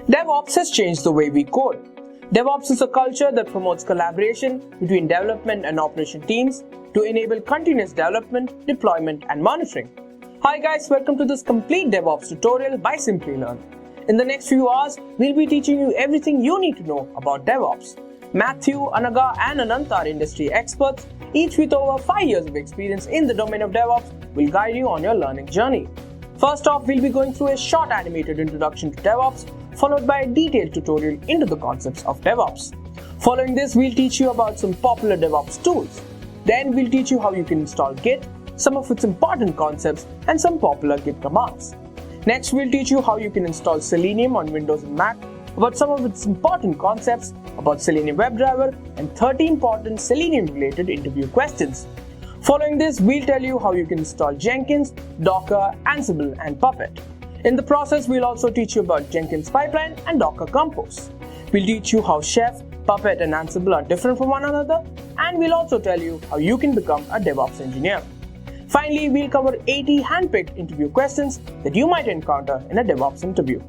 DevOps has changed the way we code. DevOps is a culture that promotes collaboration between development and operation teams to enable continuous development, deployment, and monitoring. Hi guys, welcome to this complete DevOps tutorial by Simplilearn. In the next few hours, we'll be teaching you everything you need to know about DevOps. Matthew, Anaga, and Anant are industry experts, each with over 5 years of experience in the domain of DevOps, will guide you on your learning journey. First off, we'll be going through a short animated introduction to DevOps, followed by a detailed tutorial into the concepts of DevOps. Following this, we'll teach you about some popular DevOps tools. Then we'll teach you how you can install Git, some of its important concepts, and some popular Git commands. Next, we'll teach you how you can install Selenium on Windows and Mac, about some of its important concepts, about Selenium WebDriver, and 30 important Selenium-related interview questions. Following this, we'll tell you how you can install Jenkins, Docker, Ansible, and Puppet. In the process, we'll also teach you about Jenkins pipeline and Docker Compose. We'll teach you how Chef, Puppet, and Ansible are different from one another, and we'll also tell you how you can become a DevOps engineer. Finally, we'll cover 80 handpicked interview questions that you might encounter in a DevOps interview.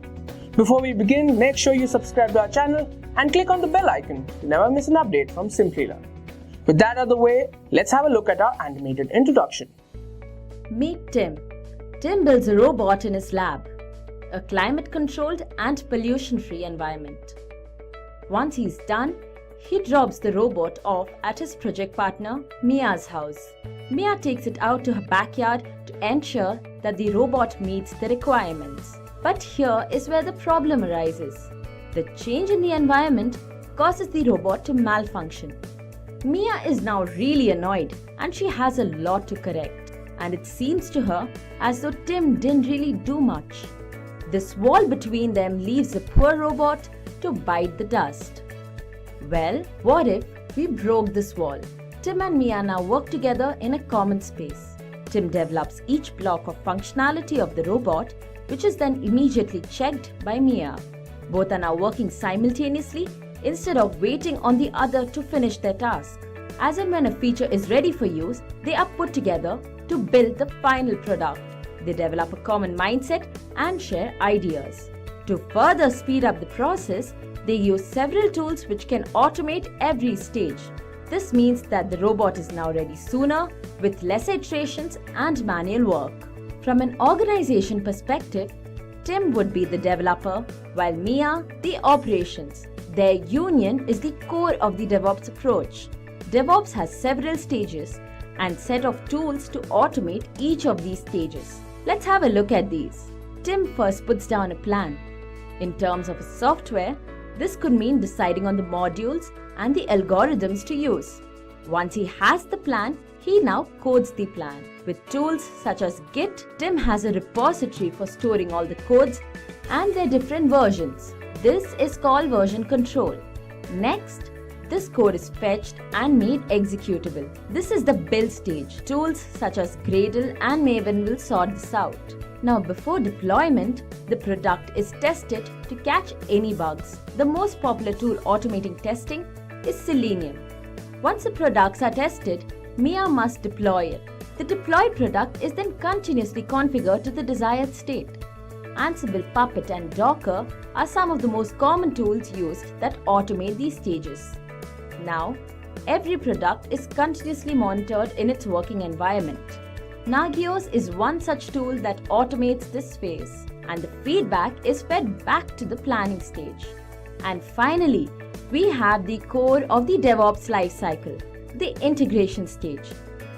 Before we begin, make sure you subscribe to our channel and click on the bell icon to never miss an update from Simplilearn. With that out of the way, let's have a look at our animated introduction. Meet Tim. Tim builds a robot in his lab, a climate-controlled and pollution-free environment. Once he's done, he drops the robot off at his project partner, Mia's house. Mia takes it out to her backyard to ensure that the robot meets the requirements. But here is where the problem arises. The change in the environment causes the robot to malfunction. Mia is now really annoyed and she has a lot to correct. And it seems to her as though Tim didn't really do much. This wall between them leaves the poor robot to bite the dust. Well, what if we broke this wall? Tim and Mia now work together in a common space. Tim develops each block of functionality of the robot, which is then immediately checked by Mia. Both are now working simultaneously instead of waiting on the other to finish their task. As and when a feature is ready for use, they are put together to build the final product. They develop a common mindset and share ideas. To further speed up the process, they use several tools which can automate every stage. This means that the robot is now ready sooner, with less iterations and manual work. From an organization perspective, Tim would be the developer, while Mia the operations. Their union is the core of the DevOps approach. DevOps has several stages and set of tools to automate each of these stages. Let's have a look at these. Tim first puts down a plan. In terms of software, this could mean deciding on the modules and the algorithms to use. Once he has the plan, he now codes the plan. With tools such as Git, Tim has a repository for storing all the codes and their different versions. This is called version control. Next, this code is fetched and made executable. This is the build stage. Tools such as Gradle and Maven will sort this out. Now, before deployment, the product is tested to catch any bugs. The most popular tool automating testing is Selenium. Once the products are tested, Mia must deploy it. The deployed product is then continuously configured to the desired state. Ansible, Puppet, and Docker are some of the most common tools used that automate these stages. Now, every product is continuously monitored in its working environment. Nagios is one such tool that automates this phase, and the feedback is fed back to the planning stage. And finally, we have the core of the DevOps lifecycle, the integration stage.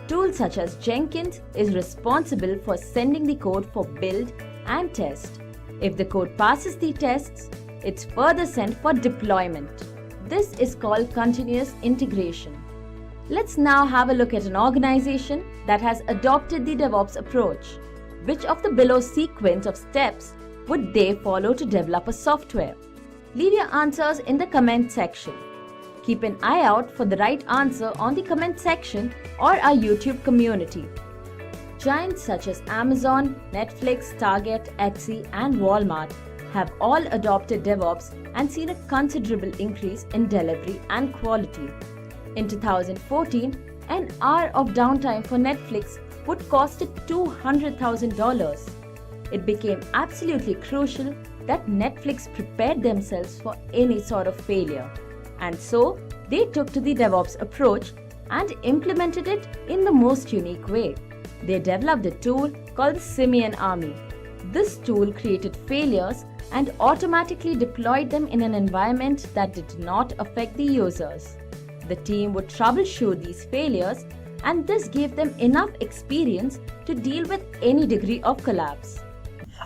Tools such as Jenkins is responsible for sending the code for build and test. If the code passes the tests, it's further sent for deployment. This is called continuous integration. Let's now have a look at an organization that has adopted the DevOps approach. Which of the below sequence of steps would they follow to develop a software? Leave your answers in the comment section. Keep an eye out for the right answer on the comment section or our YouTube community. Giants such as Amazon, Netflix, Target, Etsy, and Walmart have all adopted DevOps and seen a considerable increase in delivery and quality. In 2014, an hour of downtime for Netflix would cost it $200,000. it became absolutely crucial that Netflix prepared themselves for any sort of failure. And so, they took to the DevOps approach and implemented it in the most unique way. They developed a tool called the Simian Army. This tool created failures and automatically deployed them in an environment that did not affect the users. The team would troubleshoot these failures, and this gave them enough experience to deal with any degree of collapse.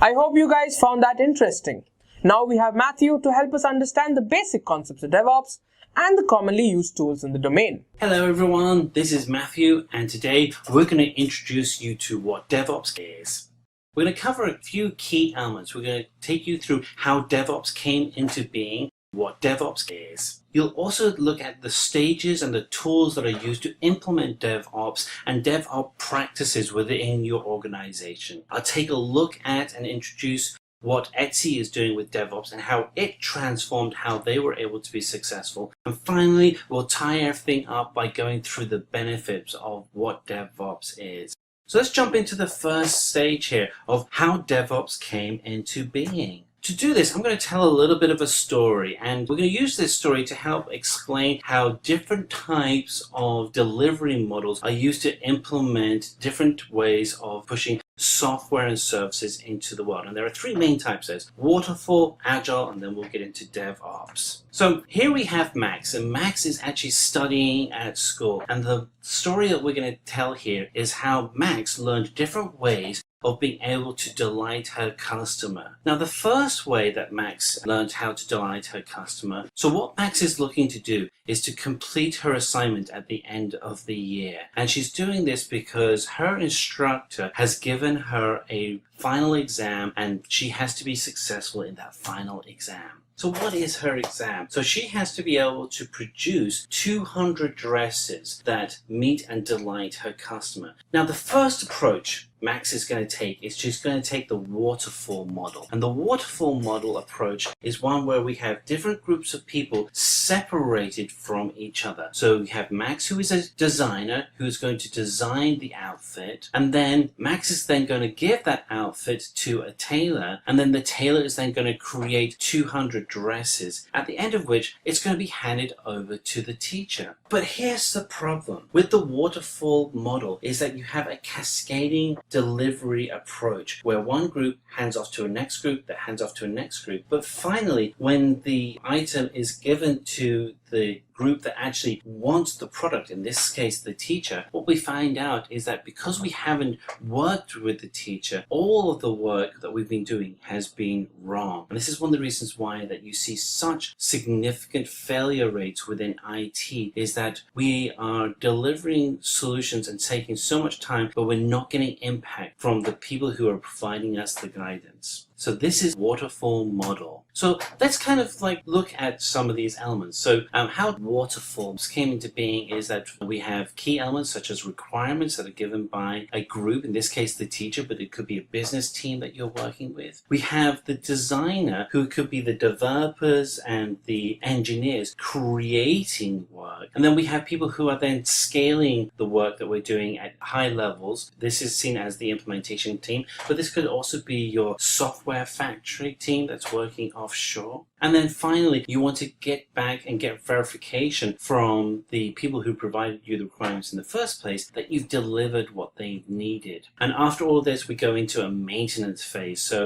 I hope you guys found that interesting. Now we have Matthew to help us understand the basic concepts of DevOps and the commonly used tools in the domain. Hello everyone, this is Matthew, and today we're going to introduce you to what DevOps is. We're going to cover a few key elements. We're going to take you through how DevOps came into being, what DevOps is. You'll also look at the stages and the tools that are used to implement DevOps and DevOps practices within your organization. I'll take a look at and introduce what Etsy is doing with DevOps and how it transformed how they were able to be successful. And finally, we'll tie everything up by going through the benefits of what DevOps is. So let's jump into the first stage here of how DevOps came into being. To do this, I'm going to tell a little bit of a story, and we're going to use this story to help explain how different types of delivery models are used to implement different ways of pushing software and services into the world. And there are three main types: there's waterfall, agile, and then we'll get into DevOps. So here we have Max, and Max is actually studying at school. And the story that we're going to tell here is how Max learned different ways of being able to delight her customer. Now, the first way that Max learned how to delight her customer, so what Max is looking to do is to complete her assignment at the end of the year. And she's doing this because her instructor has given her a final exam and she has to be successful in that final exam. So what is her exam? So she has to be able to produce 200 dresses that meet and delight her customer. Now, the first approach Max is going to take is she's going to take the waterfall model. And the waterfall model approach is one where we have different groups of people separated from each other. So we have Max, who is a designer, who is going to design the outfit. And then Max is then going to give that outfit to a tailor. And then the tailor is then going to create 200 dresses, at the end of which it's going to be handed over to the teacher. But here's the problem with the waterfall model is that you have a cascading delivery approach where one group hands off to a next group that hands off to a next group. But finally, when the item is given to the group that actually wants the product, in this case the teacher, what we find out is that because we haven't worked with the teacher, all of the work that we've been doing has been wrong. And this is one of the reasons why that you see such significant failure rates within IT, is that we are delivering solutions and taking so much time, but we're not getting impact from the people who are providing us the guidance. So this is waterfall model. So let's kind of like look at some of these elements. So how waterfalls came into being is that we have key elements such as requirements that are given by a group, in this case the teacher, but it could be a business team that you're working with. We have the designer, who could be the developers and the engineers creating work. And then we have people who are then scaling the work that we're doing at high levels. This is seen as the implementation team, but this could also be your software factory team that's working offshore. And then finally, you want to get back and get verification from the people who provided you the requirements in the first place that you've delivered what they needed. And after all this, we go into a maintenance phase. So,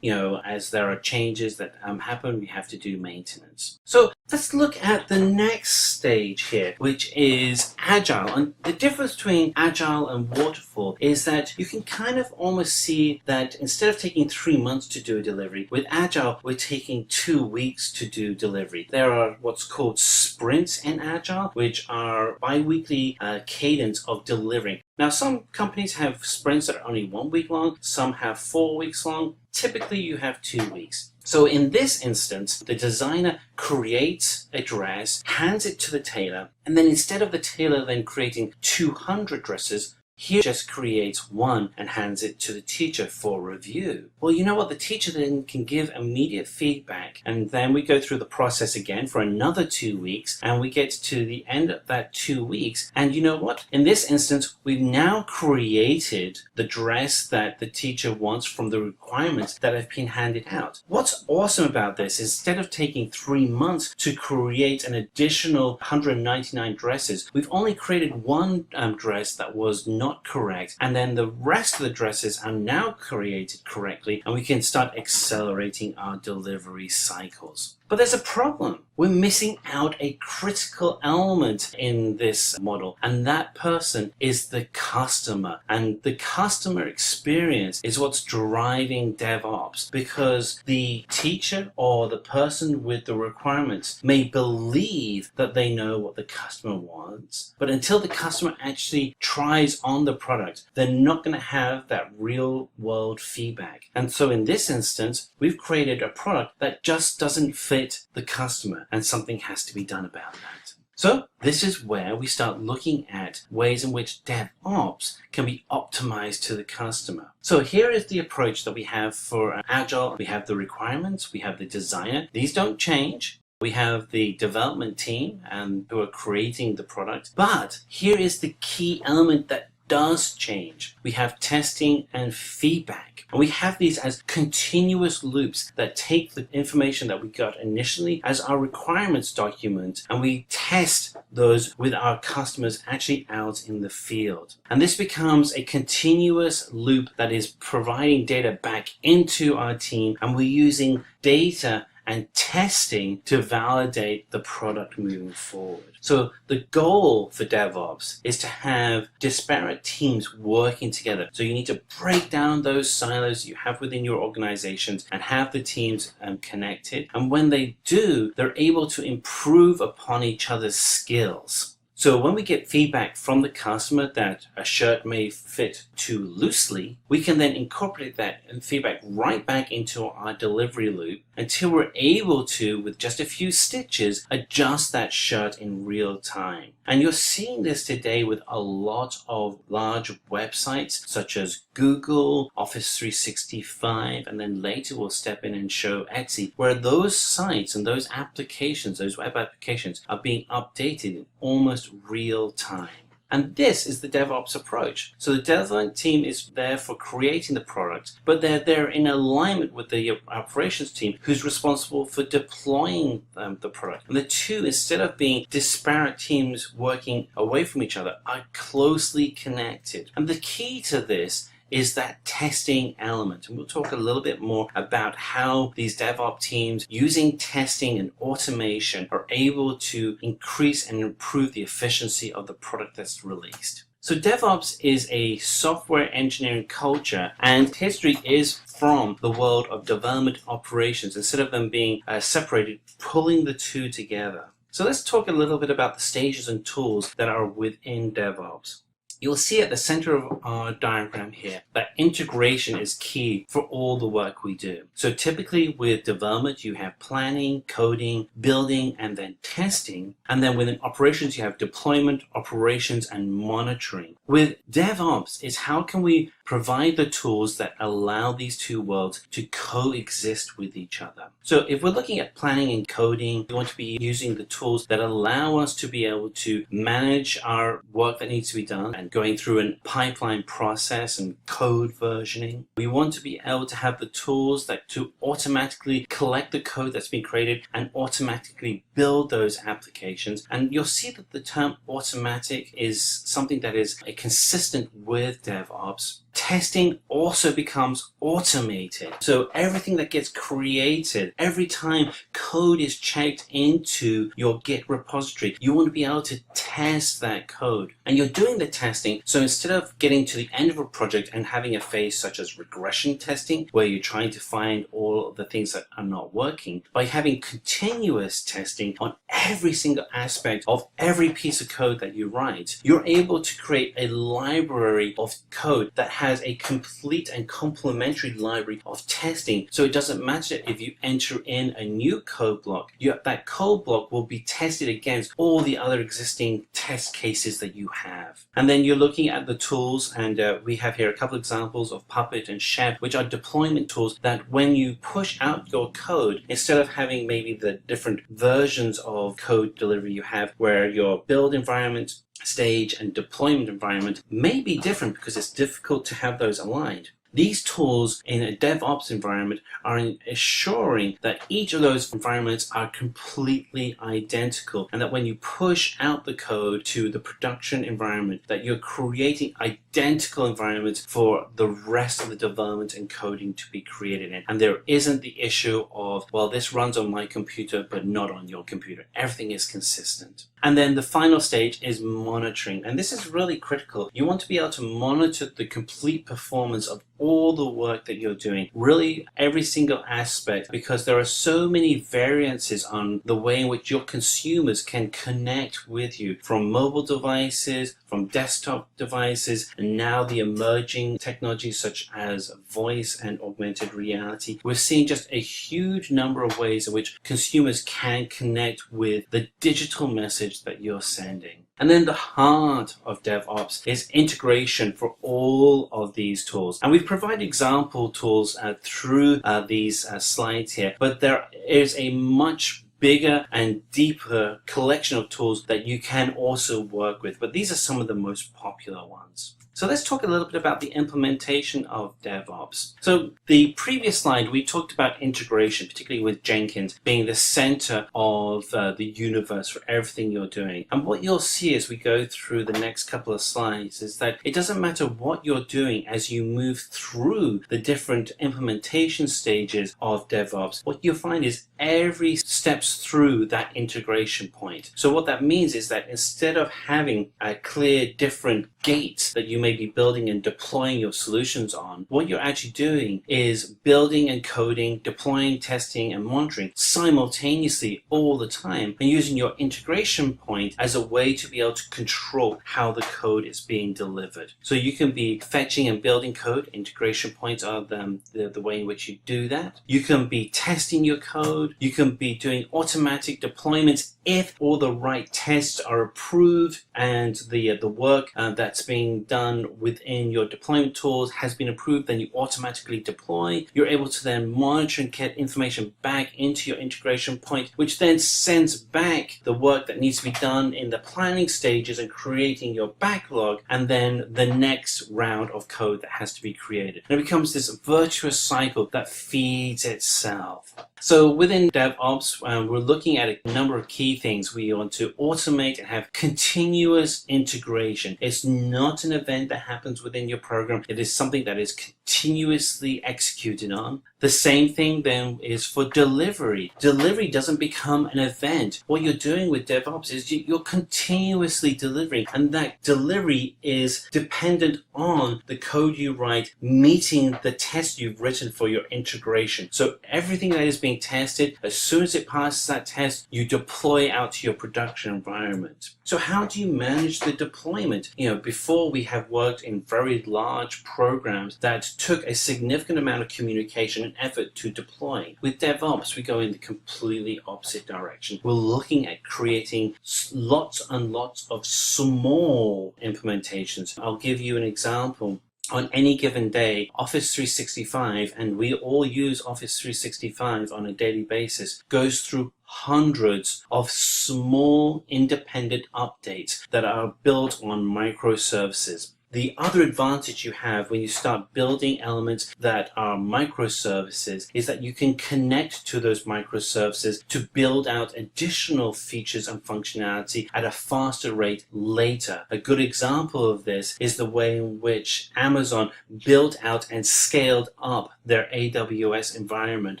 as there are changes that happen, we have to do maintenance. So let's look at the next stage here, which is agile. And the difference between agile and waterfall is that you can kind of almost see that instead of taking 3 months to do a delivery, with agile, we're taking 2 weeks to do delivery. There are what's called sprints in agile, which are bi-weekly cadence of delivering. Now, some companies have sprints that are only 1 week long, some have 4 weeks long. Typically, you have 2 weeks. So in this instance, the designer creates a dress, hands it to the tailor, and then instead of the tailor then creating 200 dresses, He just creates one and hands it to the teacher for review. Well, you know what? The teacher then can give immediate feedback, and then we go through the process again for another 2 weeks, and we get to the end of that 2 weeks. And you know what? In this instance, we've now created the dress that the teacher wants from the requirements that have been handed out. What's awesome about this is instead of taking 3 months to create an additional 199 dresses, we've only created one dress that was not correct, and then the rest of the dresses are now created correctly, and we can start accelerating our delivery cycles. But there's a problem. We're missing out a critical element in this model, and that person is the customer. And the customer experience is what's driving DevOps, because the teacher or the person with the requirements may believe that they know what the customer wants, but until the customer actually tries on the product, they're not going to have that real world feedback. And so in this instance, we've created a product that just doesn't fit the customer, and something has to be done about that. So this is where we start looking at ways in which DevOps can be optimized to the customer. So here is the approach that we have for Agile. We have the requirements, we have the designer. These don't change. We have the development team and who are creating the product. But here is the key element that does change. We have testing and feedback. And we have these as continuous loops that take the information that we got initially as our requirements document, and we test those with our customers actually out in the field. And this becomes a continuous loop that is providing data back into our team, and we're using data and testing to validate the product moving forward. So the goal for DevOps is to have disparate teams working together. So you need to break down those silos you have within your organizations and have the teams connected. And when they do, they're able to improve upon each other's skills. So when we get feedback from the customer that a shirt may fit too loosely, we can then incorporate that feedback right back into our delivery loop until we're able to, with just a few stitches, adjust that shirt in real time. And you're seeing this today with a lot of large websites such as Google, Office 365, and then later we'll step in and show Etsy, where those sites and those applications, those web applications, are being updated in almost real time. And this is the DevOps approach. So the development team is there for creating the product, but they're there in alignment with the operations team who's responsible for deploying the product. And the two, instead of being disparate teams working away from each other, are closely connected. And the key to this is that testing element. And we'll talk a little bit more about how these DevOps teams using testing and automation are able to increase and improve the efficiency of the product that's released. So DevOps is a software engineering culture, and history is from the world of development operations, instead of them being separated, pulling the two together. So let's talk a little bit about the stages and tools that are within DevOps. You'll see at the center of our diagram here that integration is key for all the work we do. So typically with development, you have planning, coding, building, and then testing. And then within operations, you have deployment, operations, and monitoring. With DevOps, is how can we provide the tools that allow these two worlds to coexist with each other. So if we're looking at planning and coding, we want to be using the tools that allow us to be able to manage our work that needs to be done and going through a pipeline process and code versioning. We want to be able to have the tools that to automatically collect the code that's been created and automatically build those applications. And you'll see that the term automatic is something that is consistent with DevOps. Testing also becomes automated. So everything that gets created, every time code is checked into your Git repository, you want to be able to test that code. And you're doing the testing, so instead of getting to the end of a project and having a phase such as regression testing, where you're trying to find all of the things that are not working, by having continuous testing on every single aspect of every piece of code that you write, you're able to create a library of code that has has a complete and complementary library of testing. So it doesn't matter if you enter in a new code block, that code block will be tested against all the other existing test cases that you have. And then you're looking at the tools, and we have here a couple examples of Puppet and Chef, which are deployment tools that when you push out your code, instead of having maybe the different versions of code delivery you have, where your build environment, stage, and deployment environment may be different because it's difficult to have those aligned. These tools in a DevOps environment are ensuring that each of those environments are completely identical, and that when you push out the code to the production environment, that you're creating identical environments for the rest of the development and coding to be created in. And there isn't the issue of, well, this runs on my computer but not on your computer. Everything is consistent. And then the final stage is monitoring. And this is really critical. You want to be able to monitor the complete performance of all the work that you're doing, really every single aspect, because there are so many variances on the way in which your consumers can connect with you, from mobile devices, from desktop devices, and now the emerging technologies such as voice and augmented reality. We're seeing just a huge number of ways in which consumers can connect with the digital message that you're sending. And then the heart of DevOps is integration for all of these tools. And we've provided example tools through these slides here, but there is a much bigger and deeper collection of tools that you can also work with. But these are some of the most popular ones. So let's talk a little bit about the implementation of DevOps. So the previous slide, we talked about integration, particularly with Jenkins being the center of the universe for everything you're doing. And what you'll see as we go through the next couple of slides is that it doesn't matter what you're doing as you move through the different implementation stages of DevOps. What you'll find is every steps through that integration point. So what that means is that instead of having a clear different gates that you may be building and deploying your solutions on, what you're actually doing is building and coding, deploying, testing, and monitoring simultaneously all the time, and using your integration point as a way to be able to control how the code is being delivered. So you can be fetching and building code. Integration points are the way in which you do that. You can be testing your code. You can be doing automatic deployments if all the right tests are approved and the work that's being done within your deployment tools has been approved, then you automatically deploy. You're able to then monitor and get information back into your integration point, which then sends back the work that needs to be done in the planning stages and creating your backlog, and then the next round of code that has to be created. And it becomes this virtuous cycle that feeds itself. So within DevOps, we're looking at a number of key things. We want to automate and have continuous integration. It's not an event that happens within your program. It is something that is continuously executed on. The same thing then is for delivery. Delivery doesn't become an event. What you're doing with DevOps is you're continuously delivering, and that delivery is dependent on the code you write meeting the test you've written for your integration. So everything that is being tested, as soon as it passes that test, you deploy out to your production environment. So how do you manage the deployment? Before we have worked in very large programs that took a significant amount of communication and effort to deploy. With DevOps, we go in the completely opposite direction. We're looking at creating lots and lots of small implementations. I'll give you an example. On any given day, Office 365, and we all use Office 365 on a daily basis, goes through hundreds of small independent updates that are built on microservices. The other advantage you have when you start building elements that are microservices is that you can connect to those microservices to build out additional features and functionality at a faster rate later. A good example of this is the way in which Amazon built out and scaled up their AWS environment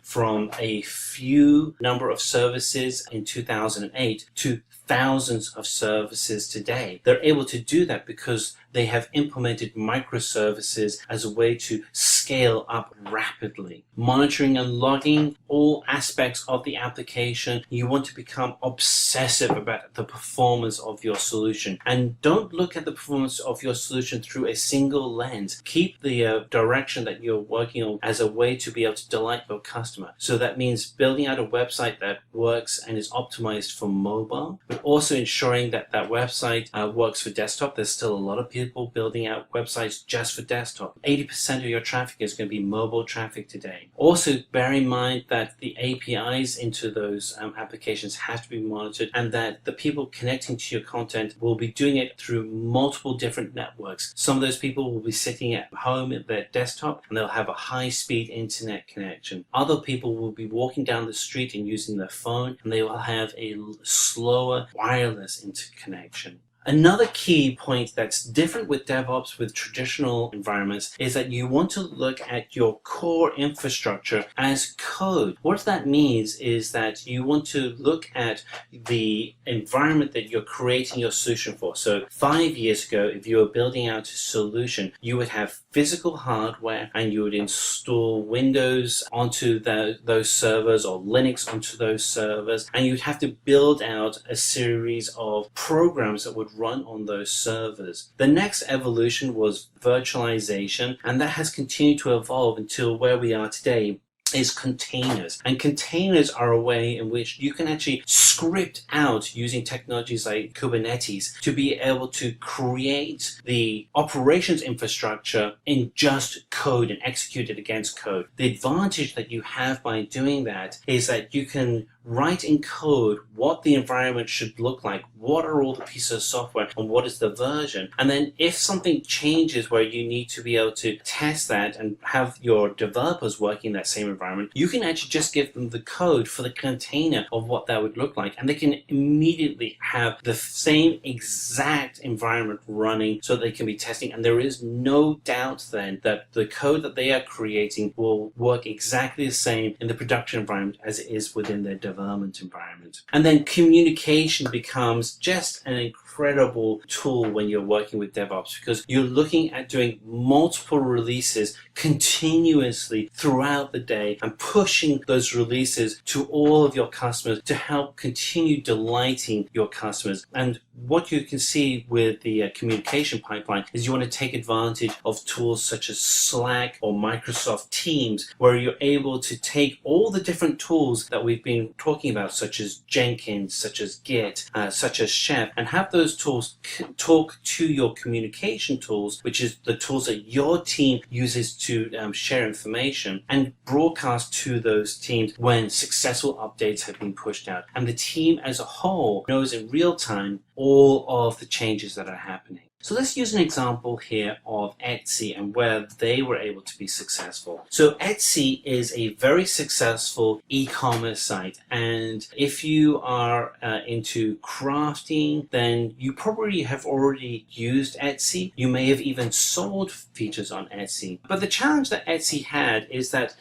from a few number of services in 2008 to thousands of services today. They're able to do that because they have implemented microservices as a way to scale up rapidly. Monitoring and logging all aspects of the application. You want to become obsessive about the performance of your solution. And don't look at the performance of your solution through a single lens. Keep the direction that you're working on as a way to be able to delight your customer. So that means building out a website that works and is optimized for mobile, but also ensuring that that website works for desktop. There's still a lot of people building out websites just for desktop. 80% of your traffic is going to be mobile traffic today. Also, bear in mind that the APIs into those applications have to be monitored, and that the people connecting to your content will be doing it through multiple different networks. Some of those people will be sitting at home at their desktop and they'll have a high-speed internet connection. Other people will be walking down the street and using their phone, and they will have a slower wireless interconnection. Another key point that's different with DevOps with traditional environments is that you want to look at your core infrastructure as code. What that means is that you want to look at the environment that you're creating your solution for. So 5 years ago, if you were building out a solution, you would have physical hardware and you would install Windows onto those servers or Linux onto those servers, and you'd have to build out a series of programs that would run on those servers. The next evolution was virtualization, and that has continued to evolve until where we are today is containers. And containers are a way in which you can actually script out using technologies like Kubernetes to be able to create the operations infrastructure in just code and execute it against code. The advantage that you have by doing that is that you can write in code what the environment should look like, what are all the pieces of software, and what is the version. And then if something changes where you need to be able to test that and have your developers working in that same environment, you can actually just give them the code for the container of what that would look like, and they can immediately have the same exact environment running so they can be testing. And there is no doubt then that the code that they are creating will work exactly the same in the production environment as it is within their development environment. And then communication becomes just an incredible tool when you're working with DevOps, because you're looking at doing multiple releases continuously throughout the day and pushing those releases to all of your customers to help continue delighting your customers. And what you can see with the communication pipeline is you want to take advantage of tools such as Slack or Microsoft Teams, where you're able to take all the different tools that we've been talking about, such as Jenkins, such as Git, such as Chef, and have those tools talk to your communication tools, which is the tools that your team uses to share information, and broadcast to those teams when successful updates have been pushed out. And the team as a whole knows in real time all of the changes that are happening. So let's use an example here of Etsy and where they were able to be successful. So Etsy is a very successful e-commerce site, and if you are into crafting, then you probably have already used Etsy. You may have even sold features on Etsy. But the challenge that Etsy had is that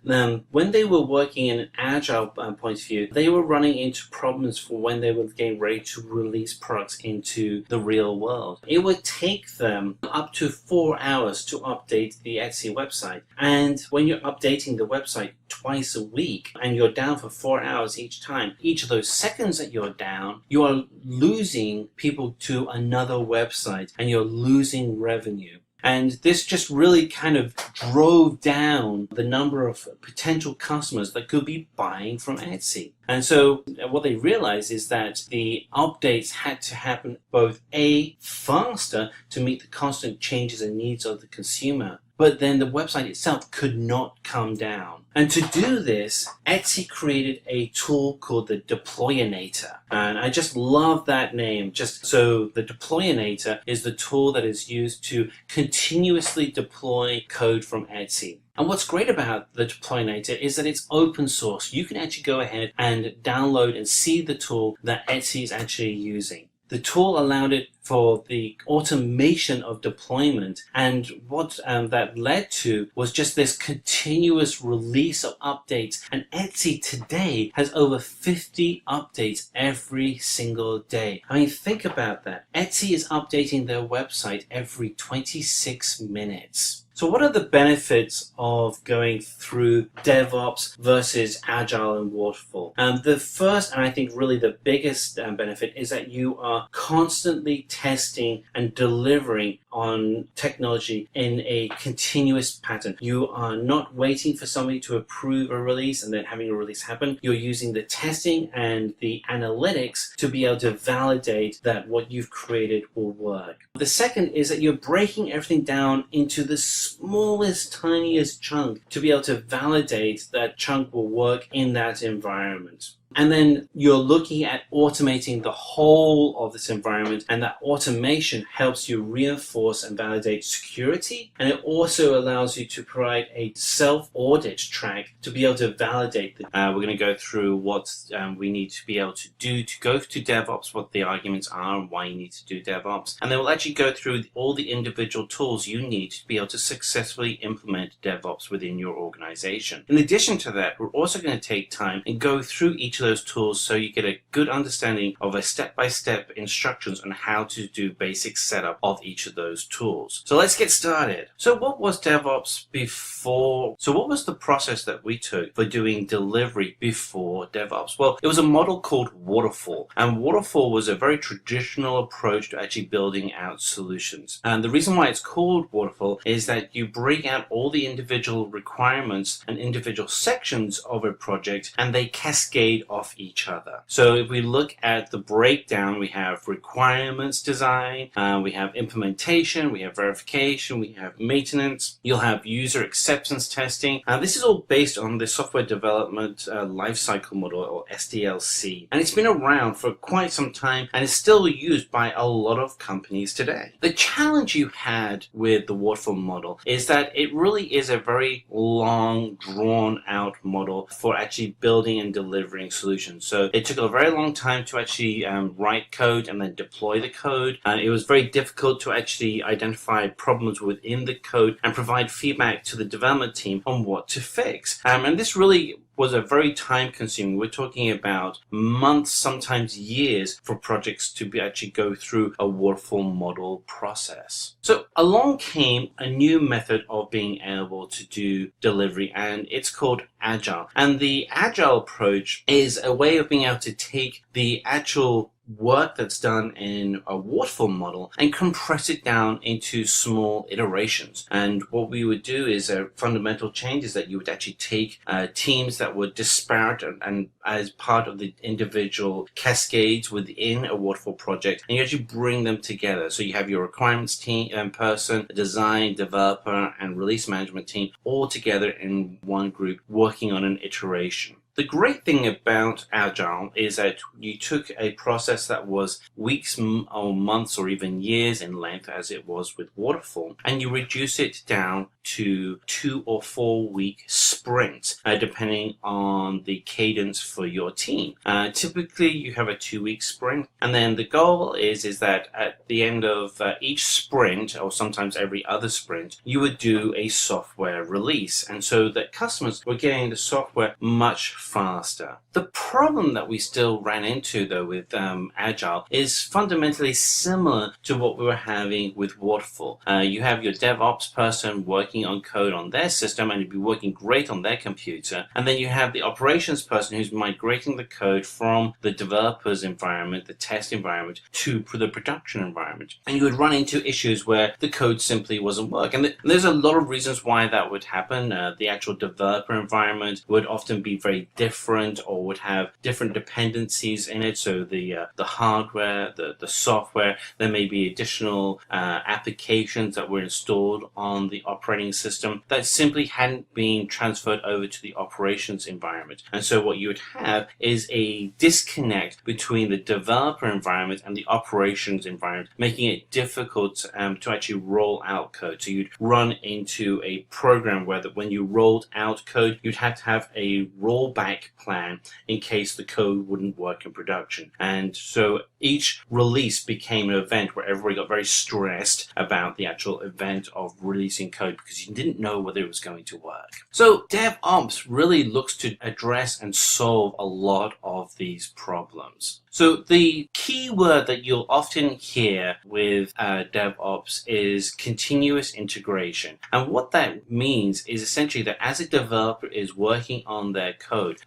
when they were working in an agile point of view, they were running into problems for when they were getting ready to release products into the real world. It would take them up to 4 hours to update the Etsy website. And when you're updating the website twice a week and you're down for 4 hours each time, each of those seconds that you're down, you are losing people to another website and you're losing revenue. And this just really kind of drove down the number of potential customers that could be buying from Etsy. And so what they realized is that the updates had to happen both faster to meet the constant changes and needs of the consumer, but then the website itself could not come down. And to do this, Etsy created a tool called the Deployinator. And I just love that name. So the Deployinator is the tool that is used to continuously deploy code from Etsy. And what's great about the Deployinator is that it's open source. You can actually go ahead and download and see the tool that Etsy is actually using. The tool allowed it for the automation of deployment. And what that led to was just this continuous release of updates. And Etsy today has over 50 updates every single day. I mean, think about that. Etsy is updating their website every 26 minutes. So what are the benefits of going through DevOps versus Agile and Waterfall? The first, and I think really the biggest benefit, is that you are constantly testing and delivering on technology in a continuous pattern. You are not waiting for somebody to approve a release and then having a release happen. You're using the testing and the analytics to be able to validate that what you've created will work. The second is that you're breaking everything down into the smallest, tiniest chunk to be able to validate that chunk will work in that environment. And then you're looking at automating the whole of this environment, and that automation helps you reinforce and validate security, and it also allows you to provide a self-audit track to be able to validate. We're going to go through what we need to be able to do to go to DevOps, what the arguments are and why you need to do DevOps, and then we'll actually go through all the individual tools you need to be able to successfully implement DevOps within your organization. In addition to that, we're also going to take time and go through each of those tools so you get a good understanding of a step-by-step instructions on how to do basic setup of each of those tools. So let's get started. So what was DevOps before? So what was the process that we took for doing delivery before DevOps? Well, it was a model called Waterfall, and Waterfall was a very traditional approach to actually building out solutions. And the reason why it's called Waterfall is that you bring out all the individual requirements and individual sections of a project, and they cascade off each other. So if we look at the breakdown, we have requirements design, we have implementation, we have verification, we have maintenance, you'll have user acceptance testing. This is all based on the software development lifecycle model, or SDLC. And it's been around for quite some time and is still used by a lot of companies today. The challenge you had with the waterfall model is that it really is a very long, drawn out model for actually building and delivering solutions. So it took a very long time to actually write code and then deploy the code. It was very difficult to actually identify problems within the code and provide feedback to the development team on what to fix. And this really was a very time consuming. We're talking about months, sometimes years, for projects to be actually go through a waterfall model process. So along came a new method of being able to do delivery, and it's called Agile. And the Agile approach is a way of being able to take the actual work that's done in a waterfall model and compress it down into small iterations. And what we would do is a fundamental change is that you would actually take teams that were disparate and as part of the individual cascades within a waterfall project, and you actually bring them together. So you have your requirements team person, design, developer, and release management team all together in one group working on an iteration. The great thing about Agile is that you took a process that was weeks or months or even years in length, as it was with Waterfall, and you reduce it down to 2 or 4 week sprints, depending on the cadence for your team. Typically, you have a 2-week sprint, and then the goal is that at the end of each sprint, or sometimes every other sprint, you would do a software release, and so that customers were getting the software much faster. The problem that we still ran into, though, with Agile is fundamentally similar to what we were having with Waterfall. You have your DevOps person working on code on their system, and it'd be working great on their computer, and then you have the operations person who's migrating the code from the developer's environment, the test environment, to the production environment. And you would run into issues where the code simply wasn't working. And there's a lot of reasons why that would happen. The actual developer environment would often be very different or would have different dependencies in it. So the hardware, the software, there may be additional applications that were installed on the operating system that simply hadn't been transferred over to the operations environment. And so what you would have is a disconnect between the developer environment and the operations environment, making it difficult to actually roll out code. So you'd run into a program where when you rolled out code, you'd have to have a rollback fallback plan in case the code wouldn't work in production. And so each release became an event where everybody got very stressed about the actual event of releasing code because you didn't know whether it was going to work. So DevOps really looks to address and solve a lot of these problems. So the key word that you'll often hear with DevOps is continuous integration. And what that means is essentially that as a developer is working on their code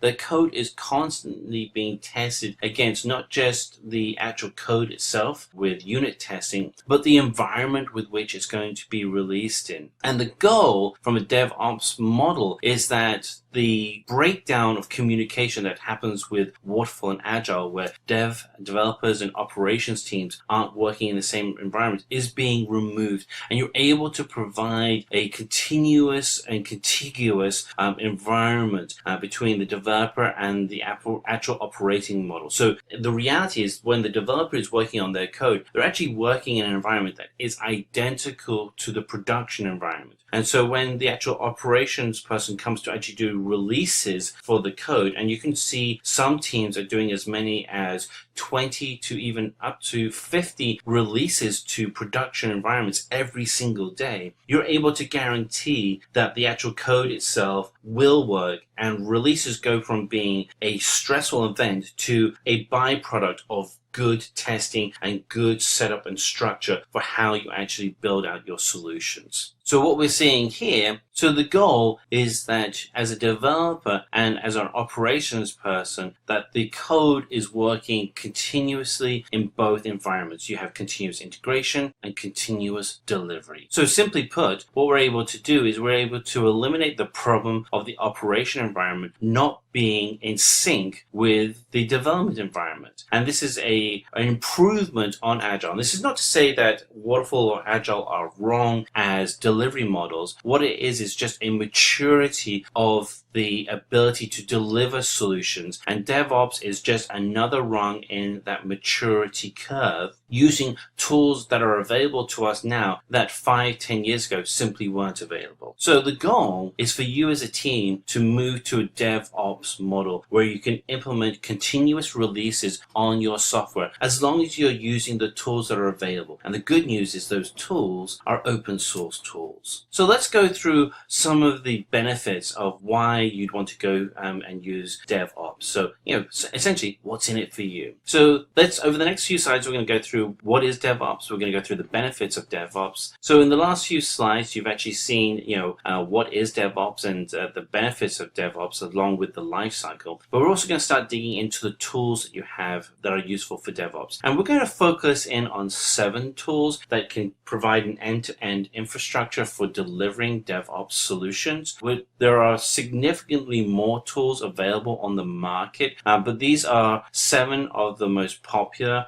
is constantly being tested against not just the actual code itself with unit testing, but the environment with which it's going to be released in. And the goal from a DevOps model is that the breakdown of communication that happens with waterfall and agile, where developers and operations teams aren't working in the same environment, is being removed, and you're able to provide a continuous and contiguous environment between the developer and the actual operating model. So the reality is, when the developer is working on their code, they're actually working in an environment that is identical to the production environment. And so when the actual operations person comes to actually do releases for the code, and you can see some teams are doing as many as 20 to even up to 50 releases to production environments every single day, you're able to guarantee that the actual code itself will work, and releases go from being a stressful event to a byproduct of good testing and good setup and structure for how you actually build out your solutions. So what we're seeing here, so the goal is that as a developer and as an operations person, that the code is working continuously in both environments. You have continuous integration and continuous delivery. So simply put, what we're able to do is we're able to eliminate the problem of the operation environment not being in sync with the development environment. And this is an improvement on Agile. And this is not to say that Waterfall or Agile are wrong as delivery models. What it is just a maturity of the ability to deliver solutions. And DevOps is just another rung in that maturity curve, using tools that are available to us now that 5-10 years ago simply weren't available. So the goal is for you as a team to move to a DevOps model where you can implement continuous releases on your software as long as you're using the tools that are available. And the good news is those tools are open source tools. So let's go through some of the benefits of why you'd want to go and use DevOps. So, essentially, what's in it for you? So over the next few slides, we're going to go through what is DevOps. We're going to go through the benefits of DevOps. So in the last few slides, you've actually seen, what is DevOps and the benefits of DevOps along with the lifecycle. But we're also going to start digging into the tools that you have that are useful for DevOps. And we're going to focus in on 7 tools that can provide an end-to-end infrastructure for delivering DevOps solutions. There are significantly more tools available on the market, but these are 7 of the most popular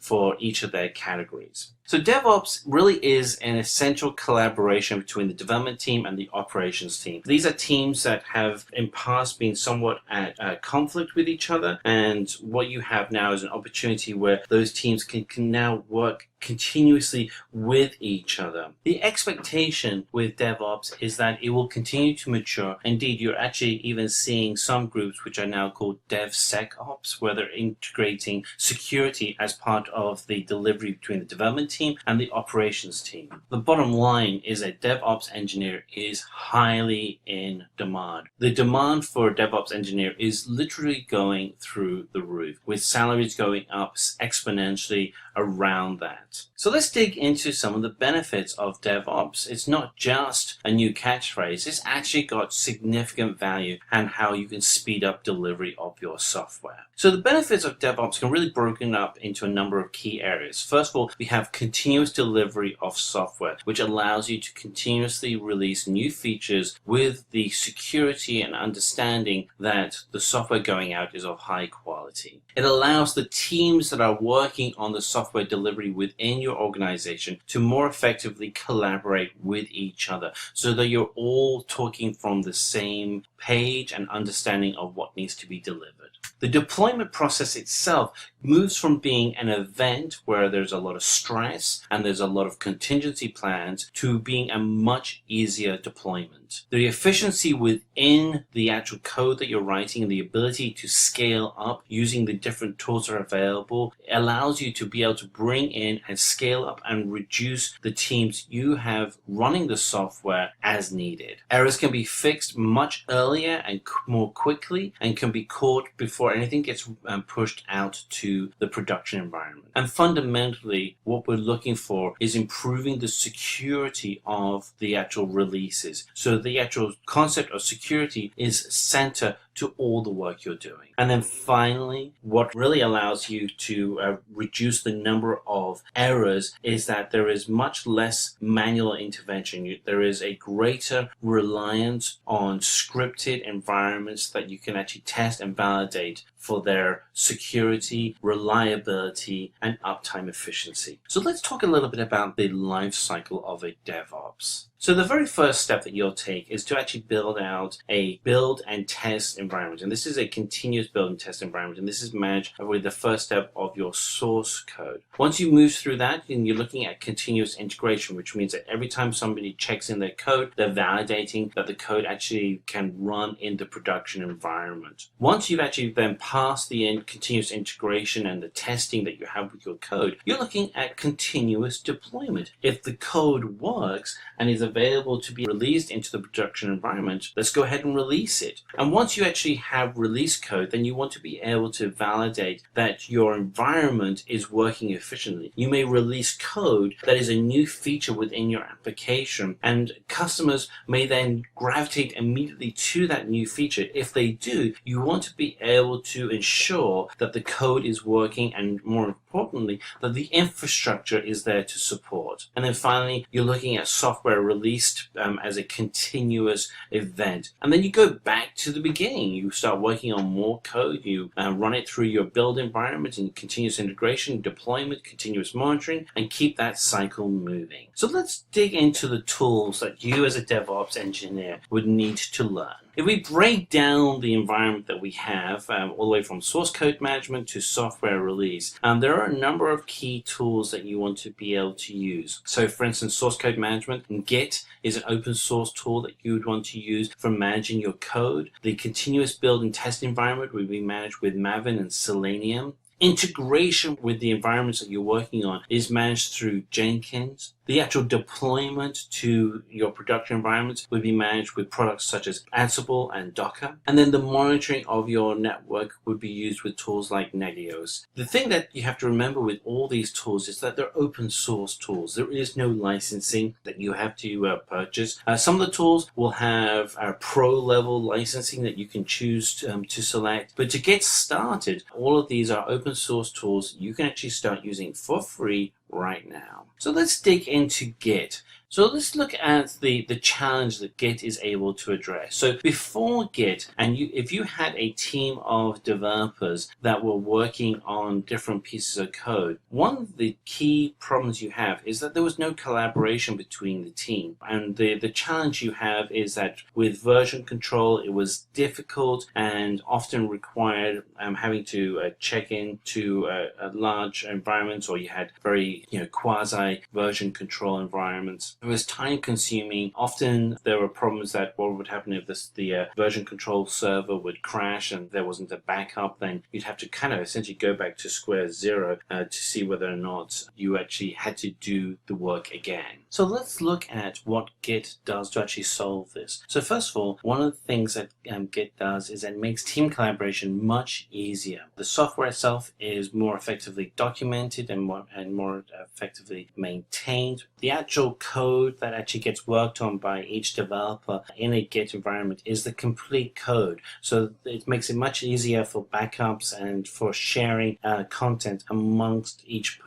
for each of their categories. So DevOps really is an essential collaboration between the development team and the operations team. These are teams that have in past been somewhat at conflict with each other, and what you have now is an opportunity where those teams can now work continuously with each other. The expectation with DevOps is that it will continue to mature. Indeed, you're actually even seeing some groups which are now called DevSecOps, where they're integrating security as part of the delivery between the development team and the operations team. The bottom line is a DevOps engineer is highly in demand. The demand for a DevOps engineer is literally going through the roof, with salaries going up exponentially around that. So let's dig into some of the benefits of DevOps. It's not just a new catchphrase, it's actually got significant value and how you can speed up delivery of your software. So the benefits of DevOps can really be broken up into a number of key areas. First of all, we have continuous delivery of software, which allows you to continuously release new features with the security and understanding that the software going out is of high quality. It allows the teams that are working on the software delivery within your organization to more effectively collaborate with each other so that you're all talking from the same page and understanding of what needs to be delivered. The deployment process itself moves from being an event where there's a lot of stress and there's a lot of contingency plans to being a much easier deployment. The efficiency within the actual code that you're writing and the ability to scale up using the different tools that are available allows you to be able to bring in and scale up and reduce the teams you have running the software as needed. Errors can be fixed much earlier and more quickly and can be caught before anything gets pushed out to the production environment. And fundamentally, what we're looking for is improving the security of the actual releases. So the actual concept of security is center to all the work you're doing. And then finally, what really allows you to reduce the number of errors is that there is much less manual intervention. There is a greater reliance on scripted environments that you can actually test and validate for their security, reliability, and uptime efficiency. So let's talk a little bit about the life cycle of a DevOps. So the very first step that you'll take is to actually build out a build and test environment. And this is a continuous build and test environment. And this is managed with the first step of your source code. Once you move through that, then you're looking at continuous integration, which means that every time somebody checks in their code, they're validating that the code actually can run in the production environment. Once you've actually then passed the continuous integration and the testing that you have with your code, you're looking at continuous deployment. If the code works and is available to be released into the production environment, let's go ahead and release it. And once you actually have release code, then you want to be able to validate that your environment is working efficiently. You may release code that is a new feature within your application, and customers may then gravitate immediately to that new feature. If they do, you want to be able to ensure that the code is working, and more importantly, that the infrastructure is there to support. And then finally, you're looking at software released as a continuous event. And then you go back to the beginning. You start working on more code. You run it through your build environment and continuous integration, deployment, continuous monitoring, and keep that cycle moving. So let's dig into the tools that you as a DevOps engineer would need to learn. If we break down the environment that we have, all the way from source code management to software release, there are a number of key tools that you want to be able to use. So for instance, source code management, Git is an open source tool that you would want to use for managing your code. The continuous build and test environment will be managed with Maven and Selenium. Integration with the environments that you're working on is managed through Jenkins. The actual deployment to your production environments would be managed with products such as Ansible and Docker. And then the monitoring of your network would be used with tools like Nagios. The thing that you have to remember with all these tools is that they're open source tools. There is no licensing that you have to purchase. Some of the tools will have pro level licensing that you can choose to select. But to get started, all of these are open source tools you can actually start using for free right now. So let's dig into Git. So let's look at the challenge that Git is able to address. So before Git, and if you had a team of developers that were working on different pieces of code, one of the key problems you have is that there was no collaboration between the team. And the challenge you have is that with version control, it was difficult and often required having to check in to large environments, or you had very quasi version control environments. It was time consuming. Often there were problems that what would happen if the version control server would crash and there wasn't a backup, then you'd have to kind of essentially go back to square zero to see whether or not you actually had to do the work again. So let's look at what Git does to actually solve this. So first of all, one of the things that Git does is it makes team collaboration much easier. The software itself is more effectively documented and more effectively maintained. The actual code that actually gets worked on by each developer in a Git environment is the complete code. So it makes it much easier for backups and for sharing content amongst each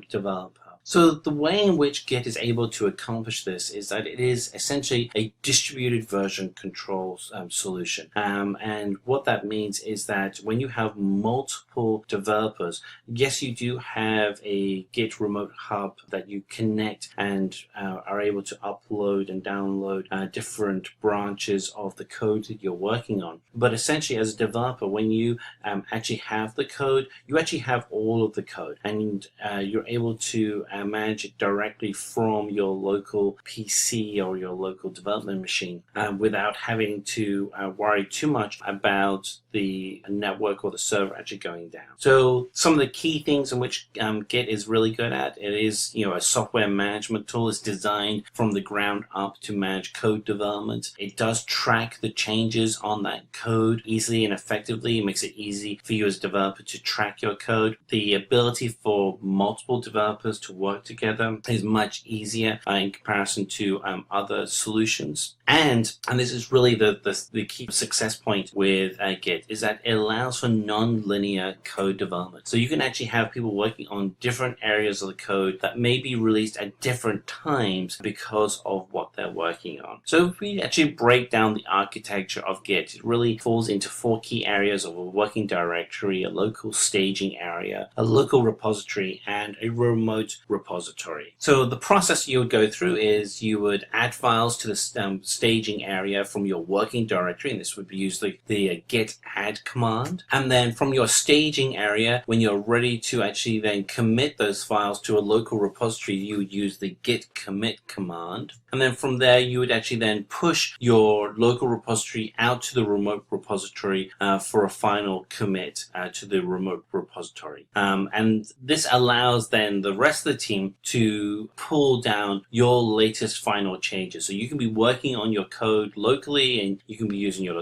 developer. So the way in which Git is able to accomplish this is that it is essentially a distributed version control solution. And what that means is that when you have multiple developers, yes, you do have a Git remote hub that you connect and are able to upload and download different branches of the code that you're working on. But essentially, as a developer, when you actually have the code, you actually have all of the code, and you're able to manage it directly from your local PC or your local development machine without having to worry too much about the network or the server actually going down. So some of the key things in which Git is really good at, it is, a software management tool. It's designed from the ground up to manage code development. It does track the changes on that code easily and effectively. It makes it easy for you as a developer to track your code. The ability for multiple developers to work together is much easier in comparison to other solutions. And this is really the key success point with Git, is that it allows for non-linear code development. So you can actually have people working on different areas of the code that may be released at different times because of what they're working on. So if we actually break down the architecture of Git, it really falls into 4 key areas of a working directory, a local staging area, a local repository, and a remote repository. So the process you would go through is you would add files to the staging area from your working directory, and this would be usually the git add command. And then from your staging area, when you're ready to actually then commit those files to a local repository, you would use the git commit command. And then from there, you would actually then push your local repository out to the remote repository for a final commit to the remote repository. And this allows then the rest of the team to pull down your latest final changes. So you can be working on your code locally, and you can be using your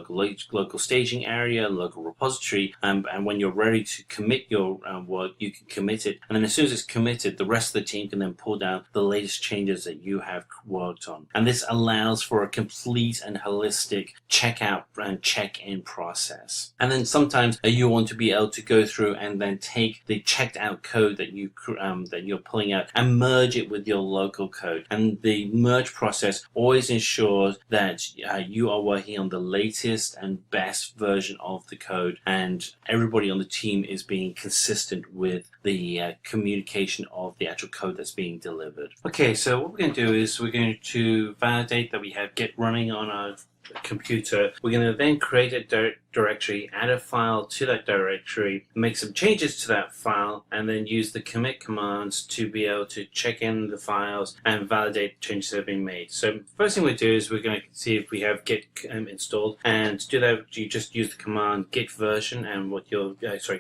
local staging area, local repository, and when you're ready to commit your work, you can commit it. And then as soon as it's committed, the rest of the team can then pull down the latest changes that you have worked on. And this allows for a complete and holistic checkout and check-in process. And then sometimes you want to be able to go through and then take the checked out code that you're pulling out and merge it with your local code. And the merge process always ensures that you are working on the latest and best version of the code, and everybody on the team is being consistent with the communication of the actual code that's being delivered. Okay, so what we're going to do is we're going to validate that we have Git running on our computer. We're going to then create a directory, add a file to that directory, make some changes to that file, and then use the commit commands to be able to check in the files and validate changes that have been made. So first thing we do is we're going to see if we have Git installed, and to do that you just use the command git version and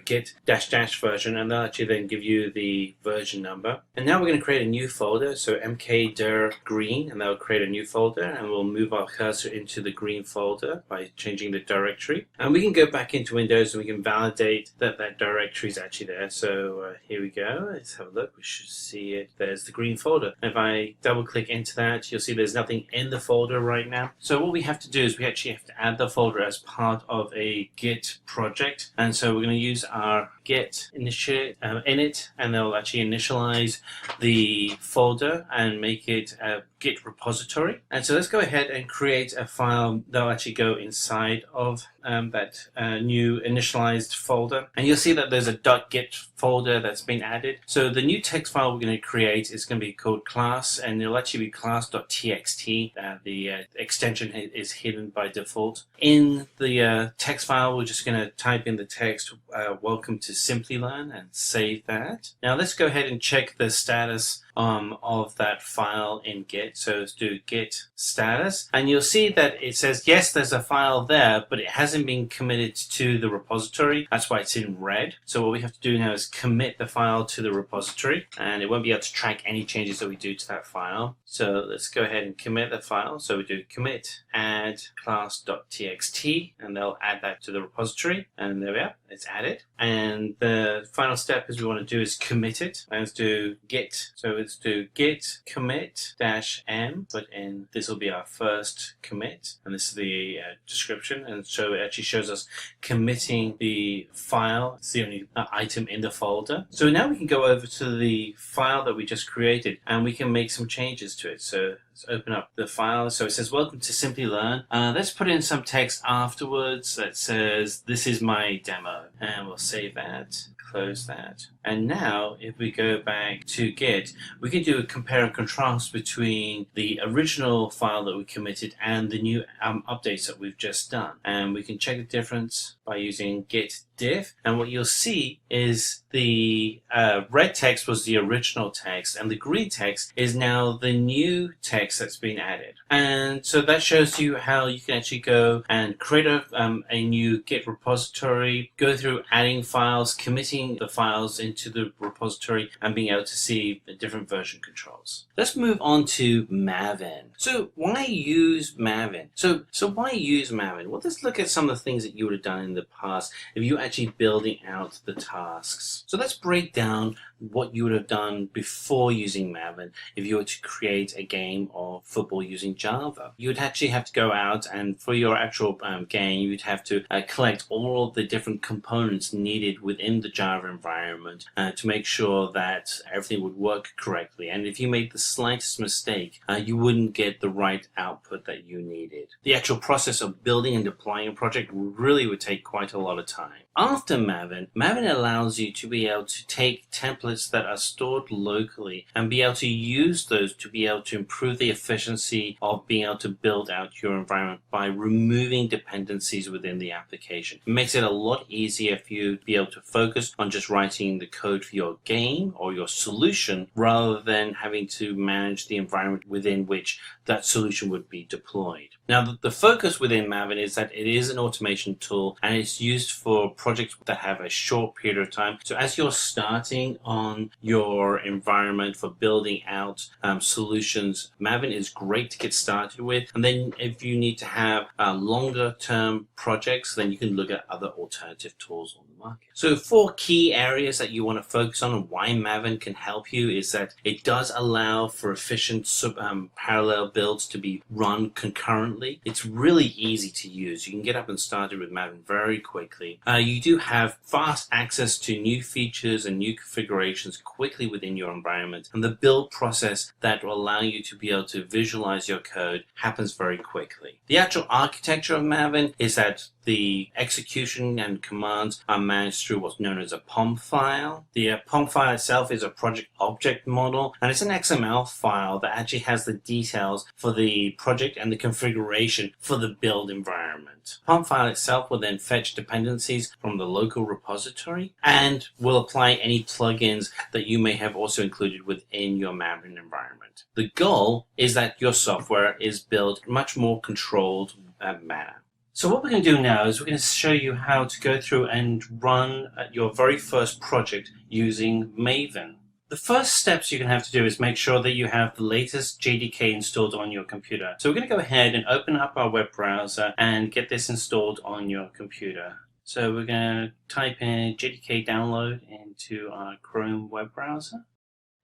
git -- version, and they'll actually then give you the version number. And now we're going to create a new folder, so mkdir green, and that'll create a new folder, and we'll move our cursor into the green folder by changing the directory. And we can go back into Windows and we can validate that that directory is actually there. So here we go. Let's have a look. We should see it. There's the green folder. If I double click into that, you'll see there's nothing in the folder right now. So what we have to do is we actually have to add the folder as part of a Git project. And so we're going to use our git init, and they'll actually initialize the folder and make it a Git repository. And so let's go ahead and create a file that'll actually go inside of that new initialized folder. And you'll see that there's a .git folder that's been added. So the new text file we're going to create is going to be called class, and it'll actually be class.txt. The extension is hidden by default. In the text file, we're just going to type in the text, welcome to Simplilearn, and save that. Now let's go ahead and check the status of that file in Git. So let's do git status, and you'll see that it says yes, there's a file there, but it hasn't been committed to the repository. That's why it's in red. So what we have to do now is commit the file to the repository, and it won't be able to track any changes that we do to that file. So let's go ahead and commit the file. So we do commit add class.txt, and they'll add that to the repository, and there we are, it's added. And the final step is we want to do is commit it, and let's do git. So let's do git commit -m, put in, this will be our first commit, and this is the description, and so it actually shows us committing the file. It's the only item in the folder. So now we can go over to the file that we just created and we can make some changes to it. So let's open up the file. So it says, welcome to Simplilearn. Let's put in some text afterwards that says, this is my demo, and we'll save that, close that. And now if we go back to Git, we can do a compare and contrast between the original file that we committed and the new updates that we've just done. And we can check the difference by using git diff, and what you'll see is the red text was the original text and the green text is now the new text that's been added. And so that shows you how you can actually go and create a new Git repository, go through adding files, committing the files into the repository, and being able to see the different version controls. Let's move on to Maven. So why use Maven? So why use Maven? Well, let's look at some of the things that you would have done in the past if you actually building out the tasks. So let's break down what you would have done before using Maven if you were to create a game of football using Java. You would actually have to go out and for your actual game, you'd have to collect all of the different components needed within the Java environment to make sure that everything would work correctly. And if you made the slightest mistake, you wouldn't get the right output that you needed. The actual process of building and deploying a project really would take quite a lot of time. After Maven allows you to be able to take templates that are stored locally and be able to use those to be able to improve the efficiency of being able to build out your environment by removing dependencies within the application. It makes it a lot easier for you to be able to focus on just writing the code for your game or your solution rather than having to manage the environment within which that solution would be deployed. Now, the focus within Maven is that it is an automation tool and it's used for projects that have a short period of time. So as you're starting on your environment for building out solutions, Maven is great to get started with. And then if you need to have longer term projects, then you can look at other alternative tools on the market. So 4 key areas that you want to focus on and why Maven can help you is that it does allow for efficient parallel builds to be run concurrently. It's really easy to use. You can get up and started with Maven very quickly. You do have fast access to new features and new configurations quickly within your environment, and the build process that will allow you to be able to visualize your code happens very quickly. The actual architecture of Maven is that the execution and commands are managed through what's known as a POM file. The POM file itself is a project object model, and it's an XML file that actually has the details for the project and the configuration for the build environment. POM file itself will then fetch dependencies from the local repository and will apply any plugins that you may have also included within your Maven environment. The goal is that your software is built in a much more controlled manner. So what we're going to do now is we're going to show you how to go through and run your very first project using Maven. The first steps you're going to have to do is make sure that you have the latest JDK installed on your computer. So we're going to go ahead and open up our web browser and get this installed on your computer. So we're going to type in JDK download into our Chrome web browser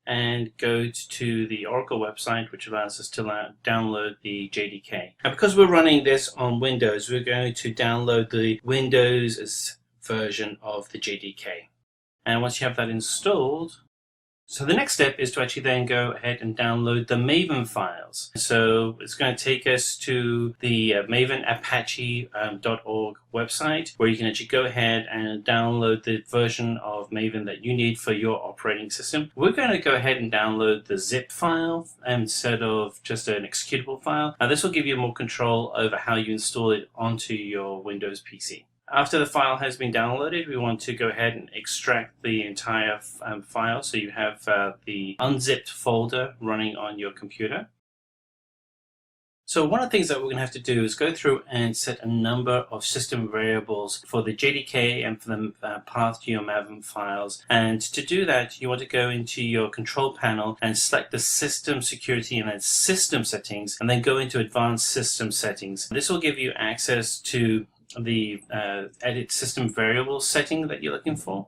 and go to the Oracle website, which allows us to download the JDK. And because we're running this on Windows, we're going to download the Windows version of the JDK. And once you have that installed, so the next step is to actually then go ahead and download the Maven files. So it's going to take us to the mavenapache.org website, where you can actually go ahead and download the version of Maven that you need for your operating system. We're going to go ahead and download the zip file instead of just an executable file. Now this will give you more control over how you install it onto your Windows PC. After the file has been downloaded, we want to go ahead and extract the entire file so you have the unzipped folder running on your computer. So one of the things that we're going to have to do is go through and set a number of system variables for the JDK and for the path to your Maven files. And to do that, you want to go into your control panel and select the system security and then system settings, and then go into advanced system settings. This will give you access to the edit system variables setting that you're looking for.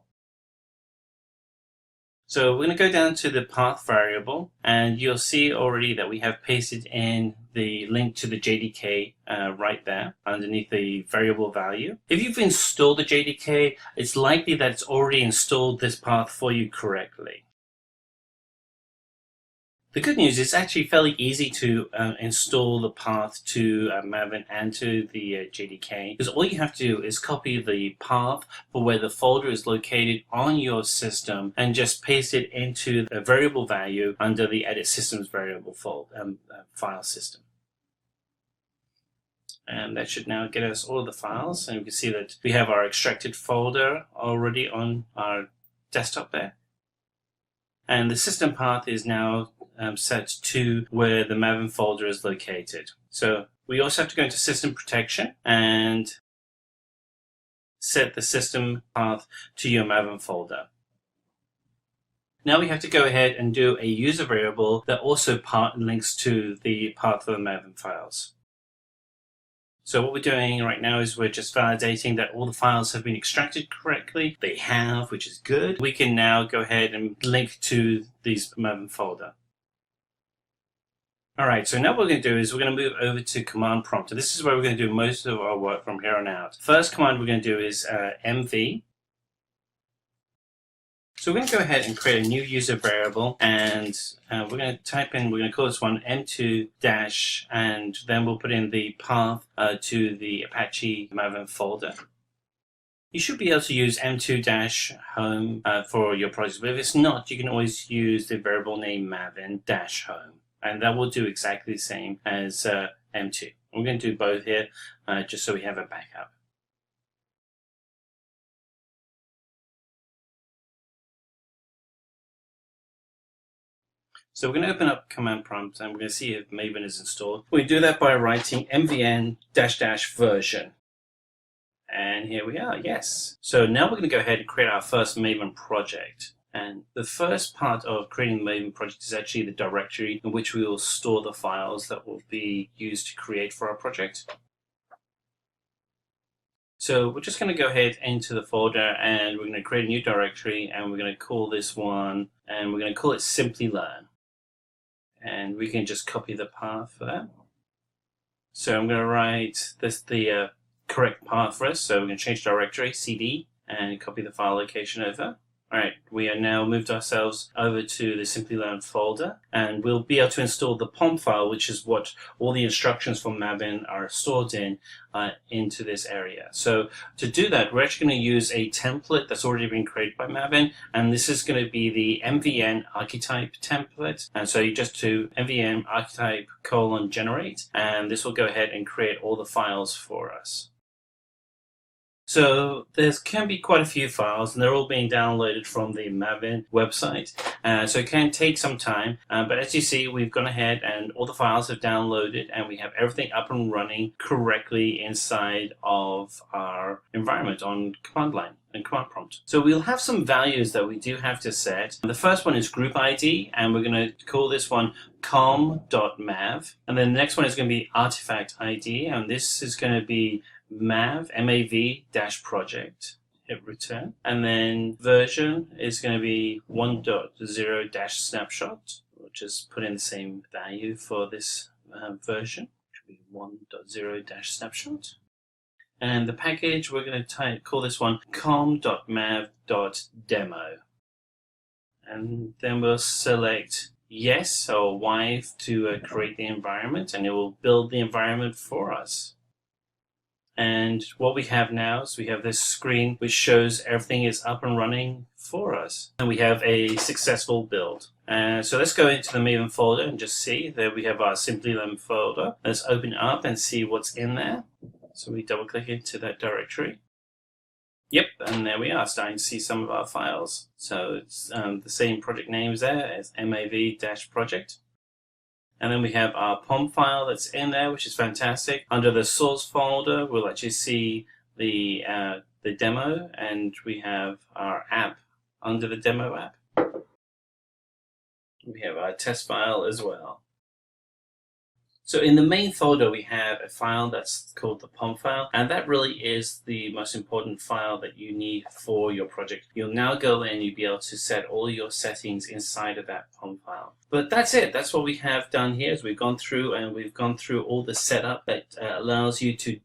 So we're going to go down to the path variable, and you'll see already that we have pasted in the link to the JDK right there underneath the variable value. If you've installed the JDK, it's likely that it's already installed this path for you correctly. The good news is it's actually fairly easy to install the path to Maven and to the JDK, because all you have to do is copy the path for where the folder is located on your system and just paste it into a variable value under the edit systems variable file system. And that should now get us all of the files, and you can see that we have our extracted folder already on our desktop there. And the system path is now set to where the Maven folder is located. So we also have to go into system protection and set the system path to your Maven folder. Now we have to go ahead and do a user variable that also links to the path of the Maven files. So what we're doing right now is we're just validating that all the files have been extracted correctly. They have, which is good. We can now go ahead and link to this Maven folder. All right, so now what we're going to do is we're going to move over to command prompt. And this is where we're going to do most of our work from here on out. First command we're going to do is mv. So we're going to go ahead and create a new user variable, and we're going to type in, we're going to call this one m2 dash, and then we'll put in the path to the Apache Maven folder. You should be able to use m2 dash home for your project, but if it's not, you can always use the variable name Maven dash home, and that will do exactly the same as m2. We're going to do both here just so we have a backup. So we're going to open up command prompt and we're going to see if Maven is installed. We do that by writing mvn -- version. And here we are, yes. So now we're going to go ahead and create our first Maven project. And the first part of creating the Maven project is actually the directory in which we will store the files that will be used to create for our project. So we're just going to go ahead into the folder and we're going to create a new directory, and we're going to call this one, and we're going to call it Simplilearn. And we can just copy the path for that. So I'm going to write the correct path for us. So we're going to change directory, cd, and copy the file location over. All right, we are now moved ourselves over to the Simplilearn folder, and we'll be able to install the POM file, which is what all the instructions from Maven are stored in, into this area. So to do that, we're actually going to use a template that's already been created by Maven, and this is going to be the mvn archetype template. And so you just do mvn archetype :generate, and this will go ahead and create all the files for us. So there can be quite a few files, and they're all being downloaded from the Maven website. So it can take some time, but as you see, we've gone ahead and all the files have downloaded, and we have everything up and running correctly inside of our environment on command line and command prompt. So we'll have some values that we do have to set. The first one is group ID, and we're going to call this one com.mav. And then the next one is going to be artifact ID, and this is going to be mav -project, hit return, and then version is going to be 1.0 snapshot. We'll just put in the same value for this version, which will be 1.0 snapshot. And the package, we're going to call this one com.mav.demo. And then we'll select yes or Y to create the environment, and it will build the environment for us. And what we have now is we have this screen which shows everything is up and running for us. And we have a successful build. So let's go into the Maven folder and just see that we have our Simplilearn folder. Let's open it up and see what's in there. So we double click into that directory. Yep, and there we are, starting to see some of our files. So it's the same project names there as mav-project. And then we have our POM file that's in there, which is fantastic. Under the source folder, we'll actually see the demo, and we have our app under the demo app. We have our test file as well. So in the main folder, we have a file that's called the POM file, and that really is the most important file that you need for your project. You'll now go in, you'll be able to set all your settings inside of that POM file. But that's it. That's what we have done here. Is we've gone through all the setup that allows you to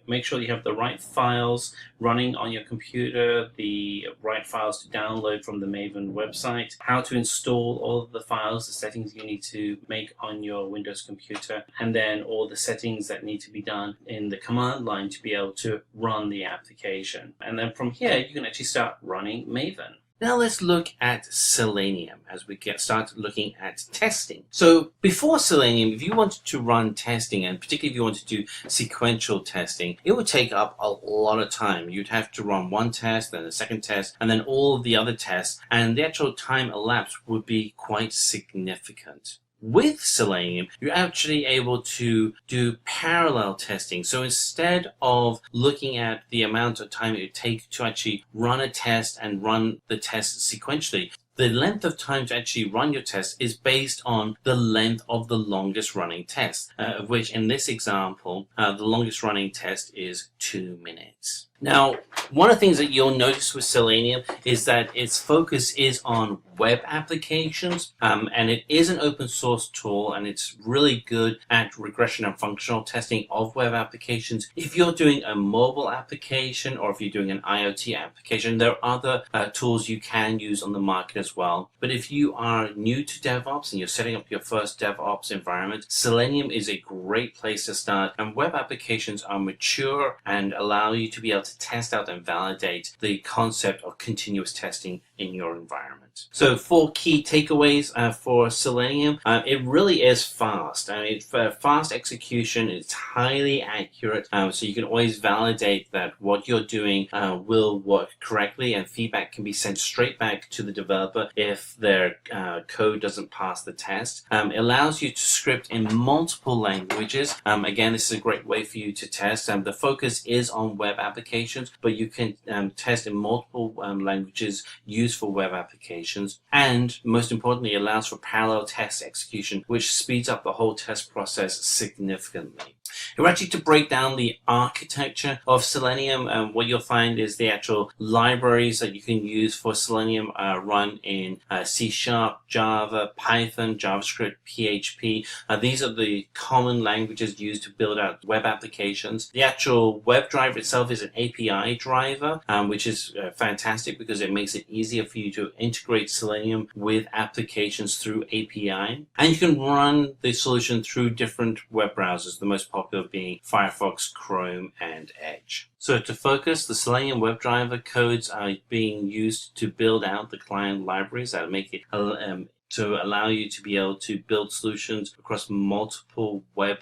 make sure you have the right files running on your computer, the right files to download from the Maven website, how to install all of the files, the settings you need to make on your Windows computer, and then all the settings that need to be done in the command line to be able to run the application. And then from here, you can actually start running Maven. Now let's look at Selenium as we start looking at testing. So before Selenium, if you wanted to run testing, and particularly if you wanted to do sequential testing, it would take up a lot of time. You'd have to run one test, then a second test, and then all of the other tests, and the actual time elapsed would be quite significant. With Selenium, you're actually able to do parallel testing. So instead of looking at the amount of time it would take to actually run a test and run the test sequentially, the length of time to actually run your test is based on the length of the longest running test, of which in this example, the longest running test is 2 minutes. Now, one of the things that you'll notice with Selenium is that its focus is on web applications, and it is an open source tool, and it's really good at regression and functional testing of web applications. If you're doing a mobile application or if you're doing an IoT application, there are other tools you can use on the market as well. But if you are new to DevOps and you're setting up your first DevOps environment, Selenium is a great place to start, and web applications are mature and allow you to be able to test out and validate the concept of continuous testing in your environment. So 4 key takeaways for Selenium. It really is fast. Fast execution, it's highly accurate, so you can always validate that what you're doing will work correctly, and feedback can be sent straight back to the developer if their code doesn't pass the test. It allows you to script in multiple languages. Again, this is a great way for you to test. The focus is on web applications, but you can test in multiple languages used for web applications, and most importantly, allows for parallel test execution, which speeds up the whole test process significantly. If we're actually to break down the architecture of Selenium, what you'll find is the actual libraries that you can use for Selenium run in C#, Java, Python, JavaScript, PHP. These are the common languages used to build out web applications. The actual web driver itself is an API driver, which is fantastic because it makes it easier for you to integrate Selenium with applications through API. And you can run the solution through different web browsers, the most popular being Firefox, Chrome, and Edge. So to focus, the Selenium WebDriver codes are being used to build out the client libraries that make it to allow you to be able to build solutions across multiple web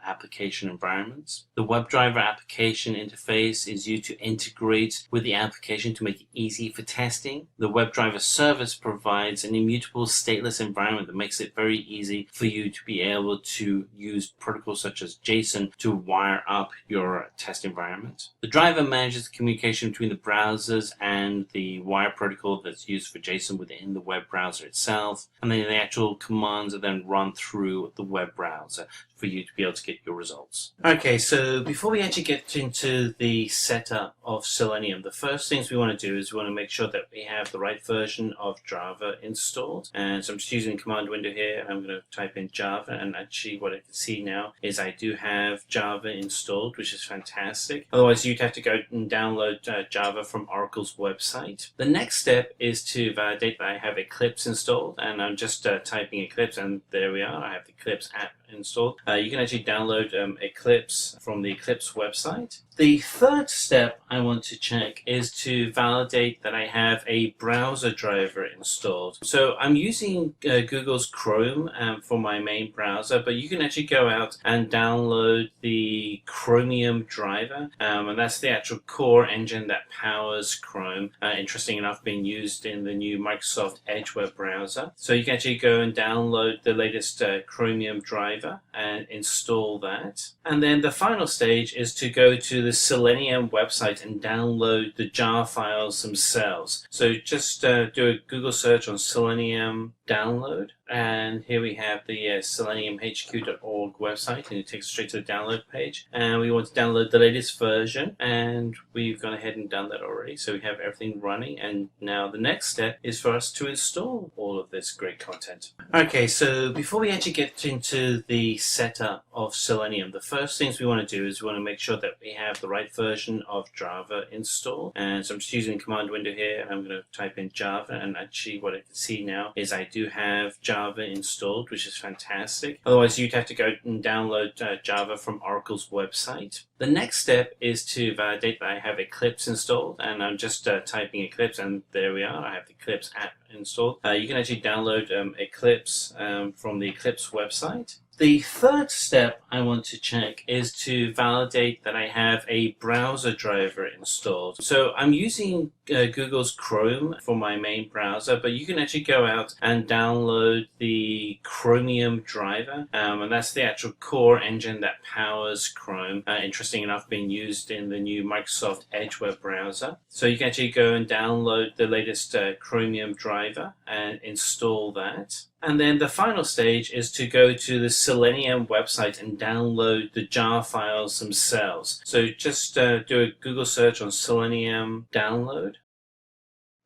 application environments. The WebDriver application interface is used to integrate with the application to make it easy for testing. The WebDriver service provides an immutable stateless environment that makes it very easy for you to be able to use protocols such as JSON to wire up your test environment. The driver manages the communication between the browsers and the wire protocol that's used for JSON within the web browser itself, and then the actual commands are then run through the web browser for you to be able to get your results. Okay, so before we actually get into the setup of Selenium, the first things we want to do is we want to make sure that we have the right version of Java installed. And so I'm just using the command window here, and I'm going to type in Java, and actually what I can see now is I do have Java installed, which is fantastic. Otherwise, you'd have to go and download Java from Oracle's website. The next step is to validate that I have Eclipse installed, and I'm just typing Eclipse, and there we are. I have the Eclipse app installed. You can actually download Eclipse from the Eclipse website. The third step I want to check is to validate that I have a browser driver installed. So I'm using Google's Chrome for my main browser, but you can actually go out and download the Chromium driver, and that's the actual core engine that powers Chrome. Interesting enough, being used in the new Microsoft Edge web browser. So you can actually go and download the latest Chromium driver and install that. And then the final stage is to go to the Selenium website and download the jar files themselves. So just do a Google search on Selenium download, and here we have the seleniumhq.org website, and it takes us straight to the download page, and we want to download the latest version, and we've gone ahead and done that already, so we have everything running. And now the next step is for us to install all of this great content. Okay, so before we actually get into the setup of Selenium, the first things we want to do is we want to make sure that we have the right version of Java installed. And so I'm just using the command window here, and I'm going to type in Java, and actually what I can see now is I do have Java installed, which is fantastic. Otherwise, you'd have to go and download Java from Oracle's website. The next step is to validate that I have Eclipse installed, and I'm just typing Eclipse, and there we are. I have the Eclipse app installed. You can actually download Eclipse from the Eclipse website. The third step I want to check is to validate that I have a browser driver installed. So I'm using Google's Chrome for my main browser, but you can actually go out and download the Chromium driver, and that's the actual core engine that powers Chrome. Interesting enough, being used in the new Microsoft Edge web browser. So you can actually go and download the latest Chromium driver and install that. And then the final stage is to go to the Selenium website and download the jar files themselves. So just do a Google search on Selenium download.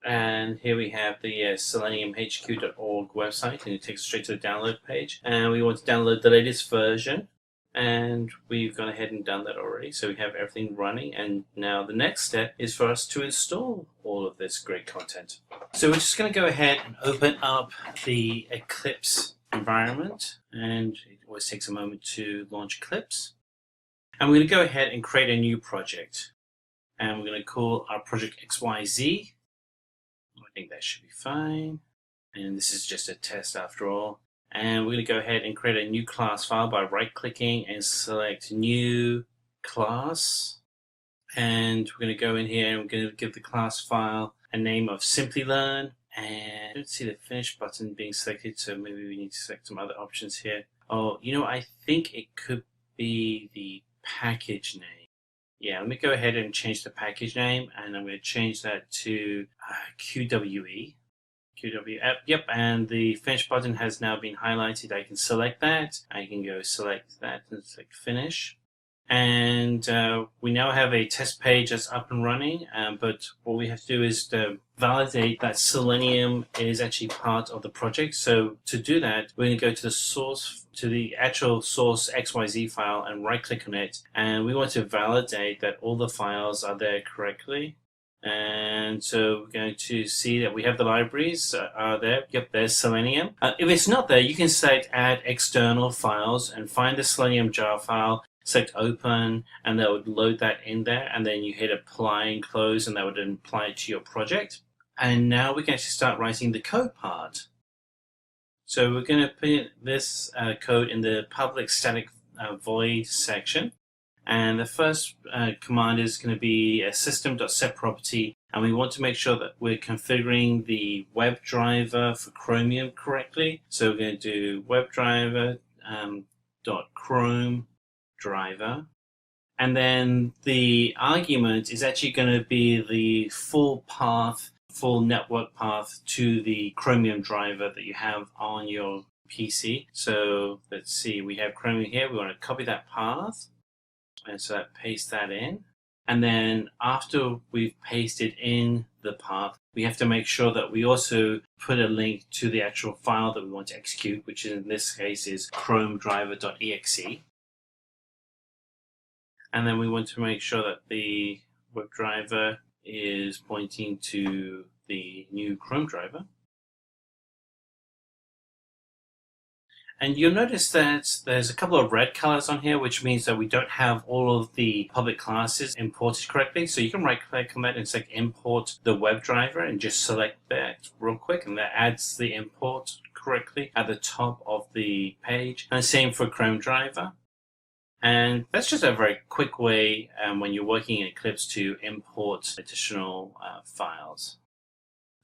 And here we have the seleniumhq.org website, and it takes us straight to the download page. And we want to download the latest version. And we've gone ahead and done that already, so we have everything running. And now the next step is for us to install all of this great content. So we're just going to go ahead and open up the Eclipse environment, and it always takes a moment to launch Eclipse. And we're going to go ahead and create a new project, and we're going to call our project XYZ. I think that should be fine, and this is just a test after all. And we're going to go ahead and create a new class file by right-clicking and select New Class. And we're going to go in here and we're going to give the class file a name of Simplilearn. And I don't see the Finish button being selected, so maybe we need to select some other options here. Oh, you know, I think it could be the package name. Yeah, let me go ahead and change the package name, and I'm going to change that to QWE. Yep, and the Finish button has now been highlighted. I can select that. I can go select that and select Finish. And we now have a test page that's up and running, but what we have to do is to validate that Selenium is actually part of the project. So to do that, we're going to go to the source, to the actual source XYZ file, and right-click on it. And we want to validate that all the files are there correctly. And so we're going to see that we have the libraries are there. Yep, there's Selenium. If it's not there, you can select Add External Files and find the Selenium jar file, select Open, and that would load that in there. And then you hit Apply and Close, and that would apply it to your project. And now we can actually start writing the code part. So we're going to put this code in the public static void section. And the first command is going to be a system.setProperty, and we want to make sure that we're configuring the WebDriver for Chromium correctly. So we're going to do WebDriver .Chrome driver, and then the argument is actually going to be the full network path to the Chromium driver that you have on your PC. So let's see, we have Chromium here. We want to copy that path. And so paste that in. And then after we've pasted in the path, we have to make sure that we also put a link to the actual file that we want to execute, which in this case is chromedriver.exe. And then we want to make sure that the WebDriver is pointing to the new Chrome driver. And you'll notice that there's a couple of red colors on here, which means that we don't have all of the public classes imported correctly. So you can right-click on that and select Import the WebDriver and just select that real quick, and that adds the import correctly at the top of the page. And the same for Chrome driver. And that's just a very quick way when you're working in Eclipse to import additional files.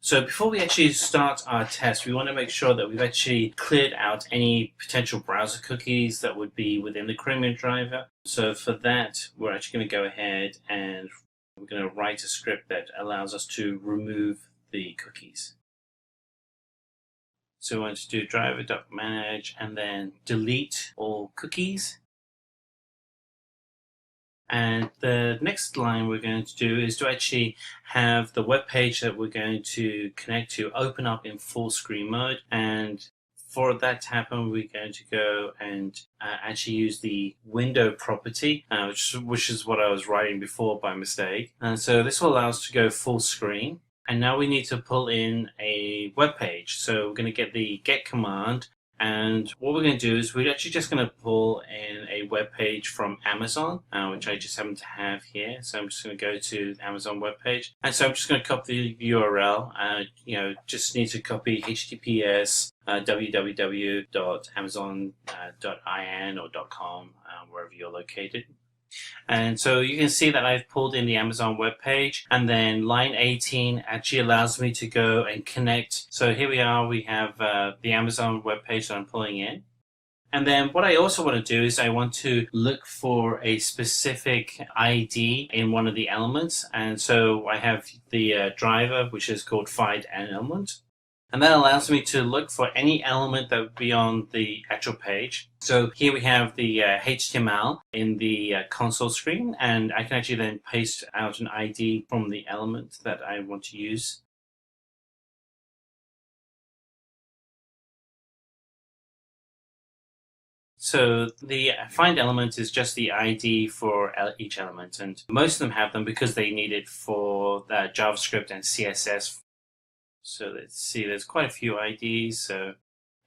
So before we actually start our test, we want to make sure that we've actually cleared out any potential browser cookies that would be within the Chromium driver. So for that, we're actually going to go ahead and we're going to write a script that allows us to remove the cookies. So we want to do driver.manage and then delete all cookies. And the next line we're going to do is to actually have the web page that we're going to connect to open up in full screen mode. And for that to happen, we're going to go and actually use the window property, which is what I was writing before by mistake. And so this will allow us to go full screen. And now we need to pull in a web page. So we're going to get the get command. And what we're going to do is we're actually just going to pull in a web page from Amazon, which I just happen to have here. So I'm just going to go to the Amazon web page. And so I'm just going to copy the URL. Just need to copy HTTPS www.amazon.in or .com, wherever you're located. And so you can see that I've pulled in the Amazon web page, and then line 18 actually allows me to go and connect. So here we are, we have the Amazon web page that I'm pulling in. And then what I also want to do is I want to look for a specific ID in one of the elements. And so I have the driver, which is called find an element. And that allows me to look for any element that would be on the actual page. So here we have the HTML in the console screen, and I can actually then paste out an ID from the element that I want to use. So the find element is just the ID for each element, and most of them have them because they need it for JavaScript and CSS. So let's see, there's quite a few IDs,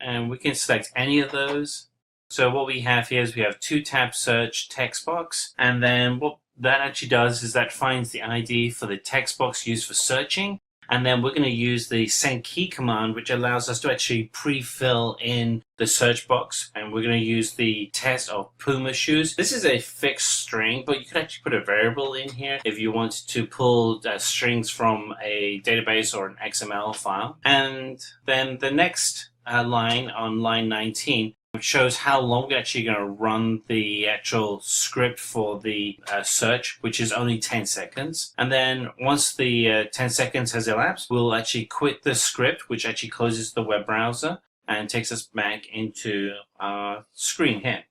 and we can select any of those. So what we have here is we have 2-tab search text box, and then what that actually does is that finds the ID for the text box used for searching, and then we're going to use the send key command, which allows us to actually pre-fill in the search box, and we're going to use the test of Puma shoes. This is a fixed string, but you could actually put a variable in here if you wanted to pull strings from a database or an XML file. And then the next line on line 19 shows how long we're actually going to run the actual script for the search, which is only 10 seconds. And then once the 10 seconds has elapsed, we'll actually quit the script, which actually closes the web browser and takes us back into our screen here.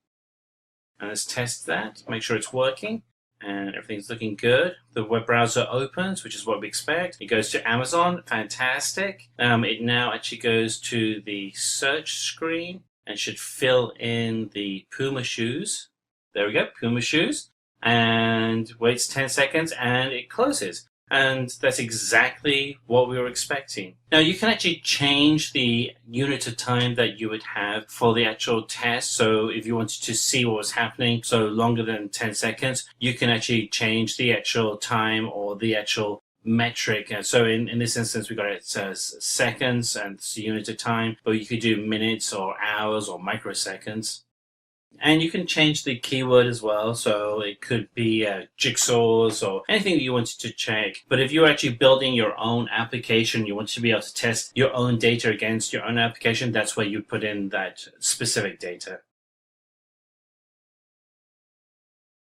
And let's test that, make sure it's working. And everything's looking good. The web browser opens, which is what we expect. It goes to Amazon, fantastic. It now actually goes to the search screen and should fill in the Puma shoes. There we go, Puma shoes. And waits 10 seconds and it closes. And that's exactly what we were expecting. Now you can actually change the unit of time that you would have for the actual test. So if you wanted to see what was happening, so longer than 10 seconds, you can actually change the actual time or the actual metric. And so in this instance, we got it as seconds and it's a unit of time, but you could do minutes or hours or microseconds. And you can change the keyword as well, so it could be jigsaws or anything that you wanted to check. But if you're actually building your own application, you want to be able to test your own data against your own application, that's where you put in that specific data.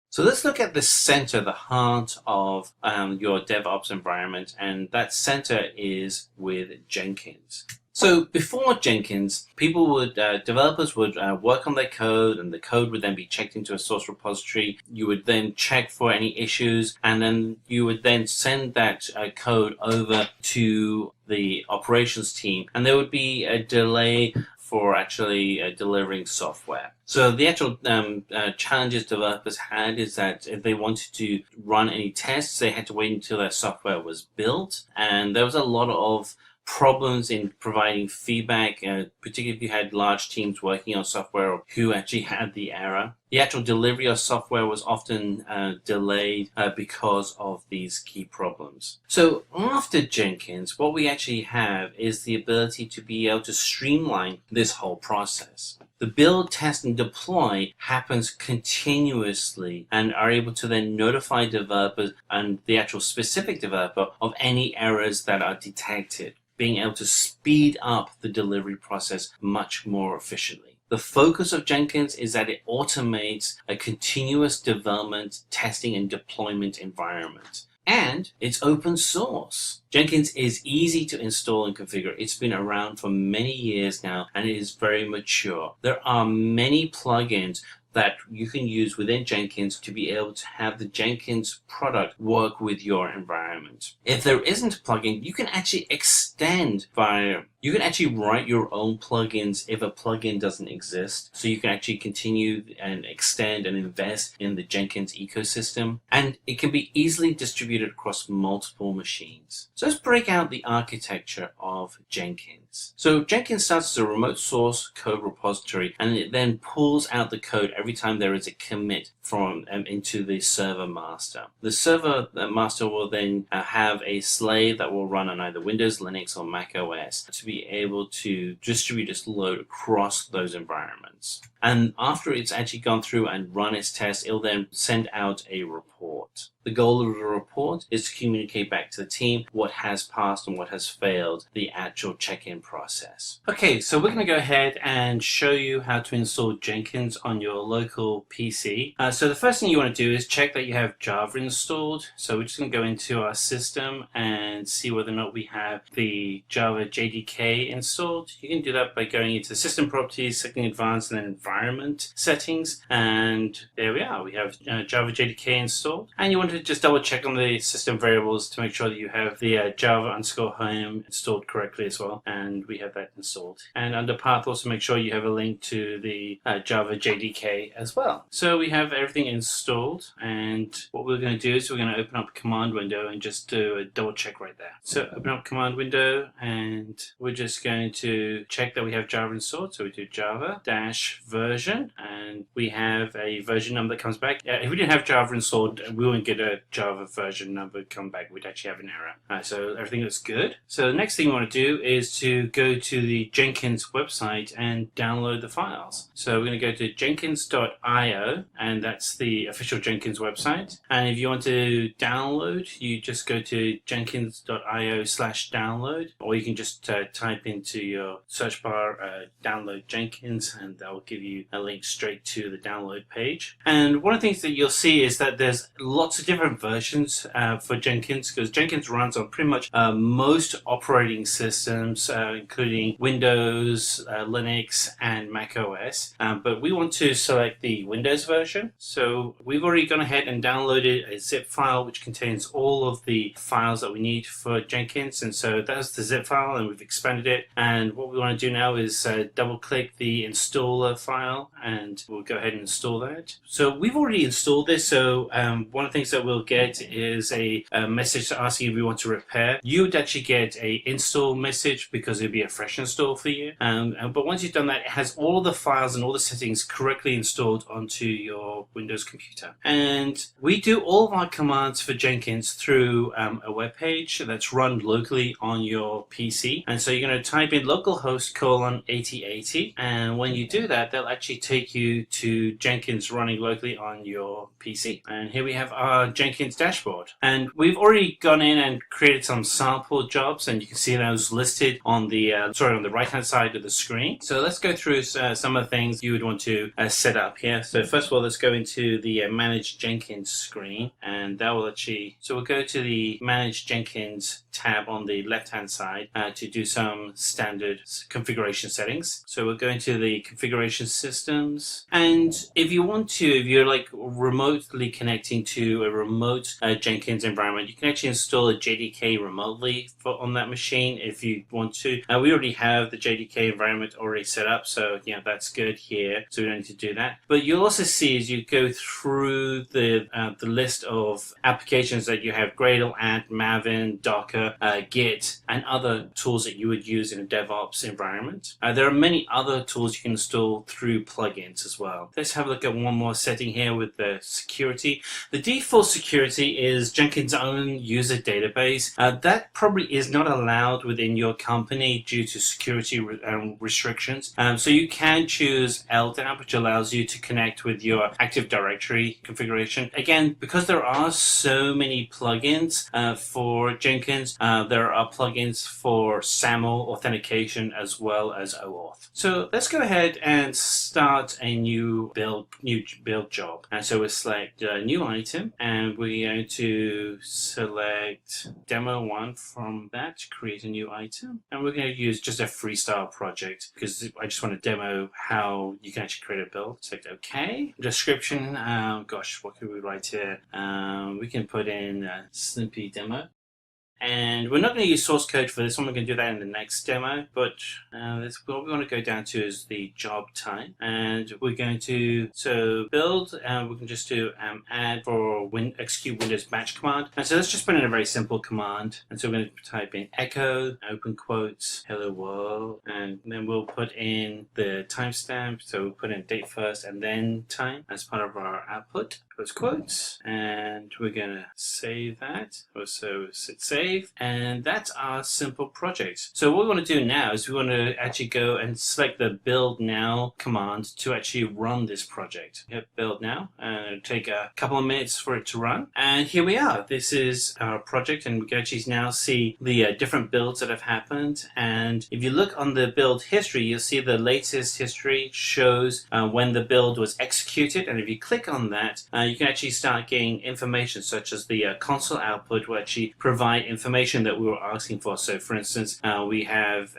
So let's look at the center, the heart of your DevOps environment, and that center is with Jenkins. So before Jenkins, developers would work on their code, and the code would then be checked into a source repository. You would then check for any issues, and then you would then send that code over to the operations team, and there would be a delay for actually delivering software. So the actual challenges developers had is that if they wanted to run any tests, they had to wait until their software was built, and there was a lot of problems in providing feedback, particularly if you had large teams working on software who actually had the error. The actual delivery of software was often delayed because of these key problems. So after Jenkins, what we actually have is the ability to be able to streamline this whole process. The build, test, and deploy happens continuously and are able to then notify developers and the actual specific developer of any errors that are detected, being able to speed up the delivery process much more efficiently. The focus of Jenkins is that it automates a continuous development, testing, and deployment environment. And it's open source. Jenkins is easy to install and configure. It's been around for many years now and it is very mature. There are many plugins that you can use within Jenkins to be able to have the Jenkins product work with your environment. If there isn't a plugin, you can actually extend you can actually write your own plugins if a plugin doesn't exist. So you can actually continue and extend and invest in the Jenkins ecosystem. And it can be easily distributed across multiple machines. So let's break out the architecture of Jenkins. So Jenkins starts as a remote source code repository, and it then pulls out the code every time there is a commit from into the server master. The server master will then have a slave that will run on either Windows, Linux, or Mac OS to be able to distribute its load across those environments. And after it's actually gone through and run its test, it'll then send out a report. The goal of the report is to communicate back to the team what has passed and what has failed, the actual check-in process. Okay, so we're going to go ahead and show you how to install Jenkins on your local PC. So the first thing you want to do is check that you have Java installed. So we're just going to go into our system and see whether or not we have the Java JDK installed. You can do that by going into System Properties, Setting Advanced, and then Environment Settings. And there we are. We have Java JDK installed. And you want to just double check on the system variables to make sure that you have the Java_home installed correctly as well. And we have that installed. And under path, also make sure you have a link to the Java JDK as well. So we have everything installed. And what we're going to do is we're going to open up a command window and just do a double check right there. So open up command window and we're just going to check that we have Java installed. So we do Java-version and we have a version number that comes back. If we didn't have Java installed, we wouldn't get a Java version number come back. We'd actually have an error. So everything looks good. So the next thing we want to do is to go to the Jenkins website and download the files. So we're going to go to jenkins.io and that's the official Jenkins website. And if you want to download, you just go to jenkins.io/download, or you can just type into your search bar download Jenkins and that will give you a link straight to the download page. And one of the things that you'll see is that there's lots of different versions for Jenkins, because Jenkins runs on pretty much most operating systems, including Windows, Linux, and Mac OS. But we want to select the Windows version. So we've already gone ahead and downloaded a zip file which contains all of the files that we need for Jenkins. And so that's the zip file and we've expanded it. And what we want to do now is double click the installer file and we'll go ahead and install that. So we've already installed this. So one of the things that we'll get is a message asking if we want to repair. You would actually get a install message because it'd be a fresh install for you. But once you've done that, it has all the files and all the settings correctly installed onto your Windows computer. And we do all of our commands for Jenkins through a web page that's run locally on your PC. And so you're going to type in localhost:8080. And when you do that, they'll actually take you to Jenkins running locally on your PC. And here we have our Jenkins dashboard. And we've already gone in and created some sample jobs, and you can see those listed on the on the right-hand side of the screen. So let's go through some of the things you would want to set up here. So first of all, let's go into the Manage Jenkins screen, and that will actually, so we'll go to the Manage Jenkins tab on the left-hand side to do some standard configuration settings. So we'll go into the configuration systems, and if you want to, if you're like remotely connecting to a remote Jenkins environment, you can actually install a JDK remotely on that machine if you want to. We already have the JDK environment already set up, so yeah, that's good here. So we don't need to do that. But you'll also see as you go through the list of applications that you have: Gradle, Ant, Maven, Docker, Git, and other tools that you would use in a DevOps environment. There are many other tools you can install through plugins as well. Let's have a look at one more setting here with the security. The default security is Jenkins' own user database. That probably is not allowed within your company due to security restrictions. So you can choose LDAP, which allows you to connect with your Active Directory configuration. Again, because there are so many plugins for Jenkins, there are plugins for SAML authentication as well as OAuth. So let's go ahead and start a new build job. And so we'll select a new item, and we're going to select demo 1 from that to create a new item. And we're going to use just a freestyle project because I just want to demo how you can actually create a build. Select OK. Description, gosh, what could we write here? We can put in Slimpy demo. And we're not going to use source code for this one. We're going to do that in the next demo. But what we want to go down to is the job type. And we're going to build. We can just do add for execute Windows batch command. And so let's just put in a very simple command. And so we're going to type in echo, open quotes, hello world. And then we'll put in the timestamp. So we'll put in date first and then time as part of our output. Close quotes, and we're gonna save that. Also save, and that's our simple project. So what we want to do now is we want to actually go and select the build now command to actually run this project. Hit build now, and it'll take a couple of minutes for it to run. And here we are. This is our project, and we can actually now see the different builds that have happened. And if you look on the build history, you'll see the latest history shows when the build was executed. And if you click on that, you can actually start getting information such as the console output will actually provide information that we were asking for. So for instance, we have,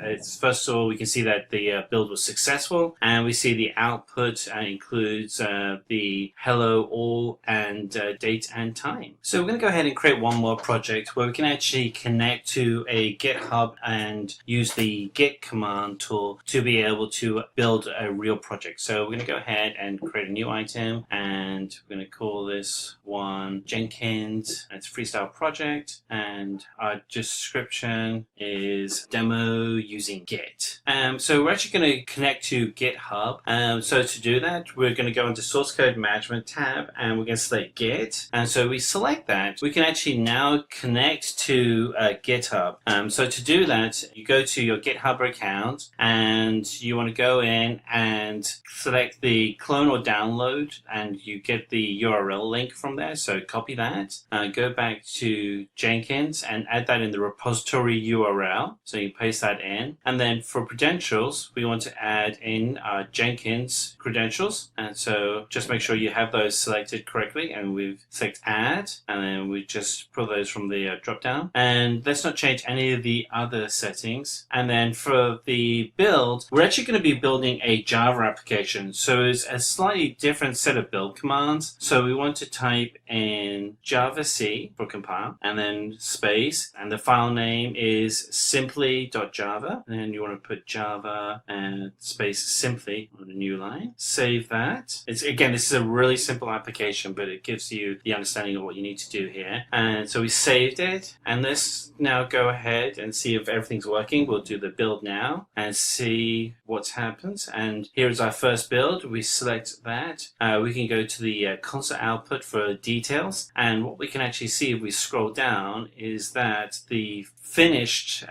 first of all, we can see that the build was successful, and we see the output includes the hello all and date and time. So we're going to go ahead and create one more project where we can actually connect to a GitHub and use the git command tool to be able to build a real project. So we're going to go ahead and create a new item, and we're going to call this one Jenkins. It's a freestyle project, and our description is demo using Git. So we're actually going to connect to GitHub. So to do that, we're going to go into source code management tab, and we're going to select Git. And so we select that. We can actually now connect to GitHub. So to do that, you go to your GitHub account, and you want to go in and select the clone or download, and you get the URL link from there. So copy that, go back to Jenkins and add that in the repository URL. So you paste that in, and then for credentials, we want to add in our Jenkins credentials. And so just make sure you have those selected correctly, and we've select add, and then we just pull those from the drop down. And let's not change any of the other settings. And then for the build, we're actually going to be building a Java application. So it's a slightly different set of build commands. So we want to type in javac for compile, and then space, and the file name is simply.java. And then you want to put Java and space simply on a new line. Save that. This is a really simple application, but it gives you the understanding of what you need to do here. And so we saved it, and let's now go ahead and see if everything's working. We'll do the build now and see what happens. And here is our first build. We select that. We can go to the console output for details, and what we can actually see if we scroll down is that the finished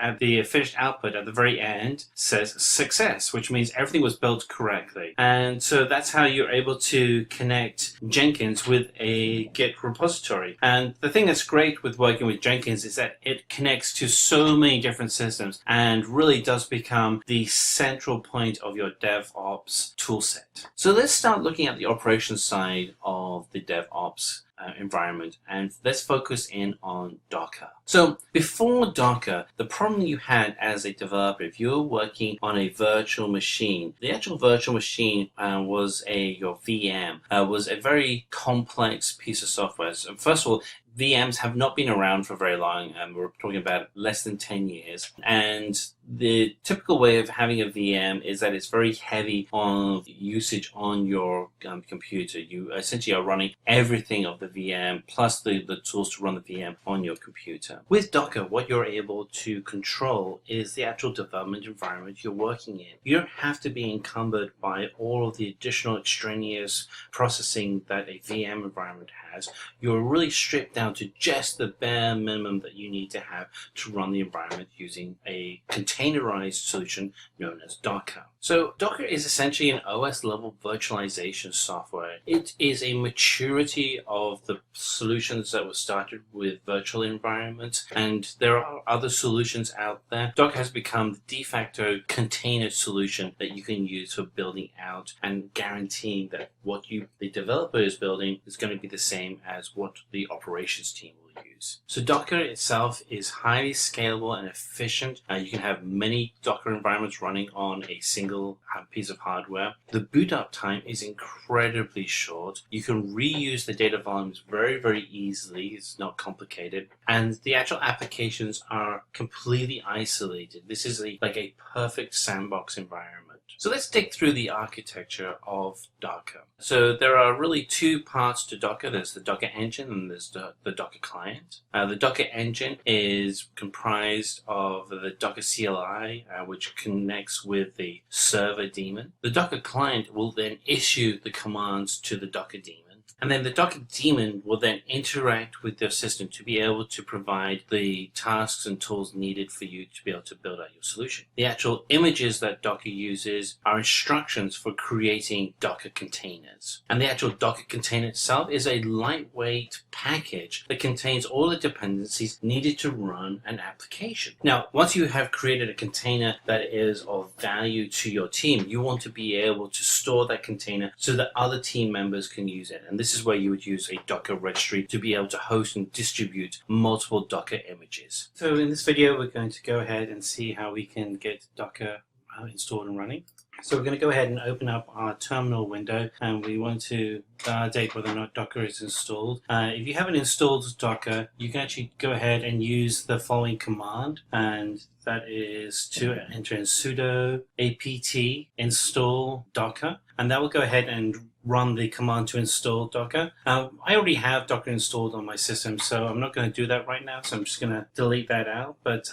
output at the very end says success, which means everything was built correctly. And so that's how you're able to connect Jenkins with a Git repository. And the thing that's great with working with Jenkins is that it connects to so many different systems and really does become the central point of your DevOps toolset. So let's start looking at the operations side of the DevOps environment, and let's focus in on Docker. So before Docker, the problem you had as a developer, if you were working on a virtual machine, the actual virtual machine was your VM, was a very complex piece of software. So first of all, VMs have not been around for very long. We're talking about less than 10 years. And the typical way of having a VM is that it's very heavy on usage on your computer. You essentially are running everything of the VM plus the tools to run the VM on your computer. With Docker, what you're able to control is the actual development environment you're working in. You don't have to be encumbered by all of the additional extraneous processing that a VM environment has. You're really stripped down to just the bare minimum that you need to have to run the environment using a containerized solution known as Docker. So Docker is essentially an OS level virtualization software. It is a maturity of the solutions that were started with virtual environments, and there are other solutions out there. Docker has become the de facto container solution that you can use for building out and guaranteeing that what the developer is building is going to be the same as what the operations team will use. So Docker itself is highly scalable and efficient. You can have many Docker environments running on a single piece of hardware. The boot up time is incredibly short. You can reuse the data volumes very, very easily. It's not complicated. And the actual applications are completely isolated. This is like a perfect sandbox environment. So let's dig through the architecture of Docker. So there are really two parts to Docker. There's the Docker engine and there's the Docker client. The Docker engine is comprised of the Docker CLI, which connects with the server daemon. The Docker client will then issue the commands to the Docker daemon. And then the Docker daemon will then interact with your system to be able to provide the tasks and tools needed for you to be able to build out your solution. The actual images that Docker uses are instructions for creating Docker containers. And the actual Docker container itself is a lightweight package that contains all the dependencies needed to run an application. Now, once you have created a container that is of value to your team, you want to be able to store that container so that other team members can use it. And this is where you would use a Docker registry to be able to host and distribute multiple Docker images. So in this video, we're going to go ahead and see how we can get Docker installed and running. So we're going to go ahead and open up our terminal window, and we want to validate whether or not Docker is installed. If you haven't installed Docker, you can actually go ahead and use the following command, and that is to enter in sudo apt install Docker, and that will go ahead and run the command to install Docker. I already have Docker installed on my system, so I'm not going to do that right now, so I'm just going to delete that out. But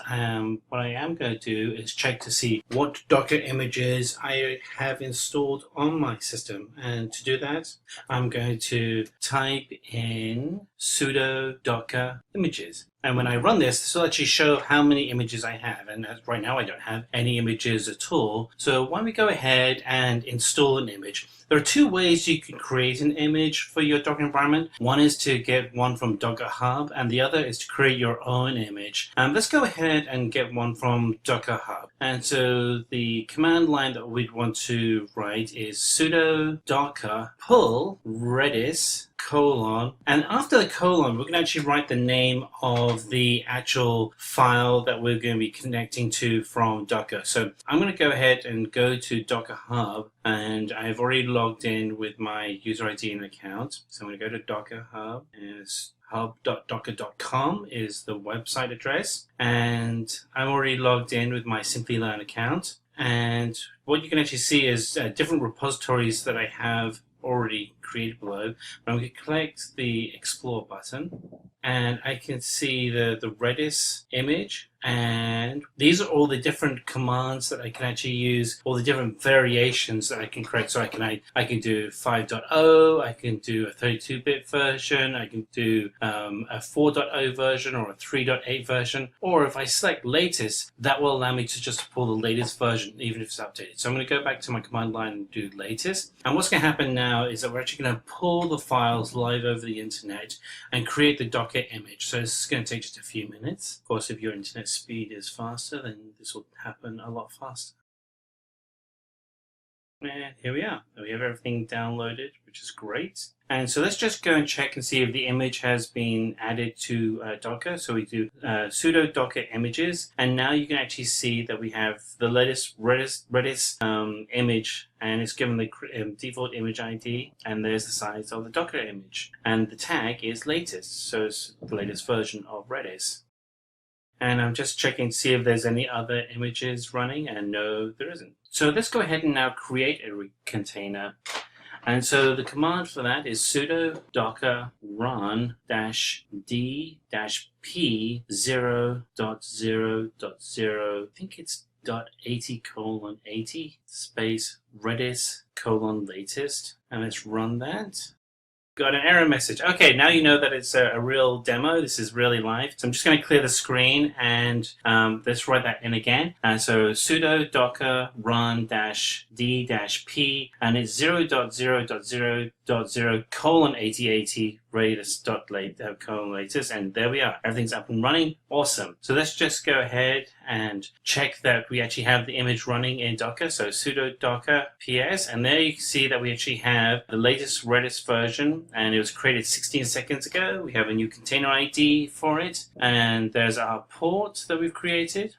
what I am going to do is check to see what Docker images I have installed on my system. And to do that, I'm going to type in sudo docker images. And when I run this will actually show how many images I have. And right now I don't have any images at all. So why don't we go ahead and install an image. There are two ways you can create an image for your Docker environment. One is to get one from Docker Hub, and the other is to create your own image. Let's go ahead and get one from Docker Hub. And so the command line that we'd want to write is sudo docker pull redis : and after the colon, we're going to actually write the name of the actual file that we're going to be connecting to from Docker. So I'm going to go ahead and go to Docker Hub, and I've already logged in with my user ID and account. So I'm going to go to Docker Hub, and it's hub.docker.com is the website address, and I'm already logged in with my Simplilearn account. And what you can actually see is different repositories that I have already created below. I'm going to click the Explore button, and I can see the Redis image, and these are all the different commands that I can actually use, all the different variations that I can create. So I can do 5.0, I can do a 32-bit version, I can do a 4.0 version or a 3.8 version, or if I select latest, that will allow me to just pull the latest version even if it's updated. So I'm going to go back to my command line and do latest, and what's going to happen now is that we're actually going to pull the files live over the internet and create the Docker image. So this is going to take just a few minutes. Of course, if your internet speed is faster, then this will happen a lot faster. And here we are. We have everything downloaded, which is great. And so let's just go and check and see if the image has been added to Docker. So we do sudo docker images, and now you can actually see that we have the latest Redis image, and it's given the default image ID, and there's the size of the Docker image. And the tag is latest, so it's the latest version of Redis. And I'm just checking to see if there's any other images running, and no, there isn't. So let's go ahead and now create a container. And so the command for that is sudo docker run -d -p 0.0.0. I think it's .80:80 space redis : latest. And let's run that. got an error message. Okay, now you know that it's a real demo. This is really live. So I'm just going to clear the screen and let's write that in again. So sudo docker run -d-p and it's 0.0.0.0:8080 latest, and there we are. Everything's up and running. Awesome. So let's just go ahead and check that we actually have the image running in Docker. So sudo docker ps, and there you can see that we actually have the latest Redis version, and it was created 16 seconds ago. We have a new container ID for it, and there's our port that we've created.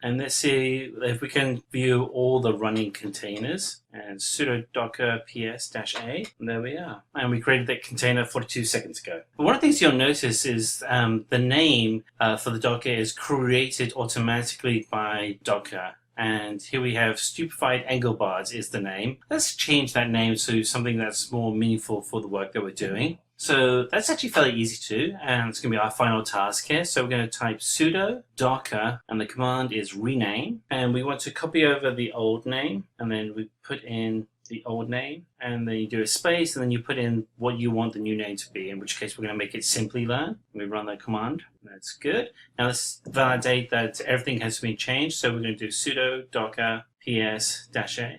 And let's see if we can view all the running containers. And sudo docker ps-a, and there we are. And we created that container 42 seconds ago. But one of the things you'll notice is the name for the Docker is created automatically by Docker. And here we have Stupefied Engelbards is the name. Let's change that name to something that's more meaningful for the work that we're doing. So that's actually fairly easy to do, and it's going to be our final task here. So we're going to type sudo docker, and the command is rename, and we want to copy over the old name, and then we put in the old name, and then you do a space, and then you put in what you want the new name to be, in which case we're going to make it Simplilearn. We run that command. That's good. Now let's validate that everything has been changed. So we're going to do sudo docker ps-a,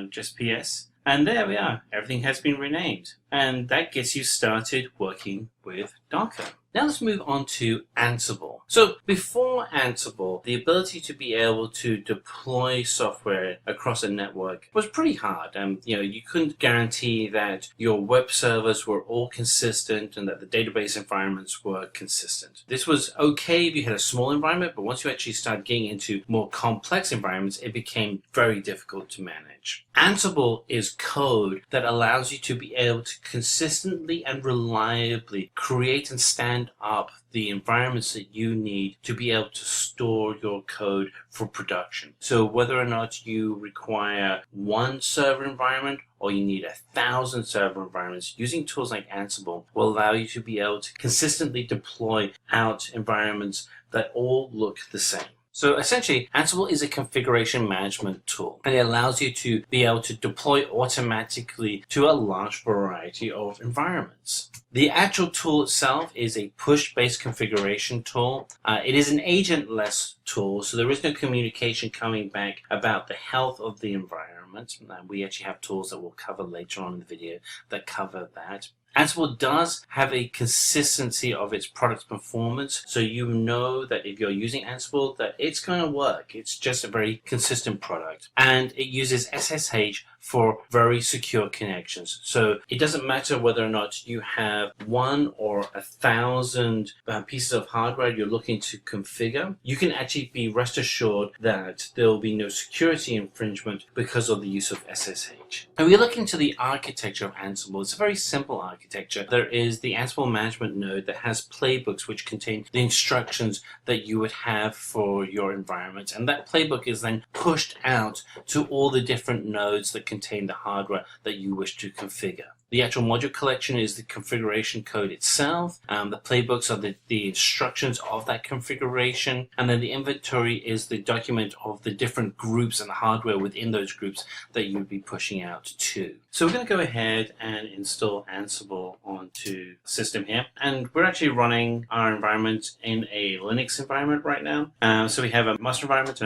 just ps. And there we are. Everything has been renamed. And that gets you started working with Docker. Now let's move on to Ansible. So before Ansible, the ability to be able to deploy software across a network was pretty hard. You couldn't guarantee that your web servers were all consistent and that the database environments were consistent. This was okay if you had a small environment, but once you actually start getting into more complex environments, it became very difficult to manage. Ansible is code that allows you to be able to consistently and reliably create and stand up the environments that you need to be able to store your code for production. So whether or not you require one server environment or you need 1,000 server environments, using tools like Ansible will allow you to be able to consistently deploy out environments that all look the same. So essentially, Ansible is a configuration management tool, and it allows you to be able to deploy automatically to a large variety of environments. The actual tool itself is a push-based configuration tool. It is an agentless tool, so there is no communication coming back about the health of the environment. We actually have tools that we'll cover later on in the video that cover that. Ansible does have a consistency of its product performance, so you know that if you're using Ansible that it's going to work. It's just a very consistent product, and it uses SSH for very secure connections. So it doesn't matter whether or not you have 1 or 1,000 pieces of hardware you're looking to configure. You can actually be rest assured that there will be no security infringement because of the use of SSH. And we look into the architecture of Ansible. It's a very simple architecture. There is the Ansible management node that has playbooks which contain the instructions that you would have for your environment, and that playbook is then pushed out to all the different nodes that contain the hardware that you wish to configure. The actual module collection is the configuration code itself. The playbooks are the instructions of that configuration. And then the inventory is the document of the different groups and the hardware within those groups that you would be pushing out to. So we're going to go ahead and install Ansible onto the system here. And we're actually running our environment in a Linux environment right now. So we have a master environment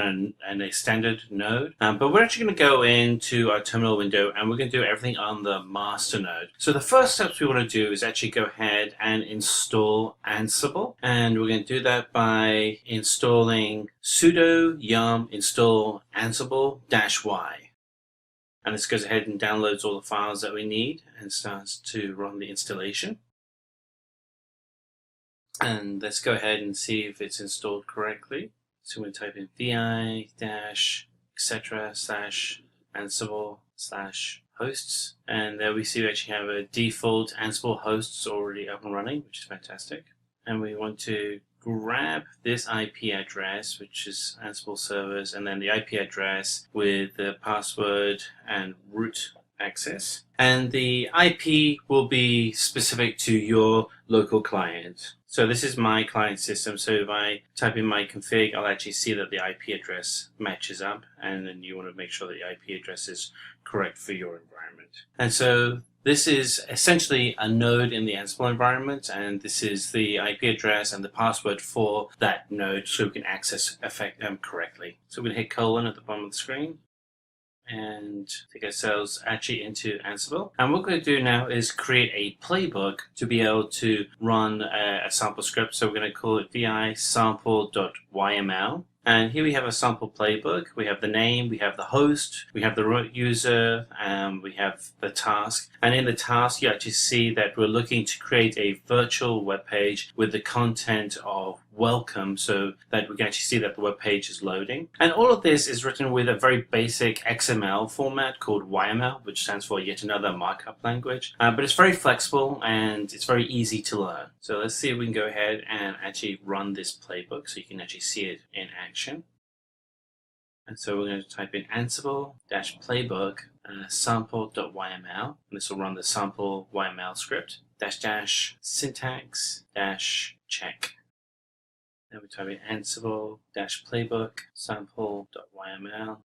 and a standard node. But we're actually going to go into our terminal window and we're going to do everything on the master node. So the first steps we want to do is actually go ahead and install Ansible, and we're going to do that by installing sudo yum install ansible-y. And this goes ahead and downloads all the files that we need and starts to run the installation. And let's go ahead and see if it's installed correctly. So we're going to type in vi-etc/ansible/hosts, and there we see we actually have a default Ansible hosts already up and running, which is fantastic. And we want to grab this IP address, which is Ansible servers, and then the IP address with the password and root access. And the IP will be specific to your local client. So this is my client system, so if I type in my config, I'll actually see that the IP address matches up, and then you want to make sure that the IP address is correct for your environment. And so This is essentially a node in the Ansible environment, and this is the IP address and the password for that node so we can access correctly. So we're going to hit colon at the bottom of the screen and take ourselves actually into Ansible. And what we're going to do now is create a playbook to be able to run a sample script. So we're going to call it vi sample.yml. And here we have a sample playbook. We have the name, we have the host, we have the root user, we have the task. And in the task, you actually see that we're looking to create a virtual web page with the content of welcome so that we can actually see that the web page is loading. And all of this is written with a very basic XML format called YML, which stands for yet another markup language. But it's very flexible and it's very easy to learn. So let's see if we can go ahead and actually run this playbook so you can actually see it in action. And so we're going to type in Ansible-playbook sample.yml, and this will run the sample YML script, -- syntax - check. Then we type in Ansible-playbook sample.yml.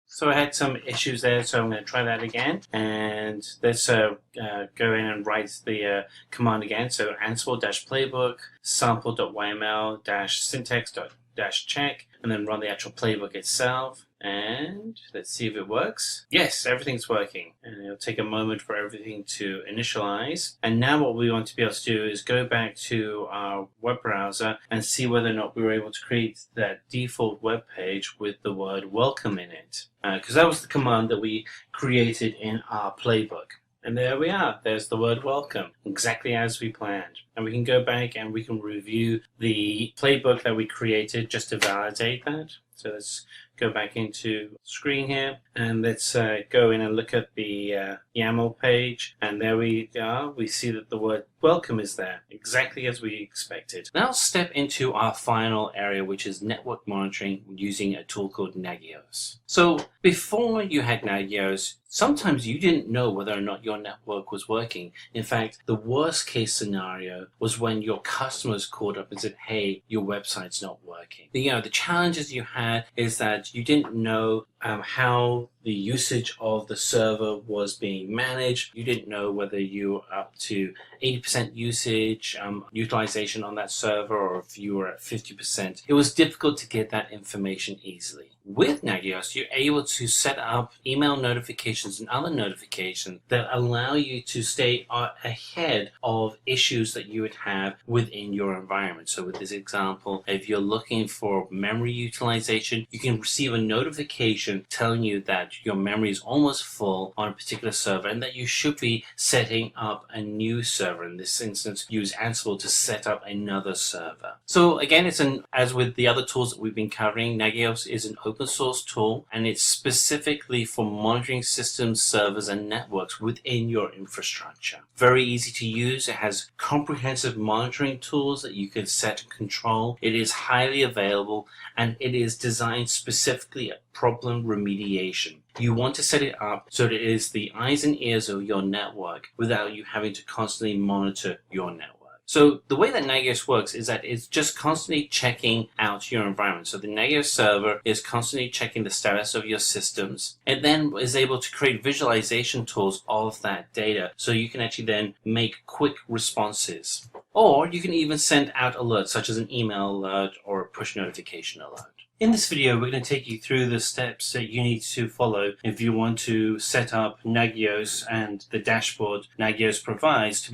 So I had some issues there, so I'm going to try that again. And let's go in and write the command again. So Ansible-playbook sample.yml syntax -check, and then run the actual playbook itself. And let's see if it works. Yes, everything's working. And it'll take a moment for everything to initialize. And now what we want to be able to do is go back to our web browser and see whether or not we were able to create that default web page with the word welcome in it. Because that was the command that we created in our playbook. And there we are. There's the word welcome, exactly as we planned. And we can go back and we can review the playbook that we created just to validate that. So let's go back into the screen here and let's go in and look at the YAML page. And there we are. We see that the word welcome is there, exactly as we expected. Now let's step into our final area, which is network monitoring using a tool called Nagios. So before you had Nagios, sometimes you didn't know whether or not your network was working. In fact, the worst case scenario was when your customers called up and said, hey, your website's not working. The challenges you had is that you didn't know how the usage of the server was being managed. You didn't know whether you were up to 80% usage, utilization on that server, or if you were at 50%. It was difficult to get that information easily. With Nagios, you're able to set up email notifications and other notifications that allow you to stay ahead of issues that you would have within your environment. So with this example, if you're looking for memory utilization, you can receive a notification telling you that your memory is almost full on a particular server and that you should be setting up a new server. In this instance, use Ansible to set up another server. So again, as with the other tools that we've been covering, Nagios is an open source tool, and it's specifically for monitoring systems, servers, and networks within your infrastructure. Very easy to use. It has comprehensive monitoring tools that you can set and control. It is highly available, and it is designed specifically at problem remediation. You want to set it up so that it is the eyes and ears of your network without you having to constantly monitor your network. So the way that Nagios works is that it's just constantly checking out your environment. So the Nagios server is constantly checking the status of your systems. It then is able to create visualization tools of that data so you can actually then make quick responses. Or you can even send out alerts such as an email alert or a push notification alert. In this video, we're going to take you through the steps that you need to follow if you want to set up Nagios and the dashboard Nagios provides to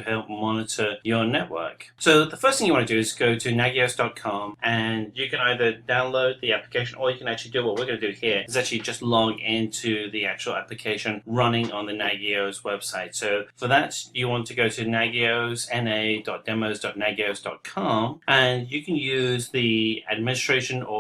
help monitor your network. So the first thing you want to do is go to nagios.com, and you can either download the application, or you can actually do what we're going to do here is actually just log into the actual application running on the Nagios website. So for that, you want to go to nagios.na.demos.nagios.com, and you can use the administration or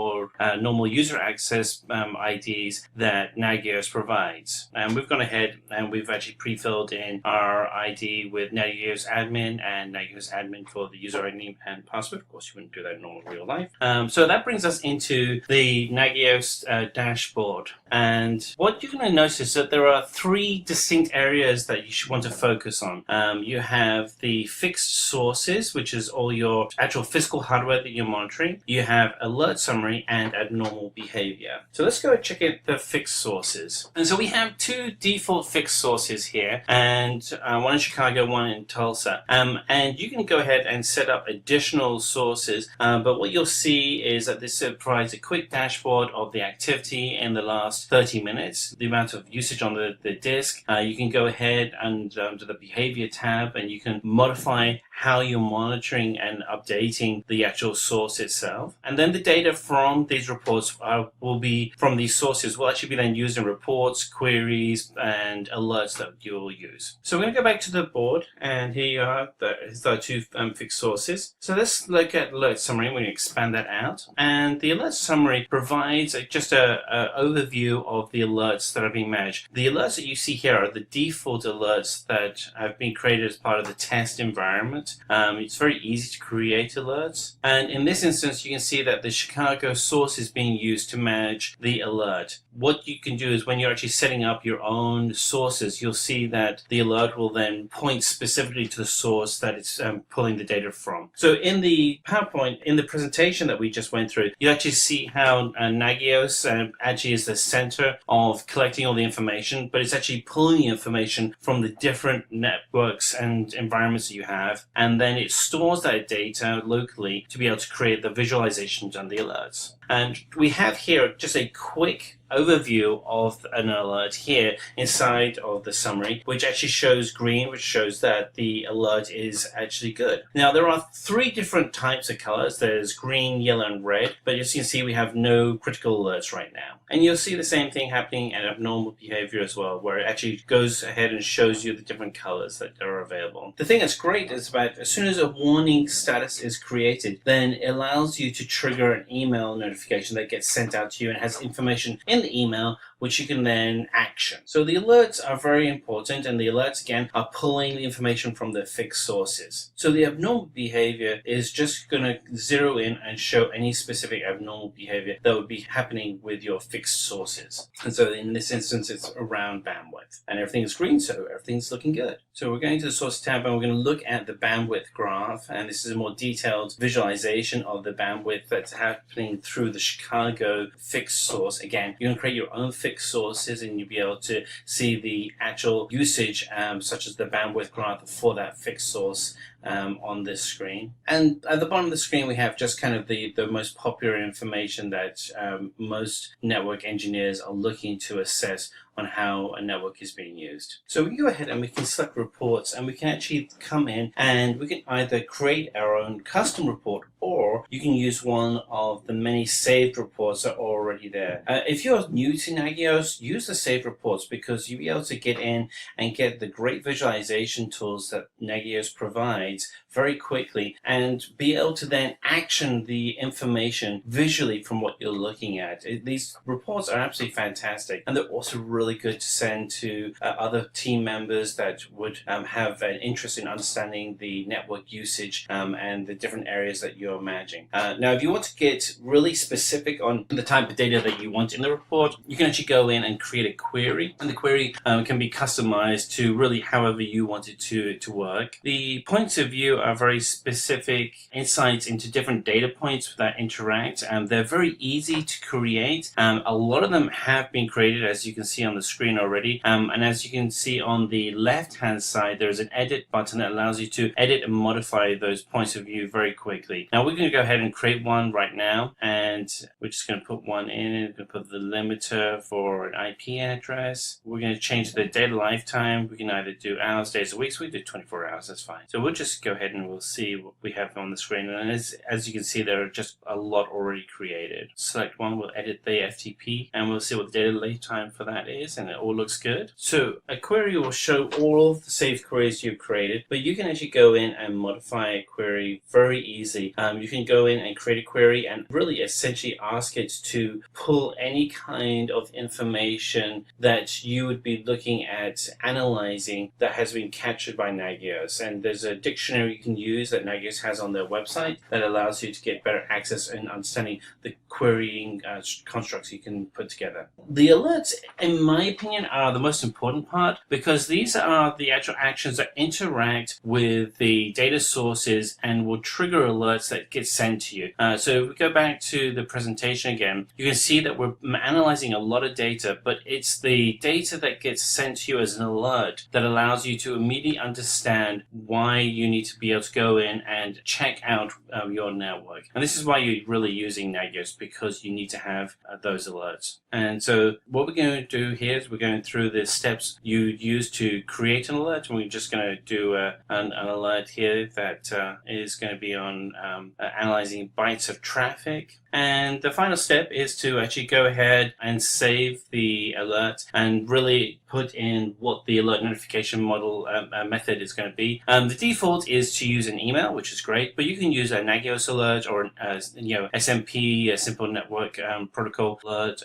normal user access IDs that Nagios provides. And we've gone ahead and we've actually pre-filled in our ID with Nagios admin and Nagios admin for the user ID and password. Of course, you wouldn't do that in normal real life. So that brings us into the Nagios dashboard. And what you're going to notice is that there are three distinct areas that you should want to focus on. You have the fixed sources, which is all your actual physical hardware that you're monitoring. You have alert summary and abnormal behavior. So let's go check out the fixed sources. And so we have two default fixed sources here, and one in Chicago, one in Tulsa. And you can go ahead and set up additional sources, but what you'll see is that this provides a quick dashboard of the activity in the last 30 minutes, the amount of usage on the disk. You can go ahead and to the behavior tab, and you can modify how you're monitoring and updating the actual source itself. And then the data from these reports will be from these sources will actually be then used in reports, queries, and alerts that you'll use. So we're going to go back to the board, and here you are. Here's our two fixed sources. So let's look at alert summary. We're going to expand that out. And the alert summary provides just an overview of the alerts that are being managed. The alerts that you see here are the default alerts that have been created as part of the test environment. It's very easy to create alerts. And in this instance, you can see that the Chicago source is being used to manage the alert. What you can do is when you're actually setting up your own sources, you'll see that the alert will then point specifically to the source that it's pulling the data from. So in the PowerPoint, in the presentation that we just went through, you actually see how Nagios actually is the center of collecting all the information, but it's actually pulling the information from the different networks and environments that you have, and then it stores that data locally to be able to create the visualizations and the alerts. And we have here just a quick overview of an alert here inside of the summary, which actually shows green, which shows that the alert is actually good. Now, there are three different types of colors. There's green, yellow, and red, but as you can see, we have no critical alerts right now. And you'll see the same thing happening at abnormal behavior as well, where it actually goes ahead and shows you the different colors that are available. The thing that's great is that as soon as a warning status is created, then it allows you to trigger an email notification that gets sent out to you and has information in the email which you can then action. So the alerts are very important, and the alerts again are pulling the information from the fixed sources. So the abnormal behavior is just going to zero in and show any specific abnormal behavior that would be happening with your fixed sources. And so in this instance, it's around bandwidth, and everything is green, so everything's looking good. So we're going to the source tab, and we're going to look at the bandwidth graph, and this is a more detailed visualization of the bandwidth that's happening through the Chicago fixed source. Again, you can create your own fixed sources, and you'll be able to see the actual usage, such as the bandwidth graph for that fixed source on this screen. And at the bottom of the screen, we have just kind of the most popular information that most network engineers are looking to assess on how a network is being used. So we can go ahead and we can select reports, and we can actually come in and we can either create our own custom report, or you can use one of the many saved reports that are already there. If you're new to Nagios, use the saved reports, because you'll be able to get in and get the great visualization tools that Nagios provides very quickly, and be able to then action the information visually from what you're looking at. These reports are absolutely fantastic, and they're also really good to send to other team members that would have an interest in understanding the network usage and the different areas that you're managing. Now, if you want to get really specific on the type of data that you want in the report, you can actually go in and create a query, and the query can be customized to really however you want it to work. The points of view are very specific insights into different data points that interact, and they're very easy to create. A lot of them have been created, as you can see on the screen already, and as you can see on the left hand side, there's an edit button that allows you to edit and modify those points of view very quickly. Now we're going to go ahead and create one right now, and we're just going to put one in. We're going to put the limiter for an IP address. We're going to change the data lifetime. We can either do hours, days, or weeks. We do 24 hours, that's fine. So we'll just go ahead and we'll see what we have on the screen, and as you can see, there are just a lot already created. Select one, we'll edit the FTP, and we'll see what the data lifetime for that is, and it all looks good. So a query will show all of the saved queries you've created, but you can actually go in and modify a query very easily. You can go in and create a query and really essentially ask it to pull any kind of information that you would be looking at analyzing that has been captured by Nagios. And there's a dictionary you can use that Nagios has on their website that allows you to get better access and understanding the querying constructs you can put together. The alerts, in my opinion, are the most important part because these are the actual actions that interact with the data sources and will trigger alerts that get sent to you. So if we go back to the presentation again, you can see that we're analyzing a lot of data, but it's the data that gets sent to you as an alert that allows you to immediately understand why you need to be able to go in and check out your network. And this is why you're really using Nagios, because you need to have those alerts. And so what we're going to do here is we're going through the steps you use to create an alert, and we're just going to do an alert here that is going to be on analyzing bytes of traffic. And the final step is to actually go ahead and save the alert and really put in what the alert notification model method is going to be. The default is to use an email, which is great, but you can use a Nagios alert or SMP, a simple network protocol alert,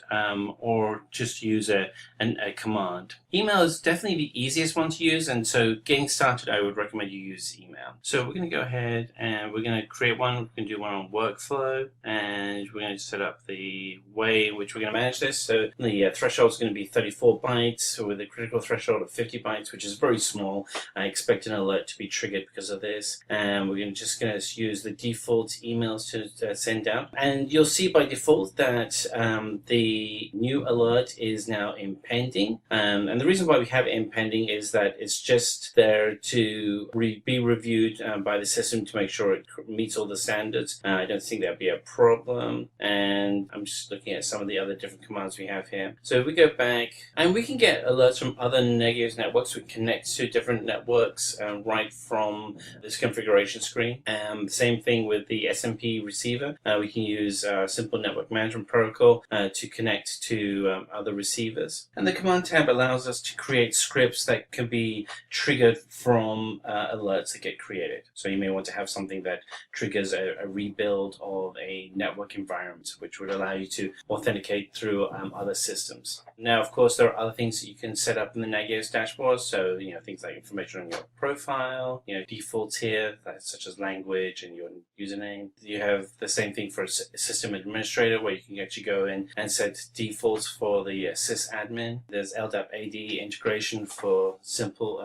or just use a command. Email is definitely the easiest one to use, and so getting started, I would recommend you use email. So we're going to go ahead and we're going to create one. We're going to do one on workflow, and we're going to set up the way in which we're going to manage this. So the threshold is going to be 34 bytes with a critical threshold of 50 bytes, which is very small. I expect an alert to be triggered because of this. And we're just going to use the default emails to send out. And you'll see by default that the new alert is now impending. And the reason why we have it impending is that it's just there to be reviewed by the system to make sure it meets all the standards. I don't think that'd be a problem. And I'm just looking at some of the other different commands we have here. So if we go back, and we can get alerts from other Nagios networks. We connect to different networks right from this configuration screen. Same thing with the SMP receiver. We can use simple network management protocol to connect to other receivers. And the command tab allows us to create scripts that can be triggered from alerts that get created. So you may want to have something that triggers a rebuild of a network environment, which would allow you to authenticate through other systems. Now, of course, there are other things that you can set up in the Nagios dashboard. So, things like information on your profile, defaults here, such as language and your username. You have the same thing for a system administrator, where you can actually go in and set defaults for the sysadmin. There's LDAP AD integration for simple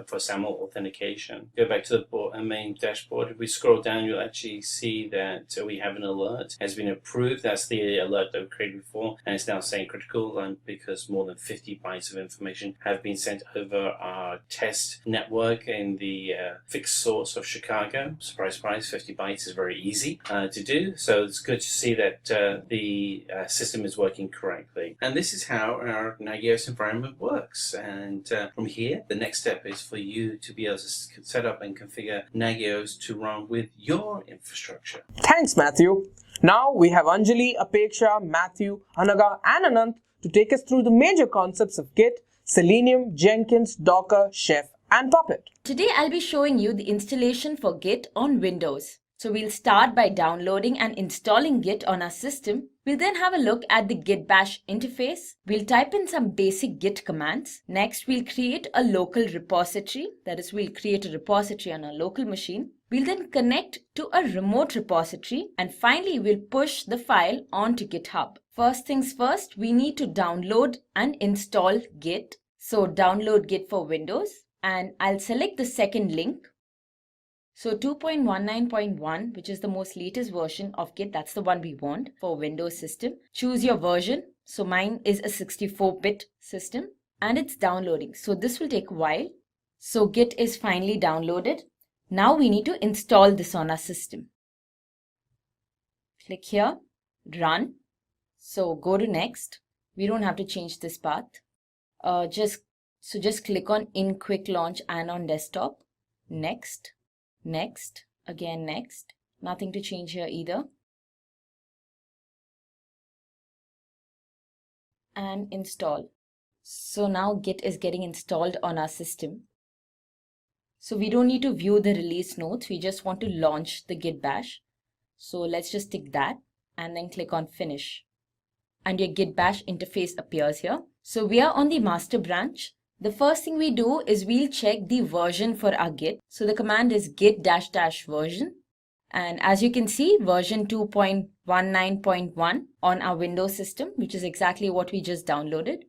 for SAML authentication. Go back to the main dashboard. If we scroll down, you'll actually see that we have an alert has been approved. That's the alert that we created before, and it's now saying critical because more than 50 bytes of information have been sent over our test network in the fixed source of Chicago. Surprise, surprise, 50 bytes is very easy to do. So it's good to see that the system is working correctly. And this is how our Nagios environment works. And from here, the next step is for you to be able to set up and configure Nagios to run with your infrastructure. Thanks, Matthew. Now we have Anjali, Apeksha, Matthew, Anaga, and Anant to take us through the major concepts of Git, Selenium, Jenkins, Docker, Chef, and Puppet. Today I'll be showing you the installation for Git on Windows. So we'll start by downloading and installing Git on our system. We'll then have a look at the Git bash interface. We'll type in some basic Git commands. Next, we'll create a local repository. That is, we'll create a repository on our local machine. We'll then connect to a remote repository. And finally, we'll push the file onto GitHub. First things first, we need to download and install Git. So download Git for Windows. And I'll select the second link. So 2.19.1, which is the most latest version of Git, that's the one we want for Windows system. Choose your version. So mine is a 64-bit system and it's downloading. So this will take a while. So Git is finally downloaded. Now we need to install this on our system. Click here, run. So go to next. We don't have to change this path. Just click on in quick launch and on desktop. Next. Next, again next, nothing to change here either. And install. So now Git is getting installed on our system. So we don't need to view the release notes, we just want to launch the Git bash. So let's just tick that and then click on finish. And your Git bash interface appears here. So we are on the master branch. The first thing we do is we'll check the version for our Git. So the command is git --version. And as you can see, version 2.19 19.1 on our Windows system, which is exactly what we just downloaded.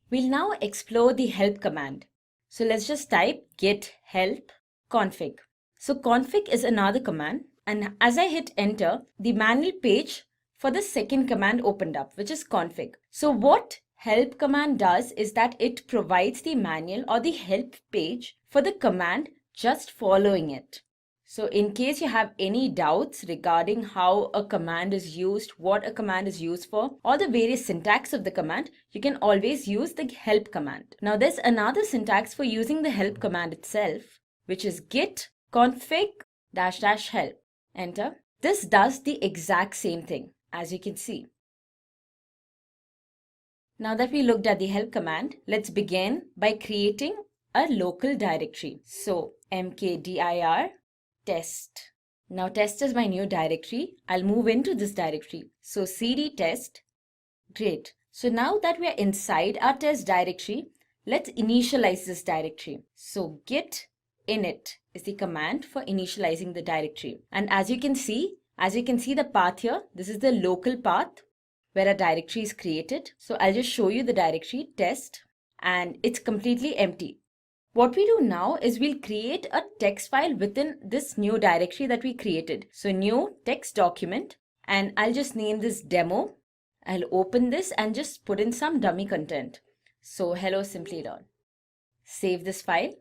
We'll now explore the help command. So let's just type git help config. So config is another command, and as I hit enter, the manual page for the second command opened up, which is config. So what help command does is that it provides the manual or the help page for the command just following it. So in case you have any doubts regarding how a command is used, what a command is used for, or the various syntax of the command, you can always use the help command. Now there's another syntax for using the help command itself, which is git config -- help. Enter. This does the exact same thing, as you can see. Now that we looked at the help command, let's begin by creating a local directory. So mkdir test. Now test is my new directory. I'll move into this directory. So cd test. Great. So now that we are inside our test directory, let's initialize this directory. So git init is the command for initializing the directory. And as you can see the path here, this is the local path where a directory is created. So I'll just show you the directory test, and it's completely empty. What we do now is we'll create a text file within this new directory that we created. So new text document, and I'll just name this demo. I'll open this and just put in some dummy content. So hello Simplilearn. Save this file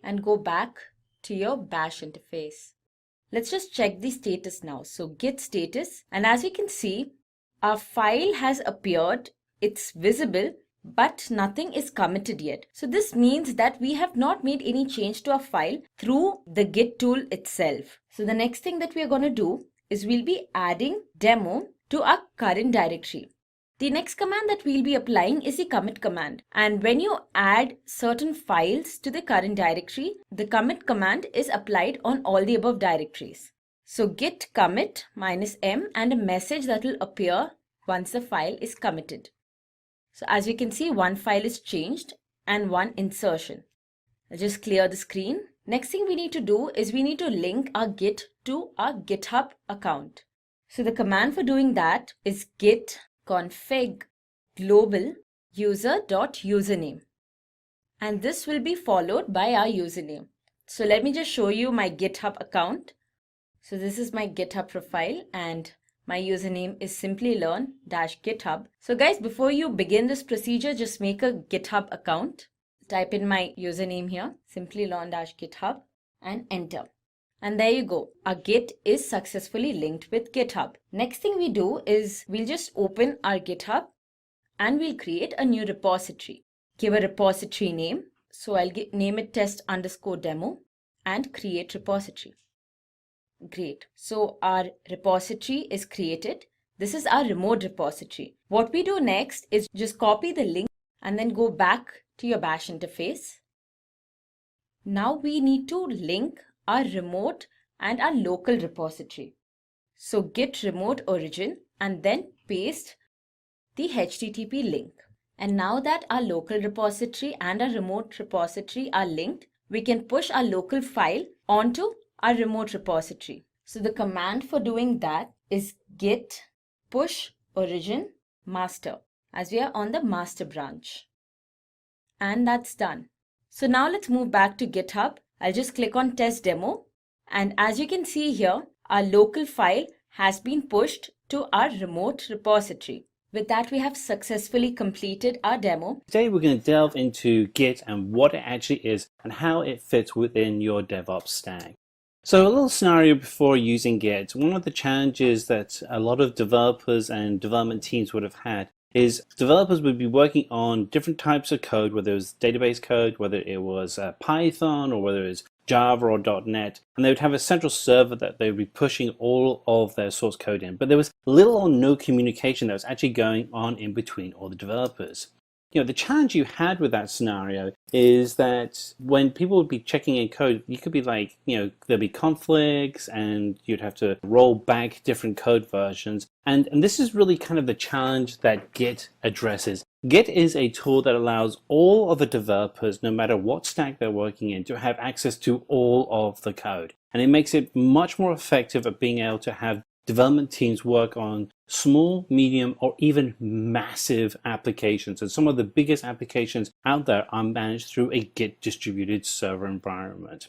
and go back to your bash interface. Let's just check the status now. So git status, and as you can see, our file has appeared, it's visible, but nothing is committed yet. So this means that we have not made any change to our file through the git tool itself. So the next thing that we are going to do is we'll be adding demo to our current directory. The next command that we'll be applying is the commit command. And when you add certain files to the current directory, the commit command is applied on all the above directories. So git commit -m and a message that will appear once the file is committed. So as you can see, one file is changed and one insertion. I'll just clear the screen. Next thing we need to do is we need to link our Git to our GitHub account. So the command for doing that is git config global user.username. And this will be followed by our username. So let me just show you my GitHub account. So this is my GitHub profile, and my username is Simplilearn-GitHub. So guys, before you begin this procedure, just make a GitHub account. Type in my username here, Simplilearn-GitHub, and enter. And there you go. Our Git is successfully linked with GitHub. Next thing we do is we'll just open our GitHub and we'll create a new repository. Give a repository name. So I'll name it test_demo and create repository. Great. So our repository is created. This is our remote repository. What we do next is just copy the link and then go back to your bash interface. Now we need to link our remote and our local repository. So git remote origin and then paste the HTTP link. And now that our local repository and our remote repository are linked, we can push our local file onto our remote repository. So the command for doing that is git push origin master, as we are on the master branch. And that's done. So now let's move back to GitHub. I'll just click on test demo. And as you can see here, our local file has been pushed to our remote repository. With that, we have successfully completed our demo. Today we're going to delve into Git and what it actually is and how it fits within your DevOps stack. So a little scenario before using Git. One of the challenges that a lot of developers and development teams would have had is developers would be working on different types of code, whether it was database code, whether it was Python, or whether it was Java or .NET, and they would have a central server that they would be pushing all of their source code in. But there was little or no communication that was actually going on in between all the developers. The challenge you had with that scenario is that when people would be checking in code, you could be like, there'd be conflicts and you'd have to roll back different code versions. And this is really kind of the challenge that Git addresses. Git is a tool that allows all of the developers, no matter what stack they're working in, to have access to all of the code. And it makes it much more effective at being able to have development teams work on small, medium, or even massive applications. And some of the biggest applications out there are managed through a Git distributed server environment.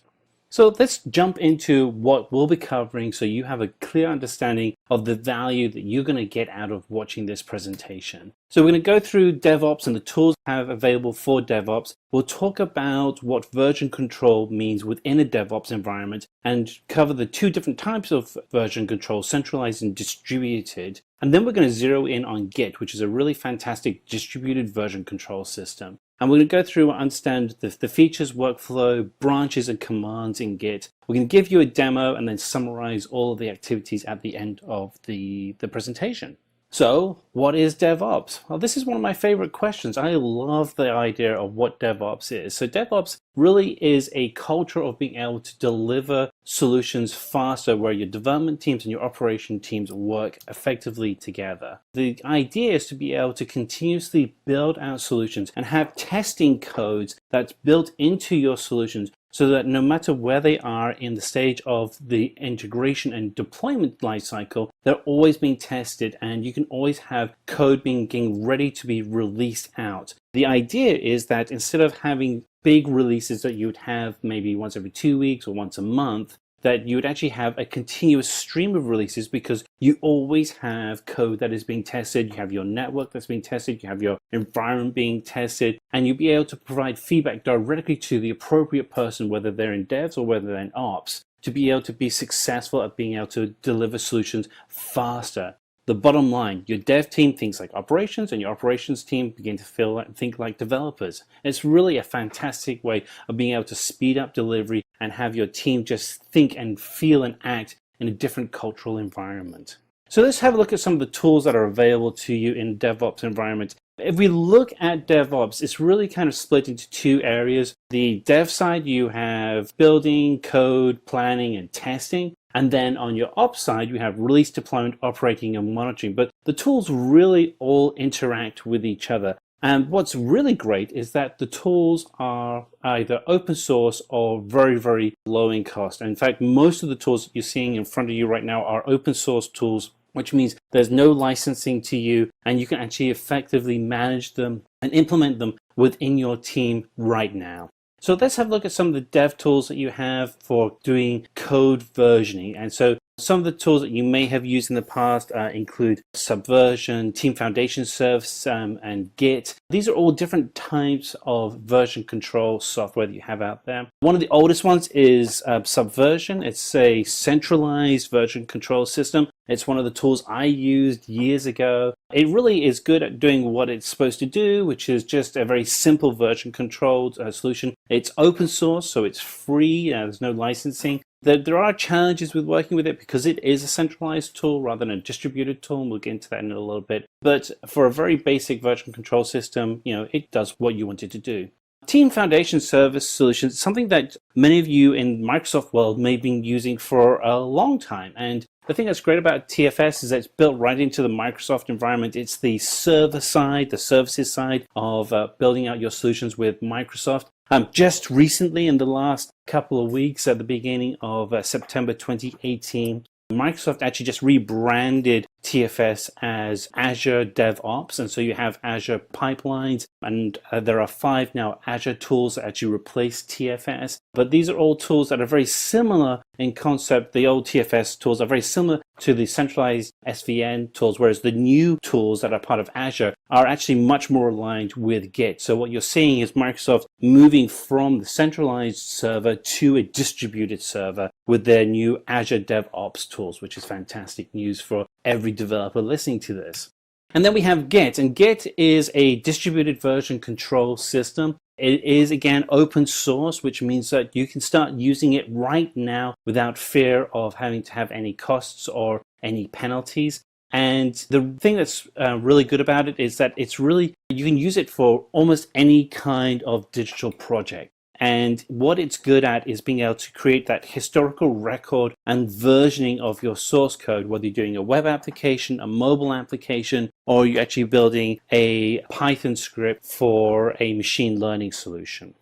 So let's jump into what we'll be covering so you have a clear understanding of the value that you're going to get out of watching this presentation. So we're going to go through DevOps and the tools we have available for DevOps. We'll talk about what version control means within a DevOps environment and cover the two different types of version control, centralized and distributed. And then we're going to zero in on Git, which is a really fantastic distributed version control system. And we're going to go through and understand the features, workflow, branches, and commands in Git. We're going to give you a demo and then summarize all of the activities at the end of the presentation. So, what is DevOps? Well, this is one of my favorite questions. I love the idea of what DevOps is. So DevOps really is a culture of being able to deliver solutions faster, where your development teams and your operation teams work effectively together. The idea is to be able to continuously build out solutions and have testing codes that's built into your solutions, so that no matter where they are in the stage of the integration and deployment lifecycle, they're always being tested and you can always have code getting ready to be released out. The idea is that instead of having big releases that you would have maybe once every 2 weeks or once a month, that you would actually have a continuous stream of releases, because you always have code that is being tested. You have your network that's being tested, you have your environment being tested, and you'll be able to provide feedback directly to the appropriate person, whether they're in devs or whether they're in ops, to be able to be successful at being able to deliver solutions faster. The bottom line, your dev team thinks like operations, and your operations team begin to think like developers. It's really a fantastic way of being able to speed up delivery and have your team just think and feel and act in a different cultural environment. So let's have a look at some of the tools that are available to you in DevOps environment. If we look at DevOps, it's really kind of split into two areas. The dev side, you have building, code, planning, and testing. And then on your ops side, you have release, deployment, operating, and monitoring. But the tools really all interact with each other. And what's really great is that the tools are either open source or very, very low in cost. And in fact, most of the tools that you're seeing in front of you right now are open source tools, which means there's no licensing to you, and you can actually effectively manage them and implement them within your team right now. So let's have a look at some of the dev tools that you have for doing code versioning. And so some of the tools that you may have used in the past include Subversion, Team Foundation Service, and Git. These are all different types of version control software that you have out there. One of the oldest ones is Subversion. It's a centralized version control system. It's one of the tools I used years ago. It really is good at doing what it's supposed to do, which is just a very simple version controlled solution. It's open source, so it's free. There's no licensing. There are challenges with working with it because it is a centralized tool rather than a distributed tool, and we'll get into that in a little bit. But for a very basic version control system, it does what you want it to do. Team Foundation Service Solutions is something that many of you in Microsoft world may have been using for a long time. And the thing that's great about TFS is that it's built right into the Microsoft environment. It's the server side, the services side of building out your solutions with Microsoft. Just recently, in the last couple of weeks, at the beginning of September 2018, Microsoft actually just rebranded TFS as Azure DevOps, and so you have Azure Pipelines, and there are 5 now Azure tools that actually replace TFS. But these are all tools that are very similar in concept. The old TFS tools are very similar to the centralized SVN tools, whereas the new tools that are part of Azure are actually much more aligned with Git. So what you're seeing is Microsoft moving from the centralized server to a distributed server with their new Azure DevOps tools, which is fantastic news for every developer listening to this. And then we have Git, and Git is a distributed version control system. It is, again, open source, which means that you can start using it right now without fear of having to have any costs or any penalties. And the thing that's really good about it is that you can use it for almost any kind of digital project. And what it's good at is being able to create that historical record and versioning of your source code, whether you're doing a web application, a mobile application, or you're actually building a Python script for a machine learning solution.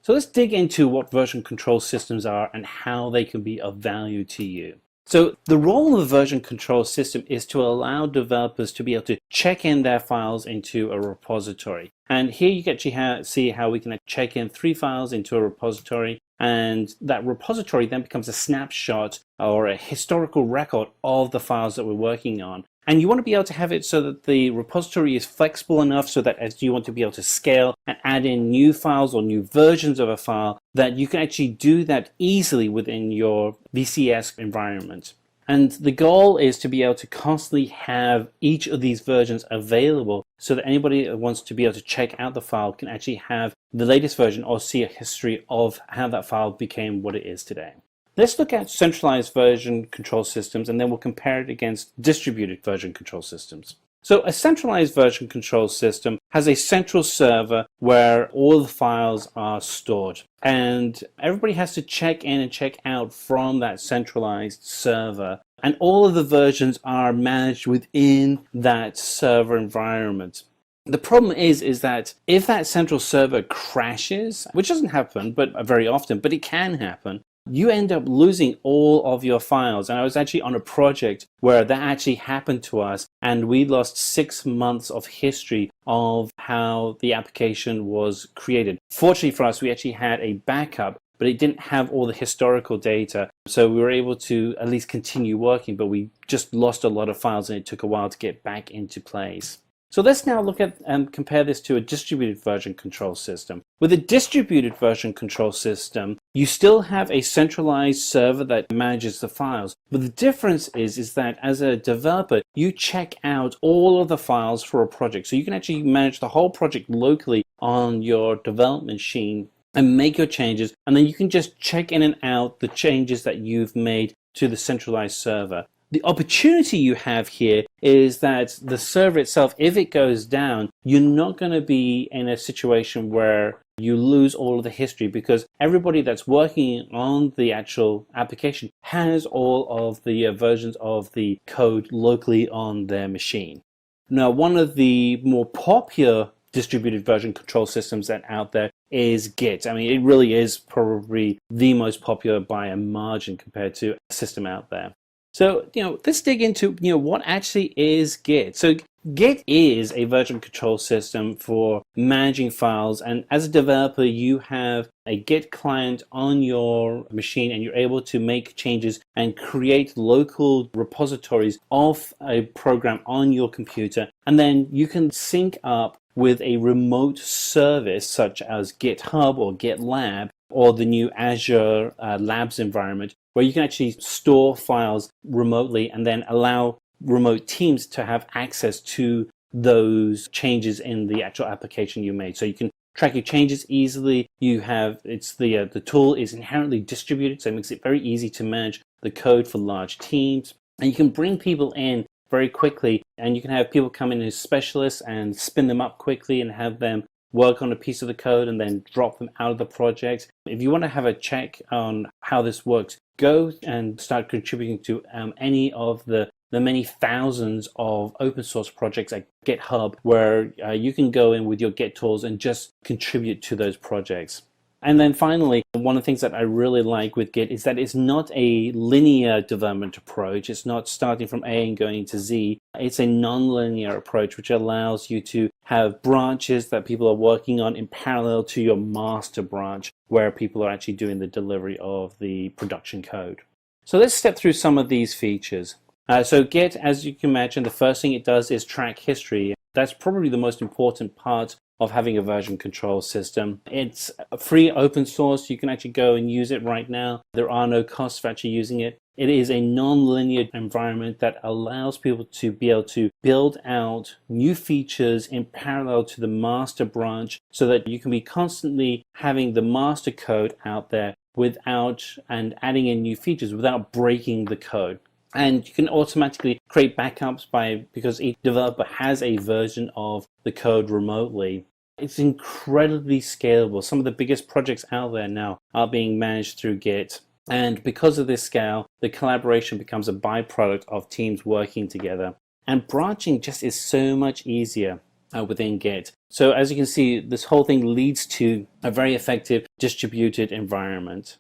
So let's dig into what version control systems are and how they can be of value to you. So the role of a version control system is to allow developers to be able to check in their files into a repository. And here you can actually see how we can check in 3 files into a repository, and that repository then becomes a snapshot or a historical record of the files that we're working on. And you want to be able to have it so that the repository is flexible enough so that as you want to be able to scale and add in new files or new versions of a file, that you can actually do that easily within your VCS environment. And the goal is to be able to constantly have each of these versions available so that anybody that wants to be able to check out the file can actually have the latest version or see a history of how that file became what it is today. Let's look at centralized version control systems, and then we'll compare it against distributed version control systems. So a centralized version control system has a central server where all the files are stored, and everybody has to check in and check out from that centralized server, and all of the versions are managed within that server environment. The problem is that if that central server crashes, which doesn't happen but very often, but it can happen, you end up losing all of your files. And I was actually on a project where that actually happened to us, and we lost 6 months of history of how the application was created. Fortunately for us, we actually had a backup, but it didn't have all the historical data. So we were able to at least continue working, but we just lost a lot of files and it took a while to get back into place. So let's now look at and compare this to a distributed version control system. With a distributed version control system, you still have a centralized server that manages the files. But the difference is that as a developer, you check out all of the files for a project. So you can actually manage the whole project locally on your development machine and make your changes. And then you can just check in and out the changes that you've made to the centralized server. The opportunity you have here is that the server itself, if it goes down, you're not going to be in a situation where you lose all of the history, because everybody that's working on the actual application has all of the versions of the code locally on their machine. Now, one of the more popular distributed version control systems that out there is Git. I mean, it really is probably the most popular by a margin compared to a system out there. So, let's dig into, what actually is Git. So Git is a version control system for managing files. And as a developer, you have a Git client on your machine, and you're able to make changes and create local repositories of a program on your computer. And then you can sync up with a remote service such as GitHub or GitLab or the new Azure Labs environment, where you can actually store files remotely and then allow remote teams to have access to those changes in the actual application you made. So you can track your changes easily. The tool is inherently distributed, so it makes it very easy to manage the code for large teams. And you can bring people in very quickly, and you can have people come in as specialists and spin them up quickly and have them work on a piece of the code and then drop them out of the project. If you want to have a check on how this works, go and start contributing to any of the many thousands of open source projects at GitHub, where you can go in with your Git tools and just contribute to those projects. And then finally, one of the things that I really like with Git is that it's not a linear development approach. It's not starting from A and going to Z. It's a non-linear approach, which allows you to have branches that people are working on in parallel to your master branch, where people are actually doing the delivery of the production code. So let's step through some of these features. So Git, as you can imagine, the first thing it does is track history. That's probably the most important part of having a version control system. It's free open source. You can actually go and use it right now. There are no costs for actually using it. It is a non-linear environment that allows people to be able to build out new features in parallel to the master branch, so that you can be constantly having the master code out there and adding in new features without breaking the code. And you can automatically create backups because each developer has a version of the code remotely. It's incredibly scalable. Some of the biggest projects out there now are being managed through Git. And because of this scale, the collaboration becomes a byproduct of teams working together. And branching just is so much easier within Git. So as you can see, this whole thing leads to a very effective distributed environment.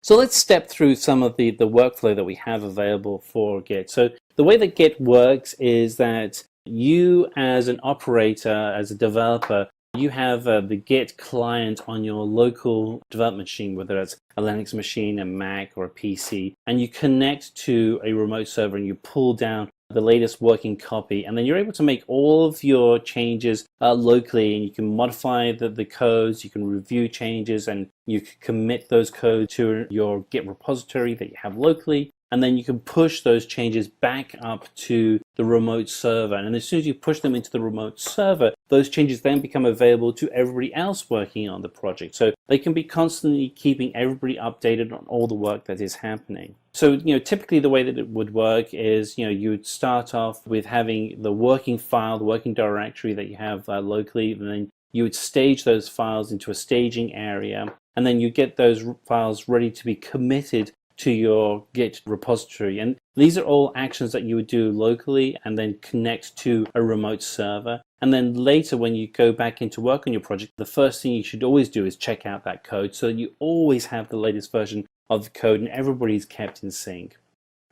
So let's step through some of the workflow that we have available for Git. So the way that Git works is that you as an operator, as a developer, you have the Git client on your local development machine, whether it's a Linux machine, a Mac, or a PC, and you connect to a remote server and you pull down the latest working copy, and then you're able to make all of your changes locally, and you can modify the codes, you can review changes, and you can commit those codes to your Git repository that you have locally, and then you can push those changes back up to the remote server. And as soon as you push them into the remote server, those changes then become available to everybody else working on the project. So they can be constantly keeping everybody updated on all the work that is happening. So, typically the way that it would work is, you would start off with having the working file, the working directory that you have locally, and then you would stage those files into a staging area, and then you get those files ready to be committed to your Git repository. And these are all actions that you would do locally and then connect to a remote server. And then later, when you go back into work on your project, the first thing you should always do is check out that code so that you always have the latest version of the code and everybody's kept in sync.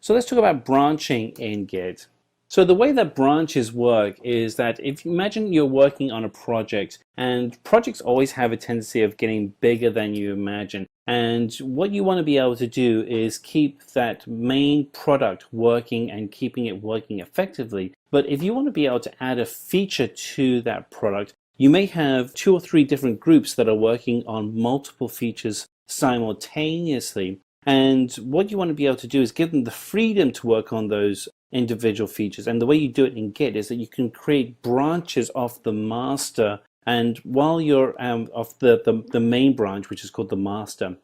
So let's talk about branching in Git. So the way that branches work is that if you imagine you're working on a project, and projects always have a tendency of getting bigger than you imagine. And what you want to be able to do is keep that main product working and keeping it working effectively. But if you want to be able to add a feature to that product, you may have 2 or 3 different groups that are working on multiple features simultaneously. And what you want to be able to do is give them the freedom to work on those individual features. And the way you do it in Git is that you can create branches off the master, and while you're off the main branch, which is called the master.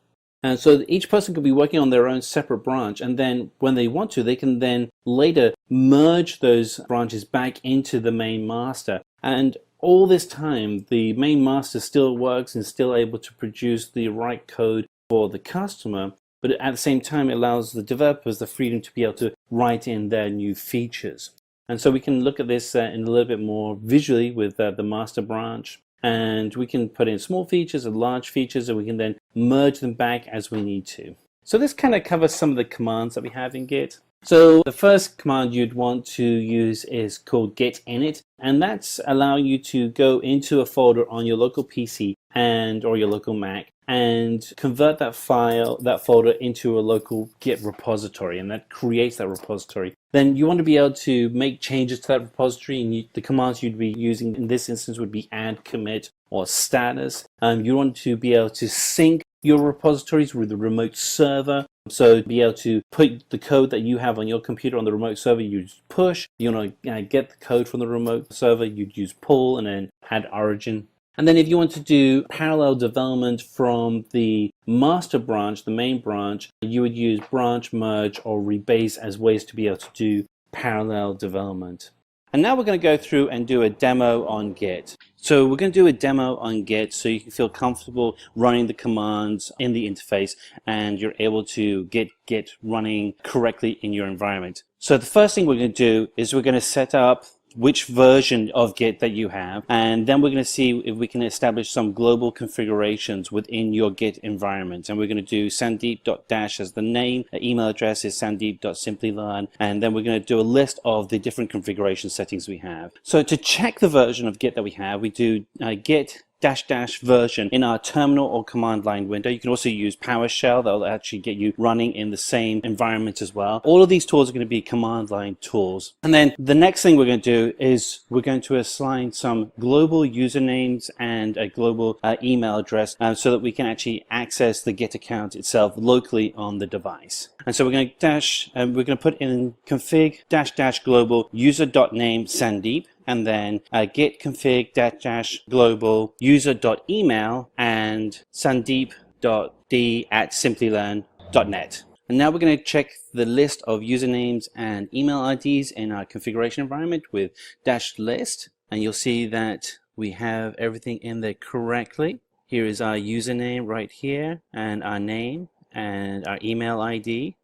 And so each person could be working on their own separate branch, and then when they want to, they can then later merge those branches back into the main master. And all this time, the main master still works and still able to produce the right code for the customer. But at the same time, it allows the developers the freedom to be able to write in their new features. And so we can look at this in a little bit more visually with the master branch. And we can put in small features and large features, and we can then merge them back as we need to. So this kind of covers some of the commands that we have in Git. So the first command you'd want to use is called git init, and that's allowing you to go into a folder on your local PC or your local Mac and convert that folder into a local Git repository, and that creates that repository. Then you want to be able to make changes to that repository, and the commands you'd be using in this instance would be add, commit, or status. You want to be able to sync your repositories with the remote server. So be able to put the code that you have on your computer on the remote server, you use push. You want to get the code from the remote server, you'd use pull, and then add origin. And then if you want to do parallel development from the master branch, the main branch, you would use branch, merge, or rebase as ways to be able to do parallel development. And now we're going to go through and do a demo on Git. So we're going to do a demo on Git so you can feel comfortable running the commands in the interface and you're able to get Git running correctly in your environment. So the first thing we're going to do is we're going to set up which version of Git that you have, and then we're going to see if we can establish some global configurations within your Git environment. And we're going to do sandeep.dash as the name, the email address is sandeep.simplylearn, and then we're going to do a list of the different configuration settings we have. So to check the version of Git that we have, we do git -- version in our terminal or command line window. You can also use PowerShell. That'll actually get you running in the same environment as well. All of these tools are going to be command line tools. And then the next thing we're going to do is we're going to assign some global usernames and a global email address so that we can actually access the Git account itself locally on the device. And so we're going to put in config -- global user.name Sandeep, and then git config -- global user.email and sandeep.d@simplylearn.net. And now we're going to check the list of usernames and email IDs in our configuration environment with -list, and you'll see that we have everything in there correctly. Here is our username right here, and our name and our email ID.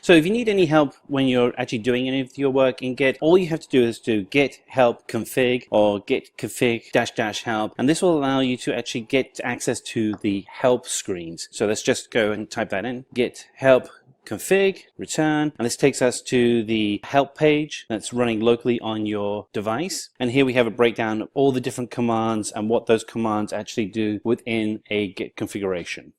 So if you need any help when you're actually doing any of your work in Git, all you have to do is do git help config or git config dash help, and this will allow you to actually get access to the help screens. So let's just go and type that in, git help config, return, and this takes us to the help page that's running locally on your device. And here we have a breakdown of all the different commands and what those commands actually do within a Git configuration.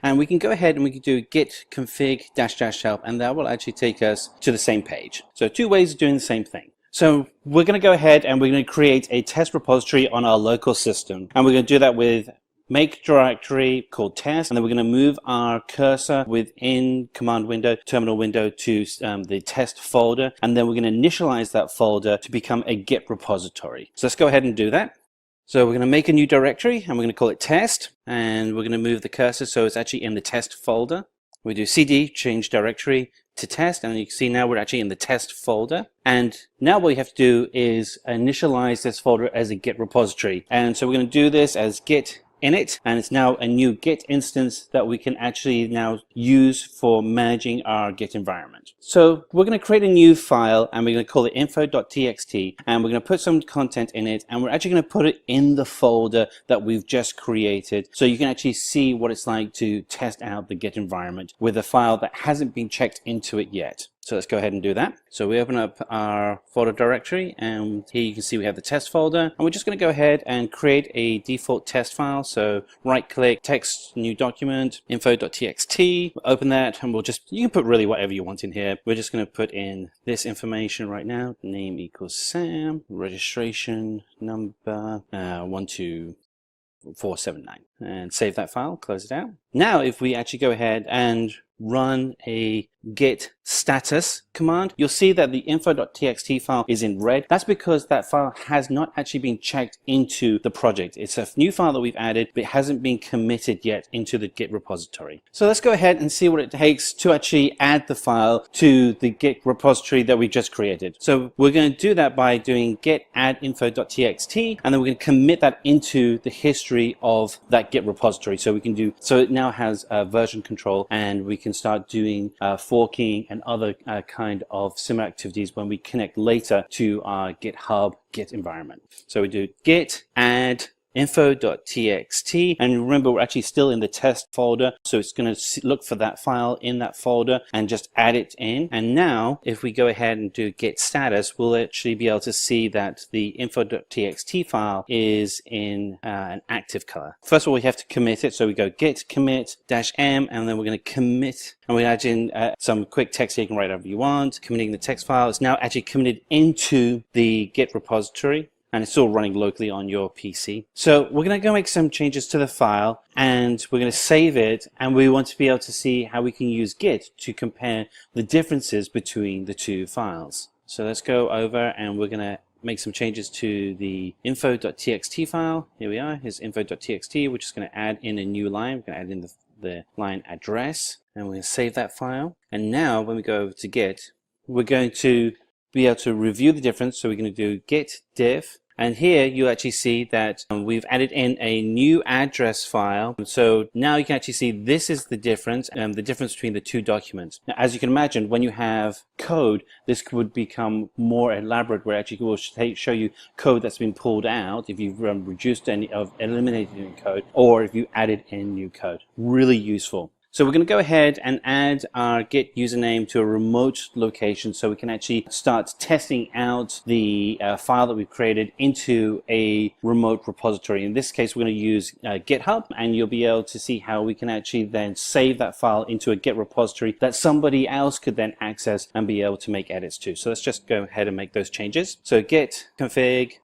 And we can go ahead and we can do git config dash help, and that will actually take us to the same page. So two ways of doing the same thing. So we're going to go ahead and we're going to create a test repository on our local system, and we're going to do that with make directory called test, and then we're going to move our cursor within command window, terminal window, to the test folder, and then we're going to initialize that folder to become a Git repository. So let's go ahead and do that. So we're going to make a new directory and we're going to call it test, and we're going to move the cursor so it's actually in the test folder. We do cd change directory to test, and you can see now we're actually in the test folder. And now what you have to do is initialize this folder as a Git repository. And so we're going to do this as git init, and it's now a new Git instance that we can actually now use for managing our Git environment. So we're going to create a new file and we're going to call it info.txt, and we're going to put some content in it, and we're actually going to put it in the folder that we've just created, so you can actually see what it's like to test out the Git environment with a file that hasn't been checked into it yet. So let's go ahead and do that. So we open up our folder directory, and here you can see we have the test folder, and we're just going to go ahead and create a default test file. So right click, text, new document, info.txt, open that, and you can put really whatever you want in here. We're just going to put in this information right now. Name equals Sam, registration number 12479, and save that file, close it out. Now if we actually go ahead and run a git status command, you'll see that the info.txt file is in red. That's because that file has not actually been checked into the project. It's a new file that we've added, but it hasn't been committed yet into the Git repository. So let's go ahead and see what it takes to actually add the file to the Git repository that we just created. So we're going to do that by doing git add info.txt, and then we're going to commit that into the history of that Git repository. So it now has version control, and we can start doing forking and other kind of similar activities when we connect later to our GitHub Git environment. So we do git add info.txt, and remember we're actually still in the test folder, so it's going to look for that file in that folder and just add it in. And now if we go ahead and do git status, we'll actually be able to see that the info.txt file is in an active color. First of all, we have to commit it, so we go git commit -m, and then we're going to commit, and we add in some quick text here. You can write whatever you want. Committing the text file is now actually committed into the Git repository, and it's still running locally on your PC. So we're going to go make some changes to the file, and we're going to save it, and we want to be able to see how we can use Git to compare the differences between the two files. So let's go over and we're going to make some changes to the info.txt file. Here we are, here's info.txt. We're just going to add in a new line. We're going to add in the line address, and we're going to save that file. And now when we go over to Git, we're going to be able to review the difference. So we're going to do git diff, and here you actually see that we've added in a new address file. So now you can actually see this is the difference between the two documents. Now, as you can imagine, when you have code, this would become more elaborate, where actually will show you code that's been pulled out if you've reduced any of eliminated any code, or if you added in new code. Really useful. So we're going to go ahead and add our Git username to a remote location, so we can actually start testing out the file that we've created into a remote repository. In this case, we're going to use GitHub, and you'll be able to see how we can actually then save that file into a Git repository that somebody else could then access and be able to make edits to. So let's just go ahead and make those changes. So git config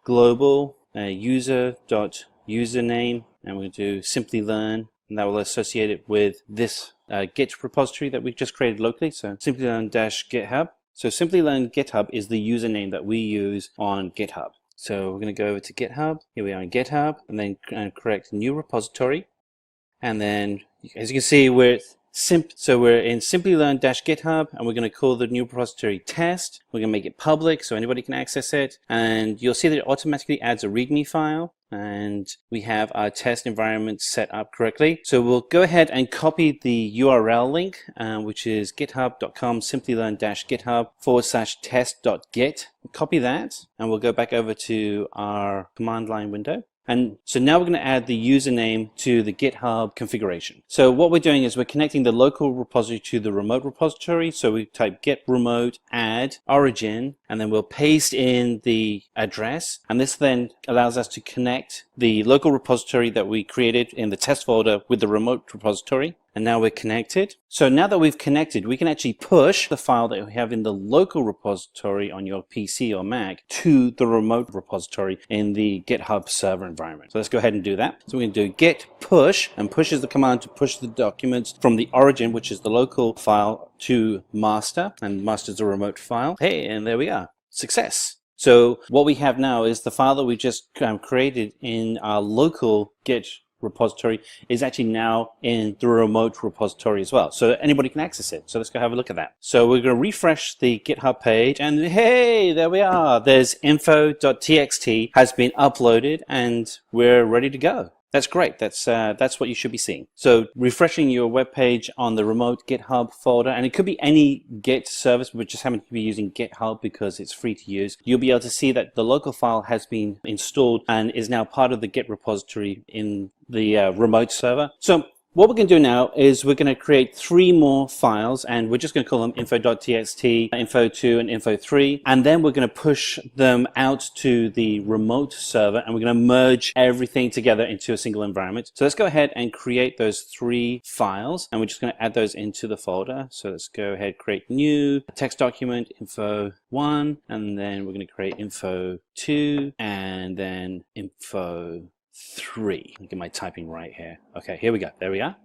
-global user.username, and we're going to do Simplilearn, and that will associate it with this Git repository that we've just created locally. So Simplilearn-GitHub. So Simplilearn GitHub is the username that we use on GitHub. So we're going to go over to GitHub. Here we are in GitHub, and then correct new repository. And then, as you can see, So we're in Simplilearn-GitHub, and we're going to call the new repository test. We're going to make it public so anybody can access it. And you'll see that it automatically adds a README file. And we have our test environment set up correctly. So we'll go ahead and copy the URL link, which is github.com/simplilearn-github/test.git. Copy that, and we'll go back over to our command line window. And so now we're going to add the username to the GitHub configuration. So what we're doing is we're connecting the local repository to the remote repository. So we type git remote add origin, and then we'll paste in the address. And this then allows us to connect the local repository that we created in the test folder with the remote repository. And now we're connected. So now that we've connected, we can actually push the file that we have in the local repository on your PC or Mac to the remote repository in the GitHub server environment. So let's go ahead and do that. So we're going to do git push, and push is the command to push the documents from the origin, which is the local file, to master, and master is a remote file. Hey, and there we are. Success. So what we have now is the file that we just created in our local Git repository is actually now in the remote repository as well, so anybody can access it. So let's go have a look at that. So we're going to refresh the GitHub page, and hey, there we are. There's info.txt has been uploaded, and we're ready to go. That's great. That's what you should be seeing. So refreshing your web page on the remote GitHub folder, and it could be any Git service, but we just happen to be using GitHub because it's free to use. You'll be able to see that the local file has been installed and is now part of the Git repository in the remote server. So what we're going to do now is we're going to create 3 more files, and we're just going to call them info.txt, info2, and info3, and then we're going to push them out to the remote server, and we're going to merge everything together into a single environment. So let's go ahead and create those 3 files, and we're just going to add those into the folder. So let's go ahead, create new text document, info1, and then we're going to create info2, and then info3. Let me get my typing right here. Okay, here we go. There we are.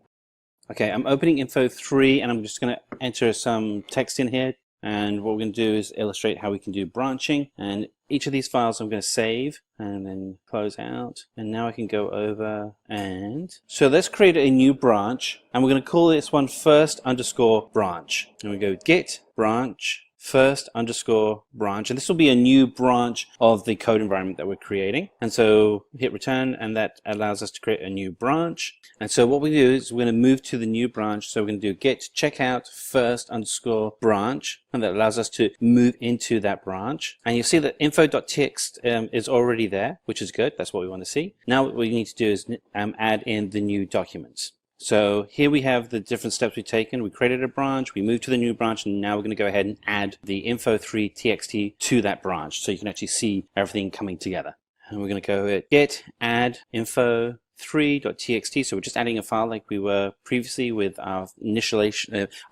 Okay, I'm opening info3, and I'm just going to enter some text in here. And what we're going to do is illustrate how we can do branching. And each of these files I'm going to save and then close out. And now I can go over and... So let's create a new branch. And we're going to call this one first_branch. And we go git branch first_branch, and this will be a new branch of the code environment that we're creating. And so hit return, and that allows us to create a new branch. And so what we do is we're going to move to the new branch. So we're going to do git checkout first_branch, and that allows us to move into that branch. And you'll see that info.txt is already there, which is good. That's what we want to see. Now what we need to do is add in the new documents. So here we have the different steps we've taken. We created a branch, we moved to the new branch, and now we're going to go ahead and add the info3 txt to that branch so you can actually see everything coming together. And we're going to go at git add info3.txt. So we're just adding a file like we were previously with our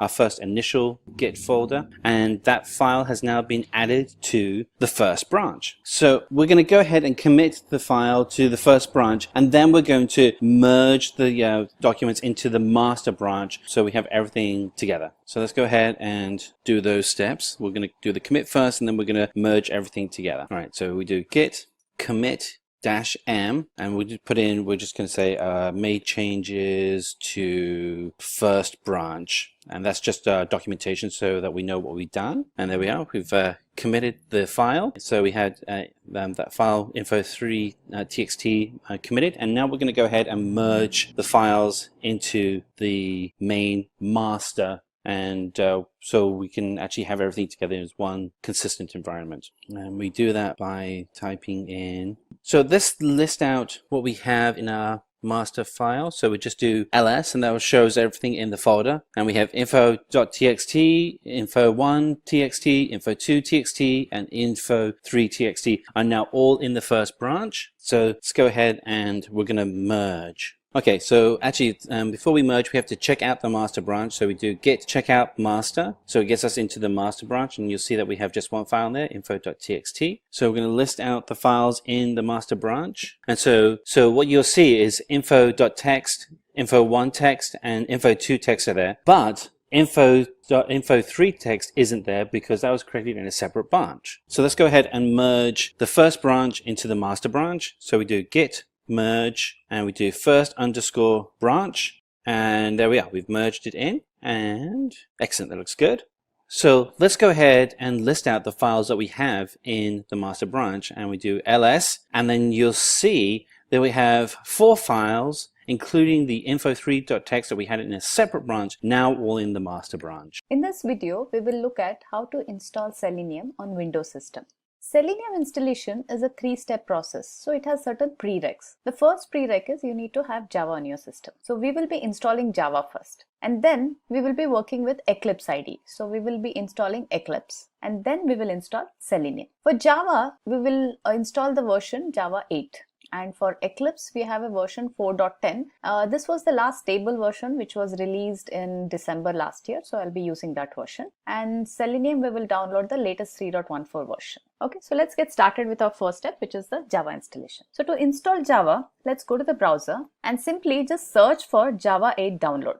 first initial Git folder, and that file has now been added to the first branch. So we're going to go ahead and commit the file to the first branch, and then we're going to merge the documents into the master branch so we have everything together. So let's go ahead and do those steps. We're going to do the commit first, and then we're going to merge everything together. All right, so we do git commit -m, and we're just going to say made changes to first branch, and that's just documentation so that we know what we've done. And there we are, we've committed the file. So we had that file info3 txt committed, and now we're going to go ahead and merge the files into the main master, and so we can actually have everything together as one consistent environment. And we do that by typing in. So this lists out what we have in our master file. So we just do ls, and that shows everything in the folder. And we have info.txt, info1 txt, info2 txt, and info3 txt are now all in the first branch. So let's go ahead and we're going to merge. Okay, so actually before we merge, we have to check out the master branch. So we do git checkout master. So it gets us into the master branch, and you'll see that we have just one file there, info.txt. So we're going to list out the files in the master branch. And so what you'll see is info.txt, info1 text, and info2 text are there. But info3 text isn't there because that was created in a separate branch. So let's go ahead and merge the first branch into the master branch. So we do git merge, and we do first_branch, And there we are. We've merged it in, and excellent. That looks good. So let's go ahead and list out the files that we have in the master branch, and we do ls, and then you'll see that we have 4 files, including the info3.txt that we had in a separate branch, now all in the master branch. In this video, we will look at how to install Selenium on Windows system. Selenium installation is a 3-step process, so it has certain prereqs. The first prereq is you need to have Java on your system. So we will be installing Java first, and then we will be working with Eclipse IDE. So we will be installing Eclipse, and then we will install Selenium. For Java, we will install the version Java 8. And for Eclipse, we have a version 4.10. This was the last stable version which was released in December last year. So I'll be using that version. And Selenium, we will download the latest 3.14 version. Okay, so let's get started with our first step, which is the Java installation. So to install Java, let's go to the browser and simply just search for Java 8 download.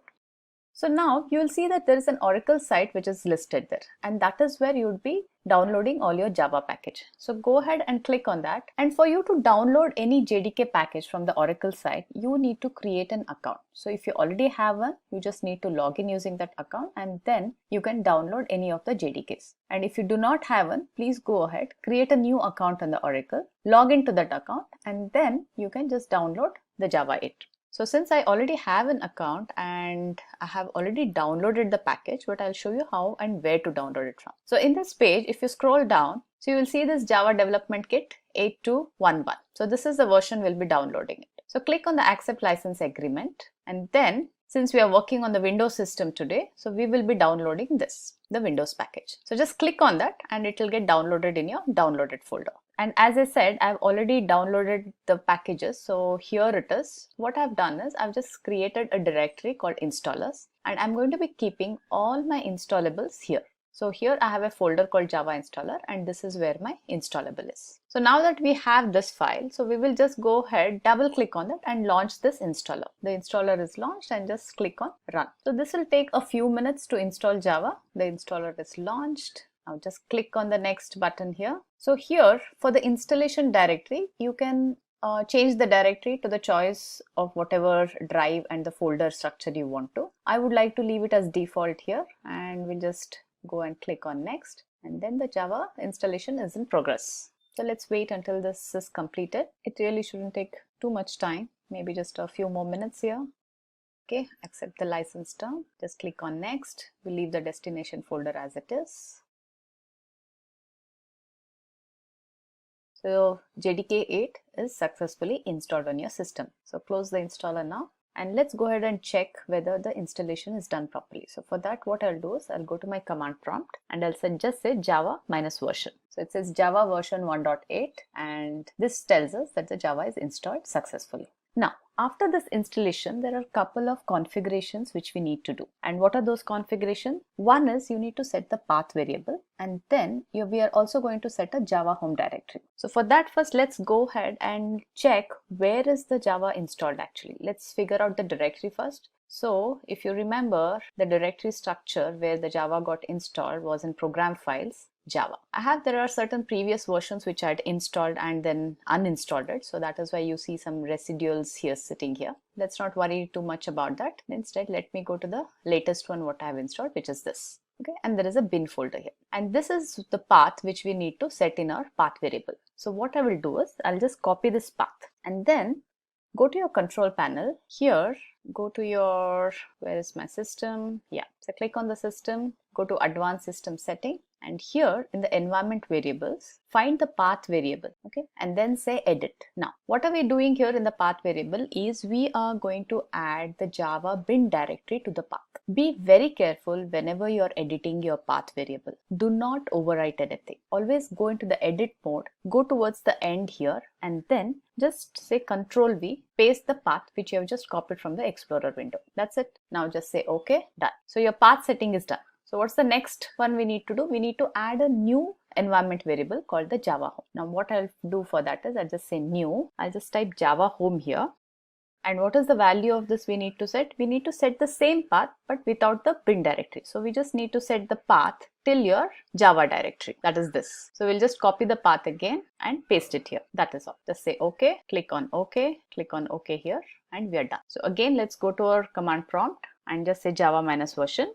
So now you will see that there is an Oracle site which is listed there, and that is where you would be downloading all your Java package. So go ahead and click on that, and for you to download any JDK package from the Oracle site, you need to create an account. So if you already have one, you just need to log in using that account, and then you can download any of the JDKs. And if you do not have one, please go ahead, create a new account on the Oracle, log into that account, and then you can just download the Java 8. So since I already have an account and I have already downloaded the package, but I'll show you how and where to download it from. So in this page, if you scroll down, so you will see this Java Development Kit 8211. So this is the version we'll be downloading it. So click on the Accept License Agreement, and then since we are working on the Windows system today, so we will be downloading this, the Windows package. So just click on that and it will get downloaded in your downloaded folder. And as I said, I've already downloaded the packages. So here it is. What I've done is I've just created a directory called installers, and I'm going to be keeping all my installables here. So here I have a folder called Java installer, and this is where my installable is. So now that we have this file, so we will just go ahead, double click on it and launch this installer. The installer is launched, and just click on run. So this will take a few minutes to install Java. The installer is launched. Now just click on the next button here. So here for the installation directory, you can change the directory to the choice of whatever drive and the folder structure you want to. I would like to leave it as default here, and we'll just go and click on next, and then the Java installation is in progress. So let's wait until this is completed. It really shouldn't take too much time, maybe just a few more minutes here. Okay, accept the license term, just click on next. We'll leave the destination folder as it is. So JDK 8 is successfully installed on your system. So close the installer now, and let's go ahead and check whether the installation is done properly. So for that, what I'll do is I'll go to my command prompt and I'll just say Java -version. So it says Java version 1.8, and this tells us that the Java is installed successfully. Now, after this installation, there are a couple of configurations which we need to do. And what are those configurations? One is you need to set the path variable, and then we are also going to set a Java home directory. So for that, first let's go ahead and check where is the Java installed actually. Let's figure out the directory first. So if you remember, the directory structure where the Java got installed was in program files, Java. There are certain previous versions which I had installed and then uninstalled it. So that is why you see some residuals here sitting here. Let's not worry too much about that. Instead, let me go to the latest one what I have installed, which is this. Okay, and there is a bin folder here. And this is the path which we need to set in our path variable. So what I will do is I'll just copy this path and then go to your control panel. Here, go to your, where is my system? Yeah, so click on the system, go to advanced system setting, and here in the environment variables, find the path variable, okay, and then say edit. Now, what are we doing here in the path variable is we are going to add the Java bin directory to the path. Be very careful whenever you're editing your path variable. Do not overwrite anything. Always go into the edit mode, go towards the end here, and then just say Ctrl V, paste the path which you have just copied from the Explorer window. That's it. Now just say OK, done. So your path setting is done. So what's the next one we need to do? We need to add a new environment variable called the Java home. Now what I'll do for that is I'll just say new. I'll just type Java home here. And what is the value of this we need to set? We need to set the same path but without the bin directory. So we just need to set the path till your Java directory, that is this. So we'll just copy the path again and paste it here. That is all. Just say OK, click on OK here, and we are done. So again, let's go to our command prompt and just say Java minus version.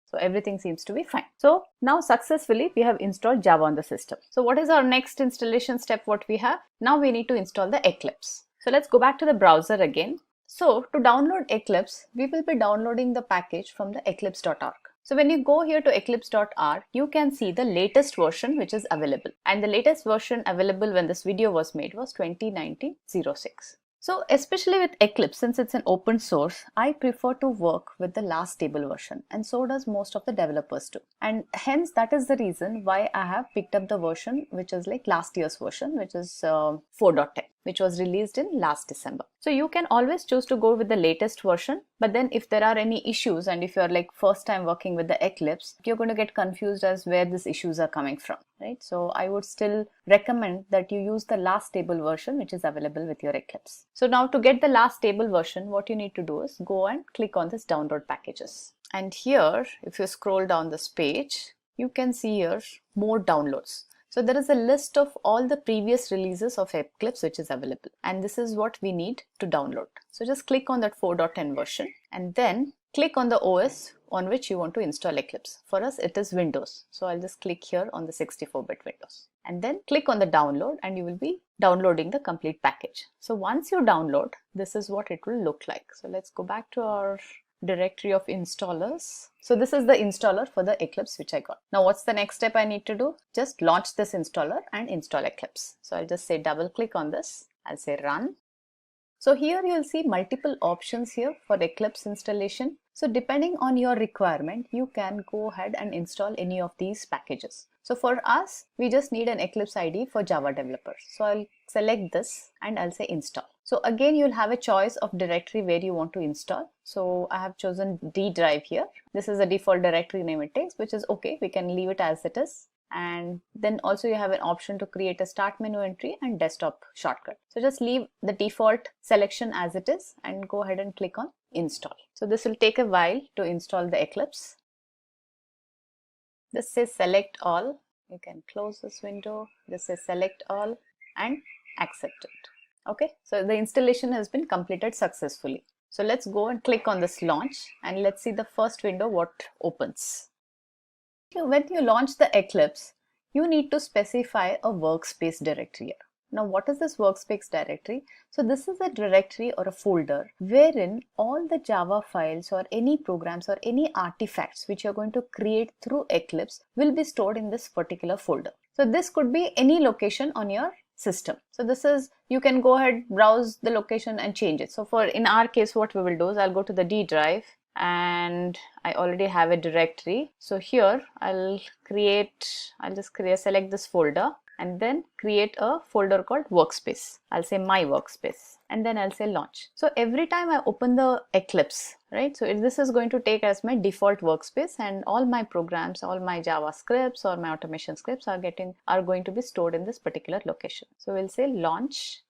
So everything seems to be fine. So now successfully we have installed Java on the system. So what is our next installation step? What we have? Now we need to install the Eclipse. So let's go back to the browser again. So to download Eclipse, we will be downloading the package from the eclipse.org. So when you go here to eclipse.org, you can see the latest version which is available. And the latest version available when this video was made was 2019-06. So especially with Eclipse, since it's an open source, I prefer to work with the last stable version, and so does most of the developers too. And hence that is the reason why I have picked up the version which is like last year's version, which is 4.10, which was released in last December. So you can always choose to go with the latest version, but then if there are any issues and if you're like first time working with the Eclipse, you're going to get confused as where these issues are coming from, right? So I would still recommend that you use the last stable version which is available with your Eclipse. So now to get the last stable version, what you need to do is go and click on this download packages. And here, if you scroll down this page, you can see here more downloads. So there is a list of all the previous releases of Eclipse which is available, and this is what we need to download. So just click on that 4.10 version and then click on the OS on which you want to install Eclipse. For us it is Windows, so I'll just click here on the 64-bit Windows and then click on the download, and you will be downloading the complete package. So once you download, this is what it will look like. So let's go back to our directory of installers. So this is the installer for the Eclipse which I got. Now what's the next step I need to do? Just launch this installer and install Eclipse. So I'll just say double click on this. I'll say run. So here you'll see multiple options here for Eclipse installation. So depending on your requirement, you can go ahead and install any of these packages. So for us, we just need an Eclipse ID for Java developers. So I'll select this and I'll say install. So again, you'll have a choice of directory where you want to install. So I have chosen D drive here. This is the default directory name it takes, which is okay. We can leave it as it is. And then also you have an option to create a start menu entry and desktop shortcut. So just leave the default selection as it is and go ahead and click on install. So this will take a while to install the Eclipse. This says select all. You can close this window. This says select all and accept it. Okay, so the installation has been completed successfully. So let's go and click on this launch and let's see the first window what opens. When you launch the Eclipse, you need to specify a workspace directory here. Now what is this workspace directory? So this is a directory or a folder wherein all the Java files or any programs or any artifacts which you're going to create through Eclipse will be stored in this particular folder. So this could be any location on your system. So this is, you can go ahead, browse the location and change it. So for in our case, what we will do is I'll go to the D drive and I already have a directory. So here I'll just select this folder and then create a folder called workspace. I'll say my workspace and then I'll say launch. So every time I open the Eclipse, right? So this is going to take as my default workspace, and all my programs, all my Java scripts or my automation scripts are going to be stored in this particular location. So we'll say launch.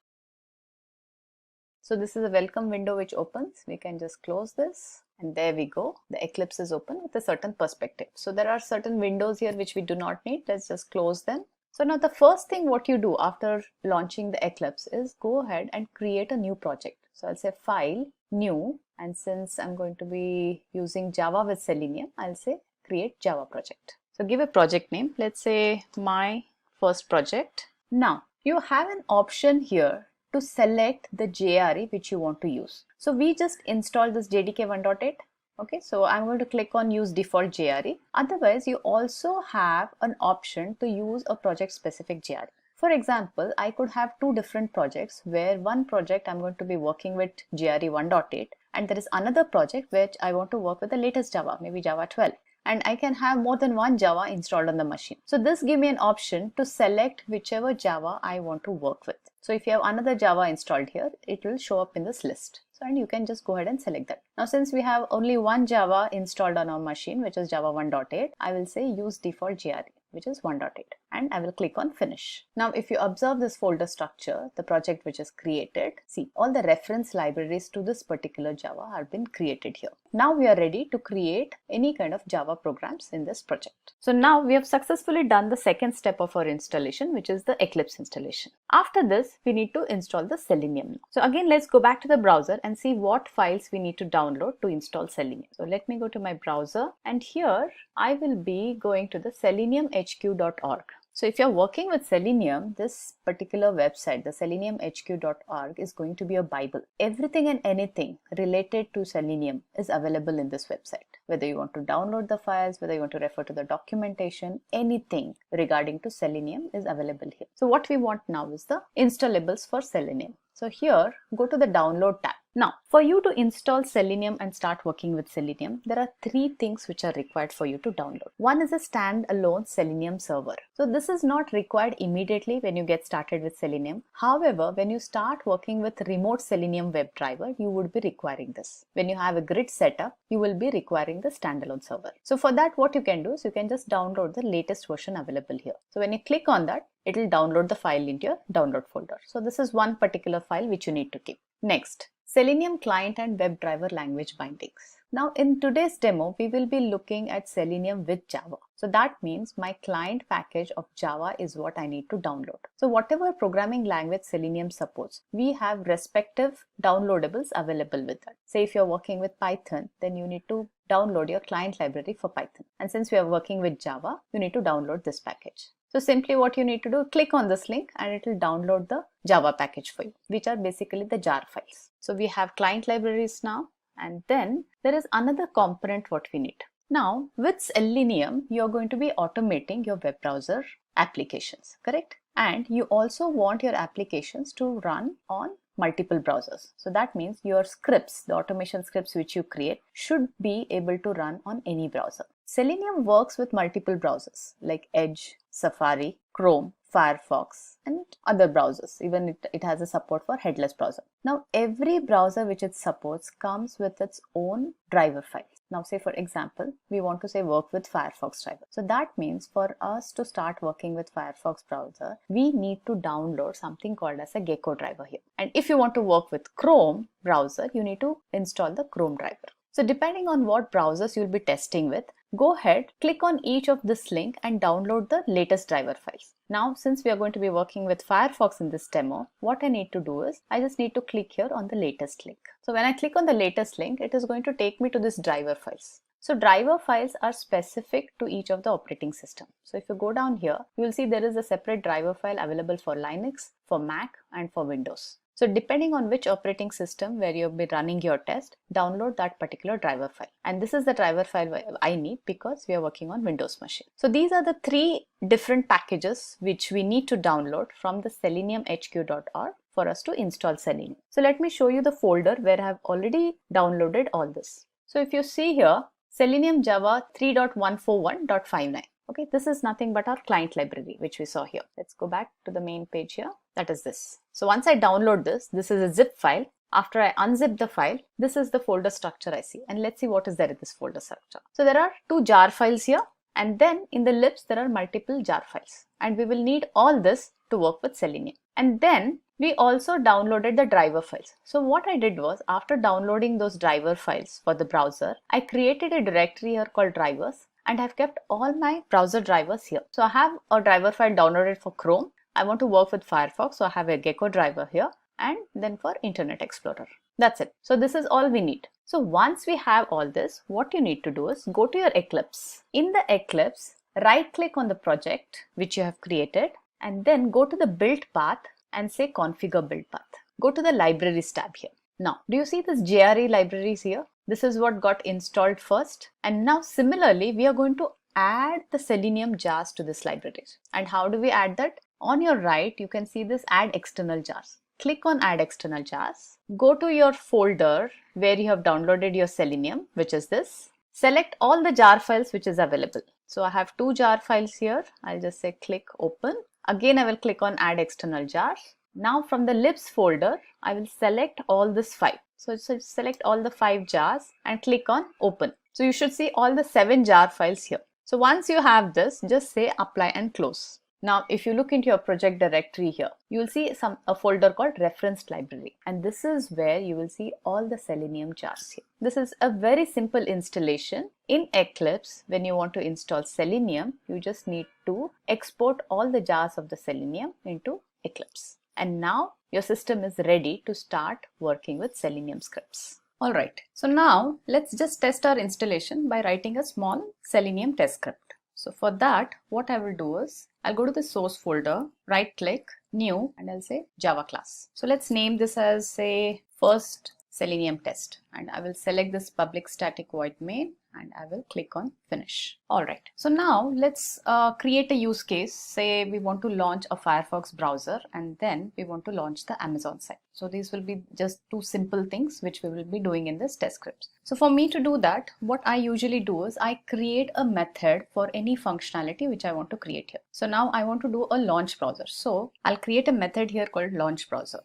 So this is a welcome window which opens. We can just close this. And there we go. The Eclipse is open with a certain perspective. So there are certain windows here which we do not need. Let's just close them. So now the first thing what you do after launching the Eclipse is go ahead and create a new project. So I'll say file, new, and since I'm going to be using Java with Selenium, I'll say create Java project. So give a project name. Let's say my first project. Now you have an option here to select the JRE which you want to use. So we just installed this JDK 1.8. Okay, so I'm going to click on use default JRE. Otherwise, you also have an option to use a project specific JRE. For example, I could have two different projects where one project I'm going to be working with JRE 1.8 and there is another project which I want to work with the latest Java, maybe Java 12. And I can have more than one Java installed on the machine. So this gives me an option to select whichever Java I want to work with. So if you have another Java installed here, it will show up in this list. So and you can just go ahead and select that. Now since we have only one Java installed on our machine, which is Java 1.8, I will say use default JRE. which is 1.8, and I will click on finish. Now if you observe this folder structure, the project which is created, see all the reference libraries to this particular Java have been created here. Now we are ready to create any kind of Java programs in this project. So now we have successfully done the second step of our installation, which is the Eclipse installation. After this, we need to install the Selenium. So again, let's go back to the browser and see what files we need to download to install Selenium. So let me go to my browser, and here I will be going to the seleniumhq.org. So if you're working with Selenium, this particular website, the seleniumhq.org, is going to be a Bible. Everything and anything related to Selenium is available in this website. Whether you want to download the files, whether you want to refer to the documentation, anything regarding to Selenium is available here. So what we want now is the installables for Selenium. So here, go to the download tab. Now, for you to install Selenium and start working with Selenium, there are 3 things which are required for you to download. One is a standalone Selenium server. So this is not required immediately when you get started with Selenium. However, when you start working with remote Selenium WebDriver, you would be requiring this. When you have a grid setup, you will be requiring the standalone server. So for that, what you can do is you can just download the latest version available here. So when you click on that, it will download the file into your download folder. So this is one particular file which you need to keep. Next, Selenium client and WebDriver language bindings. Now in today's demo, we will be looking at Selenium with Java. So that means my client package of Java is what I need to download. So whatever programming language Selenium supports, we have respective downloadables available with that. Say if you're working with Python, then you need to download your client library for Python. And since we are working with Java, you need to download this package. So simply what you need to do, click on this link and it will download the Java package for you, which are basically the jar files. So we have client libraries now, and then there is another component what we need. Now with Selenium, you're going to be automating your web browser applications, correct? And you also want your applications to run on multiple browsers. So that means your scripts, the automation scripts which you create, should be able to run on any browser. Selenium works with multiple browsers like Edge, Safari, Chrome, Firefox, and other browsers. Even it has a support for headless browser. Now every browser which it supports comes with its own driver files. Now say for example, we want to say work with Firefox driver. So that means for us to start working with Firefox browser, we need to download something called as a Gecko driver here. And if you want to work with Chrome browser, you need to install the Chrome driver. So depending on what browsers you'll be testing with, go ahead, click on each of this link and download the latest driver files. Now, since we are going to be working with Firefox in this demo, what I need to do is I just need to click here on the latest link. So when I click on the latest link, it is going to take me to this driver files. So driver files are specific to each of the operating system. So if you go down here, you will see there is a separate driver file available for Linux, for Mac, and for Windows. So depending on which operating system where you'll be running your test, download that particular driver file. And this is the driver file I need because we are working on Windows machine. So these are the 3 different packages which we need to download from the seleniumhq.org for us to install Selenium. So let me show you the folder where I have already downloaded all this. So if you see here, Selenium Java 3.141.59. Okay, this is nothing but our client library, which we saw here. Let's go back to the main page here. That is this. So once I download this, this is a zip file. After I unzip the file, this is the folder structure I see. And let's see what is there in this folder structure. So there are 2 jar files here. And then in the libs, there are multiple jar files. And we will need all this to work with Selenium. And then we also downloaded the driver files. So what I did was, after downloading those driver files for the browser, I created a directory here called drivers. And I've kept all my browser drivers here. So I have a driver file downloaded for Chrome. I want to work with Firefox, so I have a Gecko driver here, and then for Internet Explorer. That's it. So this is all we need. So once we have all this, what you need to do is go to your Eclipse. In the Eclipse, right click on the project which you have created, and then go to the build path and say configure build path. Go to the libraries tab here. Now, do you see this JRE libraries here? This is what got installed first. And now similarly, we are going to add the Selenium jars to this library. And how do we add that? On your right, you can see this add external jars. Click on add external jars. Go to your folder where you have downloaded your Selenium, which is this. Select all the jar files which is available. So I have 2 jar files here. I'll just say click open. Again, I will click on add external jars. Now from the libs folder, I will select all this 5. So select all the 5 jars and click on open. So you should see all the 7 jar files here. So once you have this, just say apply and close. Now, if you look into your project directory here, you will see a folder called referenced library, and this is where you will see all the Selenium jars here. This is a very simple installation. In Eclipse, when you want to install Selenium, you just need to export all the jars of the Selenium into Eclipse. And now your system is ready to start working with Selenium scripts. Alright, so now let's just test our installation by writing a small Selenium test script. So for that, what I will do is, I'll go to the source folder, right click, new, and I'll say Java class. So let's name this as, say, first Selenium test, and I will select this public static void main and I will click on finish. Alright, so now let's create a use case. Say we want to launch a Firefox browser and then we want to launch the Amazon site. So these will be just two simple things which we will be doing in this test script. So for me to do that, what I usually do is I create a method for any functionality which I want to create here. So now I want to do a launch browser. So I'll create a method here called launch browser.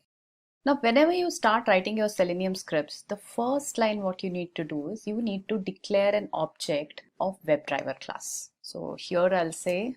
Now, whenever you start writing your Selenium scripts, the first line what you need to do is you need to declare an object of WebDriver class. So here I'll say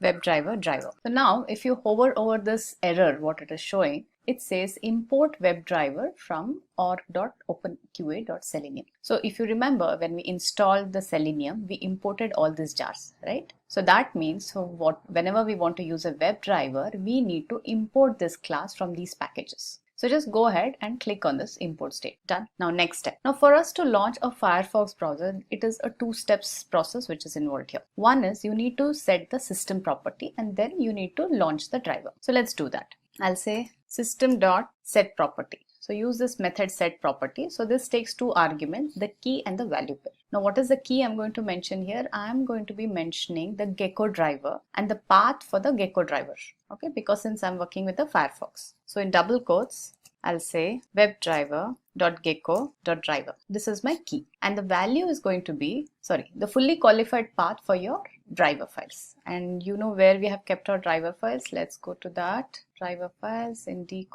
WebDriver driver. So now if you hover over this error, what it is showing, it says import WebDriver from org.openqa.selenium. So if you remember, when we installed the Selenium, we imported all these jars, right? So that means whenever we want to use a WebDriver, we need to import this class from these packages. So just go ahead and click on this import state. Done. Now next step. Now for us to launch a Firefox browser, it is a two-steps process which is involved here. One is you need to set the system property and then you need to launch the driver. So let's do that. I'll say system.setProperty. So use this method setProperty. So this takes two arguments, the key and the value pair. Now what is the key I'm going to mention here? I'm going to be mentioning the Gecko driver and the path for the Gecko driver. Okay, because since I'm working with the Firefox. So in double quotes, I'll say webdriver.gecko.driver. This is my key. And the value is going to be, the fully qualified path for your driver files. And you know where we have kept our driver files. Let's go to that. Driver files in D:,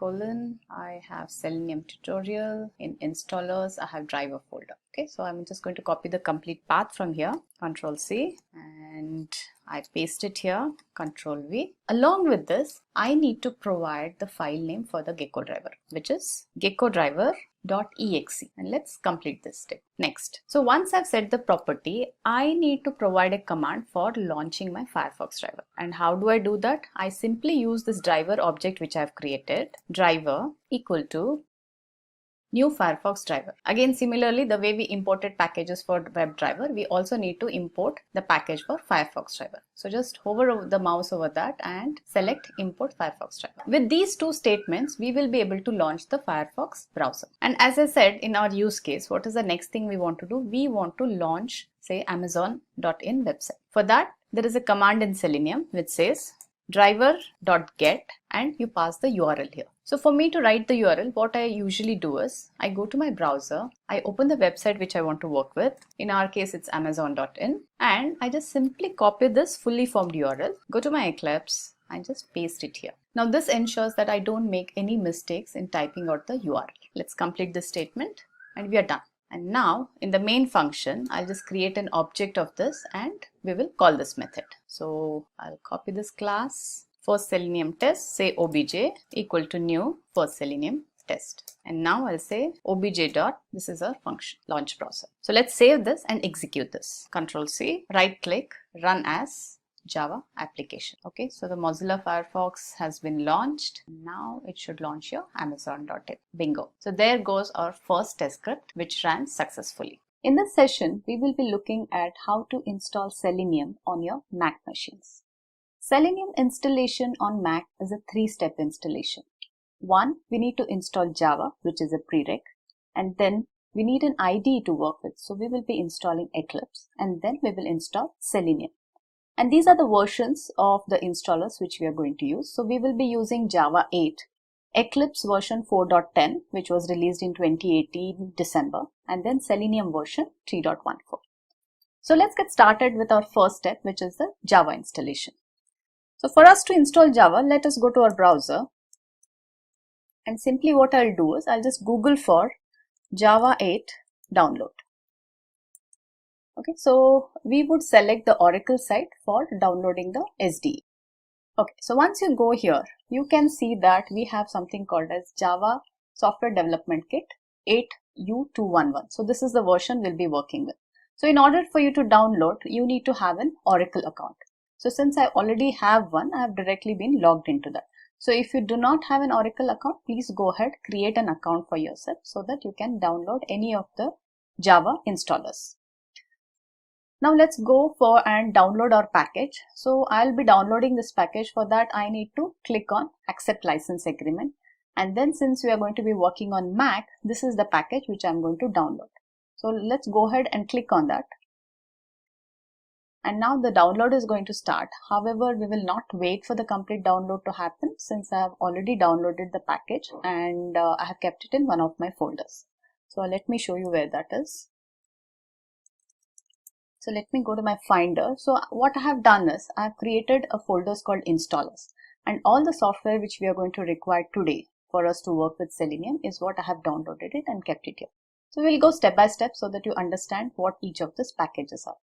I have Selenium tutorial. In installers, I have driver folder. Okay, so I'm just going to copy the complete path from here. Control C, and I paste it here. Control V. Along with this, I need to provide the file name for the Gecko driver, which is geckodriver.exe. And let's complete this step. Next. So once I've set the property, I need to provide a command for launching my Firefox driver. And how do I do that? I simply use this driver object which I've created, driver equal to new Firefox driver. Again, similarly, the way we imported packages for WebDriver, we also need to import the package for Firefox driver. So just hover the mouse over that and select import Firefox driver. With these two statements, we will be able to launch the Firefox browser. And as I said, in our use case, what is the next thing we want to do? We want to launch, say, Amazon.in website. For that, there is a command in Selenium which says driver.get and you pass the URL here. So for me to write the URL, what I usually do is I go to my browser, I open the website which I want to work with. In our case, it's Amazon.in, and I just simply copy this fully formed URL, go to my Eclipse and just paste it here. Now this ensures that I don't make any mistakes in typing out the URL. Let's complete this statement and we are done. And now in the main function, I'll just create an object of this and we will call this method. So I'll copy this class. First Selenium test, say obj equal to new first Selenium test. And now I'll say obj dot, this is our function, launch browser. So let's save this and execute this. Control C, right click, run as Java application. Okay, so the Mozilla Firefox has been launched. Now it should launch your Amazon.in. Bingo. So there goes our first test script which ran successfully. In this session, we will be looking at how to install Selenium on your Mac machines. Selenium installation on Mac is a three-step installation. One, we need to install Java, which is a prereq, and then we need an IDE to work with. So we will be installing Eclipse, and then we will install Selenium. And these are the versions of the installers which we are going to use. So we will be using Java 8, Eclipse version 4.10, which was released in 2018 December, and then Selenium version 3.14. So let's get started with our first step, which is the Java installation. So for us to install Java, let us go to our browser, and simply what I'll do is I'll just Google for Java 8 download. Okay, so we would select the Oracle site for downloading the SDE. Okay, so once you go here, you can see that we have something called as Java Software Development Kit 8U211. So this is the version we'll be working with. So in order for you to download, you need to have an Oracle account. So since I already have one, I have directly been logged into that. So if you do not have an Oracle account, please go ahead, create an account for yourself so that you can download any of the Java installers. Now let's go for and download our package. So I'll be downloading this package. For that, I need to click on accept license agreement. And then since we are going to be working on Mac, this is the package which I'm going to download. So let's go ahead and click on that. And now the download is going to start. However, we will not wait for the complete download to happen since I have already downloaded the package and I have kept it in one of my folders. So let me show you where that is. So let me go to my Finder. So what I have done is I have created a folder called installers, and all the software which we are going to require today for us to work with Selenium is what I have downloaded it and kept it here. So we'll go step by step so that you understand what each of these packages are.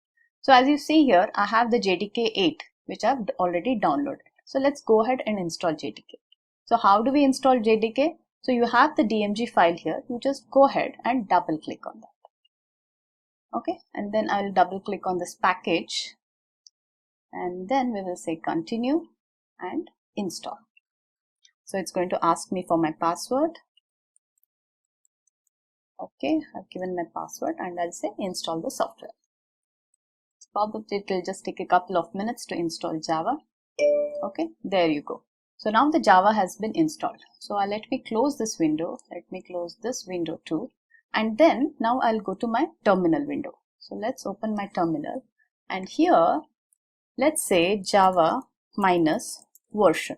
So as you see here, I have the JDK 8 which I've already downloaded. So let's go ahead and install JDK. So how do we install JDK? So you have the DMG file here. You just go ahead and double click on that. Okay, and then I'll double click on this package and then we will say continue and install. So it's going to ask me for my password. Okay, I've given my password and I'll say install the software. Probably it will just take a couple of minutes to install Java. Okay, there you go. So now the Java has been installed. So let me close this window. Let me close this window too. And then now I'll go to my terminal window. So let's open my terminal and here let's say Java minus version.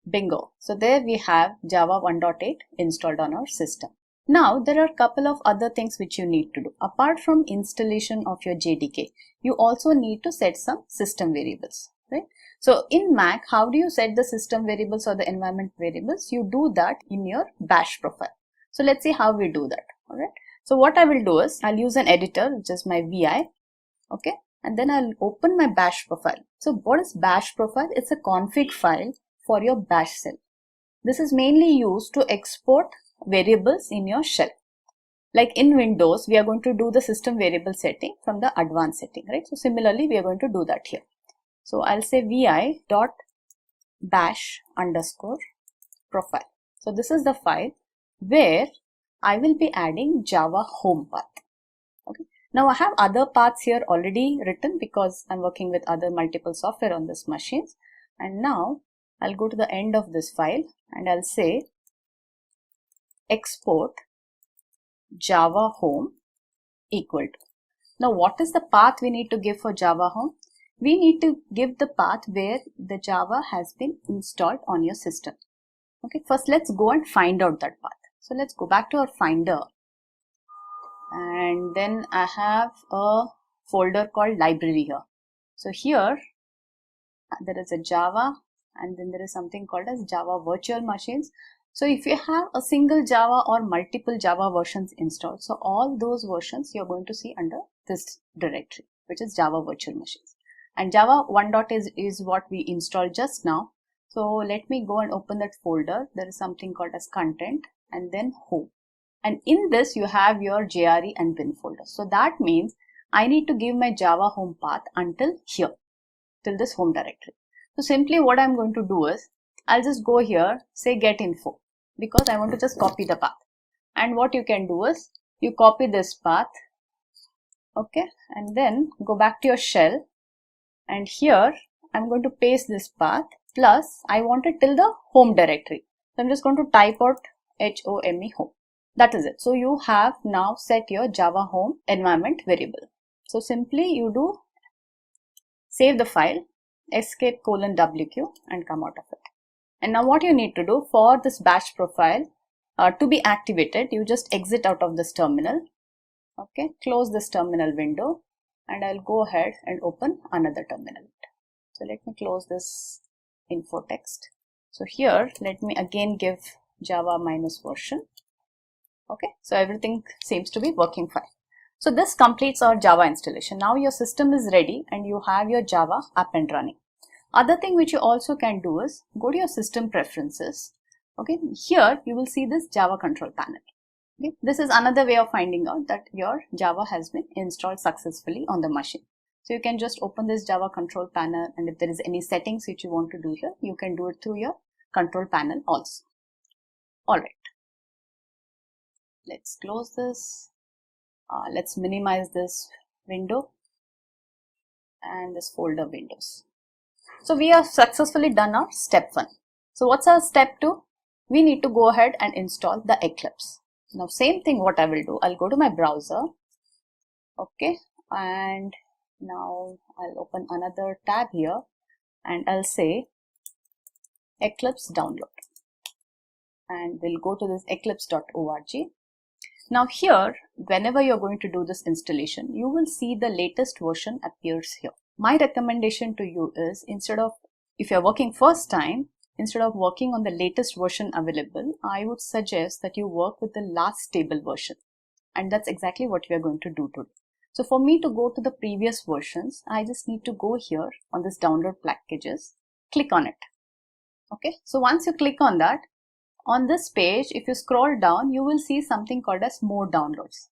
Bingo. So there we have Java 1.8 installed on our system. Now there are a couple of other things which you need to do. Apart from installation of your JDK, you also need to set some system variables, right? So in Mac, how do you set the system variables or the environment variables? You do that in your bash profile. So let's see how we do that. All right. So what I will do is I'll use an editor, which is my VI. Okay. And then I'll open my bash profile. So what is bash profile? It's a config file for your bash shell. This is mainly used to export variables in your shell. Like in Windows, we are going to do the system variable setting from the advanced setting, right? So similarly, we are going to do that here. So I'll say vi.bash_profile. So this is the file where I will be adding Java home path. Okay. Now I have other paths here already written because I'm working with other multiple software on this machines. And now I'll go to the end of this file and I'll say export Java home equal to. Now what is the path we need to give for Java home? We need to give the path where the Java has been installed on your system. Okay, first let's go and find out that path. So let's go back to our Finder and then I have a folder called library here. So here there is a Java and then there is something called as Java virtual machines. So if you have a single Java or multiple Java versions installed, so all those versions you're going to see under this directory, which is Java virtual machines. And Java 1.8 is what we installed just now. So let me go and open that folder. There is something called as content and then home. And in this you have your JRE and bin folder. So that means I need to give my Java home path until here, till this home directory. So simply what I'm going to do is I'll just go here, say get info, because I want to just copy the path. And what you can do is you copy this path, okay, and then go back to your shell and here I'm going to paste this path plus I want it till the home directory. So I'm just going to type out HOME home. That is it. So you have now set your Java home environment variable. So simply you do save the file, escape:\wq and come out of it. And now what you need to do for this bash profile to be activated, you just exit out of this terminal. Okay, close this terminal window and I'll go ahead and open another terminal. So let me close this info text. So here, let me again give Java minus version. Okay, so everything seems to be working fine. So this completes our Java installation. Now your system is ready and you have your Java up and running. Other thing which you also can do is go to your system preferences. Okay, here you will see this Java control panel. Okay, this is another way of finding out that your Java has been installed successfully on the machine. So you can just open this Java control panel, and if there is any settings which you want to do here, you can do it through your control panel also. Alright, let's close this. Let's minimize this window and this folder windows. So we have successfully done our step 1. So what's our step 2? We need to go ahead and install the Eclipse. Now same thing what I will do, I'll go to my browser, okay, and now I'll open another tab here and I'll say Eclipse download, and we'll go to this eclipse.org. Now here, whenever you're going to do this installation, you will see the latest version appears here. My recommendation to you is, if you're working first time, instead of working on the latest version available, I would suggest that you work with the last stable version. And that's exactly what we are going to do today. So for me to go to the previous versions, I just need to go here on this download packages, click on it. Okay, so once you click on that, on this page, if you scroll down, you will see something called as more downloads.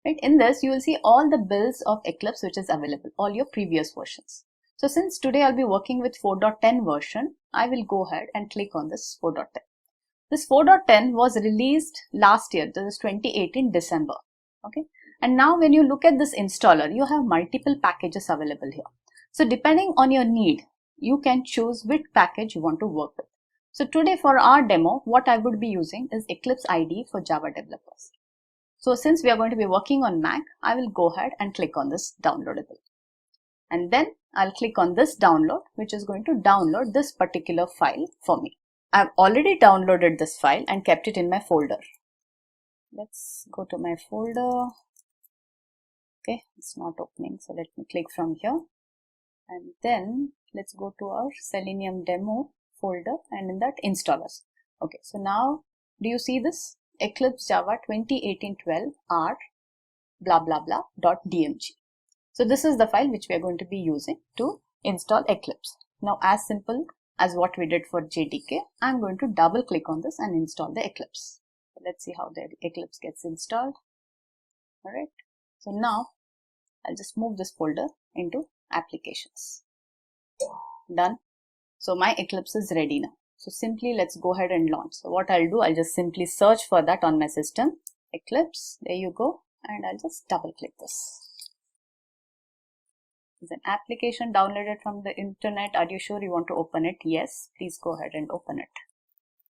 Right? In this, you will see all the builds of Eclipse which is available, all your previous versions. So since today I'll be working with 4.10 version, I will go ahead and click on this 4.10. This 4.10 was released last year, this is 2018 December. Okay, and now when you look at this installer, you have multiple packages available here. So depending on your need, you can choose which package you want to work with. So today for our demo, what I would be using is Eclipse IDE for Java developers. So since we are going to be working on Mac, I will go ahead and click on this downloadable. And then I'll click on this download, which is going to download this particular file for me. I've already downloaded this file and kept it in my folder. Let's go to my folder. Okay, it's not opening, so let me click from here. And then let's go to our Selenium demo folder and in that installers. Okay, so now do you see this? Eclipse Java 2018-12 R blah blah blah .dmg. So this is the file which we are going to be using to install Eclipse. Now as simple as what we did for JDK, I'm going to double click on this and install the Eclipse. So let's see how the Eclipse gets installed. Alright, so now I'll just move this folder into applications. Done. So my Eclipse is ready now. So simply let's go ahead and launch. So what I'll do, I'll just simply search for that on my system. Eclipse, there you go. And I'll just double click this. It's an application downloaded from the internet. Are you sure you want to open it? Yes, please go ahead and open it.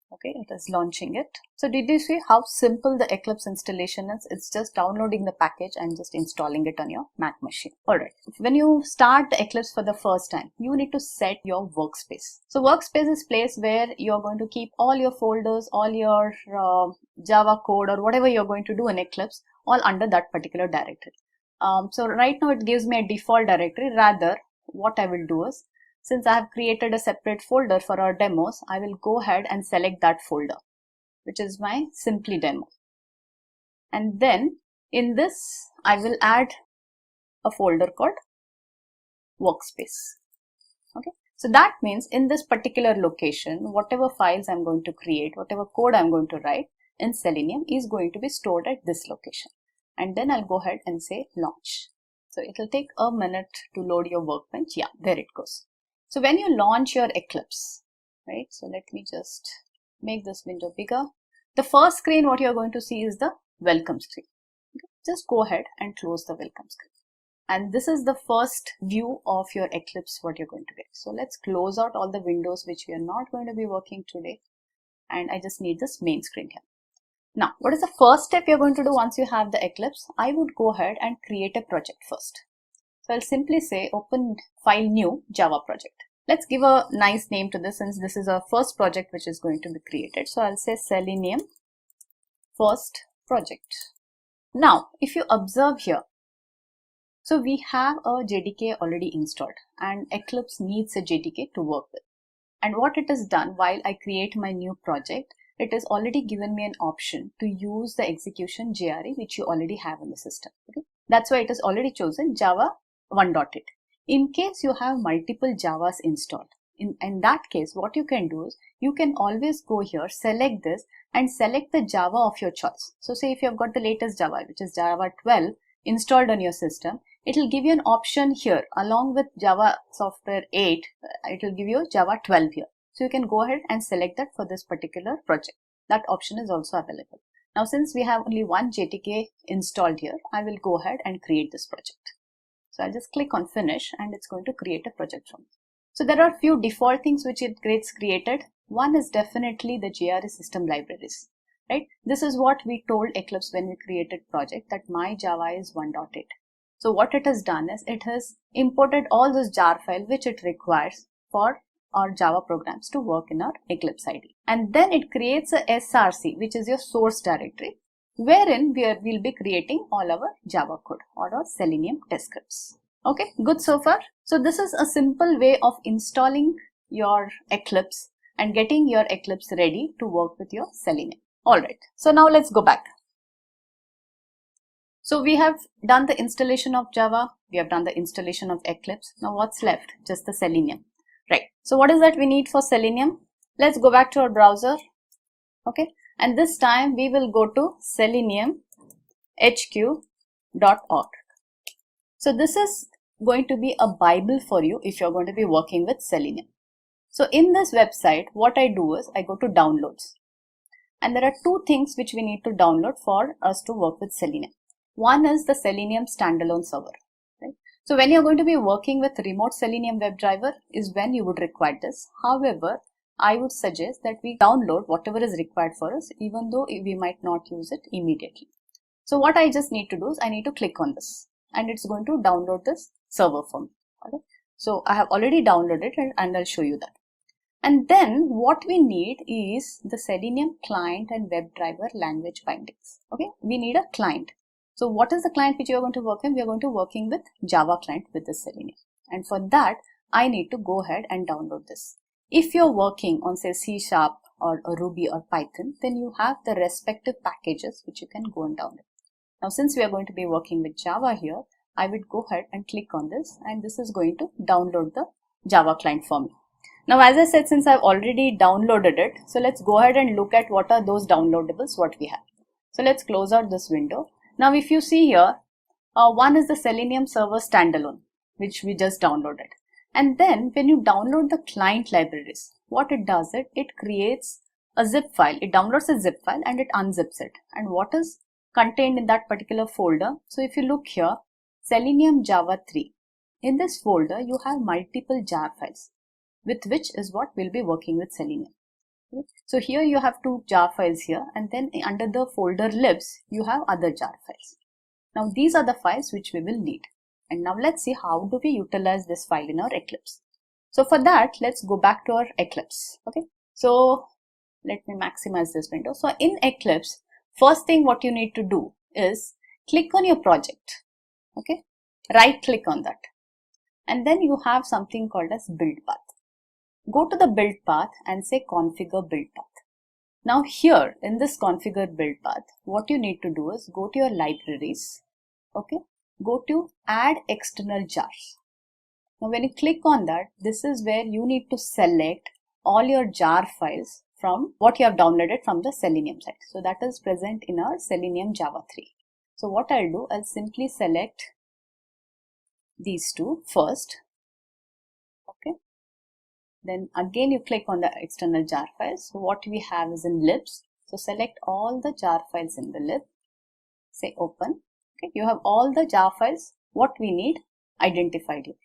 Okay, it is launching it. So did you see how simple the Eclipse installation is? It's just downloading the package and just installing it on your Mac machine. Alright, when you start the Eclipse for the first time, you need to set your workspace. So workspace is place where you're going to keep all your folders, all your Java code or whatever you're going to do in Eclipse, all under that particular directory. So right now it gives me a default directory. Rather, what I will do is, since I have created a separate folder for our demos, I will go ahead and select that folder, which is my Simply demo. And then in this, I will add a folder called workspace. Okay, so that means in this particular location, whatever files I'm going to create, whatever code I'm going to write in Selenium is going to be stored at this location. And then I'll go ahead and say launch. So it will take a minute to load your workbench. Yeah, there it goes. So when you launch your Eclipse, right? So let me just make this window bigger. The first screen, what you're going to see is the welcome screen. Okay. Just go ahead and close the welcome screen. And this is the first view of your Eclipse, what you're going to get. So let's close out all the windows which we are not going to be working today. And I just need this main screen here. Now, what is the first step you're going to do once you have the Eclipse? I would go ahead and create a project first. So I'll simply say open file new Java project. Let's give a nice name to this since this is our first project which is going to be created. So I'll say Selenium first project. Now, if you observe here, so we have a JDK already installed and Eclipse needs a JDK to work with. And what it has done while I create my new project, it has already given me an option to use the execution JRE which you already have in the system. Okay? That's why it is already chosen Java 1.8. In case you have multiple Javas installed, in that case, what you can do is you can always go here, select this and select the Java of your choice. So say if you have got the latest Java, which is Java 12 installed on your system, it will give you an option here along with Java Software 8, it will give you Java 12 here. So you can go ahead and select that for this particular project. That option is also available. Now since we have only one JTK installed here, I will go ahead and create this project. So I'll just click on finish and it's going to create a project for me. So there are a few default things which it gets created. One is definitely the JRE system libraries, right? This is what we told Eclipse when we created project, that my Java is 1.8. So what it has done is it has imported all those jar files which it requires for our Java programs to work in our Eclipse IDE. And then it creates a SRC, which is your source directory, wherein we'll be creating all our Java code or our Selenium test scripts. Okay, good so far. So this is a simple way of installing your Eclipse and getting your Eclipse ready to work with your Selenium. Alright, so now let's go back. So we have done the installation of Java, we have done the installation of Eclipse. Now what's left? Just the Selenium. Right. So what is that we need for Selenium? Let's go back to our browser. Okay. And this time we will go to seleniumhq.org. So this is going to be a Bible for you if you're going to be working with Selenium. So in this website, what I do is I go to downloads. And there are two things which we need to download for us to work with Selenium. One is the Selenium standalone server. Right? So when you're going to be working with remote Selenium WebDriver is when you would require this. However, I would suggest that we download whatever is required for us, even though we might not use it immediately. So what I just need to do is I need to click on this and it's going to download this server for me. Okay? So I have already downloaded it and I'll show you that. And then what we need is the Selenium client and WebDriver language bindings. Okay, we need a client. So what is the client which you are going to work in? We are going to working with Java client with the Selenium. And for that, I need to go ahead and download this. If you're working on say C# or Ruby or Python, then you have the respective packages which you can go and download. Now since we are going to be working with Java here, I would go ahead and click on this and this is going to download the Java client for me. Now as I said, since I've already downloaded it, so let's go ahead and look at what are those downloadables what we have. So let's close out this window. Now if you see here, one is the Selenium server standalone, which we just downloaded. And then when you download the client libraries, what it does is it creates a zip file. It downloads a zip file and it unzips it. And what is contained in that particular folder? So if you look here, Selenium Java 3. In this folder, you have multiple jar files, with which is what we'll be working with Selenium. Okay. So here you have two jar files here, and then under the folder libs, you have other jar files. Now these are the files which we will need. And now let's see how do we utilize this file in our Eclipse. So for that, let's go back to our Eclipse. Okay. So let me maximize this window. So in Eclipse, first thing what you need to do is click on your project. Okay. Right click on that. And then you have something called as build path. Go to the build path and say configure build path. Now here in this configure build path, what you need to do is go to your libraries. Okay. Go to add external jars. Now when you click on that, this is where you need to select all your jar files from what you have downloaded from the Selenium site. So that is present in our Selenium Java 3. So what I'll do, I'll simply select these two first. Okay. Then again you click on the external jar files. So what we have is in libs. So select all the jar files in the lib. Say open. Okay. You have all the jar files what we need identified here.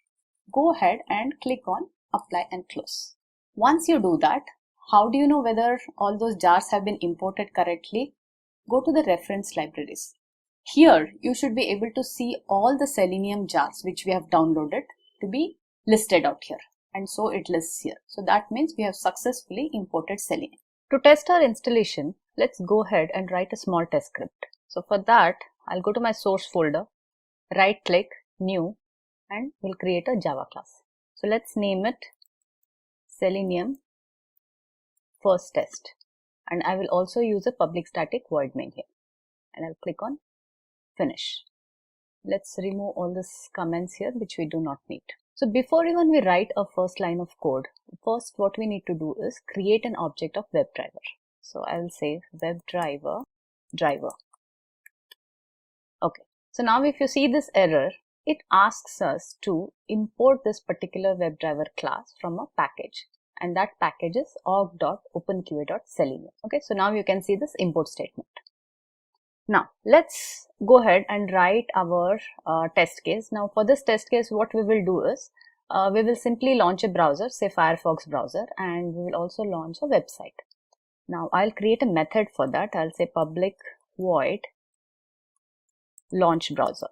Go ahead and click on apply and close. Once you do that, how do you know whether all those jars have been imported correctly? Go to the reference libraries. Here you should be able to see all the Selenium jars which we have downloaded to be listed out here. And so it lists here. So that means we have successfully imported Selenium. To test our installation, let's go ahead and write a small test script. So for that, I'll go to my source folder, right click, new, and we'll create a Java class. So let's name it Selenium first test. And I will also use a public static void main here. And I'll click on finish. let's remove all these comments here which we do not need. So before even we write a first line of code, first what we need to do is create an object of WebDriver. So I will say WebDriver driver. Okay, so now if you see this error, it asks us to import this particular WebDriver class from a package, and that package is org.openqa.selenium. Okay, so now you can see this import statement. Now let's go ahead and write our test case. Now for this test case, what we will do is we will simply launch a browser, say Firefox browser, and we will also launch a website. Now I'll create a method for that. I'll say public void launch browser.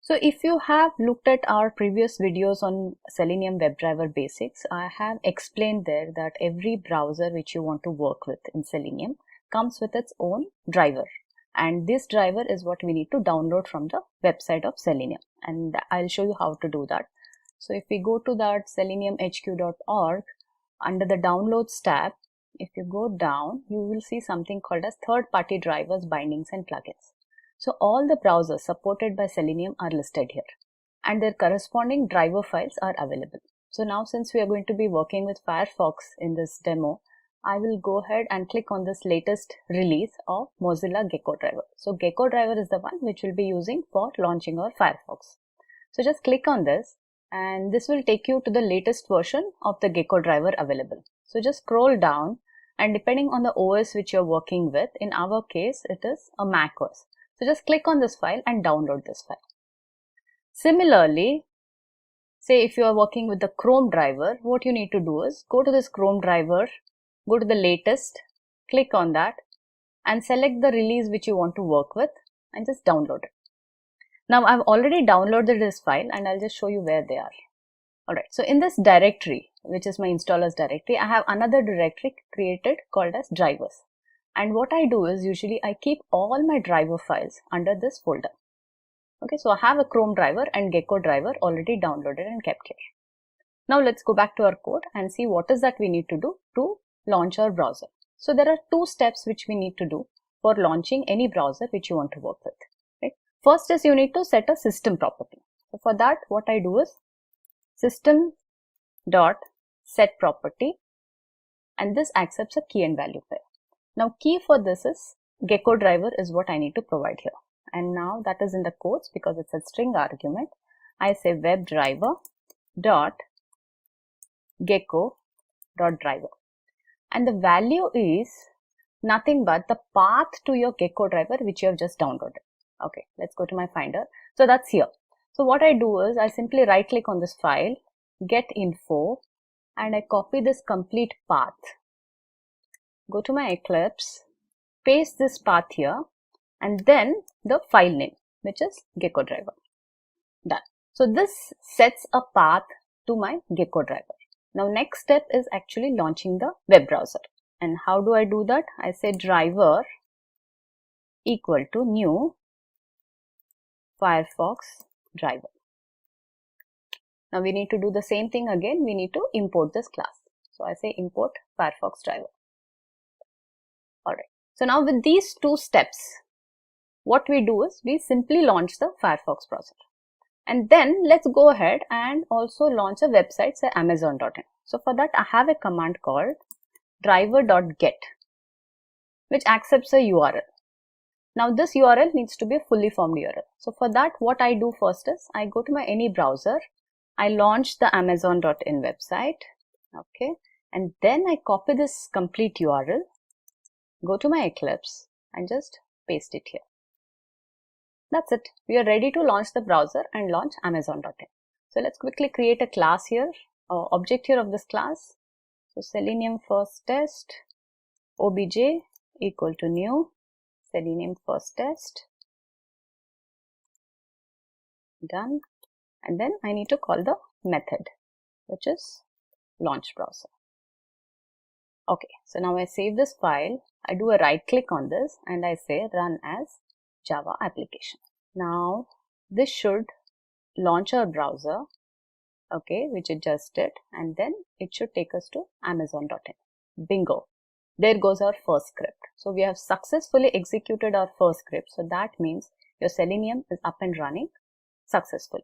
So if you have looked at our previous videos on Selenium WebDriver basics, I have explained there that every browser which you want to work with in Selenium comes with its own driver, and this driver is what we need to download from the website of Selenium, and I'll show you how to do that. So if we go to that seleniumhq.org, under the downloads tab, if you go down, you will see something called as third-party drivers, bindings and plugins. So all the browsers supported by Selenium are listed here, and their corresponding driver files are available. So now since we are going to be working with Firefox in this demo, I will go ahead and click on this latest release of Mozilla Gecko driver. So Gecko driver is the one which we'll be using for launching our Firefox. So just click on this, and this will take you to the latest version of the Gecko driver available. So just scroll down, and depending on the OS which you're working with, in our case it is a Mac OS. So just click on this file and download this file. Similarly, say if you are working with the Chrome driver, what you need to do is go to this Chrome driver, go to the latest, click on that and select the release which you want to work with and just download it. Now I've already downloaded this file and I'll just show you where they are. Alright, so in this directory, which is my installers directory, I have another directory created called as drivers. And what I do is usually I keep all my driver files under this folder. Okay, so I have a Chrome driver and Gecko driver already downloaded and kept here. Now let's go back to our code and see what is that we need to do to launch our browser. So there are two steps which we need to do for launching any browser which you want to work with. Right? First is you need to set a system property. So for that, what I do is system.setProperty, and this accepts a key and value pair. Now key for this is Gecko driver is what I need to provide here, and now that is in the quotes because it's a string argument. I say WebDriver dot Gecko dot driver, and the value is nothing but the path to your Gecko driver which you have just downloaded. Okay, let's go to my Finder. So that's here. So what I do is I simply right click on this file, get info, and I copy this complete path. Go to my Eclipse, paste this path here, and then the file name, which is Gecko driver. Done. So this sets a path to my Gecko driver. Now next step is actually launching the web browser. And how do I do that? I say driver equal to new Firefox driver. Now we need to do the same thing again. We need to import this class. So I say import Firefox driver. Alright, so now with these two steps, what we do is we simply launch the Firefox browser. And then let's go ahead and also launch a website, say amazon.in. So for that I have a command called driver.get, which accepts a URL. Now this URL needs to be a fully formed URL. So for that, what I do first is I go to my any browser, I launch the amazon.in website, okay, and then I copy this complete URL, go to my Eclipse and just paste it here. That's it. We are ready to launch the browser and launch amazon.in. So let's quickly create a class here, or object here of this class. So Selenium first test, obj equal to new Selenium first test. Done. And then I need to call the method, which is launch browser. Okay, so now I save this file, I do a right click on this and I say run as Java application. Now this should launch our browser, okay, which it just did, and then it should take us to amazon.in. Bingo. There goes our first script. So we have successfully executed our first script. So that means your Selenium is up and running successfully.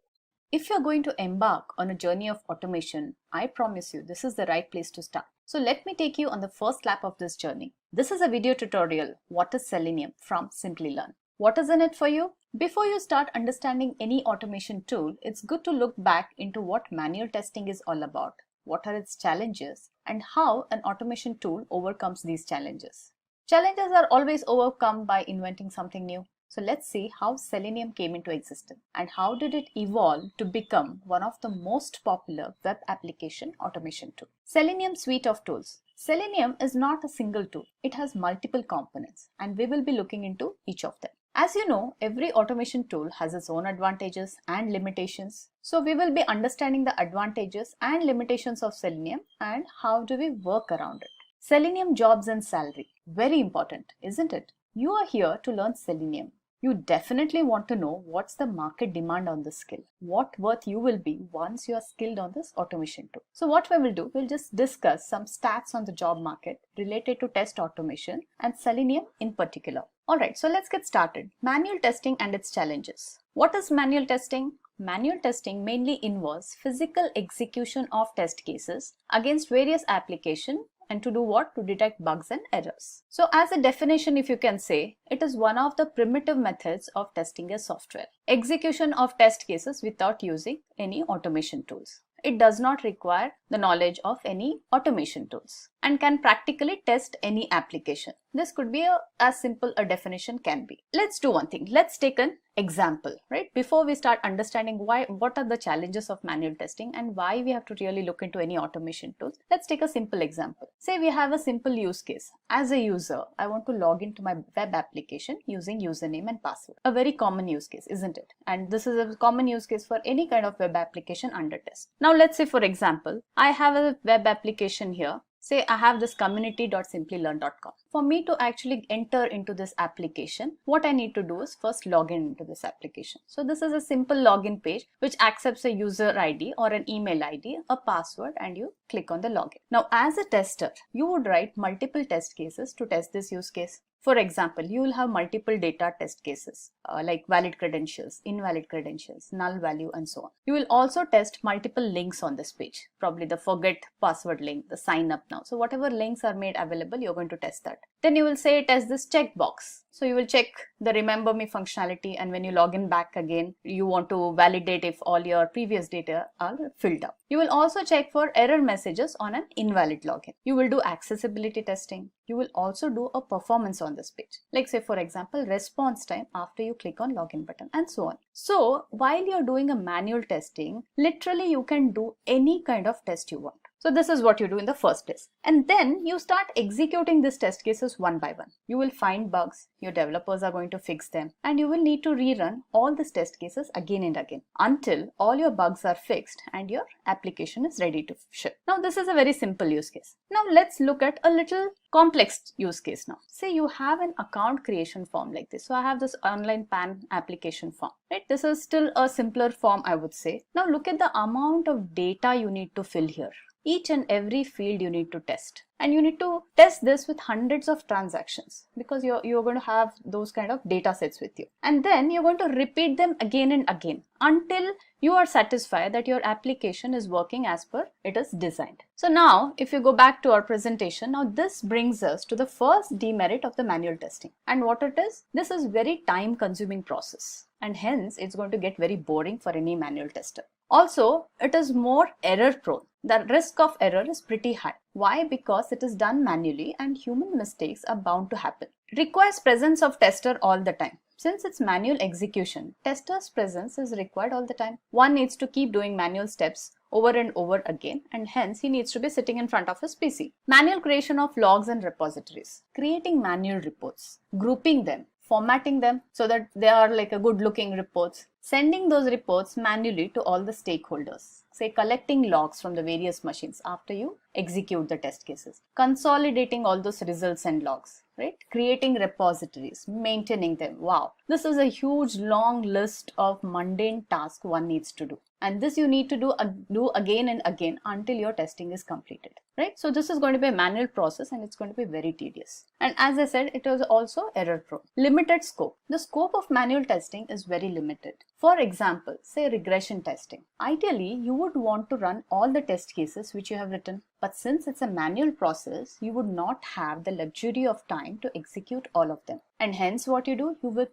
If you're going to embark on a journey of automation, I promise you this is the right place to start. So let me take you on the first lap of this journey. This is a video tutorial, What is Selenium, from Simplilearn. What is in it for you? Before you start understanding any automation tool, it's good to look back into what manual testing is all about, what are its challenges, and how an automation tool overcomes these challenges. Challenges are always overcome by inventing something new. So let's see how Selenium came into existence and how did it evolve to become one of the most popular web application automation tools. Selenium suite of tools. Selenium is not a single tool. It has multiple components and we will be looking into each of them. As you know, every automation tool has its own advantages and limitations. So we will be understanding the advantages and limitations of Selenium and how do we work around it. Selenium jobs and salary. Very important, isn't it? You are here to learn Selenium. You definitely want to know what's the market demand on this skill, what worth you will be once you are skilled on this automation tool. So what we will do, we'll just discuss some stats on the job market related to test automation and Selenium in particular. Alright, so let's get started. Manual testing and its challenges. What is manual testing? Manual testing mainly involves physical execution of test cases against various applications. And to do what? To detect bugs and errors. So as a definition, if you can say, it is one of the primitive methods of testing a software. Execution of test cases without using any automation tools. It does not require the knowledge of any automation tools and can practically test any application. This could be as simple a definition can be. Let's do one thing. Let's take an example, right? Before we start understanding what are the challenges of manual testing and why we have to really look into any automation tools. Let's take a simple example. Say we have a simple use case. As a user, I want to log into my web application using username and password. A very common use case, isn't it? And this is a common use case for any kind of web application under test. Now let's say, for example, I have a web application here. Say I have this community.simplilearn.com. For me to actually enter into this application, what I need to do is first log in into this application. So this is a simple login page which accepts a user ID or an email ID, a password, and you click on the login. Now as a tester, you would write multiple test cases to test this use case. For example, you will have multiple data test cases like valid credentials, invalid credentials, null value, and so on. You will also test multiple links on this page, probably the forget password link, the sign up now. So whatever links are made available, you're going to test that. Then you will say test this checkbox. So you will check the remember me functionality, and when you log in back again, you want to validate if all your previous data are filled up. You will also check for error messages on an invalid login. You will do accessibility testing. You will also do a performance on this page. Like say for example, response time after you click on login button and so on. So while you're doing a manual testing, literally you can do any kind of test you want. So this is what you do in the first test. And then you start executing these test cases one by one. You will find bugs, your developers are going to fix them, and you will need to rerun all these test cases again and again until all your bugs are fixed and your application is ready to ship. Now this is a very simple use case. Now let's look at a little complex use case now. Say you have an account creation form like this. So I have this online PAN application form, right? This is still a simpler form, I would say. Now look at the amount of data you need to fill here. Each and every field you need to test, and you need to test this with hundreds of transactions because you're going to have those kind of data sets with you, and then you're going to repeat them again and again until you are satisfied that your application is working as per it is designed. So now if you go back to our presentation, now this brings us to the first demerit of the manual testing, and what it is, this is very time consuming process, and hence it's going to get very boring for any manual tester. Also, it is more error prone. The risk of error is pretty high. Why? Because it is done manually and human mistakes are bound to happen. It requires presence of tester all the time. Since it's manual execution, tester's presence is required all the time. One needs to keep doing manual steps over and over again, and hence he needs to be sitting in front of his PC. Manual creation of logs and repositories. Creating manual reports. Grouping them. Formatting them so that they are like a good looking reports, sending those reports manually to all the stakeholders, say collecting logs from the various machines after you execute the test cases, consolidating all those results and logs, right? Creating repositories, maintaining them. Wow, this is a huge long list of mundane tasks one needs to do. And this you need to do again and again until your testing is completed, right? So this is going to be a manual process and it's going to be very tedious. And as I said, it is also error prone. Limited scope. The scope of manual testing is very limited. For example, say regression testing. Ideally, you would want to run all the test cases which you have written. But since it's a manual process, you would not have the luxury of time to execute all of them. And hence what you do, you will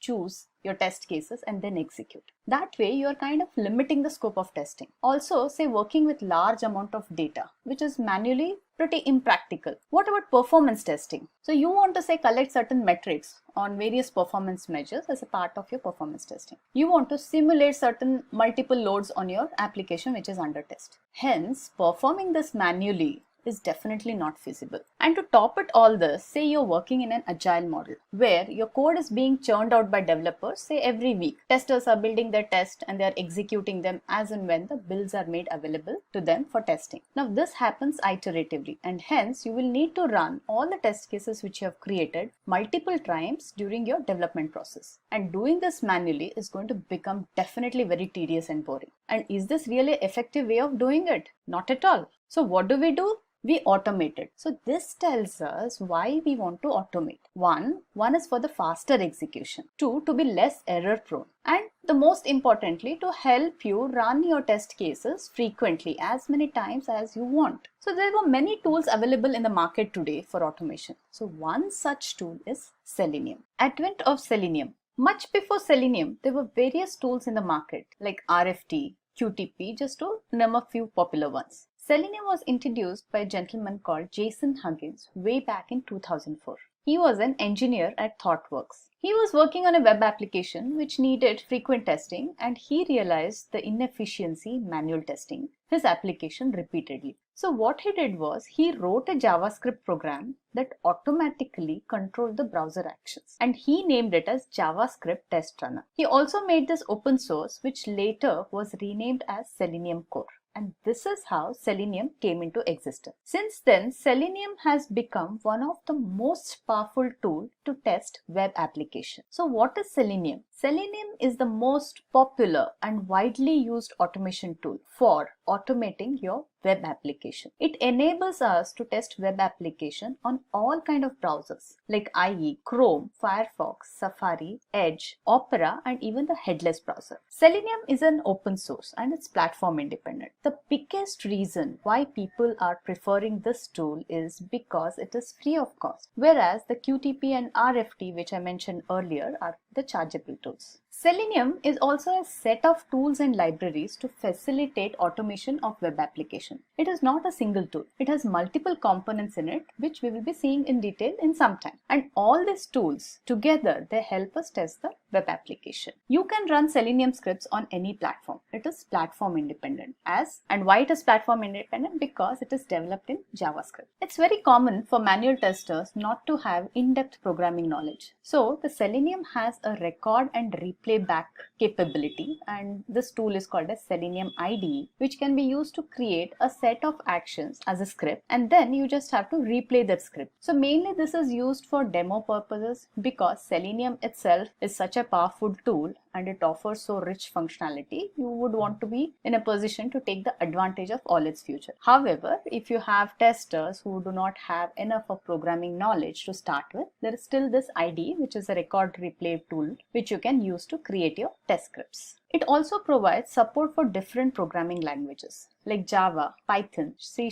choose your test cases and then execute. That way you are kind of limiting the scope of testing. Also, say working with large amount of data, which is manually pretty impractical. What about performance testing? So you want to say collect certain metrics on various performance measures as a part of your performance testing. You want to simulate certain multiple loads on your application which is under test. Hence, performing this manually is definitely not feasible. And to top it all this, say you're working in an agile model where your code is being churned out by developers, say every week. Testers are building their test and they're executing them as and when the builds are made available to them for testing. Now this happens iteratively and hence you will need to run all the test cases which you have created multiple times during your development process. And doing this manually is going to become definitely very tedious and boring. And is this really an effective way of doing it? Not at all. So what do? We automate it. So this tells us why we want to automate. One is for the faster execution. Two, to be less error prone. And the most importantly, to help you run your test cases frequently, as many times as you want. So there were many tools available in the market today for automation. So one such tool is Selenium. Advent of Selenium. Much before Selenium, there were various tools in the market like RFT, QTP, just to name a few popular ones. Selenium was introduced by a gentleman called Jason Huggins way back in 2004. He was an engineer at ThoughtWorks. He was working on a web application which needed frequent testing and he realized the inefficiency manual testing his application repeatedly. So what he did was he wrote a JavaScript program that automatically controlled the browser actions and he named it as JavaScript Test Runner. He also made this open source which later was renamed as Selenium Core. And this is how Selenium came into existence. Since then, Selenium has become one of the most powerful tools to test web applications. So what is Selenium? Selenium is the most popular and widely used automation tool for automating your web application. It enables us to test web application on all kind of browsers like IE, Chrome, Firefox, Safari, Edge, Opera, and even the headless browser. Selenium is an open source and it's platform independent. The biggest reason why people are preferring this tool is because it is free of cost, whereas the QTP and RFT, which I mentioned earlier, are the chargeable tools. Selenium is also a set of tools and libraries to facilitate automation of web application. It is not a single tool. It has multiple components in it, which we will be seeing in detail in some time. And all these tools together, they help us test the web application. You can run Selenium scripts on any platform. It is platform independent. And why it is platform independent? Because it is developed in JavaScript. It's very common for manual testers not to have in-depth programming knowledge. So the Selenium has a record and replay back capability, and this tool is called as Selenium IDE, which can be used to create a set of actions as a script, and then you just have to replay that script. So mainly this is used for demo purposes because Selenium itself is such a powerful tool and it offers so rich functionality, you would want to be in a position to take the advantage of all its features. However, if you have testers who do not have enough of programming knowledge to start with, there is still this IDE, which is a record replay tool, which you can use to create your test scripts. It also provides support for different programming languages like Java, Python, C#,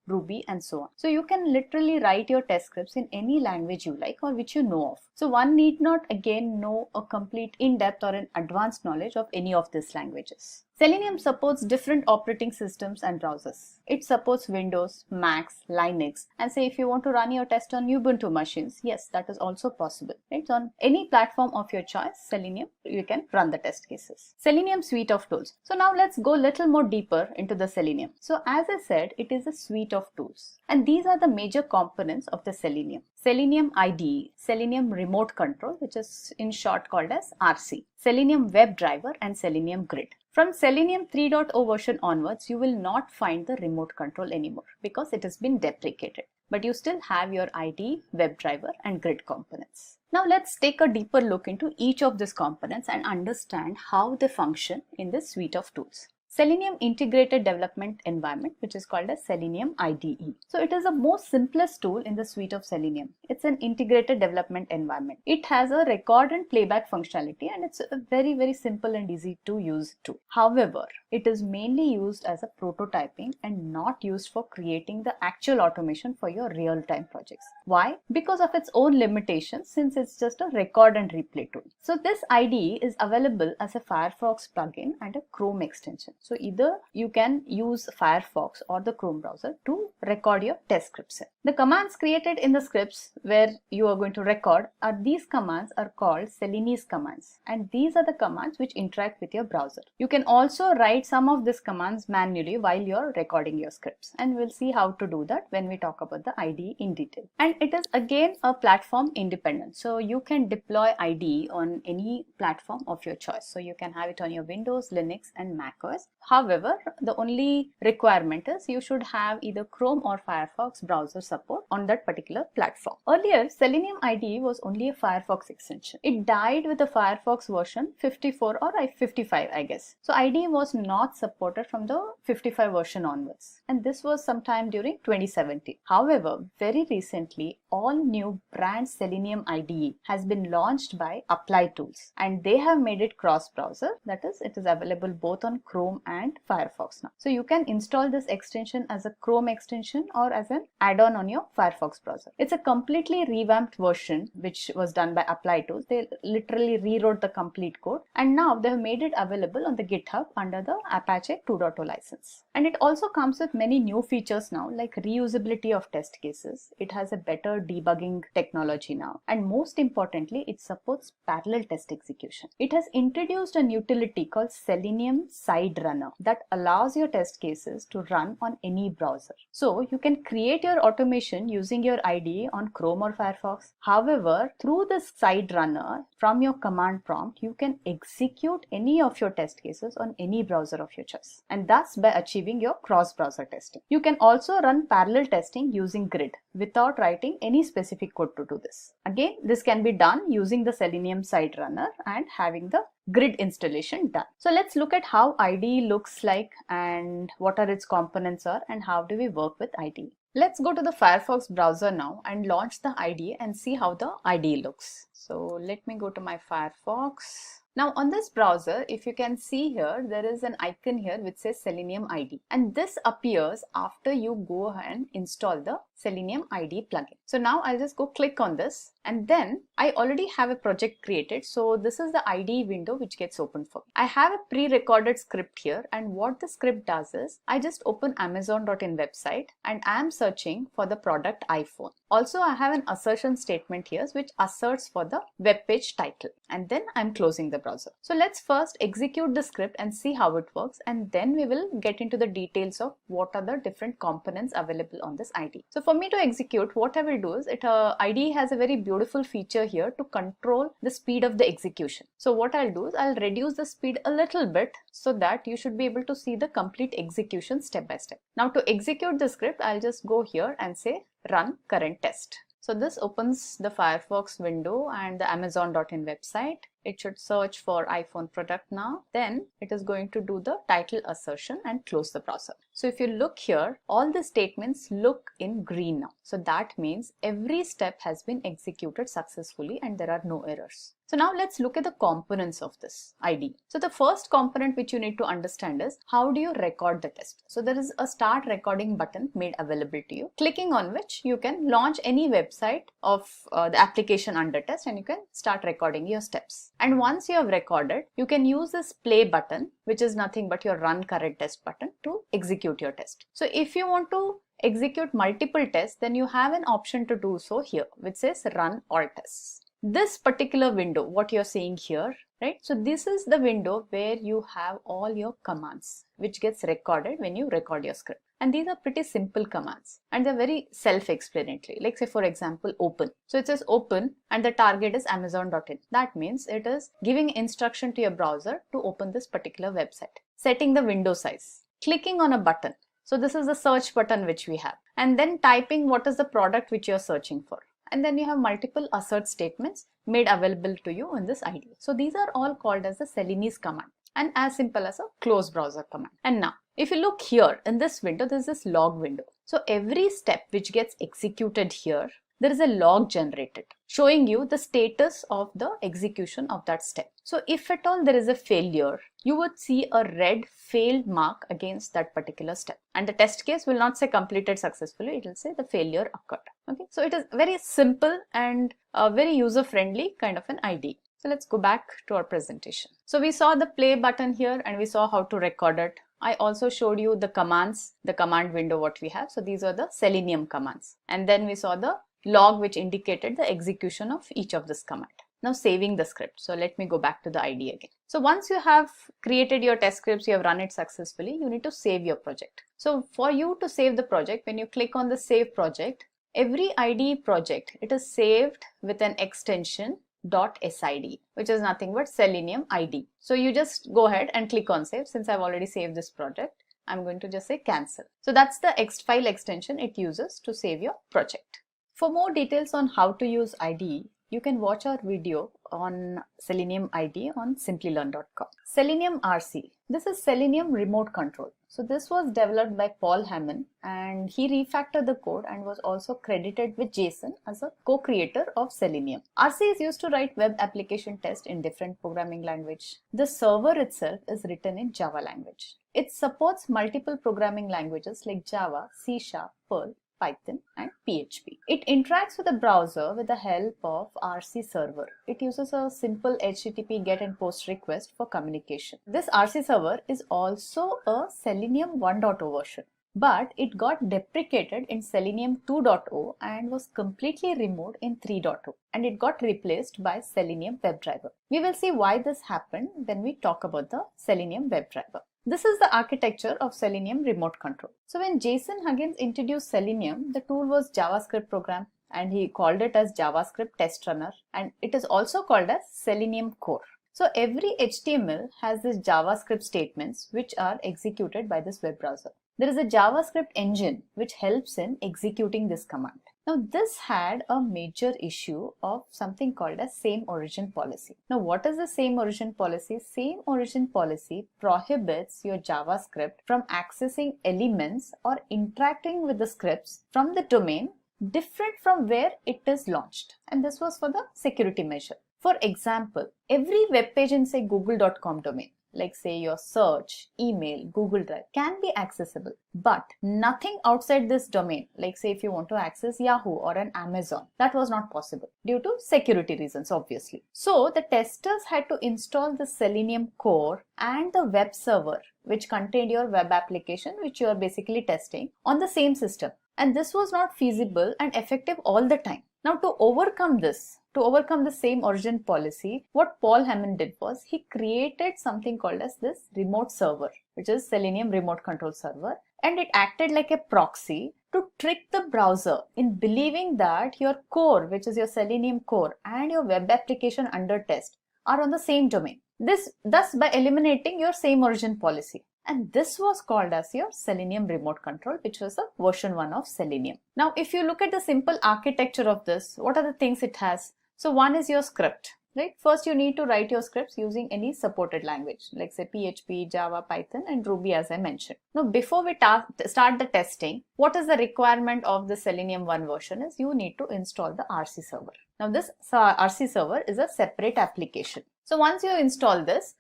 Ruby, and so on. So you can literally write your test scripts in any language you like or which you know of. So one need not again know a complete in-depth or an advanced knowledge of any of these languages. Selenium supports different operating systems and browsers. It supports Windows, Macs, Linux, and say if you want to run your test on Ubuntu machines, yes, that is also possible. It's on any platform of your choice, Selenium, you can run the test cases. Selenium suite of tools. So now let's go a little more deeper into the Selenium. So as I said, it is a suite of tools. And these are the major components of the Selenium. Selenium IDE, Selenium Remote Control, which is in short called as RC, Selenium WebDriver, and Selenium Grid. From Selenium 3.0 version onwards, you will not find the remote control anymore because it has been deprecated. but you still have your IDE, WebDriver and grid components. Now let's take a deeper look into each of these components and understand how they function in this suite of tools. Selenium Integrated Development Environment, which is called as Selenium IDE. So it is the most simplest tool in the suite of Selenium. It's an integrated development environment. It has a record and playback functionality, and it's a very simple and easy to use tool. However, it is mainly used as a prototyping and not used for creating the actual automation for your real-time projects. Why? Because of its own limitations, since it's just a record and replay tool. So this IDE is available as a Firefox plugin and a Chrome extension. So either you can use Firefox or the Chrome browser to record your test scripts. The commands created in the scripts where you are going to record these commands are called Selenium commands, and these are the commands which interact with your browser. You can also write some of these commands manually while you're recording your scripts, and we'll see how to do that when we talk about the IDE in detail. And it is again a platform independent, so you can deploy IDE on any platform of your choice. So you can have it on your Windows, Linux and macOS. However, the only requirement is you should have either Chrome or Firefox browser support on that particular platform. Earlier, Selenium IDE was only a Firefox extension. It died with the Firefox version 54 or 55, I guess. So IDE was not supported from the 55 version onwards, and this was sometime during 2017. However, very recently, all new brand Selenium IDE has been launched by Apply Tools, and they have made it cross-browser. That is, it is available both on Chrome and Firefox now. So you can install this extension as a Chrome extension or as an add-on on your Firefox browser. It's a completely revamped version which was done by Apply Tools. They literally rewrote the complete code, and now they have made it available on the GitHub under the Apache 2.0 license. And it also comes with many new features now, like reusability of test cases. It has a better debugging technology now, and most importantly, it supports parallel test execution. It has introduced an utility called Selenium Side Runner that allows your test cases to run on any browser. So you can create your automation using your IDE on Chrome or Firefox. However, through this side runner from your command prompt, you can execute any of your test cases on any browser of your choice, and thus by achieving your cross-browser testing. You can also run parallel testing using Grid without writing any specific code to do this. Again, this can be done using the Selenium side runner and having the Grid installation done. So let's look at how IDE looks like and what are its components are and how do we work with IDE. Let's go to the Firefox browser now and launch the IDE and see how the IDE looks. So let me go to my Firefox. Now on this browser, if you can see here, there is an icon here which says Selenium IDE, and this appears after you go and install the Selenium IDE plugin. So now I'll just go click on this, and then I already have a project created. So this is the IDE window which gets opened for me. I have a pre-recorded script here, and what the script does is I just open Amazon.in website and I am searching for the product iPhone. Also, I have an assertion statement here which asserts for the web page title, and then I'm closing the browser. So let's first execute the script and see how it works, and then we will get into the details of what are the different components available on this IDE. So for me to execute, what I will do is IDE has a very beautiful feature here to control the speed of the execution. So what I'll do is I'll reduce the speed a little bit so that you should be able to see the complete execution step by step. Now to execute the script, I'll just go here and say run current test. So this opens the Firefox window and the Amazon.in website. It should search for iPhone product now. Then it is going to do the title assertion and close the browser. So if you look here, all the statements look in green now. So that means every step has been executed successfully and there are no errors. So now let's look at the components of this IDE. So the first component which you need to understand is how do you record the test. So there is a start recording button made available to you, clicking on which you can launch any website of the application under test and you can start recording your steps. And once you have recorded, you can use this play button, which is nothing but your run current test button, to execute your test. So if you want to execute multiple tests, then you have an option to do so here, which says run all tests. This particular window, what you're seeing here, right? So this is the window where you have all your commands, which gets recorded when you record your script. And these are pretty simple commands and they're very self-explanatory. Like say for example, open. So it says open and the target is Amazon.in. That means it is giving instruction to your browser to open this particular website. Setting the window size. Clicking on a button. So this is the search button which we have. And then typing what is the product which you're searching for. And then you have multiple assert statements made available to you in this IDE. So these are all called as the Selenium command and as simple as a close browser command. And now if you look here in this window, there's this log window. So every step which gets executed here, there is a log generated showing you the status of the execution of that step. So if at all there is a failure, you would see a red failed mark against that particular step. And the test case will not say completed successfully, it will say the failure occurred. Okay, so it is very simple and very user-friendly kind of an IDE. So let's go back to our presentation. So we saw the play button here and we saw how to record it. I also showed you the commands, the command window what we have. So these are the Selenium commands. And then we saw the log which indicated the execution of each of this command. Now saving the script. So let me go back to the IDE again. So once you have created your test scripts, you have run it successfully, you need to save your project. So for you to save the project, when you click on the save project, every IDE project, it is saved with an extension .sid, which is nothing but Selenium ID. So you just go ahead and click on save. Since I've already saved this project, I'm going to just say cancel. So that's the file extension it uses to save your project. For more details on how to use IDE, you can watch our video on Selenium IDE on Simplilearn.com. Selenium RC. This is Selenium Remote Control. So this was developed by Paul Hammond and he refactored the code and was also credited with Jason as a co-creator of Selenium. RC is used to write web application tests in different programming language. The server itself is written in Java language. It supports multiple programming languages like Java, C#, Perl, Python and PHP. It interacts with the browser with the help of RC server. It uses a simple HTTP GET and POST request for communication. This RC server is also a Selenium 1.0 version, but it got deprecated in Selenium 2.0 and was completely removed in 3.0 and it got replaced by Selenium WebDriver. We will see why this happened when we talk about the Selenium WebDriver. This is the architecture of Selenium Remote Control. So when Jason Huggins introduced Selenium, the tool was JavaScript program and he called it as JavaScript Test Runner and it is also called as Selenium Core. So every HTML has these JavaScript statements which are executed by this web browser. There is a JavaScript engine which helps in executing this command. Now this had a major issue of something called as same origin policy. Now what is the same origin policy? Same origin policy prohibits your JavaScript from accessing elements or interacting with the scripts from the domain different from where it is launched. And this was for the security measure. For example, every web page in say google.com domain, like say your search, email, Google Drive can be accessible, but nothing outside this domain, like say if you want to access Yahoo or an Amazon, that was not possible due to security reasons obviously. So the testers had to install the Selenium core and the web server which contained your web application which you are basically testing on the same system. And this was not feasible and effective all the time. Now to overcome this, to overcome the same origin policy, what Paul Hammond did was he created something called as this remote server, which is Selenium Remote Control Server, and it acted like a proxy to trick the browser in believing that your core, which is your Selenium core, and your web application under test are on the same domain. Thus by eliminating your same origin policy. And this was called as your Selenium Remote Control, which was a version 1 of Selenium. Now, if you look at the simple architecture of this, what are the things it has? So one is your script, right? First, you need to write your scripts using any supported language, like say PHP, Java, Python, and Ruby, as I mentioned. Now, before we start the testing, what is the requirement of the Selenium 1 version is you need to install the RC server. Now, this RC server is a separate application. So once you install this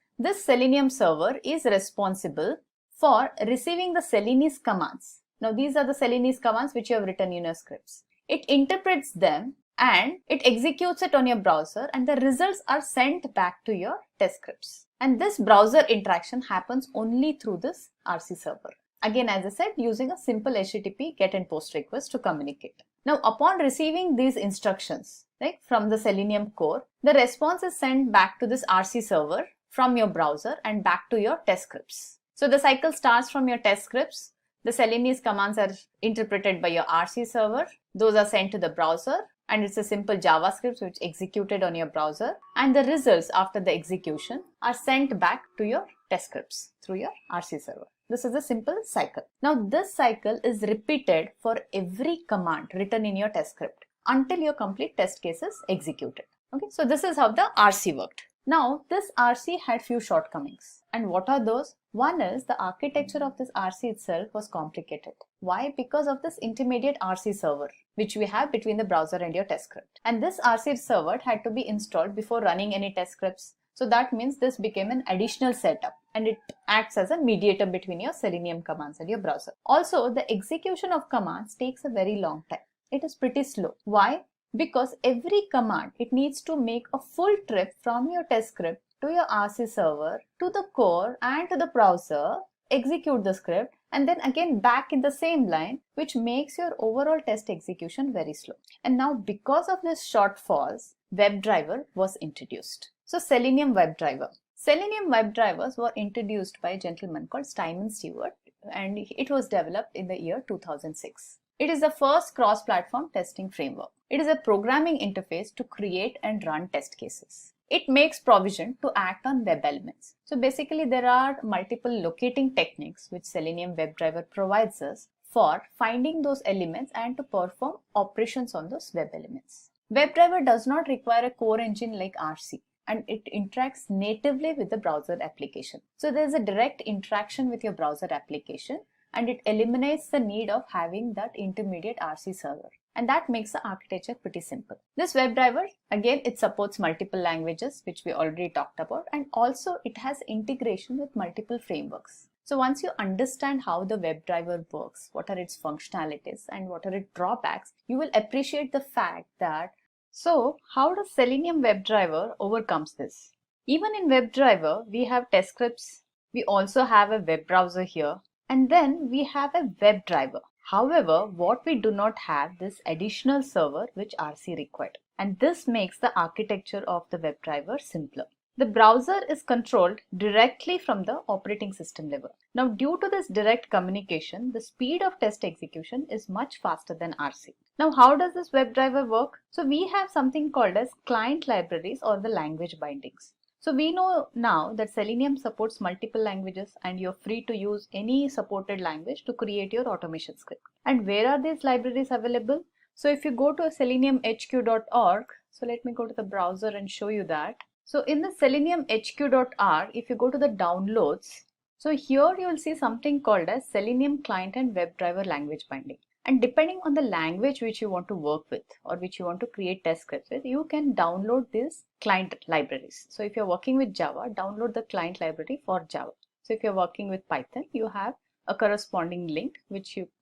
Selenium server is responsible for receiving the Selenium commands. Now, these are the Selenium commands which you have written in your scripts. It interprets them and it executes it on your browser and the results are sent back to your test scripts. And this browser interaction happens only through this RC server. Again, as I said, using a simple HTTP GET and POST request to communicate. Now, upon receiving these instructions, right, from the Selenium core, the response is sent back to this RC server from your browser and back to your test scripts. So the cycle starts from your test scripts. The Selenium commands are interpreted by your RC server. Those are sent to the browser and it's a simple JavaScript which executed on your browser, and the results after the execution are sent back to your test scripts through your RC server. This is a simple cycle. Now this cycle is repeated for every command written in your test script until your complete test case is executed. Okay, so this is how the RC worked. Now this RC had few shortcomings. And what are those? One is the architecture of this RC itself was complicated. Why? Because of this intermediate RC server which we have between the browser and your test script. And this RC server had to be installed before running any test scripts. So that means this became an additional setup and it acts as a mediator between your Selenium commands and your browser. Also, the execution of commands takes a very long time. It is pretty slow. Why? Because every command, it needs to make a full trip from your test script to your RC server, to the core and to the browser, execute the script, and then again back in the same line, which makes your overall test execution very slow. And now because of this shortfalls, WebDriver was introduced. So Selenium WebDriver. Selenium WebDrivers were introduced by a gentleman called Simon Stewart, and it was developed in the year 2006. It is the first cross-platform testing framework. It is a programming interface to create and run test cases. It makes provision to act on web elements. So basically there are multiple locating techniques which Selenium WebDriver provides us for finding those elements and to perform operations on those web elements. WebDriver does not require a core engine like RC, and it interacts natively with the browser application. So there is a direct interaction with your browser application, and it eliminates the need of having that intermediate RC server. And that makes the architecture pretty simple. This WebDriver, again, it supports multiple languages, which we already talked about, and also it has integration with multiple frameworks. So once you understand how the WebDriver works, what are its functionalities and what are its drawbacks, you will appreciate the fact that, so how does Selenium WebDriver overcomes this? Even in WebDriver, we have test scripts, we also have a web browser here, and then we have a WebDriver. However, what we do not have this additional server which RC required. And this makes the architecture of the WebDriver simpler. The browser is controlled directly from the operating system level. Now, due to this direct communication, the speed of test execution is much faster than RC. Now, how does this WebDriver work? So we have something called as client libraries or the language bindings. So we know now that Selenium supports multiple languages and you're free to use any supported language to create your automation script. And where are these libraries available? So if you go to seleniumhq.org, so let me go to the browser and show you that. So in the seleniumhq.org, if you go to the downloads, so here you will see something called as Selenium client and WebDriver language binding. And depending on the language which you want to work with or which you want to create test scripts with, you can download these client libraries. So if you're working with Java, download the client library for Java. So if you're working with Python, you have a corresponding link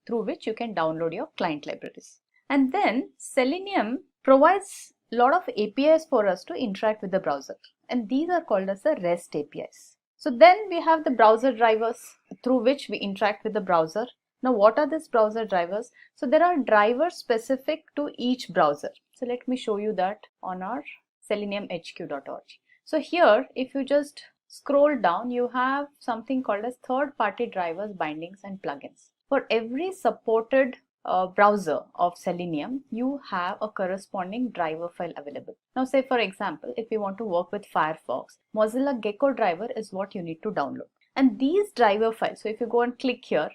through which you can download your client libraries. And then Selenium provides a lot of APIs for us to interact with the browser. And these are called as the REST APIs. So then we have the browser drivers through which we interact with the browser. Now, what are these browser drivers? So there are drivers specific to each browser. So let me show you that on our seleniumhq.org. So here, if you just scroll down, you have something called as third-party drivers, bindings, and plugins. For every supported browser of Selenium, you have a corresponding driver file available. Now, say for example, if you want to work with Firefox, Mozilla Gecko driver is what you need to download. And these driver files, so if you go and click here,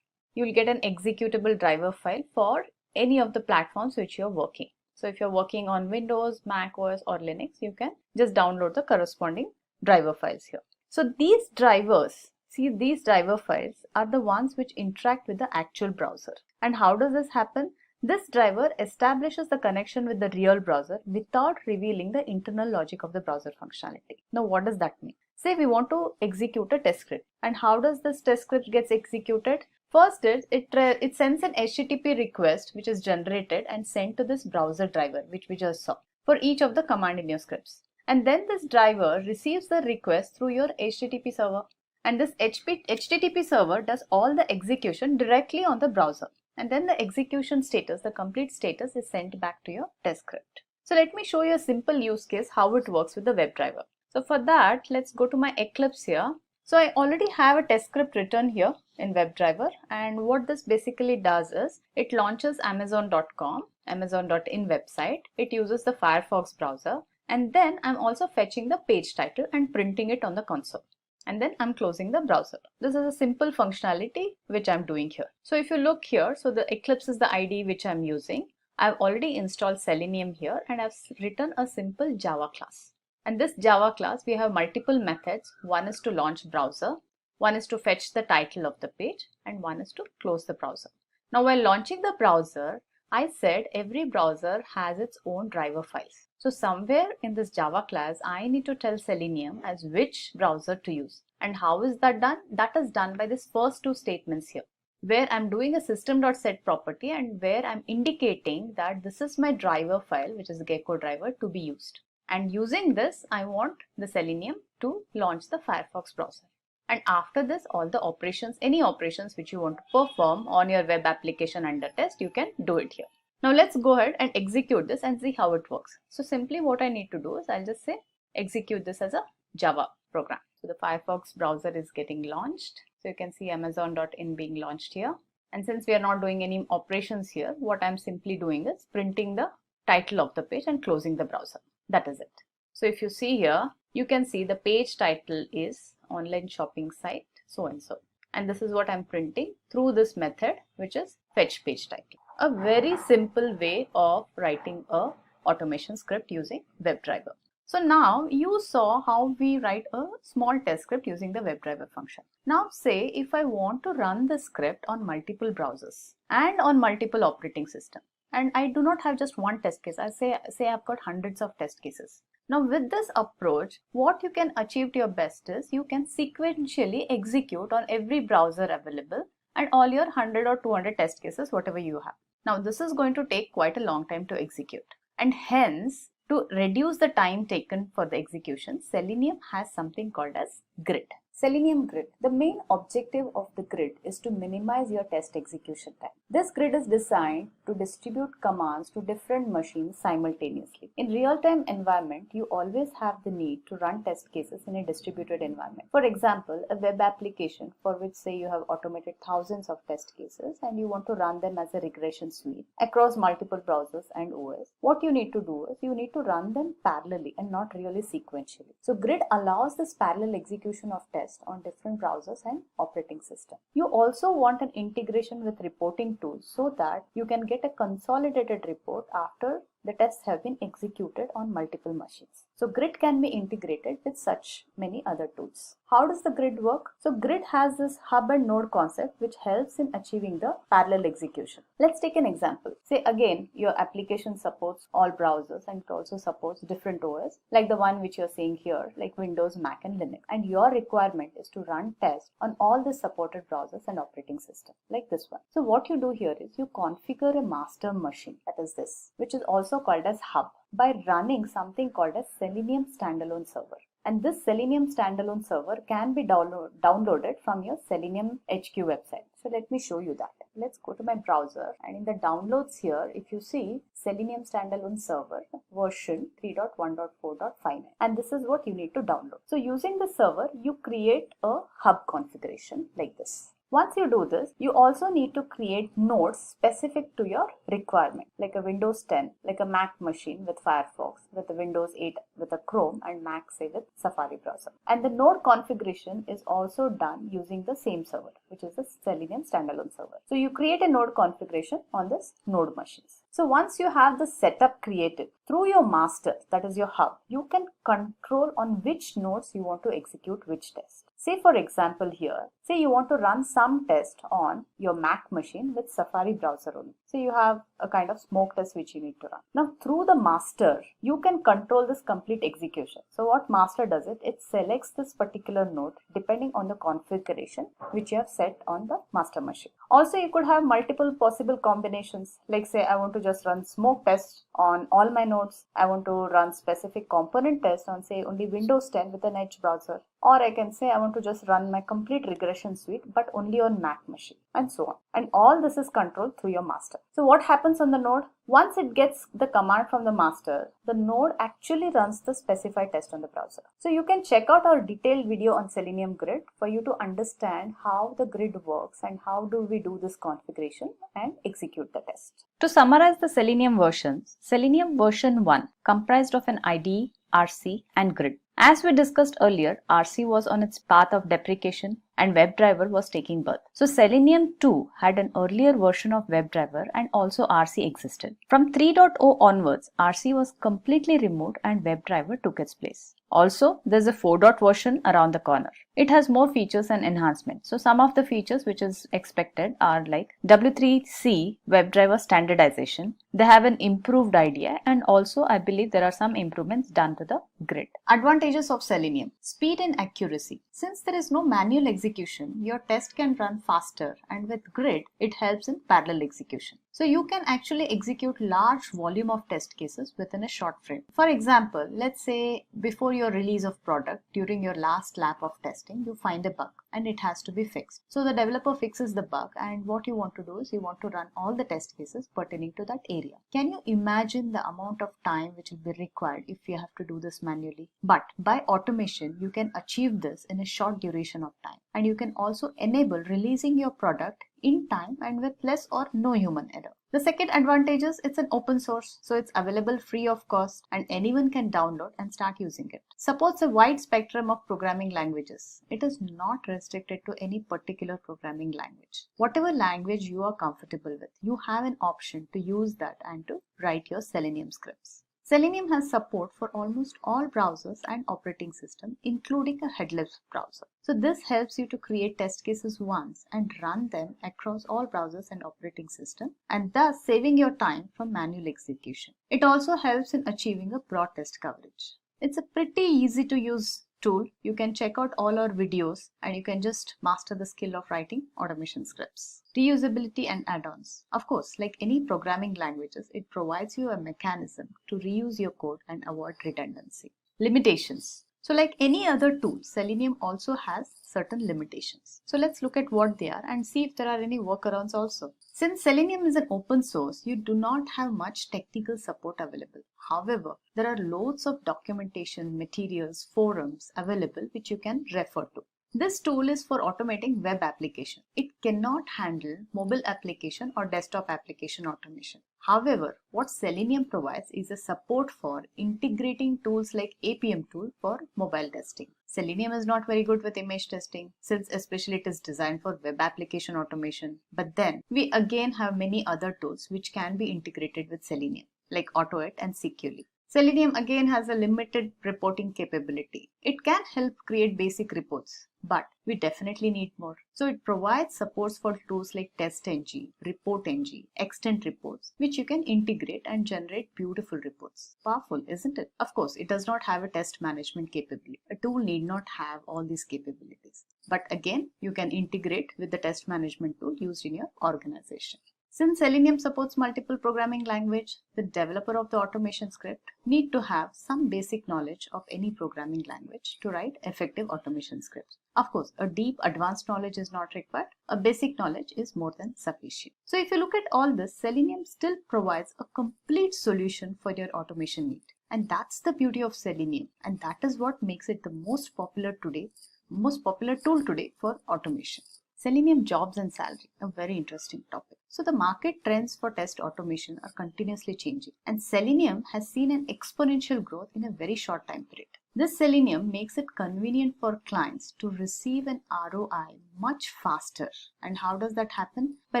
you will get an executable driver file for any of the platforms which you're working. So if you're working on Windows, Mac OS or Linux, you can just download the corresponding driver files here. So these drivers, see, these driver files are the ones which interact with the actual browser. And how does this happen? This driver establishes the connection with the real browser without revealing the internal logic of the browser functionality. Now, what does that mean? Say we want to execute a test script. And how does this test script gets executed? First is it sends an HTTP request which is generated and sent to this browser driver which we just saw for each of the command in your scripts. And then this driver receives the request through your HTTP server. And this HTTP server does all the execution directly on the browser. And then the execution status, the complete status is sent back to your test script. So let me show you a simple use case how it works with the WebDriver. So for that, let's go to my Eclipse here. So I already have a test script written here in WebDriver, and what this basically does is it launches amazon.com, amazon.in website. It uses the Firefox browser, and then I'm also fetching the page title and printing it on the console. and then I'm closing the browser. This is a simple functionality which I'm doing here. So if you look here, so the Eclipse is the IDE which I'm using. I've already installed Selenium here and I've written a simple Java class. And this Java class, we have multiple methods. One is to launch browser, one is to fetch the title of the page, and one is to close the browser. Now while launching the browser, I said every browser has its own driver files. So somewhere in this Java class, I need to tell Selenium as which browser to use. And how is that done? That is done by these first two statements here, where I'm doing a system.set property and where I'm indicating that this is my driver file, which is the Gecko driver, to be used. And using this, I want the Selenium to launch the Firefox browser. And after this, all the operations, any operations which you want to perform on your web application under test, you can do it here. Now let's go ahead and execute this and see how it works. So simply what I need to do is I'll just say execute this as a Java program. So the Firefox browser is getting launched. So you can see amazon.in being launched here. And since we are not doing any operations here, what I'm simply doing is printing the title of the page and closing the browser. That is it. So if you see here, you can see the page title is online shopping site so and so. And this is what I'm printing through this method, which is fetch page title. A very simple way of writing a automation script using WebDriver. So now you saw how we write a small test script using the WebDriver function. Now say if I want to run the script on multiple browsers and on multiple operating systems, and I do not have just one test case. I say I've got hundreds of test cases. Now with this approach, what you can achieve to your best is you can sequentially execute on every browser available and all your 100 or 200 test cases, whatever you have. Now this is going to take quite a long time to execute, and hence to reduce the time taken for the execution, Selenium has something called as grid. Selenium grid. The main objective of the grid is to minimize your test execution time. This grid is designed to distribute commands to different machines simultaneously. In real-time environment, you always have the need to run test cases in a distributed environment. For example, a web application for which say you have automated thousands of test cases and you want to run them as a regression suite across multiple browsers and OS. What you need to do is you need to run them parallelly and not really sequentially. So grid allows this parallel execution of tests on different browsers and operating systems. You also want an integration with reporting tools so that you can get a consolidated report after the tests have been executed on multiple machines. So grid can be integrated with such many other tools. How does the grid work? So grid has this hub and node concept which helps in achieving the parallel execution. Let's take an example. Say again, your application supports all browsers and it also supports different OS like the one which you're seeing here, like Windows, Mac and Linux. And your requirement is to run tests on all the supported browsers and operating systems like this one. So what you do here is you configure a master machine, that is this, which is also called as hub, by running something called as Selenium standalone server. And this Selenium standalone server can be downloaded from your Selenium HQ website. So let me show you that. Let's go to my browser, and in the downloads here, if you see Selenium standalone server version 3.1.4.59, and this is what you need to download. So using the server, you create a hub configuration like this. Once you do this, you also need to create nodes specific to your requirement, like a Windows 10, like a Mac machine with Firefox, with a Windows 8 with a Chrome, and Mac say with Safari browser. And the node configuration is also done using the same server, which is the Selenium standalone server. So you create a node configuration on this node machines. So once you have the setup created through your master, that is your hub, you can control on which nodes you want to execute which test. Say for example here, say you want to run some test on your Mac machine with Safari browser only. So you have a kind of smoke test which you need to run. Now through the master, you can control this complete execution. So what master does it selects this particular node depending on the configuration which you have set on the master machine. Also you could have multiple possible combinations, like say I want to just run smoke test on all my nodes. I want to run specific component test on say only Windows 10 with an Edge browser. Or I can say I want to just run my complete regression suite but only on Mac machine, and so on. And all this is controlled through your master. So what happens on the node? Once it gets the command from the master, the node actually runs the specified test on the browser. So you can check out our detailed video on Selenium Grid for you to understand how the grid works and how do we do this configuration and execute the test. To summarize the Selenium versions, Selenium version 1 comprised of an IDE, RC and grid. As we discussed earlier, RC was on its path of deprecation and WebDriver was taking birth. So Selenium 2 had an earlier version of WebDriver and also RC existed. From 3.0 onwards, RC was completely removed and WebDriver took its place. Also, there's a 4. version around the corner. It has more features and enhancements. So some of the features which is expected are like W3C WebDriver standardization. They have an improved IDE and also I believe there are some improvements done to the grid. Advantages of Selenium: speed and accuracy. Since there is no manual execution, your test can run faster, and with grid, it helps in parallel execution. So you can actually execute large volume of test cases within a short frame. For example, let's say before your release of product, during your last lap of testing, you find a bug and it has to be fixed. So the developer fixes the bug, and what you want to do is you want to run all the test cases pertaining to that area. Can you imagine the amount of time which will be required if you have to do this manually? But by automation, you can achieve this in a short duration of time, and you can also enable releasing your product in time and with less or no human error. The second advantage is it's an open source, so it's available free of cost and anyone can download and start using it. Supports a wide spectrum of programming languages. It is not restricted to any particular programming language. Whatever language you are comfortable with, you have an option to use that and to write your Selenium scripts. Selenium has support for almost all browsers and operating systems, including a headless browser. So this helps you to create test cases once and run them across all browsers and operating systems, and thus saving your time from manual execution. It also helps in achieving a broad test coverage. It's a pretty easy to use tool. You can check out all our videos and you can just master the skill of writing automation scripts. Reusability and add-ons. Of course, like any programming languages, it provides you a mechanism to reuse your code and avoid redundancy. Limitations. So like any other tool, Selenium also has certain limitations. So let's look at what they are and see if there are any workarounds also. Since Selenium is an open source, you do not have much technical support available. However, there are loads of documentation, materials, forums available which you can refer to. This tool is for automating web application. It cannot handle mobile application or desktop application automation. However, what Selenium provides is a support for integrating tools like APM tool for mobile testing. Selenium is not very good with image testing, since especially it is designed for web application automation. But then we again have many other tools which can be integrated with Selenium, like AutoIt and Securely. Selenium again has a limited reporting capability. It can help create basic reports, but we definitely need more. So it provides supports for tools like TestNG, ReportNG, Extend Reports, which you can integrate and generate beautiful reports. Powerful, isn't it? Of course, it does not have a test management capability. A tool need not have all these capabilities. But again, you can integrate with the test management tool used in your organization. Since Selenium supports multiple programming language, the developer of the automation script need to have some basic knowledge of any programming language to write effective automation scripts. Of course, a deep advanced knowledge is not required. A basic knowledge is more than sufficient. So if you look at all this, Selenium still provides a complete solution for your automation need. And that's the beauty of Selenium. And that is what makes it the most popular tool today for automation. Selenium jobs and salary, a very interesting topic. So the market trends for test automation are continuously changing, and Selenium has seen an exponential growth in a very short time period. This Selenium makes it convenient for clients to receive an ROI much faster. And how does that happen? By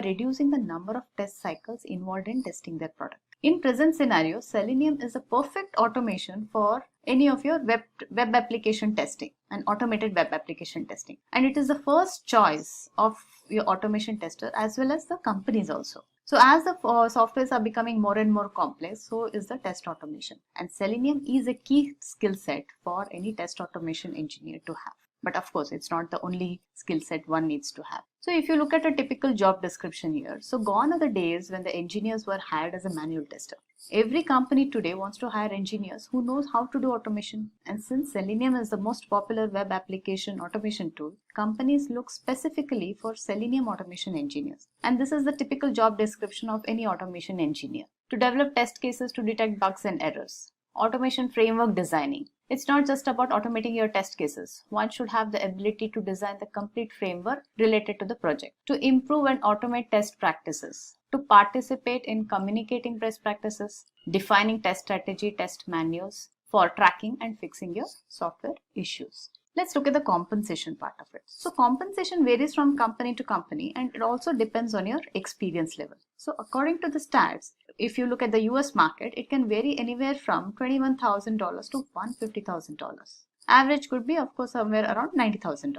reducing the number of test cycles involved in testing their product. In present scenario, Selenium is a perfect automation for any of your web application testing and automated web application testing. And it is the first choice of your automation tester as well as the companies also. So as the softwares are becoming more and more complex, so is the test automation. And Selenium is a key skill set for any test automation engineer to have. But of course, it's not the only skill set one needs to have. So if you look at a typical job description here, so gone are the days when the engineers were hired as a manual tester. Every company today wants to hire engineers who knows how to do automation. And since Selenium is the most popular web application automation tool, companies look specifically for Selenium automation engineers. And this is the typical job description of any automation engineer. To develop test cases to detect bugs and errors. Automation framework designing. It's not just about automating your test cases. One should have the ability to design the complete framework related to the project. To improve and automate test practices. To participate in communicating best practices. Defining test strategy, test manuals. for tracking and fixing your software issues. Let's look at the compensation part of it. So compensation varies from company to company, and it also depends on your experience level. So according to the stats, if you look at the US market, it can vary anywhere from $21,000 to $150,000. Average could be, of course, somewhere around $90,000.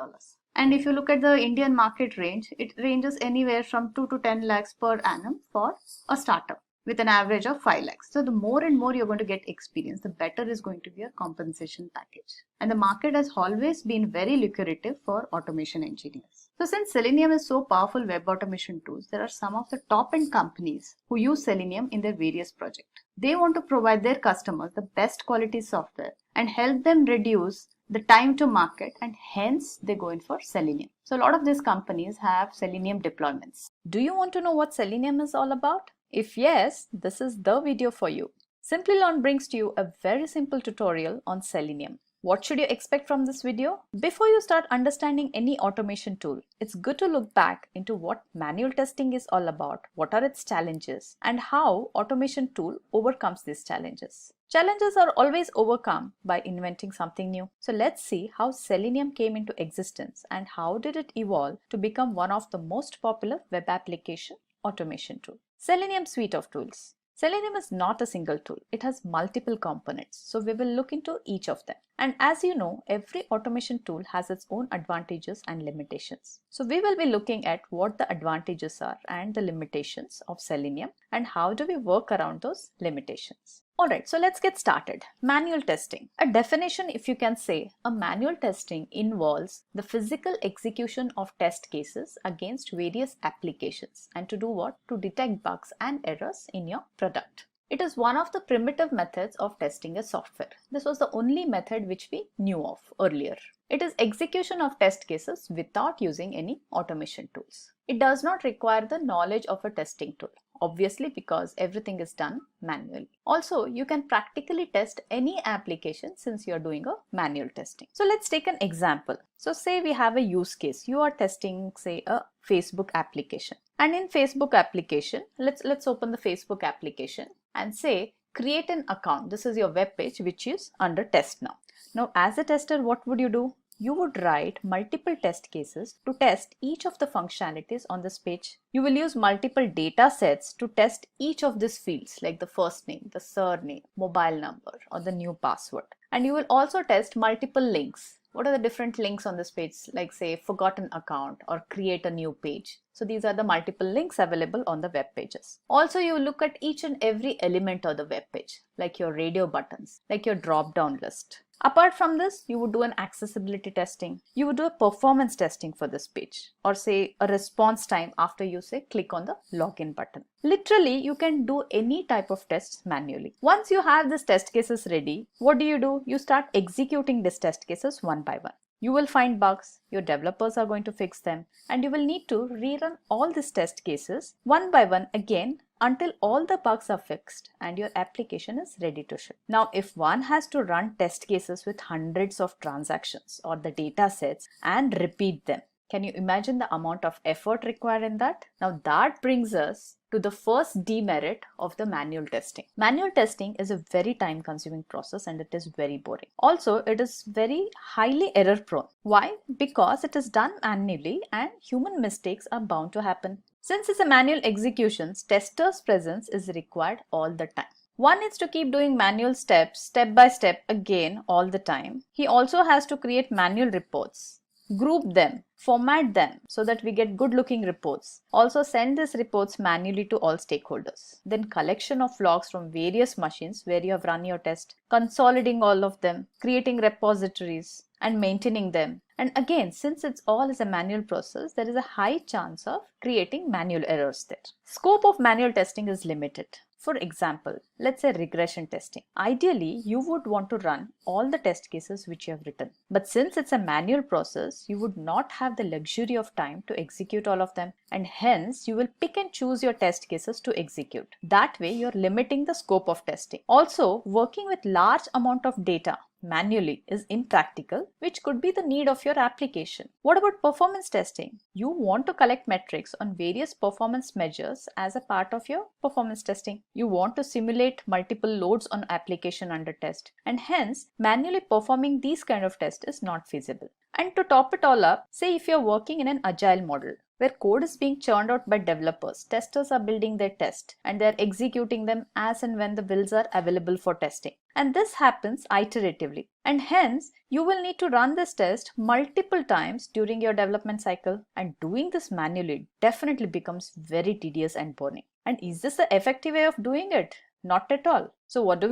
And if you look at the Indian market range, it ranges anywhere from 2 to 10 lakhs per annum for a startup, with an average of 5 lakhs. So the more and more you're going to get experience, the better is going to be your compensation package. And the market has always been very lucrative for automation engineers. So since Selenium is so powerful web automation tools, there are some of the top end companies who use Selenium in their various projects. They want to provide their customers the best quality software and help them reduce the time to market, and hence they go in for Selenium. So a lot of these companies have Selenium deployments. Do you want to know what Selenium is all about? If yes, this is the video for you. Simplilearn brings to you a very simple tutorial on Selenium. What should you expect from this video? Before you start understanding any automation tool, it's good to look back into what manual testing is all about, what are its challenges, and how automation tool overcomes these challenges. Challenges are always overcome by inventing something new. So let's see how Selenium came into existence and how did it evolve to become one of the most popular web application automation tool. Selenium suite of tools. Selenium is not a single tool. It has multiple components. So we will look into each of them. And as you know, every automation tool has its own advantages and limitations. So we will be looking at what the advantages are and the limitations of Selenium and how do we work around those limitations. Alright, so let's get started. Manual testing. A definition, if you can say, a manual testing involves the physical execution of test cases against various applications, and to do what? To detect bugs and errors in your product. It is one of the primitive methods of testing a software. This was the only method which we knew of earlier. It is execution of test cases without using any automation tools. It does not require the knowledge of a testing tool, obviously, because everything is done manually. Also, you can practically test any application since you are doing a manual testing. So let's take an example. So say we have a use case. You are testing, say, a Facebook application. And in Facebook application, let's open the Facebook application and say create an account. This is your web page which is under test now. Now as a tester, what would you do? You would write multiple test cases to test each of the functionalities on this page. You will use multiple data sets to test each of these fields, like the first name, the surname, mobile number, or the new password. And you will also test multiple links. What are the different links on this page? Like say forgotten account or create a new page. So these are the multiple links available on the web pages. Also, you look at each and every element of the web page, like your radio buttons, like your drop down list. Apart from this, you would do an accessibility testing. You would do a performance testing for this page, or say a response time after you say click on the login button. Literally, you can do any type of tests manually. Once you have these test cases ready, what do? You start executing these test cases one by one. You will find bugs, your developers are going to fix them, and you will need to rerun all these test cases one by one again until all the bugs are fixed and your application is ready to ship. Now, if one has to run test cases with hundreds of transactions or the data sets and repeat them, can you imagine the amount of effort required in that? Now that brings us to the first demerit of the manual testing. Manual testing is a very time consuming process and it is very boring. Also, it is very highly error prone. Why? Because it is done manually and human mistakes are bound to happen. Since it's a manual execution, testers' presence is required all the time. One needs to keep doing manual steps, step by step again all the time. He also has to create manual reports, group them, format them so that we get good looking reports. Also send these reports manually to all stakeholders. Then collection of logs from various machines where you have run your test, consolidating all of them, creating repositories and maintaining them. And again, since it's all is a manual process, there is a high chance of creating manual errors there. Scope of manual testing is limited. For example, let's say regression testing. Ideally, you would want to run all the test cases which you have written. But since it's a manual process, you would not have the luxury of time to execute all of them. And hence, you will pick and choose your test cases to execute. That way, you're limiting the scope of testing. Also, working with large amount of data manually is impractical, which could be the need of your application. What about performance testing? You want to collect metrics on various performance measures as a part of your performance testing. You want to simulate multiple loads on application under test, and hence manually performing these kind of tests is not feasible. And to top it all up, say if you're working in an agile model where code is being churned out by developers, testers are building their test and they're executing them as and when the builds are available for testing. And this happens iteratively. And hence, you will need to run this test multiple times during your development cycle, and doing this manually definitely becomes very tedious and boring. And is this an effective way of doing it? Not at all. So what do?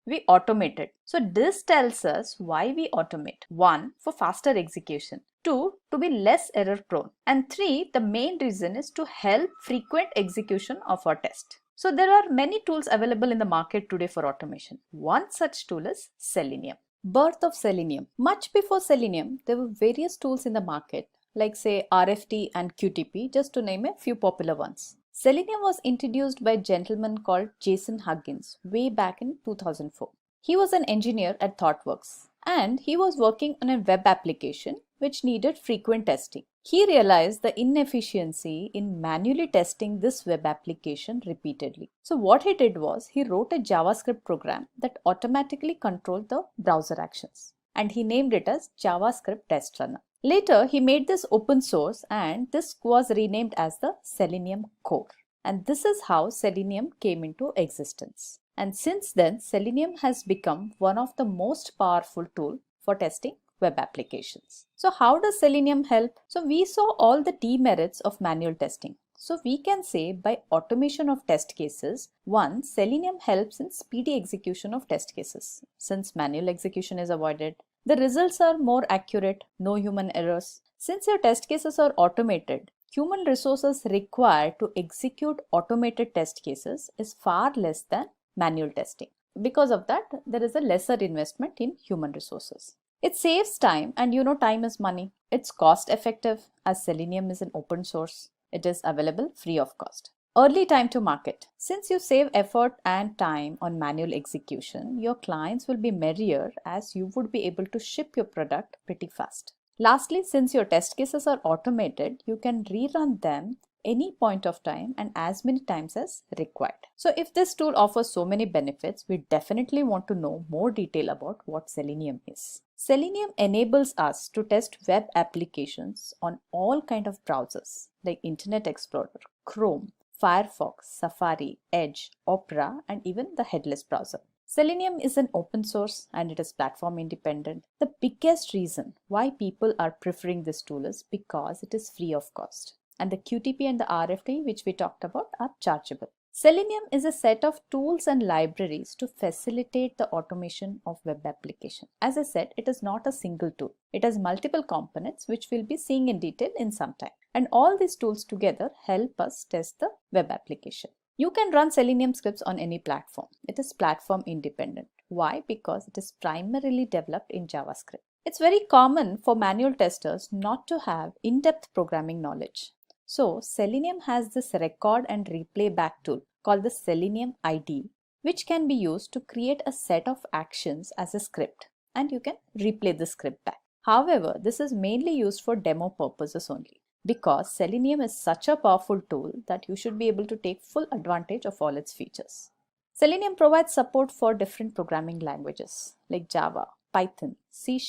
We automate it. So this tells us why we automate. 1, for faster execution. 2, to be less error prone. And 3, the main reason is to help frequent execution of our test. So there are many tools available in the market today for automation. One such tool is Selenium. Birth of Selenium. Much before Selenium, there were various tools in the market like say RFT and QTP, just to name a few popular ones. Selenium was introduced by a gentleman called Jason Huggins way back in 2004. He was an engineer at ThoughtWorks and he was working on a web application which needed frequent testing. He realized the inefficiency in manually testing this web application repeatedly. So what he did was he wrote a JavaScript program that automatically controlled the browser actions, and he named it as JavaScript Test Runner. Later, he made this open source and this was renamed as the Selenium Core. And this is how Selenium came into existence. And since then, Selenium has become one of the most powerful tools for testing web applications. So how does Selenium help? So we saw all the demerits of manual testing. So we can say by automation of test cases, 1, Selenium helps in speedy execution of test cases. Since manual execution is avoided, the results are more accurate, no human errors. Since your test cases are automated, human resources required to execute automated test cases is far less than manual testing. Because of that, there is a lesser investment in human resources. It saves time, and time is money. It's cost effective as Selenium is an open source. It is available free of cost. Early time to market. Since you save effort and time on manual execution, your clients will be merrier as you would be able to ship your product pretty fast. Lastly, since your test cases are automated, you can rerun them any point of time and as many times as required. So if this tool offers so many benefits, we definitely want to know more detail about what Selenium is. Selenium enables us to test web applications on all kinds of browsers like Internet Explorer, Chrome, Firefox, Safari, Edge, Opera, and even the headless browser. Selenium is an open source and it is platform independent. The biggest reason why people are preferring this tool is because it is free of cost. And the QTP and the RFT, which we talked about, are chargeable. Selenium is a set of tools and libraries to facilitate the automation of web application. As I said, it is not a single tool. It has multiple components, which we'll be seeing in detail in some time. And all these tools together help us test the web application. You can run Selenium scripts on any platform. It is platform independent. Why? Because it is primarily developed in JavaScript. It's very common for manual testers not to have in-depth programming knowledge. So Selenium has this record and replay back tool called the Selenium ID, which can be used to create a set of actions as a script, and you can replay the script back. However, this is mainly used for demo purposes only, because Selenium is such a powerful tool that you should be able to take full advantage of all its features. Selenium provides support for different programming languages like Java, Python, C#,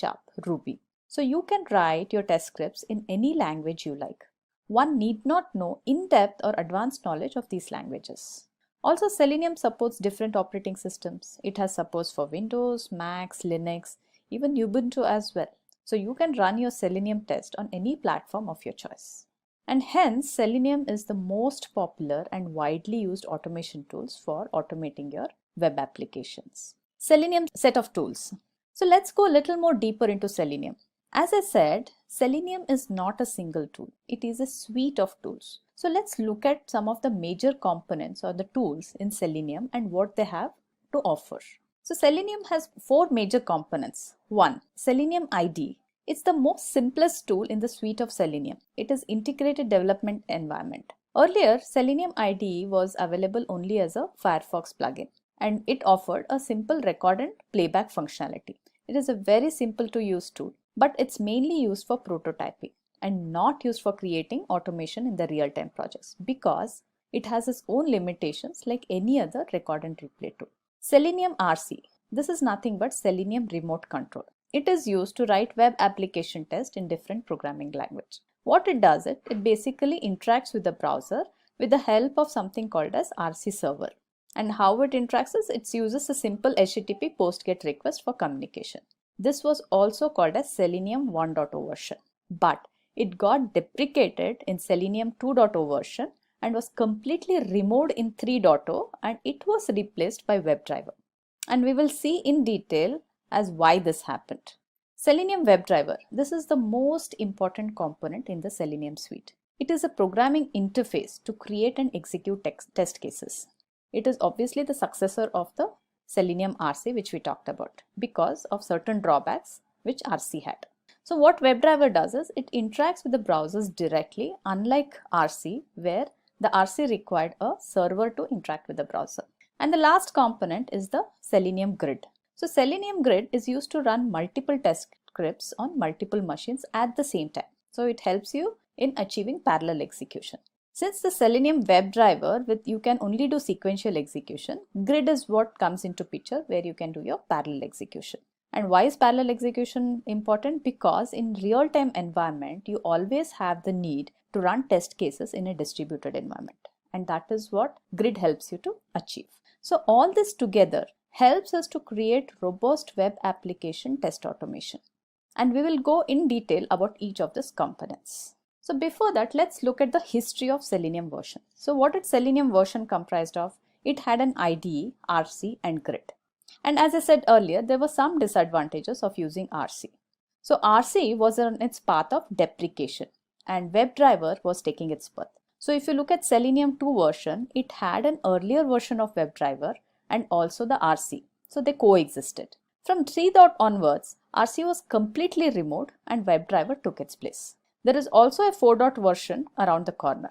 Ruby. So you can write your test scripts in any language you like. One need not know in-depth or advanced knowledge of these languages. Also, Selenium supports different operating systems. It has supports for Windows, Macs, Linux, even Ubuntu as well. So you can run your Selenium test on any platform of your choice. And hence, Selenium is the most popular and widely used automation tools for automating your web applications. Selenium set of tools. So let's go a little more deeper into Selenium. As I said, Selenium is not a single tool. It is a suite of tools. So let's look at some of the major components or the tools in Selenium and what they have to offer. So Selenium has 4 major components. 1. Selenium ID. It's the most simplest tool in the suite of Selenium. It is integrated development environment. Earlier, Selenium ID was available only as a Firefox plugin, and it offered a simple record and playback functionality. It is a very simple to use tool, but it's mainly used for prototyping and not used for creating automation in the real-time projects because It has its own limitations like any other record and replay tool. Selenium RC. This is nothing but Selenium remote control. It is used to write web application tests in different programming language. What it does, it basically interacts with the browser with the help of something called as RC server. And how it interacts is it uses a simple HTTP post GET request for communication. This was also called as Selenium 1.0 version, but it got deprecated in Selenium 2.0 version and was completely removed in 3.0, and it was replaced by WebDriver. And we will see in detail as why this happened. Selenium WebDriver. This is the most important component in the Selenium suite. It is a programming interface to create and execute test cases. It is obviously the successor of the Selenium RC, which we talked about, because of certain drawbacks which RC had. So what WebDriver does is it interacts with the browsers directly, unlike RC, where the RC required a server to interact with the browser. And the last component is the Selenium Grid. So Selenium Grid is used to run multiple test scripts on multiple machines at the same time. So it helps you in achieving parallel execution. Since the Selenium WebDriver you can only do sequential execution, Grid is what comes into picture where you can do your parallel execution. And why is parallel execution important? Because in real-time environment, you always have the need to run test cases in a distributed environment. And that is what Grid helps you to achieve. So all this together helps us to create robust web application test automation. And we will go in detail about each of these components. So before that, let's look at the history of Selenium version. So what did Selenium version comprised of? It had an IDE, RC and Grid. And as I said earlier, there were some disadvantages of using RC. So RC was on its path of deprecation and WebDriver was taking its birth. So if you look at Selenium 2 version, it had an earlier version of WebDriver and also the RC. So they coexisted. From 3. onwards, RC was completely removed and WebDriver took its place. There is also a 4. version around the corner,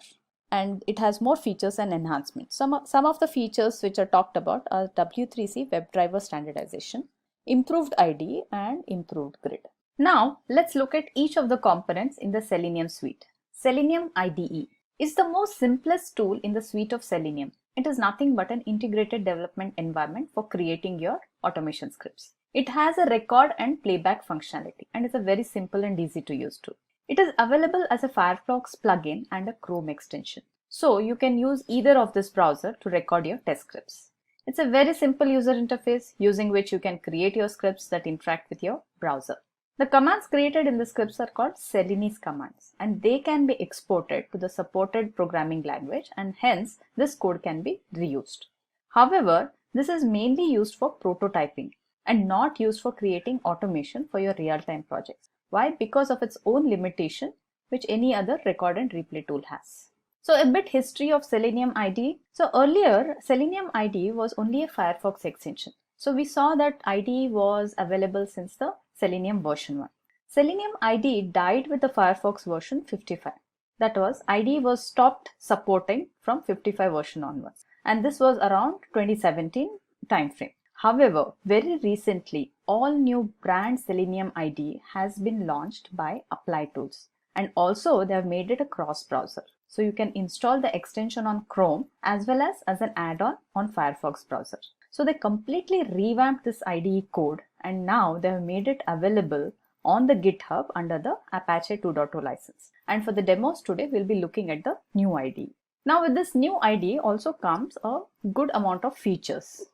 and it has more features and enhancements. Some of the features which are talked about are W3C WebDriver standardization, improved IDE and improved Grid. Now let's look at each of the components in the Selenium suite. Selenium IDE is the most simplest tool in the suite of Selenium. It is nothing but an integrated development environment for creating your automation scripts. It has a record and playback functionality and is a very simple and easy to use tool. It is available as a Firefox plugin and a Chrome extension. So you can use either of this browser to record your test scripts. It's a very simple user interface using which you can create your scripts that interact with your browser. The commands created in the scripts are called Selenis commands, and they can be exported to the supported programming language, and hence this code can be reused. However, this is mainly used for prototyping and not used for creating automation for your real-time projects. Why? Because of its own limitation, which any other record and replay tool has. So a bit history of Selenium IDE. So earlier, Selenium IDE was only a Firefox extension. So we saw that IDE was available since the Selenium version 1. Selenium IDE died with the Firefox version 55. That was, IDE was stopped supporting from 55 version onwards. And this was around 2017 timeframe. However, very recently, all new brand Selenium IDE has been launched by Apply Tools. And also they have made it a cross-browser. So you can install the extension on Chrome as well as an add-on on Firefox browser. So they completely revamped this IDE code and now they have made it available on the GitHub under the Apache 2.0 license. And for the demos today, we'll be looking at the new IDE. Now with this new IDE also comes a good amount of features.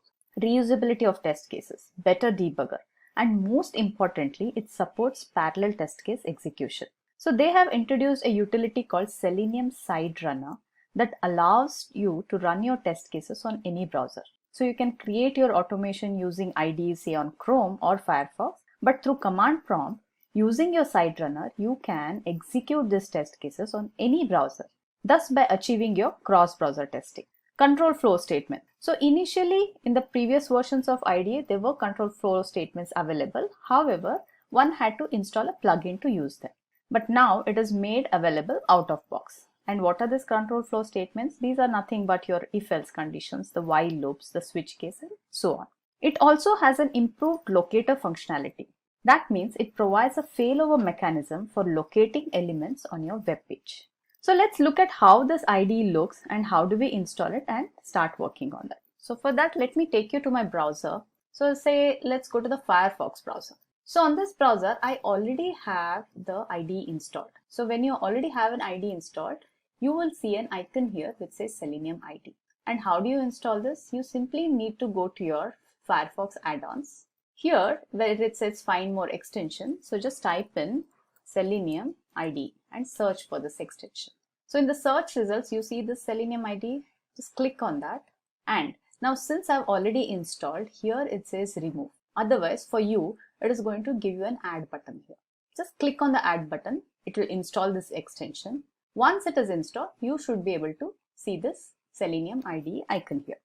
Reusability of test cases, better debugger, and most importantly, it supports parallel test case execution. So they have introduced a utility called Selenium Side Runner that allows you to run your test cases on any browser. So you can create your automation using IDE, say on Chrome or Firefox, but through command prompt, using your Side Runner, you can execute these test cases on any browser, thus by achieving your cross-browser testing. Control flow statement. So initially in the previous versions of IDE, there were control flow statements available. However, one had to install a plugin to use them. But now it is made available out of box. And what are these control flow statements? These are nothing but your if-else conditions, the while loops, the switch case, and so on. It also has an improved locator functionality. That means it provides a failover mechanism for locating elements on your web page. So let's look at how this IDE looks and how do we install it and start working on that. So for that, let me take you to my browser. So say, let's go to the Firefox browser. So on this browser, I already have the IDE installed. So when you already have an IDE installed, you will see an icon here which says Selenium IDE. And how do you install this? You simply need to go to your Firefox add-ons. Here, where it says find more extension, so just type in Selenium IDE and search for this extension. So in the search results, you see this Selenium IDE, just click on that. And now since I've already installed, here it says remove. Otherwise, for you, it is going to give you an add button here. Just click on the add button. It will install this extension. Once it is installed, you should be able to see this Selenium IDE icon here.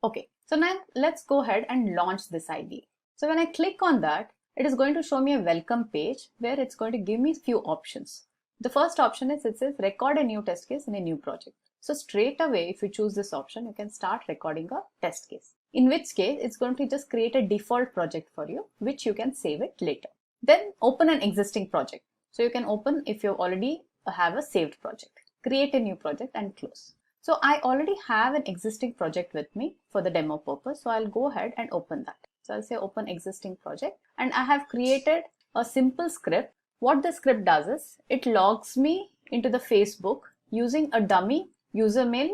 Okay, so now let's go ahead and launch this IDE. So when I click on that, it is going to show me a welcome page where it's going to give me a few options. The first option is, it says record a new test case in a new project. So straight away, if you choose this option, you can start recording a test case. In which case, it's going to just create a default project for you, which you can save it later. Then open an existing project. So you can open if you already have a saved project. Create a new project and close. So I already have an existing project with me for the demo purpose. So I'll go ahead and open that. So I'll say open existing project, and I have created a simple script. What the script does is it logs me into the Facebook using a dummy username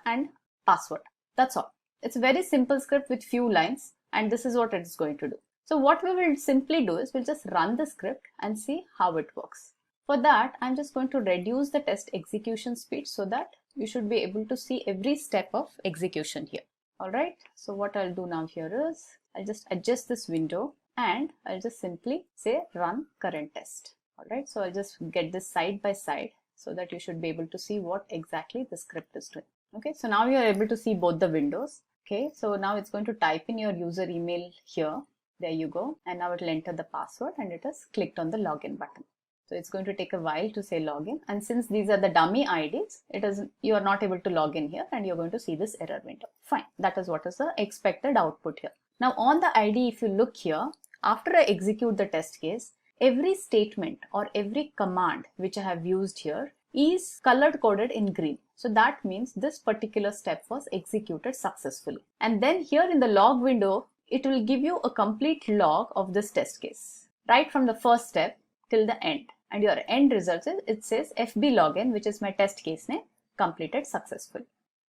and password. That's all. It's a very simple script with few lines, and this is what it's going to do. So what we will simply do is we'll just run the script and see how it works. For that, I'm just going to reduce the test execution speed so that you should be able to see every step of execution here. All right. So what I'll do now here is I'll just adjust this window and I'll just simply say run current test. All right. So I'll just get this side by side so that you should be able to see what exactly the script is doing. Okay. So now you're able to see both the windows. Okay. So now it's going to type in your user email here. There you go. And now it will enter the password and it has clicked on the login button. So it's going to take a while to say login, and since these are the dummy IDs, you are not able to log in here and you're going to see this error window. Fine, that is what is the expected output here. Now on the IDE, if you look here, after I execute the test case, every statement or every command which I have used here is color coded in green. So that means this particular step was executed successfully. And then here in the log window, it will give you a complete log of this test case, right from the first step till the end. And your end result is, it says FB login, which is my test case name, completed successfully.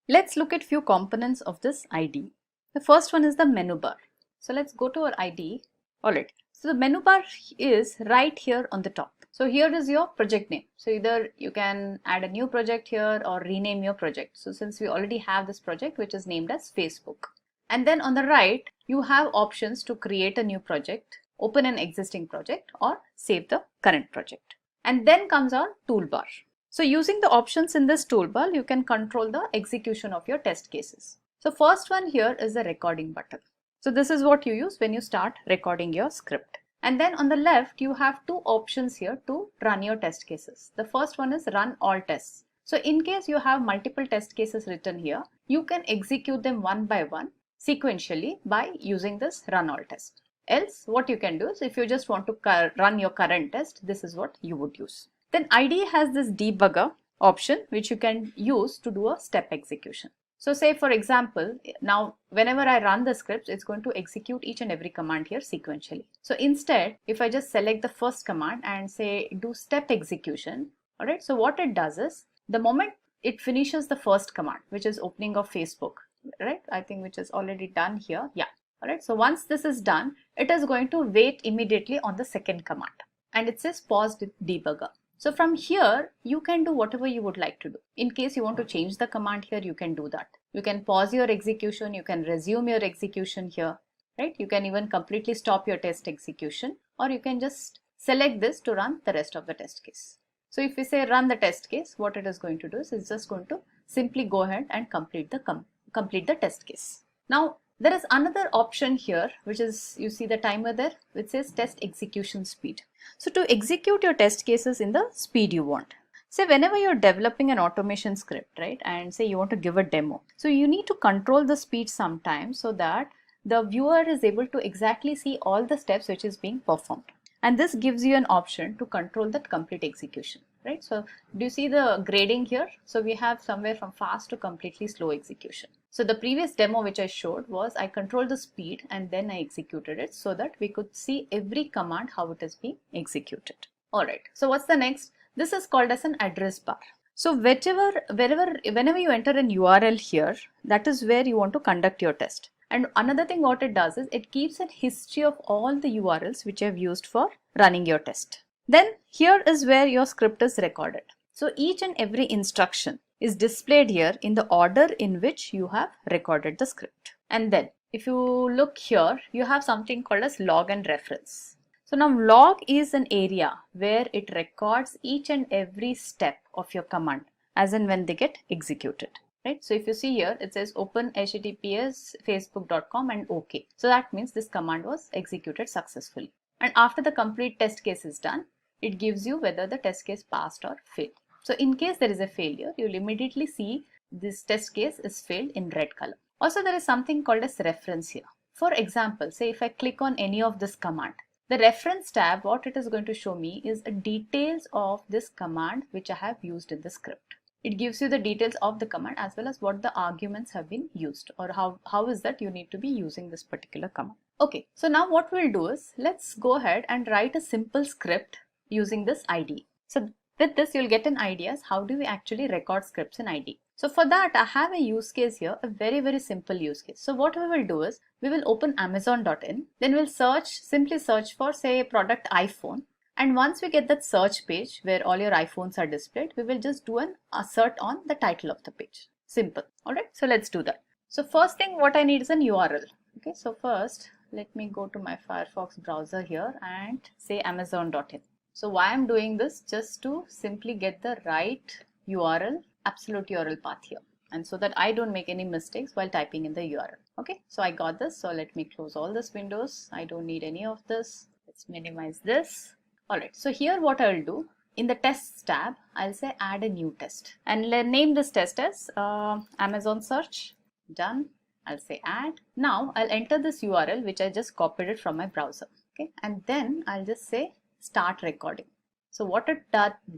Let's look at few components of this IDE. The first one is the menu bar. So let's go to our IDE. All right. So the menu bar is right here on the top. So here is your project name. So either you can add a new project here or rename your project. So since we already have this project, which is named as Facebook. And then on the right, you have options to create a new project, open an existing project, or save the current project. And then comes our toolbar. So using the options in this toolbar, you can control the execution of your test cases. So first one here is the recording button. So this is what you use when you start recording your script. And then on the left, you have two options here to run your test cases. The first one is run all tests. So in case you have multiple test cases written here, you can execute them one by one sequentially by using this run all test. Else, what you can do is if you just want to run your current test, this is what you would use. Then IDE has this debugger option, which you can use to do a step execution. So say for example, now whenever I run the scripts, it's going to execute each and every command here sequentially. So instead, if I just select the first command and say do step execution, all right. So what it does is the moment it finishes the first command, which is opening of Facebook, right? I think which is already done here. Yeah. All right. So once this is done, it is going to wait immediately on the second command, and it says pause debugger. So from here, you can do whatever you would like to do. In case you want to change the command here, you can do that. You can pause your execution. You can resume your execution here, right? You can even completely stop your test execution, or you can just select this to run the rest of the test case. So if we say run the test case, what it is going to do is it's just going to simply go ahead and complete the test case. Now, there is another option here, which is, you see the timer there, which says test execution speed. So to execute your test cases in the speed you want. Say whenever you're developing an automation script, right, and say you want to give a demo. So you need to control the speed sometimes so that the viewer is able to exactly see all the steps which is being performed. And this gives you an option to control that complete execution. right? So do you see the grading here? So we have somewhere from fast to completely slow execution. So the previous demo which I showed was I controlled the speed and then I executed it so that we could see every command how it is being executed. Alright, so what's the next? This is called as an address bar. So whenever you enter an URL here, that is where you want to conduct your test. And another thing what it does is it keeps a history of all the URLs which you have used for running your test. Then here is where your script is recorded. So each and every instruction is displayed here in the order in which you have recorded the script. And then if you look here, you have something called as log and reference. So now log is an area where it records each and every step of your command as in when they get executed. Right? So if you see here, it says open https facebook.com and OK. So that means this command was executed successfully. And after the complete test case is done, it gives you whether the test case passed or failed. So in case there is a failure, you'll immediately see this test case is failed in red color. Also, there is something called as reference here. For example, say if I click on any of this command, the reference tab, what it is going to show me is details of this command which I have used in the script. It gives you the details of the command as well as what the arguments have been used or how is that you need to be using this particular command. Okay, so now what we'll do is let's go ahead and write a simple script using this IDE. So with this you'll get an idea as how do we actually record scripts in IDE. So for that I have a use case here, a very simple use case. So what we will do is we will open amazon.in, then we'll simply search for say product iPhone. And once we get that search page where all your iPhones are displayed, we will just do an assert on the title of the page. Simple. Alright, so let's do that. So first thing what I need is an URL. Okay, so first let me go to my Firefox browser here and say amazon.in. So why I'm doing this? Just to simply get the right URL, absolute URL path here. And so that I don't make any mistakes while typing in the URL. Okay, so I got this. So let me close all these windows. I don't need any of this. Let's minimize this. Alright, so here what I'll do, in the tests tab, I'll say add a new test and name this test as Amazon search. Done. I'll say add. Now I'll enter this URL which I just copied it from my browser. Okay, and then I'll just say start recording. So what it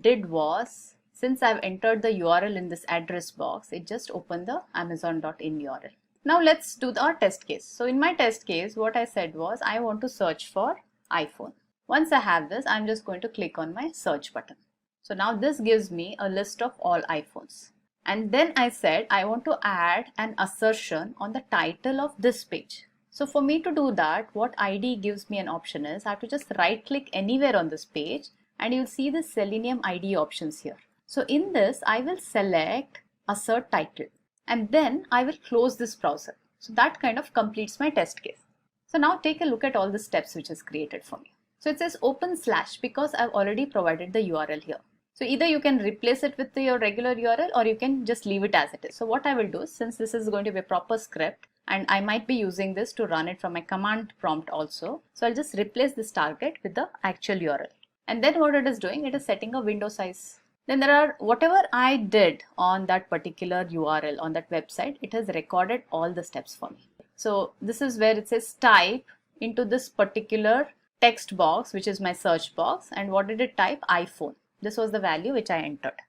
did was, since I've entered the URL in this address box, it just opened the amazon.in URL. Now let's do our test case. So in my test case, what I said was I want to search for iPhone. Once I have this, I'm just going to click on my search button. So now this gives me a list of all iPhones. And then I said I want to add an assertion on the title of this page. So for me to do that, what IDE gives me an option is I have to just right click anywhere on this page and you'll see the Selenium IDE options here. So in this, I will select assert title and then I will close this browser. So that kind of completes my test case. So now take a look at all the steps which is created for me. So it says open / because I've already provided the URL here. So either you can replace it with your regular URL or you can just leave it as it is. So what I will do, since this is going to be a proper script and I might be using this to run it from my command prompt also. So I'll just replace this target with the actual URL. And then what it is doing, it is setting a window size. Then there are whatever I did on that particular URL on that website, it has recorded all the steps for me. So this is where it says type into this particular text box, which is my search box. And what did it type? iPhone. This was the value which I entered.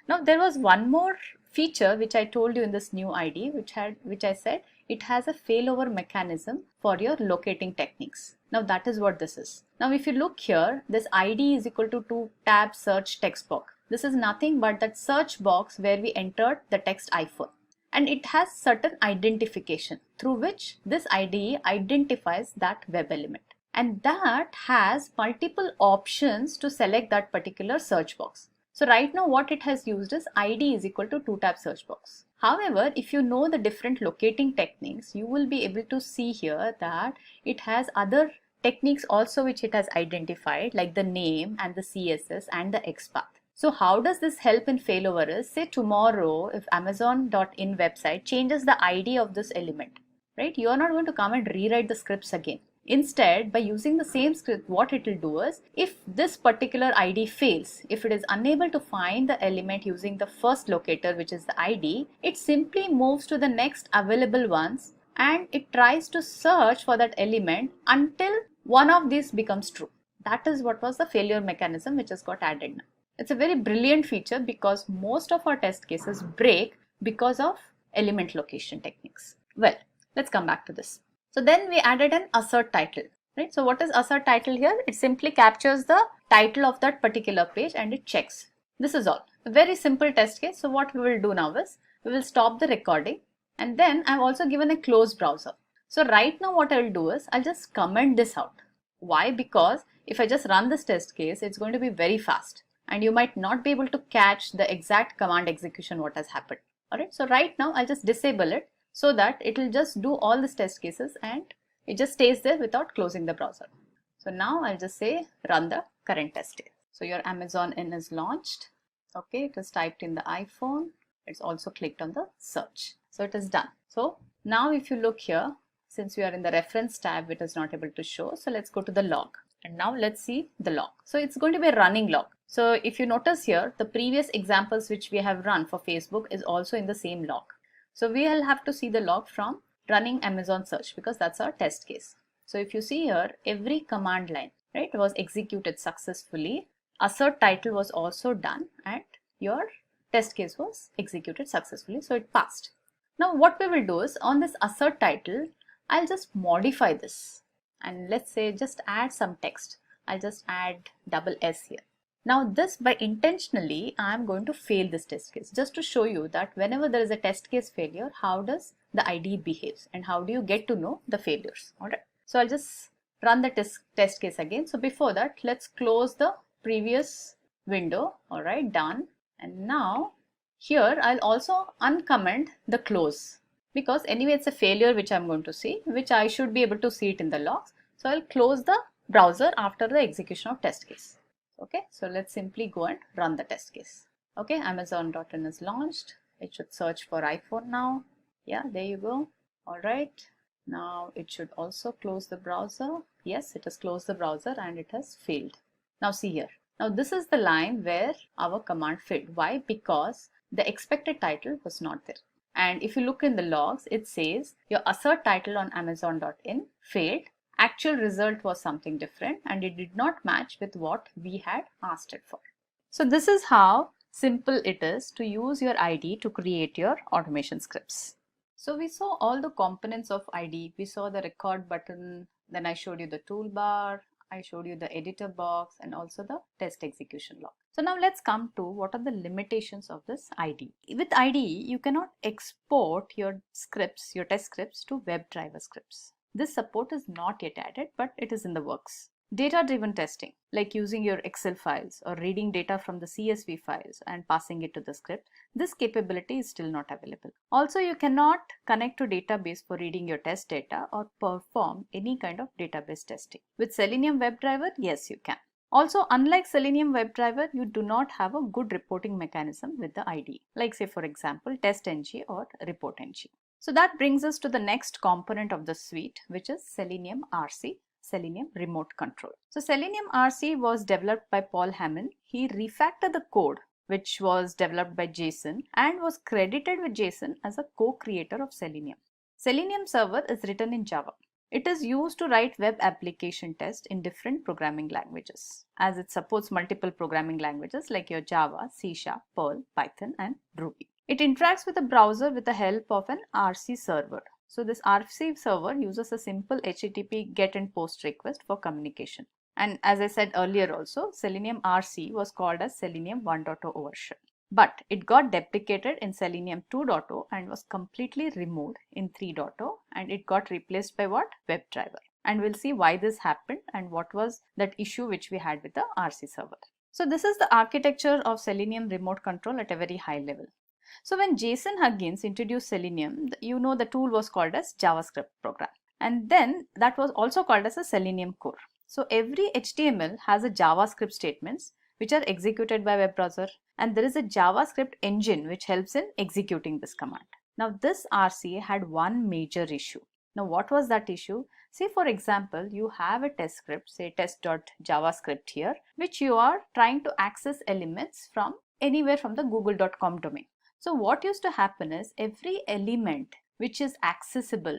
Now there was one more feature which I told you in this new IDE, which I said it has a failover mechanism for your locating techniques. Now that is what this is. Now if you look here, this ID is equal to tab search text box. This is nothing but that search box where we entered the text iPhone. And it has certain identification through which this IDE identifies that web element. And that has multiple options to select that particular search box. So right now what it has used is ID is equal to tab search box. However, if you know the different locating techniques, you will be able to see here that it has other techniques also which it has identified, like the name and the CSS and the XPath. So how does this help in failover is, say tomorrow if amazon.in website changes the ID of this element, right? You are not going to come and rewrite the scripts again. Instead, by using the same script, what it will do is, if this particular ID fails, if it is unable to find the element using the first locator, which is the ID, it simply moves to the next available ones and it tries to search for that element until one of these becomes true. That is what was the failure mechanism which has got added now. It's a very brilliant feature because most of our test cases break because of element location techniques. Well, let's come back to this. So then we added an assert title, right? So what is assert title here? It simply captures the title of that particular page and it checks. This is all. A very simple test case. So what we will do now is we will stop the recording, and then I've also given a close browser. So right now what I will do is I'll just comment this out. Why? Because if I just run this test case, it's going to be very fast and you might not be able to catch the exact command execution what has happened. Alright, so right now I'll just disable it so that it will just do all these test cases and it just stays there without closing the browser. So now I'll just say run the current test case. So your Amazon in is launched. Okay, it is typed in the iPhone. It's also clicked on the search. So it is done. So now if you look here, since we are in the reference tab, it is not able to show. So let's go to the log. And now let's see the log. So it's going to be a running log. So if you notice here, the previous examples which we have run for Facebook is also in the same log. So we will have to see the log from running Amazon search because that's our test case. So if you see here, every command line, right, was executed successfully. Assert title was also done and your test case was executed successfully. So it passed. Now what we will do is on this assert title, I'll just modify this and let's say just add some text. I'll just add double S here. Now this by intentionally I'm going to fail this test case just to show you that whenever there is a test case failure, how does the IDE behaves and how do you get to know the failures. Alright. So I'll just run the test case again. So before that, let's close the previous window. Alright, done. And now here I'll also uncomment the close because anyway it's a failure which I'm going to see, which I should be able to see it in the logs. So I'll close the browser after the execution of test case. Okay, so let's simply go and run the test case. Okay, Amazon.in is launched. It should search for iPhone now. Yeah, there you go. All right, now it should also close the browser. Yes, it has closed the browser and it has failed. Now see here. Now this is the line where our command failed. Why? Because the expected title was not there. And if you look in the logs, it says your assert title on Amazon.in failed. Actual result was something different and it did not match with what we had asked it for. So this is how simple it is to use your IDE to create your automation scripts. So we saw all the components of IDE. We saw the record button, then I showed you the toolbar, I showed you the editor box and also the test execution log. So now let's come to what are the limitations of this IDE. With IDE, you cannot export your scripts, your test scripts to WebDriver scripts. This support is not yet added, but it is in the works. Data-driven testing, like using your Excel files or reading data from the CSV files and passing it to the script, this capability is still not available. Also, you cannot connect to database for reading your test data or perform any kind of database testing. With Selenium WebDriver, yes, you can. Also, unlike Selenium WebDriver, you do not have a good reporting mechanism with the IDE, like say for example, TestNG or ReportNG. So that brings us to the next component of the suite, which is Selenium RC, Selenium Remote Control. So Selenium RC was developed by Paul Hammond. He refactored the code which was developed by Jason and was credited with Jason as a co-creator of Selenium. Selenium Server is written in Java. It is used to write web application tests in different programming languages, as it supports multiple programming languages like your Java, C#, Perl, Python and Ruby. It interacts with the browser with the help of an RC server. So this RC server uses a simple HTTP GET and POST request for communication. And as I said earlier also, Selenium RC was called as Selenium 1.0 version. But it got deprecated in Selenium 2.0 and was completely removed in 3.0 and it got replaced by what? WebDriver. And we'll see why this happened and what was that issue which we had with the RC server. So this is the architecture of Selenium Remote Control at a very high level. So when Jason Huggins introduced Selenium, you know the tool was called as JavaScript program. And then that was also called as a Selenium core. So every HTML has a JavaScript statements which are executed by web browser, and there is a JavaScript engine which helps in executing this command. Now this RC had one major issue. Now what was that issue? Say for example, you have a test script, say test.javascript here, which you are trying to access elements from anywhere from the google.com domain. So what used to happen is every element which is accessible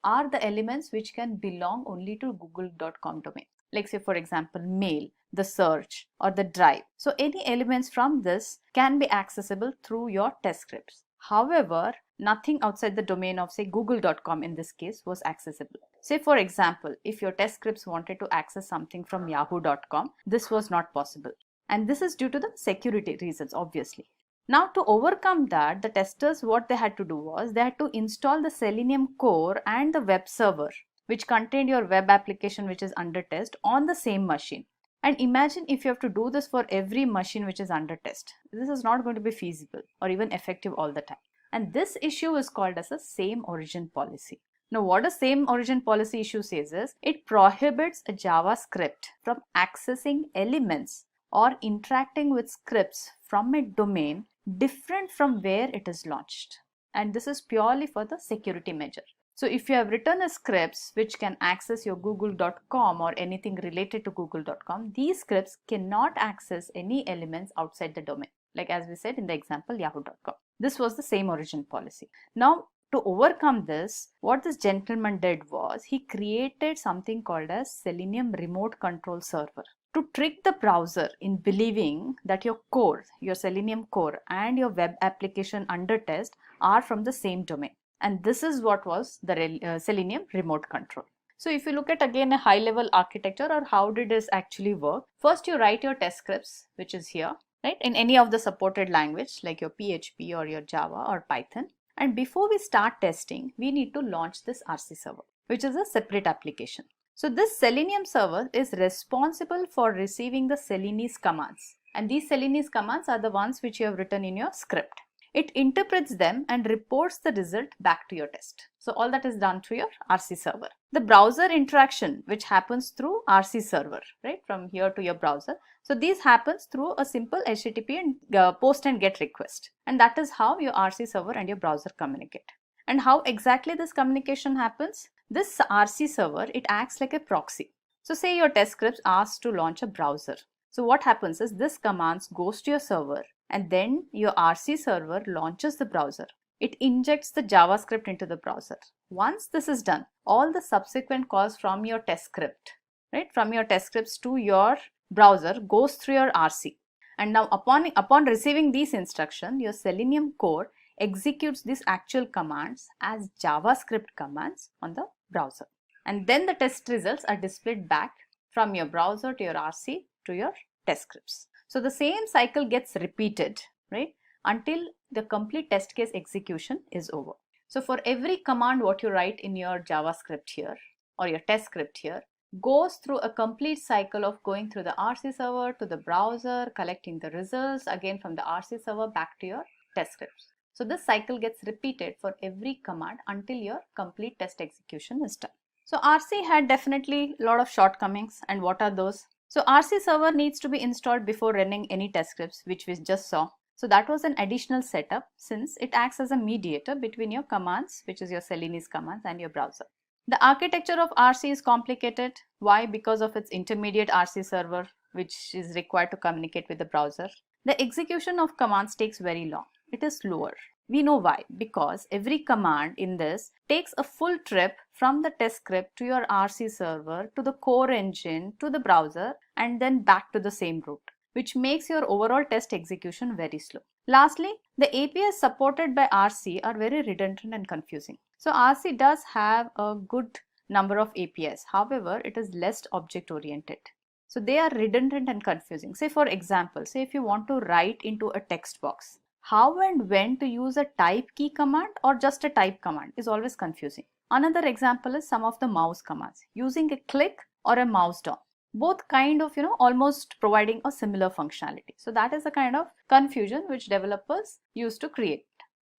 are the elements which can belong only to google.com domain. Like say for example, mail, the search or the drive. So any elements from this can be accessible through your test scripts. However, nothing outside the domain of say google.com in this case was accessible. Say for example, if your test scripts wanted to access something from yahoo.com, this was not possible. And this is due to the security reasons, obviously. Now to overcome that, the testers, what they had to do was they had to install the Selenium core and the web server, which contained your web application which is under test on the same machine. And imagine if you have to do this for every machine which is under test. This is not going to be feasible or even effective all the time. And this issue is called as a same origin policy. Now what a same origin policy issue says is, it prohibits a JavaScript from accessing elements or interacting with scripts from a domain different from where it is launched. And this is purely for the security measure. So if you have written a scripts which can access your google.com or anything related to google.com, these scripts cannot access any elements outside the domain. Like as we said in the example yahoo.com. This was the same origin policy. Now to overcome this, what this gentleman did was he created something called as Selenium remote control server to trick the browser in believing that your core, your Selenium core and your web application under test are from the same domain. And this is what was the Selenium remote control. So if you look at again a high level architecture or how did this actually work, first you write your test scripts, which is here, right, in any of the supported language like your PHP or your Java or Python. And before we start testing, we need to launch this RC server, which is a separate application. So this Selenium server is responsible for receiving the Selenese commands. And these Selenese commands are the ones which you have written in your script. It interprets them and reports the result back to your test. So all that is done through your RC server. The browser interaction, which happens through RC server, right, from here to your browser. So this happens through a simple HTTP and post and get request. And that is how your RC server and your browser communicate. And how exactly this communication happens? This RC server, it acts like a proxy. So say your test scripts asks to launch a browser. So what happens is this commands goes to your server and then your RC server launches the browser. It injects the JavaScript into the browser. Once this is done, all the subsequent calls from your test script, right, from your test scripts to your browser goes through your RC. And now upon receiving these instructions, your Selenium core executes these actual commands as JavaScript commands on the browser. And then the test results are displayed back from your browser to your RC to your test scripts. So the same cycle gets repeated, right, until the complete test case execution is over. So for every command what you write in your JavaScript here or your test script here goes through a complete cycle of going through the RC server to the browser, collecting the results again from the RC server back to your test scripts. So this cycle gets repeated for every command until your complete test execution is done. So RC had definitely a lot of shortcomings, and what are those? So RC server needs to be installed before running any test scripts, which we just saw. So that was an additional setup since it acts as a mediator between your commands, which is your Selenese commands, and your browser. The architecture of RC is complicated. Why? Because of its intermediate RC server, which is required to communicate with the browser. The execution of commands takes very long. It is slower. We know why. Because every command in this takes a full trip from the test script to your RC server, to the core engine, to the browser, and then back to the same route, which makes your overall test execution very slow. Lastly, the APIs supported by RC are very redundant and confusing. So RC does have a good number of APIs. However, it is less object oriented. So they are redundant and confusing. Say for example, say if you want to write into a text box, how and when to use a type key command or just a type command is always confusing. Another example is some of the mouse commands, using a click or a mouse down. Both kind of, almost providing a similar functionality. So that is the kind of confusion which developers used to create.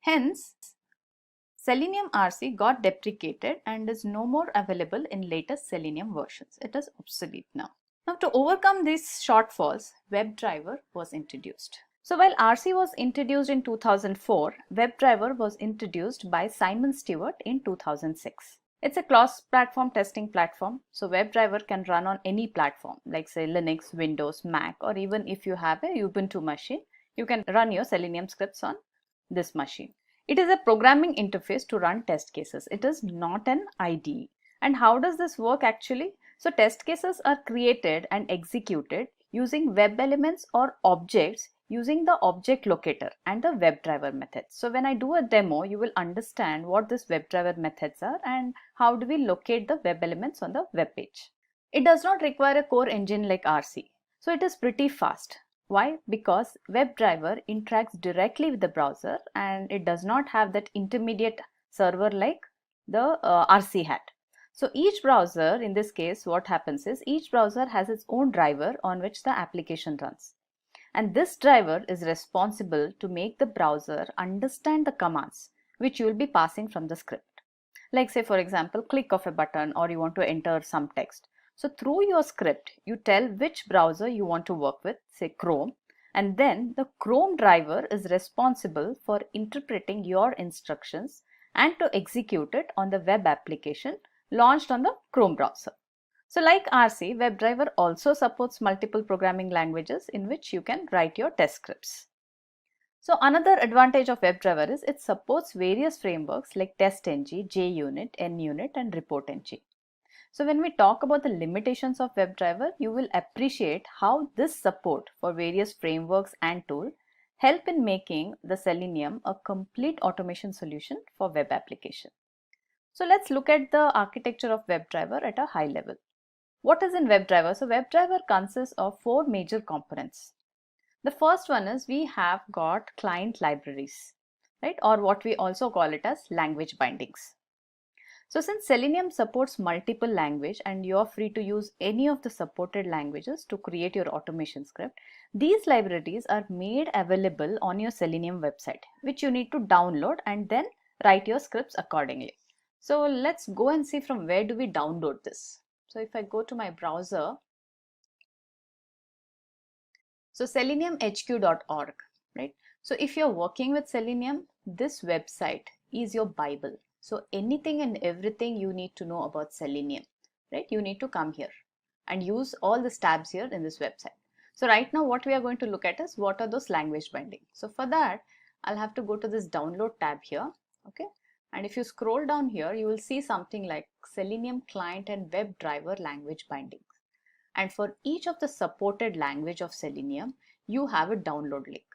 Hence, Selenium RC got deprecated and is no more available in latest Selenium versions. It is obsolete now. Now to overcome these shortfalls, WebDriver was introduced. So while RC was introduced in 2004, WebDriver was introduced by Simon Stewart in 2006. It's a cross-platform testing platform, so WebDriver can run on any platform like say Linux, Windows, Mac, or even if you have a Ubuntu machine, you can run your Selenium scripts on this machine. It is a programming interface to run test cases. It is not an IDE. And how does this work actually? So test cases are created and executed using web elements or objects using the object locator and the WebDriver methods. So when I do a demo, you will understand what these WebDriver methods are and how do we locate the web elements on the web page. It does not require a core engine like RC. So it is pretty fast. Why? Because WebDriver interacts directly with the browser and it does not have that intermediate server like the RC had. So each browser, in this case, what happens is each browser has its own driver on which the application runs. And this driver is responsible to make the browser understand the commands which you will be passing from the script. Like say for example, click of a button or you want to enter some text. So through your script, you tell which browser you want to work with, say Chrome, and then the Chrome driver is responsible for interpreting your instructions and to execute it on the web application launched on the Chrome browser. So like RC, WebDriver also supports multiple programming languages in which you can write your test scripts. So another advantage of WebDriver is it supports various frameworks like TestNG, JUnit, NUnit and ReportNG. So when we talk about the limitations of WebDriver, you will appreciate how this support for various frameworks and tools help in making the Selenium a complete automation solution for web application. So let's look at the architecture of WebDriver at a high level. What is in WebDriver? So WebDriver consists of 4 major components. The first one is we have got client libraries, right? Or what we also call it as language bindings. So since Selenium supports multiple languages and you're free to use any of the supported languages to create your automation script, these libraries are made available on your Selenium website, which you need to download and then write your scripts accordingly. So let's go and see from where do we download this. So if I go to my browser, so seleniumhq.org, right? So if you're working with Selenium, this website is your Bible. So anything and everything you need to know about Selenium, right? You need to come here and use all the tabs here in this website. So right now what we are going to look at is what are those language bindings. So for that, I'll have to go to this download tab here, okay? And if you scroll down here, you will see something like Selenium client and WebDriver language bindings. And for each of the supported language of Selenium, you have a download link,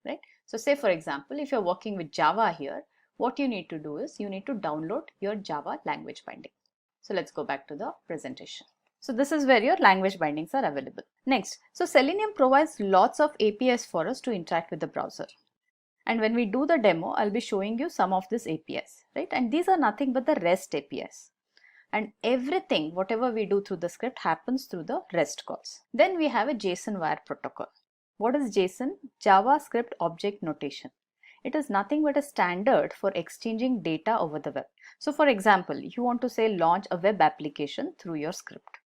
right? So say for example, if you're working with Java here, what you need to do is you need to download your Java language binding. So let's go back to the presentation. So this is where your language bindings are available. Next, so Selenium provides lots of APIs for us to interact with the browser. And when we do the demo, I'll be showing you some of these APIs, right? And these are nothing but the REST APIs. And everything, whatever we do through the script happens through the REST calls. Then we have a JSON wire protocol. What is JSON? JavaScript Object Notation. It is nothing but a standard for exchanging data over the web. So for example, you want to say launch a web application through your script.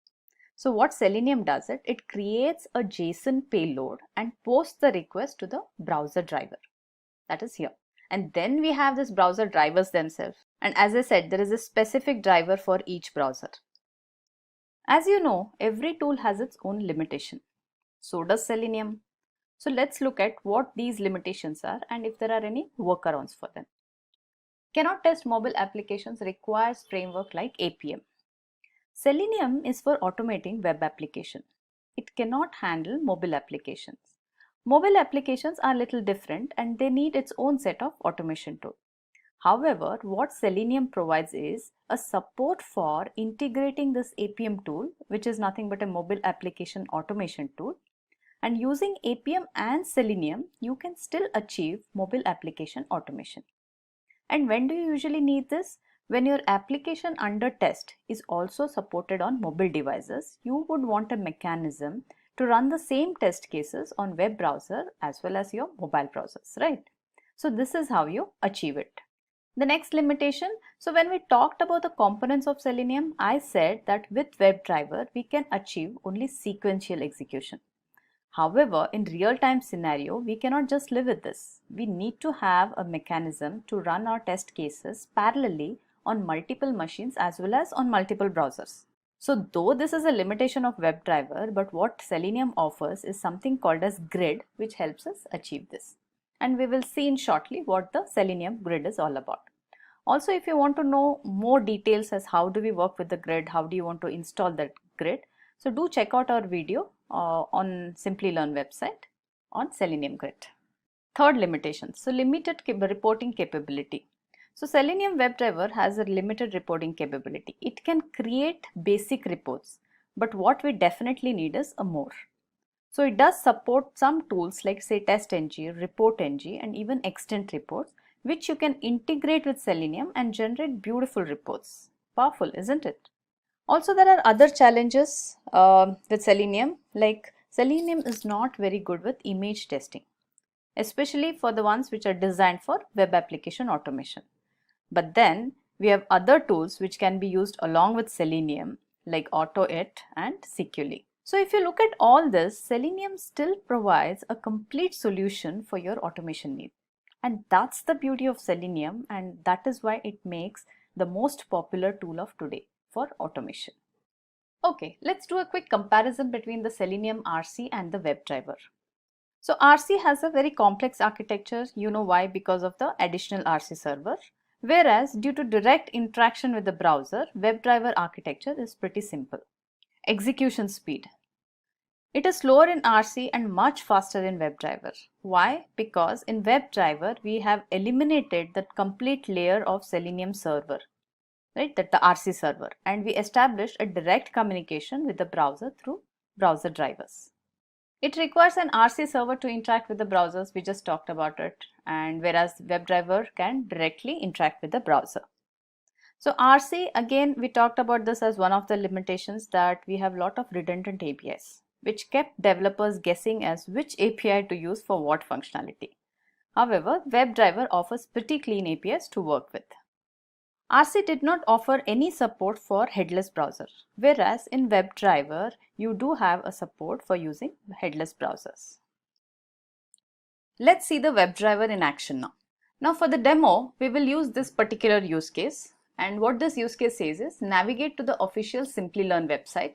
So what Selenium does it creates a JSON payload and posts the request to the browser driver. That is here. And then we have this browser drivers themselves. And as I said, there is a specific driver for each browser. As you know, every tool has its own limitation. So does Selenium. So let's look at what these limitations are and if there are any workarounds for them. Cannot test mobile applications requires framework like APM. Selenium is for automating web application. It cannot handle mobile applications. Mobile applications are a little different and they need its own set of automation tools. However, what Selenium provides is a support for integrating this APM tool, which is nothing but a mobile application automation tool. And using APM and Selenium, you can still achieve mobile application automation. And when do you usually need this? When your application under test is also supported on mobile devices, you would want a mechanism to run the same test cases on web browser as well as your mobile browsers, right? So this is how you achieve it. The next limitation, so when we talked about the components of Selenium, I said that with WebDriver, we can achieve only sequential execution. However, in real-time scenario, we cannot just live with this. We need to have a mechanism to run our test cases parallelly on multiple machines as well as on multiple browsers. So though this is a limitation of WebDriver, but what Selenium offers is something called as grid, which helps us achieve this. and we will see in shortly what the Selenium grid is all about. Also, if you want to know more details as how do we work with the grid, how do you want to install that grid, so do check out our video on Simplilearn website on Selenium grid. Third limitation, so limited reporting capability. So Selenium WebDriver has a limited reporting capability. It can create basic reports, but what we definitely need is a more. So it does support some tools like say TestNG, ReportNG, and even Extent reports, which you can integrate with Selenium and generate beautiful reports. Powerful, isn't it? Also, there are other challenges with Selenium, like Selenium is not very good with image testing, especially for the ones which are designed for web application automation. But then we have other tools which can be used along with Selenium like AutoIt and Securely. So if you look at all this, Selenium still provides a complete solution for your automation needs. And that's the beauty of Selenium, and that is why it makes the most popular tool of today for automation. Okay, let's do a quick comparison between the Selenium RC and the WebDriver. So RC has a very complex architecture. You know why? Because of the additional RC server. Whereas due to direct interaction with the browser, WebDriver architecture is pretty simple. Execution speed. It is slower in RC and much faster in WebDriver. Why? Because in WebDriver we have eliminated that complete layer of Selenium server, right? That the RC server, and we established a direct communication with the browser through browser drivers. It requires an RC server to interact with the browsers. We just talked about it, and whereas WebDriver can directly interact with the browser. So RC, again, we talked about this as one of the limitations, that we have a lot of redundant APIs, which kept developers guessing as which API to use for what functionality. However, WebDriver offers pretty clean APIs to work with. RC did not offer any support for headless browser, whereas in WebDriver, you do have a support for using headless browsers. Let's see the WebDriver in action now. Now for the demo, we will use this particular use case, and what this use case says is navigate to the official Simplilearn website,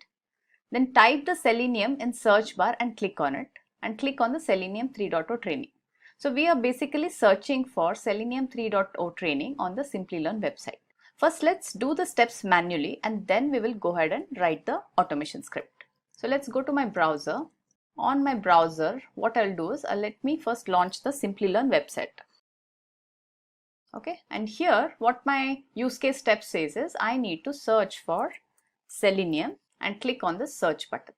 then type the Selenium in search bar and click on it, and click on the Selenium 3.0 training. So we are basically searching for Selenium 3.0 training on the Simplilearn website. First, let's do the steps manually, and then we will go ahead and write the automation script. So let's go to my browser. On my browser, what I'll do is let me first launch the Simplilearn website. Okay, and here what my use case step says is I need to search for Selenium and click on the search button.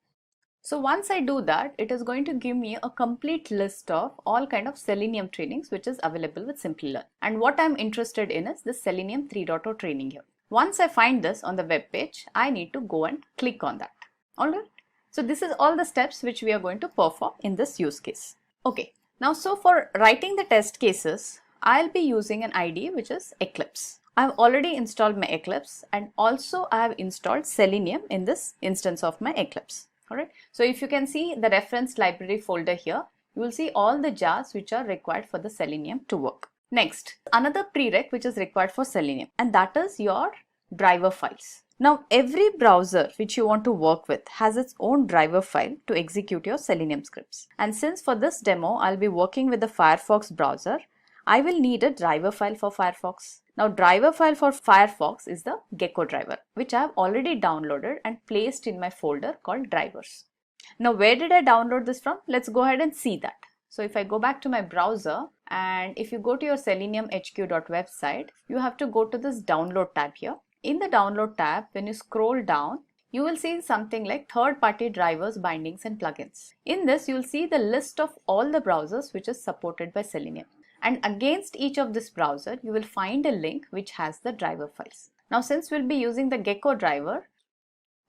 So once I do that, it is going to give me a complete list of all kind of Selenium trainings which is available with Simplilearn. And what I'm interested in is the Selenium 3.0 training here. Once I find this on the web page, I need to go and click on that. Alright. So this is all the steps which we are going to perform in this use case. Okay. Now, so for writing the test cases, I'll be using an IDE which is Eclipse. I've already installed my Eclipse, and also I have installed Selenium in this instance of my Eclipse. Alright, so if you can see the reference library folder here, you will see all the jars which are required for the Selenium to work. Next, another prereq which is required for Selenium, and that is your driver files. Now, every browser which you want to work with has its own driver file to execute your Selenium scripts. And since for this demo, I'll be working with the Firefox browser, I will need a driver file for Firefox. Now, driver file for Firefox is the Gecko driver, which I have already downloaded and placed in my folder called drivers. Now, where did I download this from? Let's go ahead and see that. So if I go back to my browser, and if you go to your seleniumhq.website, you have to go to this download tab here. In the download tab, when you scroll down, you will see something like third-party drivers, bindings, and plugins. In this, you will see the list of all the browsers which is supported by Selenium. And against each of this browser, you will find a link which has the driver files. Now, since we'll be using the Gecko driver,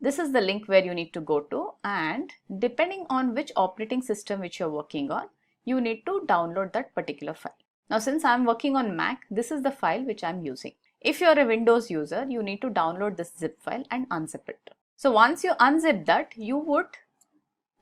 this is the link where you need to go to, and depending on which operating system which you're working on, you need to download that particular file. Now, since I'm working on Mac, this is the file which I'm using. If you're a Windows user, you need to download this zip file and unzip it. So once you unzip that, you would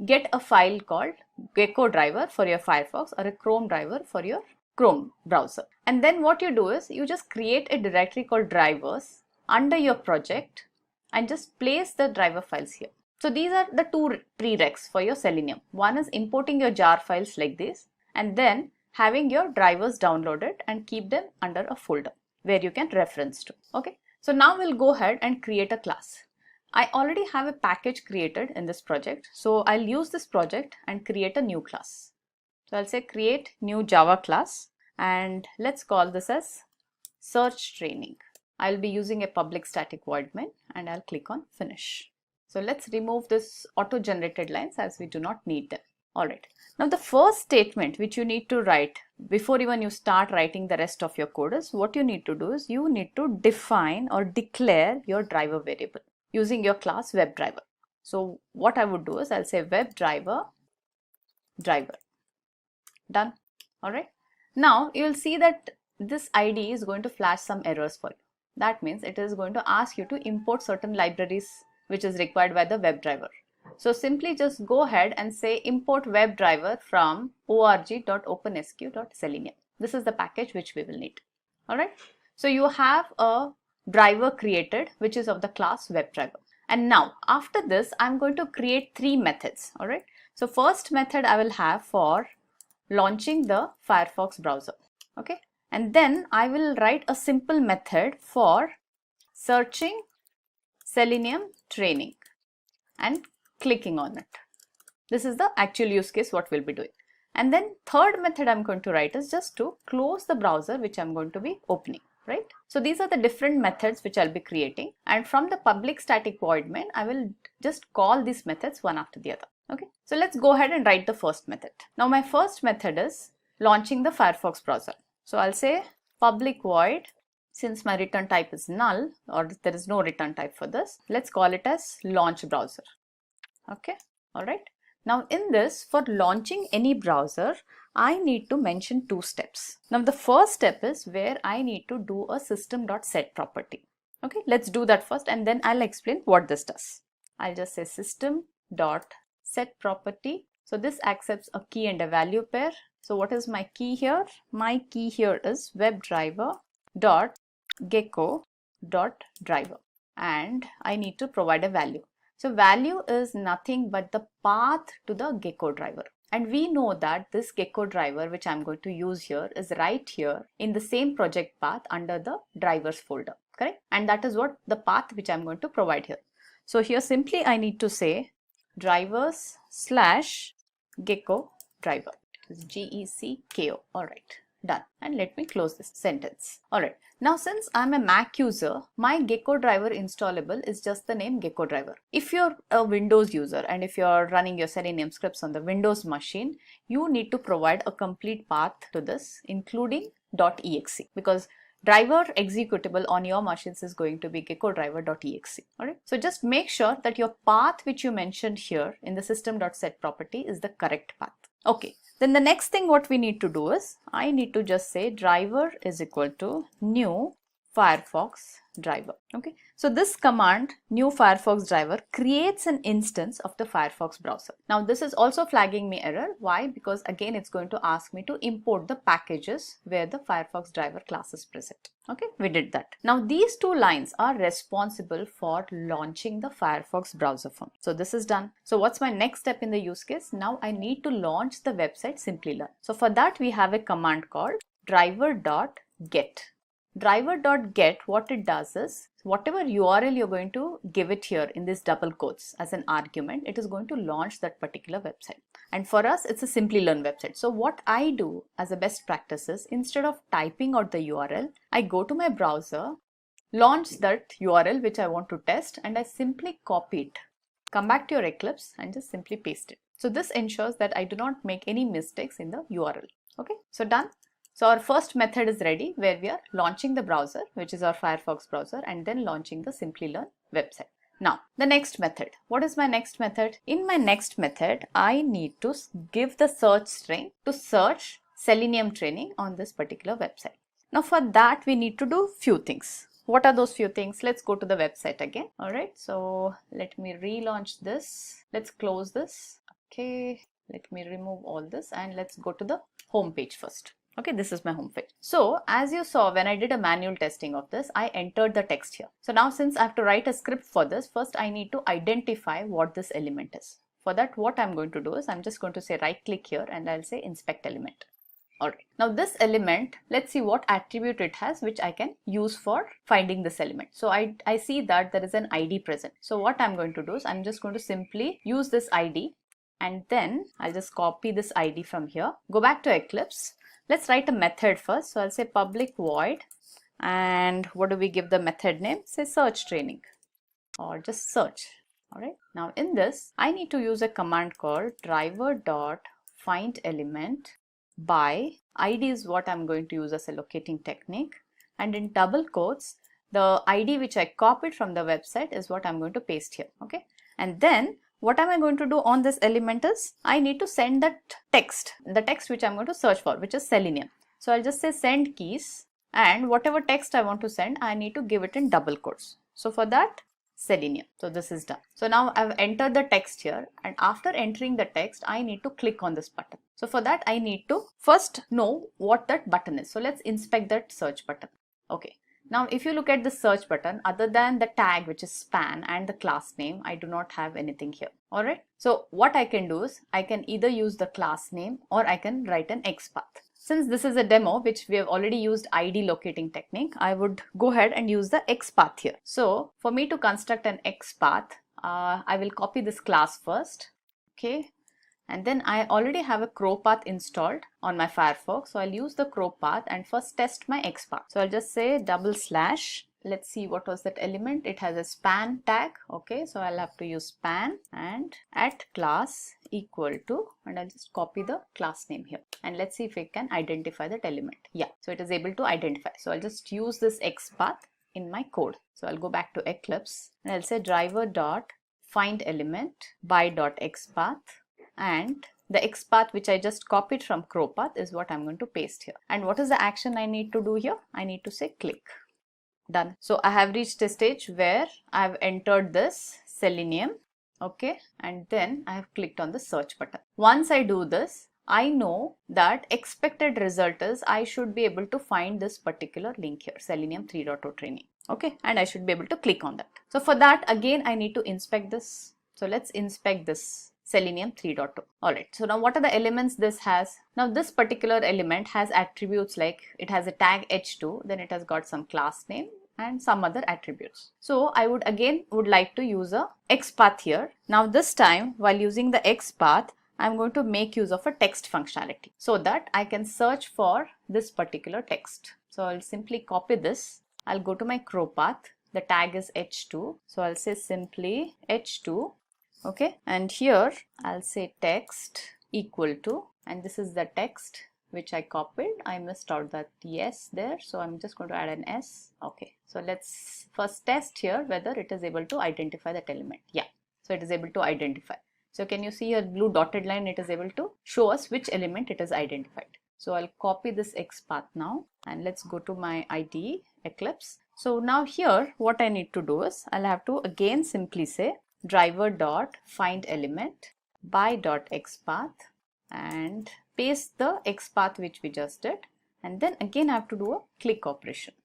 get a file called Gecko driver for your Firefox or a Chrome driver for your Chrome browser. And then what you do is you just create a directory called drivers under your project and just place the driver files here. So these are the two prereqs for your Selenium. One is importing your jar files like this, and then having your drivers downloaded and keep them under a folder where you can reference to. Okay, so now we'll go ahead and create a class. I already have a package created in this project, so I'll use this project and create a new class. So I'll say create new Java class, and let's call this as search training. I'll be using a public static void main, and I'll click on finish. So let's remove this auto generated lines as we do not need them. Alright, now the first statement which you need to write before even you start writing the rest of your code is what you need to do is you need to define or declare your driver variable using your class WebDriver. So what I would do is I'll say WebDriver driver. Done. Alright. Now you will see that this ID is going to flash some errors for you. That means it is going to ask you to import certain libraries which is required by the WebDriver. So simply just go ahead and say import WebDriver from org.opensq.selenium. This is the package which we will need. Alright. So you have a driver created which is of the class WebDriver. And now after this I'm going to create three methods. Alright. So first method I will have for launching the Firefox browser. Okay. And then I will write a simple method for searching Selenium training and clicking on it. This is the actual use case what we'll be doing. And then third method I'm going to write is just to close the browser which I'm going to be opening. Right? So these are the different methods which I'll be creating, and from the public static void main I will just call these methods one after the other. Okay, so let's go ahead and write the first method. Now my first method is launching the Firefox browser. So I'll say public void, since my return type is null or there is no return type for this, let's call it as launch browser. Okay, alright. Now in this, for launching any browser, I need to mention two steps. Now the first step is where I need to do a system.set property. Okay, let's do that first and then I'll explain what this does. I'll just say system.set property. So this accepts a key and a value pair. So what is my key here? My key here is webdriver.gecko.driver, and I need to provide a value. So value is nothing but the path to the Gecko driver. And we know that this Gecko driver which I'm going to use here is right here in the same project path under the drivers folder, correct? And that is what the path which I'm going to provide here. So here simply I need to say drivers/Gecko driver. Gecko. Alright, done. And let me close this sentence. Alright, now since I'm a Mac user, my Gecko driver installable is just the name Gecko driver. If you're a Windows user and if you're running your Selenium scripts on the Windows machine, you need to provide a complete path to this, including .exe, because driver executable on your machines is going to be gecko driver.exe. Alright, so just make sure that your path which you mentioned here in the system.set property is the correct path. Okay, then the next thing what we need to do is I need to just say driver is equal to new Firefox driver. Okay, so this command new Firefox driver creates an instance of the Firefox browser. Now this is also flagging me error. Why? Because again it's going to ask me to import the packages where the Firefox driver class is present. Okay, we did that. Now these two lines are responsible for launching the Firefox browser form. So this is done. So what's my next step in the use case? Now I need to launch the website Simplilearn. So for that we have a command called driver.get. Driver.get, what it does is whatever URL you're going to give it here in this double quotes as an argument, it is going to launch that particular website. And for us, it's a Simplilearn website. So what I do as a best practice is instead of typing out the URL, I go to my browser, launch that URL which I want to test, and I simply copy it. Come back to your Eclipse and just simply paste it. So this ensures that I do not make any mistakes in the URL. Okay, so done. So our first method is ready where we are launching the browser, which is our Firefox browser, and then launching the Simplilearn website. Now the next method. What is my next method? In my next method, I need to give the search string to search Selenium training on this particular website. Now for that we need to do few things. What are those few things? Let's go to the website again. Alright, so let me relaunch this. Let's close this. Okay, let me remove all this and let's go to the home page first. Okay, this is my home page. So as you saw when I did a manual testing of this, I entered the text here. So now since I have to write a script for this, first I need to identify what this element is. For that what I'm going to do is I'm just going to say right click here and I'll say inspect element. Alright, now this element, let's see what attribute it has which I can use for finding this element. So I see that there is an ID present. So what I'm going to do is I'm just going to simply use this ID, and then I'll just copy this ID from here, go back to Eclipse. Let's write a method first. So I'll say public void, and what do we give the method name? Say search training or just search. Alright, now in this I need to use a command called driver.findElement by ID is what I'm going to use as a locating technique, and in double quotes the ID which I copied from the website is what I'm going to paste here. Okay, and then what am I going to do on this element is I need to send that text, the text which I'm going to search for, which is Selenium. So I'll just say send keys, and whatever text I want to send I need to give it in double quotes. So for that, Selenium. So this is done. So now I've entered the text here, and after entering the text I need to click on this button. So for that I need to first know what that button is. So let's inspect that search button. Okay, now if you look at the search button, other than the tag which is span and the class name, I do not have anything here. Alright, so what I can do is I can either use the class name or I can write an XPath. Since this is a demo which we have already used ID locating technique, I would go ahead and use the XPath here. So for me to construct an XPath, I will copy this class first. Okay, and then I already have a CrowPath installed on my Firefox. So I'll use the CrowPath and first test my XPath. So I'll just say /. Let's see what was that element. It has a span tag. Okay, so I'll have to use span and at class equal to, and I'll just copy the class name here, and let's see if it can identify that element. Yeah, so it is able to identify. So I'll just use this XPath in my code. So I'll go back to Eclipse and I'll say driver.findElement by.xpath, and the XPath which I just copied from CrowPath is what I'm going to paste here. And what is the action I need to do here? I need to say click. Done. So I have reached a stage where I have entered this Selenium. Okay, and then I have clicked on the search button. Once I do this, I know that expected result is I should be able to find this particular link here, Selenium 3.0 training. Okay, and I should be able to click on that. So for that, again, I need to inspect this. So let's inspect this Selenium 3.0. Alright, so now what are the elements this has? Now this particular element has attributes like it has a tag h2, then it has got some class name and some other attributes. So I would like to use a XPath here. Now this time while using the XPath, I'm going to make use of a text functionality so that I can search for this particular text. So I'll simply copy this. I'll go to my CrowPath. The tag is h2. So I'll say simply h2. Okay, and here I'll say text equal to, and this is the text which I copied. I missed out that yes there, so I'm just going to add an S. Okay, so let's first test here whether it is able to identify that element. Yeah, so it is able to identify. So can you see a blue dotted line? It is able to show us which element it is identified. So I'll copy this XPath now, and let's go to my IDE Eclipse. So now here what I need to do is I'll have to again simply say driver.findElement by.xpath and paste the XPath which we just did, and then again I have to do a click operation.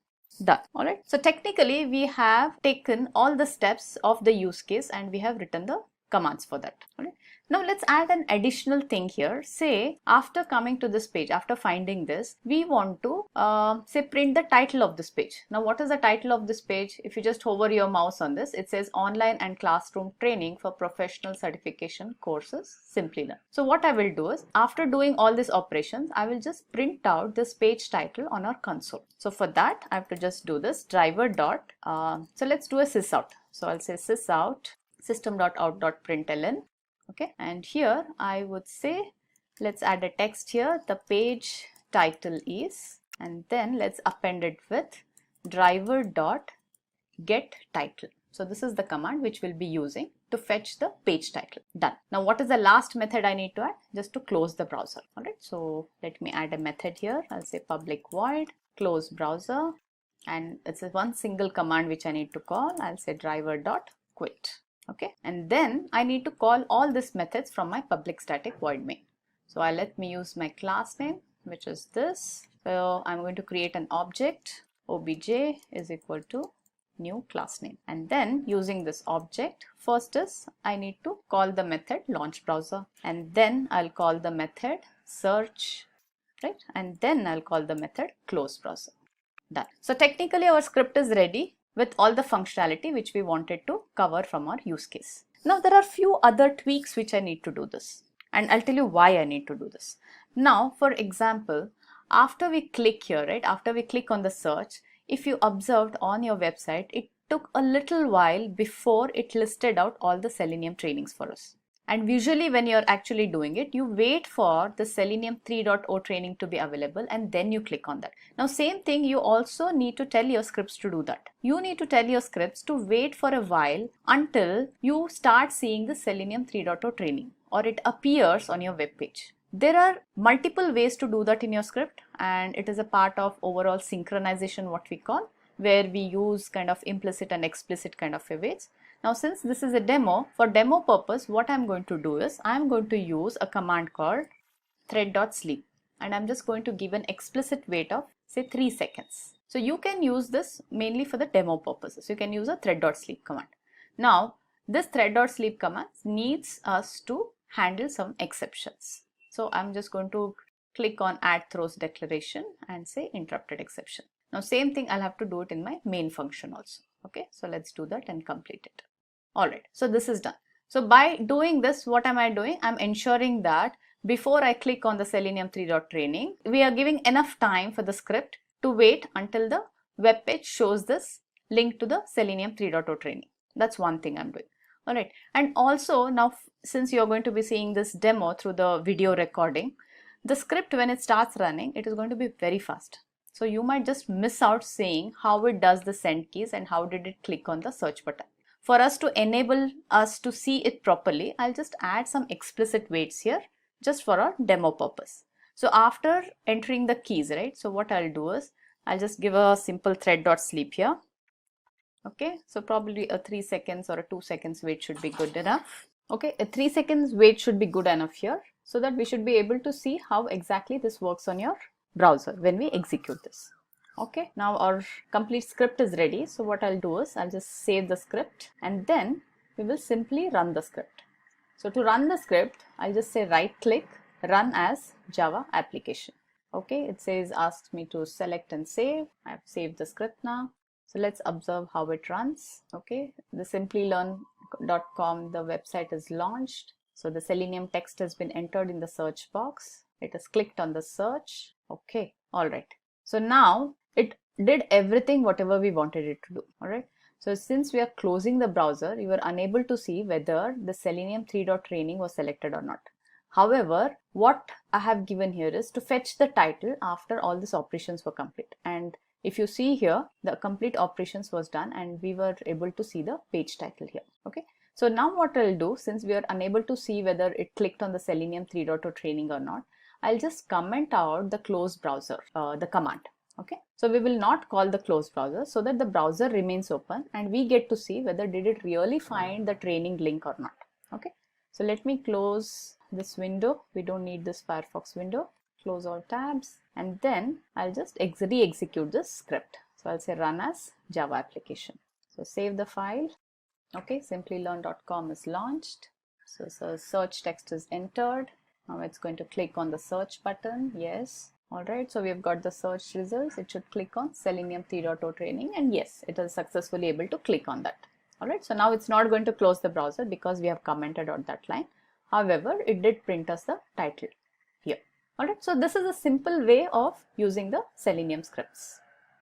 Done. Alright, so technically we have taken all the steps of the use case and we have written the commands for that. Alright, now let's add an additional thing here. Say after coming to this page, after finding this, we want to say print the title of this page. Now what is the title of this page? If you just hover your mouse on this, it says online and classroom training for professional certification courses Simplilearn. So what I will do is after doing all these operations, I will just print out this page title on our console. So for that I have to just do this driver dot so let's do a sysout. So I'll say sysout system.out.println. Okay, and here I would say let's add a text here. The page title is, and then let's append it with driver dot get title. So this is the command which we'll be using to fetch the page title. Done. Now what is the last method I need to add? Just to close the browser. Alright, so let me add a method here. I'll say public void close browser, and it's a one single command which I need to call. I'll say driver dot quit. Okay, and then I need to call all these methods from my public static void main. So let me use my class name, which is this. So I'm going to create an object obj is equal to new class name, and then using this object, first is I need to call the method launch browser, and then I'll call the method search right? And then I'll call the method close browser. Done. So technically our script is ready with all the functionality which we wanted to cover from our use case. Now there are few other tweaks which I need to do this, and I'll tell you why I need to do this. Now for example, after we click here, right, after we click on the search, if you observed on your website, it took a little while before it listed out all the Selenium trainings for us. And usually when you're actually doing it, you wait for the Selenium 3.0 training to be available and then you click on that. Now same thing, you also need to tell your scripts to do that. You need to tell your scripts to wait for a while until you start seeing the Selenium 3.0 training or it appears on your web page. There are multiple ways to do that in your script, and it is a part of overall synchronization, what we call, where we use kind of implicit and explicit kind of ways. Now since this is a demo, for demo purpose, what I'm going to do is I'm going to use a command called thread.sleep, and I'm just going to give an explicit wait of say 3 seconds. So you can use this mainly for the demo purposes. You can use a thread.sleep command. Now this thread.sleep command needs us to handle some exceptions. So I'm just going to click on add throws declaration and say interrupted exception. Now same thing, I'll have to do it in my main function also. Okay, so let's do that and complete it. Alright, so this is done. So by doing this, what am I doing? I'm ensuring that before I click on the Selenium 3.0 training, we are giving enough time for the script to wait until the web page shows this link to the Selenium 3.0 training. That's one thing I'm doing. Alright, and also now since you're going to be seeing this demo through the video recording, the script when it starts running, it is going to be very fast. So you might just miss out seeing how it does the send keys and how did it click on the search button. For us to enable us to see it properly, I'll just add some explicit waits here just for our demo purpose. So after entering the keys, right, so what I'll do is I'll just give a simple thread.sleep here. Okay, so probably a 3 seconds or a 2 seconds wait should be good enough. Okay, a 3 seconds wait should be good enough here so that we should be able to see how exactly this works on your browser when we execute this. Okay, now our complete script is ready. So what I'll do is I'll just save the script and then we will simply run the script. So to run the script, I'll just say right click, run as Java application. Okay, it says asks me to select and save. I've saved the script now. So let's observe how it runs. Okay, the Simplilearn.com, the website is launched. So the Selenium text has been entered in the search box. It is clicked on the search. Okay, all right. So now it did everything whatever we wanted it to do. All right. So since we are closing the browser, you were unable to see whether the Selenium 3.0 training was selected or not. However, what I have given here is to fetch the title after all these operations were complete. And if you see here, the complete operations was done and we were able to see the page title here. Okay. So now what I'll do, since we are unable to see whether it clicked on the Selenium 3.0 training or not, I'll just comment out the close browser, the command. Okay. So we will not call the close browser so that the browser remains open and we get to see whether did it really find the training link or not. Okay. So let me close this window. We don't need this Firefox window. Close all tabs and then I'll just re-execute this script. So I'll say run as Java application. So save the file. Okay, Simplilearn.com is launched. So search text is entered. Now it's going to click on the search button. Yes. Alright, so we've got the search results. It should click on Selenium 3.0 training and yes, it is successfully able to click on that. Alright, so now it's not going to close the browser because we have commented on that line. However, it did print us the title here. Alright, so this is a simple way of using the Selenium scripts.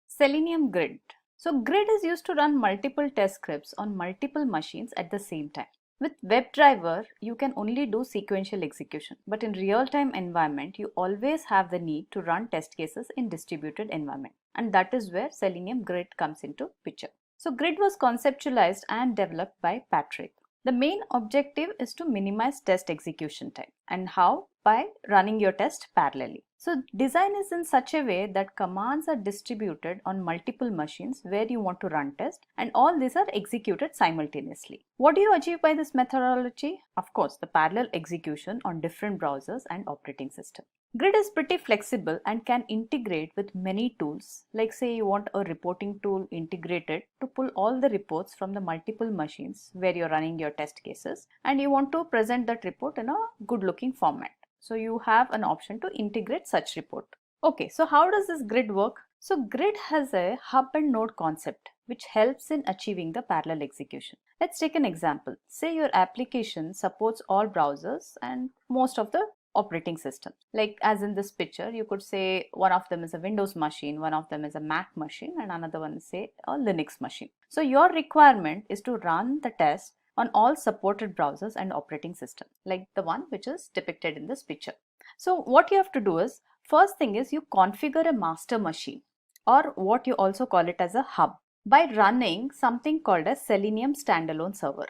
Selenium Grid. So Grid is used to run multiple test scripts on multiple machines at the same time. With WebDriver, you can only do sequential execution, but in real-time environment, you always have the need to run test cases in distributed environment. And that is where Selenium Grid comes into picture. So Grid was conceptualized and developed by Patrick. The main objective is to minimize test execution time. And how? By running your test parallelly. So design is in such a way that commands are distributed on multiple machines where you want to run test and all these are executed simultaneously. What do you achieve by this methodology? Of course, the parallel execution on different browsers and operating system. Grid is pretty flexible and can integrate with many tools, like say you want a reporting tool integrated to pull all the reports from the multiple machines where you're running your test cases and you want to present that report in a good looking format. So you have an option to integrate such report. Okay, so how does this grid work? So grid has a hub and node concept which helps in achieving the parallel execution. Let's take an example. Say your application supports all browsers and most of the operating systems. Like as in this picture, you could say one of them is a Windows machine, one of them is a Mac machine, and another one is say a Linux machine. So your requirement is to run the test on all supported browsers and operating systems, like the one which is depicted in this picture. So what you have to do is, first thing is you configure a master machine, or what you also call it as a hub, by running something called a Selenium standalone server.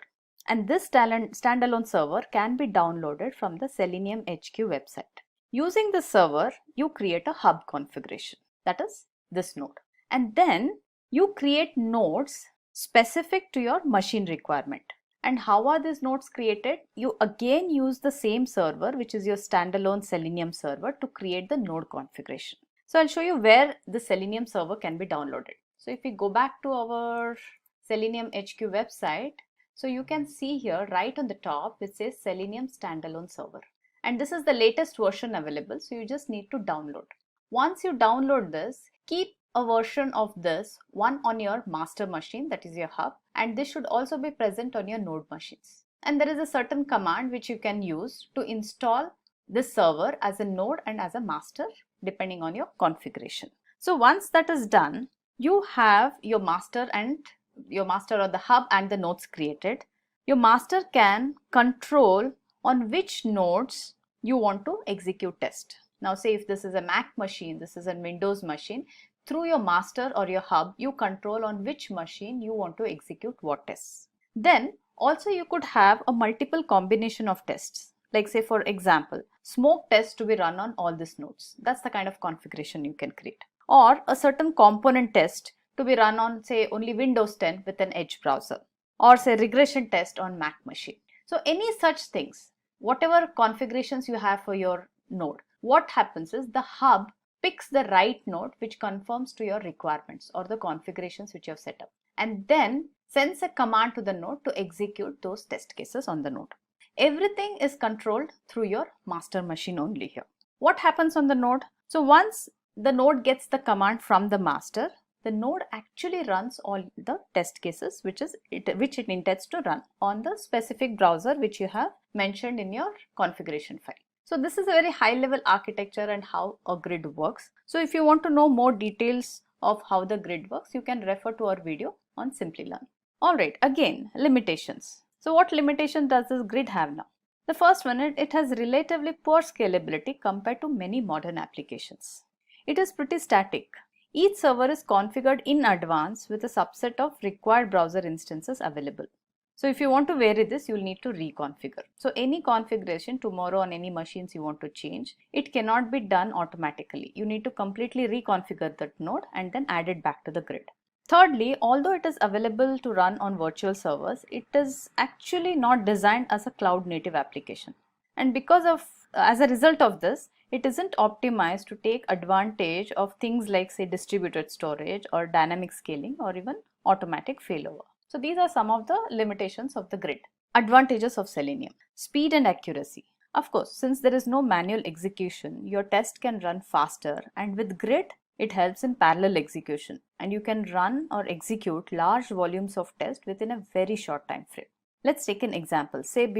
And this standalone server can be downloaded from the Selenium HQ website. Using this server, you create a hub configuration, that is this node. And then you create nodes specific to your machine requirement. And how are these nodes created? You again use the same server, which is your standalone Selenium server, to create the node configuration. So I'll show you where the Selenium server can be downloaded. So if we go back to our Selenium HQ website, so you can see here right on the top it says Selenium standalone server, and this is the latest version available, so you just need to download. Once you download this, keep a version of this one on your master machine, that is your hub, and this should also be present on your node machines. And there is a certain command which you can use to install this server as a node and as a master depending on your configuration. So once that is done, you have your master or the hub and the nodes created. Your master can control on which nodes you want to execute test. Now say if this is a Mac machine, this is a Windows machine, through your master or your hub, you control on which machine you want to execute what tests. Then also you could have a multiple combination of tests. Like say for example, smoke test to be run on all these nodes. That's the kind of configuration you can create. Or a certain component test to be run on say only Windows 10 with an Edge browser, or say regression test on Mac machine. So any such things, whatever configurations you have for your node, what happens is the hub picks the right node which conforms to your requirements or the configurations which you have set up, and then sends a command to the node to execute those test cases on the node. Everything is controlled through your master machine only here. What happens on the node? So once the node gets the command from the master, the node actually runs all the test cases which it intends to run on the specific browser which you have mentioned in your configuration file. So this is a very high level architecture and how a grid works. So if you want to know more details of how the grid works, you can refer to our video on Simplilearn. Alright, again, limitations. So what limitation does this grid have now? The first one, it has relatively poor scalability compared to many modern applications. It is pretty static. Each server is configured in advance with a subset of required browser instances available. So if you want to vary this, you'll need to reconfigure. So any configuration tomorrow on any machines you want to change, it cannot be done automatically. You need to completely reconfigure that node and then add it back to the grid. Thirdly, although it is available to run on virtual servers, it is actually not designed as a cloud native application. And as a result of this, it isn't optimized to take advantage of things like say distributed storage or dynamic scaling or even automatic failover. So these are some of the limitations of the grid. Advantages of Selenium: speed and accuracy. Of course, since there is no manual execution, your test can run faster, and with grid, it helps in parallel execution, and you can run or execute large volumes of tests within a very short time frame. Let's take an example. Say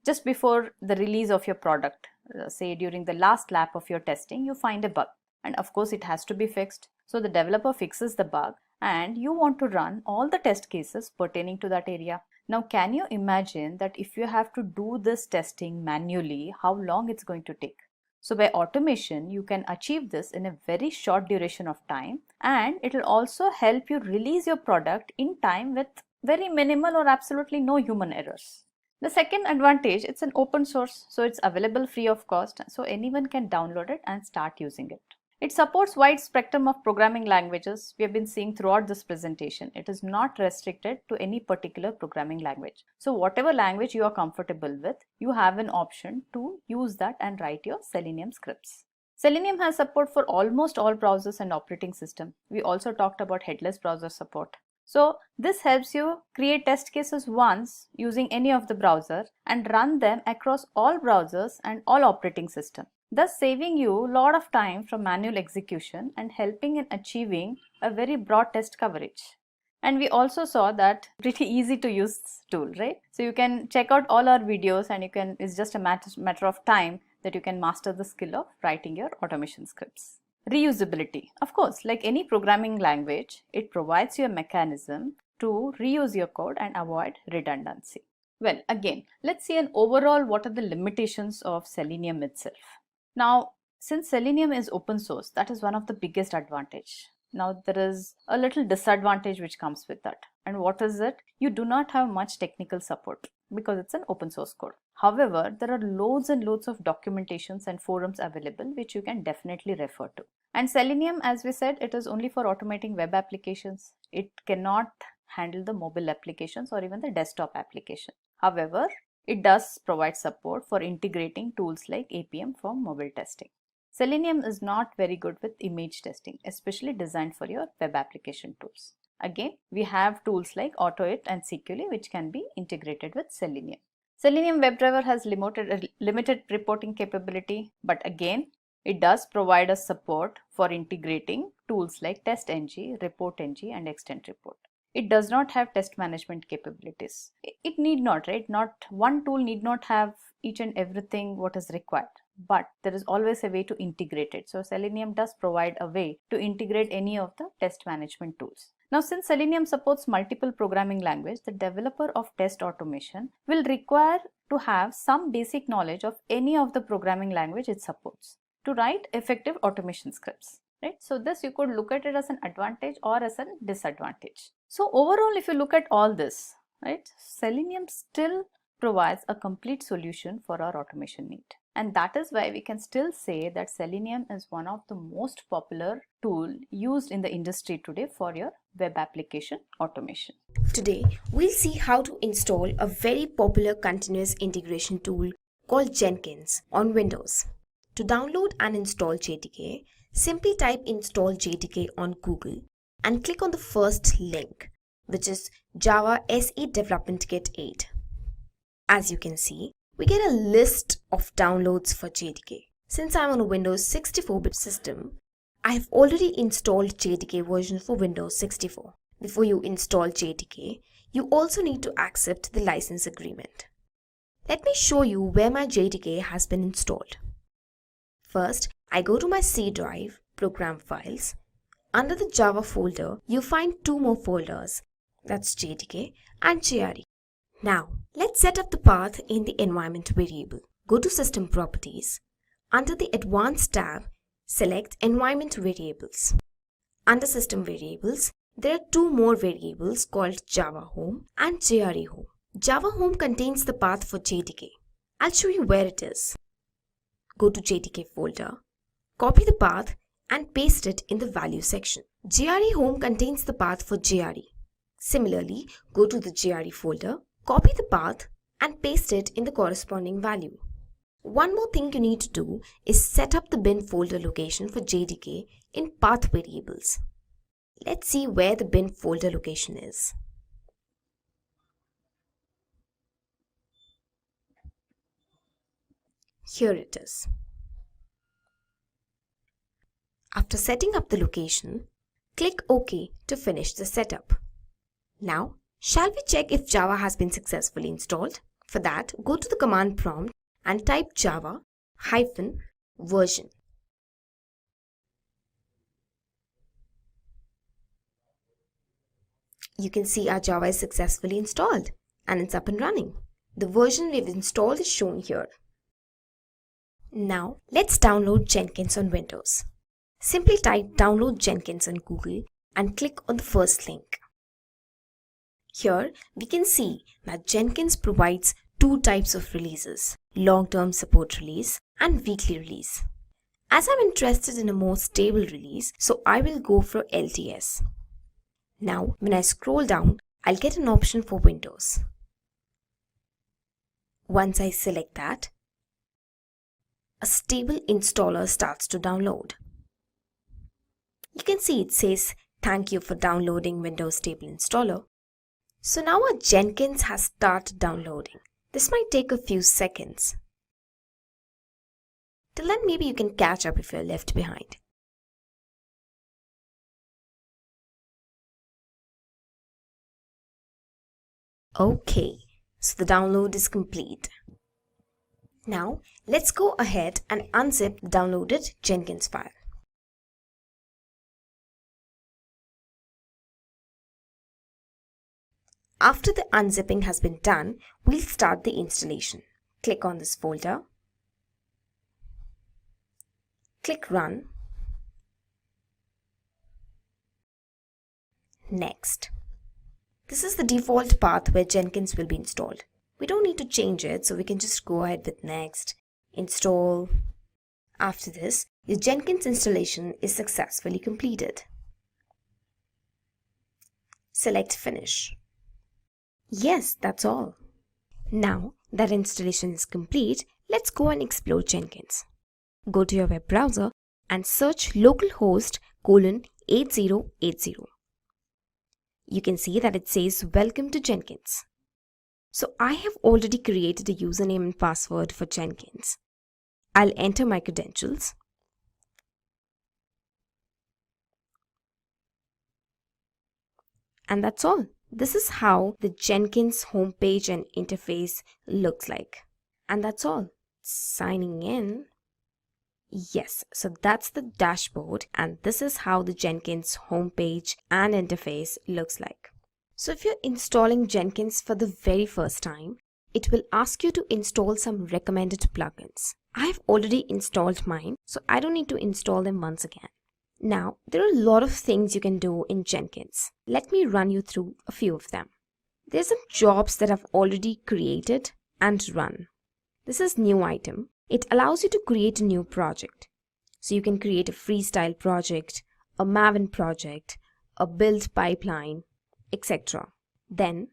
just before the release of your product, say during the last lap of your testing, you find a bug, and of course it has to be fixed. So the developer fixes the bug and you want to run all the test cases pertaining to that area. Now can you imagine that if you have to do this testing manually, how long it's going to take? So by automation, you can achieve this in a very short duration of time, and it will also help you release your product in time with very minimal or absolutely no human errors. The second advantage, it's an open source, so it's available free of cost, so anyone can download it and start using it. It supports wide spectrum of programming languages we have been seeing throughout this presentation. It is not restricted to any particular programming language. So whatever language you are comfortable with, you have an option to use that and write your Selenium scripts. Selenium has support for almost all browsers and operating systems. We also talked about headless browser support. So this helps you create test cases once using any of the browser and run them across all browsers and all operating systems, thus saving you a lot of time from manual execution and helping in achieving a very broad test coverage. And we also saw that pretty easy to use tool, right? So you can check out all our videos and it's just a matter of time that you can master the skill of writing your automation scripts. Reusability. Of course, like any programming language, it provides you a mechanism to reuse your code and avoid redundancy. Well, again, let's see an overall what are the limitations of Selenium itself. Now, since Selenium is open source, that is one of the biggest advantage. Now, there is a little disadvantage which comes with that. And what is it? You do not have much technical support because it's an open source code. However, there are loads and loads of documentations and forums available which you can definitely refer to. And Selenium, as we said, it is only for automating web applications. It cannot handle the mobile applications or even the desktop application. However, it does provide support for integrating tools like APM for mobile testing. Selenium is not very good with image testing, especially designed for your web application tools. Again, we have tools like AutoIt and Securely which can be integrated with Selenium. Selenium WebDriver has limited reporting capability, but again, it does provide us support for integrating tools like TestNG, ReportNG and Extend Report. It does not have test management capabilities. It need not, right? Not one tool need not have each and everything what is required, but there is always a way to integrate it. So Selenium does provide a way to integrate any of the test management tools. Now, since Selenium supports multiple programming languages, the developer of test automation will require to have some basic knowledge of any of the programming language it supports to write effective automation scripts. Right? So this you could look at it as an advantage or as a disadvantage. So overall, if you look at all this, right, Selenium still provides a complete solution for our automation need. And that is why we can still say that Selenium is one of the most popular tool used in the industry today for your web application automation. Today, we'll see how to install a very popular continuous integration tool called Jenkins on Windows. To download and install JDK, simply type install JDK on Google and click on the first link, which is Java SE Development Kit 8. As you can see, we get a list of downloads for JDK. Since I'm on a Windows 64-bit system, I have already installed JDK version for Windows 64. Before you install JDK, you also need to accept the license agreement. Let me show you where my JDK has been installed. First, I go to my C drive, Program Files. Under the Java folder, you find two more folders, that's JDK and JRE. Now, let's set up the path in the environment variable. Go to System Properties. Under the Advanced tab, select Environment Variables. Under System Variables, there are two more variables called Java Home and JRE Home. Java Home contains the path for JDK. I'll show you where it is. Go to JDK folder, copy the path and paste it in the value section. JRE Home contains the path for JRE. Similarly, go to the JRE folder, copy the path and paste it in the corresponding value. One more thing you need to do is set up the bin folder location for JDK in path variables. Let's see where the bin folder location is. Here it is. After setting up the location, click OK to finish the setup. Now, shall we check if Java has been successfully installed? For that, go to the command prompt and type Java-version. You can see our Java is successfully installed and it's up and running. The version we've installed is shown here. Now, let's download Jenkins on Windows. Simply type download Jenkins on Google and click on the first link. Here, we can see that Jenkins provides two types of releases, long-term support release and weekly release. As I'm interested in a more stable release, so I will go for LTS. Now, when I scroll down, I'll get an option for Windows. Once I select that, a stable installer starts to download. You can see it says Thank you for downloading Windows Stable Installer. So now our Jenkins has started downloading. This might take a few seconds. Till then, maybe you can catch up if you're left behind. Okay, so the download is complete. Now, let's go ahead and unzip the downloaded Jenkins file. After the unzipping has been done, we'll start the installation. Click on this folder. Click Run. Next. This is the default path where Jenkins will be installed. We don't need to change it, so we can just go ahead with Next, Install. After this, your Jenkins installation is successfully completed. Select Finish. Yes, that's all. Now that installation is complete, let's go and explore Jenkins. Go to your web browser and search localhost :8080. You can see that it says Welcome to Jenkins. So I have already created a username and password for Jenkins. I'll enter my credentials. And that's all. This is how the Jenkins homepage and interface looks like. And that's all. Signing in. Yes, so that's the dashboard, and this is how the Jenkins homepage and interface looks like. So if you're installing Jenkins for the very first time, it will ask you to install some recommended plugins. I've already installed mine, so I don't need to install them once again. Now, there are a lot of things you can do in Jenkins. Let me run you through a few of them. There's some jobs that I've already created and run. This is New Item. It allows you to create a new project. So you can create a freestyle project, a Maven project, a build pipeline, etc. Then,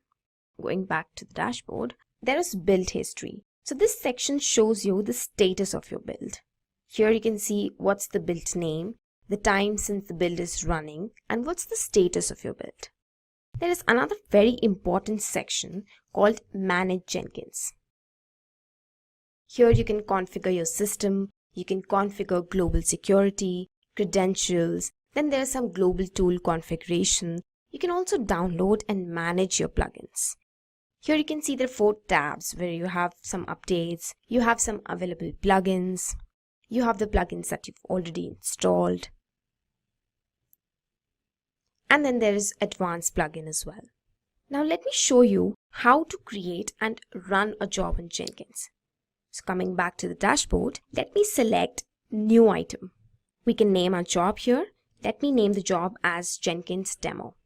going back to the dashboard, there is build history. So this section shows you the status of your build. Here you can see what's the build name, the time since the build is running, and what's the status of your build. There is another very important section called Manage Jenkins. Here you can configure your system, you can configure global security, credentials, then there is some global tool configuration. You can also download and manage your plugins. Here you can see there are 4 tabs where you have some updates, you have some available plugins, you have the plugins that you've already installed, and then there is advanced plugin as well. Now let me show you how to create and run a job in Jenkins. So coming back to the dashboard, let me select New Item. We can name our job here. Let me name the job as Jenkins Demo.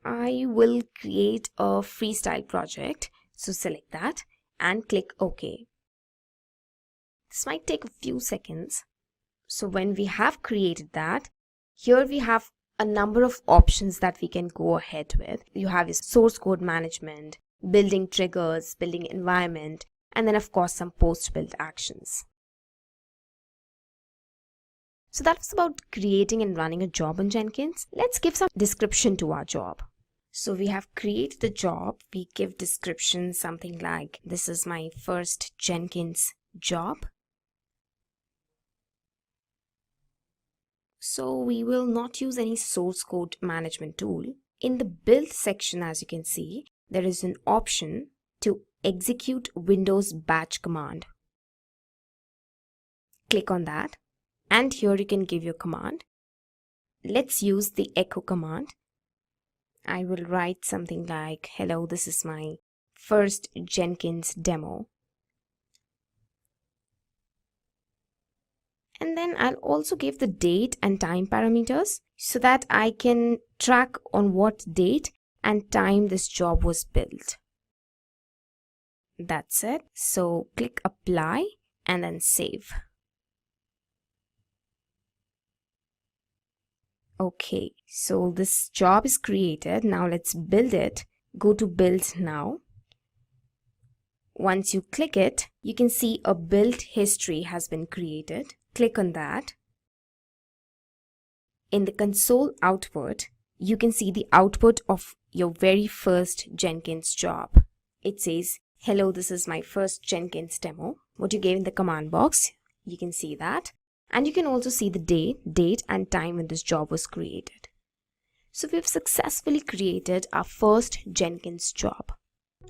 I will create a freestyle project, so select that and click OK. This might take a few seconds. So when we have created that, here we have a number of options that we can go ahead with. You have your source code management, building triggers, building environment, and then of course some post-build actions. So that was about creating and running a job on Jenkins. Let's give some description to our job. So we have created the job. We give description something like, this is my first Jenkins job. So we will not use any source code management tool. In the build section, as you can see, there is an option to execute Windows batch command. Click on that, and here you can give your command. Let's use the echo command. I will write something like, hello, this is my first Jenkins demo. And then I'll also give the date and time parameters so that I can track on what date and time this job was built. That's it. So click apply and then save. Okay, so this job is created. Now let's build it. Go to build now. Once you click it, you can see a build history has been created. Click on that. In the console output, you can see the output of your very first Jenkins job. It says, hello, this is my first Jenkins demo. What you gave in the command box, you can see that. And you can also see the date and time when this job was created. So we've successfully created our first Jenkins job.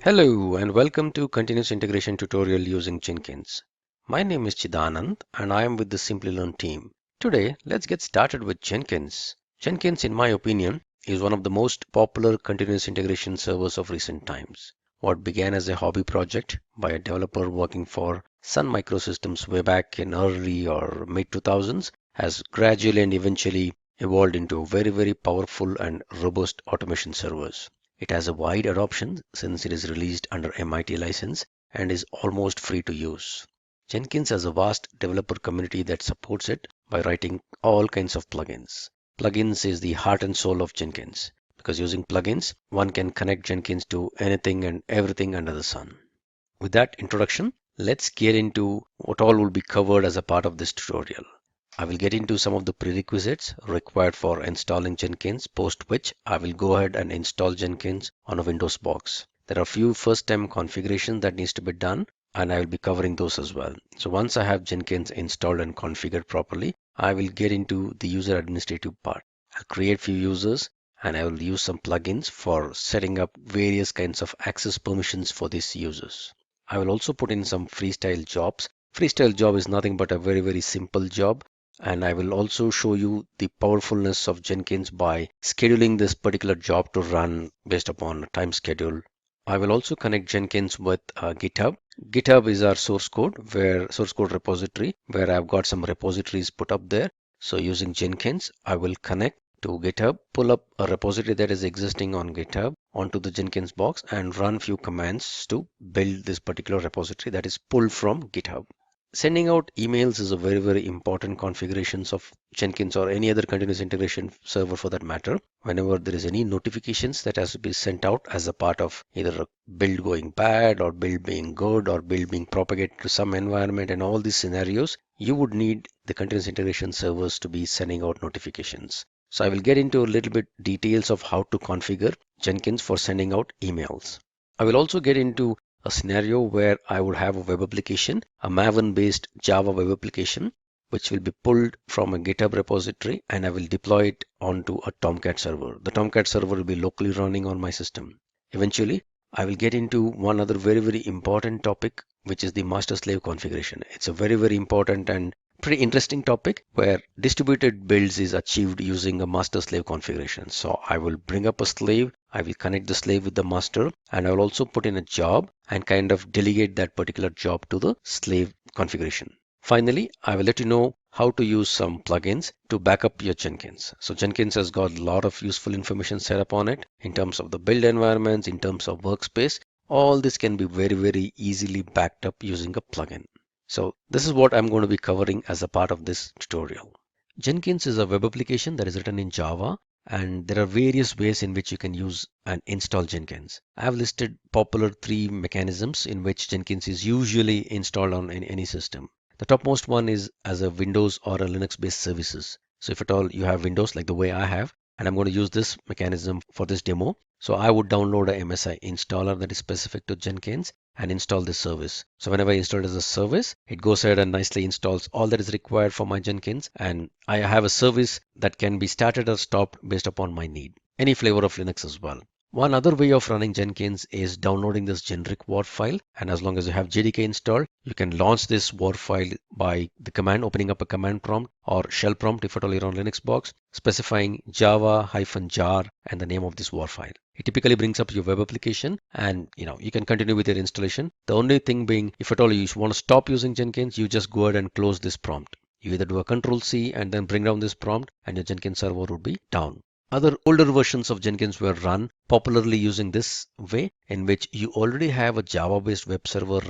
Hello and welcome to Continuous Integration tutorial using Jenkins. My name is Chidanand and I am with the Simplilearn team. Today, let's get started with Jenkins. Jenkins, in my opinion, is one of the most popular continuous integration servers of recent times. What began as a hobby project by a developer working for Sun Microsystems way back in early or mid 2000s has gradually and eventually evolved into very powerful and robust automation servers. It has a wide adoption since it is released under MIT license and is almost free to use. Jenkins has a vast developer community that supports it by writing all kinds of plugins. Plugins is the heart and soul of Jenkins, because using plugins, one can connect Jenkins to anything and everything under the sun. With that introduction, let's get into what all will be covered as a part of this tutorial. I will get into some of the prerequisites required for installing Jenkins, post which I will go ahead and install Jenkins on a Windows box. There are a few first-time configurations that needs to be done, and I will be covering those as well. So once I have Jenkins installed and configured properly, I will get into the user administrative part. I'll create few users and I will use some plugins for setting up various kinds of access permissions for these users. I will also put in some freestyle jobs. Freestyle job is nothing but a very simple job, and I will also show you the powerfulness of Jenkins by scheduling this particular job to run based upon a time schedule. I will also connect Jenkins with GitHub. GitHub is our source code repository where I've got some repositories put up there. So using Jenkins, I will connect to GitHub, pull up a repository that is existing on GitHub onto the Jenkins box and run few commands to build this particular repository that is pulled from GitHub. Sending out emails is a very important configurations of Jenkins or any other continuous integration server for that matter. Whenever there is any notifications that has to be sent out as a part of either a build going bad or build being good or build being propagated to some environment, and all these scenarios, you would need the continuous integration servers to be sending out notifications. So I will get into a little bit details of how to configure Jenkins for sending out emails. I will also get into a scenario where I would have a web application, a Maven based Java web application, which will be pulled from a GitHub repository, and I will deploy it onto a Tomcat server. The Tomcat server will be locally running on my system. Eventually, I will get into one other very important topic, which is the master slave configuration. It's a very important and pretty interesting topic where distributed builds is achieved using a master slave configuration. So I will bring up a slave, I will connect the slave with the master, and I will also put in a job and kind of delegate that particular job to the slave configuration. Finally, I will let you know how to use some plugins to back up your Jenkins. So Jenkins has got a lot of useful information set up on it in terms of the build environments, in terms of workspace. All this can be very easily backed up using a plugin. So this is what I'm going to be covering as a part of this tutorial. Jenkins is a web application that is written in Java, and there are various ways in which you can use and install Jenkins. I have listed popular 3 mechanisms in which Jenkins is usually installed on any system. The topmost one is as a Windows or a Linux based services. So if at all you have Windows like the way I have, and I'm going to use this mechanism for this demo. So I would download a MSI installer that is specific to Jenkins and install this service. So whenever I install it as a service, it goes ahead and nicely installs all that is required for my Jenkins, and I have a service that can be started or stopped based upon my need. Any flavor of Linux as well. One other way of running Jenkins is downloading this generic WAR file, and as long as you have JDK installed, you can launch this WAR file by the command, opening up a command prompt or shell prompt if at all you're on Linux box, specifying java-jar and the name of this WAR file. It typically brings up your web application, and you can continue with your installation. The only thing being, if at all you want to stop using Jenkins, you just go ahead and close this prompt. You either do a Control-C and then bring down this prompt, and your Jenkins server would be down. Other older versions of Jenkins were run popularly using this way, in which you already have a Java-based web server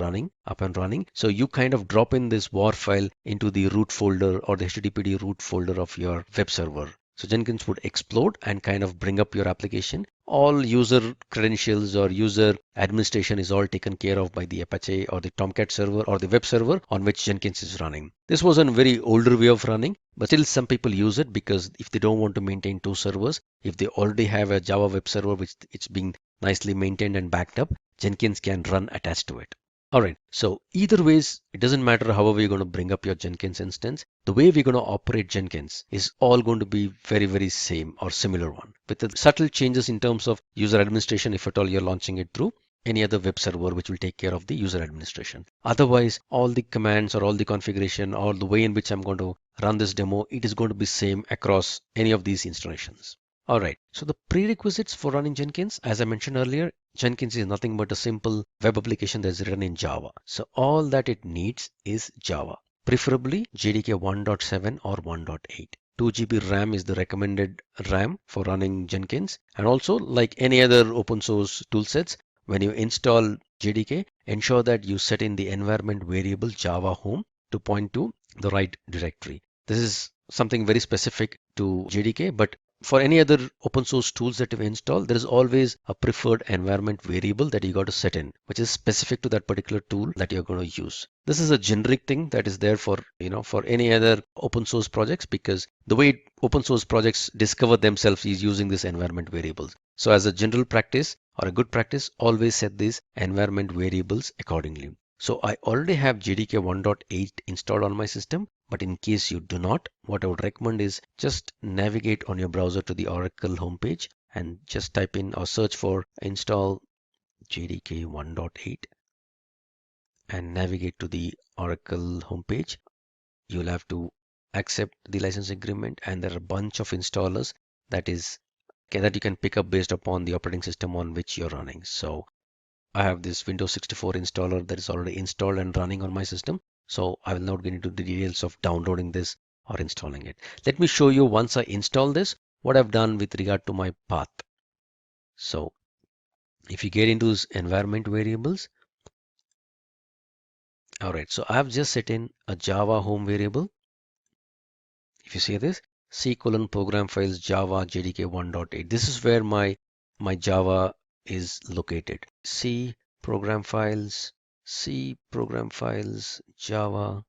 up and running. So you kind of drop in this WAR file into the root folder or the HTTPD root folder of your web server. So Jenkins would explode and kind of bring up your application. All user credentials or user administration is all taken care of by the Apache or the Tomcat server or the web server on which Jenkins is running. This was a very older way of running, but still some people use it because if they don't want to maintain two servers, if they already have a Java web server which it's being nicely maintained and backed up, Jenkins can run attached to it. Alright, so either ways, it doesn't matter however you're going to bring up your Jenkins instance. The way we're going to operate Jenkins is all going to be very same or similar one with the subtle changes in terms of user administration if at all you're launching it through any other web server which will take care of the user administration. Otherwise, all the commands or all the configuration or the way in which I'm going to run this demo, it is going to be same across any of these installations. Alright, so the prerequisites for running Jenkins, as I mentioned earlier, Jenkins is nothing but a simple web application that's written in Java. So all that it needs is Java, preferably JDK 1.7 or 1.8. 2 GB RAM is the recommended RAM for running Jenkins. And also, like any other open source toolsets, when you install JDK, ensure that you set in the environment variable Java home to point to the right directory. This is something very specific to JDK, but for any other open source tools that you install, there is always a preferred environment variable that you got to set in, which is specific to that particular tool that you're going to use. This is a generic thing that is there for, for any other open source projects, because the way open source projects discover themselves is using this environment variables. So as a general practice or a good practice, always set these environment variables accordingly. So I already have JDK 1.8 installed on my system. But in case you do not, what I would recommend is just navigate on your browser to the Oracle homepage and just type in or search for install JDK 1.8 and navigate to the Oracle homepage. You'll have to accept the license agreement, and there are a bunch of installers that you can pick up based upon the operating system on which you're running. So I have this Windows 64 installer that is already installed and running on my system. So I will not get into the details of downloading this or installing it. Let me show you once I install this, what I've done with regard to my path. So if you get into this environment variables, all right, so I've just set in a Java home variable. If you see this, C: program files Java JDK 1.8. This is where my Java is located. C program files Java.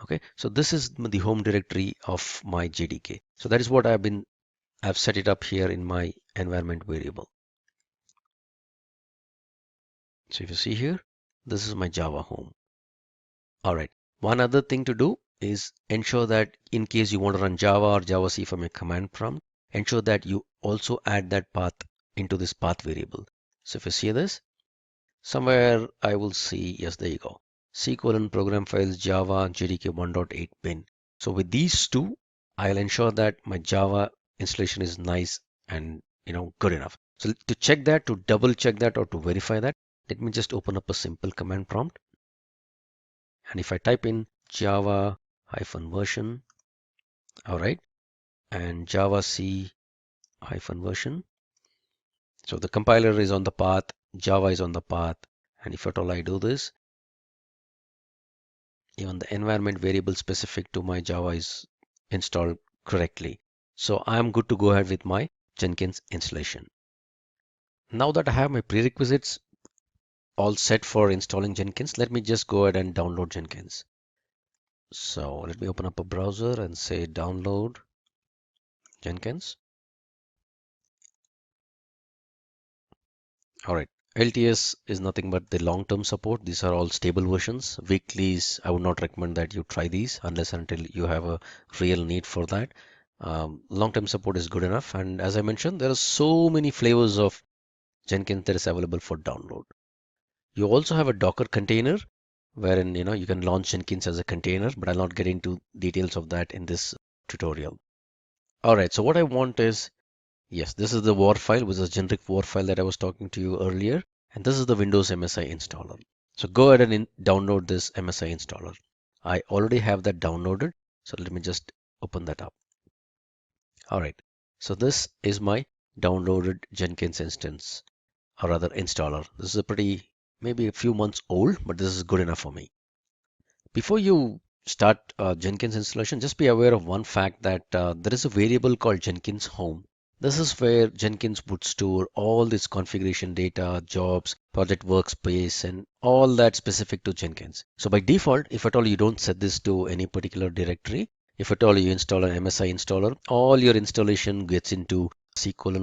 Okay, so this is the home directory of my JDK. So that is what I've set it up here in my environment variable. So if you see here, this is my Java home. All right, one other thing to do is ensure that in case you want to run Java or JavaC from a command prompt, ensure that you also add that path into this path variable. So if you see this, somewhere I will see, yes, there you go. C: program files Java JDK 1.8 bin. So with these two, I'll ensure that my Java installation is nice and good enough. So to check that, to double check that, or to verify that, let me just open up a simple command prompt. And if I type in Java -version, all right, and Java C -version. So the compiler is on the path, Java is on the path, and if at all I do this, even the environment variable specific to my Java is installed correctly. So I'm good to go ahead with my Jenkins installation. Now that I have my prerequisites all set for installing Jenkins, let me just go ahead and download Jenkins. So let me open up a browser and say download Jenkins. All right. LTS is nothing but the long-term support. These are all stable versions. Weeklies, I would not recommend that you try these unless until you have a real need for that. Long-term support is good enough. And as I mentioned, there are so many flavors of Jenkins that is available for download. You also have a Docker container wherein you can launch Jenkins as a container, but I'll not get into details of that in this tutorial. All right, so what I want is, yes, this is the WAR file, which is a generic WAR file that I was talking to you earlier. And this is the Windows MSI installer. So go ahead and download this MSI installer. I already have that downloaded. So let me just open that up. All right. So this is my downloaded Jenkins instance, or rather installer. This is maybe a few months old, but this is good enough for me. Before you start Jenkins installation, just be aware of one fact that there is a variable called Jenkins home. This is where Jenkins would store all this configuration data, jobs, project workspace, and all that specific to Jenkins. So by default, if at all you don't set this to any particular directory, if at all you install an MSI installer, all your installation gets into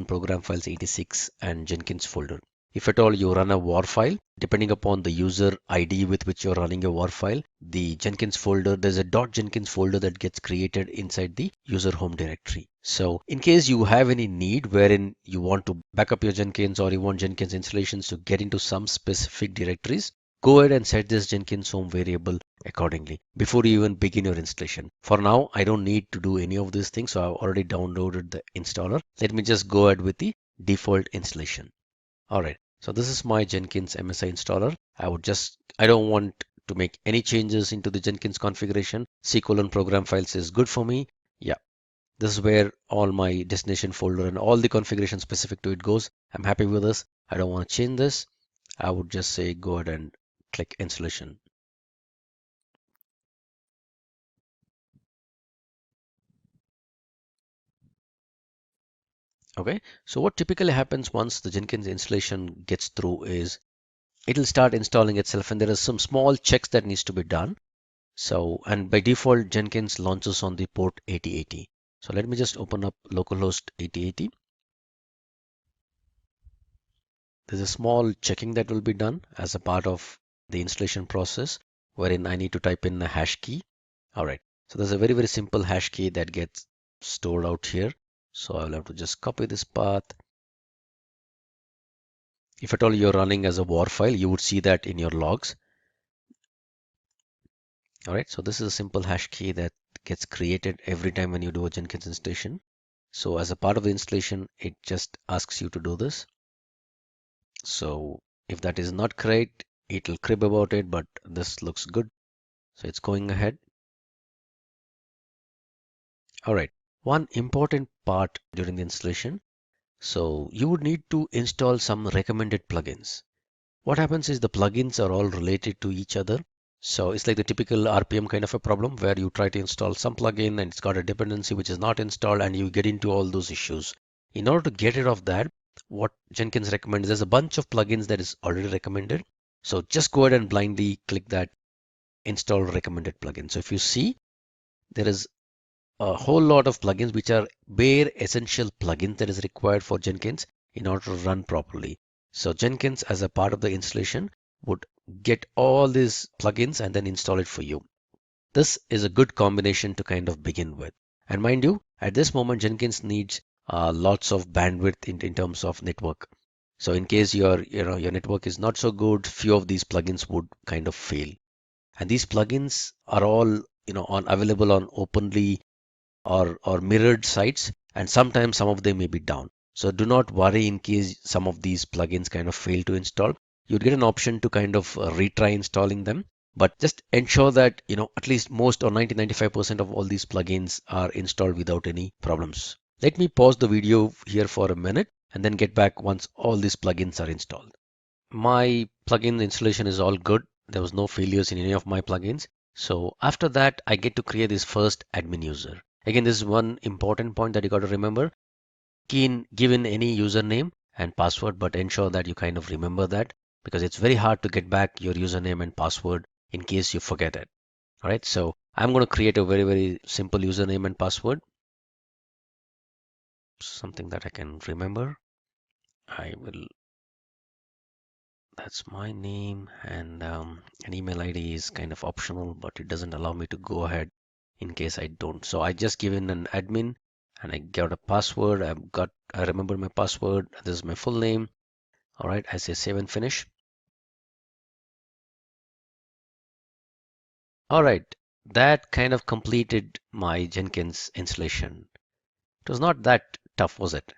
program files 86 and Jenkins folder. If at all you run a war file, depending upon the user ID with which you're running a war file, the Jenkins folder, there's a .jenkins folder that gets created inside the user home directory. So in case you have any need wherein you want to back up your Jenkins or you want Jenkins installations to get into some specific directories, go ahead and set this Jenkins home variable accordingly before you even begin your installation. For now, I don't need to do any of these things, so I've already downloaded the installer. Let me just go ahead with the default installation. All right, so this is my Jenkins MSI installer. I don't want to make any changes into the Jenkins configuration. program files is good for me. Yeah, this is where all my destination folder and all the configuration specific to it goes. I'm happy with this. I don't want to change this. I would just say go ahead and click installation. Okay, so what typically happens once the Jenkins installation gets through is it'll start installing itself, and there are some small checks that needs to be done. So, and by default, Jenkins launches on the port 8080. So let me just open up localhost 8080. There's a small checking that will be done as a part of the installation process, wherein I need to type in a hash key. All right, so there's a very, very simple hash key that gets stored out here. So I'll have to just copy this path. If at all you're running as a war file, you would see that in your logs. All right, so this is a simple hash key that gets created every time when you do a Jenkins installation. So as a part of the installation, it just asks you to do this. So if that is not correct, it will crib about it, but this looks good. So it's going ahead. All right, one important part during the installation. So you would need to install some recommended plugins. What happens is the plugins are all related to each other. So it's like the typical RPM kind of a problem where you try to install some plugin and it's got a dependency which is not installed and you get into all those issues. In order to get rid of that, what Jenkins recommends, there's a bunch of plugins that is already recommended. So just go ahead and blindly click that install recommended plugin. So if you see, there is a whole lot of plugins which are bare essential plugins that is required for Jenkins in order to run properly. So Jenkins as a part of the installation would get all these plugins and then install it for you. This is a good combination to kind of begin with. And mind you, at this moment, Jenkins needs lots of bandwidth in terms of network. So in case your network is not so good, few of these plugins would kind of fail. And these plugins are all available on openly or mirrored sites, and sometimes some of them may be down. So do not worry in case some of these plugins kind of fail to install. You'd get an option to kind of retry installing them, but just ensure that at least most or 90-95% of all these plugins are installed without any problems. Let me pause the video here for a minute and then get back once all these plugins are installed. My plugin installation is all good. There was no failures in any of my plugins. So after that, I get to create this first admin user. Again, this is one important point that you got to remember. Give in any username and password, but ensure that you kind of remember that, because it's very hard to get back your username and password in case you forget it. All right, so I'm going to create a very, very simple username and password. Something that I can remember. That's my name, and an email ID is kind of optional, but it doesn't allow me to go ahead in case I don't. So I just give in an admin and I got a password. I remember my password. This is my full name. All right, I say save and finish. All right, that kind of completed my Jenkins installation. It was not that tough, was it?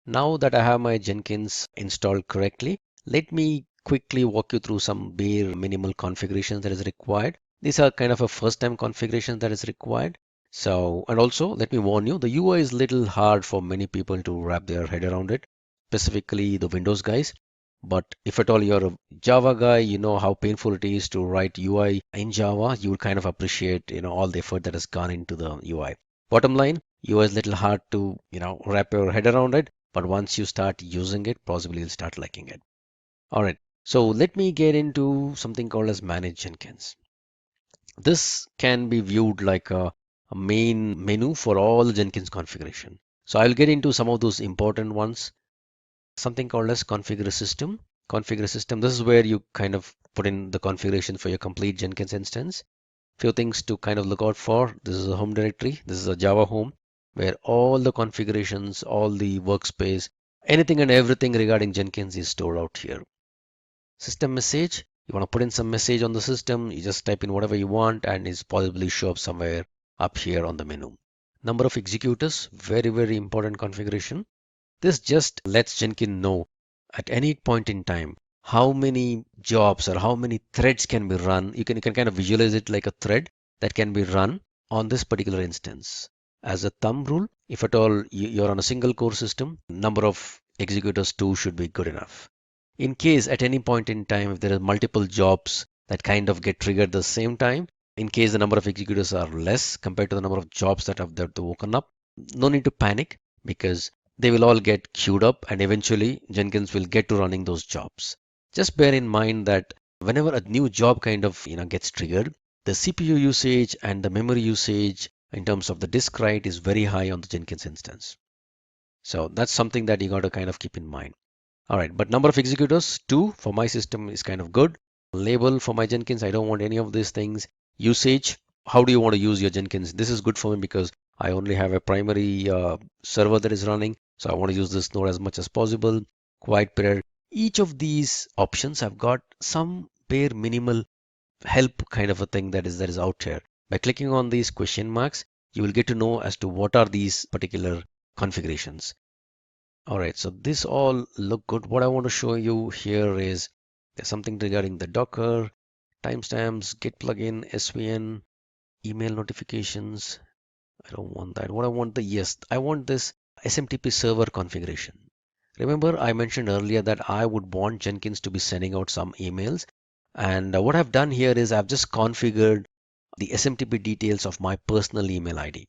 Now that I have my Jenkins installed correctly, let me quickly walk you through some bare minimal configurations that is required. These are kind of a first time configuration that is required. So, and also let me warn you, the UI is little hard for many people to wrap their head around it, specifically the Windows guys. But if at all you're a Java guy, you know how painful it is to write UI in Java, you will kind of appreciate, all the effort that has gone into the UI. Bottom line, UI is a little hard to, wrap your head around it, but once you start using it, possibly you'll start liking it. All right, so let me get into something called as Manage Jenkins. This can be viewed like a main menu for all the Jenkins configuration. So I'll get into some of those important ones. Something called as configure system. Configure system, this is where you kind of put in the configuration for your complete Jenkins instance. Few things to kind of look out for. This is a home directory. This is a Java home where all the configurations, all the workspace, anything and everything regarding Jenkins is stored out here. System message, you want to put in some message on the system, you just type in whatever you want and it's possibly show up somewhere up here on the menu. Number of executors, very important configuration. This just lets Jenkins know at any point in time how many jobs or how many threads can be run. You can kind of visualize it like a thread that can be run on this particular instance. As a thumb rule, if at all you're on a single core system, number of executors 2 should be good enough. In case at any point in time, if there are multiple jobs that kind of get triggered at the same time, in case the number of executors are less compared to the number of jobs that have woken up, no need to panic because they will all get queued up and eventually Jenkins will get to running those jobs. Just bear in mind that whenever a new job kind of gets triggered, the CPU usage and the memory usage in terms of the disk write is very high on the Jenkins instance. So that's something that you got to kind of keep in mind. All right, but number of executors, 2 for my system is kind of good. Label for my Jenkins, I don't want any of these things. Usage, how do you want to use your Jenkins? This is good for me because I only have a primary server that is running. So I want to use this node as much as possible. Quiet period. Each of these options have got some bare minimal help kind of a thing that is out here. By clicking on these question marks, you will get to know as to what are these particular configurations. All right, so this all look good. What I want to show you here is there's something regarding the Docker, timestamps, Git plugin, SVN, email notifications. I don't want that. What I want I want this SMTP server configuration. Remember I mentioned earlier that I would want Jenkins to be sending out some emails. And what I've done here is I've just configured the SMTP details of my personal email ID.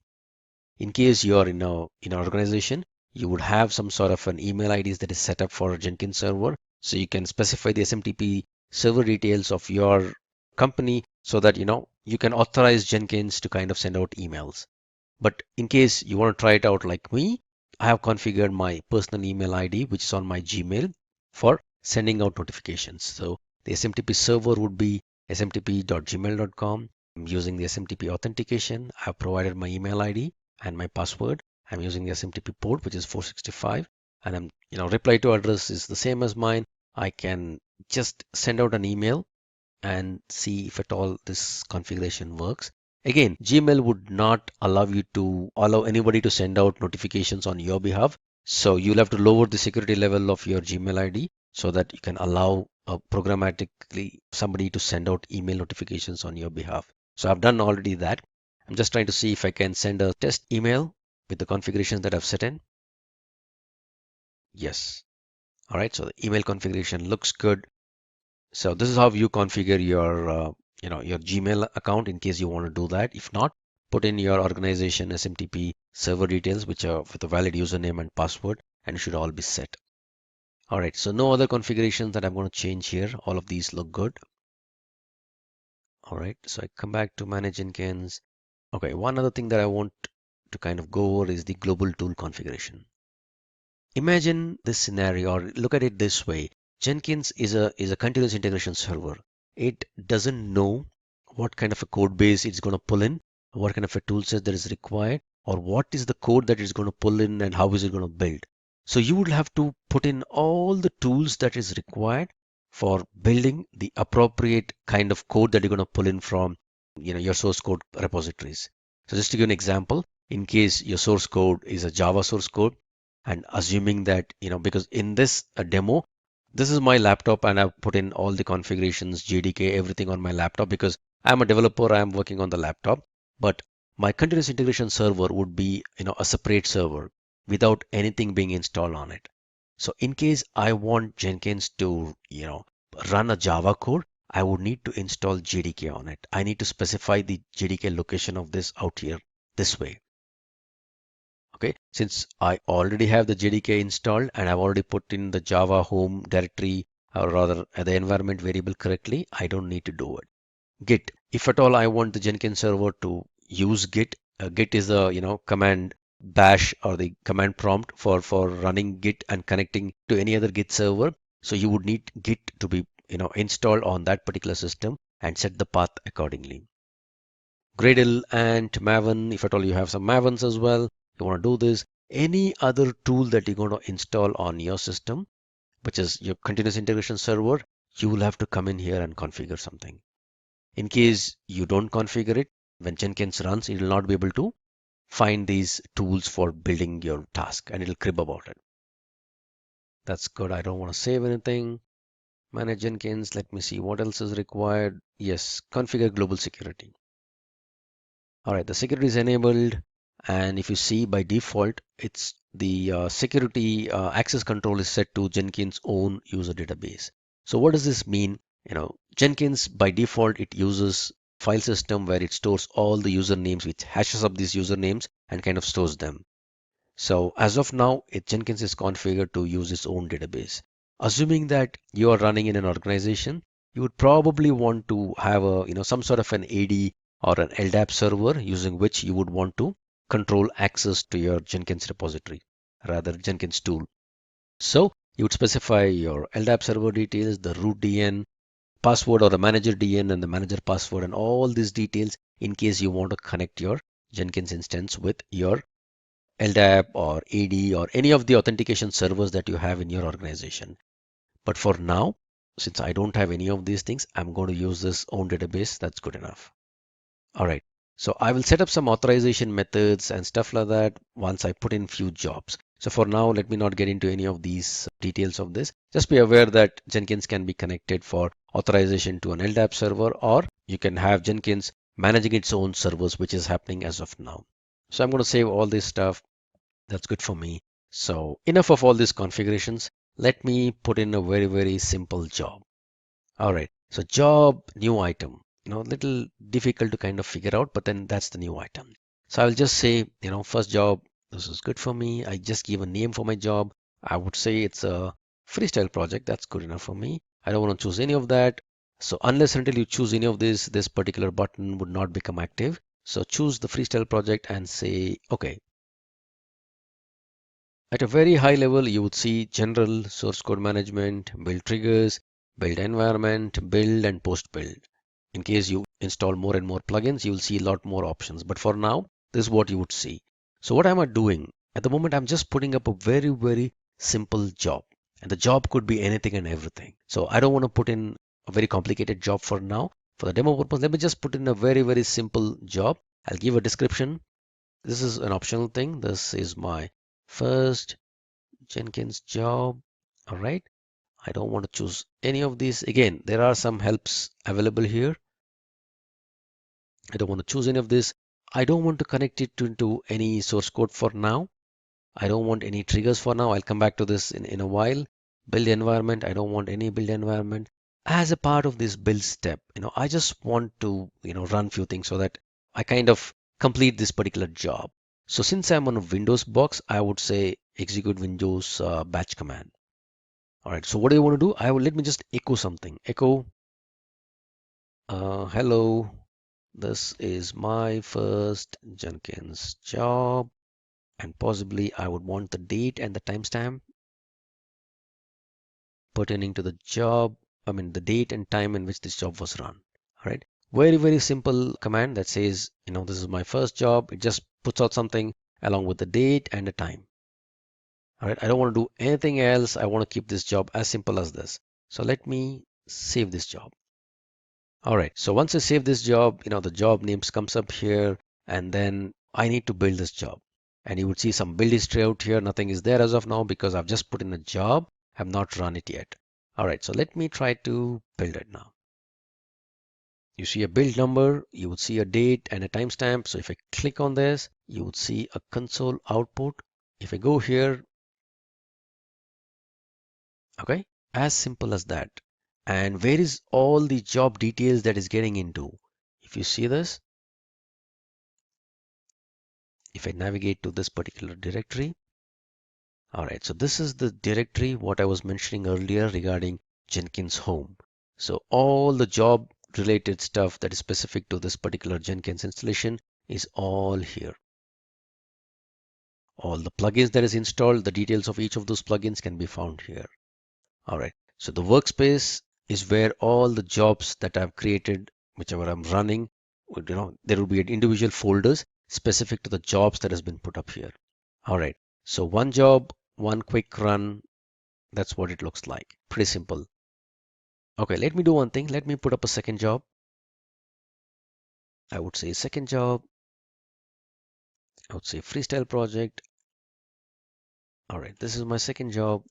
In case you're in an organization, you would have some sort of an email IDs that is set up for a Jenkins server. So you can specify the SMTP server details of your company so that you can authorize Jenkins to kind of send out emails. But in case you want to try it out like me, I have configured my personal email ID, which is on my Gmail, for sending out notifications. So the SMTP server would be smtp.gmail.com. I'm using the SMTP authentication. I've provided my email ID and my password. I'm using the SMTP port, which is 465, and reply to address is the same as mine. I can just send out an email and see if at all this configuration works. Again, Gmail would not allow anybody to send out notifications on your behalf. So you'll have to lower the security level of your Gmail ID so that you can allow programmatically somebody to send out email notifications on your behalf. So I've done already that. I'm just trying to see if I can send a test email with the configurations that I've set in. Yes. All right. So the email configuration looks good. So this is how you configure your your Gmail account in case you want to do that. If not, put in your organization SMTP server details, which are with a valid username and password, and it should all be set. All right, so no other configurations that I'm going to change here. All of these look good. All right, so I come back to Manage Jenkins. Okay, one other thing that I want to kind of go over is the global tool configuration. Imagine this scenario, or look at it this way. Jenkins is a continuous integration server. It doesn't know what kind of a code base it's going to pull in, what kind of a tool set that is required, or what is the code that it's going to pull in and how is it going to build. So you would have to put in all the tools that is required for building the appropriate kind of code that you're going to pull in from your source code repositories. So just to give an example, in case your source code is a Java source code, and assuming that because in this demo, this is my laptop and I've put in all the configurations, JDK, everything on my laptop because I'm a developer, I'm working on the laptop. But my continuous integration server would be a separate server without anything being installed on it. So in case I want Jenkins to, run a Java code, I would need to install JDK on it. I need to specify the JDK location of this out here this way. Okay, since I already have the JDK installed and I've already put in the Java home directory, or rather the environment variable correctly, I don't need to do it. Git, if at all I want the Jenkins server to use Git, Git is the command bash or the command prompt for running Git and connecting to any other Git server. So you would need Git to be installed on that particular system and set the path accordingly. Gradle and Maven, if at all you have some Mavens as well, you want to do this. Any other tool that you're going to install on your system, which is your continuous integration server, you will have to come in here and configure something. In case you don't configure it, when Jenkins runs, it will not be able to find these tools for building your task and it'll crib about it. That's good. I don't want to save anything. Manage Jenkins. Let me see what else is required. Yes, configure global security. All right, the security is enabled. And if you see by default, it's the security access control is set to Jenkins' own user database. So what does this mean? Jenkins by default, it uses file system where it stores all the usernames, which hashes up these usernames and kind of stores them. So as of now, Jenkins is configured to use its own database. Assuming that you are running in an organization, you would probably want to have some sort of an AD or an LDAP server using which you would want to control access to your Jenkins repository, rather Jenkins tool. So you would specify your LDAP server details, the root DN, password or the manager DN and the manager password and all these details in case you want to connect your Jenkins instance with your LDAP or AD or any of the authentication servers that you have in your organization. But for now, since I don't have any of these things, I'm going to use this own database. That's good enough. All right. So I will set up some authorization methods and stuff like that once I put in few jobs. So for now, let me not get into any of these details of this. Just be aware that Jenkins can be connected for authorization to an LDAP server, or you can have Jenkins managing its own servers, which is happening as of now. So I'm going to save all this stuff. That's good for me. So enough of all these configurations. Let me put in a very, very simple job. All right. So job, new item, little difficult to kind of figure out, but then that's the new item. So I'll just say, first job, this is good for me. I just give a name for my job. I would say it's a freestyle project. That's good enough for me. I don't want to choose any of that. So unless until you choose any of this particular button would not become active. So choose the freestyle project and say, okay. At a very high level, you would see general, source code management, build triggers, build environment, build and post build. In case you install more and more plugins, you will see a lot more options. But for now, this is what you would see. So what am I doing? At the moment, I'm just putting up a very, very simple job. And the job could be anything and everything. So I don't want to put in a very complicated job for now. For the demo purpose, let me just put in a very, very simple job. I'll give a description. This is an optional thing. This is my first Jenkins job. All right. I don't want to choose any of these. Again, there are some helps available here. I don't want to choose any of this. I don't want to connect it into any source code for now. I don't want any triggers for now. I'll come back to this in a while. Build environment. I don't want any build environment. As a part of this build step, I just want to, run few things so that I kind of complete this particular job. So since I'm on a Windows box, I would say execute Windows batch command. All right. So what do you want to do? Let me just echo something. Echo. Hello. This is my first Jenkins job, and possibly I would want the date and the timestamp pertaining to the job. I mean, the date and time in which this job was run. All right. Very, very simple command that says, this is my first job. It just puts out something along with the date and the time. All right. I don't want to do anything else. I want to keep this job as simple as this. So let me save this job. All right. So once I save this job, the job names comes up here, and then I need to build this job. And you would see some build history out here. Nothing is there as of now because I've just put in a job. I have not run it yet. All right. So let me try to build it now. You see a build number, you would see a date and a timestamp. So if I click on this, you would see a console output. If I go here, Okay, as simple as that. And where is all the job details that is getting into? If you see this, if I navigate to this particular directory, all right, so this is the directory what I was mentioning earlier regarding Jenkins home. So all the job related stuff that is specific to this particular Jenkins installation is all here. All the plugins that is installed, the details of each of those plugins can be found here. All right, so the workspace is where all the jobs that I've created, whichever I'm running, there will be individual folders specific to the jobs that has been put up here. All right, so one job, one quick run, that's what it looks like. Pretty simple. Okay, let me do one thing. Let me put up a second job. I would say second job. I would say freestyle project. All right, this is my second job.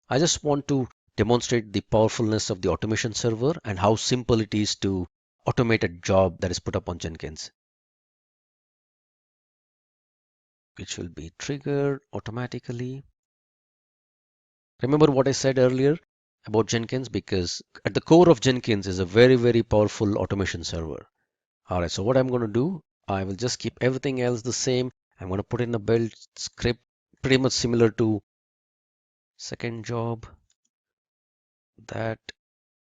I just want to demonstrate the powerfulness of the automation server and how simple it is to automate a job that is put up on Jenkins, which will be triggered automatically. Remember what I said earlier about Jenkins, because at the core of Jenkins is a very, very powerful automation server. All right, so what I'm going to do, I will just keep everything else the same. I'm going to put in a build script pretty much similar to second job that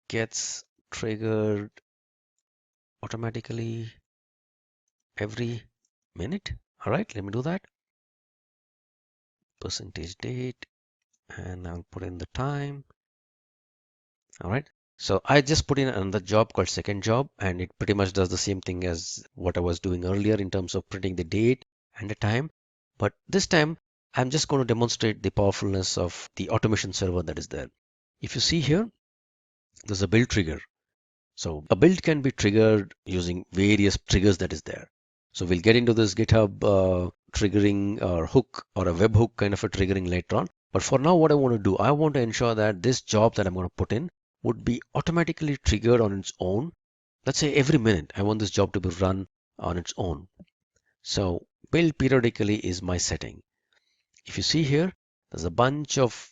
gets triggered automatically every minute. All right, let me do that. Percentage date, and I'll put in the time. All right, so I just put in another job called second job, and it pretty much does the same thing as what I was doing earlier in terms of printing the date and the time. But this time I'm just going to demonstrate the powerfulness of the automation server that is there. If you see here, there's a build trigger. So a build can be triggered using various triggers that is there. So we'll get into this GitHub triggering or hook or a webhook kind of a triggering later on. But for now, what I want to do, I want to ensure that this job that I'm going to put in would be automatically triggered on its own. Let's say every minute, I want this job to be run on its own. So build periodically is my setting. If you see here, there's a bunch of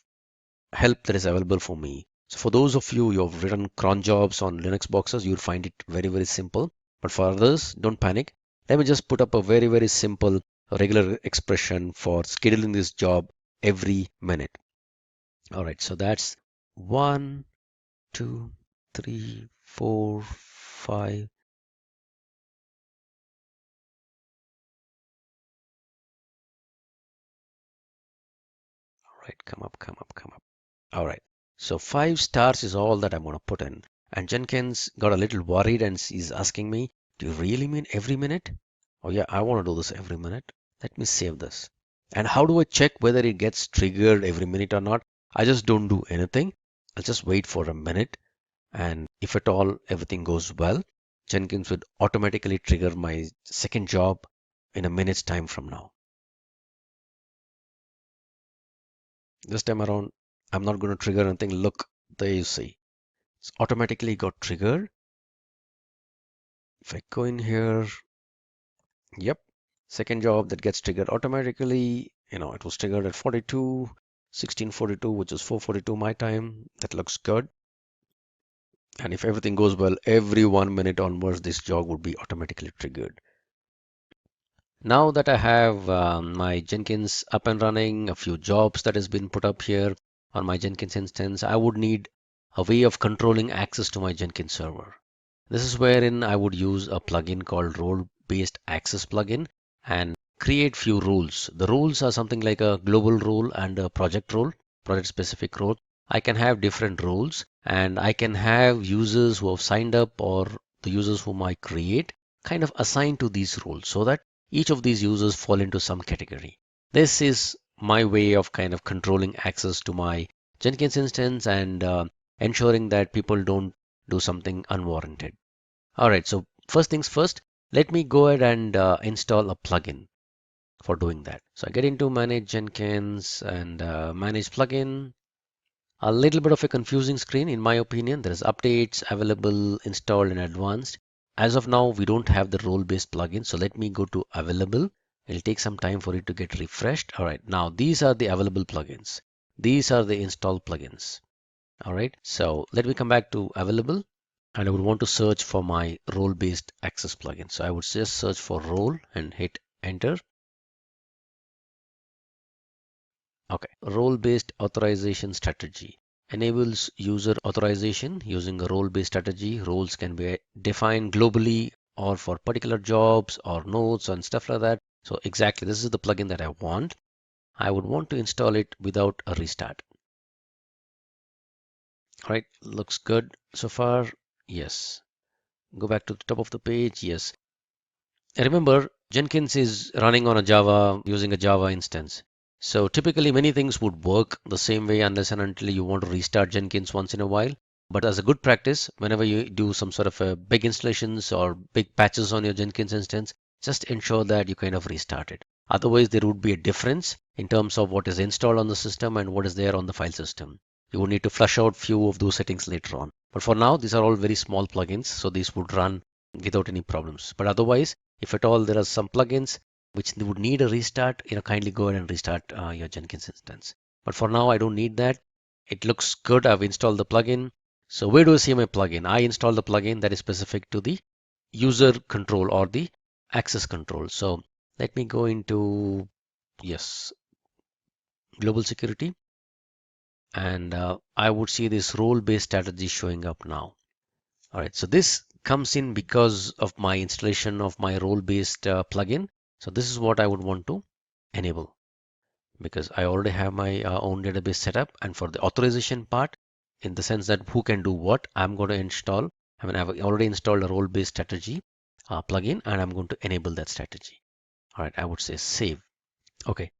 help that is available for me. So for those of you who have written cron jobs on Linux boxes, you'll find it very, very simple. But for others, don't panic. Let me just put up a very, very simple regular expression for scheduling this job every minute. All right, so that's 1, 2, 3, 4, 5. All right, come up, come up, come up. All right, so 5 stars is all that I'm going to put in. And Jenkins got a little worried and he's asking me, do you really mean every minute? Oh yeah, I want to do this every minute. Let me save this. And how do I check whether it gets triggered every minute or not? I just don't do anything. I'll just wait for a minute. And if at all everything goes well, Jenkins would automatically trigger my second job in a minute's time from now. This time around, I'm not going to trigger anything. Look, there you see. It's automatically got triggered. If I go in here, yep, second job that gets triggered automatically. It was triggered at 1642, which is 4:42 my time. That looks good. And if everything goes well, every 1 minute onwards, this job would be automatically triggered. Now that I have my Jenkins up and running, a few jobs that has been put up here on my Jenkins instance, I would need a way of controlling access to my Jenkins server. This is wherein I would use a plugin called role-based access plugin and create few rules. The rules are something like a global role and a project role, project specific role. I can have different roles and I can have users who have signed up or the users whom I create kind of assigned to these roles so that each of these users fall into some category. This is my way of kind of controlling access to my Jenkins instance and ensuring that people don't do something unwarranted. All right, so first things first, let me go ahead and install a plugin for doing that. So I get into manage Jenkins and manage plugin. A little bit of a confusing screen in my opinion. There is updates available, installed and advanced. As of now, we don't have the role-based plugin. So let me go to available. It'll take some time for it to get refreshed. All right, now these are the available plugins. These are the installed plugins. All right, so let me come back to available, and I would want to search for my role-based access plugin. So I would just search for role and hit enter. Okay, role-based authorization strategy enables user authorization using a role-based strategy. Roles can be defined globally or for particular jobs or nodes and stuff like that. So exactly, this is the plugin that I want. I would want to install it without a restart. All right, looks good so far. Yes. Go back to the top of the page. Yes. Remember, Jenkins is running on a Java using a Java instance. So typically many things would work the same way unless and until you want to restart Jenkins once in a while. But as a good practice, whenever you do some sort of a big installations or big patches on your Jenkins instance, just ensure that you kind of restart it. Otherwise, there would be a difference in terms of what is installed on the system and what is there on the file system. You would need to flush out few of those settings later on. But for now, these are all very small plugins, so these would run without any problems. But otherwise, if at all there are some plugins which would need a restart, kindly go ahead and restart your Jenkins instance. But for now, I don't need that. It looks good. I've installed the plugin. So where do I see my plugin? I installed the plugin that is specific to the user control or the access control. So let me go into, yes, global security. And I would see this role-based strategy showing up now. All right, so this comes in because of my installation of my role-based plugin. So this is what I would want to enable because I already have my own database set up. And for the authorization part, in the sense that who can do what, I'm going to install. I mean, I've already installed a role-based strategy plugin, and I'm going to enable that strategy. All right, I would say save. Okay,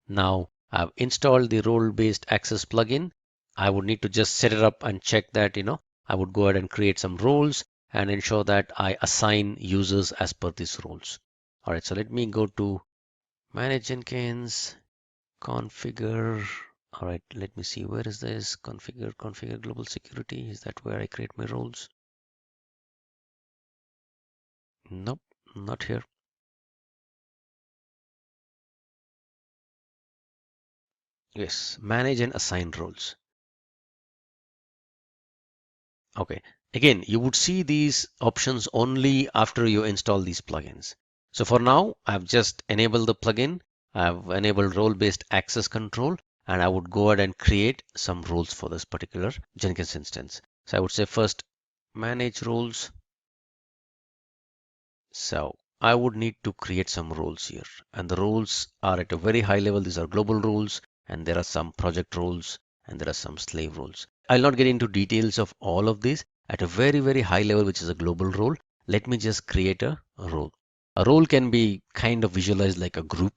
now I've installed the role-based access plugin. I would need to just set it up and check that, I would go ahead and create some roles and ensure that I assign users as per these roles. All right, so let me go to Manage Jenkins, configure. All right, let me see, where is this? Configure global security. Is that where I create my roles? Nope, not here. Yes, manage and assign roles. Okay, again, you would see these options only after you install these plugins. So for now, I've just enabled the plugin. I've enabled role-based access control, and I would go ahead and create some roles for this particular Jenkins instance. So I would say first manage roles. So I would need to create some roles here, and the roles are at a very high level. These are global roles, and there are some project roles, and there are some slave roles. I'll not get into details of all of these. At a very, very high level, which is a global role, let me just create a role. A role can be kind of visualized like a group.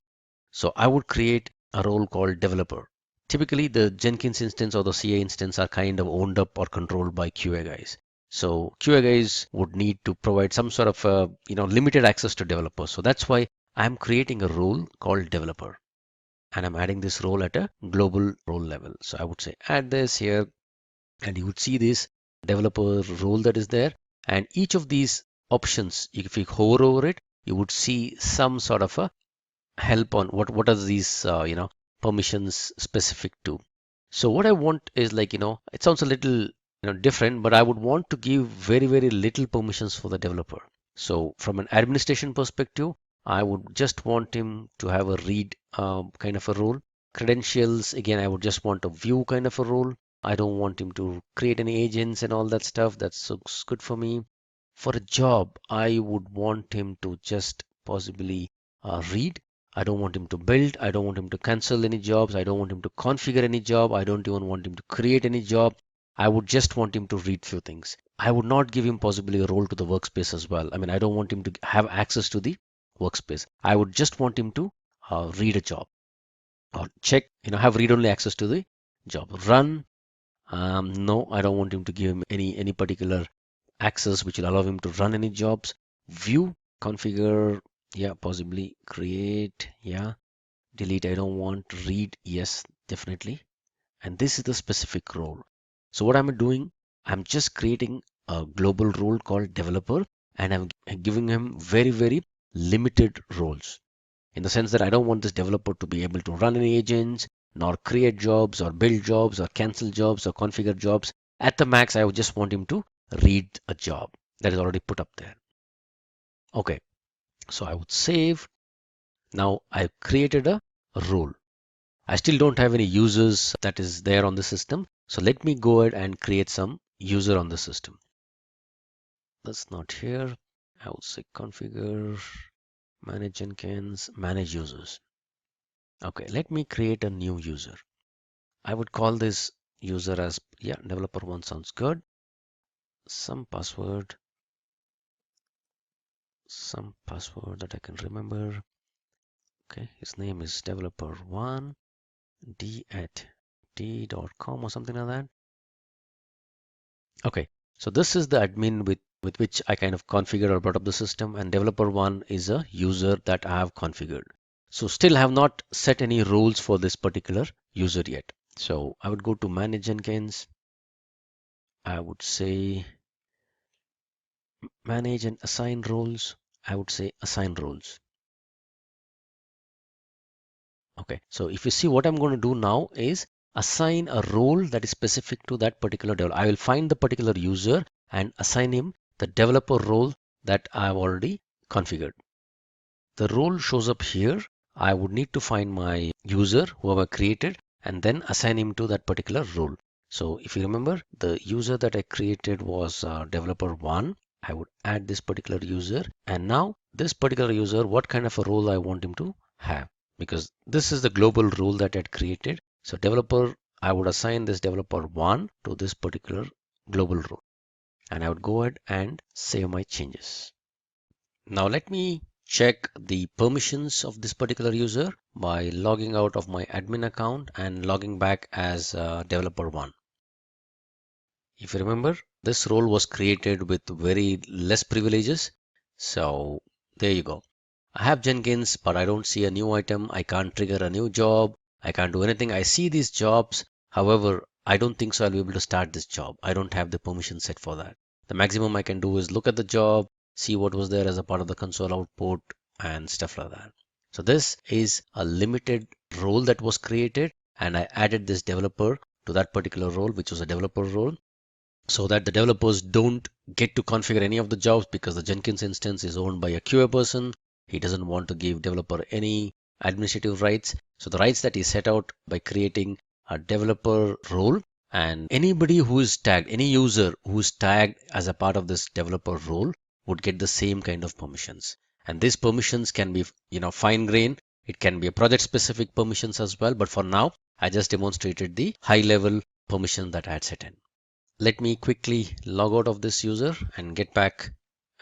So I would create a role called developer. Typically, the Jenkins instance or the CA instance are kind of owned up or controlled by QA guys. So QA guys would need to provide some sort of limited access to developers. So that's why I'm creating a role called developer, and I'm adding this role at a global role level. So I would say add this here, and you would see this developer role that is there. And each of these options, if you hover over it, you would see some sort of a help on what are these permissions specific to. So what I want is it sounds a little different, but I would want to give very, very little permissions for the developer. So from an administration perspective, I would just want him to have a read kind of a role. Credentials, again, I would just want a view kind of a role. I don't want him to create any agents and all that stuff. That looks good for me. For a job, I would want him to just possibly read. I don't want him to build. I don't want him to cancel any jobs. I don't want him to configure any job. I don't even want him to create any job. I would just want him to read few things. I would not give him possibly a role to the workspace as well. I mean, I don't want him to have access to the workspace. I would just want him to read a job or check, have read-only access to the job. Run. No, I don't want him to give him any particular access which will allow him to run any jobs. View, configure, yeah, possibly create, yeah, delete, I don't want. Read, yes, definitely. And this is the specific role. So what I'm doing, I'm just creating a global role called developer, and I'm giving him very, very limited roles, in the sense that I don't want this developer to be able to run any agents. nor create jobs or build jobs or cancel jobs or configure jobs. At the max, I would just want him to read a job that is already put up there. Okay, so I would save. Now I've created a role. I still don't have any users that is there on the system. So let me go ahead and create some user on the system. That's not here. I would say configure, manage Jenkins, manage users. Okay, let me create a new user. I would call this user as, yeah, developer1 sounds good. Some password that I can remember. Okay, his name is developer1 d@d.com or something like that. Okay, so this is the admin with which I kind of configured or brought up the system, and developer1 is a user that I have configured. So still have not set any roles for this particular user yet. So I would go to manage Jenkins. I would say manage and assign roles. I would say assign roles. Okay, so if you see, what I'm going to do now is assign a role that is specific to that particular developer. I will find the particular user and assign him the developer role that I've already configured. The role shows up here. I would need to find my user, whoever created, and then assign him to that particular role. So if you remember, the user that I created was developer1. I would add this particular user, and now this particular user, what kind of a role I want him to have, because this is the global role that I had created. So developer, I would assign this developer1 to this particular global role, and I would go ahead and save my changes. Now let me check the permissions of this particular user by logging out of my admin account and logging back as developer1. If you remember, this role was created with very less privileges. So there you go. I have Jenkins, but I don't see a new item. I can't trigger a new job. I can't do anything. I see these jobs. However, I don't think so I'll be able to start this job. I don't have the permission set for that. The maximum I can do is look at the job, see what was there as a part of the console output and stuff like that. So this is a limited role that was created, and I added this developer to that particular role, which was a developer role, so that the developers don't get to configure any of the jobs, because the Jenkins instance is owned by a QA person. He doesn't want to give developer any administrative rights. So the rights that he set out by creating a developer role, and anybody who is tagged, any user who is tagged as a part of this developer role would get the same kind of permissions. And these permissions can be, fine grained. It can be a project specific permissions as well. But for now, I just demonstrated the high level permission that I had set in. Let me quickly log out of this user and get back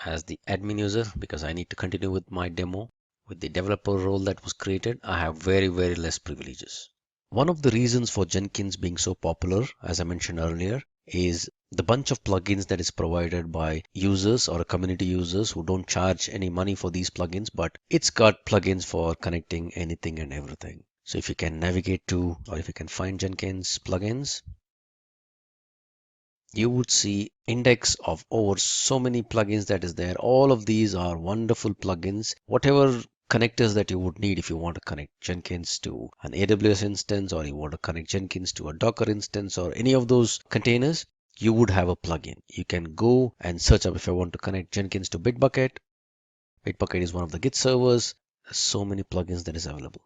as the admin user, because I need to continue with my demo. With the developer role that was created, I have very, very less privileges. One of the reasons for Jenkins being so popular, as I mentioned earlier, is the bunch of plugins that is provided by users or community users who don't charge any money for these plugins, but it's got plugins for connecting anything and everything. So if you can navigate to, or if you can find Jenkins plugins, you would see index of over so many plugins that is there. All of these are wonderful plugins. Whatever connectors that you would need, if you want to connect Jenkins to an AWS instance, or you want to connect Jenkins to a Docker instance, or any of those containers, you would have a plugin. You can go and search up. If I want to connect Jenkins to Bitbucket, Bitbucket is one of the Git servers. There's so many plugins that is available.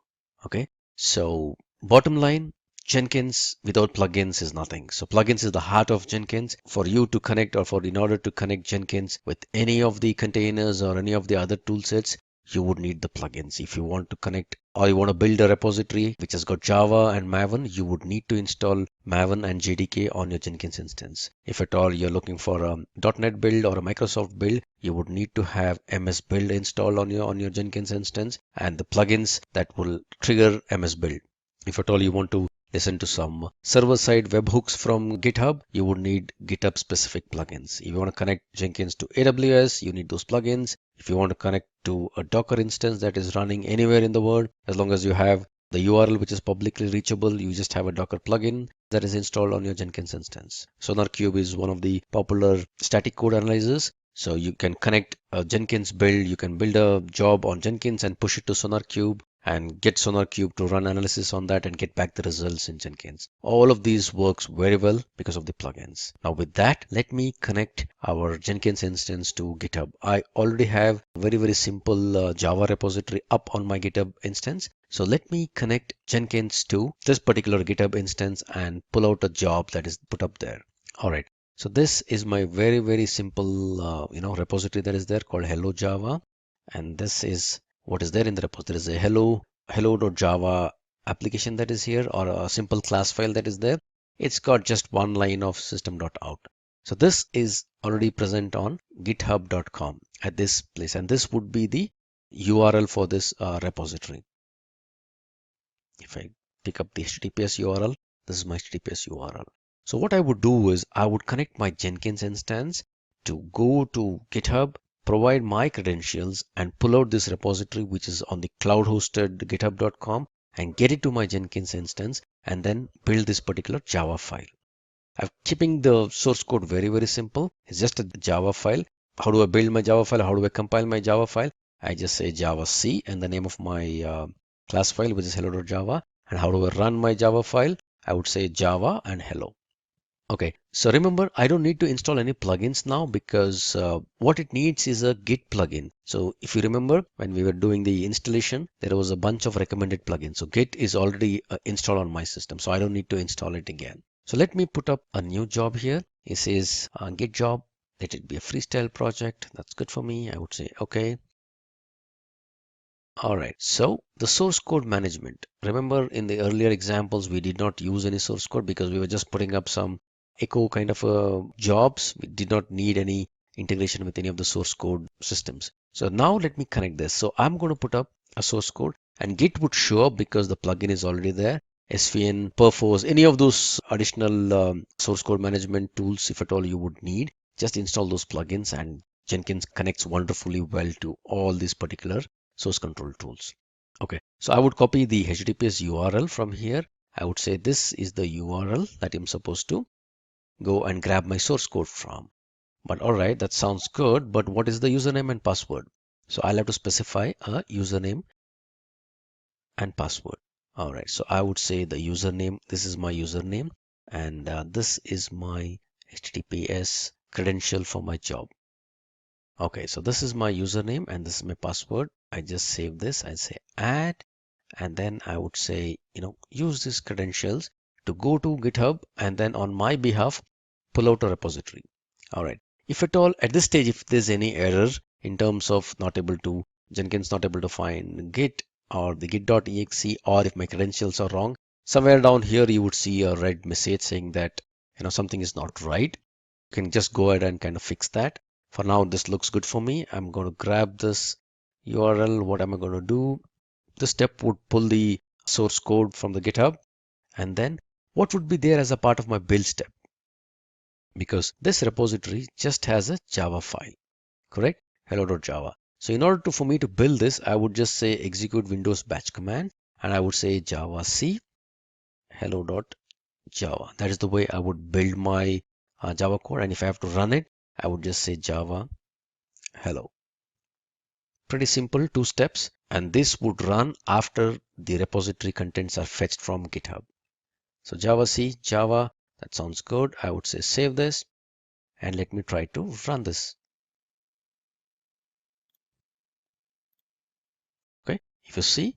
Okay, so bottom line, Jenkins without plugins is nothing. So plugins is the heart of Jenkins. For you to connect, or in order to connect Jenkins with any of the containers or any of the other tool sets, you would need the plugins. If you want to connect, or you want to build a repository which has got Java and Maven, you would need to install Maven and JDK on your Jenkins instance. If at all you're looking for a .NET build or a Microsoft build, you would need to have MS Build installed on your Jenkins instance, and the plugins that will trigger MS Build. If at all you want to listen to some server-side webhooks from GitHub, you would need GitHub specific plugins. If you want to connect Jenkins to AWS, you need those plugins. If you want to connect to a Docker instance that is running anywhere in the world, as long as you have the URL which is publicly reachable, you just have a Docker plugin that is installed on your Jenkins instance. SonarQube is one of the popular static code analyzers. So you can connect a Jenkins build, you can build a job on Jenkins and push it to SonarQube, and get SonarQube to run analysis on that and get back the results in Jenkins. All of these works very well because of the plugins. Now with that, let me connect our Jenkins instance to GitHub. I already have very simple Java repository up on my GitHub instance. So let me connect Jenkins to this particular GitHub instance and pull out a job that is put up there. All right. So this is my very simple repository that is there called Hello Java, and this is what is there in the repository. There is a hello.java application that is here, or a simple class file that is there. It's got just one line of system.out. So this is already present on github.com at this place, and this would be the URL for this repository. If I pick up the HTTPS URL, this is my HTTPS URL. So what I would do is I would connect my Jenkins instance to go to GitHub, provide my credentials, and pull out this repository which is on the cloud hosted github.com and get it to my Jenkins instance, and then build this particular Java file. I'm keeping the source code very simple. It's just a Java file. How do I build my Java file? How do I compile my Java file? I just say Java C and the name of my class file, which is hello.java. And how do I run my Java file? I would say Java and hello. Okay, so remember, I don't need to install any plugins now because what it needs is a Git plugin. So if you remember, when we were doing the installation, there was a bunch of recommended plugins. So Git is already installed on my system, so I don't need to install it again. So let me put up a new job here. It says Git job. Let it be a freestyle project. That's good for me. I would say okay. All right, so the source code management. Remember, in the earlier examples, we did not use any source code because we were just putting up some echo kind of jobs. We did not need any integration with any of the source code systems. So now let me connect this. So I'm going to put up a source code, and Git would show up because the plugin is already there. SVN, Perforce, any of those additional source code management tools, if at all you would need, just install those plugins, and Jenkins connects wonderfully well to all these particular source control tools. Okay, so I would copy the HTTPS URL from here. I would say this is the URL that I'm supposed to go and grab my source code from. But all right, that sounds good, but what is the username and password? So I'll have to specify a username and password. All right, so I would say the username, this is my username, and this is my HTTPS credential for my job. Okay, so this is my username and this is my password. I just save this. I say add, and then I would say, use these credentials to go to GitHub and then on my behalf, pull out a repository. All right. If at all, at this stage, if there's any error in terms of Jenkins not able to find Git or the git.exe, or if my credentials are wrong, somewhere down here, you would see a red message saying that, something is not right. You can just go ahead and kind of fix that. For now, this looks good for me. I'm going to grab this URL. What am I going to do? This step would pull the source code from the GitHub. And then what would be there as a part of my build step? Because this repository just has a Java file, correct? Hello.java. So in order for me to build this, I would just say execute Windows batch command, and I would say Java C hello.java. That is the way I would build my Java code. And if I have to run it, I would just say Java hello. Pretty simple, 2 steps, and this would run after the repository contents are fetched from GitHub. So Java C, Java, that sounds good. I would say save this and let me try to run this. Okay, if you see,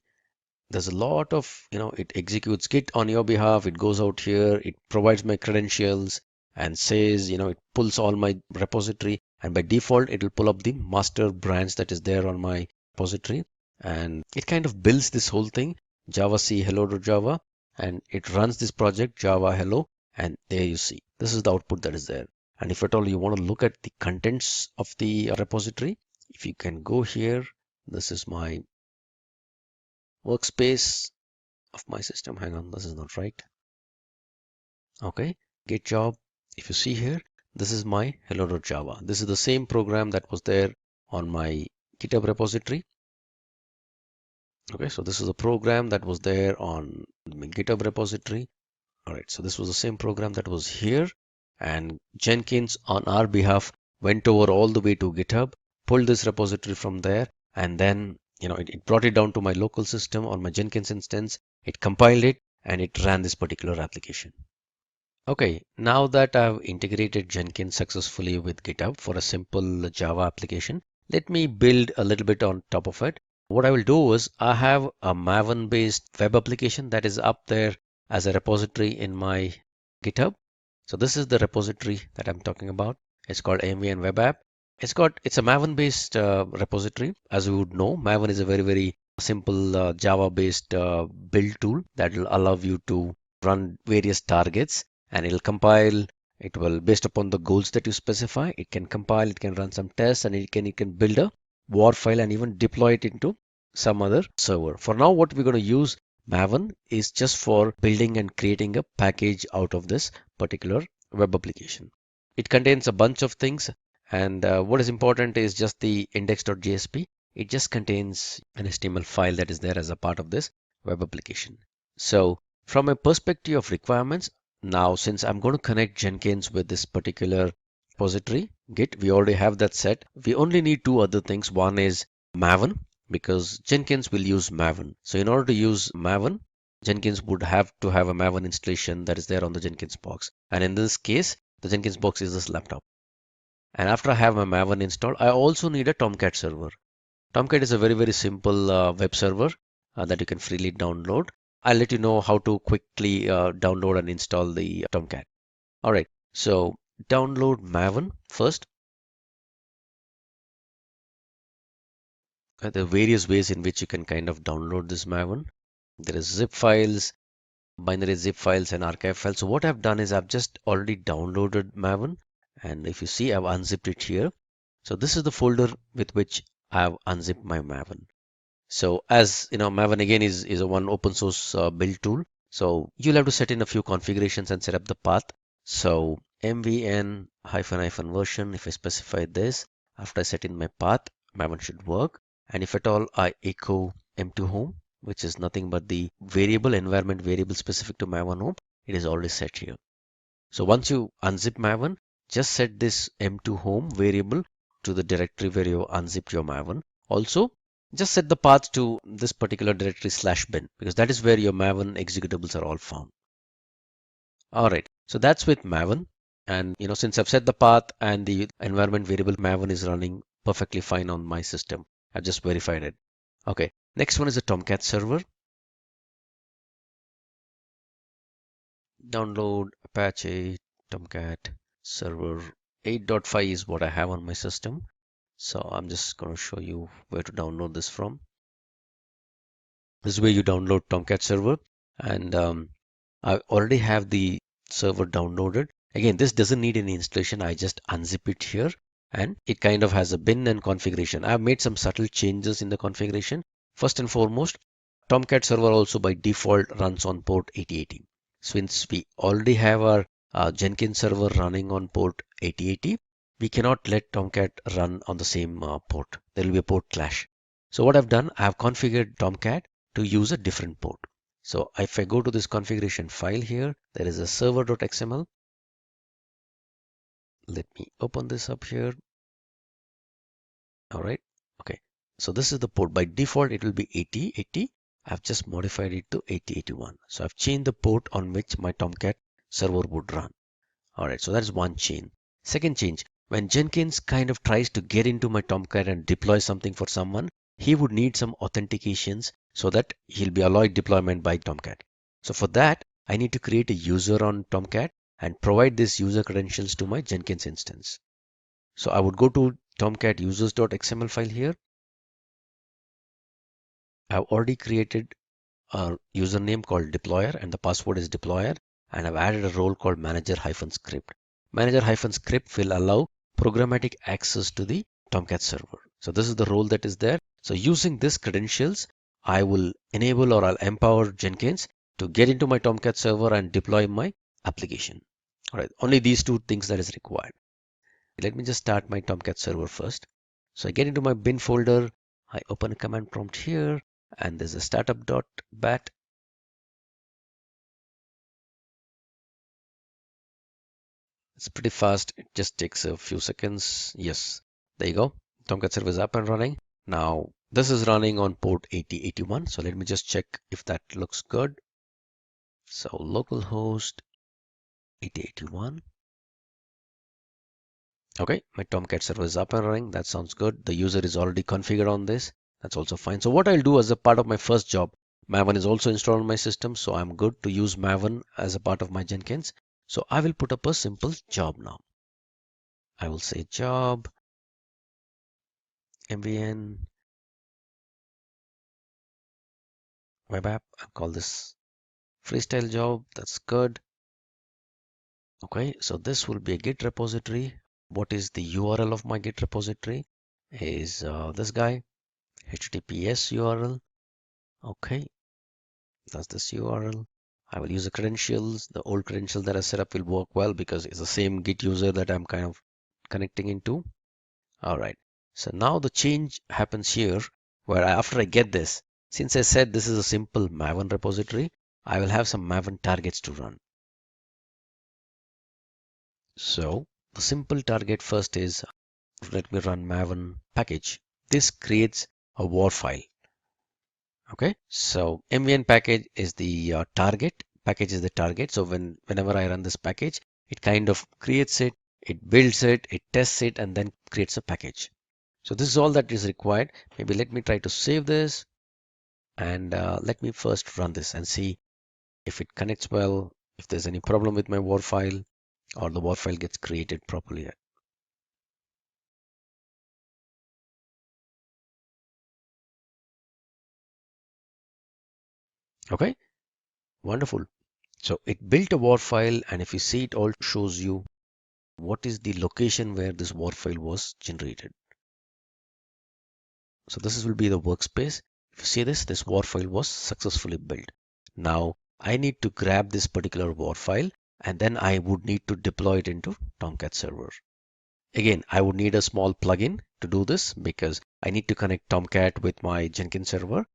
there's a lot of, it executes Git on your behalf. It goes out here, it provides my credentials and says, it pulls all my repository, and by default, it will pull up the master branch that is there on my repository, and it kind of builds this whole thing, Java C hello.java, and it runs this project Java hello, and there you see, this is the output that is there. And if at all you want to look at the contents of the repository, if you can go here, this is my workspace of my system. Hang on, this is not right. Okay, Git job. If you see here, this is my hello.java. This is the same program that was there on my GitHub repository. Okay, so this is a program that was there on my GitHub repository. All right, so this was the same program that was here, and Jenkins on our behalf went over all the way to GitHub, pulled this repository from there, and then it brought it down to my local system on my Jenkins instance. It compiled it and it ran this particular application. Okay, now that I've integrated Jenkins successfully with GitHub for a simple Java application, let me build a little bit on top of it. What I will do is I have a Maven based web application that is up there as a repository in my GitHub. So this is the repository that I'm talking about. It's called MVN Web App. It's a Maven based repository. As you would know, Maven is a very simple Java based build tool that will allow you to run various targets, and it'll compile. It will, based upon the goals that you specify, it can compile, it can run some tests, and it can build a WAR file and even deploy it into some other server. For now, what we're going to use Maven is just for building and creating a package out of this particular web application. It contains a bunch of things, and what is important is just the index.jsp. It just contains an HTML file that is there as a part of this web application. So from a perspective of requirements, now since I'm going to connect Jenkins with this particular repository, Git, we already have that set. We only need two other things. One is Maven, because Jenkins will use Maven. So in order to use Maven, Jenkins would have to have a Maven installation that is there on the Jenkins box. And in this case, the Jenkins box is this laptop. And after I have my Maven installed, I also need a Tomcat server. Tomcat is a very simple web server that you can freely download. I'll let you know how to quickly download and install the Tomcat. All right, so download Maven first. There are various ways in which you can kind of download this Maven. There is zip files, binary zip files, and archive files. So what I've done is I've just already downloaded Maven, and if you see, I've unzipped it here. So this is the folder with which I've unzipped my Maven. So as you know, Maven again is a one open source build tool. So you'll have to set in a few configurations and set up the path. So mvn -- version, if I specify this, after I set in my path, Maven should work. And if at all I echo m2 home, which is nothing but the environment variable specific to Maven home, it is already set here. So once you unzip Maven, just set this m2 home variable to the directory where you unzipped your Maven. Also, just set the path to this particular directory /bin, because that is where your Maven executables are all found. All right, so that's with Maven. And since I've set the path and the environment variable, Maven is running perfectly fine on my system. I've just verified it. Okay, next one is a Tomcat server. Download Apache Tomcat server 8.5 is what I have on my system. So I'm just going to show you where to download this from. This is where you download Tomcat server, and I already have the server downloaded. Again, this doesn't need any installation. I just unzip it here, and it kind of has a bin and configuration. I've made some subtle changes in the configuration. First and foremost, Tomcat server also by default runs on port 8080. Since we already have our Jenkins server running on port 8080, we cannot let Tomcat run on the same port. There will be a port clash. So what I've done, I've configured Tomcat to use a different port. So if I go to this configuration file here, there is a server.xml. Let me open this up here. All right. Okay. So this is the port. By default, it will be 8080. I've just modified it to 8081. So I've changed the port on which my Tomcat server would run. All right. So that's one change. Second change, when Jenkins kind of tries to get into my Tomcat and deploy something for someone, he would need some authentications so that he'll be allowed deployment by Tomcat. So for that, I need to create a user on Tomcat and provide this user credentials to my Jenkins instance. So I would go to Tomcat users.xml file here. I've already created a username called deployer and the password is deployer, and I've added a role called manager-script. Manager-script will allow programmatic access to the Tomcat server. So this is the role that is there. So using this credentials, I will enable or I'll empower Jenkins to get into my Tomcat server and deploy my application. All right, only these two things that is required. Let me just start my Tomcat server first. So I get into my bin folder, I open a command prompt here, and there's a startup.bat. It's pretty fast. It just takes a few seconds. Yes, there you go. Tomcat server is up and running. Now This is running on port 8081. So let me just check if that looks good. So localhost 8081. Okay, my Tomcat server is up and running. That sounds good. The user is already configured on this. That's also fine. So what I'll do as a part of my first job, Maven is also installed on my system. So I'm good to use Maven as a part of my Jenkins. So I will put up a simple job now. I will say job, MVN, web app. I'll call this freestyle job. That's good. Okay, so this will be a Git repository. What is the URL of my Git repository? Is this guy, HTTPS URL. Okay, that's this URL. I will use the credentials. The old credentials that I set up will work well because it's the same Git user that I'm kind of connecting into. All right, so now the change happens here where after I get this, since I said this is a simple Maven repository, I will have some Maven targets to run. So the simple target first is, let me run Maven package. This creates a war file. Okay, so MVN package is the target. Package is the target. So whenever I run this package, it kind of creates it, it builds it, it tests it, and then creates a package. So this is all that is required. Maybe let me try to save this and let me first run this and see if it connects well, if there's any problem with my war file or the war file gets created properly. Okay, wonderful. So it built a war file, and if you see, it all shows you what is the location where this war file was generated. So this will be the workspace. If you see this war file was successfully built. Now I need to grab this particular war file and then I would need to deploy it into Tomcat server. Again, I would need a small plugin to do this because I need to connect Tomcat with my Jenkins server.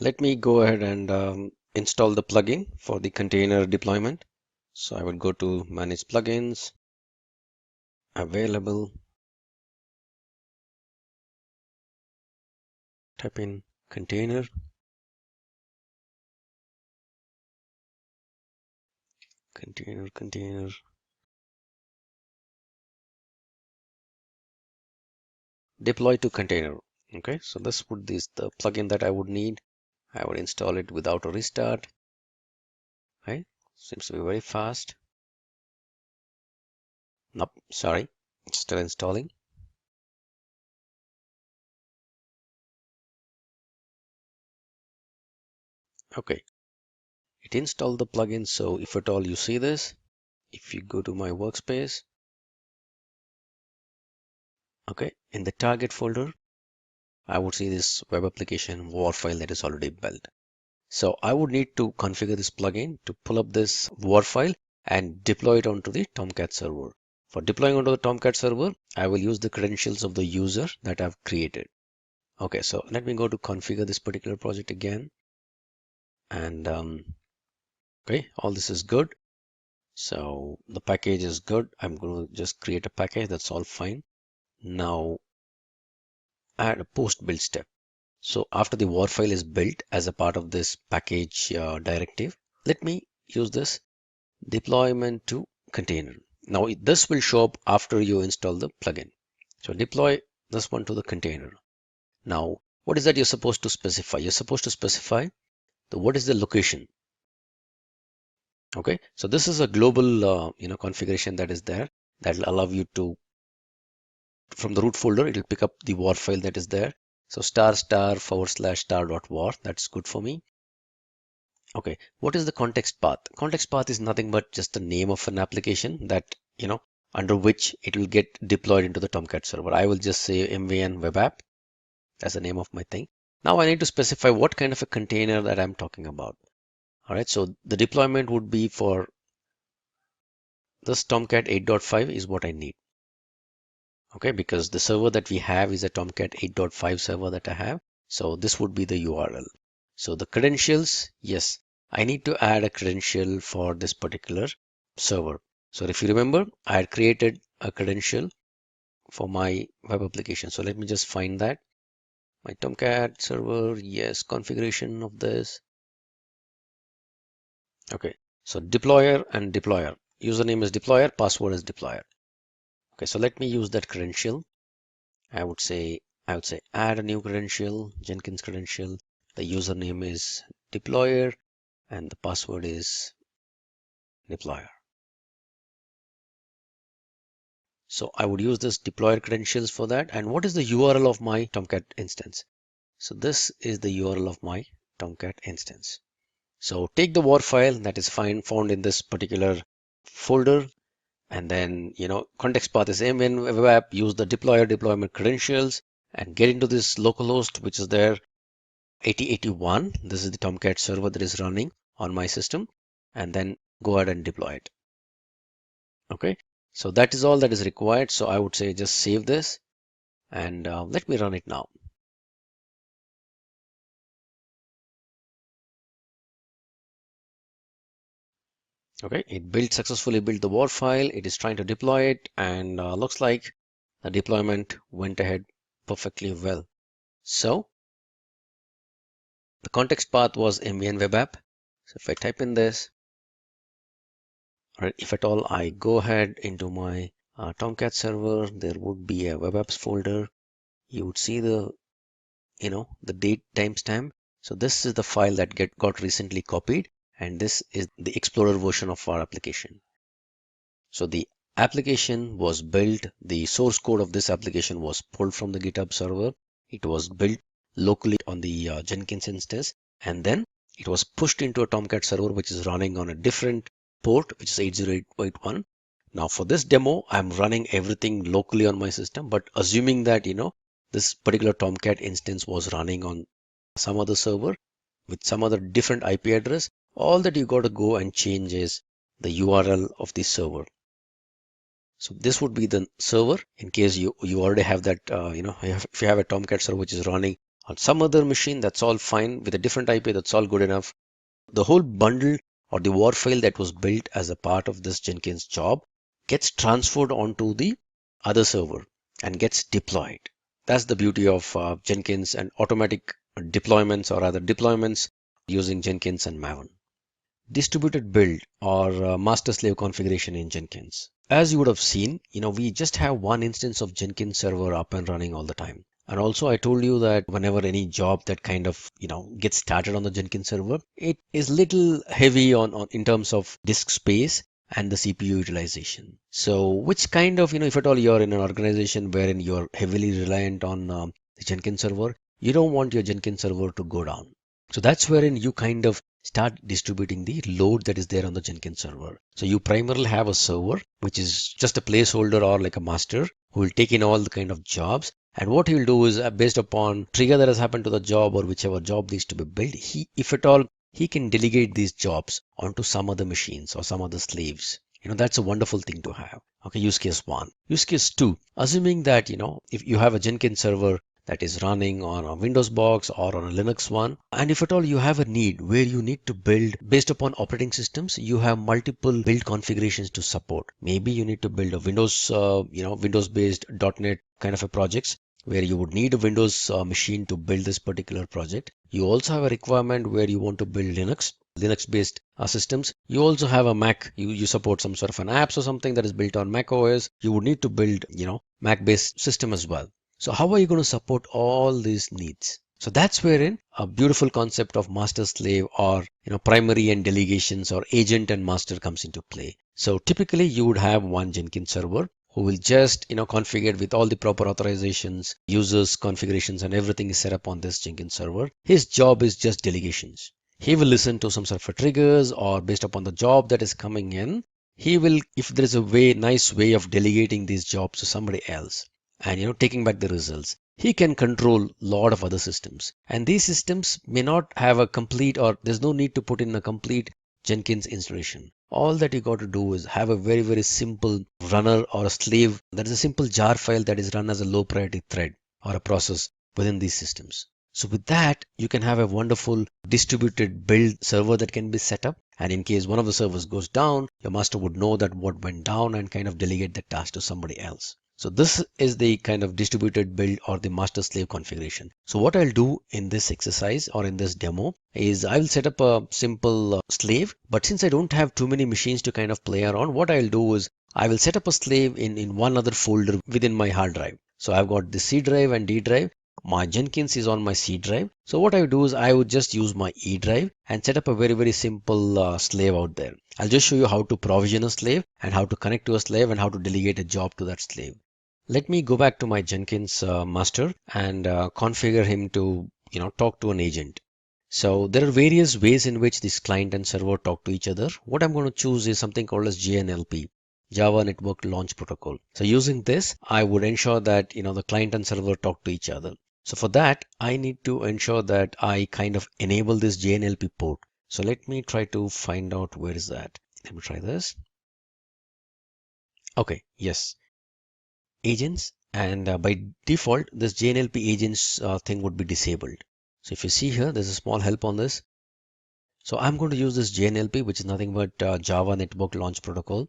Let me go ahead and install the plugin for the container deployment. So I will go to manage plugins, available, type in container, container, deploy to container. Okay, so this would is the plugin that I would need. I would install it without a restart. Okay, seems to be very fast. Nope, sorry, it's still installing. Okay, it installed the plugin. So if at all you see this, if you go to my workspace, okay, in the target folder, I would see this web application war file that is already built. So I would need to configure this plugin to pull up this war file and deploy it onto the Tomcat server. For deploying onto the Tomcat server, I will use the credentials of the user that I've created. Okay, so let me go to configure this particular project again. And okay, all this is good. So the package is good. I'm going to just create a package. That's all fine. Now add a post build step. So after the war file is built as a part of this package directive, let me use this deployment to container. Now this will show up after you install the plugin. So deploy this one to the container. Now what is that you're supposed to specify? You're supposed to specify what is the location. Okay, so this is a global configuration that is there that will allow you to, from the root folder, it will pick up the war file that is there. So *****war. That's good for me. Okay, what is the context path? Context path is nothing but just the name of an application that, under which it will get deployed into the Tomcat server. I will just say MVN web app. That's the name of my thing. Now I need to specify what kind of a container that I'm talking about. All right, so the deployment would be for this Tomcat 8.5 is what I need. Okay, because the server that we have is a Tomcat 8.5 server that I have. So this would be the URL. So the credentials, yes, I need to add a credential for this particular server. So if you remember, I had created a credential for my web application. So let me just find that. My Tomcat server, yes, configuration of this. Okay, so deployer and deployer. Username is deployer, password is deployer. Okay, so let me use that credential. I would say add a new credential, Jenkins credential. The username is deployer and the password is deployer. So I would use this deployer credentials for that. And what is the URL of my Tomcat instance? So this is the URL of my Tomcat instance. So take the war file that is found in this particular folder, and then context path is Maven web app. Use the deployer deployment credentials and get into this localhost which is there 8081. This is the Tomcat server that is running on my system, and then go ahead and deploy it. Okay, so that is all that is required. So I would say just save this and let me run it now. Okay, it successfully built the war file. It is trying to deploy it, and looks like the deployment went ahead perfectly well. So the context path was Maven web app. So if I type in this, right, if at all I go ahead into my Tomcat server, there would be a web apps folder. You would see the the date timestamp. So this is the file that got recently copied, and this is the Explorer version of our application. So the application was built, the source code of this application was pulled from the GitHub server. It was built locally on the Jenkins instance, and then it was pushed into a Tomcat server which is running on a different port, which is 8081. Now for this demo, I'm running everything locally on my system, but assuming that this particular Tomcat instance was running on some other server with some other different IP address, all that you got to go and change is the URL of the server. So this would be the server in case you already have that, if you have a Tomcat server which is running on some other machine, that's all fine. With a different IP, that's all good enough. The whole bundle or the war file that was built as a part of this Jenkins job gets transferred onto the other server and gets deployed. That's the beauty of Jenkins and automatic deployments, or rather deployments using Jenkins and Maven. Distributed build or master slave configuration in Jenkins. As you would have seen, we just have one instance of Jenkins server up and running all the time. And also I told you that whenever any job that kind of, gets started on the Jenkins server, it is little heavy on in terms of disk space and the CPU utilization. So which kind of, if at all you're in an organization wherein you're heavily reliant on the Jenkins server, you don't want your Jenkins server to go down. So that's wherein you kind of start distributing the load that is there on the Jenkins server. So you primarily have a server, which is just a placeholder or like a master who will take in all the kind of jobs. And what he will do is based upon trigger that has happened to the job or whichever job needs to be built, if at all, he can delegate these jobs onto some other machines or some other slaves. That's a wonderful thing to have. Okay, use case 1. Use case 2, assuming that, if you have a Jenkins server that is running on a Windows box or on a Linux one, and if at all you have a need where you need to build based upon operating systems, you have multiple build configurations to support. Maybe you need to build a Windows, Windows based .NET kind of a projects where you would need a Windows machine to build this particular project. You also have a requirement where you want to build Linux based systems. You also have a Mac, you support some sort of an apps or something that is built on Mac OS. You would need to build, Mac based system as well. So how are you going to support all these needs? So that's wherein a beautiful concept of master slave or primary and delegations or agent and master comes into play. So typically you would have one Jenkins server who will just configure with all the proper authorizations, users, configurations, and everything is set up on this Jenkins server. His job is just delegations. He will listen to some sort of triggers, or based upon the job that is coming in, he will, if there is a nice way of delegating these jobs to somebody else and taking back the results, he can control a lot of other systems. And these systems may not have a complete, or there's no need to put in a complete Jenkins installation. All that you got to do is have a very, very simple runner or a slave that is a simple jar file that is run as a low priority thread or a process within these systems. So with that, you can have a wonderful distributed build server that can be set up. And in case one of the servers goes down, your master would know that what went down and kind of delegate the task to somebody else. So this is the kind of distributed build or the master slave configuration. So what I'll do in this exercise or in this demo is I will set up a simple slave, but since I don't have too many machines to kind of play around, what I'll do is I will set up a slave in one other folder within my hard drive. So I've got the C drive and D drive. My Jenkins is on my C drive. So what I would do is I would just use my E drive and set up a very simple slave out there. I'll just show you how to provision a slave and how to connect to a slave and how to delegate a job to that slave. Let me go back to my Jenkins master and configure him to talk to an agent. So there are various ways in which this client and server talk to each other. What I'm going to choose is something called as JNLP, Java Network Launch Protocol. So using this, I would ensure that the client and server talk to each other. So for that, I need to ensure that I kind of enable this JNLP port. So let me try to find out where is that. Let me try this. Okay, yes. Agents, and by default this JNLP agents thing would be disabled. So if you see here, there's a small help on this. So I'm going to use this JNLP, which is nothing but Java Network Launch Protocol,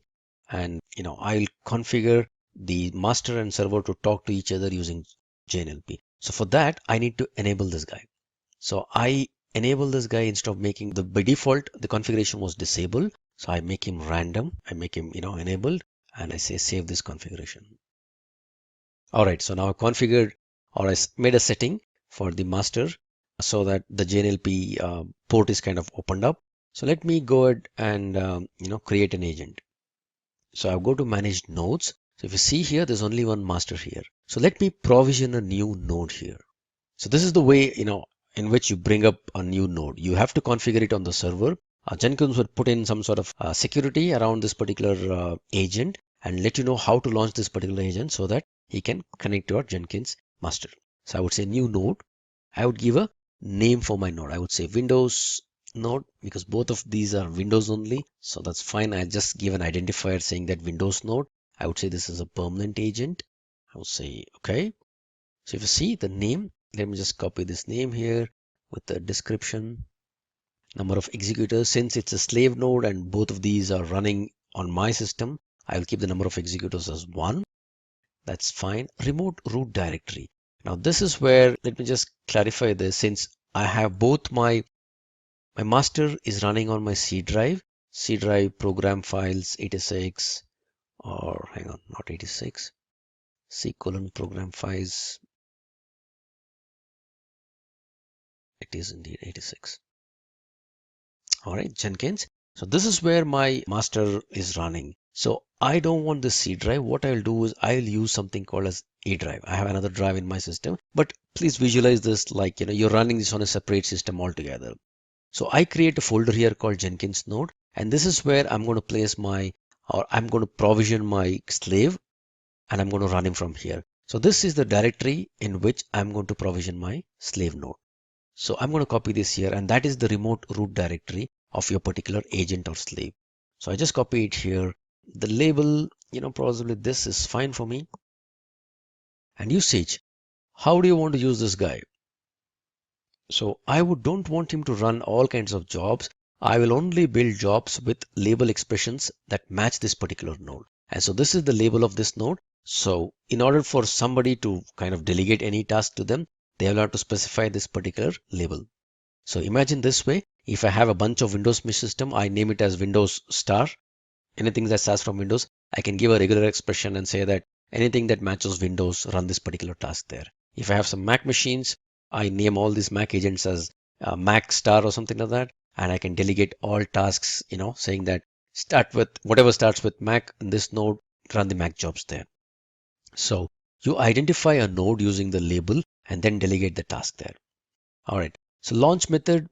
and I'll configure the master and server to talk to each other using JNLP. So for that I need to enable this guy. So I enable this guy instead of making by default the configuration was disabled. So I make him random, I make him enabled, and I say save this configuration. Alright, so now I configured or I made a setting for the master so that the JNLP port is kind of opened up. So let me go ahead and create an agent. So I'll go to manage nodes. So if you see here, there's only one master here. So let me provision a new node here. So this is the way in which you bring up a new node. You have to configure it on the server. Jenkins would put in some sort of security around this particular agent and let you know how to launch this particular agent so that he can connect to your Jenkins master. So I would say new node. I would give a name for my node. I would say Windows node because both of these are Windows only. So that's fine. I just give an identifier saying that Windows node. I would say this is a permanent agent. I would say okay. So if you see the name, let me just copy this name here with the description. Number of executors, since it's a slave node and both of these are running on my system, I'll keep the number of executors as 1. That's fine. Remote root directory. Now this is where, let me just clarify this, since I have both my master is running on my C drive program files 86, or hang on, not 86, C:program files. It is indeed 86. All right, Jenkins. So this is where my master is running. So I don't want the C drive. What I'll do is I'll use something called as A drive. I have another drive in my system, but please visualize this like you're running this on a separate system altogether. So I create a folder here called Jenkins node, and this is where I'm going to place I'm going to provision my slave, and I'm going to run him from here. So this is the directory in which I'm going to provision my slave node. So I'm going to copy this here, and that is the remote root directory of your particular agent or slave. So I just copy it here. The label, probably this is fine for me. And usage, how do you want to use this guy? So I don't want him to run all kinds of jobs. I will only build jobs with label expressions that match this particular node. And so this is the label of this node. So in order for somebody to kind of delegate any task to them, they will have to specify this particular label. So imagine this way, if I have a bunch of Windows mesh system, I name it as Windows star. Anything that starts from Windows, I can give a regular expression and say that anything that matches Windows, run this particular task there. If I have some Mac machines, I name all these Mac agents as Mac star or something like that. And I can delegate all tasks, saying that start with whatever starts with Mac in this node, run the Mac jobs there. So you identify a node using the label and then delegate the task there. All right. So launch method,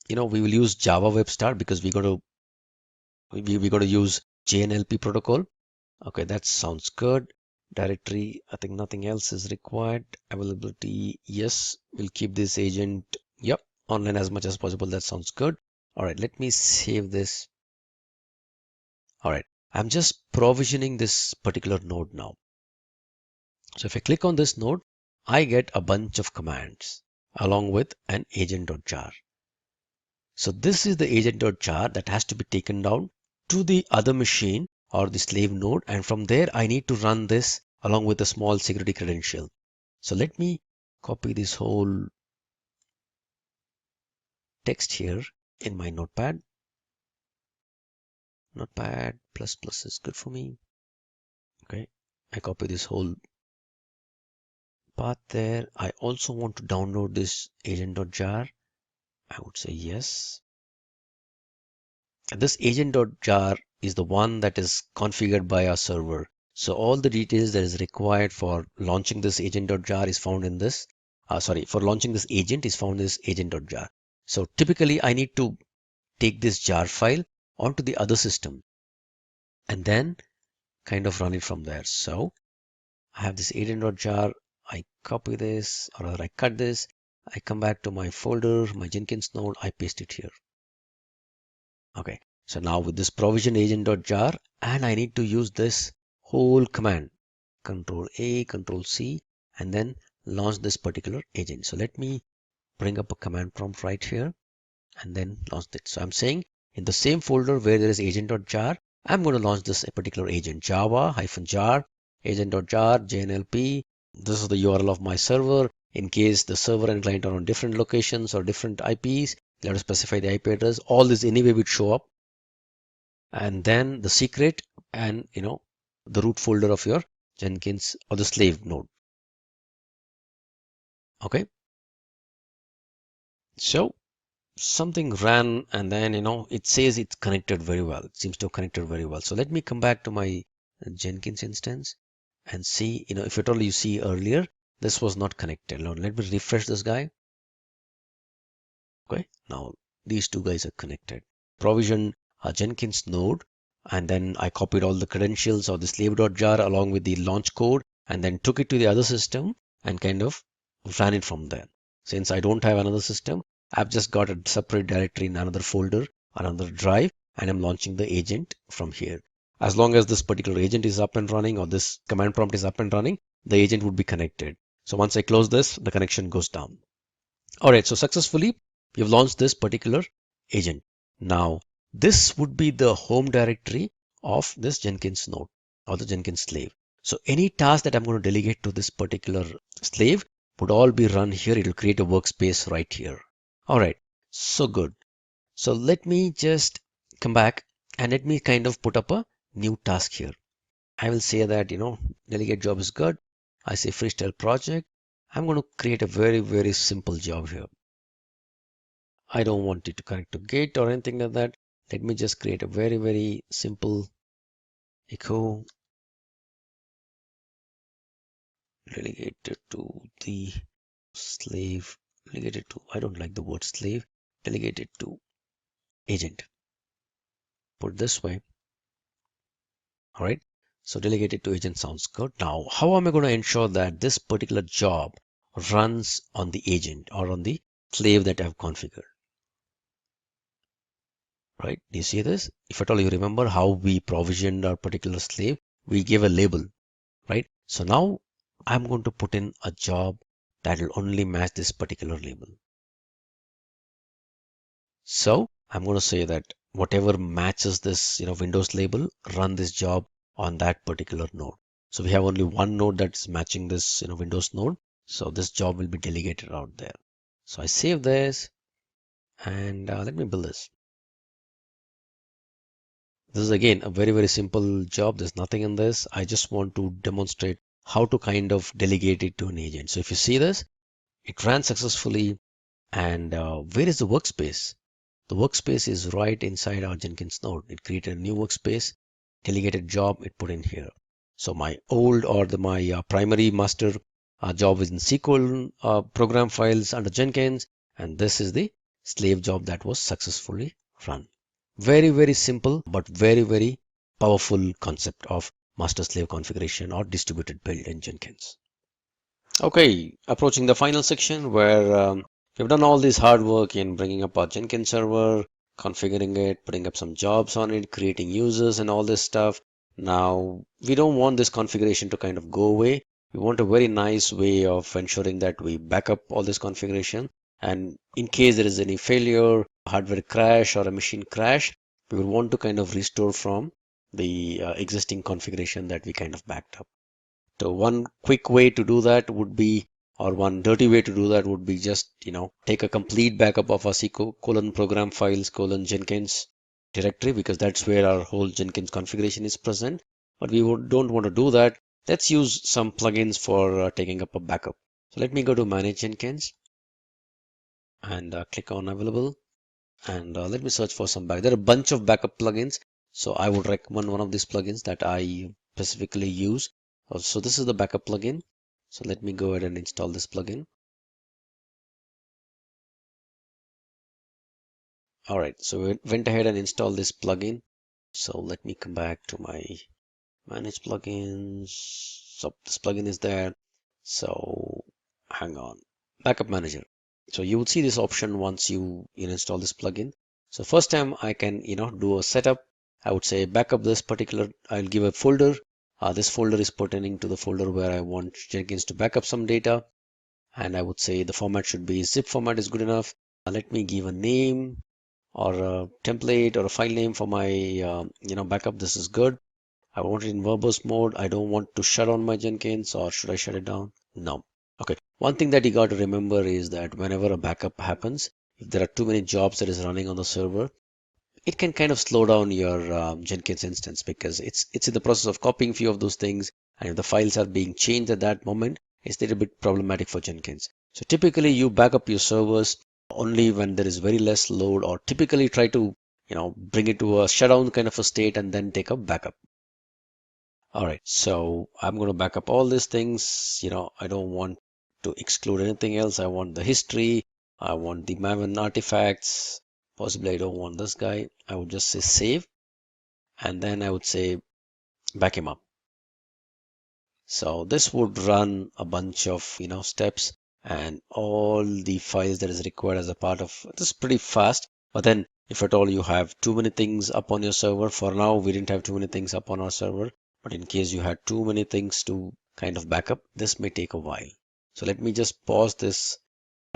we will use Java Web Start because we're going to use JNLP protocol. Okay, that sounds good. Directory, I think nothing else is required. Availability, yes, we'll keep this agent, yep, online as much as possible. That sounds good. All right, let me save this. All right, I'm just provisioning this particular node now. So if I click on this node, I get a bunch of commands along with an agent.jar. So this is the agent.jar that has to be taken down to the other machine or the slave node, and from there I need to run this along with a small security credential. So let me copy this whole text here in my notepad. Notepad plus is good for me. Okay, I copy this whole path there. I also want to download this agent.jar. I would say yes. And this agent.jar is the one that is configured by our server. So all the details that is required for launching this agent.jar is found in this. For launching this agent is found in this agent.jar. So typically I need to take this jar file onto the other system and then kind of run it from there. So I have this agent.jar. I copy this, or rather I cut this. I come back to my folder, my Jenkins node. I paste it here. Okay. So now with this provision agent.jar, and I need to use this whole command, Control A, Control C, and then launch this particular agent. So let me bring up a command prompt right here and then launch it. So I'm saying in the same folder where there is agent.jar, I'm going to launch this particular agent, java-jar, agent.jar, JNLP. This is the URL of my server. In case the server and client are on different locations or different IPs, you have to specify the IP address. All this anyway would show up. And then the secret and the root folder of your Jenkins or the slave node. Okay. So something ran and then it says it's connected very well. It seems to have connected very well. So let me come back to my Jenkins instance and see, if at all you see earlier, this was not connected. Now let me refresh this guy. Okay, now these two guys are connected. Provision a Jenkins node, and then I copied all the credentials of the slave.jar along with the launch code and then took it to the other system and kind of ran it from there. Since I don't have another system, I've just got a separate directory in another folder, another drive, and I'm launching the agent from here. As long as this particular agent is up and running or this command prompt is up and running, the agent would be connected. So once I close this, the connection goes down. All right, so successfully we've launched this particular agent. Now this would be the home directory of this Jenkins node or the Jenkins slave. So any task that I'm going to delegate to this particular slave would all be run here. It will create a workspace right here. All right, so good. So let me just come back and let me kind of put up a new task here. I will say that, delegate job is good. I say freestyle project. I'm going to create a very, very simple job here. I don't want it to connect to Git or anything like that. Let me just create a very, very simple echo delegated to the slave, delegated to, I don't like the word slave, delegated to agent. Put this way. All right. So delegated to agent sounds good. Now, how am I going to ensure that this particular job runs on the agent or on the slave that I've configured? Right? Do you see this? If at all you remember how we provisioned our particular slave, we gave a label, right? So now I'm going to put in a job that will only match this particular label. So I'm going to say that whatever matches this, Windows label, run this job on that particular node. So we have only one node that's matching this, Windows node. So this job will be delegated out there. So I save this and let me build this. This is again a very, very simple job. There's nothing in this. I just want to demonstrate how to kind of delegate it to an agent. So if you see this, it ran successfully. And where is the workspace? The workspace is right inside our Jenkins node. It created a new workspace, delegated job, it put in here. So my old or my primary master job is in SQL program files under Jenkins. And this is the slave job that was successfully run. Very, very simple, but very, very powerful concept of master slave configuration or distributed build in Jenkins. Okay, approaching the final section where we've done all this hard work in bringing up our Jenkins server, configuring it, putting up some jobs on it, creating users and all this stuff. Now, we don't want this configuration to kind of go away. We want a very nice way of ensuring that we back up all this configuration. And in case there is any failure, hardware crash or a machine crash, we will want to kind of restore from the existing configuration that we kind of backed up. So one quick way to do that would be, or one dirty way to do that would be just, take a complete backup of our C program files Jenkins directory, because that's where our whole Jenkins configuration is present. But we don't want to do that. Let's use some plugins for taking up a backup. So let me go to Manage Jenkins and click on Available. And let me search for some backup. There are a bunch of backup plugins. So I would recommend one of these plugins that I specifically use. So this is the backup plugin. So let me go ahead and install this plugin. All right, so we went ahead and installed this plugin. So let me come back to my manage plugins. So this plugin is there. So hang on, backup manager. So you will see this option once you install this plugin. So first time I can do a setup. I would say backup this particular. I'll give a folder. This folder is pertaining to the folder where I want Jenkins to back up some data. And I would say the format should be zip format is good enough. Let me give a name or a template or a file name for my backup. This is good. I want it in verbose mode. I don't want to shut on my Jenkins, or should I shut it down? No. Okay. One thing that you got to remember is that whenever a backup happens, if there are too many jobs that is running on the server, it can kind of slow down your Jenkins instance, because it's in the process of copying few of those things, and if the files are being changed at that moment, it's a little bit problematic for Jenkins. So typically you back up your servers only when there is very less load, or typically try to bring it to a shutdown kind of a state and then take a backup. All right, so I'm going to back up all these things. I don't want to exclude anything else. I want the history. I want the Maven artifacts. Possibly I don't want this guy. I would just say save, and then I would say back him up. So this would run a bunch of steps and all the files that is required as a part of this. Pretty fast. But then if at all you have too many things up on your server, for now we didn't have too many things up on our server, but in case you had too many things to kind of back up, this may take a while. So let me just pause this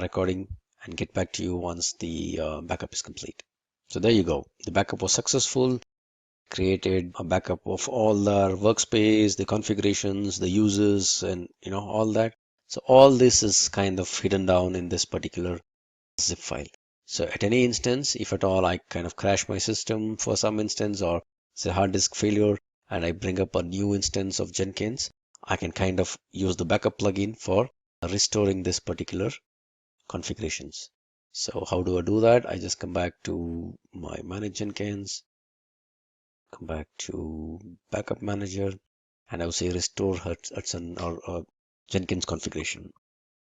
recording and get back to you once the backup is complete. So there you go. The backup was successful. Created a backup of all our workspace, the configurations, the users, and all that. So all this is kind of hidden down in this particular zip file. So at any instance, if at all I kind of crash my system for some instance, or say hard disk failure, and I bring up a new instance of Jenkins, I can kind of use the backup plugin for restoring this particular configurations. So how do I do that? I just come back to my manage Jenkins, come back to backup manager, and I will say restore Hudson or Jenkins configuration.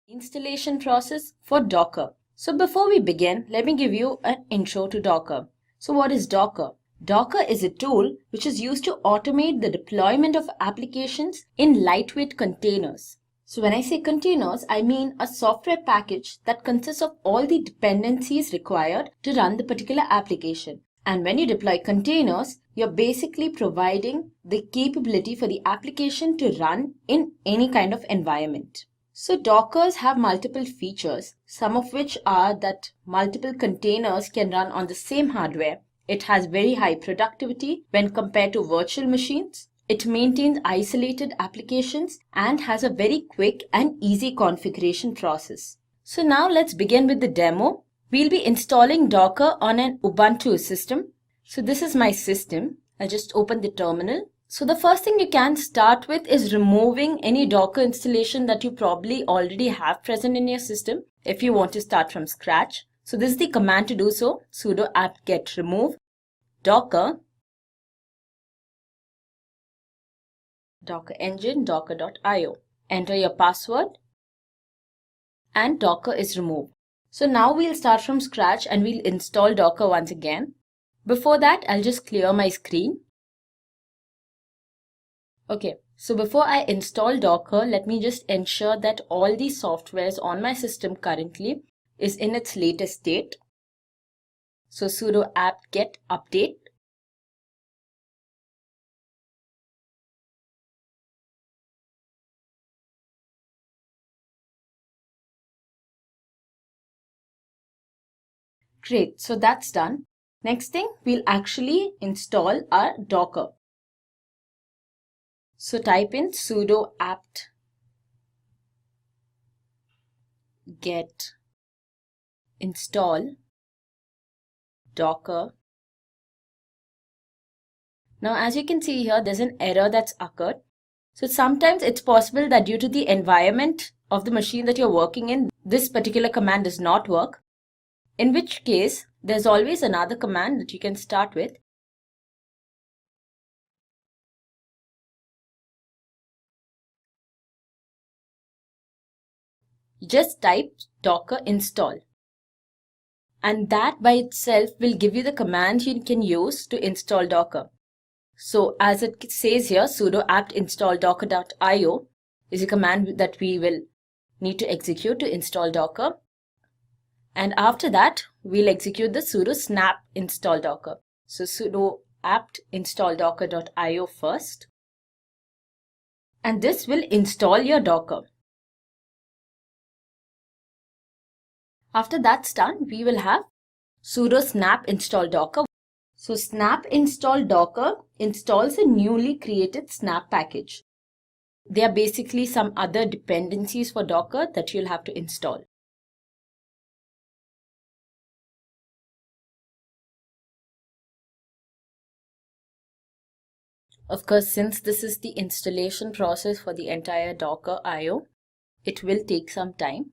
Installation process for Docker. So before we begin, let me give you an intro to Docker. So what is Docker? Docker is a tool which is used to automate the deployment of applications in lightweight containers. So when I say containers, I mean a software package that consists of all the dependencies required to run the particular application. And when you deploy containers, you're basically providing the capability for the application to run in any kind of environment. So Dockers have multiple features, some of which are that multiple containers can run on the same hardware. It has very high productivity when compared to virtual machines. It maintains isolated applications and has a very quick and easy configuration process. So now let's begin with the demo. We'll be installing Docker on an Ubuntu system. So this is my system. I'll just open the terminal. So the first thing you can start with is removing any Docker installation that you probably already have present in your system if you want to start from scratch. So this is the command to do so. Sudo apt-get remove docker docker engine docker.io. Enter your password and Docker is removed. So now we'll start from scratch and we'll install Docker once again. Before that, I'll just clear my screen. Okay, so before I install Docker, let me just ensure that all the softwares on my system currently is in its latest state. So sudo apt-get update. Great, so that's done. Next thing, we'll actually install our Docker. So type in sudo apt get install docker. Now as you can see here, there's an error that's occurred. So sometimes it's possible that due to the environment of the machine that you're working in, this particular command does not work. In which case, there's always another command that you can start with. Just type docker install. And that by itself will give you the command you can use to install Docker. So as it says here, sudo apt install docker.io is a command that we will need to execute to install Docker. And after that, we'll execute the sudo snap install docker. So sudo apt install docker.io first. And this will install your Docker. After that's done, we will have sudo snap install docker. So snap install docker installs a newly created snap package. They are basically some other dependencies for Docker that you'll have to install. Of course, since this is the installation process for the entire Docker IO, it will take some time.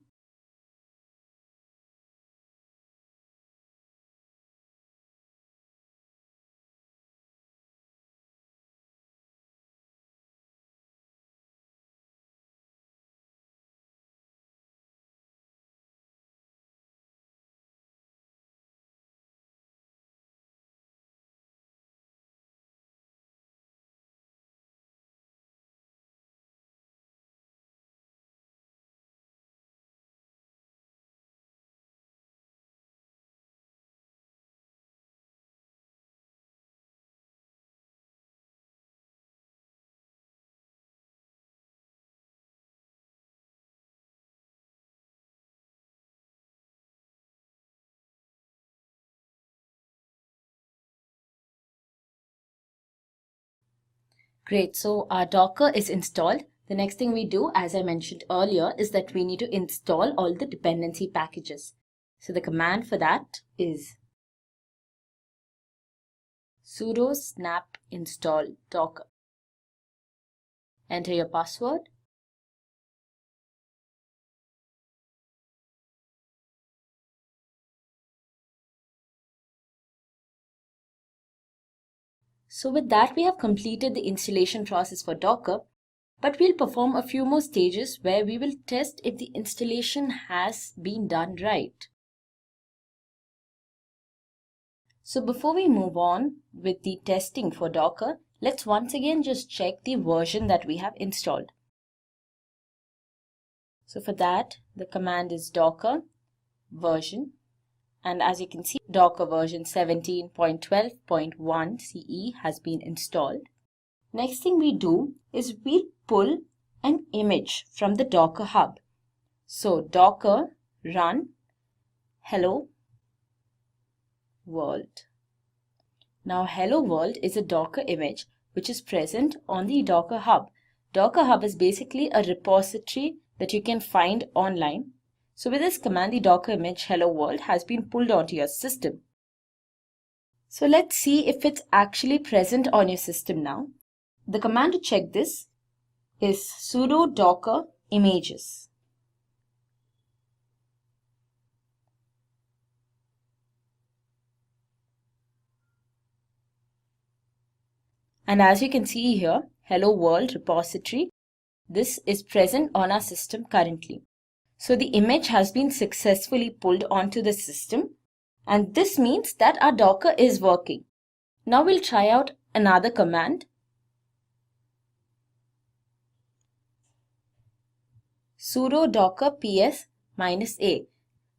Great, so our Docker is installed. The next thing we do, as I mentioned earlier, is that we need to install all the dependency packages. So the command for that is sudo snap install docker. Enter your password. So with that, we have completed the installation process for Docker, but we'll perform a few more stages where we will test if the installation has been done right. So before we move on with the testing for Docker, let's once again just check the version that we have installed. So for that, the command is docker version. And as you can see, Docker version 17.12.1 CE has been installed. Next thing we do is we pull an image from the Docker hub. So docker run hello world. Now hello world is a Docker image which is present on the Docker hub. Docker hub is basically a repository that you can find online. So with this command, the Docker image hello world has been pulled onto your system. So let's see if it's actually present on your system now. The command to check this is sudo docker images. And as you can see here, hello world repository, this is present on our system currently. So the image has been successfully pulled onto the system, and this means that our Docker is working. Now we'll try out another command. Sudo docker ps-a.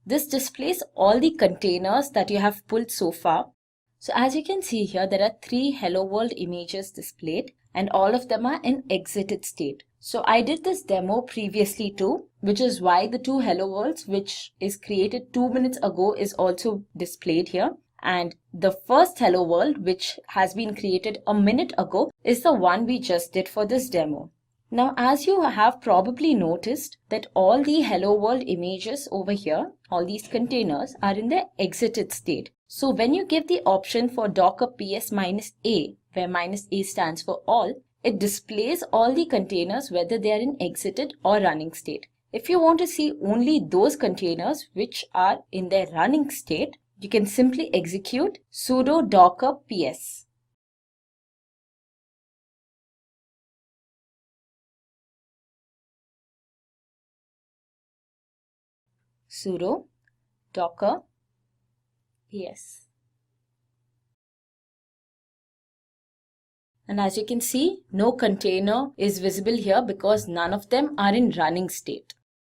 This displays all the containers that you have pulled so far. So as you can see here, there are 3 hello world images displayed, and all of them are in exited state. So I did this demo previously too, which is why the 2 hello worlds which is created 2 minutes ago is also displayed here. And the first hello world, which has been created a minute ago, is the one we just did for this demo. Now, as you have probably noticed that all the hello world images over here, all these containers are in the exited state. So when you give the option for docker ps -a, where -a stands for all, it displays all the containers whether they are in exited or running state. If you want to see only those containers which are in their running state, you can simply execute sudo docker ps. Sudo docker ps. And as you can see, no container is visible here because none of them are in running state.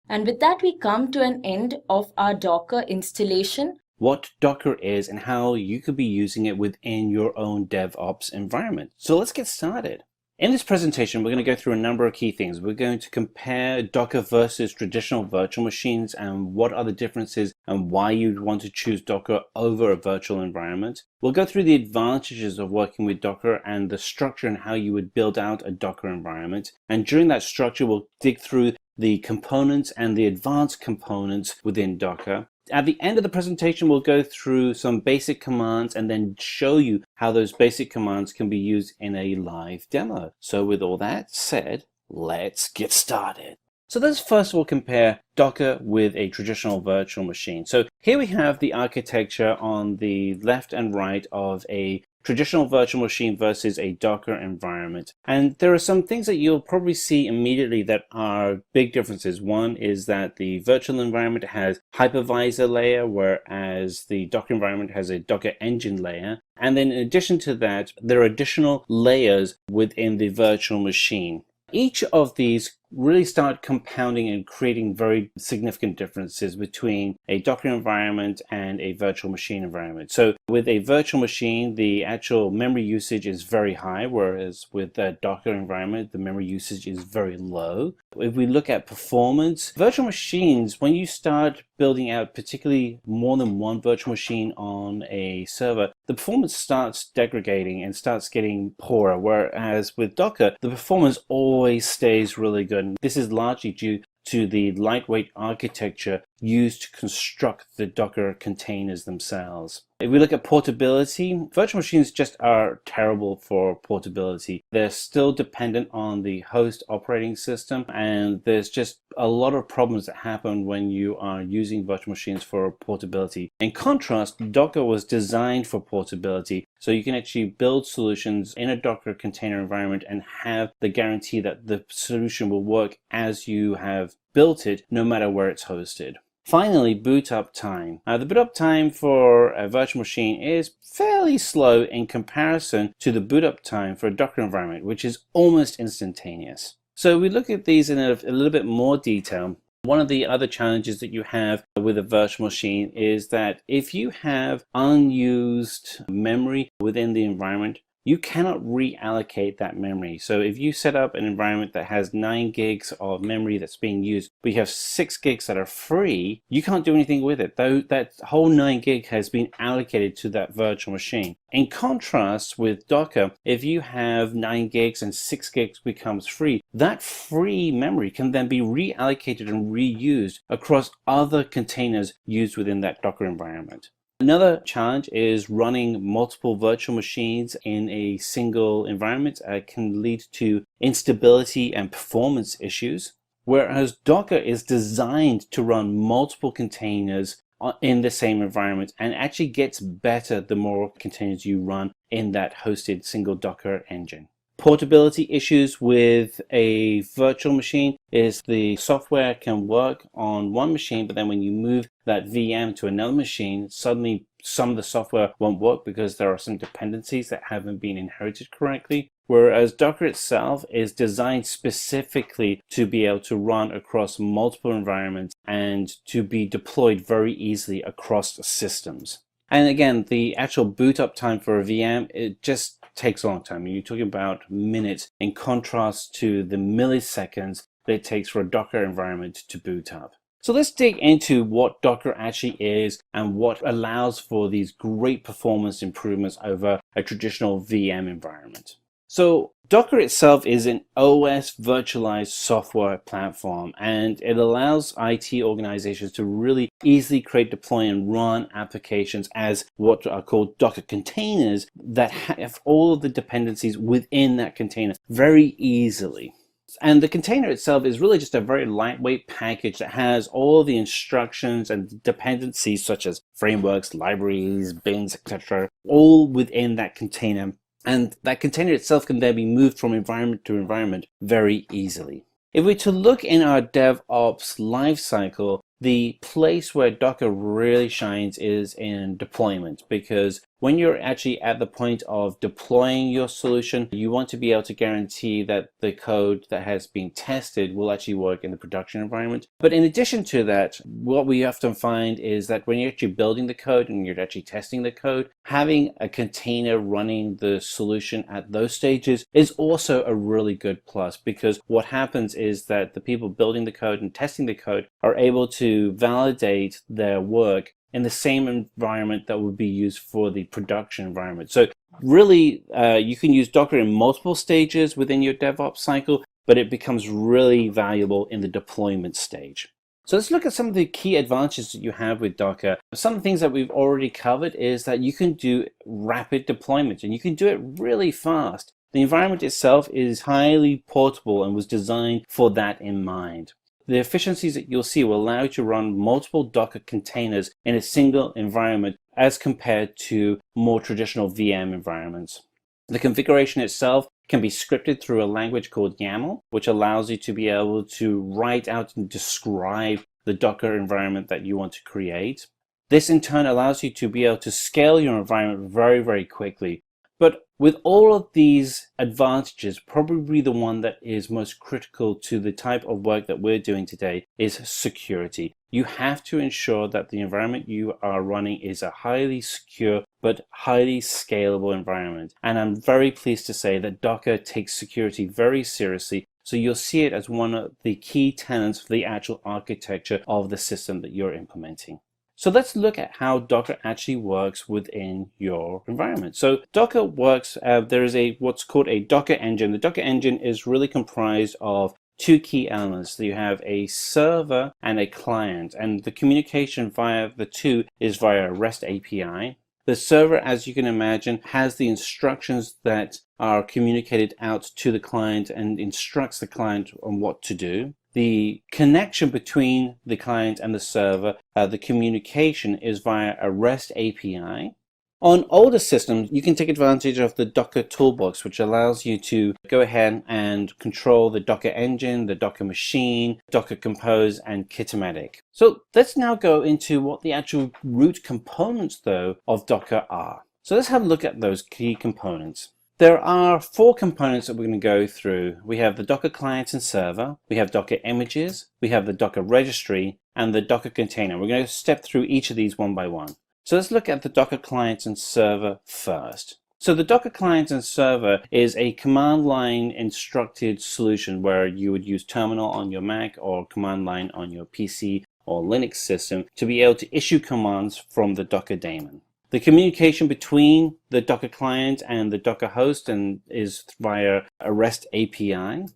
And with that, we come to an end of our Docker installation. What Docker is and how you could be using it within your own DevOps environment. So let's get started. In this presentation, we're going to go through a number of key things. We're going to compare Docker versus traditional virtual machines and what are the differences and why you'd want to choose Docker over a virtual environment. We'll go through the advantages of working with Docker and the structure and how you would build out a Docker environment. And during that structure, we'll dig through the components and the advanced components within Docker. At the end of the presentation, we'll go through some basic commands and then show you how those basic commands can be used in a live demo. So with all that said, let's get started. So let's first of all compare Docker with a traditional virtual machine. So here we have the architecture on the left and right of a traditional virtual machine versus a Docker environment. And there are some things that you'll probably see immediately that are big differences. One is that the virtual environment has hypervisor layer, whereas the Docker environment has a Docker engine layer. And then in addition to that, there are additional layers within the virtual machine. Each of these really start compounding and creating very significant differences between a Docker environment and a virtual machine environment. So with a virtual machine, the actual memory usage is very high, whereas with a Docker environment, the memory usage is very low. If we look at performance, virtual machines, when you start building out particularly more than one virtual machine on a server, the performance starts degrading and starts getting poorer, whereas with Docker, the performance always stays really good. And this is largely due to the lightweight architecture used to construct the Docker containers themselves. If we look at portability, virtual machines just are terrible for portability. They're still dependent on the host operating system, and there's just a lot of problems that happen when you are using virtual machines for portability. In contrast, Docker was designed for portability, so you can actually build solutions in a Docker container environment and have the guarantee that the solution will work as you have built it, no matter where it's hosted. Finally, boot up time. The boot up time for a virtual machine is fairly slow in comparison to the boot up time for a Docker environment, which is almost instantaneous. So we look at these in a little bit more detail. One of the other challenges that you have with a virtual machine is that if you have unused memory within the environment, you cannot reallocate that memory. So if you set up an environment that has 9 gigs of memory that's being used, but you have 6 gigs that are free, you can't do anything with it. Though that whole 9 gig has been allocated to that virtual machine. In contrast with Docker, if you have 9 gigs and 6 gigs becomes free, that free memory can then be reallocated and reused across other containers used within that Docker environment. Another challenge is running multiple virtual machines in a single environment can lead to instability and performance issues, whereas Docker is designed to run multiple containers in the same environment and actually gets better the more containers you run in that hosted single Docker engine. Portability issues with a virtual machine is the software can work on one machine, but then when you move that VM to another machine, suddenly some of the software won't work because there are some dependencies that haven't been inherited correctly. Whereas Docker itself is designed specifically to be able to run across multiple environments and to be deployed very easily across systems. And again, the actual boot up time for a VM, it just takes a long time. You're talking about minutes in contrast to the milliseconds that it takes for a Docker environment to boot up. So let's dig into what Docker actually is and what allows for these great performance improvements over a traditional VM environment. So Docker itself is an OS virtualized software platform, and it allows IT organizations to really easily create, deploy, and run applications as what are called Docker containers that have all of the dependencies within that container very easily. And the container itself is really just a very lightweight package that has all the instructions and dependencies such as frameworks, libraries, bins, etc., all within that container. And that container itself can then be moved from environment to environment very easily. If we were to look in our DevOps lifecycle, the place where Docker really shines is in deployment, because when you're actually at the point of deploying your solution, you want to be able to guarantee that the code that has been tested will actually work in the production environment. But in addition to that, what we often find is that when you're actually building the code and you're actually testing the code, having a container running the solution at those stages is also a really good plus, because what happens is that the people building the code and testing the code are able to validate their work in the same environment that would be used for the production environment. So really, you can use Docker in multiple stages within your DevOps cycle, but it becomes really valuable in the deployment stage. So let's look at some of the key advantages that you have with Docker. Some of the things that we've already covered is that you can do rapid deployment, and you can do it really fast. The environment itself is highly portable and was designed for that in mind. The efficiencies that you'll see will allow you to run multiple Docker containers in a single environment as compared to more traditional VM environments. The configuration itself can be scripted through a language called YAML, which allows you to be able to write out and describe the Docker environment that you want to create. This in turn allows you to be able to scale your environment very, very quickly. But with all of these advantages, probably the one that is most critical to the type of work that we're doing today is security. You have to ensure that the environment you are running is a highly secure but highly scalable environment. And I'm very pleased to say that Docker takes security very seriously. So you'll see it as one of the key tenets for the actual architecture of the system that you're implementing. So let's look at how Docker actually works within your environment. So Docker works, there is what's called a Docker engine. The Docker engine is really comprised of two key elements. So you have a server and a client, and the communication via the two is via a REST API. The server, as you can imagine, has the instructions that are communicated out to the client and instructs the client on what to do. The connection between the client and the server, the communication, is via a REST API. On older systems, you can take advantage of the Docker toolbox, which allows you to go ahead and control the Docker engine, the Docker machine, Docker Compose, and Kitomatic. So let's now go into what the actual root components, though, of Docker are. So let's have a look at those key components. There are four components that we're going to go through. We have the Docker client and server, we have Docker images, we have the Docker registry, and the Docker container. We're going to step through each of these one by one. So let's look at the Docker client and server first. So the Docker client and server is a command line instructed solution where you would use terminal on your Mac or command line on your PC or Linux system to be able to issue commands from the Docker daemon. The communication between the Docker client and the Docker host is via a REST API.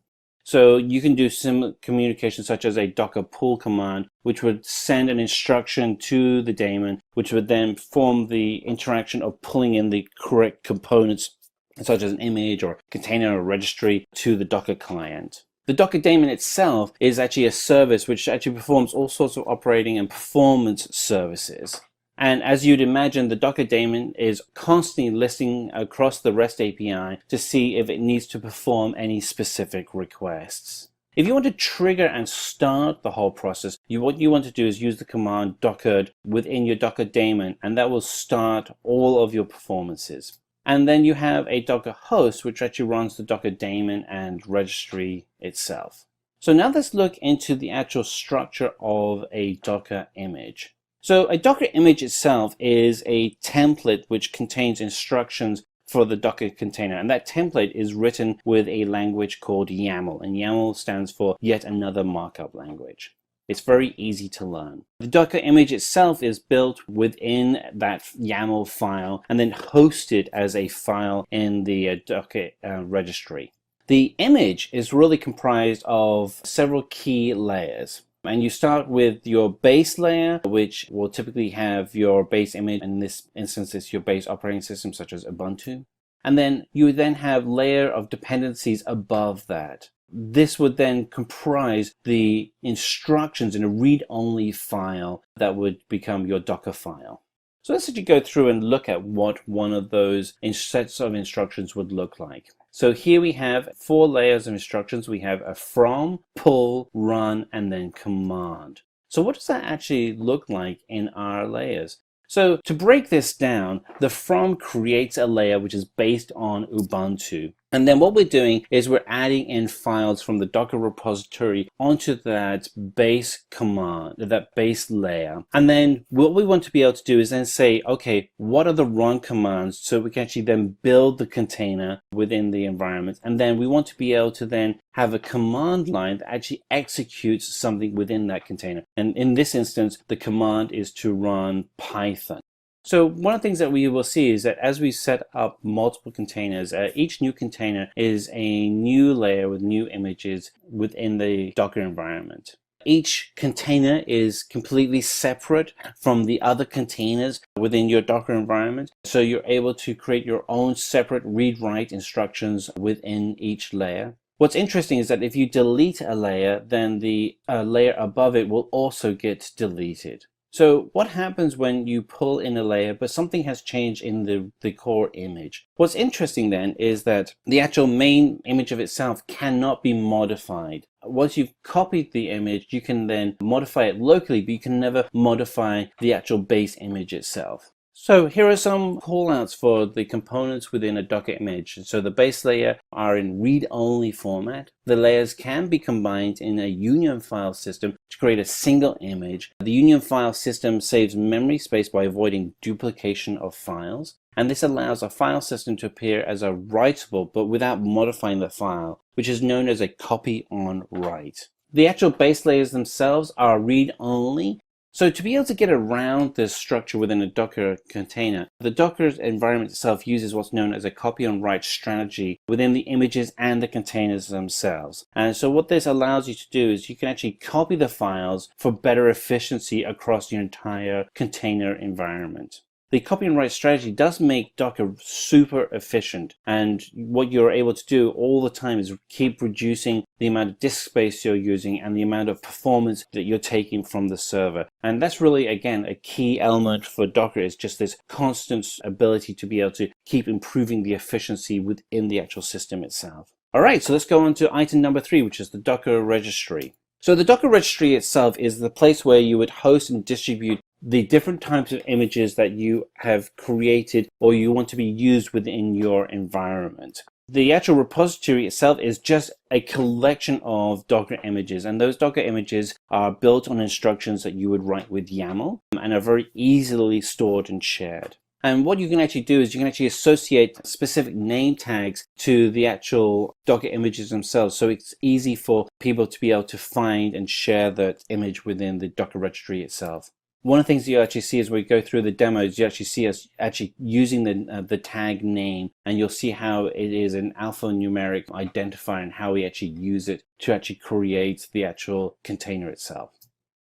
So you can do similar communication such as a Docker pull command, which would send an instruction to the daemon, which would then form the interaction of pulling in the correct components, such as an image or container or registry, to the Docker client. The Docker daemon itself is actually a service which actually performs all sorts of operating and performance services. And as you'd imagine, the Docker daemon is constantly listening across the REST API to see if it needs to perform any specific requests. If you want to trigger and start the whole process, what you want to do is use the command dockered within your Docker daemon, and that will start all of your performances. And then you have a Docker host, which actually runs the Docker daemon and registry itself. So now let's look into the actual structure of a Docker image. So a Docker image itself is a template which contains instructions for the Docker container, and that template is written with a language called YAML, and YAML stands for yet another markup language. It's very easy to learn. The Docker image itself is built within that YAML file and then hosted as a file in the Docker registry. The image is really comprised of several key layers. And you start with your base layer, which will typically have your base image. In this instance, it's your base operating system, such as Ubuntu. And then you would then have layer of dependencies above that. This would then comprise the instructions in a read-only file that would become your Docker file. So let's actually go through and look at what one of those sets of instructions would look like. So here we have 4 layers of instructions. We have a from, pull, run, and then command. So what does that actually look like in our layers? So to break this down, the from creates a layer which is based on Ubuntu. And then what we're doing is we're adding in files from the Docker repository onto that base command, that base layer. And then what we want to be able to do is then say, okay, what are the run commands so we can actually then build the container within the environment. And then we want to be able to then have a command line that actually executes something within that container. And in this instance, the command is to run Python. So one of the things that we will see is that as we set up multiple containers, each new container is a new layer with new images within the Docker environment. Each container is completely separate from the other containers within your Docker environment. So you're able to create your own separate read-write instructions within each layer. What's interesting is that if you delete a layer, then the layer above it will also get deleted. So what happens when you pull in a layer, but something has changed in the core image? What's interesting then is that the actual main image of itself cannot be modified. Once you've copied the image, you can then modify it locally, but you can never modify the actual base image itself. So here are some callouts for the components within a Docker image. So the base layer are in read-only format. The layers can be combined in a union file system to create a single image. The union file system saves memory space by avoiding duplication of files. And this allows a file system to appear as a writable but without modifying the file, which is known as a copy on write. The actual base layers themselves are read-only. So to be able to get around this structure within a Docker container, the Docker environment itself uses what's known as a copy on write strategy within the images and the containers themselves. And so what this allows you to do is you can actually copy the files for better efficiency across your entire container environment. The copy and write strategy does make Docker super efficient, and what you're able to do all the time is keep reducing the amount of disk space you're using and the amount of performance that you're taking from the server. And that's really, again, a key element for Docker, is just this constant ability to be able to keep improving the efficiency within the actual system itself. All right, so let's go on to item number 3, which is the Docker registry. So the Docker registry itself is the place where you would host and distribute the different types of images that you have created or you want to be used within your environment. The actual repository itself is just a collection of Docker images, and those Docker images are built on instructions that you would write with YAML and are very easily stored and shared. And what you can actually do is you can actually associate specific name tags to the actual Docker images themselves. So it's easy for people to be able to find and share that image within the Docker registry itself. One of the things that you actually see as we go through the demos, you actually see us actually using the tag name, and you'll see how it is an alphanumeric identifier and how we actually use it to actually create the actual container itself.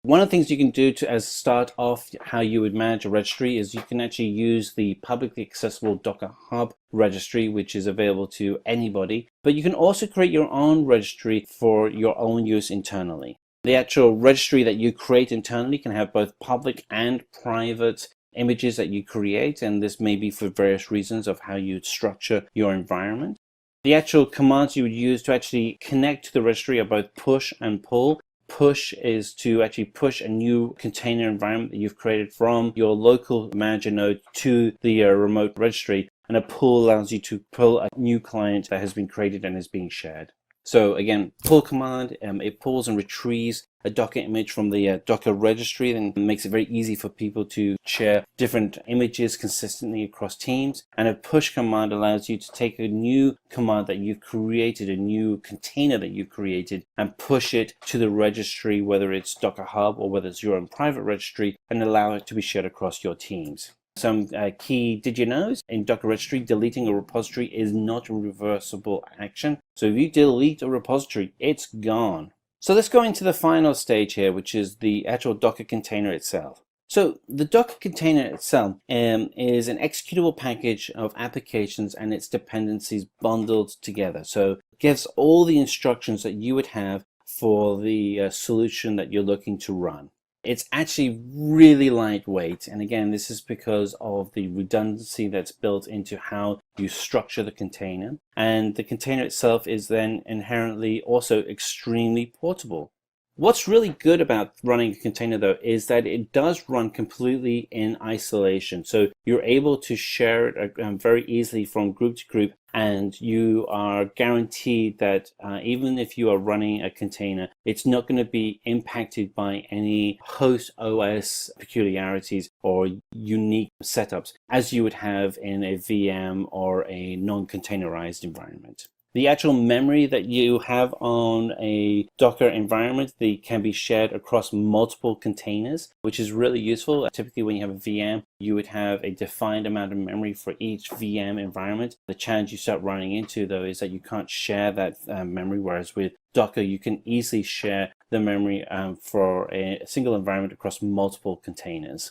One of the things you can do to as start off how you would manage a registry is you can actually use the publicly accessible Docker Hub registry, which is available to anybody, but you can also create your own registry for your own use internally. The actual registry that you create internally can have both public and private images that you create, and this may be for various reasons of how you structure your environment. The actual commands you would use to actually connect to the registry are both push and pull. Push is to actually push a new container environment that you've created from your local manager node to the remote registry, and a pull allows you to pull a new client that has been created and is being shared. So again, pull command, it pulls and retrieves a Docker image from the Docker registry, then it makes it very easy for people to share different images consistently across teams. And a push command allows you to take a new command that you've created, a new container that you've created, and push it to the registry, whether it's Docker Hub or whether it's your own private registry, and allow it to be shared across your teams. Some key did you knows in Docker registry, deleting a repository is not a reversible action. So if you delete a repository, it's gone. So let's go into the final stage here, which is the actual Docker container itself. So the Docker container itself is an executable package of applications and its dependencies bundled together. So it gives all the instructions that you would have for the solution that you're looking to run. It's actually really lightweight, and again, this is because of the redundancy that's built into how you structure the container, and the container itself is then inherently also extremely portable. What's really good about running a container though is that it does run completely in isolation, so you're able to share it very easily from group to group, and you are guaranteed that even if you are running a container, it's not going to be impacted by any host OS peculiarities or unique setups as you would have in a VM or a non-containerized environment. The actual memory that you have on a Docker environment, they can be shared across multiple containers, which is really useful. Typically, when you have a VM, you would have a defined amount of memory for each VM environment. The challenge you start running into, though, is that you can't share that memory, whereas with Docker, you can easily share the memory for a single environment across multiple containers.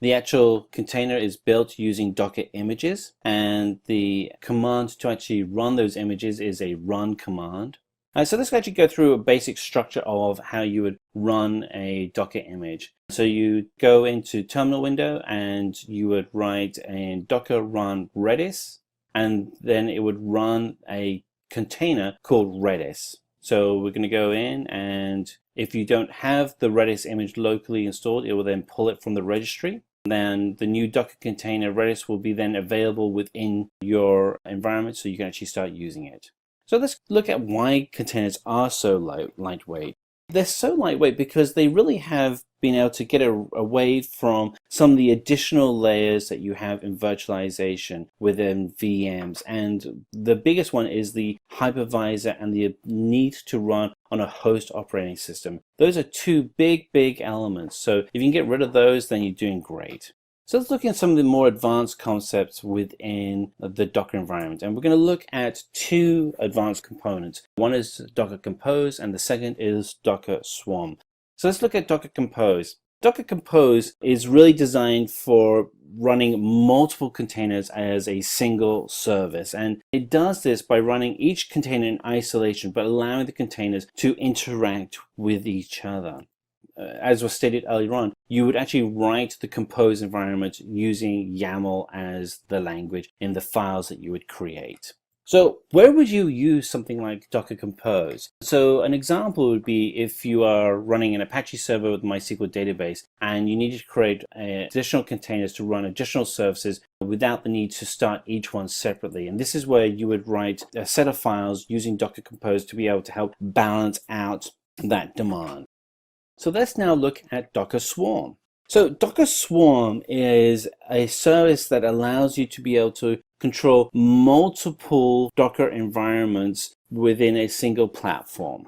The actual container is built using Docker images, and the command to actually run those images is a run command. So let's actually go through a basic structure of how you would run a Docker image. So you go into terminal window and you would write in Docker run Redis, and then it would run a container called Redis. So we're going to go in, and if you don't have the Redis image locally installed, it will then pull it from the registry. Then the new Docker container Redis will be then available within your environment, so you can actually start using it. So let's look at why containers are so lightweight. They're so lightweight because they really have been able to get away from some of the additional layers that you have in virtualization within VMs. And the biggest one is the hypervisor and the need to run on a host operating system. Those are two big elements. So if you can get rid of those, then you're doing great. So let's look at some of the more advanced concepts within the Docker environment. And we're going to look at two advanced components. One is Docker Compose, and the second is Docker Swarm. So let's look at Docker Compose. Docker Compose is really designed for running multiple containers as a single service. And it does this by running each container in isolation, but allowing the containers to interact with each other. As was stated earlier on, you would actually write the Compose environment using YAML as the language in the files that you would create. So where would you use something like Docker Compose? So an example would be if you are running an Apache server with MySQL database and you need to create additional containers to run additional services without the need to start each one separately. And this is where you would write a set of files using Docker Compose to be able to help balance out that demand. So let's now look at Docker Swarm. So Docker Swarm is a service that allows you to be able to control multiple Docker environments within a single platform.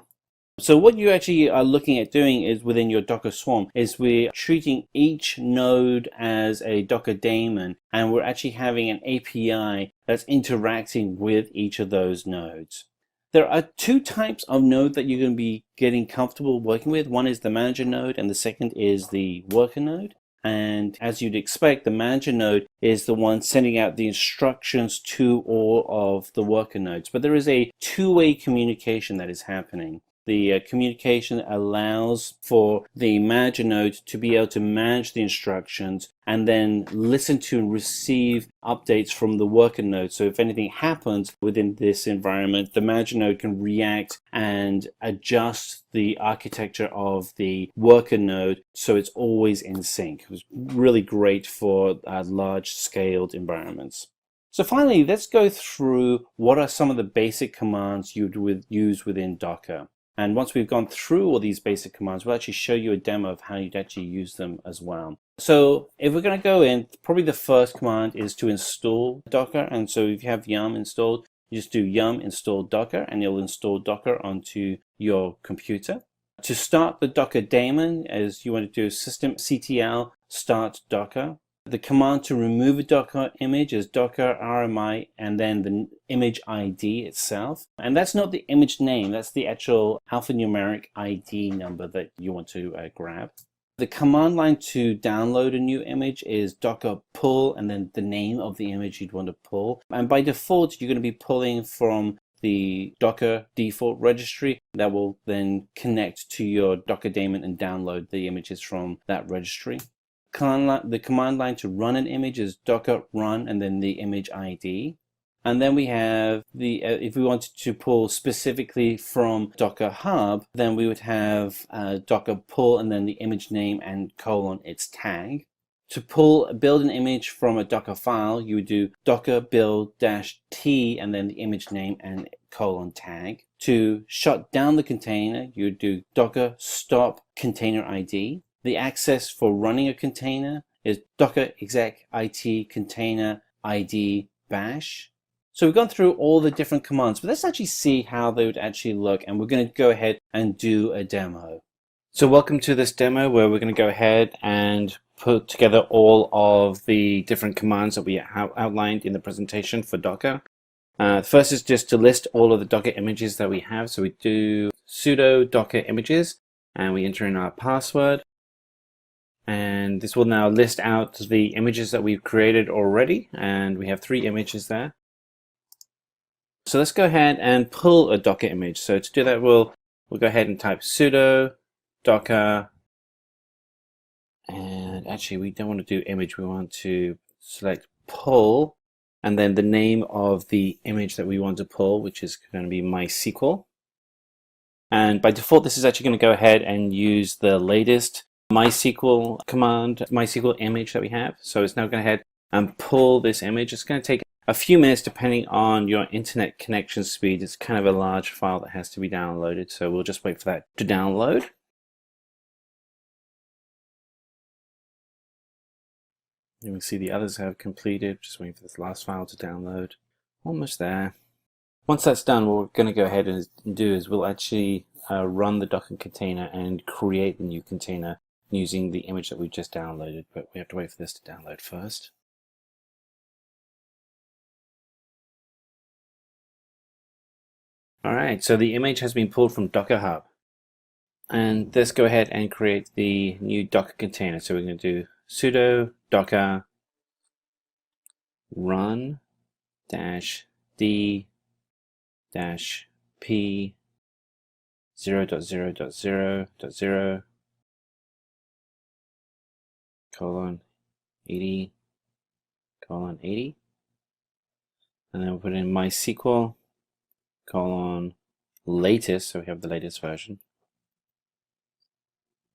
So what you actually are looking at doing is within your Docker Swarm is we're treating each node as a Docker daemon, and we're actually having an API that's interacting with each of those nodes. There are two types of node that you're going to be getting comfortable working with. One is the manager node and the second is the worker node. And as you'd expect, the manager node is the one sending out the instructions to all of the worker nodes. But there is a two-way communication that is happening. The communication allows for the manager node to be able to manage the instructions and then listen to and receive updates from the worker node. So if anything happens within this environment, the manager node can react and adjust the architecture of the worker node so it's always in sync. It was really great for large scaled environments. So finally, let's go through what are some of the basic commands you would use within Docker. And once we've gone through all these basic commands, we'll actually show you a demo of how you'd actually use them as well. So if we're going to go in, probably the first command is to install Docker. And so if you have yum installed, you just do yum install Docker and you'll install Docker onto your computer. To start the Docker daemon, as you want to do systemctl start Docker. The command to remove a Docker image is docker rmi and then the image ID itself. And that's not the image name, that's the actual alphanumeric ID number that you want to grab. The command line to download a new image is docker pull and then the name of the image you'd want to pull. And by default, you're going to be pulling from the Docker default registry that will then connect to your Docker daemon and download the images from that registry. The command line to run an image is docker run and then the image ID. And then we have the, if we wanted to pull specifically from Docker Hub, then we would have docker pull and then the image name and colon its tag. To build an image from a Docker file, you would do docker build-t and then the image name and colon tag. To shut down the container, you would do docker stop container ID. The access for running a container is docker exec it container ID bash. So we've gone through all the different commands, but let's actually see how they would actually look, and we're going to go ahead and do a demo. So welcome to this demo where we're going to go ahead and put together all of the different commands that we outlined in the presentation for Docker. First is just to list all of the Docker images that we have. So we do sudo docker images and we enter in our password. And this will now list out the images that we've created already. And we have 3 images there. So let's go ahead and pull a Docker image. So to do that, we'll go ahead and type sudo docker. And actually, we don't want to do image. We want to select pull. And then the name of the image that we want to pull, which is going to be MySQL. And by default, this is actually going to go ahead and use the latest MySQL command, MySQL image that we have. So it's now going to head and pull this image. It's going to take a few minutes depending on your internet connection speed. It's kind of a large file that has to be downloaded. So we'll just wait for that to download. You can see the others have completed. Just waiting for this last file to download. Almost there. Once that's done, what we're going to go ahead and do is we'll actually run the Docker container and create the new container using the image that we just downloaded, but we have to wait for this to download first. Alright, so the image has been pulled from Docker Hub. And let's go ahead and create the new Docker container. So we're going to do sudo docker run -d -p 0.0.0.0 colon 80 colon 80, and then we'll put in MySQL colon latest, so we have the latest version,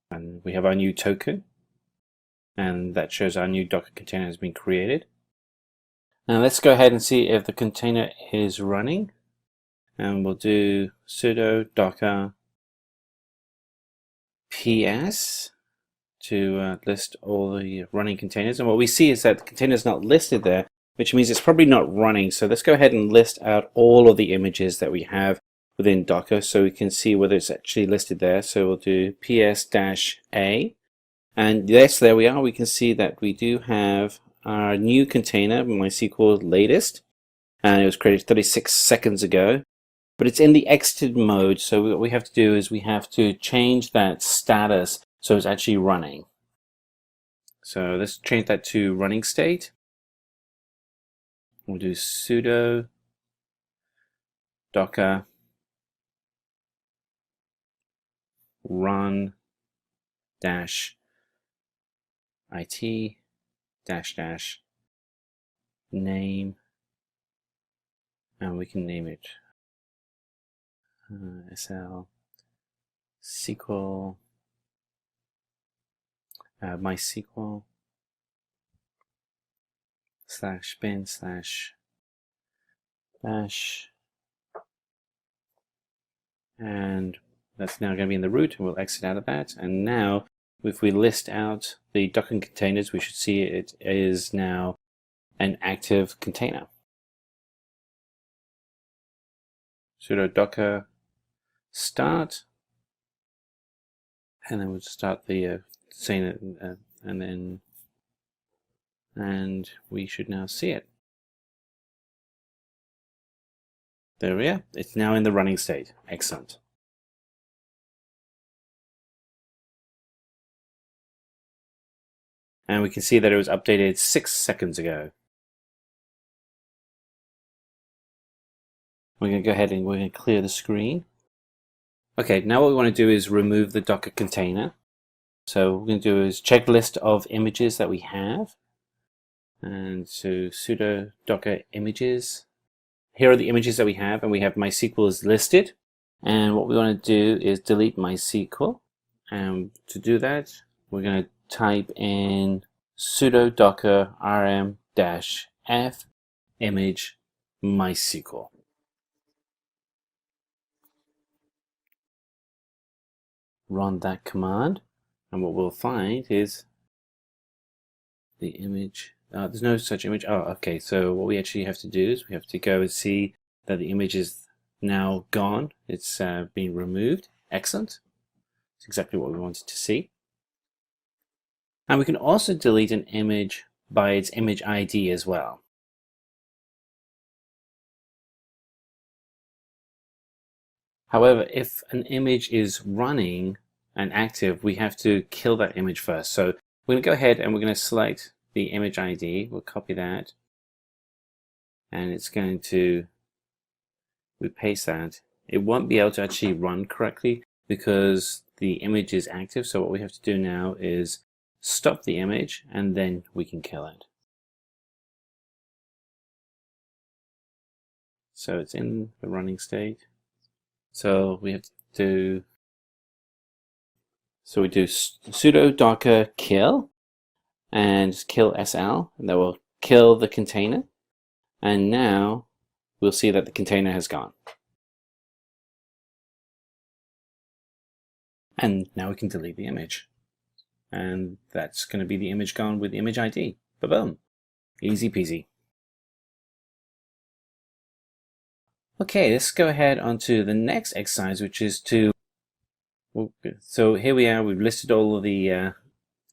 and we have our new token, and that shows our new Docker container has been created. Now let's go ahead and see if the container is running, and we'll do sudo docker ps to list all the running containers. And what we see is that the container is not listed there, which means it's probably not running. So let's go ahead and list out all of the images that we have within Docker so we can see whether it's actually listed there. So we'll do ps-a, and yes, there we are. We can see that we do have our new container, MySQL latest, and it was created 36 seconds ago. But it's in the exited mode, so what we have to do is we have to change that status so it's actually running. So let's change that to running state. We'll do sudo docker run -it -name, and we can name it SL SQL MySQL /bin/bash, and That's now going to be in the root, and we'll exit out of that. And now, if we list out the Docker containers, we should see it is now an active container. Sudo docker start, and then we'll start the saying it, and we should now see it. There we are. It's now in the running state. Excellent. And we can see that it was updated 6 seconds ago. We're going to go ahead and we're going to clear the screen. Okay, now what we want to do is remove the Docker container. So what we're going to do is check list of images that we have. And so sudo docker images. Here are the images that we have, and we have MySQL is listed. And what we want to do is delete MySQL. And to do that, we're going to type in sudo docker rm-f image MySQL. Run that command, and what we'll find is the image. There's no such image. Oh, okay. So what we actually have to do is we have to go and see that the image is now gone. It's been removed. Excellent. It's exactly what we wanted to see. And we can also delete an image by its image ID as well. However, if an image is running and active, we have to kill that image first. So we're going to go ahead and we're going to select the image ID. We'll copy that. And it's going to, we paste that. It won't be able to actually run correctly because the image is active. So what we have to do now is stop the image and then we can kill it. So it's in the running state. So we have to do, so we do sudo docker kill and kill SL, and that will kill the container. And now we'll see that the container has gone. And now we can delete the image. And that's going to be the image gone with the image ID. Ba-boom. Easy peasy. Okay, let's go ahead onto the next exercise, which is to, so here we are, we've listed all of the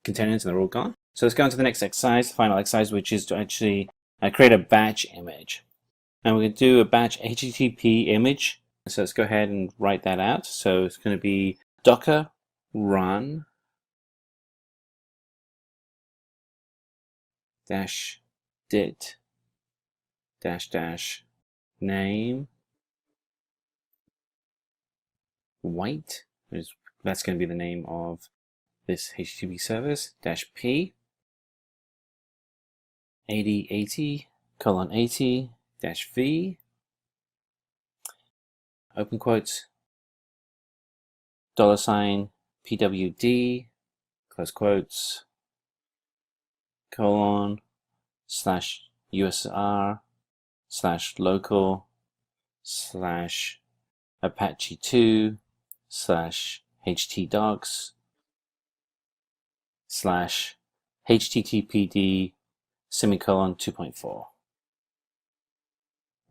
containers and they're all gone. So let's go on to the next exercise, the final exercise, which is to actually create a batch image. And we're going to do a batch HTTP image. So let's go ahead and write that out. So it's going to be docker run -dit -name white, that's going to be the name of this HTTP service, -p 8080:80-v open quotes $pwd close quotes /usr/apache2/htdocs/httpd /2.4.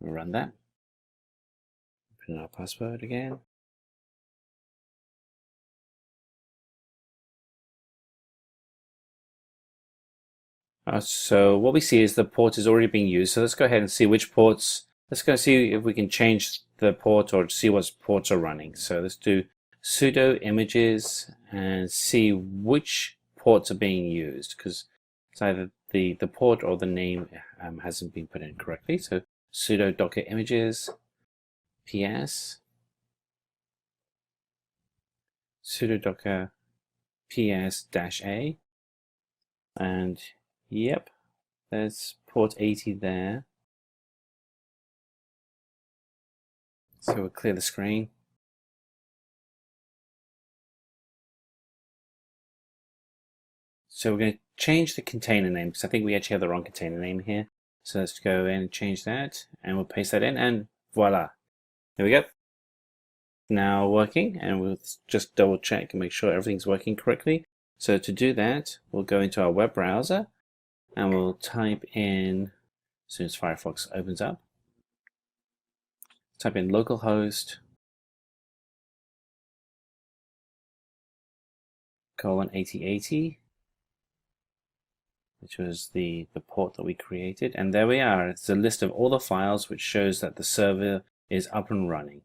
We'll run that. Put in our password again. So what we see is the port is already being used. So let's go ahead and see which ports. Let's go see if we can change the port or see what ports are running. So let's do sudo images and see which ports are being used, because it's either the port or the name hasn't been put in correctly. So sudo docker images ps sudo docker ps-a, and yep, there's port 80 there. So we'll clear the screen. So we're going to change the container name, because I think we actually have the wrong container name here. So let's go in and change that, and we'll paste that in, and voila. There we go. now working, and we'll just double check and make sure everything's working correctly. So to do that, we'll go into our web browser and we'll type in, as soon as Firefox opens up, type in localhost :8080, which was the port that we created. And there we are. It's a list of all the files which shows that the server is up and running.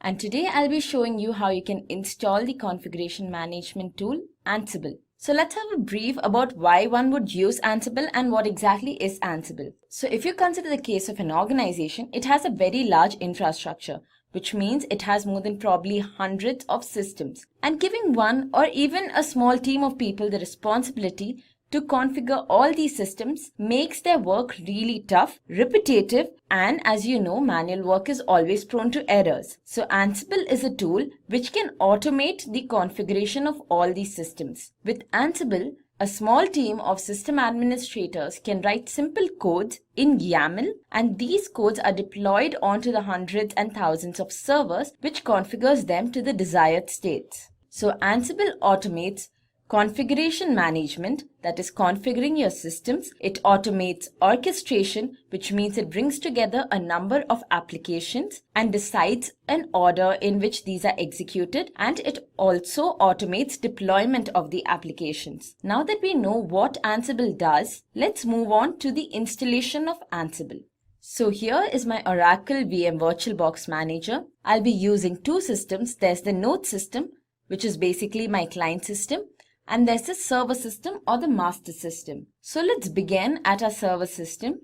And today I'll be showing you how you can install the configuration management tool Ansible. So let's have a brief about why one would use Ansible and what exactly is Ansible. So if you consider the case of an organization, it has a very large infrastructure, which means it has more than probably hundreds of systems. And giving one or even a small team of people the responsibility to configure all these systems makes their work really tough, repetitive, and as you know, manual work is always prone to errors. So Ansible is a tool which can automate the configuration of all these systems. With Ansible, a small team of system administrators can write simple codes in YAML, and these codes are deployed onto the hundreds and thousands of servers, which configures them to the desired states. So Ansible automates configuration management, that is configuring your systems. It automates orchestration, which means it brings together a number of applications and decides an order in which these are executed, and it also automates deployment of the applications. Now that we know what Ansible does, let's move on to the installation of Ansible. So here is my Oracle VM VirtualBox Manager. I'll be using two systems. There's the node system, which is basically my client system, and there's the server system or the master system. So let's begin at our server system.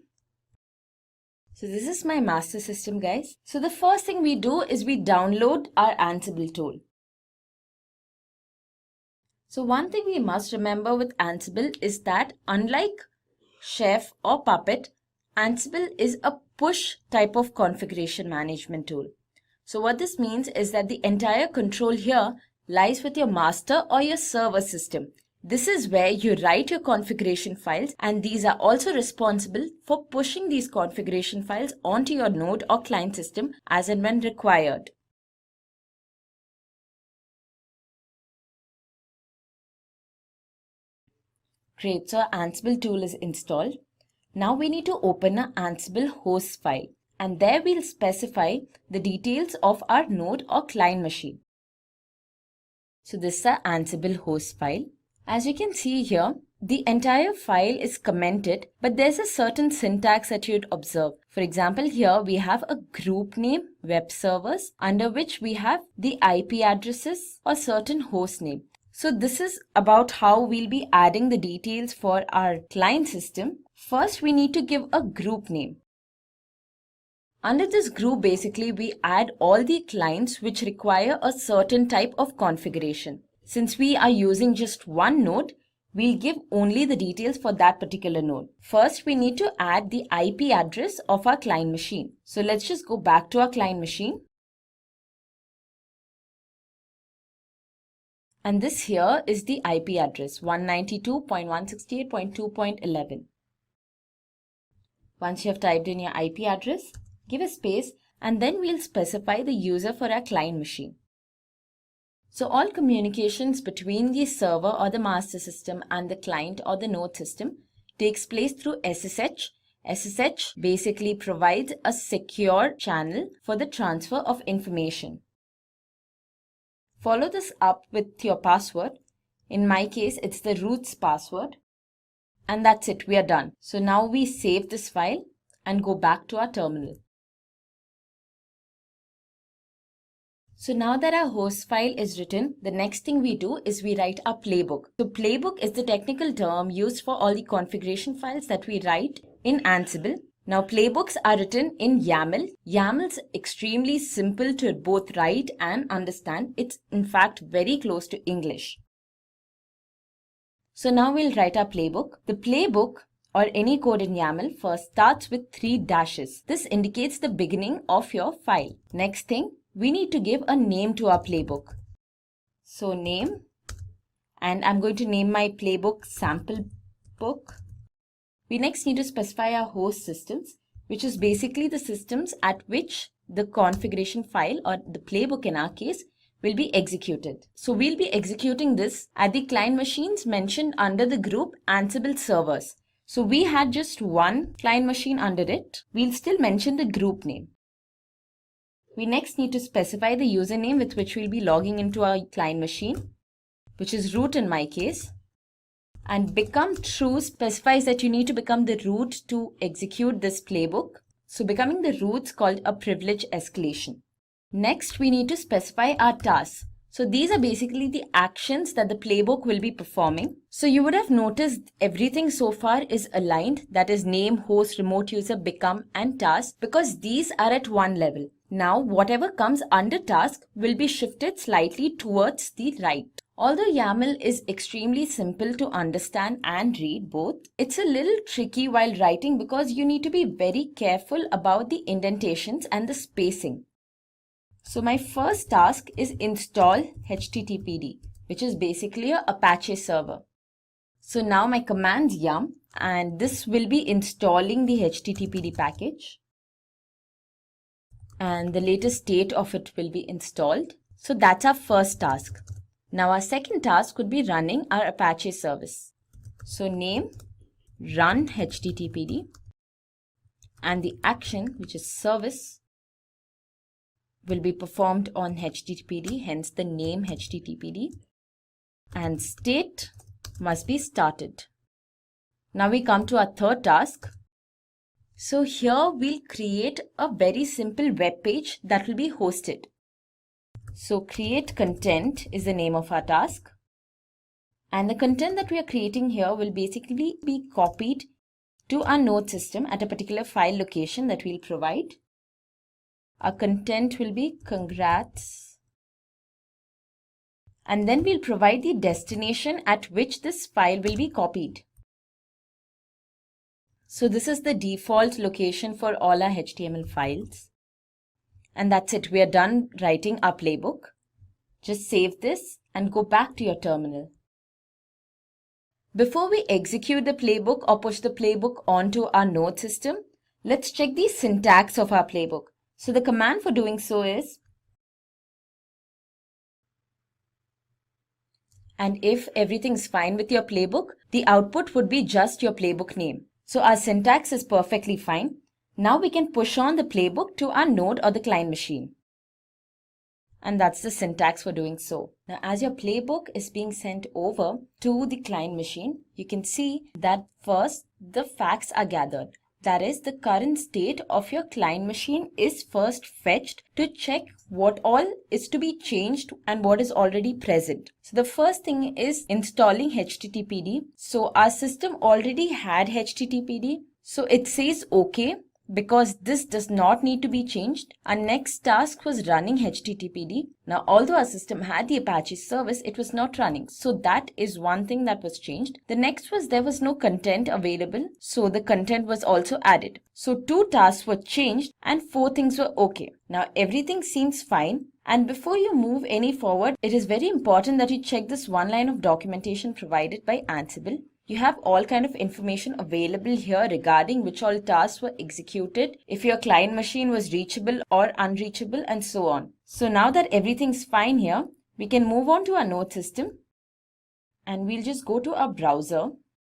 So this is my master system, guys. So the first thing we do is we download our Ansible tool. So one thing we must remember with Ansible is that unlike Chef or Puppet, Ansible is a push type of configuration management tool. So what this means is that the entire control here lies with your master or your server system. This is where you write your configuration files, and these are also responsible for pushing these configuration files onto your node or client system as and when required. Great, so our Ansible tool is installed. Now we need to open an Ansible host file, and there we'll specify the details of our node or client machine. So this is our Ansible host file. As you can see here, the entire file is commented, but there's a certain syntax that you'd observe. For example, here we have a group name, web servers, under which we have the IP addresses or certain host name. So this is about how we'll be adding the details for our client system. First, we need to give a group name. Under this group, basically, we add all the clients which require a certain type of configuration. Since we are using just one node, we'll give only the details for that particular node. First, we need to add the IP address of our client machine. So let's just go back to our client machine. And this here is the IP address, 192.168.2.11. Once you have typed in your IP address, give a space, and then we'll specify the user for our client machine. So all communications between the server or the master system and the client or the node system takes place through SSH. SSH basically provides a secure channel for the transfer of information. Follow this up with your password. In my case, it's the root's password. And that's it, we are done. So now we save this file and go back to our terminal. So now that our host file is written, the next thing we do is we write our playbook. So playbook is the technical term used for all the configuration files that we write in Ansible. Now playbooks are written in YAML. YAML's extremely simple to both write and understand. It's in fact very close to English. So now we'll write our playbook. The playbook or any code in YAML first starts with 3 dashes. This indicates the beginning of your file. Next thing, we need to give a name to our playbook. So name, and I'm going to name my playbook sample book. We next need to specify our host systems, which is basically the systems at which the configuration file, or the playbook in our case, will be executed. So we'll be executing this at the client machines mentioned under the group Ansible servers. So we had just one client machine under it. We'll still mention the group name. We next need to specify the username with which we'll be logging into our client machine, which is root in my case. And become true specifies that you need to become the root to execute this playbook. So becoming the root's called a privilege escalation. Next, we need to specify our tasks. So these are basically the actions that the playbook will be performing. So you would have noticed everything so far is aligned, that is name, host, remote user, become and task, because these are at one level. Now whatever comes under task will be shifted slightly towards the right. Although YAML is extremely simple to understand and read both, it's a little tricky while writing because you need to be very careful about the indentations and the spacing. So my first task is install HTTPD, which is basically an Apache server. So now my command's yum, and this will be installing the HTTPD package. And the latest state of it will be installed. So that's our first task. Now our second task could be running our Apache service. So name run HTTPD, and the action, which is service, will be performed on HTTPD, hence the name HTTPD, and state must be started. Now we come to our third task. So here we'll create a very simple web page that will be hosted. So create content is the name of our task. And the content that we are creating here will basically be copied to our node system at a particular file location that we'll provide. Our content will be congrats. And then we'll provide the destination at which this file will be copied. So this is the default location for all our HTML files. And that's it. We are done writing our playbook. Just save this and go back to your terminal. Before we execute the playbook or push the playbook onto our node system, let's check the syntax of our playbook. So the command for doing so is, and if everything's fine with your playbook, the output would be just your playbook name. So our syntax is perfectly fine. Now we can push on the playbook to our node or the client machine. And that's the syntax for doing so. Now, as your playbook is being sent over to the client machine, you can see that first the facts are gathered. That is, the current state of your client machine is first fetched to check what all is to be changed and what is already present. So the first thing is installing HTTPD. So our system already had HTTPD. So it says OK. Because this does not need to be changed. Our next task was running HTTPD. Now, although our system had the Apache service, it was not running. So that is one thing that was changed. The next was there was no content available. So the content was also added. So 2 tasks were changed and 4 things were okay. Now everything seems fine. And before you move any forward, it is very important that you check this one line of documentation provided by Ansible. You have all kind of information available here regarding which all tasks were executed, if your client machine was reachable or unreachable, and so on. So now that everything's fine here, we can move on to our node system and we'll just go to our browser.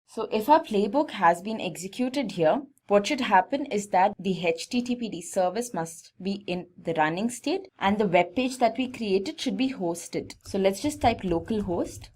So if our playbook has been executed here, what should happen is that the HTTPD service must be in the running state and the web page that we created should be hosted. So let's just type localhost.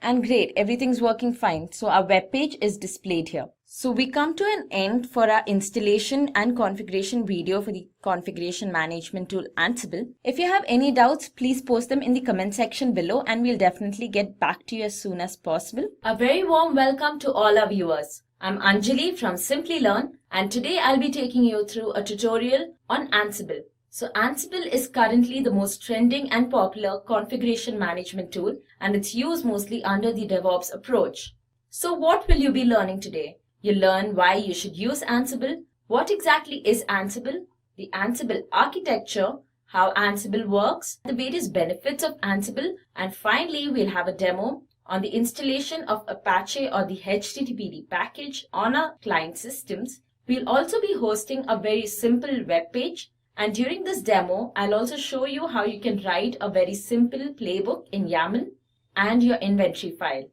And great, everything's working fine. So our web page is displayed here. So we come to an end for our installation and configuration video for the configuration management tool Ansible. If you have any doubts, please post them in the comment section below and we'll definitely get back to you as soon as possible. A very warm welcome to all our viewers. I'm Anjali from Simplilearn, and today I'll be taking you through a tutorial on Ansible. So Ansible is currently the most trending and popular configuration management tool, and it's used mostly under the DevOps approach. So what will you be learning today? You'll learn why you should use Ansible, what exactly is Ansible, the Ansible architecture, how Ansible works, the various benefits of Ansible, and finally we'll have a demo on the installation of Apache or the HTTPD package on our client systems. We'll also be hosting a very simple web page And during this demo, I'll also show you how you can write a very simple playbook in YAML and your inventory file.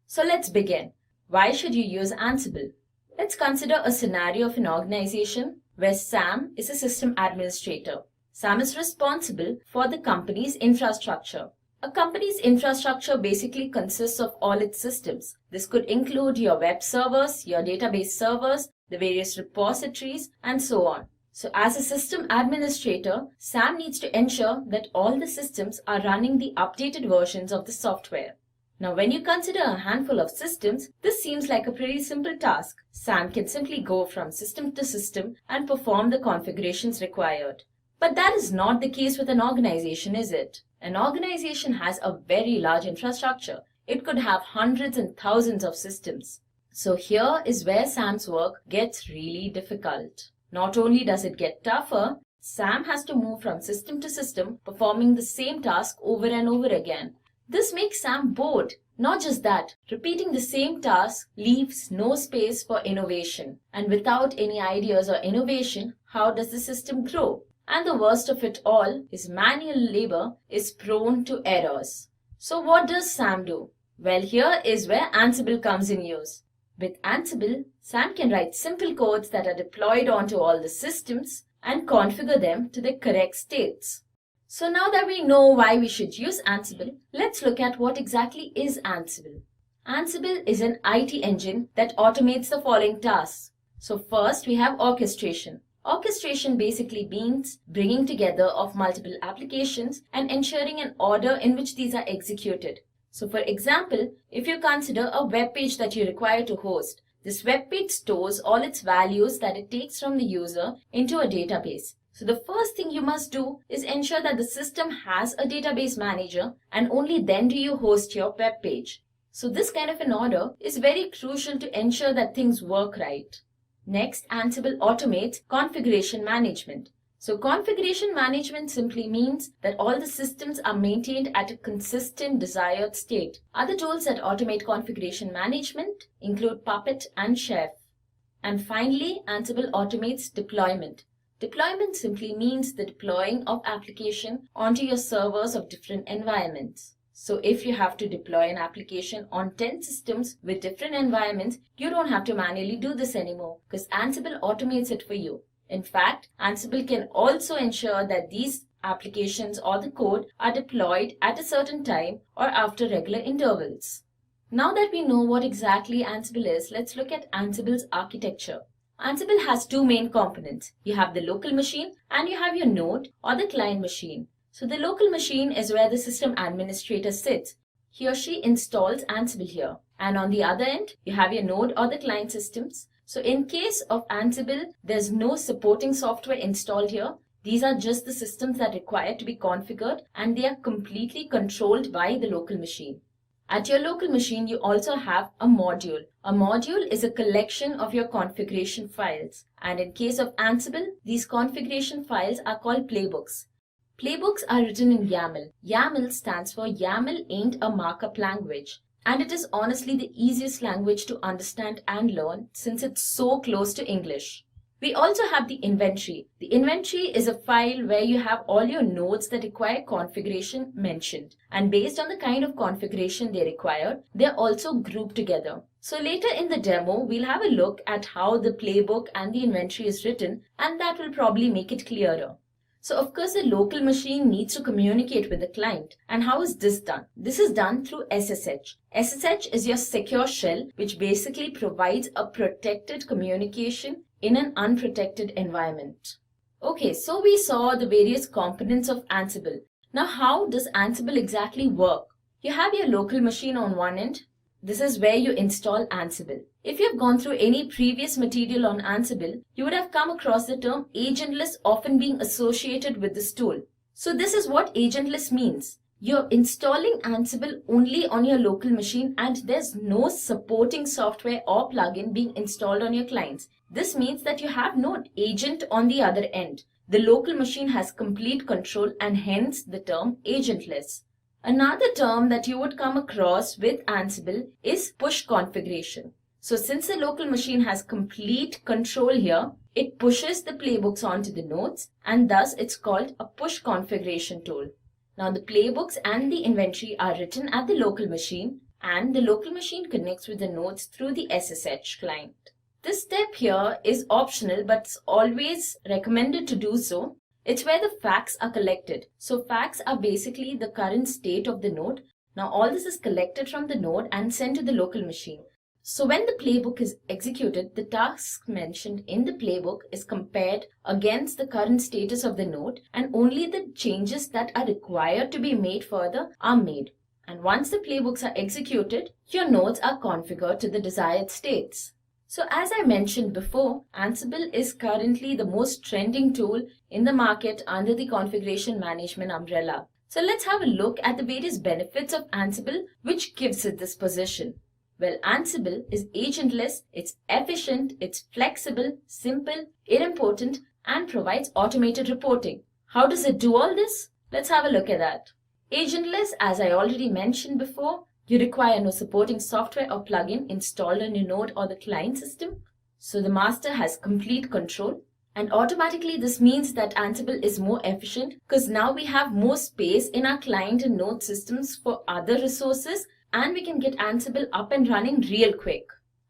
So let's begin. Why should you use Ansible? Let's consider a scenario of an organization where Sam is a system administrator. Sam is responsible for the company's infrastructure. A company's infrastructure basically consists of all its systems. This could include your web servers, your database servers, the various repositories, and so on. So as a system administrator, Sam needs to ensure that all the systems are running the updated versions of the software. Now, when you consider a handful of systems, this seems like a pretty simple task. Sam can simply go from system to system and perform the configurations required. But that is not the case with an organization, is it? An organization has a very large infrastructure. It could have hundreds and thousands of systems. So here is where Sam's work gets really difficult. Not only does it get tougher, Sam has to move from system to system, performing the same task over and over again. This makes Sam bored. Not just that, repeating the same task leaves no space for innovation. And without any ideas or innovation, how does the system grow? And the worst of it all is manual labor is prone to errors. So what does Sam do? Well, here is where Ansible comes in use. With Ansible, Sam can write simple codes that are deployed onto all the systems and configure them to the correct states. So now that we know why we should use Ansible, let's look at what exactly is Ansible. Ansible is an IT engine that automates the following tasks. So first we have orchestration. Orchestration basically means bringing together of multiple applications and ensuring an order in which these are executed. So for example, if you consider a web page that you require to host, this web page stores all its values that it takes from the user into a database. So the first thing you must do is ensure that the system has a database manager, and only then do you host your web page. So this kind of an order is very crucial to ensure that things work right. Next, Ansible automates configuration management. So configuration management simply means that all the systems are maintained at a consistent desired state. Other tools that automate configuration management include Puppet and Chef. And finally, Ansible automates deployment. Deployment simply means the deploying of application onto your servers of different environments. So if you have to deploy an application on 10 systems with different environments, you don't have to manually do this anymore because Ansible automates it for you. In fact, Ansible can also ensure that these applications or the code are deployed at a certain time or after regular intervals. Now that we know what exactly Ansible is, let's look at Ansible's architecture. Ansible has two main components. You have the local machine and you have your node or the client machine. So the local machine is where the system administrator sits. He or she installs Ansible here. And on the other end, you have your node or the client systems. So in case of Ansible, there's no supporting software installed here. These are just the systems that require to be configured and they are completely controlled by the local machine. At your local machine, you also have a module. A module is a collection of your configuration files. And in case of Ansible, these configuration files are called playbooks. Playbooks are written in YAML. YAML stands for YAML ain't a markup language. And it is honestly the easiest language to understand and learn since it's so close to English. We also have the inventory. The inventory is a file where you have all your nodes that require configuration mentioned. And based on the kind of configuration they require, they're also grouped together. So later in the demo, we'll have a look at how the playbook and the inventory is written, and that will probably make it clearer. So of course, the local machine needs to communicate with the client. And how is this done? This is done through SSH. SSH is your secure shell, which basically provides a protected communication in an unprotected environment. Okay, so we saw the various components of Ansible. Now, how does Ansible exactly work? You have your local machine on one end. This is where you install Ansible. If you have gone through any previous material on Ansible, you would have come across the term agentless often being associated with this tool. So this is what agentless means. You're installing Ansible only on your local machine and there's no supporting software or plugin being installed on your clients. This means that you have no agent on the other end. The local machine has complete control and hence the term agentless. Another term that you would come across with Ansible is push configuration. So since the local machine has complete control here, it pushes the playbooks onto the nodes, and thus it's called a push configuration tool. Now the playbooks and the inventory are written at the local machine, and the local machine connects with the nodes through the SSH client. This step here is optional, but it's always recommended to do so. It's where the facts are collected. So facts are basically the current state of the node. Now all this is collected from the node and sent to the local machine. So when the playbook is executed, the task mentioned in the playbook is compared against the current status of the node, and only the changes that are required to be made further are made. And once the playbooks are executed, your nodes are configured to the desired states. So as I mentioned before, Ansible is currently the most trending tool in the market under the configuration management umbrella. So let's have a look at the various benefits of Ansible which gives it this position. Well, Ansible is agentless, it's efficient, it's flexible, simple, idempotent, and provides automated reporting. How does it do all this? Let's have a look at that. Agentless, as I already mentioned before, you require no supporting software or plugin installed on your node or the client system. So the master has complete control. And automatically this means that Ansible is more efficient because now we have more space in our client and node systems for other resources, and we can get Ansible up and running real quick.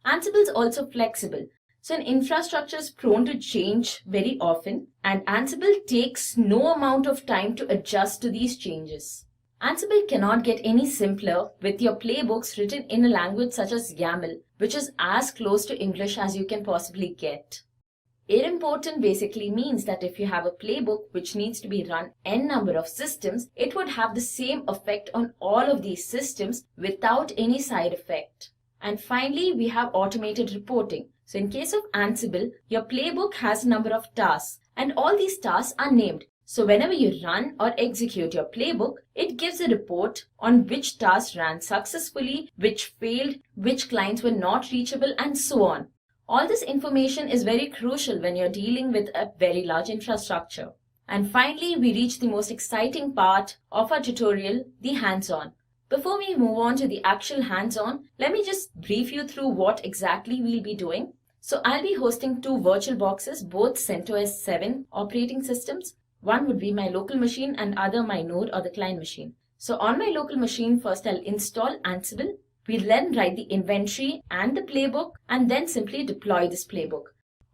Ansible is also flexible. So an infrastructure is prone to change very often, and Ansible takes no amount of time to adjust to these changes. Ansible cannot get any simpler with your playbooks written in a language such as YAML, which is as close to English as you can possibly get. Idempotent basically means that if you have a playbook which needs to be run n number of systems, it would have the same effect on all of these systems without any side effect. And finally, we have automated reporting. So in case of Ansible, your playbook has a number of tasks, and all these tasks are named. So whenever you run or execute your playbook, it gives a report on which tasks ran successfully, which failed, which clients were not reachable, and so on. All this information is very crucial when you're dealing with a very large infrastructure. And finally, we reach the most exciting part of our tutorial, the hands-on. Before we move on to the actual hands-on, let me just brief you through what exactly we'll be doing. So I'll be hosting 2 virtual boxes, both CentOS 7 operating systems. One would be my local machine and other my node or the client machine. So on my local machine, first I'll install Ansible. We'll then write the inventory and the playbook and then simply deploy this playbook.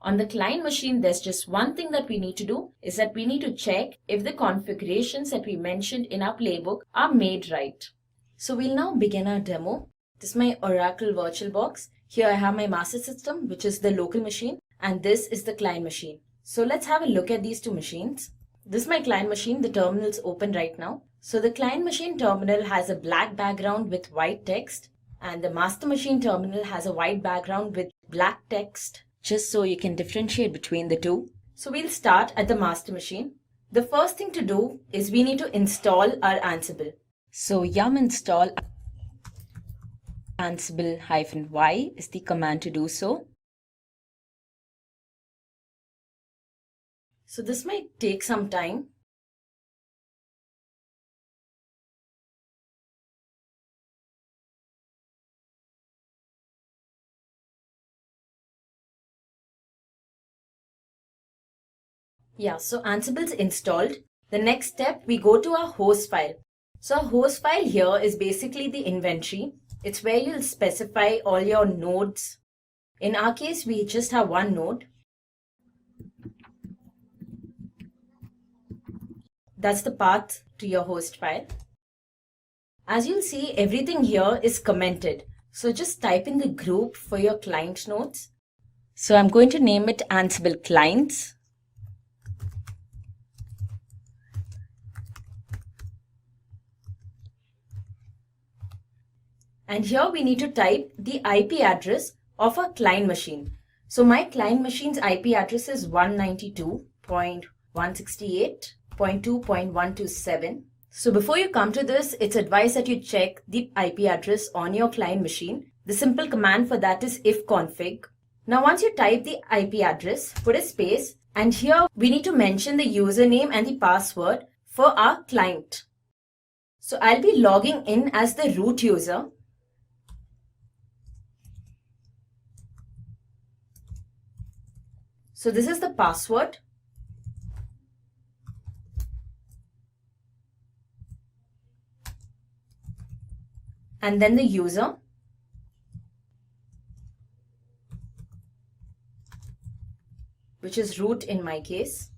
On the client machine, there's just one thing that we need to do, is that we need to check if the configurations that we mentioned in our playbook are made right. So we'll now begin our demo. This is my Oracle VirtualBox. Here I have my master system, which is the local machine, and this is the client machine. So let's have a look at these 2 machines. This is my client machine. The terminal is open right now. So the client machine terminal has a black background with white text, and the master machine terminal has a white background with black text, just so you can differentiate between the 2. So we'll start at the master machine. The first thing to do is we need to install our Ansible. So yum install Ansible-y is the command to do so. So this might take some time. Yeah, so Ansible's installed. The next step, we go to our host file. So our host file here is basically the inventory. It's where you'll specify all your nodes. In our case, we just have one node. That's the path to your host file. As you'll see, everything here is commented. So just type in the group for your client nodes. So I'm going to name it Ansible Clients. And here we need to type the IP address of our client machine. So my client machine's IP address is 192.168.2.127. So before you come to this, it's advised that you check the IP address on your client machine. The simple command for that is ifconfig. Now once you type the IP address, put a space, and here we need to mention the username and the password for our client. So I'll be logging in as the root user. So this is the password. And then the user. Which is root in my case.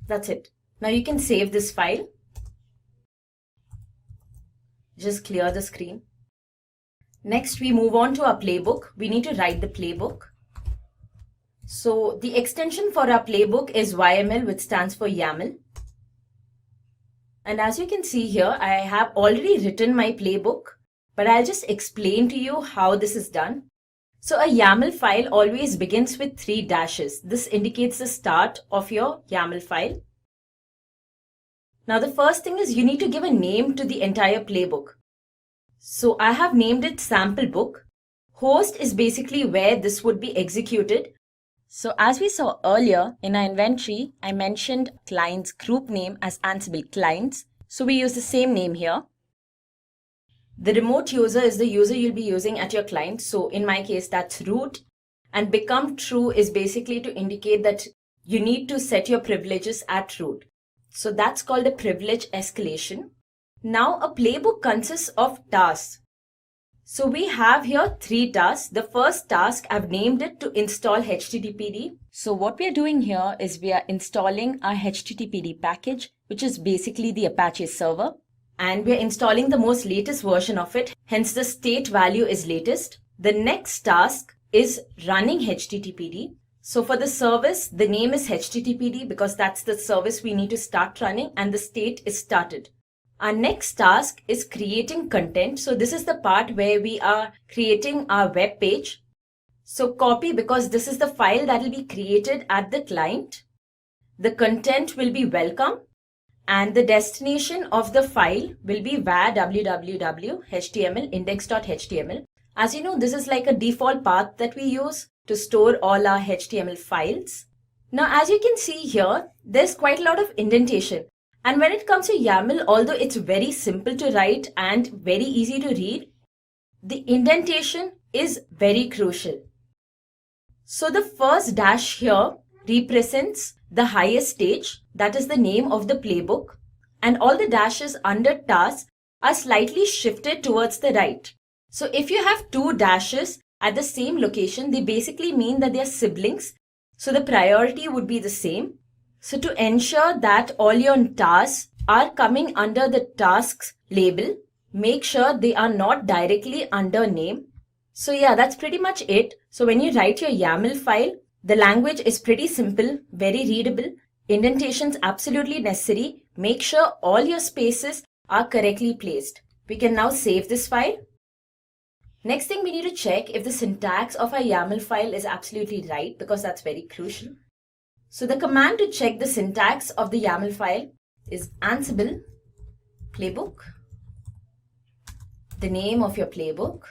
That's it. Now you can save this file. Just clear the screen. Next, we move on to our playbook. We need to write the playbook. So the extension for our playbook is YML, which stands for YAML. And as you can see here, I have already written my playbook, but I'll just explain to you how this is done. So a YAML file always begins with 3 dashes. This indicates the start of your YAML file. Now the first thing is you need to give a name to the entire playbook. So I have named it sample book. Host is basically where this would be executed. So as we saw earlier in our inventory, I mentioned client's group name as Ansible clients. So we use the same name here. The remote user is the user you'll be using at your client. So in my case, that's root. And become true is basically to indicate that you need to set your privileges at root. So that's called a privilege escalation. Now a playbook consists of tasks. So we have here 3 tasks. The first task, I've named it to install HTTPD. So what we are doing here is we are installing our HTTPD package, which is basically the Apache server. And we are installing the most latest version of it. Hence the state value is latest. The next task is running HTTPD. So for the service, the name is HTTPD because that's the service we need to start running and the state is started. Our next task is creating content. So this is the part where we are creating our web page. So copy because this is the file that will be created at the client. The content will be welcome and the destination of the file will be var www.html index.html. As you know, this is like a default path that we use to store all our HTML files. Now, as you can see here, there's quite a lot of indentation. And when it comes to YAML, although it's very simple to write and very easy to read, the indentation is very crucial. So the first dash here represents the highest stage, that is the name of the playbook, and all the dashes under tasks are slightly shifted towards the right. So if you have 2 dashes at the same location, they basically mean that they are siblings. So the priority would be the same. So to ensure that all your tasks are coming under the tasks label, make sure they are not directly under name. So yeah, that's pretty much it. So when you write your YAML file, the language is pretty simple, very readable. Indentations absolutely necessary. Make sure all your spaces are correctly placed. We can now save this file. Next thing we need to check if the syntax of our YAML file is absolutely right because that's very crucial. So the command to check the syntax of the YAML file is Ansible playbook, the name of your playbook,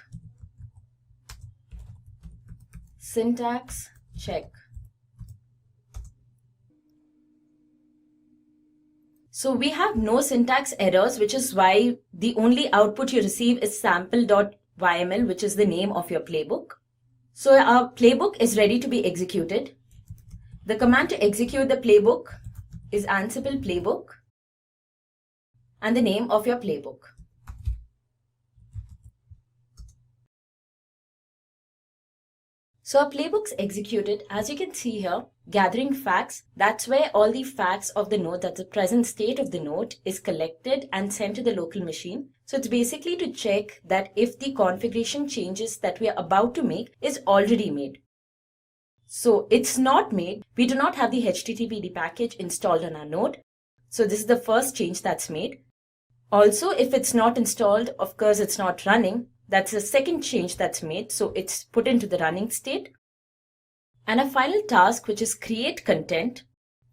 syntax check. So we have no syntax errors, which is why the only output you receive is sample.yml, which is the name of your playbook. So our playbook is ready to be executed. The command to execute the playbook is Ansible playbook and the name of your playbook. So our playbook's executed. As you can see here, gathering facts, that's where all the facts of the node, that's the present state of the node, is collected and sent to the local machine. So it's basically to check that if the configuration changes that we are about to make is already made. So it's not made. We do not have the HTTPD package installed on our node. So this is the first change that's made. Also, if it's not installed, of course, it's not running. That's the second change that's made. So it's put into the running state. And a final task, which is create content,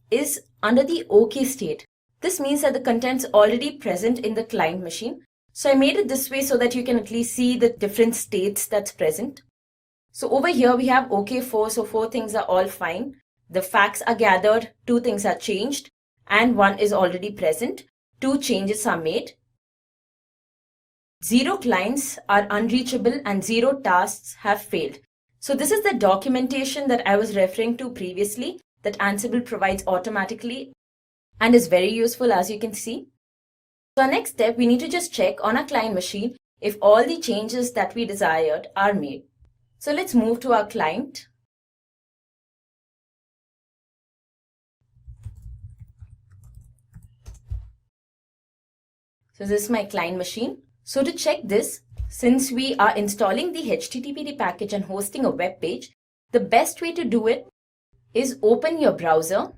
is under the OK state. This means that the content's already present in the client machine. So I made it this way so that you can at least see the different states that's present. So over here we have OK4, so 4 things are all fine. The facts are gathered, 2 things are changed, and 1 is already present. 2 changes are made. 0 clients are unreachable and 0 tasks have failed. So this is the documentation that I was referring to previously that Ansible provides automatically and is very useful, as you can see. So our next step, we need to just check on our client machine if all the changes that we desired are made. So let's move to our client. So this is my client machine. So to check this, since we are installing the HTTPD package and hosting a web page, the best way to do it is open your browser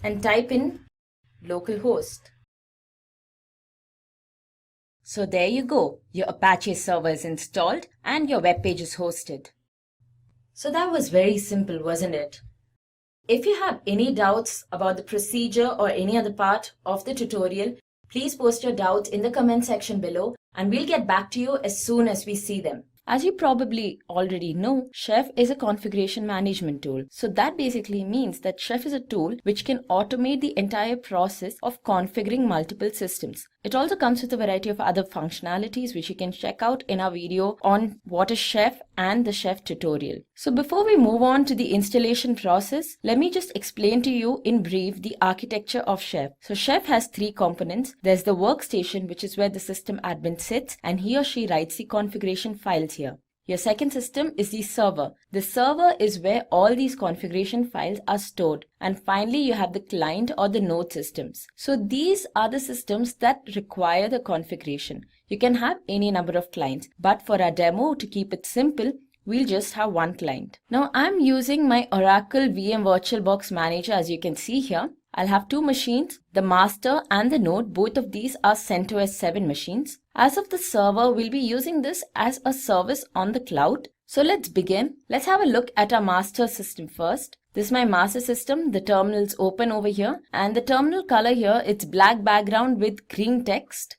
and type in localhost. So there you go, your Apache server is installed and your web page is hosted. So that was very simple, wasn't it? If you have any doubts about the procedure or any other part of the tutorial, please post your doubts in the comment section below and we'll get back to you as soon as we see them. As you probably already know, Chef is a configuration management tool. So that basically means that Chef is a tool which can automate the entire process of configuring multiple systems. It also comes with a variety of other functionalities which you can check out in our video on what is Chef and the Chef tutorial. So before we move on to the installation process, let me just explain to you in brief the architecture of Chef. So Chef has three components. There's the workstation, which is where the system admin sits and he or she writes the configuration files here. Your second system is the server. The server is where all these configuration files are stored. And finally, you have the client or the node systems. So these are the systems that require the configuration. You can have any number of clients, but for our demo, to keep it simple, we'll just have one client. Now I'm using my Oracle VM VirtualBox Manager, as you can see here. I'll have two machines, the master and the node. Both of these are CentOS 7 machines. As of the server, we'll be using this as a service on the cloud. So let's begin. Let's have a look at our master system first. This is my master system. The terminal's open over here and the terminal color here, it's black background with green text.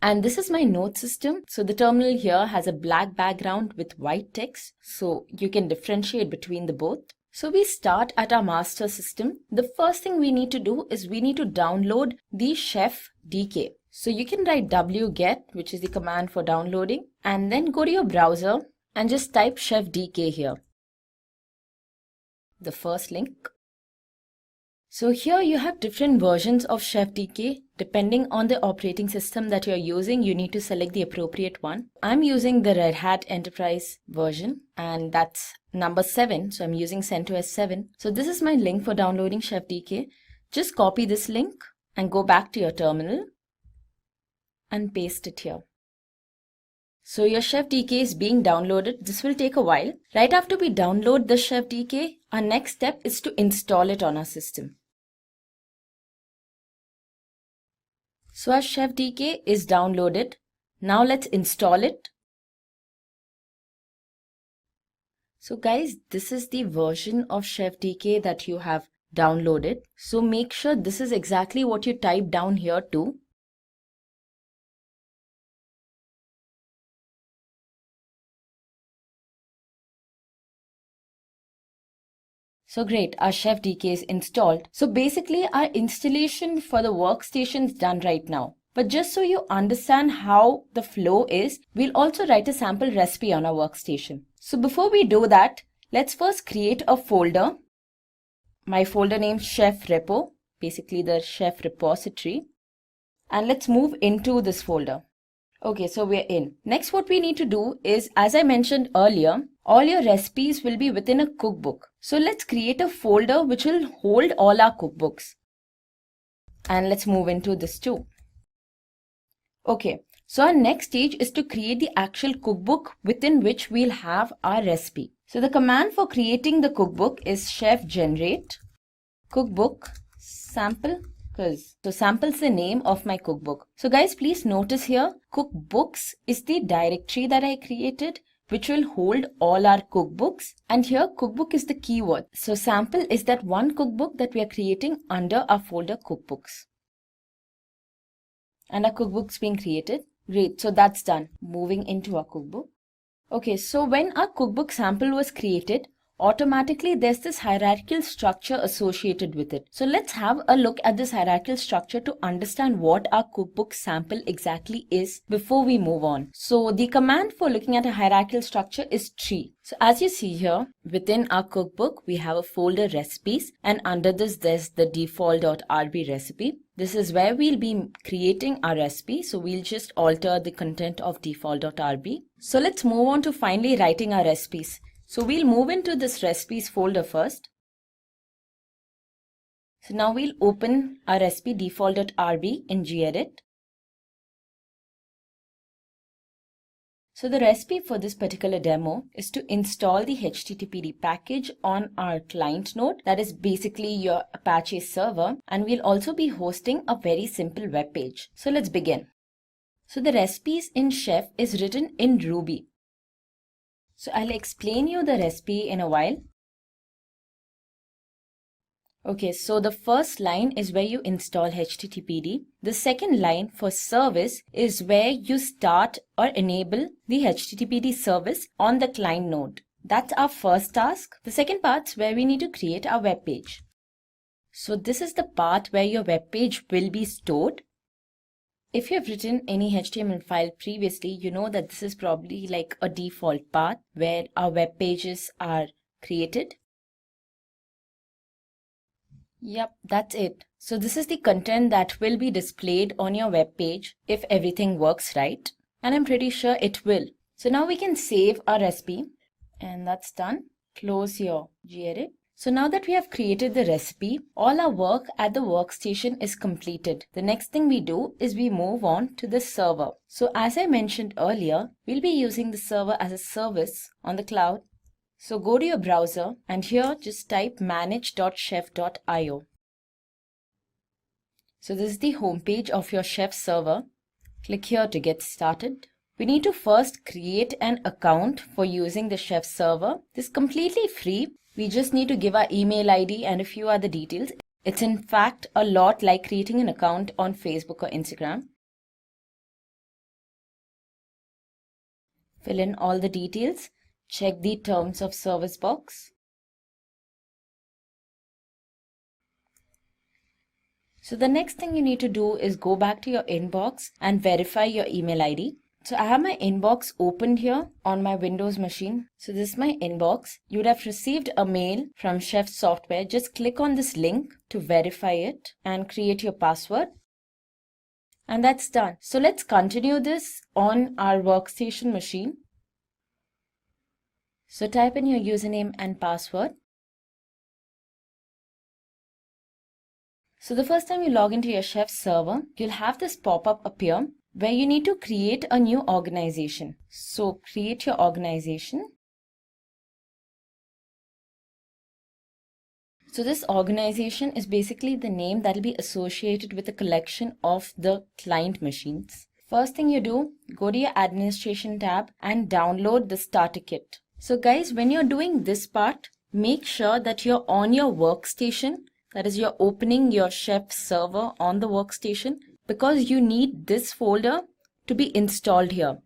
And this is my node system. So the terminal here has a black background with white text. So you can differentiate between the both. So we start at our master system. The first thing we need to do is we need to download the Chef DK. So you can write wget, which is the command for downloading, and then go to your browser and just type Chef DK here. The first link. So here you have different versions of Chef DK. Depending on the operating system that you're using, you need to select the appropriate one. I'm using the Red Hat Enterprise version and that's number 7. So I'm using CentOS 7. So this is my link for downloading Chef DK. Just copy this link and go back to your terminal and paste it here. So your Chef DK is being downloaded. This will take a while. Right after we download the Chef DK, our next step is to install it on our system. So our Chef DK is downloaded. Now let's install it. So guys, this is the version of Chef DK that you have downloaded. So make sure this is exactly what you type down here too. So great, our Chef DK is installed. So basically our installation for the workstation is done right now. But just so you understand how the flow is, we'll also write a sample recipe on our workstation. So before we do that, let's first create a folder. My folder name is Chef Repo, basically the Chef repository. And let's move into this folder. Okay, so we're in. Next, what we need to do is, as I mentioned earlier, all your recipes will be within a cookbook. So let's create a folder which will hold all our cookbooks. And let's move into this too. Okay, so our next stage is to create the actual cookbook within which we'll have our recipe. So the command for creating the cookbook is chef generate cookbook sample. So sample is the name of my cookbook. So guys, please notice here, cookbooks is the directory that I created, which will hold all our cookbooks. And here cookbook is the keyword. So sample is that one cookbook that we are creating under our folder cookbooks. And our cookbook's being created. Great, so that's done. Moving into our cookbook. Okay, so when our cookbook sample was created, automatically there's this hierarchical structure associated with it. So let's have a look at this hierarchical structure to understand what our cookbook sample exactly is before we move on. So the command for looking at a hierarchical structure is tree. So as you see here, within our cookbook, we have a folder recipes, and under this there's the default.rb recipe. This is where we'll be creating our recipe. So we'll just alter the content of default.rb. So let's move on to finally writing our recipes. So we'll move into this recipes folder first. So now we'll open our recipe default.rb in gedit. So the recipe for this particular demo is to install the HTTPD package on our client node, that is basically your Apache server, and we'll also be hosting a very simple web page. So let's begin. So the recipes in Chef is written in Ruby. So I'll explain you the recipe in a while. Okay, so the first line is where you install HTTPD. The second line for service is where you start or enable the HTTPD service on the client node. That's our first task. The second part's where we need to create our web page. So this is the part where your web page will be stored. If you have written any HTML file previously, you know that this is probably like a default path where our web pages are created. Yep, that's it. So this is the content that will be displayed on your web page if everything works right. And I'm pretty sure it will. So now we can save our recipe, and that's done. Close your gedit. So now that we have created the recipe, all our work at the workstation is completed. The next thing we do is we move on to the server. So as I mentioned earlier, we'll be using the server as a service on the cloud. So go to your browser and here just type manage.chef.io. So this is the homepage of your Chef server. Click here to get started. We need to first create an account for using the Chef server. This is completely free. We just need to give our email ID and a few other details. It's in fact a lot like creating an account on Facebook or Instagram. Fill in all the details. Check the terms of service box. So the next thing you need to do is go back to your inbox and verify your email ID. So I have my inbox opened here on my Windows machine. So this is my inbox. You would have received a mail from Chef Software. Just click on this link to verify it and create your password. And that's done. So let's continue this on our workstation machine. So type in your username and password. So the first time you log into your Chef server, you'll have this pop-up appear where you need to create a new organization. So create your organization. So this organization is basically the name that will be associated with a collection of the client machines. First thing you do, go to your administration tab and download the starter kit. So guys, when you're doing this part, make sure that you're on your workstation. That is, you're opening your Chef server on the workstation because you need this folder to be installed here.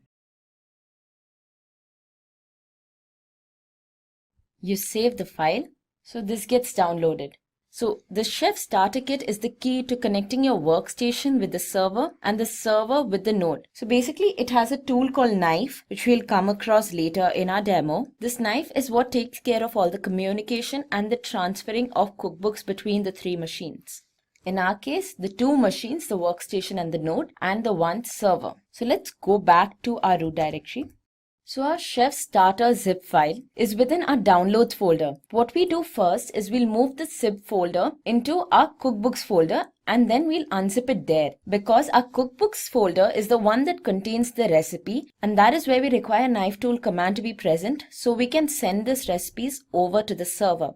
You save the file. So this gets downloaded. So the Chef starter kit is the key to connecting your workstation with the server and the server with the node. So basically it has a tool called Knife, which we'll come across later in our demo. This Knife is what takes care of all the communication and the transferring of cookbooks between the three machines. In our case, the two machines, the workstation and the node, and the one server. So let's go back to our root directory. So our Chef starter zip file is within our downloads folder. What we do first is we'll move the zip folder into our cookbooks folder and then we'll unzip it there because our cookbooks folder is the one that contains the recipe, and that is where we require knife tool command to be present so we can send these recipes over to the server.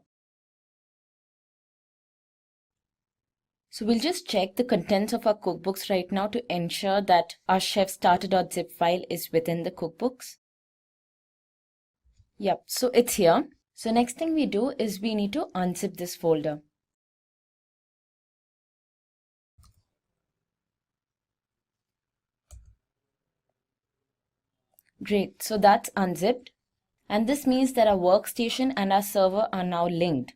So we'll just check the contents of our cookbooks right now to ensure that our Chef starter.zip file is within the cookbooks. Yep, so it's here. So next thing we do is we need to unzip this folder. Great, so that's unzipped. And this means that our workstation and our server are now linked.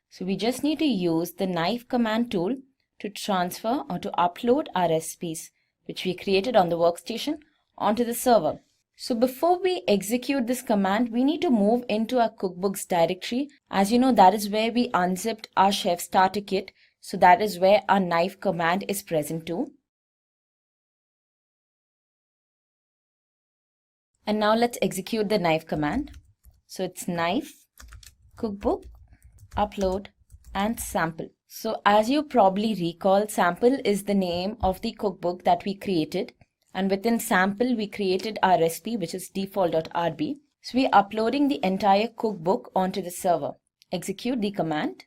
So we just need to use the knife command tool to transfer or to upload our recipes, which we created on the workstation, onto the server. So before we execute this command, we need to move into our cookbooks directory. As you know, that is where we unzipped our chef starter kit. So that is where our knife command is present too. And now let's execute the knife command. So it's knife, cookbook, upload, and sample. So as you probably recall, sample is the name of the cookbook that we created. And within sample, we created our recipe, which is default.rb. So we're uploading the entire cookbook onto the server. Execute the command.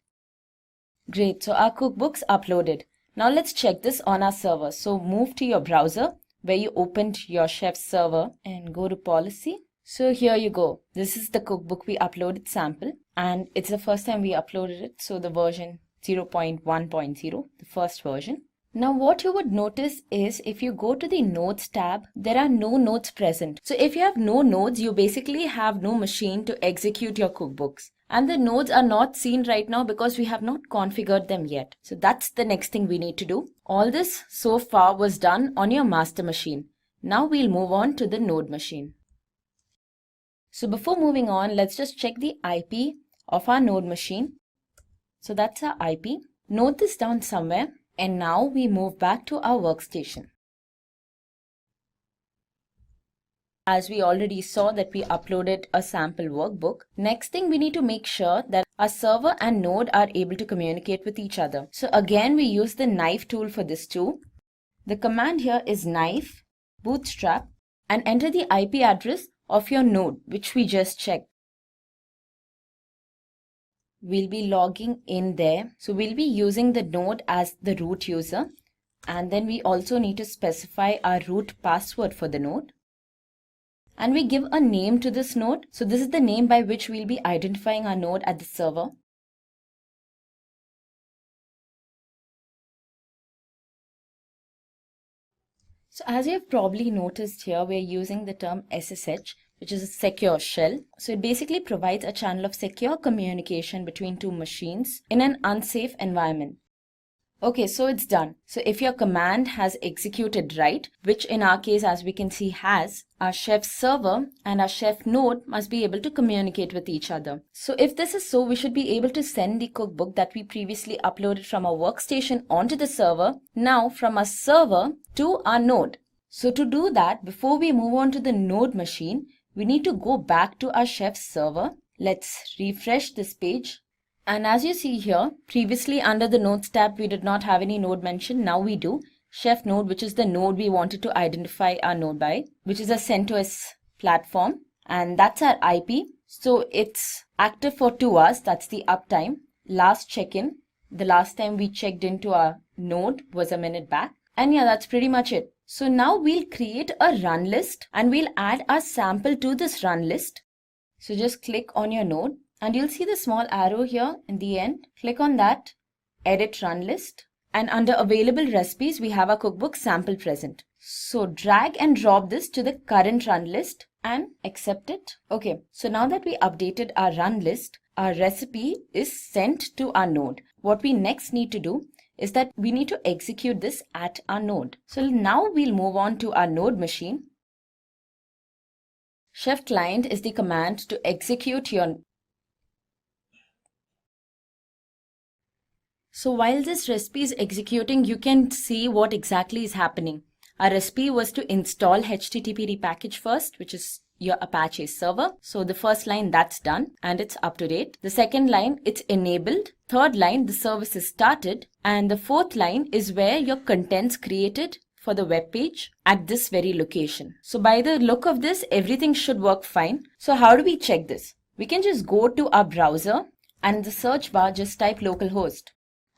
Great, so our cookbook's uploaded. Now let's check this on our server. So move to your browser where you opened your chef server and go to policy. So here you go. This is the cookbook we uploaded sample, and it's the first time we uploaded it. So the version 0.1.0, the first version. Now what you would notice is if you go to the nodes tab, there are no nodes present. So if you have no nodes, you basically have no machine to execute your cookbooks. And the nodes are not seen right now because we have not configured them yet. So that's the next thing we need to do. All this so far was done on your master machine. Now we'll move on to the node machine. So before moving on, let's just check the IP of our node machine. So that's our IP. Note this down somewhere. And now we move back to our workstation. As we already saw that we uploaded a sample workbook, next thing we need to make sure that our server and node are able to communicate with each other. So again, we use the knife tool for this too. The command here is knife, bootstrap, and enter the IP address of your node, which we just checked. We'll be logging in there. So we'll be using the node as the root user. And then we also need to specify our root password for the node. And we give a name to this node. So this is the name by which we'll be identifying our node at the server. So as you've probably noticed here, we're using the term SSH, which is a secure shell. So it basically provides a channel of secure communication between two machines in an unsafe environment. Okay, so it's done. So if your command has executed right, which in our case, as we can see, has, our chef server and our chef node must be able to communicate with each other. So if this is so, we should be able to send the cookbook that we previously uploaded from our workstation onto the server, now from our server to our node. So to do that, before we move on to the node machine, we need to go back to our chef server. Let's refresh this page. And as you see here, previously under the nodes tab, we did not have any node mentioned. Now we do. Chef node, which is the node we wanted to identify our node by, which is a CentOS platform. And that's our IP. So it's active for 2 hours. That's the uptime. Last check-in, the last time we checked into our node was a minute back. And yeah, that's pretty much it. So now we'll create a run list and we'll add our sample to this run list. So just click on your node. And you'll see the small arrow here in the end. Click on that, edit run list. And under available recipes, we have our cookbook sample present. So drag and drop this to the current run list and accept it. Okay, so now that we updated our run list, our recipe is sent to our node. What we next need to do is that we need to execute this at our node. So now we'll move on to our node machine. Chef client is the command to execute your. So while this recipe is executing, you can see what exactly is happening. Our recipe was to install HTTP package first, which is your Apache server. So the first line, that's done and it's up to date. The second line, it's enabled. Third line, the service is started. And the fourth line is where your contents created for the web page at this very location. So by the look of this, everything should work fine. So how do we check this? We can just go to our browser and in the search bar, just type localhost.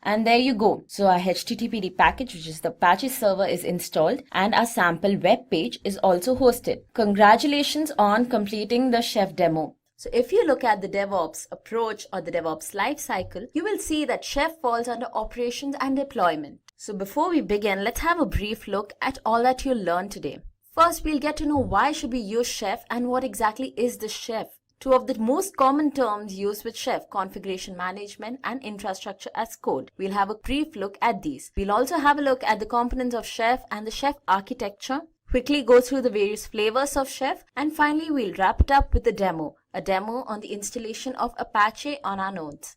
And there you go. So our HTTP package, which is the Apache server, is installed and our sample web page is also hosted. Congratulations on completing the chef demo. So if you look at the DevOps approach or the DevOps lifecycle, you will see that chef falls under operations and deployment. So before we begin, let's have a brief look at all that you'll learn today. First, we'll get to know why should we use chef and what exactly is the chef. Two of the most common terms used with Chef: configuration management and infrastructure as code. We'll have a brief look at these. We'll also have a look at the components of Chef and the Chef architecture, quickly go through the various flavors of Chef, and finally we'll wrap it up with a demo on the installation of Apache on our nodes.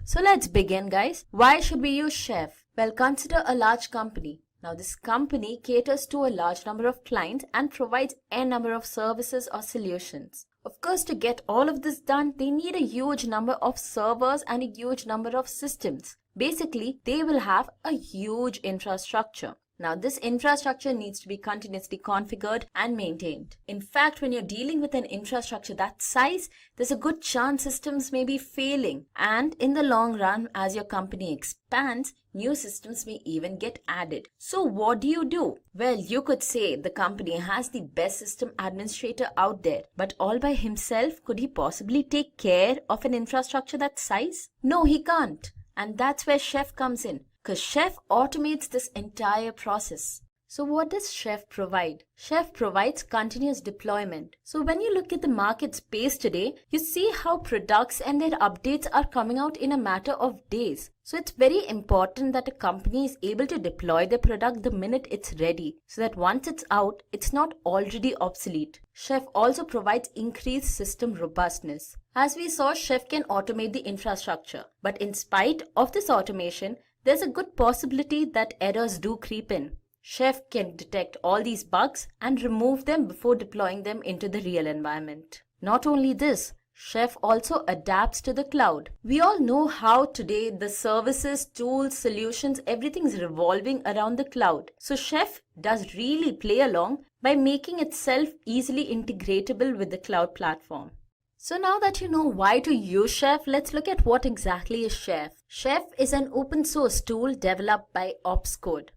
So let's begin, guys. Why should we use Chef? Well, consider a large company. Now this company caters to a large number of clients and provides n number of services or solutions. Of course, to get all of this done, they need a huge number of servers and a huge number of systems. Basically, they will have a huge infrastructure. Now, this infrastructure needs to be continuously configured and maintained. In fact, when you're dealing with an infrastructure that size, there's a good chance systems may be failing. And in the long run, as your company expands, new systems may even get added. So what do? Well, you could say the company has the best system administrator out there, but all by himself, could he possibly take care of an infrastructure that size? No, he can't. And that's where Chef comes in, because Chef automates this entire process. So what does Chef provide? Chef provides continuous deployment. So when you look at the market space today, you see how products and their updates are coming out in a matter of days. So it's very important that a company is able to deploy their product the minute it's ready, so that once it's out, it's not already obsolete. Chef also provides increased system robustness. As we saw, Chef can automate the infrastructure. But in spite of this automation, there's a good possibility that errors do creep in. Chef can detect all these bugs and remove them before deploying them into the real environment. Not only this, Chef also adapts to the cloud. We all know how today the services, tools, solutions, everything's revolving around the cloud. So Chef does really play along by making itself easily integratable with the cloud platform. So now that you know why to use Chef, let's look at what exactly is Chef. Chef is an open source tool developed by Opscode.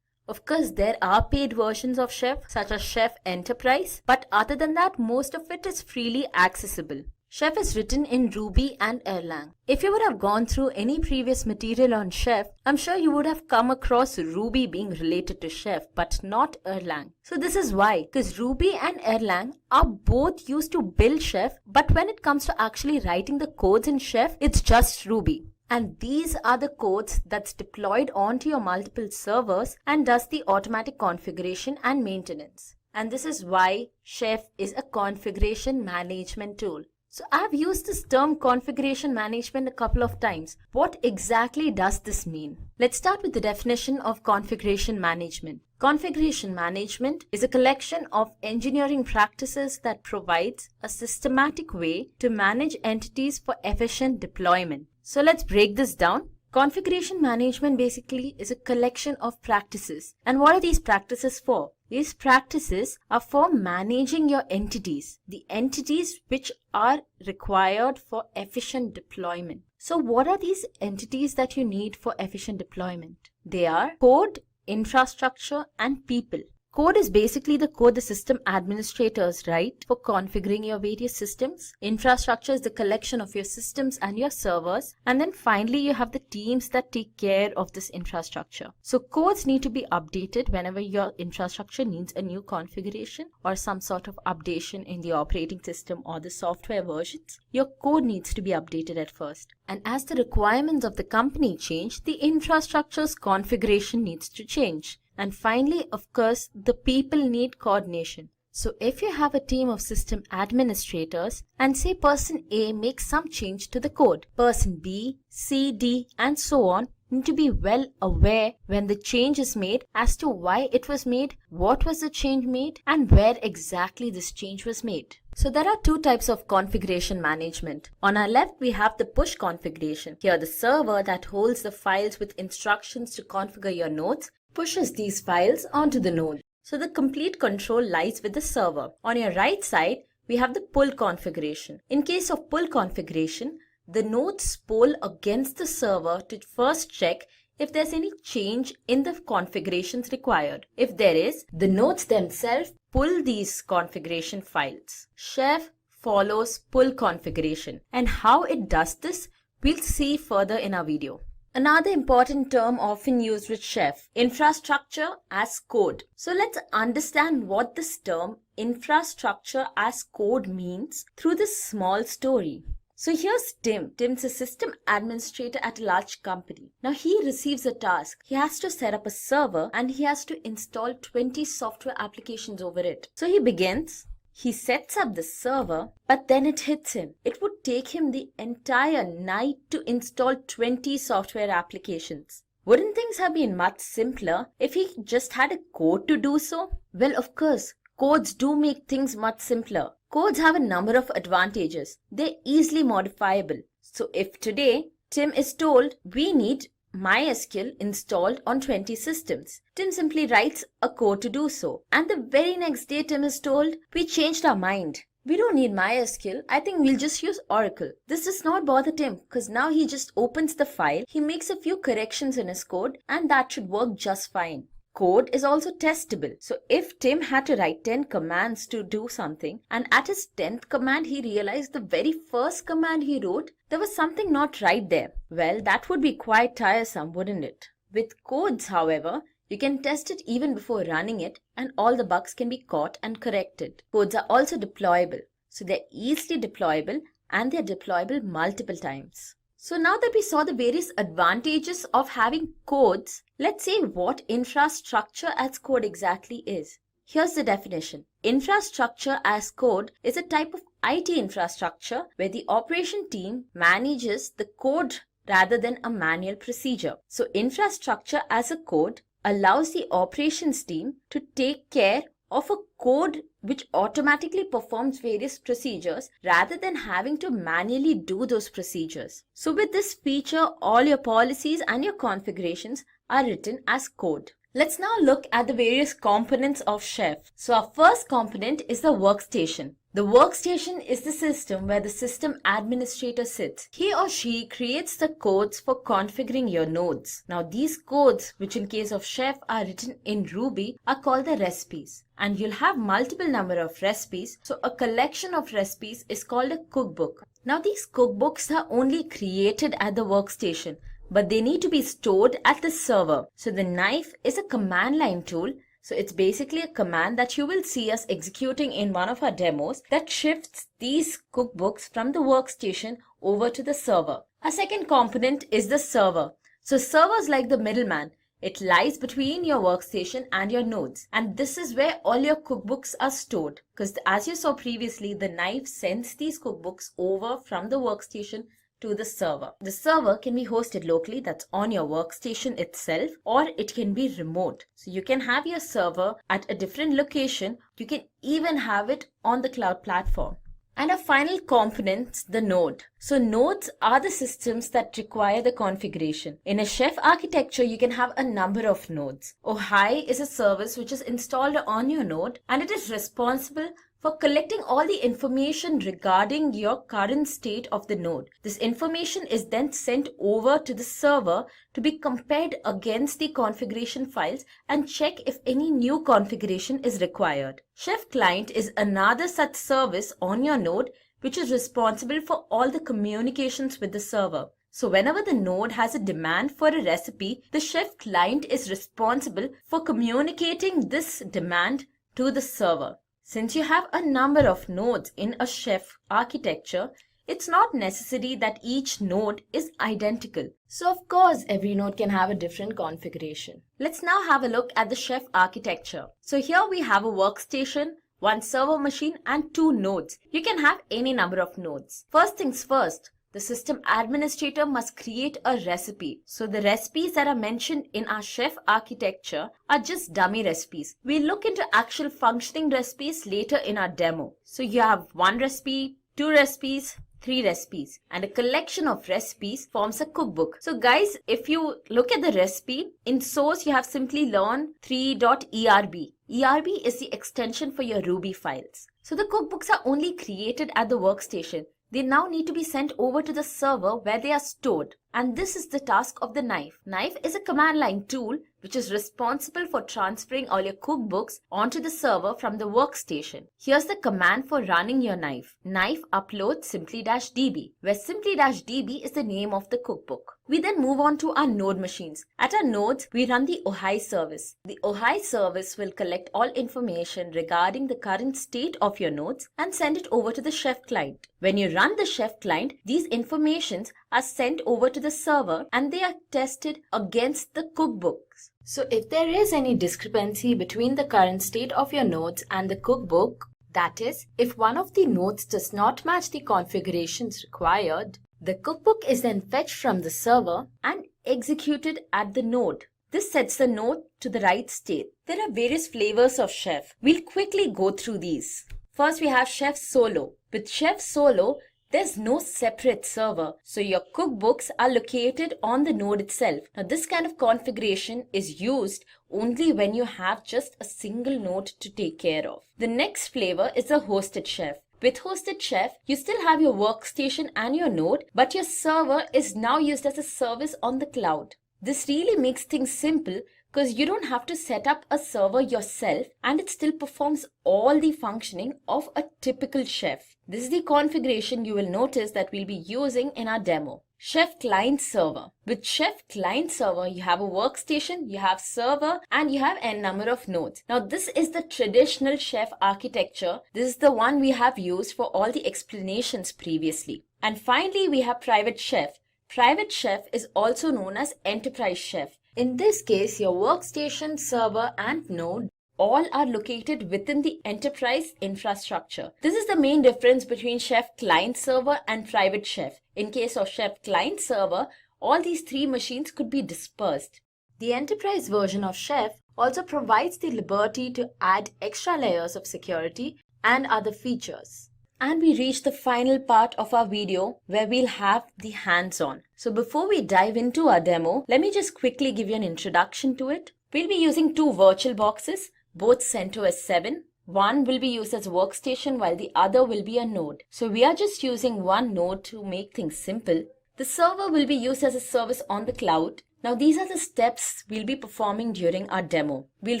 Of course, there are paid versions of Chef, such as Chef Enterprise, but other than that, most of it is freely accessible. Chef is written in Ruby and Erlang. If you would have gone through any previous material on Chef, I'm sure you would have come across Ruby being related to Chef, but not Erlang. So this is why, because Ruby and Erlang are both used to build Chef, but when it comes to actually writing the codes in Chef, it's just Ruby. And these are the codes that's deployed onto your multiple servers and does the automatic configuration and maintenance. And this is why Chef is a configuration management tool. So I've used this term configuration management a couple of times. What exactly does this mean? Let's start with the definition of configuration management. Configuration management is a collection of engineering practices that provides a systematic way to manage entities for efficient deployment. So let's break this down. Configuration management basically is a collection of practices. And what are these practices for? These practices are for managing your entities, the entities which are required for efficient deployment. So what are these entities that you need for efficient deployment? They are code, infrastructure, and people. Code is basically the code the system administrators write for configuring your various systems. Infrastructure is the collection of your systems and your servers. And then finally, you have the teams that take care of this infrastructure. So codes need to be updated whenever your infrastructure needs a new configuration or some sort of updation in the operating system or the software versions. Your code needs to be updated at first. And as the requirements of the company change, the infrastructure's configuration needs to change. And finally, of course, the people need coordination. So if you have a team of system administrators and say person A makes some change to the code, person B, C, D, and so on need to be well aware when the change is made as to why it was made, what was the change made, and where exactly this change was made. So there are two types of configuration management. On our left, we have the push configuration. Here, the server that holds the files with instructions to configure your nodes pushes these files onto the node. So the complete control lies with the server. On your right side, we have the pull configuration. In case of pull configuration, the nodes poll against the server to first check if there's any change in the configurations required. If there is, the nodes themselves pull these configuration files. Chef follows pull configuration, and how it does this, we'll see further in our video. Another important term often used with Chef, infrastructure as code. So let's understand what this term infrastructure as code means through this small story. So here's Tim. Tim's a system administrator at a large company. Now he receives a task. He has to set up a server and he has to install 20 software applications over it. So he begins. He sets up the server, but then it hits him. It would take him the entire night to install 20 software applications. Wouldn't things have been much simpler if he just had a code to do so? Well, of course, codes do make things much simpler. Codes have a number of advantages. They're easily modifiable. So if today Tim is told we need MySQL installed on 20 systems, Tim simply writes a code to do so. And the very next day Tim is told, we changed our mind. We don't need MySQL. I think we'll just use Oracle. This does not bother Tim because now he just opens the file, he makes a few corrections in his code and that should work just fine. Code is also testable. So if Tim had to write 10 commands to do something and at his 10th command he realized the very first command he wrote, there was something not right there. Well, that would be quite tiresome, wouldn't it? With codes, however, you can test it even before running it and all the bugs can be caught and corrected. Codes are also deployable. So they're easily deployable and they're deployable multiple times. So now that we saw the various advantages of having codes, let's see what infrastructure as code exactly is. Here's the definition. Infrastructure as code is a type of IT infrastructure where the operation team manages the code rather than a manual procedure. So infrastructure as a code allows the operations team to take care of a code which automatically performs various procedures rather than having to manually do those procedures. So with this feature, all your policies and your configurations are written as code. Let's now look at the various components of Chef. So our first component is the workstation. The workstation is the system where the system administrator sits. He or she creates the codes for configuring your nodes. Now these codes, which in case of Chef are written in Ruby, are called the recipes. And you'll have multiple number of recipes. So a collection of recipes is called a cookbook. Now these cookbooks are only created at the workstation, but they need to be stored at the server. So the knife is a command line tool. So it's basically a command that you will see us executing in one of our demos that shifts these cookbooks from the workstation over to the server. A second component is the server. So server is like the middleman. It lies between your workstation and your nodes. And this is where all your cookbooks are stored. Because as you saw previously, the knife sends these cookbooks over from the workstation to the server. The server can be hosted locally, that's on your workstation itself, or it can be remote. So you can have your server at a different location. You can even have it on the cloud platform. And our final component, the node. So nodes are the systems that require the configuration. In a Chef architecture, you can have a number of nodes. Ohai is a service which is installed on your node and it is responsible for collecting all the information regarding your current state of the node. This information is then sent over to the server to be compared against the configuration files and check if any new configuration is required. Chef Client is another such service on your node which is responsible for all the communications with the server. So whenever the node has a demand for a recipe, the Chef Client is responsible for communicating this demand to the server. Since you have a number of nodes in a Chef architecture, it's not necessary that each node is identical. So of course, every node can have a different configuration. Let's now have a look at the Chef architecture. So here we have a workstation, one server machine and 2 nodes. You can have any number of nodes. First things first, the system administrator must create a recipe. So the recipes that are mentioned in our Chef architecture are just dummy recipes. We'll look into actual functioning recipes later in our demo. So you have 1 recipe, 2 recipes, 3 recipes, and a collection of recipes forms a cookbook. So guys, if you look at the recipe, in source you have Simplilearn 3.erb. ERB is the extension for your Ruby files. So the cookbooks are only created at the workstation. They now need to be sent over to the server where they are stored. And this is the task of the knife. Knife is a command line tool which is responsible for transferring all your cookbooks onto the server from the workstation. Here's the command for running your knife. Knife upload simply-db, where simply-db is the name of the cookbook. We then move on to our node machines. At our nodes, we run the OHI service. The OHI service will collect all information regarding the current state of your nodes and send it over to the chef client. When you run the chef client, these informations are sent over to the server and they are tested against the cookbooks. So if there is any discrepancy between the current state of your nodes and the cookbook, that is, if one of the nodes does not match the configurations required, the cookbook is then fetched from the server and executed at the node. This sets the node to the right state. There are various flavors of chef. We'll quickly go through these. First, we have Chef Solo. With Chef Solo, there's no separate server, so your cookbooks are located on the node itself. Now, this kind of configuration is used only when you have just a single node to take care of. The next flavor is the Hosted Chef. With Hosted Chef, you still have your workstation and your node, but your server is now used as a service on the cloud. This really makes things simple because you don't have to set up a server yourself and it still performs all the functioning of a typical chef. This is the configuration you will notice that we'll be using in our demo. Chef Client Server. With Chef Client Server, you have a workstation, you have server, and you have n number of nodes. Now, this is the traditional chef architecture. This is the one we have used for all the explanations previously. And finally, we have Private Chef. Private Chef is also known as Enterprise Chef. In this case, your workstation, server, and node all are located within the enterprise infrastructure. This is the main difference between Chef Client Server and Private Chef. In case of Chef Client Server, all these three machines could be dispersed. The enterprise version of Chef also provides the liberty to add extra layers of security and other features. And we reach the final part of our video where we'll have the hands-on. So before we dive into our demo, let me just quickly give you an introduction to it. We'll be using two virtual boxes, both CentOS 7. One will be used as a workstation while the other will be a node. So we are just using one node to make things simple. The server will be used as a service on the cloud. Now these are the steps we'll be performing during our demo. We'll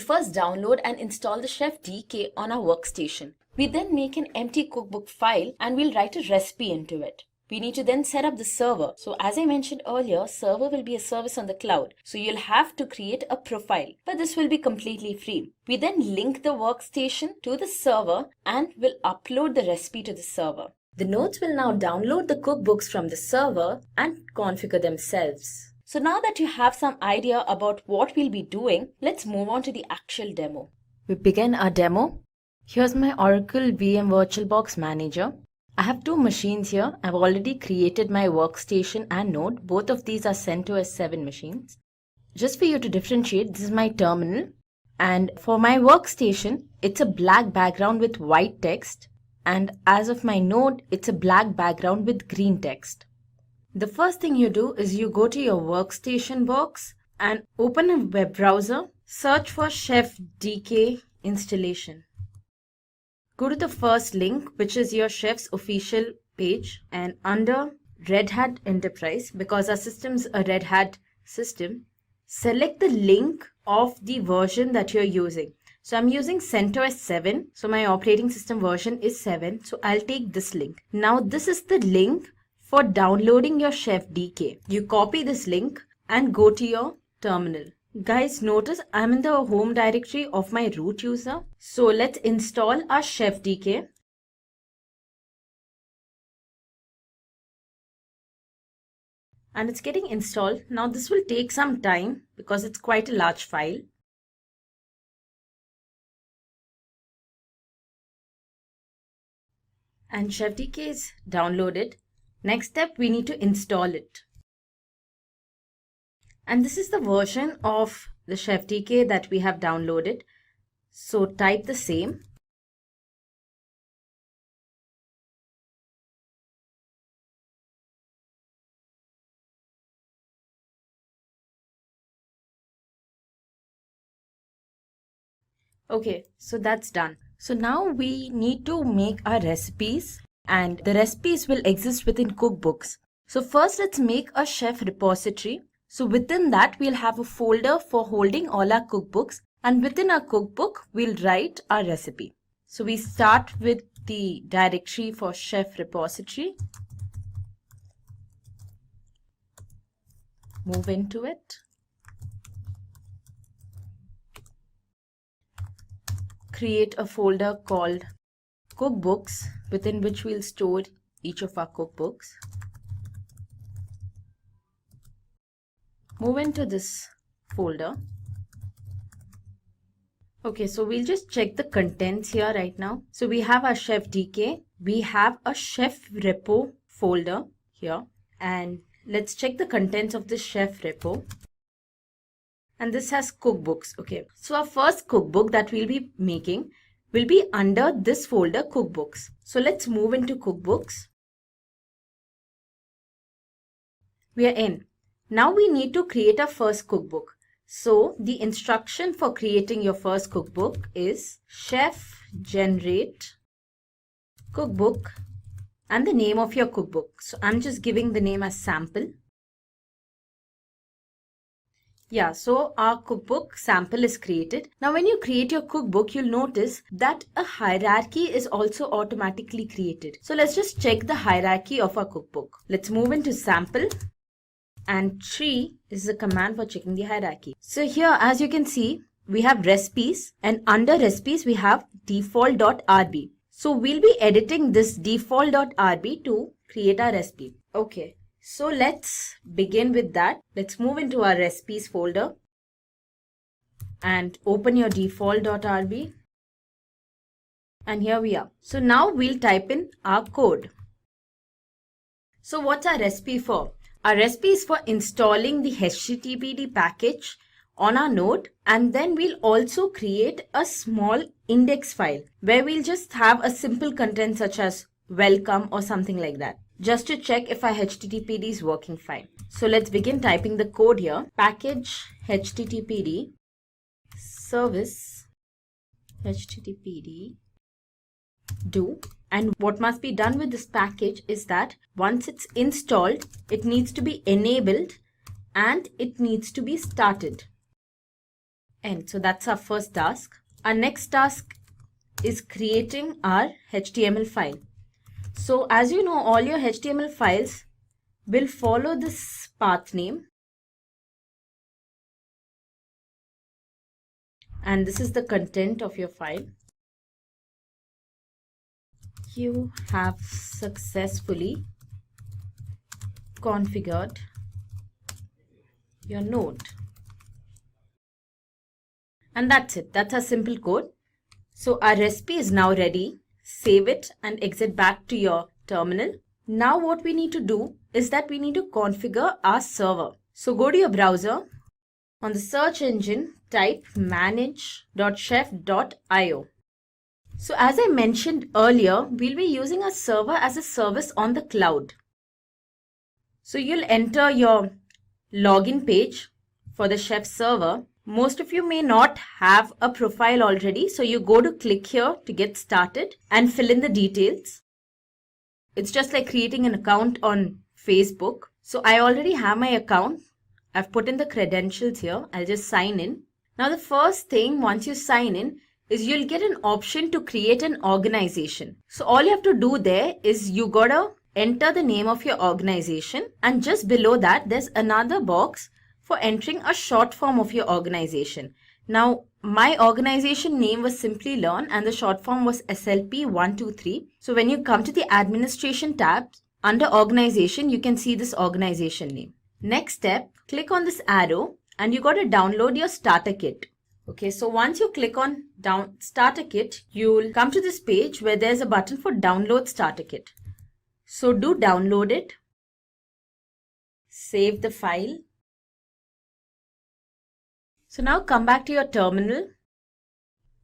first download and install the Chef DK on our workstation. We then make an empty cookbook file and we'll write a recipe into it. We need to then set up the server. So as I mentioned earlier, server will be a service on the cloud. So you'll have to create a profile, but this will be completely free. We then link the workstation to the server and will upload the recipe to the server. The nodes will now download the cookbooks from the server and configure themselves. So now that you have some idea about what we'll be doing, let's move on to the actual demo. We begin our demo. Here's my Oracle VM VirtualBox Manager. I have two machines here. I've already created my workstation and node. Both of these are CentOS 7 machines. Just for you to differentiate, this is my terminal. And for my workstation, it's a black background with white text. And as of my node, it's a black background with green text. The first thing you do is you go to your workstation box and open a web browser. Search for Chef DK installation. Go to the first link, which is your Chef's official page, and under Red Hat Enterprise, because our system's a Red Hat system, select the link of the version that you're using. So I'm using CentOS 7, so my operating system version is 7, so I'll take this link. Now this is the link for downloading your Chef DK. You copy this link and go to your terminal. Guys, notice I'm in the home directory of my root user. So let's install our Chef DK. And it's getting installed. Now this will take some time because it's quite a large file. And Chef DK is downloaded. Next step, we need to install it. And this is the version of the Chef DK that we have downloaded. So type the same. Okay, so that's done. So now we need to make our recipes, and the recipes will exist within cookbooks. So first let's make a chef repository. So within that we'll have a folder for holding all our cookbooks, and within our cookbook we'll write our recipe. So we start with the directory for chef repository. Move into it. Create a folder called cookbooks, within which we'll store each of our cookbooks. Move into this folder. Okay, so we'll just check the contents here right now. So we have our chef DK, we have a chef repo folder here, and let's check the contents of the chef repo. And this has cookbooks. Okay, so our first cookbook that we'll be making will be under this folder cookbooks. So let's move into cookbooks. We are in. Now we need to create our first cookbook. So the instruction for creating your first cookbook is chef generate cookbook and the name of your cookbook. So I'm just giving the name as sample. Yeah, so our cookbook sample is created. Now when you create your cookbook, you'll notice that a hierarchy is also automatically created. So let's just check the hierarchy of our cookbook. Let's move into sample, and tree is the command for checking the hierarchy. So here, as you can see, we have recipes, and under recipes we have default.rb. So we'll be editing this default.rb to create our recipe. Okay. So let's begin with that. Let's move into our recipes folder and open your default.rb. And here we are. So now we'll type in our code. So what's our recipe for? Our recipe is for installing the HTTPD package on our node, and then we'll also create a small index file where we'll just have a simple content such as welcome or something like that, just to check if our HTTPD is working fine. So let's begin typing the code here. Package HTTPD service HTTPD do. And what must be done with this package is that once it's installed, it needs to be enabled and it needs to be started. And so that's our first task. Our next task is creating our HTML file. So as you know, all your HTML files will follow this path name. And this is the content of your file. You have successfully configured your node. And that's it. That's a simple code. So our recipe is now ready. Save it and exit back to your terminal. Now what we need to do is that we need to configure our server. So go to your browser. On the search engine, type manage.chef.io. So as I mentioned earlier, we'll be using a server as a service on the cloud. So you'll enter your login page for the Chef server. Most of you may not have a profile already, so you go to click here to get started and fill in the details. It's just like creating an account on Facebook. So I already have my account. I've put in the credentials here. I'll just sign in. Now the first thing once you sign in is you'll get an option to create an organization. So all you have to do there is you gotta enter the name of your organization, and just below that there's another box for entering a short form of your organization. Now my organization name was Simplilearn and the short form was SLP123. So when you come to the administration tab under organization, you can see this organization name. Next step, click on this arrow and you got to download your starter kit. Okay, so once you click on starter kit, you'll come to this page where there's a button for download starter kit. So do download it. Save the file. So now come back to your terminal.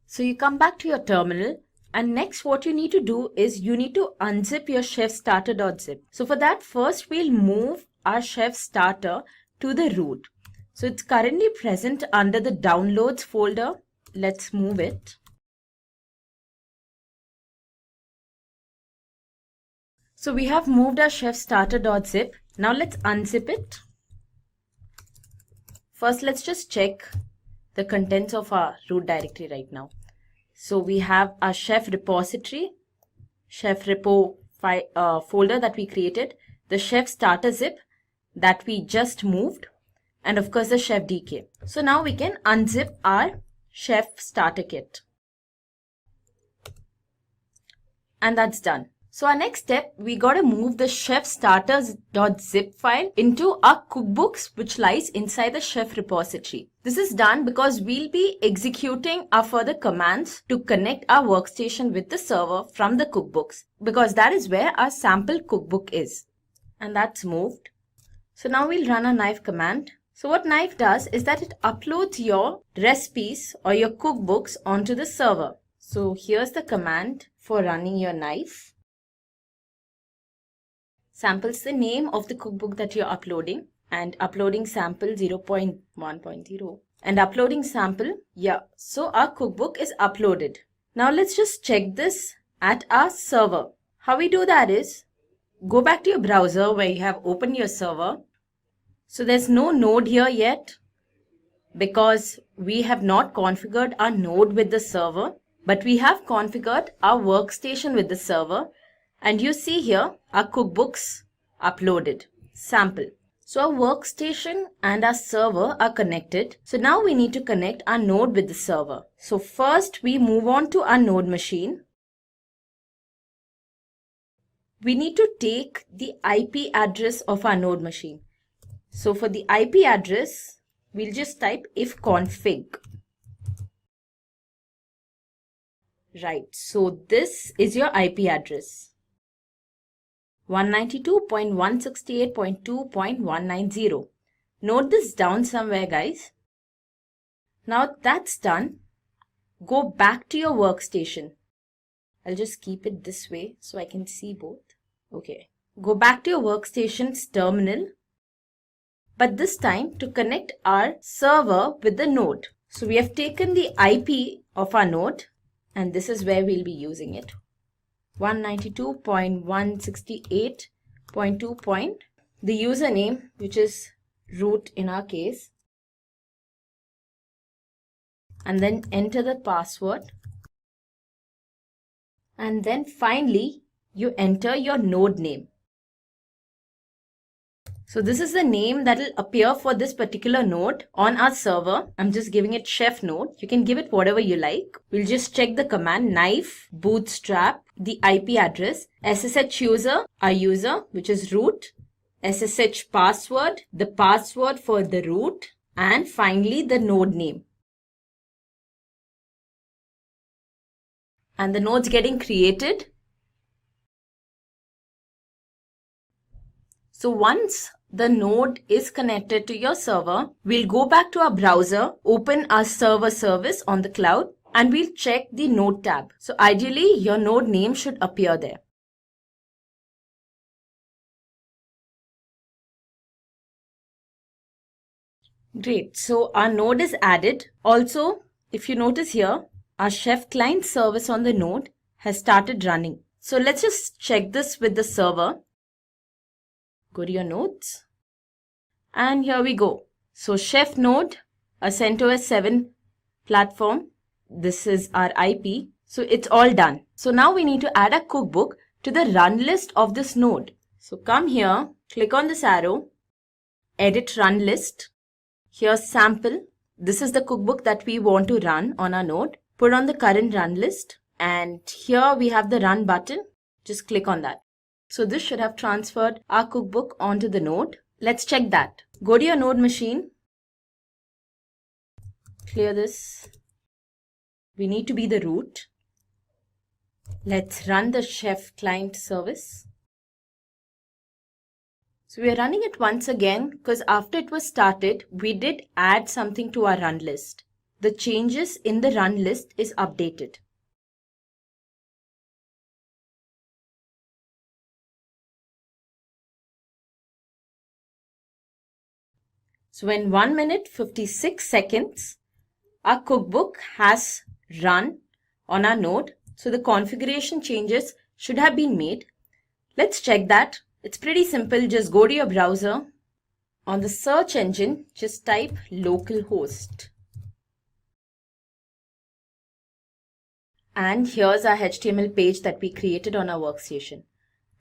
So you come back to your terminal, and next what you need to do is you need to unzip your chef starter.zip. So for that, first we'll move our chef starter to the root. So it's currently present under the downloads folder. Let's move it. So we have moved our chef starter.zip. Now let's unzip it. First, let's just check the contents of our root directory right now. So we have our chef repository, chef repo folder that we created, the chef starter zip that we just moved, and of course the chef DK. So now we can unzip our chef starter kit. And that's done. So our next step, we got to move the chef starters.zip file into our cookbooks, which lies inside the chef repository. This is done because we'll be executing our further commands to connect our workstation with the server from the cookbooks, because that is where our sample cookbook is. And that's moved. So now we'll run a knife command. So what knife does is that it uploads your recipes or your cookbooks onto the server. So here's the command for running your knife. Samples the name of the cookbook that you're uploading, and uploading sample 0.1.0 and uploading sample. Yeah, so our cookbook is uploaded. Now let's just check this at our server. How we do that is go back to your browser where you have opened your server. So there's no node here yet because we have not configured our node with the server, but we have configured our workstation with the server. And you see here our cookbooks uploaded, sample. So our workstation and our server are connected. So now we need to connect our node with the server. So first we move on to our node machine. We need to take the IP address of our node machine. So for the IP address, we'll just type ifconfig. Right, so this is your IP address. 192.168.2.190. Note this down somewhere, guys. Now that's done, go back to your workstation. I'll just keep it this way so I can see both. Okay. Go back to your workstation's terminal, but this time to connect our server with the node. So we have taken the IP of our node, and this is where we'll be using it. 192.168.2. The username, which is root in our case, and then enter the password, and then finally you enter your node name. So this is the name that will appear for this particular node on our server. I'm just giving it chef node. You can give it whatever you like. We'll just check the command knife bootstrap, the IP address, SSH user, our user, which is root, SSH password, the password for the root, and finally the node name. And the node's getting created. So once the node is connected to your server, we'll go back to our browser, open our server service on the cloud, and we'll check the node tab. So ideally, your node name should appear there. Great. So our node is added. Also, if you notice here, our chef client service on the node has started running. So let's just check this with the server. Go to your nodes. And here we go. So chef node, a CentOS 7 platform. This is our IP. So it's all done. So now we need to add a cookbook to the run list of this node. So come here, click on this arrow, edit run list. Here's sample. This is the cookbook that we want to run on our node. Put on the current run list. And here we have the run button. Just click on that. So this should have transferred our cookbook onto the node. Let's check that. Go to your node machine. Clear this. We need to be the root. Let's run the chef client service. So we are running it once again because after it was started, we did add something to our run list. The changes in the run list is updated. So in 1 minute 56 seconds, our cookbook has run on our node. So the configuration changes should have been made. Let's check that It's pretty simple. Just go to your browser. On the search engine, just type localhost. And here's our HTML page that we created on our workstation.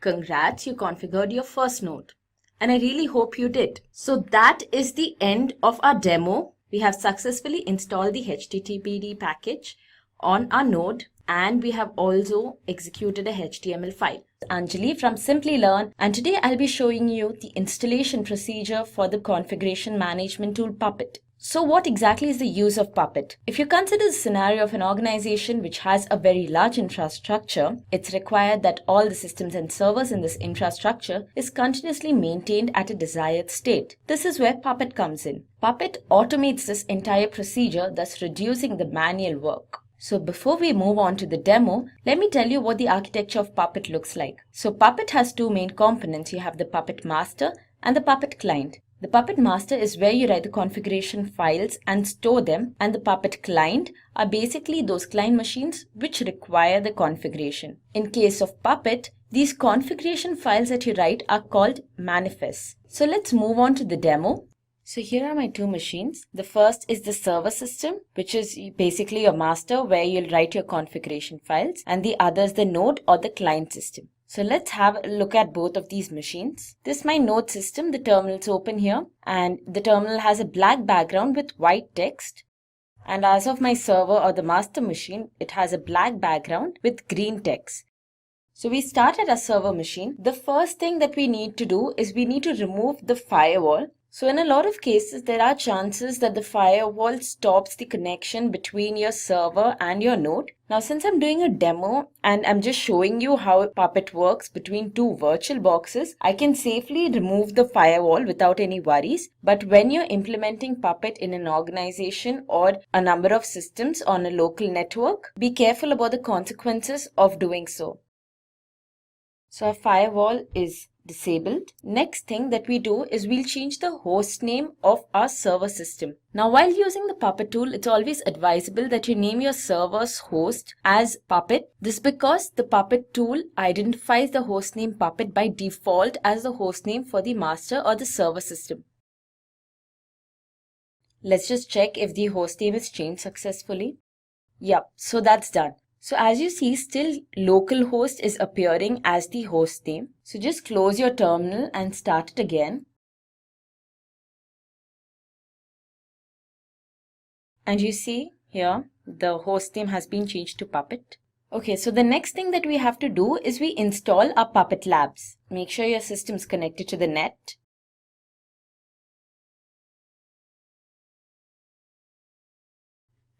Congrats, you configured your first node. And I really hope you did. So that is the end of our demo. We have successfully installed the HTTPD package on our node, and we have also executed a HTML file. Anjali from Simplilearn, and today I'll be showing you the installation procedure for the configuration management tool Puppet. So what exactly is the use of Puppet? If you consider the scenario of an organization which has a very large infrastructure, it's required that all the systems and servers in this infrastructure is continuously maintained at a desired state. This is where Puppet comes in. Puppet automates this entire procedure, thus reducing the manual work. So before we move on to the demo, let me tell you what the architecture of Puppet looks like. So Puppet has two main components. You have the Puppet master and the Puppet client. The Puppet master is where you write the configuration files and store them, and the Puppet client are basically those client machines which require the configuration. In case of Puppet, these configuration files that you write are called manifests. So let's move on to the demo. So here are my two machines. The first is the server system, which is basically your master where you'll write your configuration files, and the other is the node or the client system. So let's have a look at both of these machines. This is my node system. The terminal is open here, and the terminal has a black background with white text. And as of my server or the master machine, it has a black background with green text. So we start at our server machine. The first thing that we need to do is we need to remove the firewall. So in a lot of cases, there are chances that the firewall stops the connection between your server and your node. Now, since I'm doing a demo and I'm just showing you how Puppet works between two virtual boxes, I can safely remove the firewall without any worries. But when you're implementing Puppet in an organization or a number of systems on a local network, be careful about the consequences of doing so. So our firewall is disabled. Next thing that we do is we'll change the host name of our server system. Now while using the Puppet tool, it's always advisable that you name your server's host as Puppet. This because the Puppet tool identifies the host name Puppet by default as the host name for the master or the server system. Let's just check if the host name is changed successfully. Yep, so that's done. So as you see, still localhost is appearing as the host name. So just close your terminal and start it again. And you see here, the host name has been changed to Puppet. Okay, so the next thing that we have to do is we install our Puppet labs. Make sure your system is connected to the net.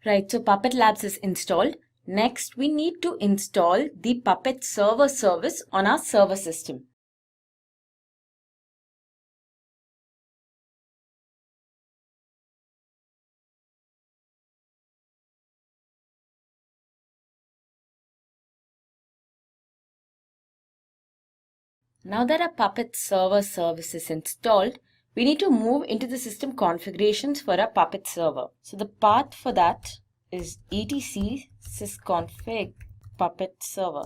Right, so Puppet labs is installed. Next, we need to install the Puppet server service on our server system. Now that our Puppet server service is installed, we need to move into the system configurations for our Puppet server. So the path for that is etc sysconfig Puppet server.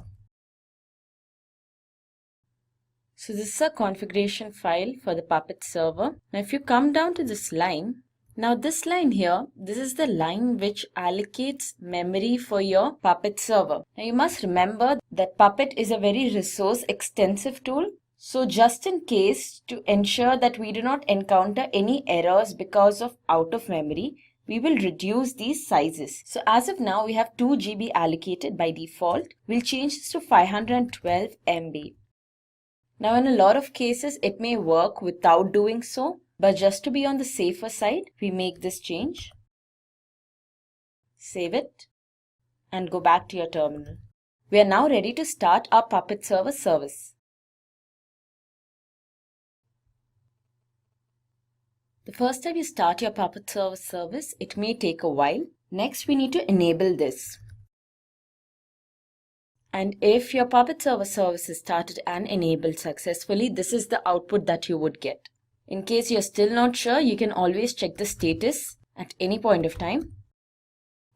So this is a configuration file for the Puppet server. Now if you come down to this line, now this line here, this is the line which allocates memory for your Puppet server. Now you must remember that Puppet is a very resource extensive tool. So just in case, to ensure that we do not encounter any errors because of out of memory, we will reduce these sizes. So as of now, we have 2 GB allocated by default. We'll change this to 512 MB. Now in a lot of cases, it may work without doing so, but just to be on the safer side, we make this change. Save it and go back to your terminal. We are now ready to start our Puppet server service. The first time you start your Puppet server service, it may take a while. Next, we need to enable this. And if your Puppet server service is started and enabled successfully, this is the output that you would get. In case you're still not sure, you can always check the status at any point of time.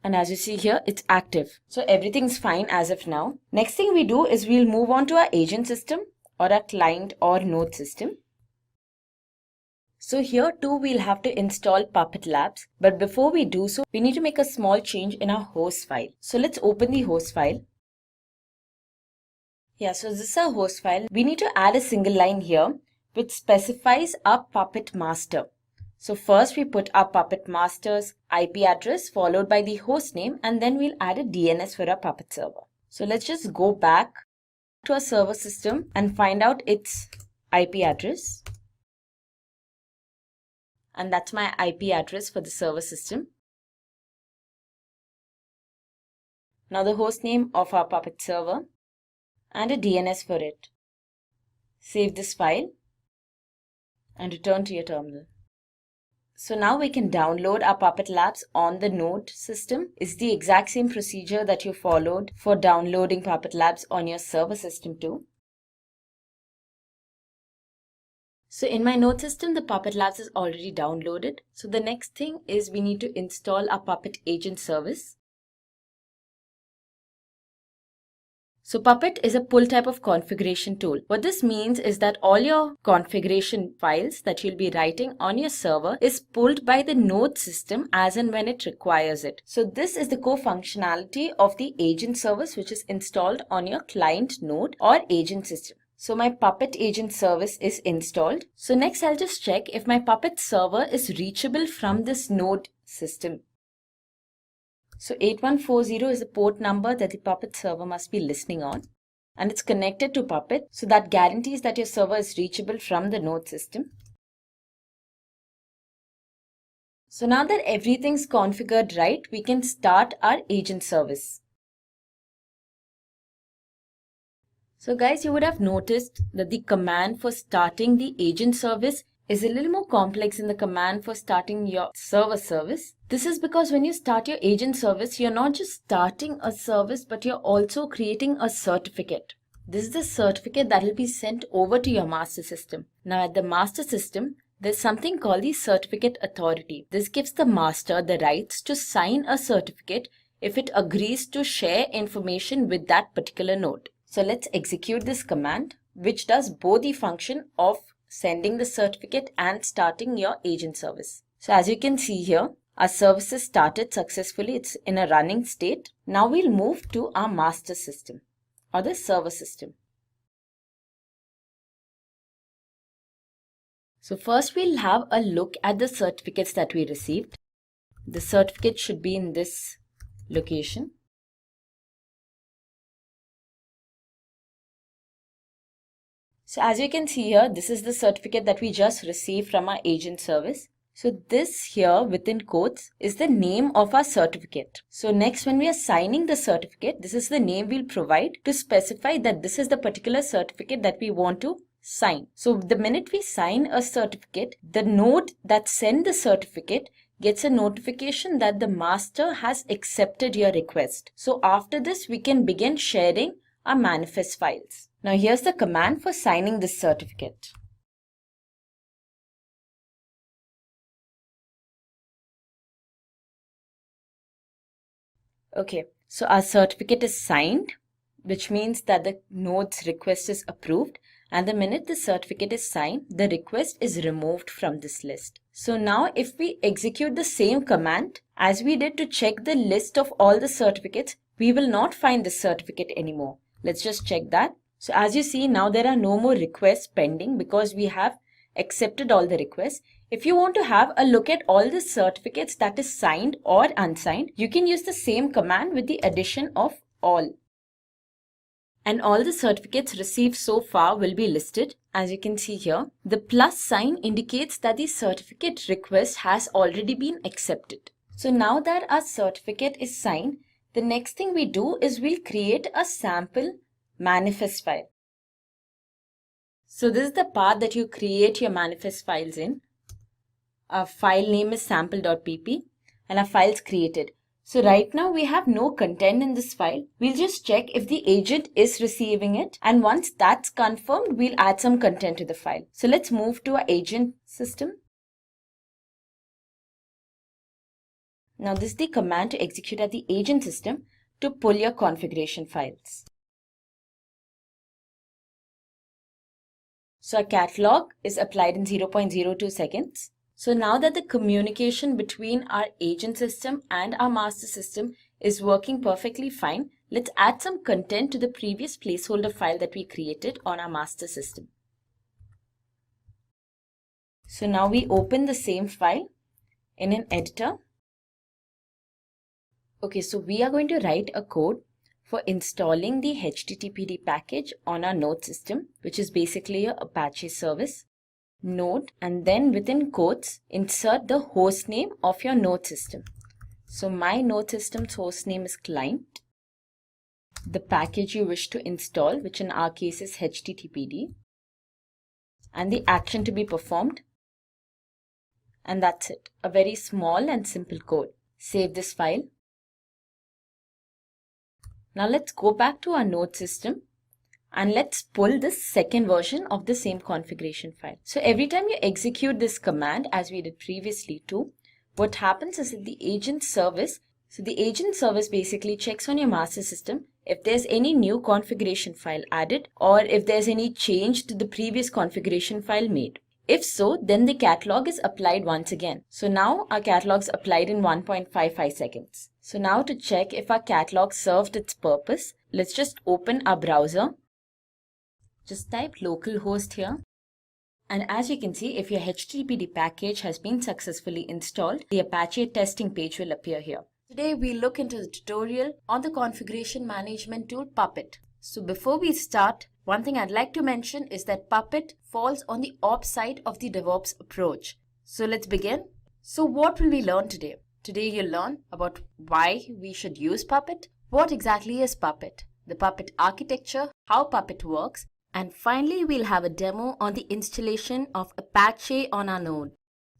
And as you see here, it's active. So everything's fine as of now. Next thing we do is we'll move on to our agent system. or a client or node system. So here too we'll have to install Puppet Labs, but before we do so, we need to make a small change in our host file. So let's open the host file. Yeah, so this is our host file. We need to add a single line here which specifies our Puppet master. So first we put our Puppet master's IP address followed by the host name, and then we'll add a DNS for our Puppet server. So let's just go back to our server system and find out its IP address. And that's my IP address for the server system. Now the host name of our Puppet server and a DNS for it. Save this file and return to your terminal. So now we can download our Puppet Labs on the node system. It's the exact same procedure that you followed for downloading Puppet Labs on your server system too. So in my node system, the Puppet Labs is already downloaded. So the next thing is we need to install our Puppet agent service. So Puppet is a pull type of configuration tool. What this means is that all your configuration files that you'll be writing on your server is pulled by the node system as and when it requires it. So this is the core functionality of the agent service which is installed on your client node or agent system. So my Puppet agent service is installed. So next I'll just check if my Puppet server is reachable from this node system. So 8140 is the port number that the Puppet server must be listening on, and it's connected to Puppet, so that guarantees that your server is reachable from the node system. So now that everything's configured right, we can start our agent service. So guys, you would have noticed that the command for starting the agent service is a little more complex than the command for starting your server service. This is because when you start your agent service, you're not just starting a service, but you're also creating a certificate. This is the certificate that will be sent over to your master system. Now at the master system, there's something called the certificate authority. This gives the master the rights to sign a certificate if it agrees to share information with that particular node. So let's execute this command, which does both the function of sending the certificate and starting your agent service. So as you can see here, our service is started successfully. It's in a running state. Now we'll move to our master system or the server system. So first we'll have a look at the certificates that we received. The certificate should be in this location. So as you can see here, this is the certificate that we just received from our agent service. So this here within quotes is the name of our certificate. So next, when we are signing the certificate, this is the name we'll provide to specify that this is the particular certificate that we want to sign. So the minute we sign a certificate, the node that sends the certificate gets a notification that the master has accepted your request. So after this, we can begin sharing our manifest files. Now here's the command for signing this certificate. Okay, so our certificate is signed, which means that the node's request is approved, and the minute the certificate is signed, the request is removed from this list. So now if we execute the same command as we did to check the list of all the certificates, we will not find this certificate anymore. Let's just check that. So as you see, now there are no more requests pending because we have accepted all the requests. If you want to have a look at all the certificates that is signed or unsigned, you can use the same command with the addition of all. And all the certificates received so far will be listed. As you can see here, the plus sign indicates that the certificate request has already been accepted. So now that our certificate is signed, the next thing we do is we'll create a sample manifest file. So this is the path that you create your manifest files in. Our file name is sample.pp and our file is created. So right now we have no content in this file. We'll just check if the agent is receiving it, and once that's confirmed, we'll add some content to the file. So let's move to our agent system. Now this is the command to execute at the agent system to pull your configuration files. So our catalog is applied in 0.02 seconds. So now that the communication between our agent system and our master system is working perfectly fine, let's add some content to the previous placeholder file that we created on our master system. So now we open the same file in an editor. Okay, so we are going to write a code for installing the HTTPD package on our node system, which is basically a Apache service. Node, and then within quotes, insert the host name of your node system. So my node system's host name is client. The package you wish to install, which in our case is HTTPD, and the action to be performed. And that's it. A very small and simple code. Save this file. Now let's go back to our node system and let's pull the second version of the same configuration file. So every time you execute this command, as we did previously too, what happens is that the agent service basically checks on your master system if there's any new configuration file added or if there's any change to the previous configuration file made. If so, then the catalog is applied once again. So now our catalog is applied in 1.55 seconds. So now to check if our catalog served its purpose, let's just open our browser. Just type localhost here. And as you can see, if your HTTPD package has been successfully installed, the Apache testing page will appear here. Today we look into the tutorial on the configuration management tool Puppet. So before we start, one thing I'd like to mention is that Puppet falls on the ops side of the DevOps approach. So let's begin. So what will we learn today? Today you'll learn about why we should use Puppet, what exactly is Puppet, the Puppet architecture, how Puppet works, and finally we'll have a demo on the installation of Apache on our node.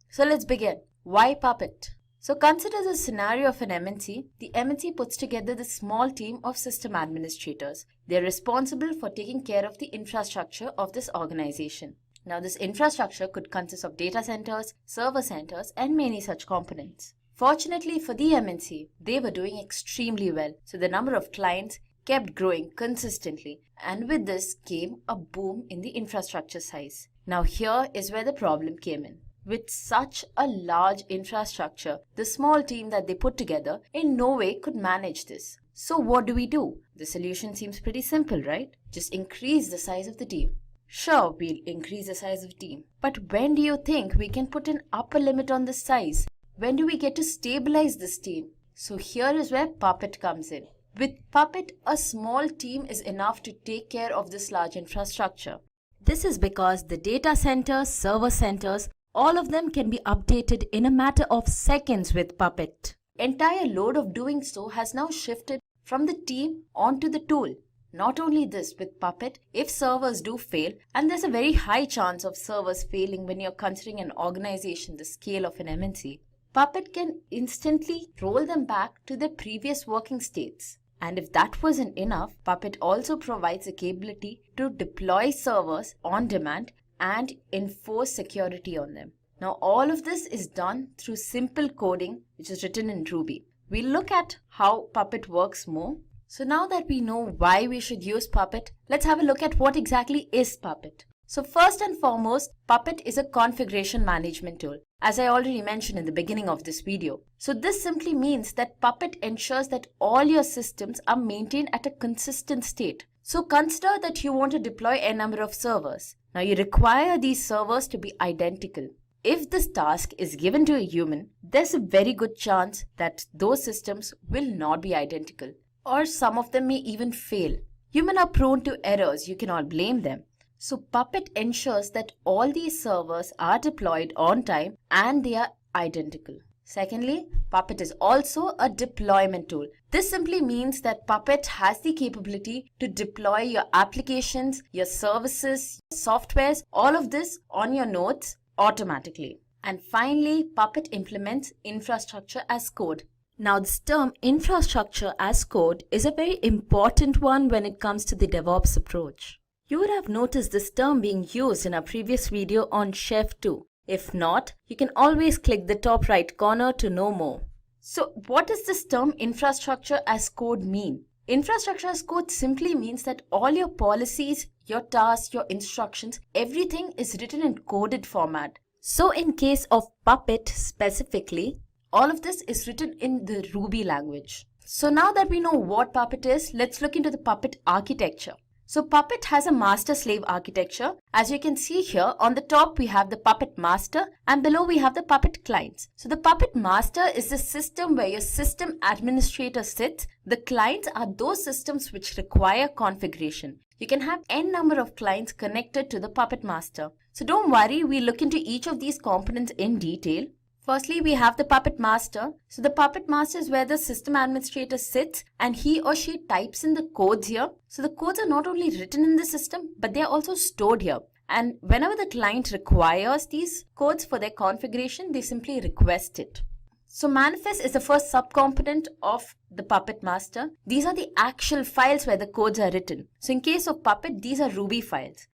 So let's begin. Why Puppet? So consider the scenario of an MNC. The MNC puts together the small team of system administrators. They're responsible for taking care of the infrastructure of this organization. Now this infrastructure could consist of data centers, server centers, and many such components. Fortunately for the MNC, they were doing extremely well. So the number of clients kept growing consistently, and with this came a boom in the infrastructure size. Now here is where the problem came in. With such a large infrastructure, the small team that they put together in no way could manage this. So what do we do? The solution seems pretty simple, right? Just increase the size of the team. Sure, we'll increase the size of the team. But when do you think we can put an upper limit on the size? When do we get to stabilize this team? So here is where Puppet comes in. With Puppet, a small team is enough to take care of this large infrastructure. This is because the data centers, server centers, all of them can be updated in a matter of seconds with Puppet. Entire load of doing so has now shifted from the team onto the tool. Not only this, with Puppet, if servers do fail, and there's a very high chance of servers failing when you're considering an organization the scale of an MNC, Puppet can instantly roll them back to their previous working states. And if that wasn't enough, Puppet also provides the capability to deploy servers on demand and enforce security on them. Now all of this is done through simple coding which is written in Ruby. We'll look at how Puppet works more. So now that we know why we should use Puppet, let's have a look at what exactly is Puppet. So first and foremost, Puppet is a configuration management tool, as I already mentioned in the beginning of this video. So this simply means that Puppet ensures that all your systems are maintained at a consistent state. So consider that you want to deploy a number of servers. Now you require these servers to be identical. If this task is given to a human, there's a very good chance that those systems will not be identical, or some of them may even fail. Humans are prone to errors, you cannot blame them. So Puppet ensures that all these servers are deployed on time and they are identical. Secondly, Puppet is also a deployment tool. This simply means that Puppet has the capability to deploy your applications, your services, your softwares, all of this on your nodes automatically. And finally, Puppet implements infrastructure as code. Now this term infrastructure as code is a very important one when it comes to the DevOps approach. You would have noticed this term being used in our previous video on Chef 2. If not, you can always click the top right corner to know more. So what does this term infrastructure as code mean? Infrastructure as code simply means that all your policies, your tasks, your instructions, everything is written in coded format. So in case of Puppet specifically, all of this is written in the Ruby language. So now that we know what Puppet is, let's look into the Puppet architecture. So Puppet has a master-slave architecture. As you can see here, on the top we have the Puppet master and below we have the Puppet clients. So the Puppet master is the system where your system administrator sits. The clients are those systems which require configuration. You can have n number of clients connected to the Puppet master. So don't worry, we look into each of these components in detail. Firstly, we have the Puppet master. So the Puppet master is where the system administrator sits and he or she types in the codes here. So the codes are not only written in the system, but they are also stored here. And whenever the client requires these codes for their configuration, they simply request it. So manifest is the first subcomponent of the Puppet master. These are the actual files where the codes are written. So in case of Puppet, these are Ruby files.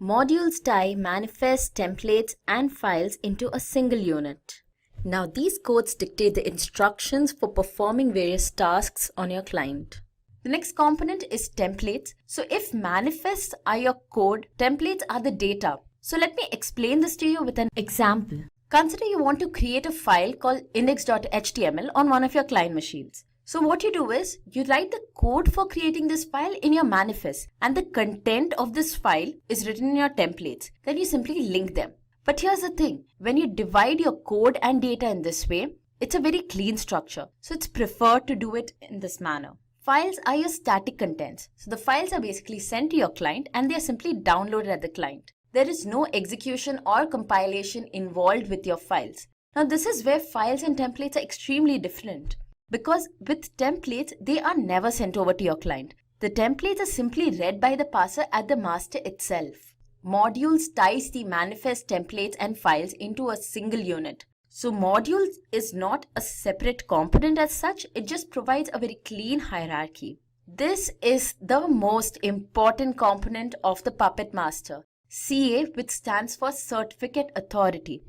Modules tie manifest, templates, and files into a single unit. Now these codes dictate the instructions for performing various tasks on your client. The next component is templates. So if manifests are your code, templates are the data. So let me explain this to you with an example. Consider you want to create a file called index.html on one of your client machines. So what you do is, you write the code for creating this file in your manifest and the content of this file is written in your templates. Then you simply link them. But here's the thing, when you divide your code and data in this way, it's a very clean structure. So it's preferred to do it in this manner. Files are your static contents. So the files are basically sent to your client and they are simply downloaded at the client. There is no execution or compilation involved with your files. Now this is where files and templates are extremely different. Because with templates, they are never sent over to your client. The templates are simply read by the parser at the master itself. Modules ties the manifest templates and files into a single unit. So modules is not a separate component as such, it just provides a very clean hierarchy. This is the most important component of the Puppet master, CA, which stands for Certificate Authority.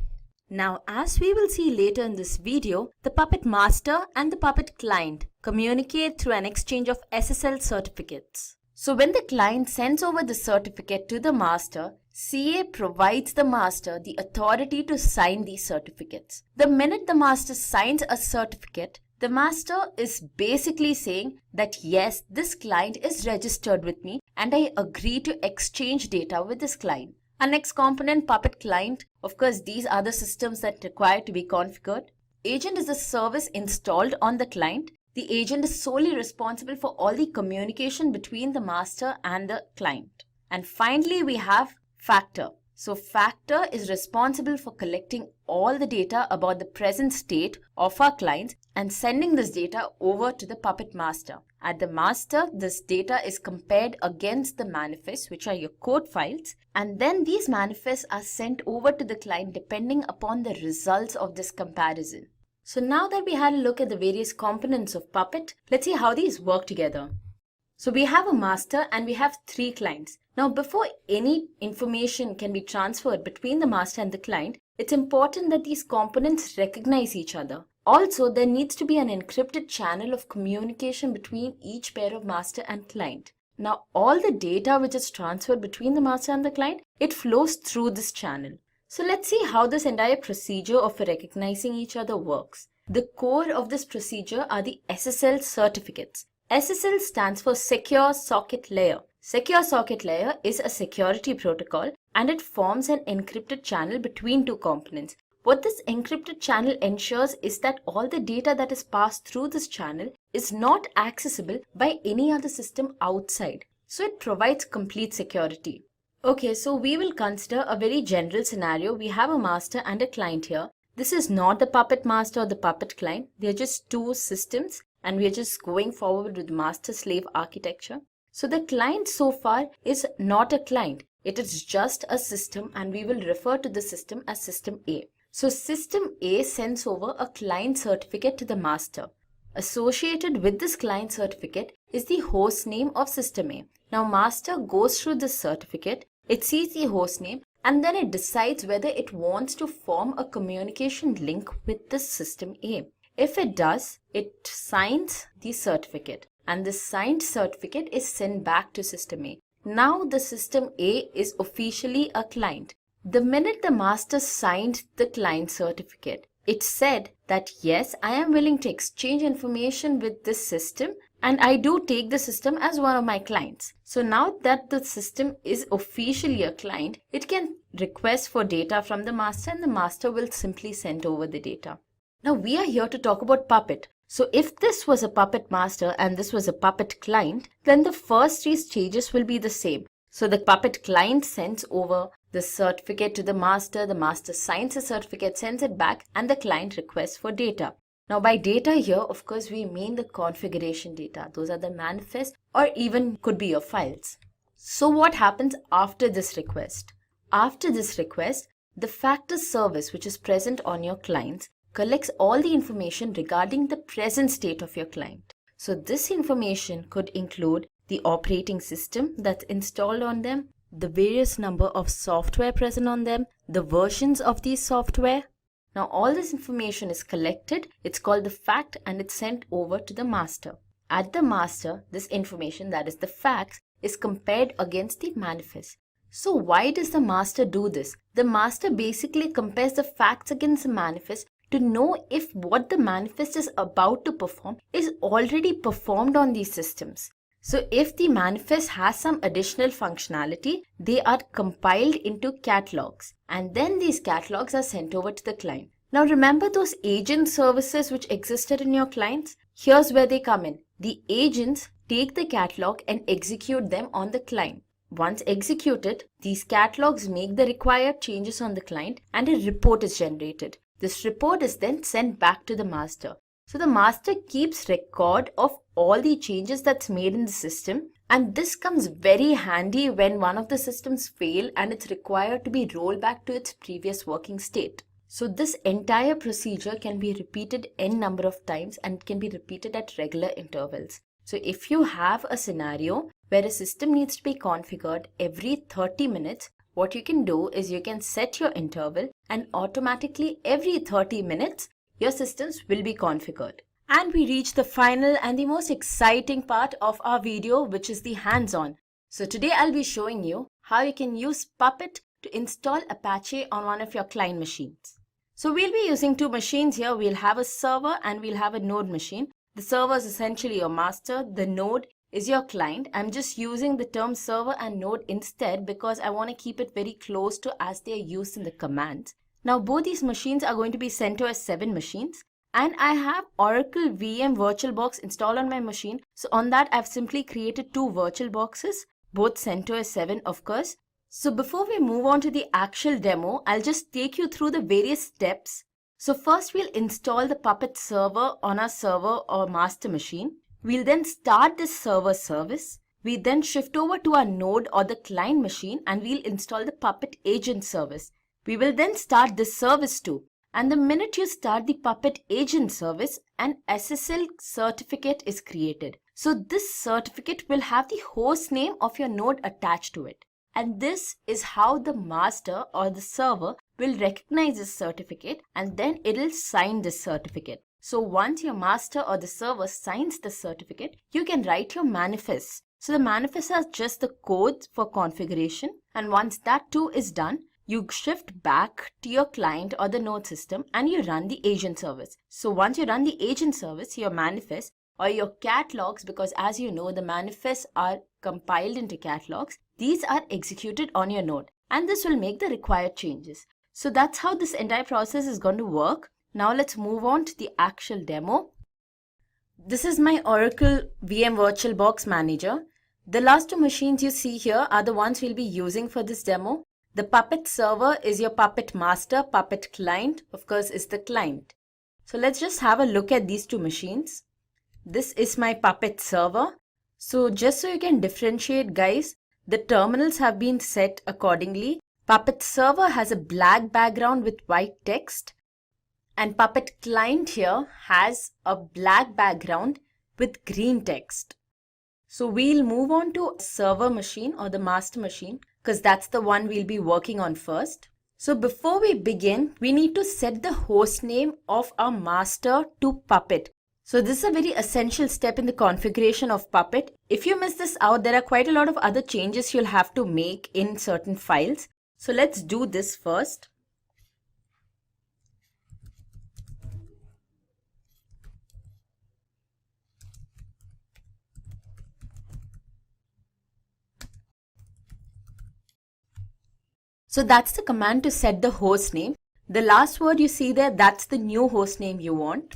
Now as we will see later in this video, the Puppet master and the Puppet client communicate through an exchange of SSL certificates. So when the client sends over the certificate to the master, CA provides the master the authority to sign these certificates. The minute the master signs a certificate, the master is basically saying that yes, this client is registered with me and I agree to exchange data with this client. Our next component, Puppet client, of course these are the systems that require to be configured. Agent is a service installed on the client. The agent is solely responsible for all the communication between the master and the client. And finally, we have Factor. So Factor is responsible for collecting all the data about the present state of our clients and sending this data over to the Puppet master. At the master, this data is compared against the manifests, which are your code files, and then these manifests are sent over to the client depending upon the results of this comparison. So now that we had a look at the various components of Puppet, let's see how these work together. So we have a master and we have 3 clients. Now before any information can be transferred between the master and the client, it's important that these components recognize each other. Also, there needs to be an encrypted channel of communication between each pair of master and client. Now all the data which is transferred between the master and the client, it flows through this channel. So let's see how this entire procedure of recognizing each other works. The core of this procedure are the SSL certificates. SSL stands for Secure Socket Layer. Secure Socket Layer is a security protocol and it forms an encrypted channel between 2 components. What this encrypted channel ensures is that all the data that is passed through this channel is not accessible by any other system outside. So it provides complete security. Okay, so we will consider a very general scenario. We have a master and a client here. This is not the Puppet master or the Puppet client. They are just 2 systems and we are just going forward with master-slave architecture. So the client so far is not a client. It is just a system and we will refer to the system as System A. So System A sends over a client certificate to the master. Associated with this client certificate is the host name of System A. Now master goes through this certificate, it sees the host name and then it decides whether it wants to form a communication link with the System A. If it does, it signs the certificate and the signed certificate is sent back to System A. Now the system A is officially a client. The minute the master signed the client certificate, it said that yes, I am willing to exchange information with this system and I do take the system as one of my clients. So now that the system is officially a client, it can request for data from the master and the master will simply send over the data. Now we are here to talk about Puppet. So if this was a Puppet master and this was a Puppet client, then the first three stages will be the same. So the Puppet client sends over the certificate to the master signs the certificate, sends it back, and the client requests for data. Now by data here, of course, we mean the configuration data. Those are the manifest or even could be your files. So what happens after this request? After this request, the factor service which is present on your clients collects all the information regarding the present state of your client. So this information could include the operating system that's installed on them, the various number of software present on them, the versions of these software. Now all this information is collected, it's called the fact, and it's sent over to the master. At the master, this information, that is the facts, is compared against the manifest. So why does the master do this? The master basically compares the facts against the manifest to know if what the manifest is about to perform is already performed on these systems. So if the manifest has some additional functionality, they are compiled into catalogs and then these catalogs are sent over to the client. Now remember those agent services which existed in your clients? Here's where they come in. The agents take the catalog and execute them on the client. Once executed, these catalogs make the required changes on the client and a report is generated. This report is then sent back to the master. So the master keeps record of all the changes that's made in the system, and this comes very handy when one of the systems fail and it's required to be rolled back to its previous working state. So this entire procedure can be repeated n number of times and it can be repeated at regular intervals. So if you have a scenario where a system needs to be configured every 30 minutes, what you can do is you can set your interval and automatically every 30 minutes your systems will be configured. And we reach the final and the most exciting part of our video, which is the hands-on. So today I'll be showing you how you can use Puppet to install Apache on one of your client machines. So we'll be using two machines here. We'll have a server and we'll have a node machine. The server is essentially your master. The node is your client. I'm just using the term server and node instead because I want to keep it very close to as they are used in the commands. Now both these machines are going to be CentOS 7 machines and I have Oracle VM VirtualBox installed on my machine. So on that I've simply created two virtual boxes, both CentOS 7 of course. So before we move on to the actual demo, I'll just take you through the various steps. So first we'll install the Puppet server on our server or master machine. We'll then start this server service. We then shift over to our node or the client machine and we'll install the Puppet agent service. We will then start this service too. And the minute you start the Puppet agent service, an SSL certificate is created. So this certificate will have the host name of your node attached to it. And this is how the master or the server will recognize this certificate and then it'll sign this certificate. So once your master or the server signs the certificate, you can write your manifests. So the manifests are just the code for configuration. And once that too is done, you shift back to your client or the node system and you run the agent service. So once you run the agent service, your manifest or your catalogs, because as you know, the manifests are compiled into catalogs, these are executed on your node and this will make the required changes. So that's how this entire process is going to work. Now let's move on to the actual demo. This is my Oracle VM VirtualBox Manager. The last two machines you see here are the ones we'll be using for this demo. The Puppet server is your Puppet master, Puppet client, of course, is the client. So let's just have a look at these two machines. This is my Puppet server. So just so you can differentiate, guys, the terminals have been set accordingly. Puppet server has a black background with white text. And Puppet client here has a black background with green text. So we'll move on to server machine or the master machine because that's the one we'll be working on first. So before we begin, we need to set the host name of our master to Puppet. So this is a very essential step in the configuration of Puppet. If you miss this out, there are quite a lot of other changes you'll have to make in certain files. So let's do this first. So that's the command to set the host name. The last word you see there, that's the new host name you want.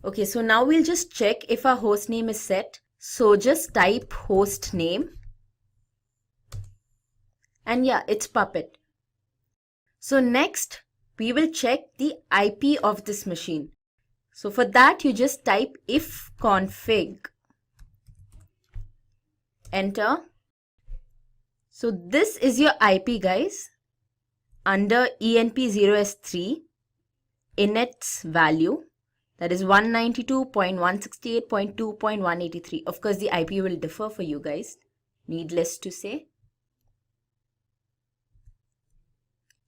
Okay, so now we'll just check if our host name is set. So just type host name. And yeah, it's Puppet. So next, we will check the IP of this machine. So for that, you just type ifconfig. Enter. So this is your IP, guys, under ENP0S3 init's value, that is 192.168.2.183. Of course, the IP will differ for you guys, needless to say.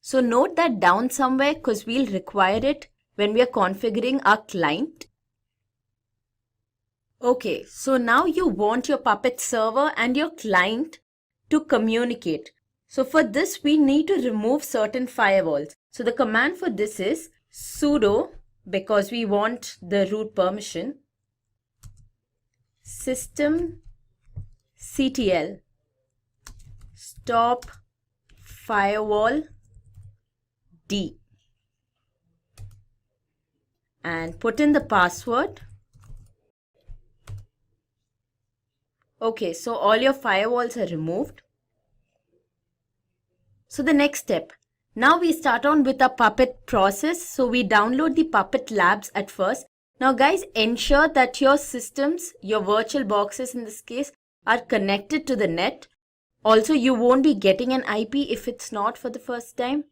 So note that down somewhere because we'll require it when we are configuring our client. Okay, so now you want your Puppet server and your client to communicate. So for this, we need to remove certain firewalls. So the command for this is sudo, because we want the root permission, systemctl stop firewall d, and put in the password. Okay, so all your firewalls are removed. So the next step, now we start on with our Puppet process. So we download the Puppet labs at first. Now guys, ensure that your systems, your virtual boxes in this case, are connected to the net. Also, you won't be getting an IP if it's not for the first time.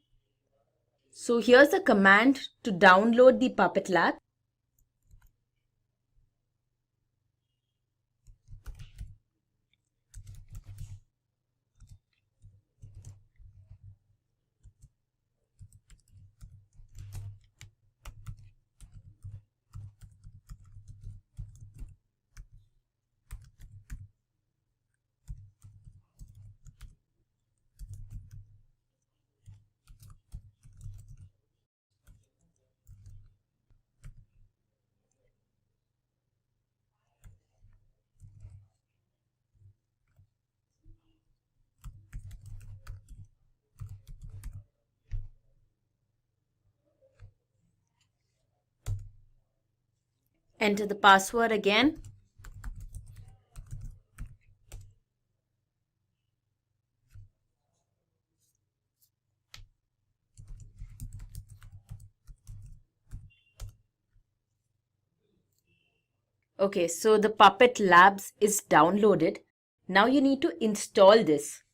So here's the command to download the Puppet lab. Enter the password again. Okay, so the Puppet Labs is downloaded. Now you need to install this.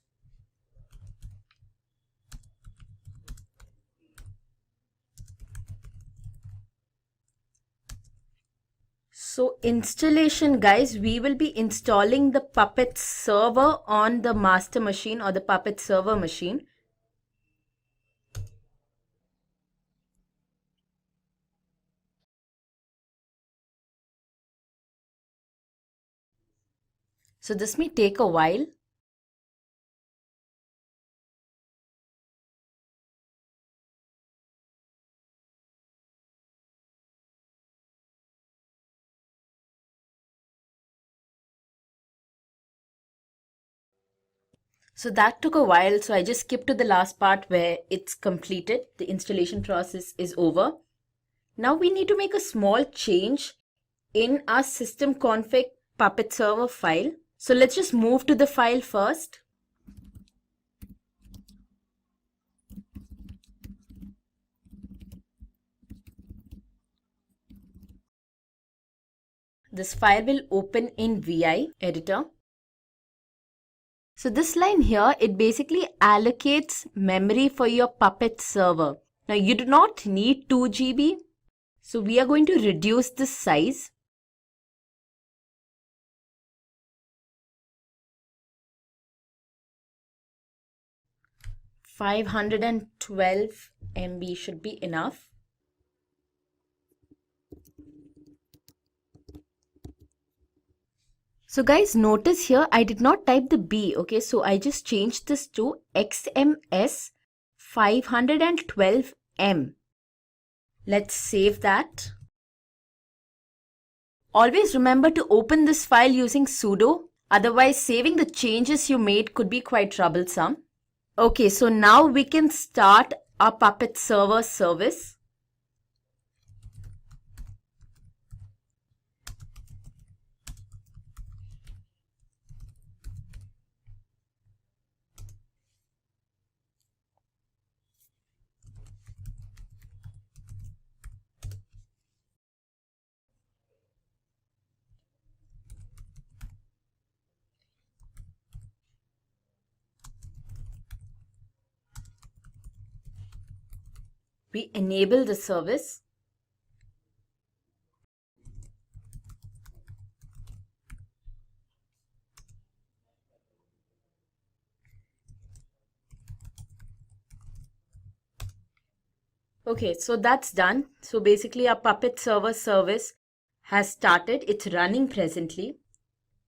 So installation, guys, we will be installing the Puppet server on the master machine or the Puppet server machine. So this may take a while. So that took a while, so I just skipped to the last part where it's completed. The installation process is over. Now we need to make a small change in our system config Puppet server file. So let's just move to the file first. This file will open in VI editor. So this line here, it basically allocates memory for your Puppet server. Now you do not need 2 GB. So we are going to reduce this size. .512 MB should be enough. So guys, notice here I did not type the B, okay? So I just changed this to XMS 512M. Let's save that. Always remember to open this file using sudo. Otherwise, saving the changes you made could be quite troublesome. Okay, so now we can start our Puppet server service. We enable the service. Okay, so that's done. So basically our Puppet server service has started. It's running presently.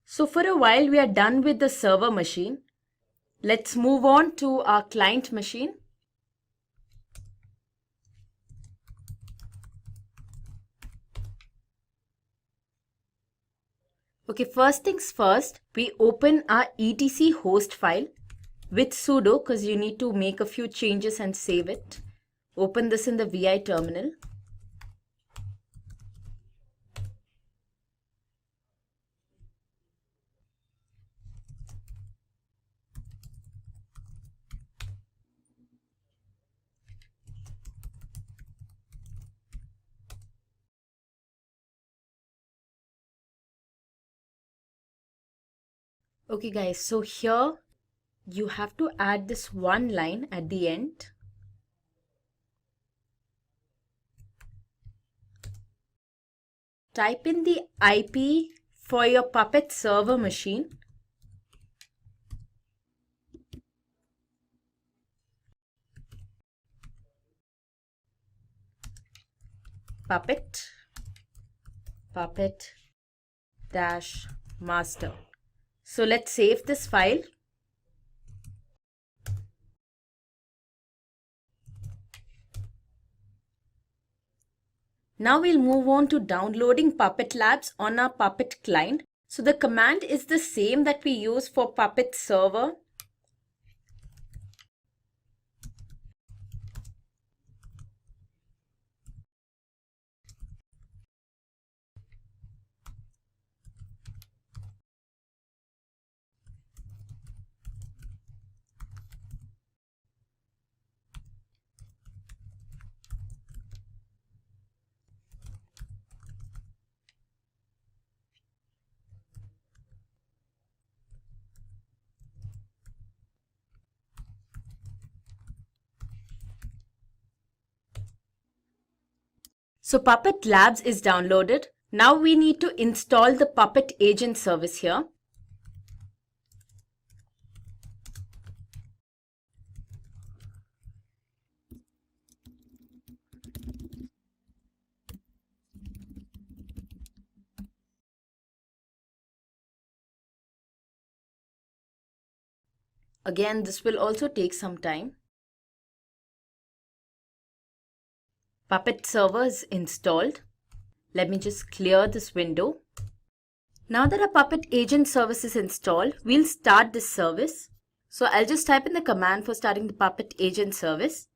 So for a while we are done with the server machine. Let's move on to our client machine. Okay, first things first, we open our etc host file with sudo because you need to make a few changes and save it. Open this in the VI terminal. Okay guys, so here you have to add this one line at the end. Type in the IP for your Puppet server machine. Puppet -master. So let's save this file. Now we'll move on to downloading Puppet Labs on our Puppet client. So the command is the same that we use for Puppet server. So Puppet Labs is downloaded. Now we need to install the Puppet agent service here. Again, this will also take some time. Puppet server is installed. Let me just clear this window. Now that our Puppet agent service is installed, we'll start this service. So I'll just type in the command for starting the Puppet agent service.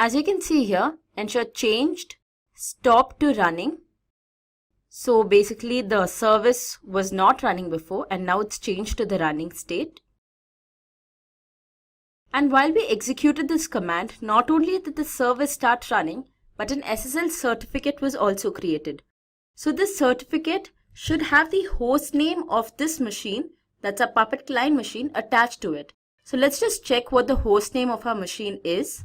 As you can see here, ensure changed stop to running. So basically the service was not running before and now it's changed to the running state. And while we executed this command, not only did the service start running, but an SSL certificate was also created. So this certificate should have the host name of this machine, that's a Puppet client machine, attached to it. So let's just check what the host name of our machine is.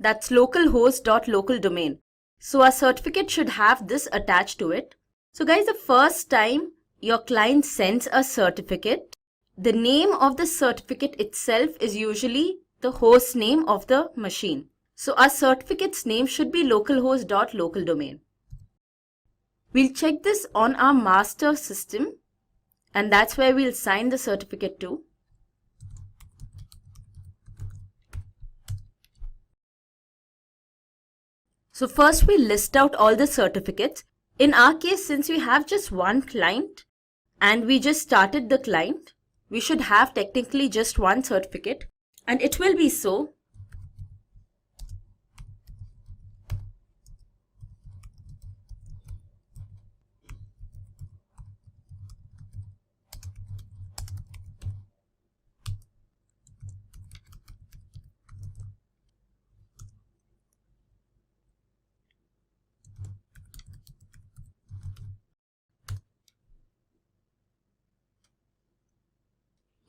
That's localhost.localdomain. So our certificate should have this attached to it. So guys, the first time your client sends a certificate, the name of the certificate itself is usually the host name of the machine. So our certificate's name should be localhost.localdomain. We'll check this on our master system, and that's where we'll sign the certificate to. So first we list out all the certificates. In our case, since we have just one client and we just started the client, we should have technically just one certificate, and it will be so.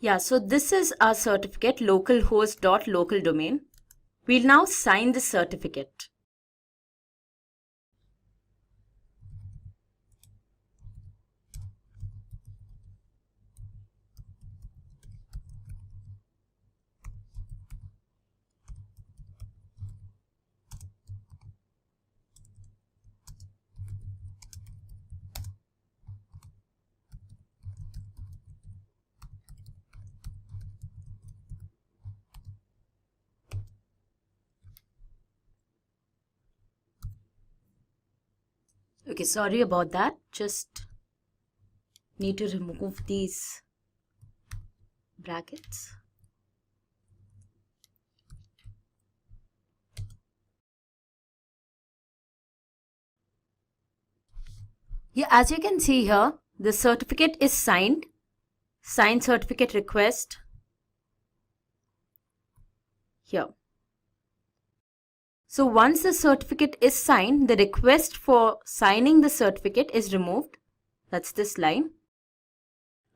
Yeah, so this is our certificate, localhost.localdomain. We'll now sign the certificate. Okay, sorry about that. Just need to remove these brackets. Yeah, as you can see here, the certificate is signed. Sign certificate request. Here. So once the certificate is signed, the request for signing the certificate is removed. That's this line.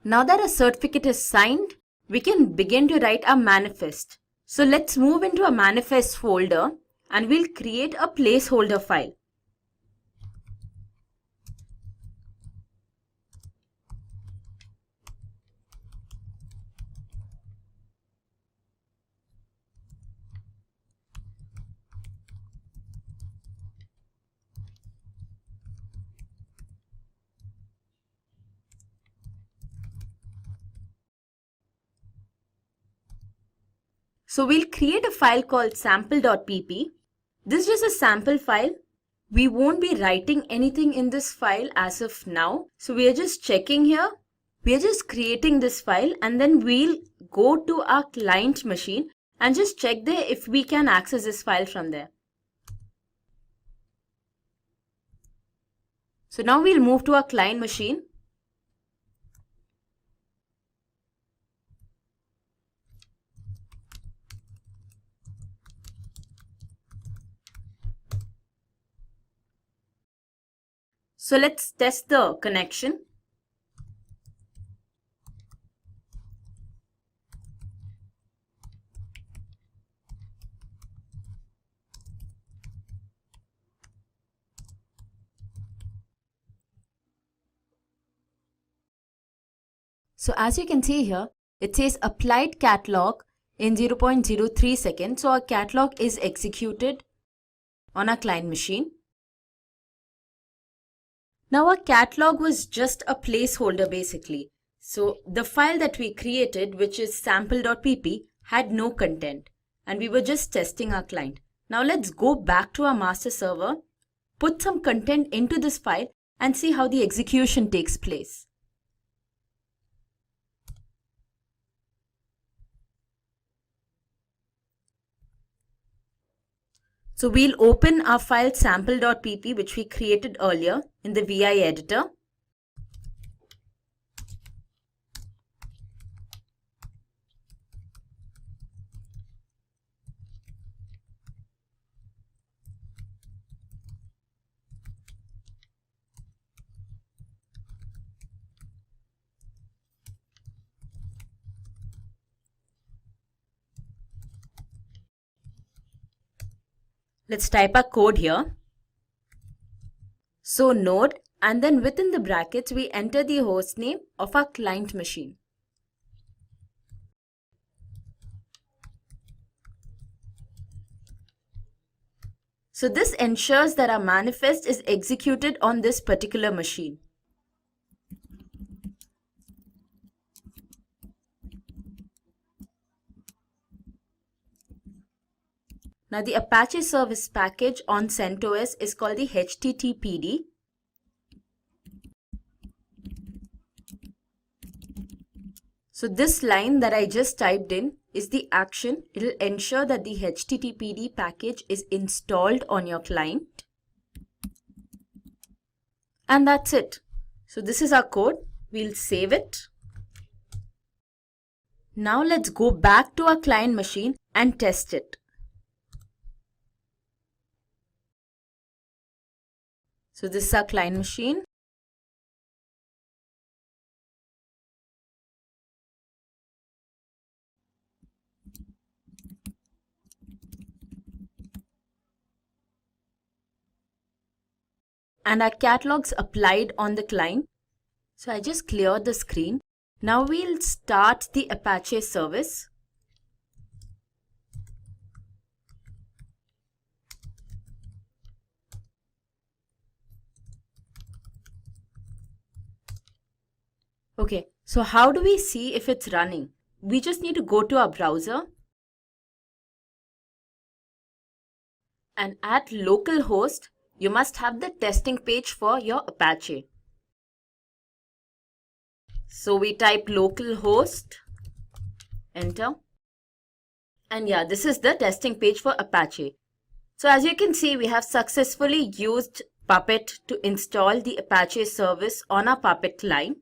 Now that a certificate is signed, we can begin to write our manifest. So let's move into a manifest folder and we'll create a placeholder file. So we'll create a file called sample.pp. This is just a sample file. We won't be writing anything in this file as of now. So we are just checking here. We are just creating this file and then we'll go to our client machine and just check there if we can access this file from there. So now we'll move to our client machine. So let's test the connection. So as you can see here, it says applied catalog in 0.03 seconds. So our catalog is executed on our client machine. Now our catalog was just a placeholder basically. So the file that we created, which is sample.pp, had no content and we were just testing our client. Now let's go back to our master server, put some content into this file and see how the execution takes place. So we'll open our file sample.pp, which we created earlier in the VI editor. Let's type our code here. So node, and then within the brackets we enter the host name of our client machine. So this ensures that our manifest is executed on this particular machine. Now the Apache service package on CentOS is called the HTTPD. So this line that I just typed in is the action. It will ensure that the HTTPD package is installed on your client. And that's it. So this is our code. We'll save it. Now let's go back to our client machine and test it. So this is our client machine. And our catalogs applied on the client. So I just cleared the screen. Now we'll start the Apache service. Okay, so how do we see if it's running? We just need to go to our browser and at localhost, you must have the testing page for your Apache. So we type localhost, enter. And yeah, this is the testing page for Apache. So as you can see, we have successfully used Puppet to install the Apache service on our Puppet client.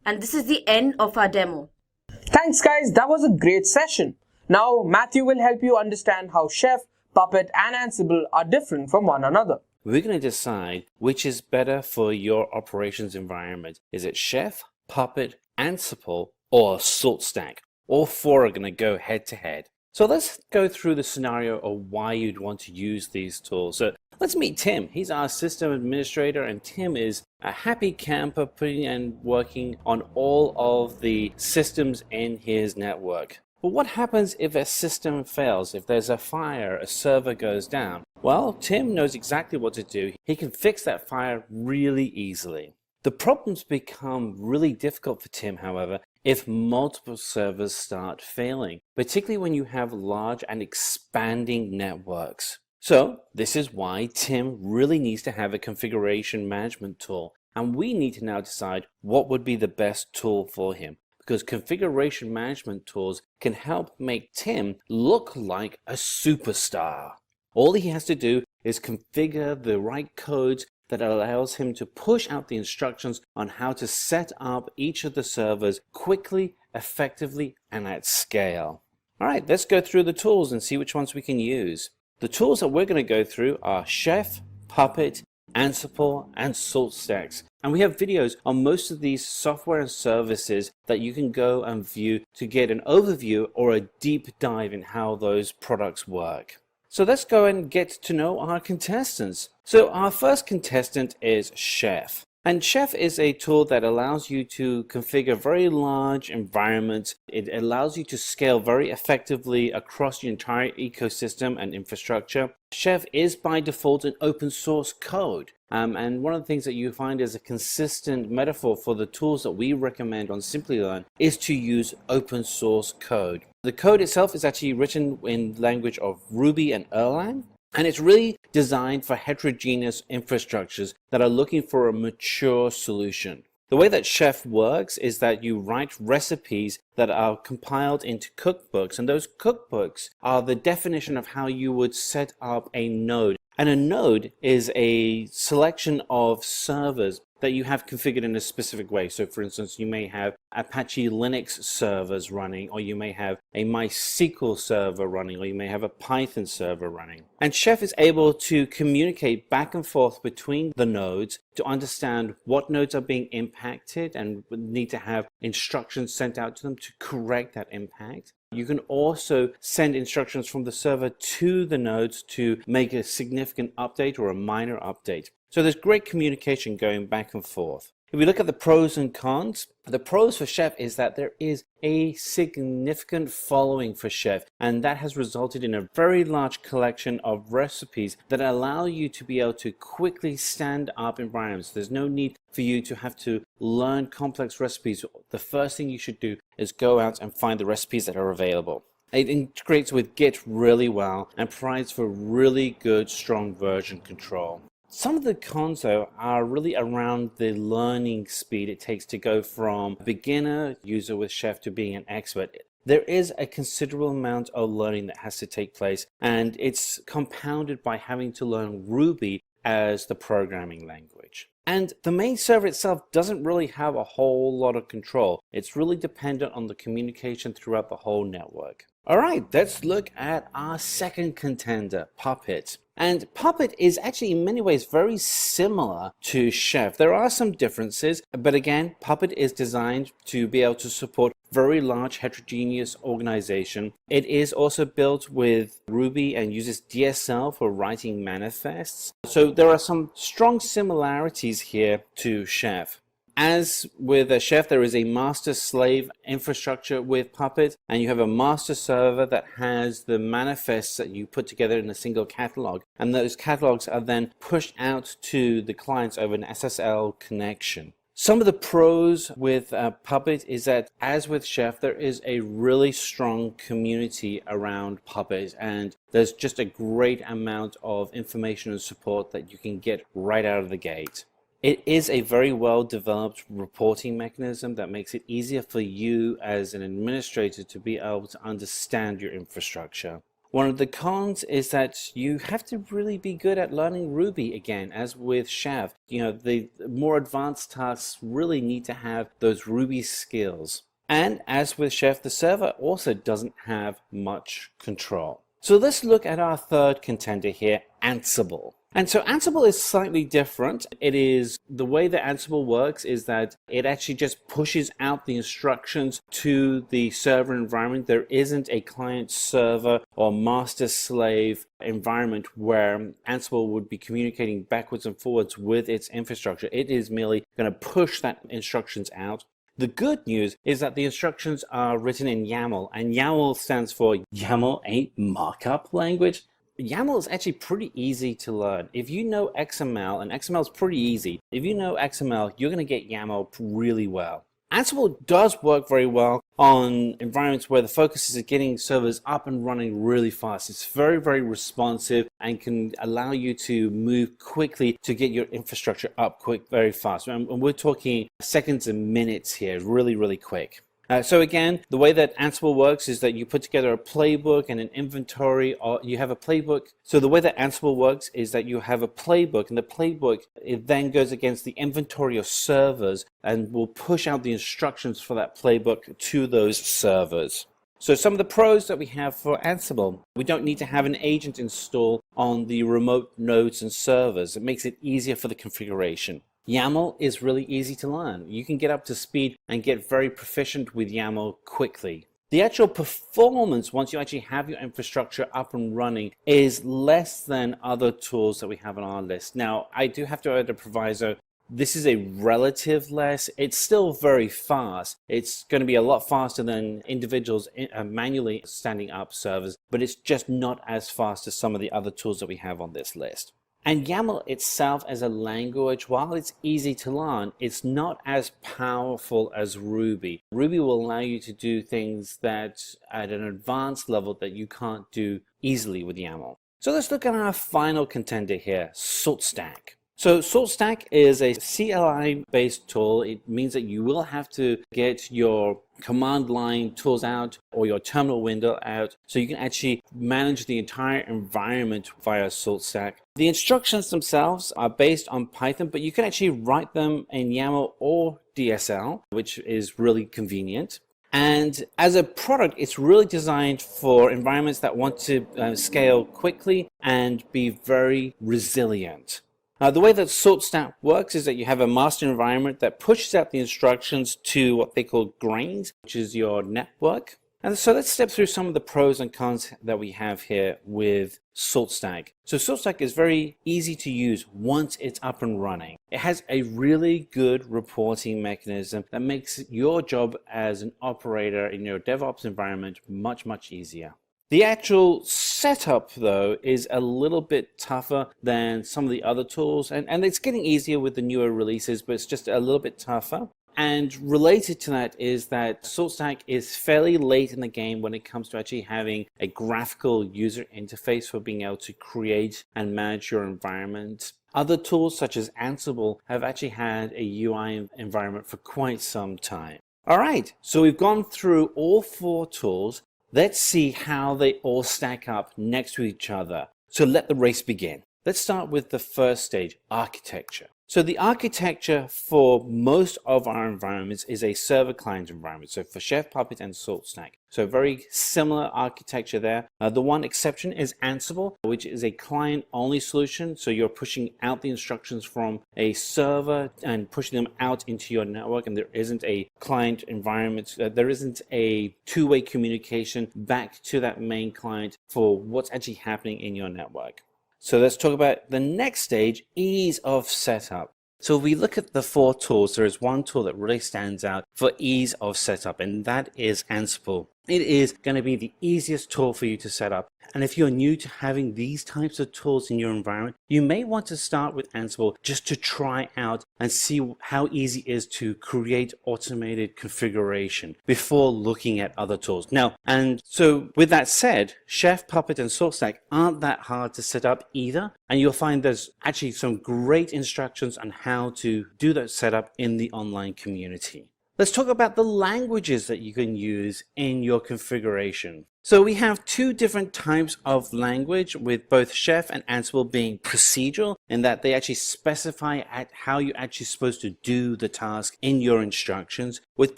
And this is the end of our demo. Thanks guys, that was a great session. Now Matthew will help you understand how Chef, Puppet and Ansible are different from one another. We're going to decide which is better for your operations environment. Is it Chef, Puppet, Ansible, or Salt Stack? All four are going to go head to head. So let's go through the scenario of why you'd want to use these tools. So let's meet Tim. He's our system administrator, and Tim is a happy camper putting and working on all of the systems in his network. But what happens if a system fails? If there's a fire, a server goes down? Well, Tim knows exactly what to do. He can fix that fire really easily. The problems become really difficult for Tim, however, if multiple servers start failing, particularly when you have large and expanding networks. So this is why Tim really needs to have a configuration management tool, and we need to now decide what would be the best tool for him, because configuration management tools can help make Tim look like a superstar. All he has to do is configure the right codes that allows him to push out the instructions on how to set up each of the servers quickly, effectively, and at scale. All right, let's go through the tools and see which ones we can use. The tools that we're going to go through are Chef, Puppet, Ansible, and Salt Stacks. And we have videos on most of these software and services that you can go and view to get an overview or a deep dive in how those products work. So let's go and get to know our contestants. So our first contestant is Chef. And Chef is a tool that allows you to configure very large environments. It allows you to scale very effectively across your entire ecosystem and infrastructure. Chef is by default an open source code. And one of the things that you find is a consistent metaphor for the tools that we recommend on Simplilearn is to use open source code. The code itself is actually written in language of Ruby and Erlang. And it's really designed for heterogeneous infrastructures that are looking for a mature solution. The way that Chef works is that you write recipes that are compiled into cookbooks, and those cookbooks are the definition of how you would set up a node. And a node is a selection of servers that you have configured in a specific way. So for instance, you may have Apache Linux servers running, or you may have a MySQL server running, or you may have a Python server running. And Chef is able to communicate back and forth between the nodes to understand what nodes are being impacted and need to have instructions sent out to them to correct that impact. You can also send instructions from the server to the nodes to make a significant update or a minor update. So there's great communication going back and forth. If we look at the pros and cons, the pros for Chef is that there is a significant following for Chef, and that has resulted in a very large collection of recipes that allow you to be able to quickly stand up environments. There's no need for you to have to learn complex recipes. The first thing you should do is go out and find the recipes that are available. It integrates with Git really well and provides for really good, strong version control. Some of the cons, though, are really around the learning speed it takes to go from beginner user with Chef to being an expert. There is a considerable amount of learning that has to take place, and it's compounded by having to learn Ruby as the programming language. And the main server itself doesn't really have a whole lot of control. It's really dependent on the communication throughout the whole network. All right, let's look at our second contender, Puppet. And Puppet is actually in many ways very similar to Chef. There are some differences, but again, Puppet is designed to be able to support very large heterogeneous organization. It is also built with Ruby and uses DSL for writing manifests. So there are some strong similarities here to Chef. As with a Chef, there is a master-slave infrastructure with Puppet, and you have a master server that has the manifests that you put together in a single catalog, and those catalogs are then pushed out to the clients over an SSL connection. Some of the pros with Puppet is that, as with Chef, there is a really strong community around Puppet, and there's just a great amount of information and support that you can get right out of the gate. It is a very well developed reporting mechanism that makes it easier for you as an administrator to be able to understand your infrastructure. One of the cons is that you have to really be good at learning Ruby again, as with Chef. The more advanced tasks really need to have those Ruby skills. And as with Chef, the server also doesn't have much control. So let's look at our third contender here, Ansible. And so Ansible is slightly different. The way that Ansible works is that it actually just pushes out the instructions to the server environment. There isn't a client server or master slave environment where Ansible would be communicating backwards and forwards with its infrastructure. It is merely going to push that instructions out. The good news is that the instructions are written in YAML, and YAML stands for YAML Ain't Markup Language. YAML is actually pretty easy to learn. If you know XML, and XML is pretty easy, if you know XML, you're going to get YAML really well. Ansible does work very well on environments where the focus is getting servers up and running really fast. It's very, very responsive and can allow you to move quickly to get your infrastructure up very fast. And we're talking seconds and minutes here, really, really quick. So again, the way that Ansible works is that you put together a playbook and an inventory, or you have a playbook. So the way that Ansible works is that you have a playbook, and the playbook, it then goes against the inventory of servers and will push out the instructions for that playbook to those servers. So some of the pros that we have for Ansible: we don't need to have an agent installed on the remote nodes and servers. It makes it easier for the configuration. YAML is really easy to learn. You can get up to speed and get very proficient with YAML quickly. The actual performance, once you actually have your infrastructure up and running, is less than other tools that we have on our list. Now, I do have to add a proviso. This is a relative less. It's still very fast. It's going to be a lot faster than individuals manually standing up servers, but it's just not as fast as some of the other tools that we have on this list. And YAML itself as a language, while it's easy to learn, it's not as powerful as Ruby. Ruby will allow you to do things that at an advanced level that you can't do easily with YAML. So let's look at our final contender here, SaltStack. So SaltStack is a CLI-based tool. It means that you will have to get your command line tools out or your terminal window out so you can actually manage the entire environment via SaltStack. The instructions themselves are based on Python, but you can actually write them in YAML or DSL, which is really convenient. And as a product, it's really designed for environments that want to scale quickly and be very resilient. The way that SaltStack works is that you have a master environment that pushes out the instructions to what they call grains, which is your network. And so let's step through some of the pros and cons that we have here with SaltStack. So SaltStack is very easy to use once it's up and running. It has a really good reporting mechanism that makes your job as an operator in your DevOps environment much, much easier. The actual setup, though, is a little bit tougher than some of the other tools, and it's getting easier with the newer releases, but it's just a little bit tougher. And related to that is that SaltStack is fairly late in the game when it comes to actually having a graphical user interface for being able to create and manage your environment. Other tools such as Ansible have actually had a UI environment for quite some time. All right, so we've gone through all 4 tools. Let's see how they all stack up next to each other. So let the race begin. Let's start with the first stage, architecture. So the architecture for most of our environments is a server-client environment. So for Chef, Puppet, and SaltStack. So very similar architecture there. The one exception is Ansible, which is a client-only solution. So you're pushing out the instructions from a server and pushing them out into your network, and there isn't a client environment. There isn't a two-way communication back to that main client for what's actually happening in your network. So let's talk about the next stage, ease of setup. So if we look at the 4 tools, there is one tool that really stands out for ease of setup, and that is Ansible. It is going to be the easiest tool for you to set up. And if you're new to having these types of tools in your environment, you may want to start with Ansible just to try out and see how easy it is to create automated configuration before looking at other tools. Now, and so with that said, Chef, Puppet, and SaltStack aren't that hard to set up either. And you'll find there's actually some great instructions on how to do that setup in the online community. Let's talk about the languages that you can use in your configuration. So we have 2 different types of language, with both Chef and Ansible being procedural in that they actually specify how you're actually supposed to do the task in your instructions. With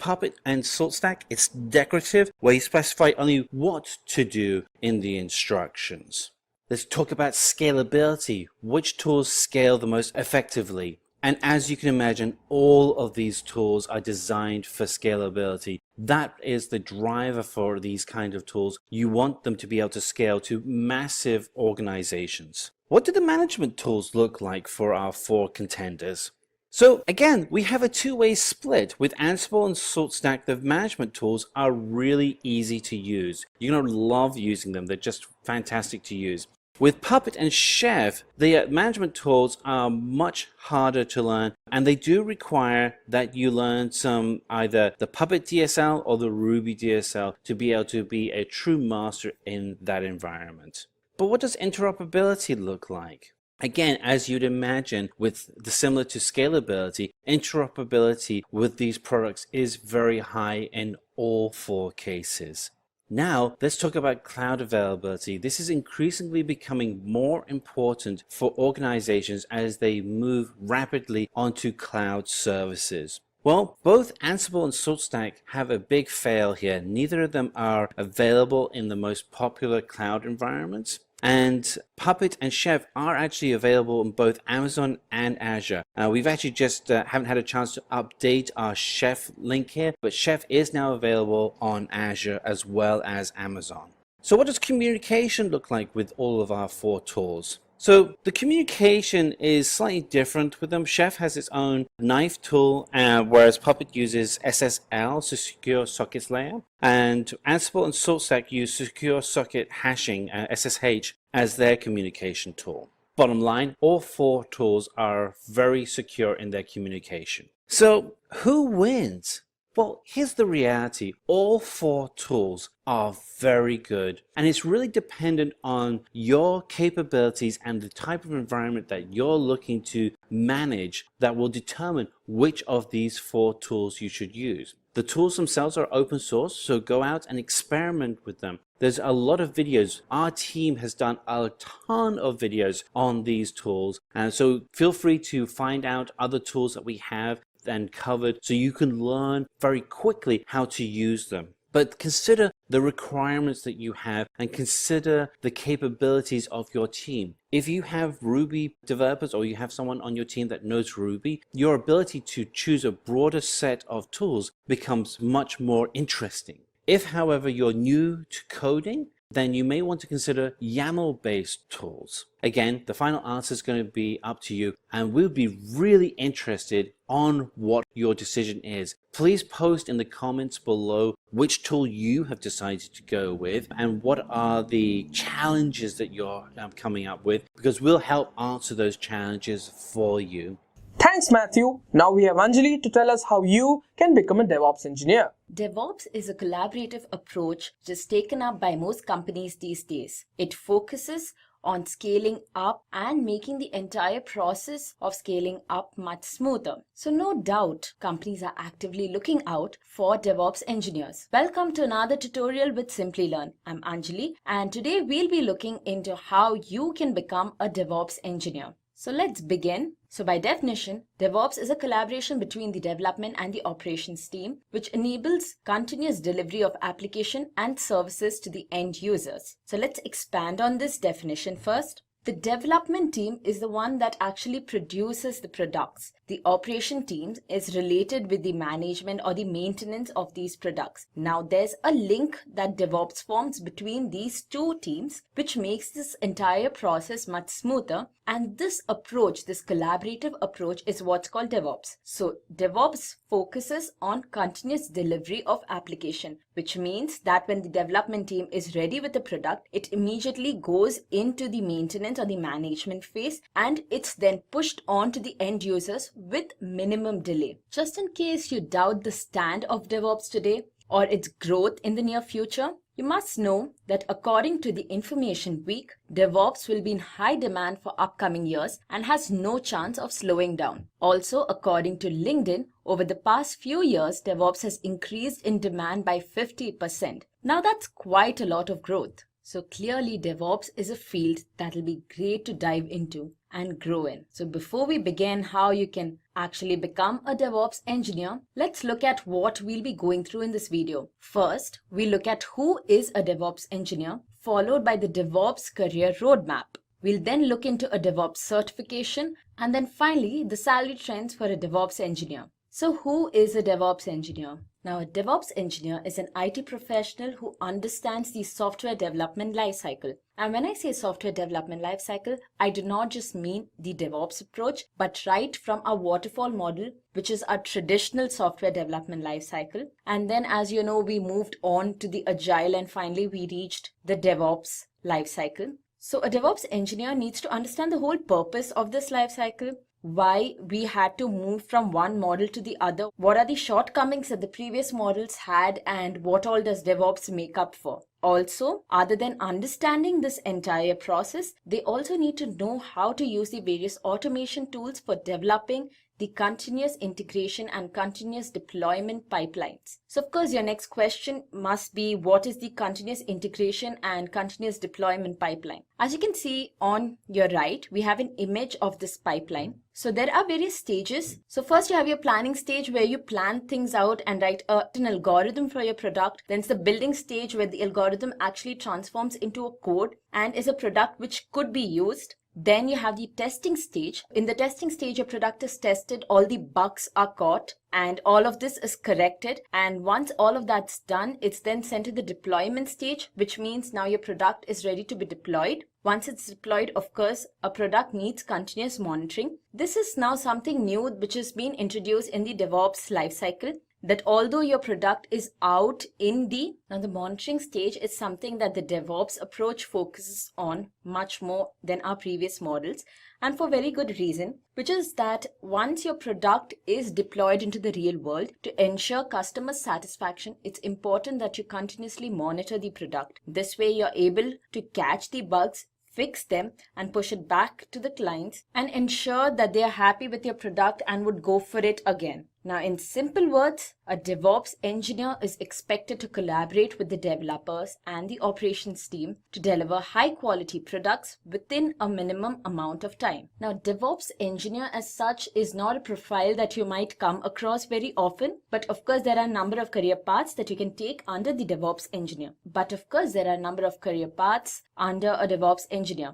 Puppet and SaltStack, it's decorative, where you specify only what to do in the instructions. Let's talk about scalability. Which tools scale the most effectively? And as you can imagine, all of these tools are designed for scalability. That is the driver for these kind of tools. You want them to be able to scale to massive organizations. What do the management tools look like for our 4 contenders? So again, we have a 2-way split. With Ansible and SaltStack, the management tools are really easy to use. You're going to love using them. They're just fantastic to use. With Puppet and Chef, the management tools are much harder to learn, and they do require that you learn some either the Puppet DSL or the Ruby DSL to be able to be a true master in that environment. But what does interoperability look like? Again, as you'd imagine, with the similar to scalability, interoperability with these products is very high in all 4 cases. Now, let's talk about cloud availability. This is increasingly becoming more important for organizations as they move rapidly onto cloud services. Well, both Ansible and SaltStack have a big fail here. Neither of them are available in the most popular cloud environments. And Puppet and Chef are actually available in both Amazon and Azure. We've actually just haven't had a chance to update our Chef link here, but Chef is now available on Azure as well as Amazon. So what does communication look like with all of our 4 tools? So the communication is slightly different with them. Chef has its own knife tool, whereas Puppet uses SSL, so Secure Sockets Layer, and Ansible and SaltStack use Secure Socket Hashing, SSH, as their communication tool. Bottom line, all 4 tools are very secure in their communication. So who wins? Well, here's the reality. All 4 tools are very good, and it's really dependent on your capabilities and the type of environment that you're looking to manage that will determine which of these 4 tools you should use. The tools themselves are open source, so go out and experiment with them. There's a lot of videos. Our team has done a ton of videos on these tools, and so feel free to find out other tools that we have and covered so you can learn very quickly how to use them. But consider the requirements that you have and consider the capabilities of your team. If you have Ruby developers or you have someone on your team that knows Ruby, your ability to choose a broader set of tools becomes much more interesting. If, however, you're new to coding, then you may want to consider YAML-based tools. Again, the final answer is going to be up to you, and we'll be really interested on what your decision is. Please post in the comments below which tool you have decided to go with and what are the challenges that you're coming up with, because we'll help answer those challenges for you. Thanks, Matthew. Now we have Anjali to tell us how you can become a DevOps engineer. DevOps is a collaborative approach which is taken up by most companies these days. It focuses on scaling up and making the entire process of scaling up much smoother. So no doubt, companies are actively looking out for DevOps engineers. Welcome to another tutorial with Simplilearn. I'm Anjali, and today we'll be looking into how you can become a DevOps engineer. So let's begin. So by definition, DevOps is a collaboration between the development and the operations team, which enables continuous delivery of application and services to the end users. So let's expand on this definition first. The development team is the one that actually produces the products. The operation team is related with the management or the maintenance of these products. Now there's a link that DevOps forms between these two teams, which makes this entire process much smoother. And this approach, this collaborative approach, is what's called DevOps. So DevOps focuses on continuous delivery of application, which means that when the development team is ready with the product, it immediately goes into the maintenance or the management phase, and it's then pushed on to the end users with minimum delay. Just in case you doubt the stand of DevOps today or its growth in the near future, you must know that according to the Information Week, DevOps will be in high demand for upcoming years and has no chance of slowing down. Also, according to LinkedIn, over the past few years, DevOps has increased in demand by 50%. Now that's quite a lot of growth. So clearly DevOps is a field that will be great to dive into and grow in. So before we begin how you can actually become a DevOps engineer, let's look at what we'll be going through in this video. First, we look at who is a DevOps engineer, followed by the DevOps career roadmap. We'll then look into a DevOps certification, and then finally the salary trends for a DevOps engineer. So who is a DevOps engineer? Now, a DevOps engineer is an IT professional who understands the software development lifecycle. And when I say software development lifecycle, I do not just mean the DevOps approach, but right from our waterfall model, which is our traditional software development lifecycle. And then, as you know, we moved on to the Agile, and finally we reached the DevOps lifecycle. So a DevOps engineer needs to understand the whole purpose of this lifecycle, why we had to move from one model to the other, what are the shortcomings that the previous models had, and what all does DevOps make up for. Also, other than understanding this entire process, they also need to know how to use the various automation tools for developing the continuous integration and continuous deployment pipelines. So of course, your next question must be, what is the continuous integration and continuous deployment pipeline? As you can see on your right, we have an image of this pipeline. So there are various stages. So first you have your planning stage where you plan things out and write an algorithm for your product. Then it's the building stage where the algorithm actually transforms into a code and is a product which could be used. Then you have the testing stage. In the testing stage, your product is tested, all the bugs are caught, and all of this is corrected. And once all of that's done, it's then sent to the deployment stage, which means now your product is ready to be deployed. Once it's deployed, of course, a product needs continuous monitoring. This is now something new which has been introduced in the DevOps lifecycle, that although your product is out in the monitoring stage is something that the DevOps approach focuses on much more than our previous models, and for very good reason, which is that once your product is deployed into the real world, to ensure customer satisfaction, it's important that you continuously monitor the product. This way you're able to catch the bugs, fix them and push it back to the clients and ensure that they are happy with your product and would go for it again. Now, in simple words, a DevOps engineer is expected to collaborate with the developers and the operations team to deliver high quality products within a minimum amount of time. Now, DevOps engineer as such is not a profile that you might come across very often, but of course there are a number of career paths that you can take under the DevOps engineer.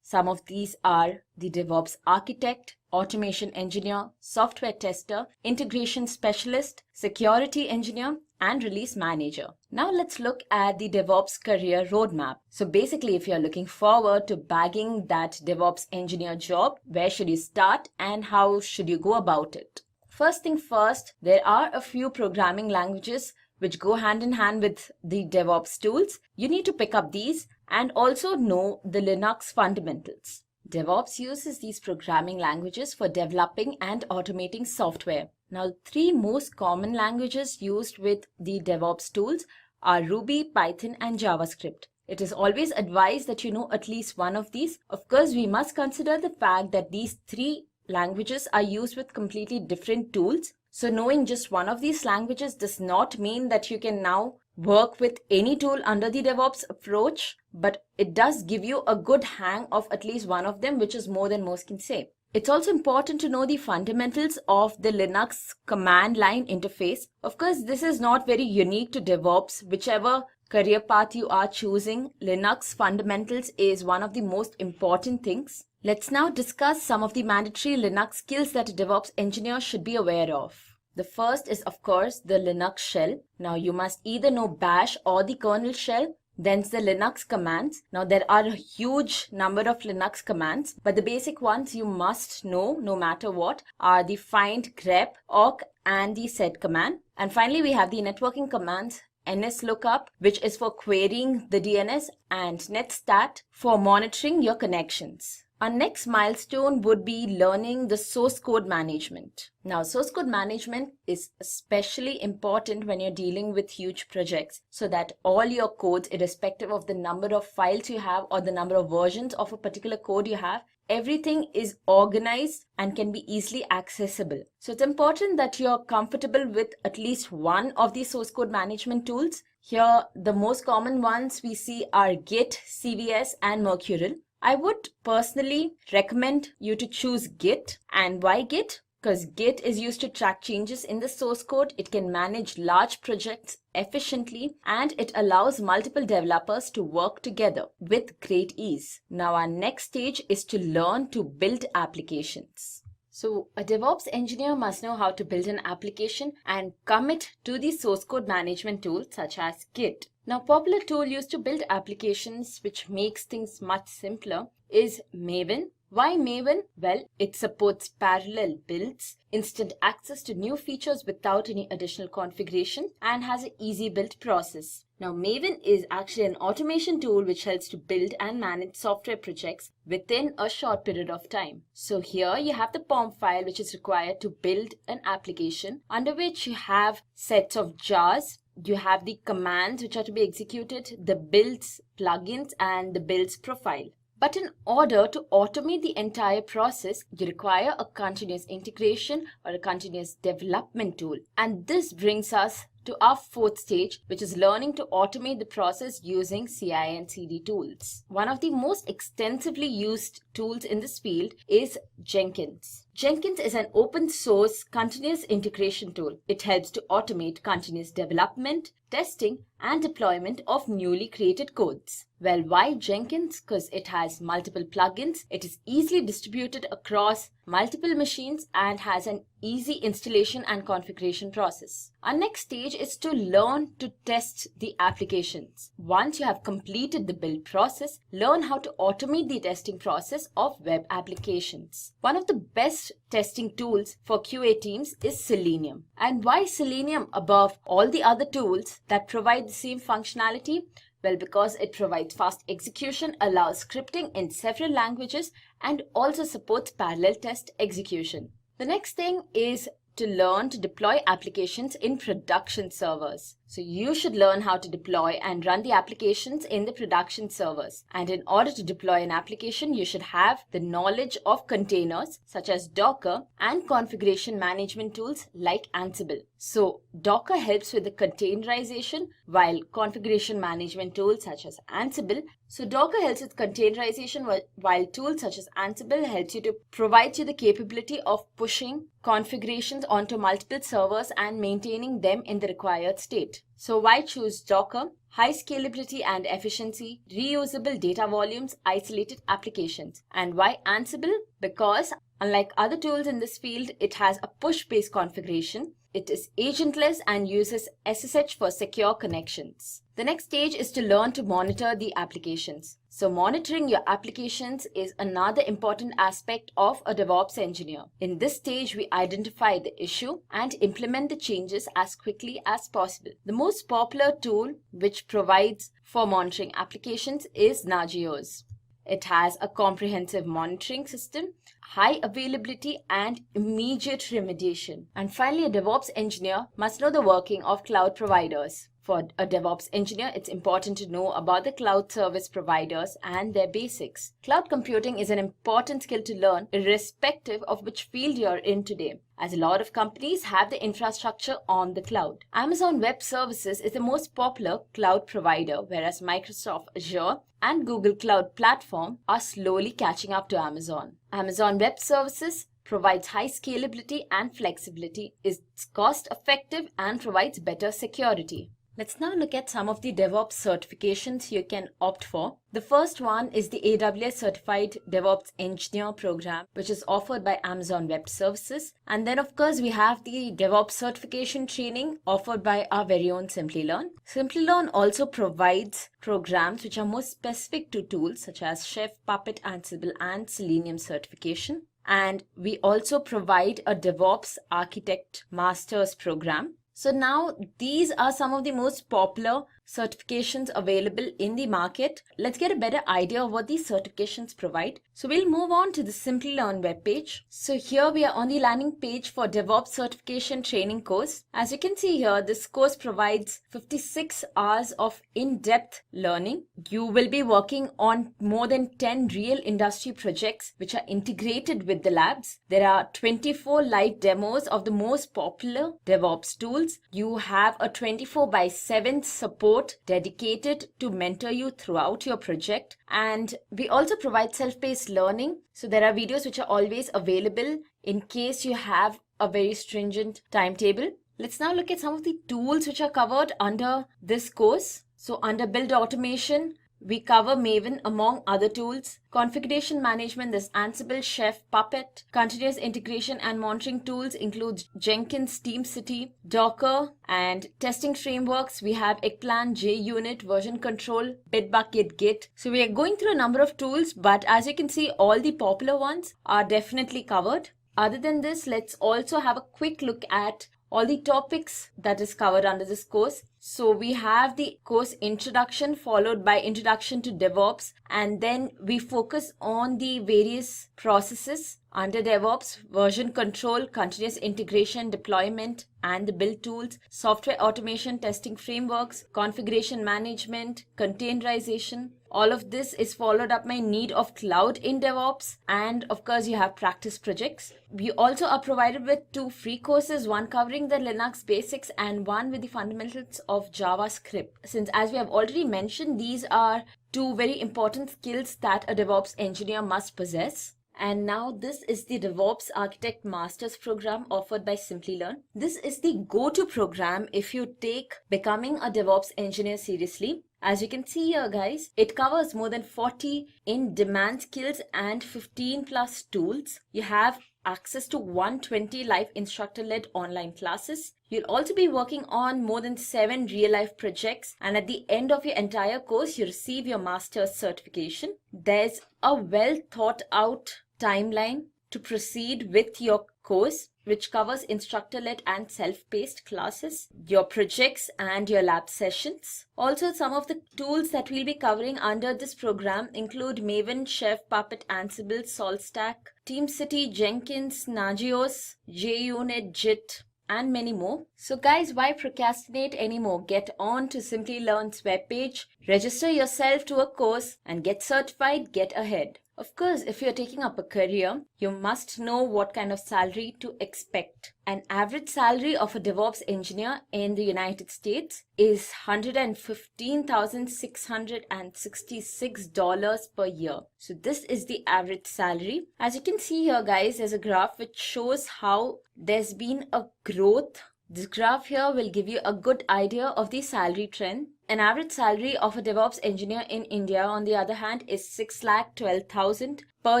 Some of these are the DevOps architect, automation engineer, software tester, integration specialist, security engineer, and release manager. Now let's look at the DevOps career roadmap. So basically, if you're looking forward to bagging that DevOps engineer job, where should you start and how should you go about it? First thing first, there are a few programming languages which go hand in hand with the DevOps tools. You need to pick up these and also know the Linux fundamentals. DevOps uses these programming languages for developing and automating software. Now, three most common languages used with the DevOps tools are Ruby, Python, and JavaScript. It is always advised that you know at least one of these. Of course, we must consider the fact that these three languages are used with completely different tools. So knowing just one of these languages does not mean that you can now work with any tool under the DevOps approach, but it does give you a good hang of at least one of them, which is more than most can say. It's also important to know the fundamentals of the Linux command line interface. Of course, this is not very unique to DevOps. Whichever career path you are choosing, Linux fundamentals is one of the most important things. Let's now discuss some of the mandatory Linux skills that a DevOps engineer should be aware of. The first is, of course, the Linux shell. Now, you must either know Bash or the kernel shell. Then the Linux commands. Now, there are a huge number of Linux commands, but the basic ones you must know no matter what are the find, grep, awk, and the set command. And finally, we have the networking commands, nslookup, which is for querying the DNS, and netstat for monitoring your connections. Our next milestone would be learning the source code management. Now, source code management is especially important when you're dealing with huge projects, so that all your codes, irrespective of the number of files you have or the number of versions of a particular code you have, everything is organized and can be easily accessible. So it's important that you're comfortable with at least one of these source code management tools. Here, the most common ones we see are Git, CVS, and Mercurial. I would personally recommend you to choose Git. And why Git? Because Git is used to track changes in the source code. It can manage large projects efficiently and it allows multiple developers to work together with great ease. Now, our next stage is to learn to build applications. So a DevOps engineer must know how to build an application and commit to the source code management tools such as Git. Now, popular tool used to build applications which makes things much simpler is Maven. Why Maven? Well, it supports parallel builds, instant access to new features without any additional configuration, and has an easy build process. Now, Maven is actually an automation tool which helps to build and manage software projects within a short period of time. So here you have the POM file which is required to build an application, under which you have sets of jars. You have the commands which are to be executed, the builds, plugins, and the builds profile. But in order to automate the entire process, you require a continuous integration or a continuous development tool. And this brings us to our fourth stage, which is learning to automate the process using CI and CD tools. One of the most extensively used tools in this field is Jenkins. Jenkins is an open source continuous integration tool. It helps to automate continuous development, testing, and deployment of newly created codes. Well, why Jenkins? Because it has multiple plugins, it is easily distributed across multiple machines, and has an easy installation and configuration process. Our next stage is to learn to test the applications. Once you have completed the build process, learn how to automate the testing process of web applications. One of the best testing tools for QA teams is Selenium. And why Selenium above all the other tools that provide the same functionality? Well, because it provides fast execution, allows scripting in several languages, and also supports parallel test execution. The next thing is to learn to deploy applications in production servers. So you should learn how to deploy and run the applications in the production servers. And in order to deploy an application, you should have the knowledge of containers such as Docker and configuration management tools like Ansible. So Docker helps with the containerization, while configuration management tools such as Ansible. So Docker helps with containerization, while tools such as Ansible helps you to provide you the capability of pushing configurations onto multiple servers and maintaining them in the required state. So why choose Docker? High scalability and efficiency, reusable data volumes, isolated applications. And why Ansible? Because unlike other tools in this field, it has a push-based configuration. It is agentless and uses SSH for secure connections. The next stage is to learn to monitor the applications. So monitoring your applications is another important aspect of a DevOps engineer. In this stage, we identify the issue and implement the changes as quickly as possible. The most popular tool which provides for monitoring applications is Nagios. It has a comprehensive monitoring system, high availability, and immediate remediation. And finally, a DevOps engineer must know the working of cloud providers. For a DevOps engineer, it's important to know about the cloud service providers and their basics. Cloud computing is an important skill to learn irrespective of which field you're in today, as a lot of companies have the infrastructure on the cloud. Amazon Web Services is the most popular cloud provider, whereas Microsoft Azure and Google Cloud Platform are slowly catching up to Amazon. Amazon Web Services provides high scalability and flexibility, is cost effective, and provides better security. Let's now look at some of the DevOps certifications you can opt for. The first one is the AWS Certified DevOps Engineer program, which is offered by Amazon Web Services. And then, of course, we have the DevOps certification training offered by our very own Simplilearn. Simplilearn also provides programs which are more specific to tools such as Chef, Puppet, Ansible, and Selenium certification. And we also provide a DevOps Architect Master's program. So now these are some of the most popular certifications available in the market. Let's get a better idea of what these certifications provide. So we'll move on to the Simplilearn webpage. So here we are on the landing page for DevOps certification training course. As you can see here, this course provides 56 hours of in-depth learning. You will be working on more than 10 real industry projects which are integrated with the labs. There are 24 live demos of the most popular DevOps tools. You have a 24/7 support dedicated to mentor you throughout your project. And we also provide self-paced learning. So there are videos which are always available in case you have a very stringent timetable. Let's now look at some of the tools which are covered under this course. So under build automation, we cover Maven among other tools. Configuration management, there's Ansible, Chef, Puppet. Continuous integration and monitoring tools include Jenkins, TeamCity, Docker, and testing frameworks. We have Eggplant, JUnit, version control, Bitbucket, Git. So we are going through a number of tools, but as you can see, all the popular ones are definitely covered. Other than this, let's also have a quick look at all the topics that is covered under this course. So we have the course introduction followed by introduction to DevOps, and then we focus on the various processes under DevOps: version control, continuous integration, deployment, and the build tools, software automation, testing frameworks, configuration management, containerization. All of this is followed up by need of cloud in DevOps, and of course you have practice projects. We also are provided with 2 free courses, one covering the Linux basics and one with the fundamentals of JavaScript. Since, as we have already mentioned, these are 2 very important skills that a DevOps engineer must possess. And now this is the DevOps Architect Master's program offered by Simplilearn. This is the go-to program if you take becoming a DevOps engineer seriously. As you can see here, guys, it covers more than 40 in-demand skills and 15 plus tools. You have access to 120 live instructor-led online classes. You'll also be working on more than 7 real-life projects, and at the end of your entire course, you receive your master's certification. There's a well-thought-out timeline to proceed with your course, which covers instructor-led and self-paced classes, your projects, and your lab sessions. Also, some of the tools that we'll be covering under this program include Maven, Chef, Puppet, Ansible, SaltStack, TeamCity, Jenkins, Nagios, JUnit, JIT, and many more. So guys, why procrastinate anymore? Get on to Simplilearn's webpage, register yourself to a course and get certified, get ahead. Of course, if you're taking up a career, you must know what kind of salary to expect. An average salary of a DevOps engineer in the United States is $115,666 per year. So this is the average salary. As you can see here, guys, there's a graph which shows how there's been a growth. This graph here will give you a good idea of the salary trend. An average salary of a DevOps engineer in India, on the other hand, is 6,12,000 per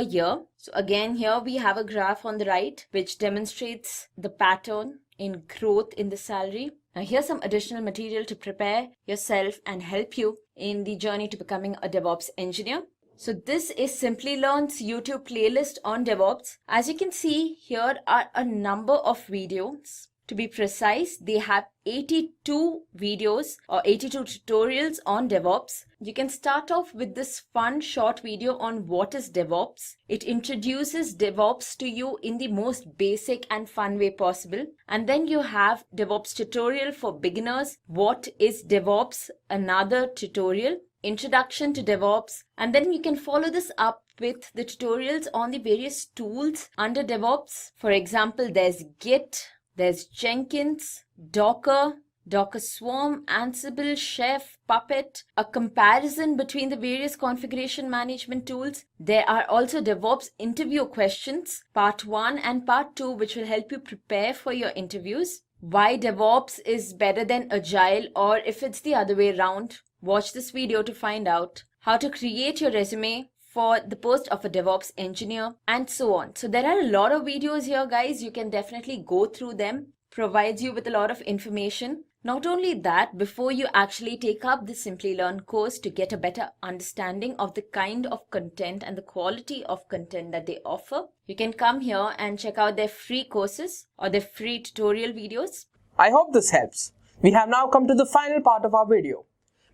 year. So again, here we have a graph on the right which demonstrates the pattern in growth in the salary. Now here's some additional material to prepare yourself and help you in the journey to becoming a DevOps engineer. So this is Simplilearn's YouTube playlist on DevOps. As you can see, here are a number of videos. To be precise, they have 82 videos or 82 tutorials on DevOps. You can start off with this fun short video on what is DevOps. It introduces DevOps to you in the most basic and fun way possible. And then you have DevOps tutorial for beginners. What is DevOps? Another tutorial. Introduction to DevOps. And then you can follow this up with the tutorials on the various tools under DevOps. For example, there's Git. There's Jenkins, Docker, Docker Swarm, Ansible, Chef, Puppet, a comparison between the various configuration management tools. There are also DevOps interview questions, part 1 and part 2, which will help you prepare for your interviews. Why DevOps is better than Agile, or if it's the other way around. Watch this video to find out. How to create your resume for the post of a DevOps engineer, and so on. So there are a lot of videos here, guys. You can definitely go through them. Provides you with a lot of information. Not only that, before you actually take up the Simplilearn course to get a better understanding of the kind of content and the quality of content that they offer, you can come here and check out their free courses or their free tutorial videos. I hope this helps. We have now come to the final part of our video.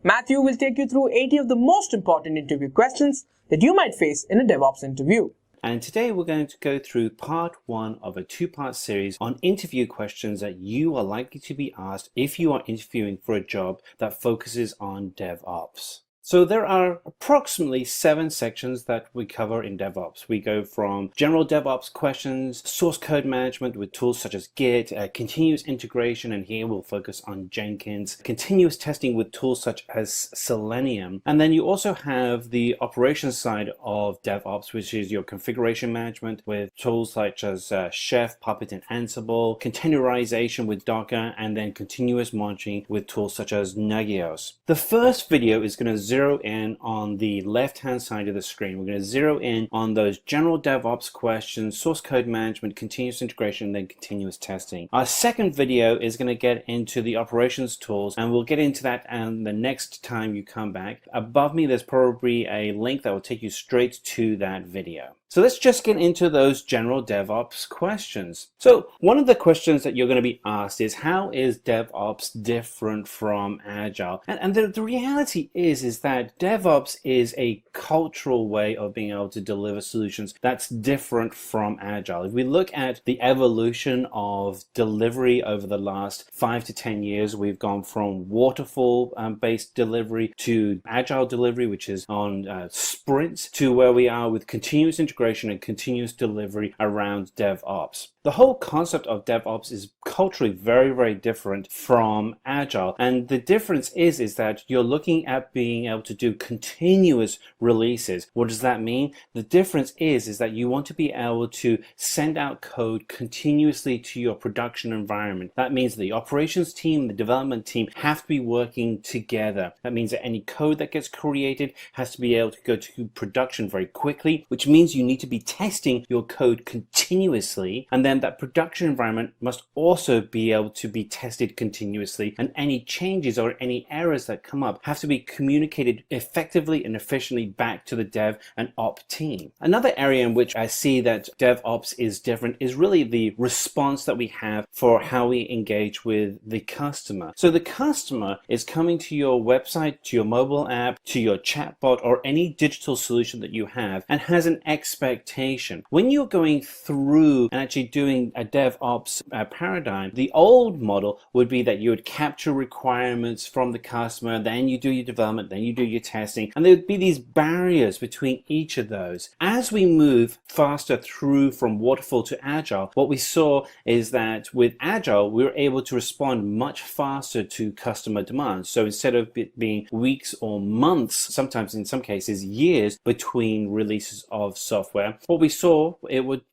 Matthew will take you through 80 of the most important interview questions that you might face in a DevOps interview. And today we're going to go through part 1 of a 2-part series on interview questions that you are likely to be asked if you are interviewing for a job that focuses on DevOps. So there are approximately 7 sections that we cover in DevOps. We go from general DevOps questions, source code management with tools such as Git, continuous integration, and here we'll focus on Jenkins, continuous testing with tools such as Selenium, and then you also have the operations side of DevOps, which is your configuration management with tools such as Chef, Puppet, and Ansible, containerization with Docker, and then continuous monitoring with tools such as Nagios. The first video is going to zero in on the left hand side of the screen. We're going to zero in on those general DevOps questions, source code management, continuous integration, and then continuous testing. Our second video is going to get into the operations tools, and we'll get into that the next time you come back. Above me there's probably a link that will take you straight to that video. So let's just get into those general DevOps questions. So one of the questions that you're going to be asked is, how is DevOps different from Agile? And the reality is that DevOps is a cultural way of being able to deliver solutions that's different from Agile. If we look at the evolution of delivery over the last 5 to 10 years, we've gone from waterfall based delivery to Agile delivery, which is on sprints, to where we are with continuous integration and continuous delivery around DevOps. The whole concept of DevOps is culturally very, very different from Agile. And the difference is that you're looking at being able to do continuous releases. What does that mean? The difference is that you want to be able to send out code continuously to your production environment. That means the operations team, the development team have to be working together. That means that any code that gets created has to be able to go to production very quickly, which means you need to be testing your code continuously, and then that production environment must also be able to be tested continuously, and any changes or any errors that come up have to be communicated effectively and efficiently back to the dev and op team. Another area in which I see that DevOps is different is really the response that we have for how we engage with the customer. So the customer is coming to your website, to your mobile app, to your chatbot, or any digital solution that you have, and has an expectation expectation. When you're going through and actually doing a DevOps paradigm, the old model would be that you would capture requirements from the customer, then you do your development, then you do your testing, and there would be these barriers between each of those. As we move faster through from waterfall to agile, what we saw is that with agile, we were able to respond much faster to customer demands. So instead of it being weeks or months, sometimes in some cases years between releases of software, what we saw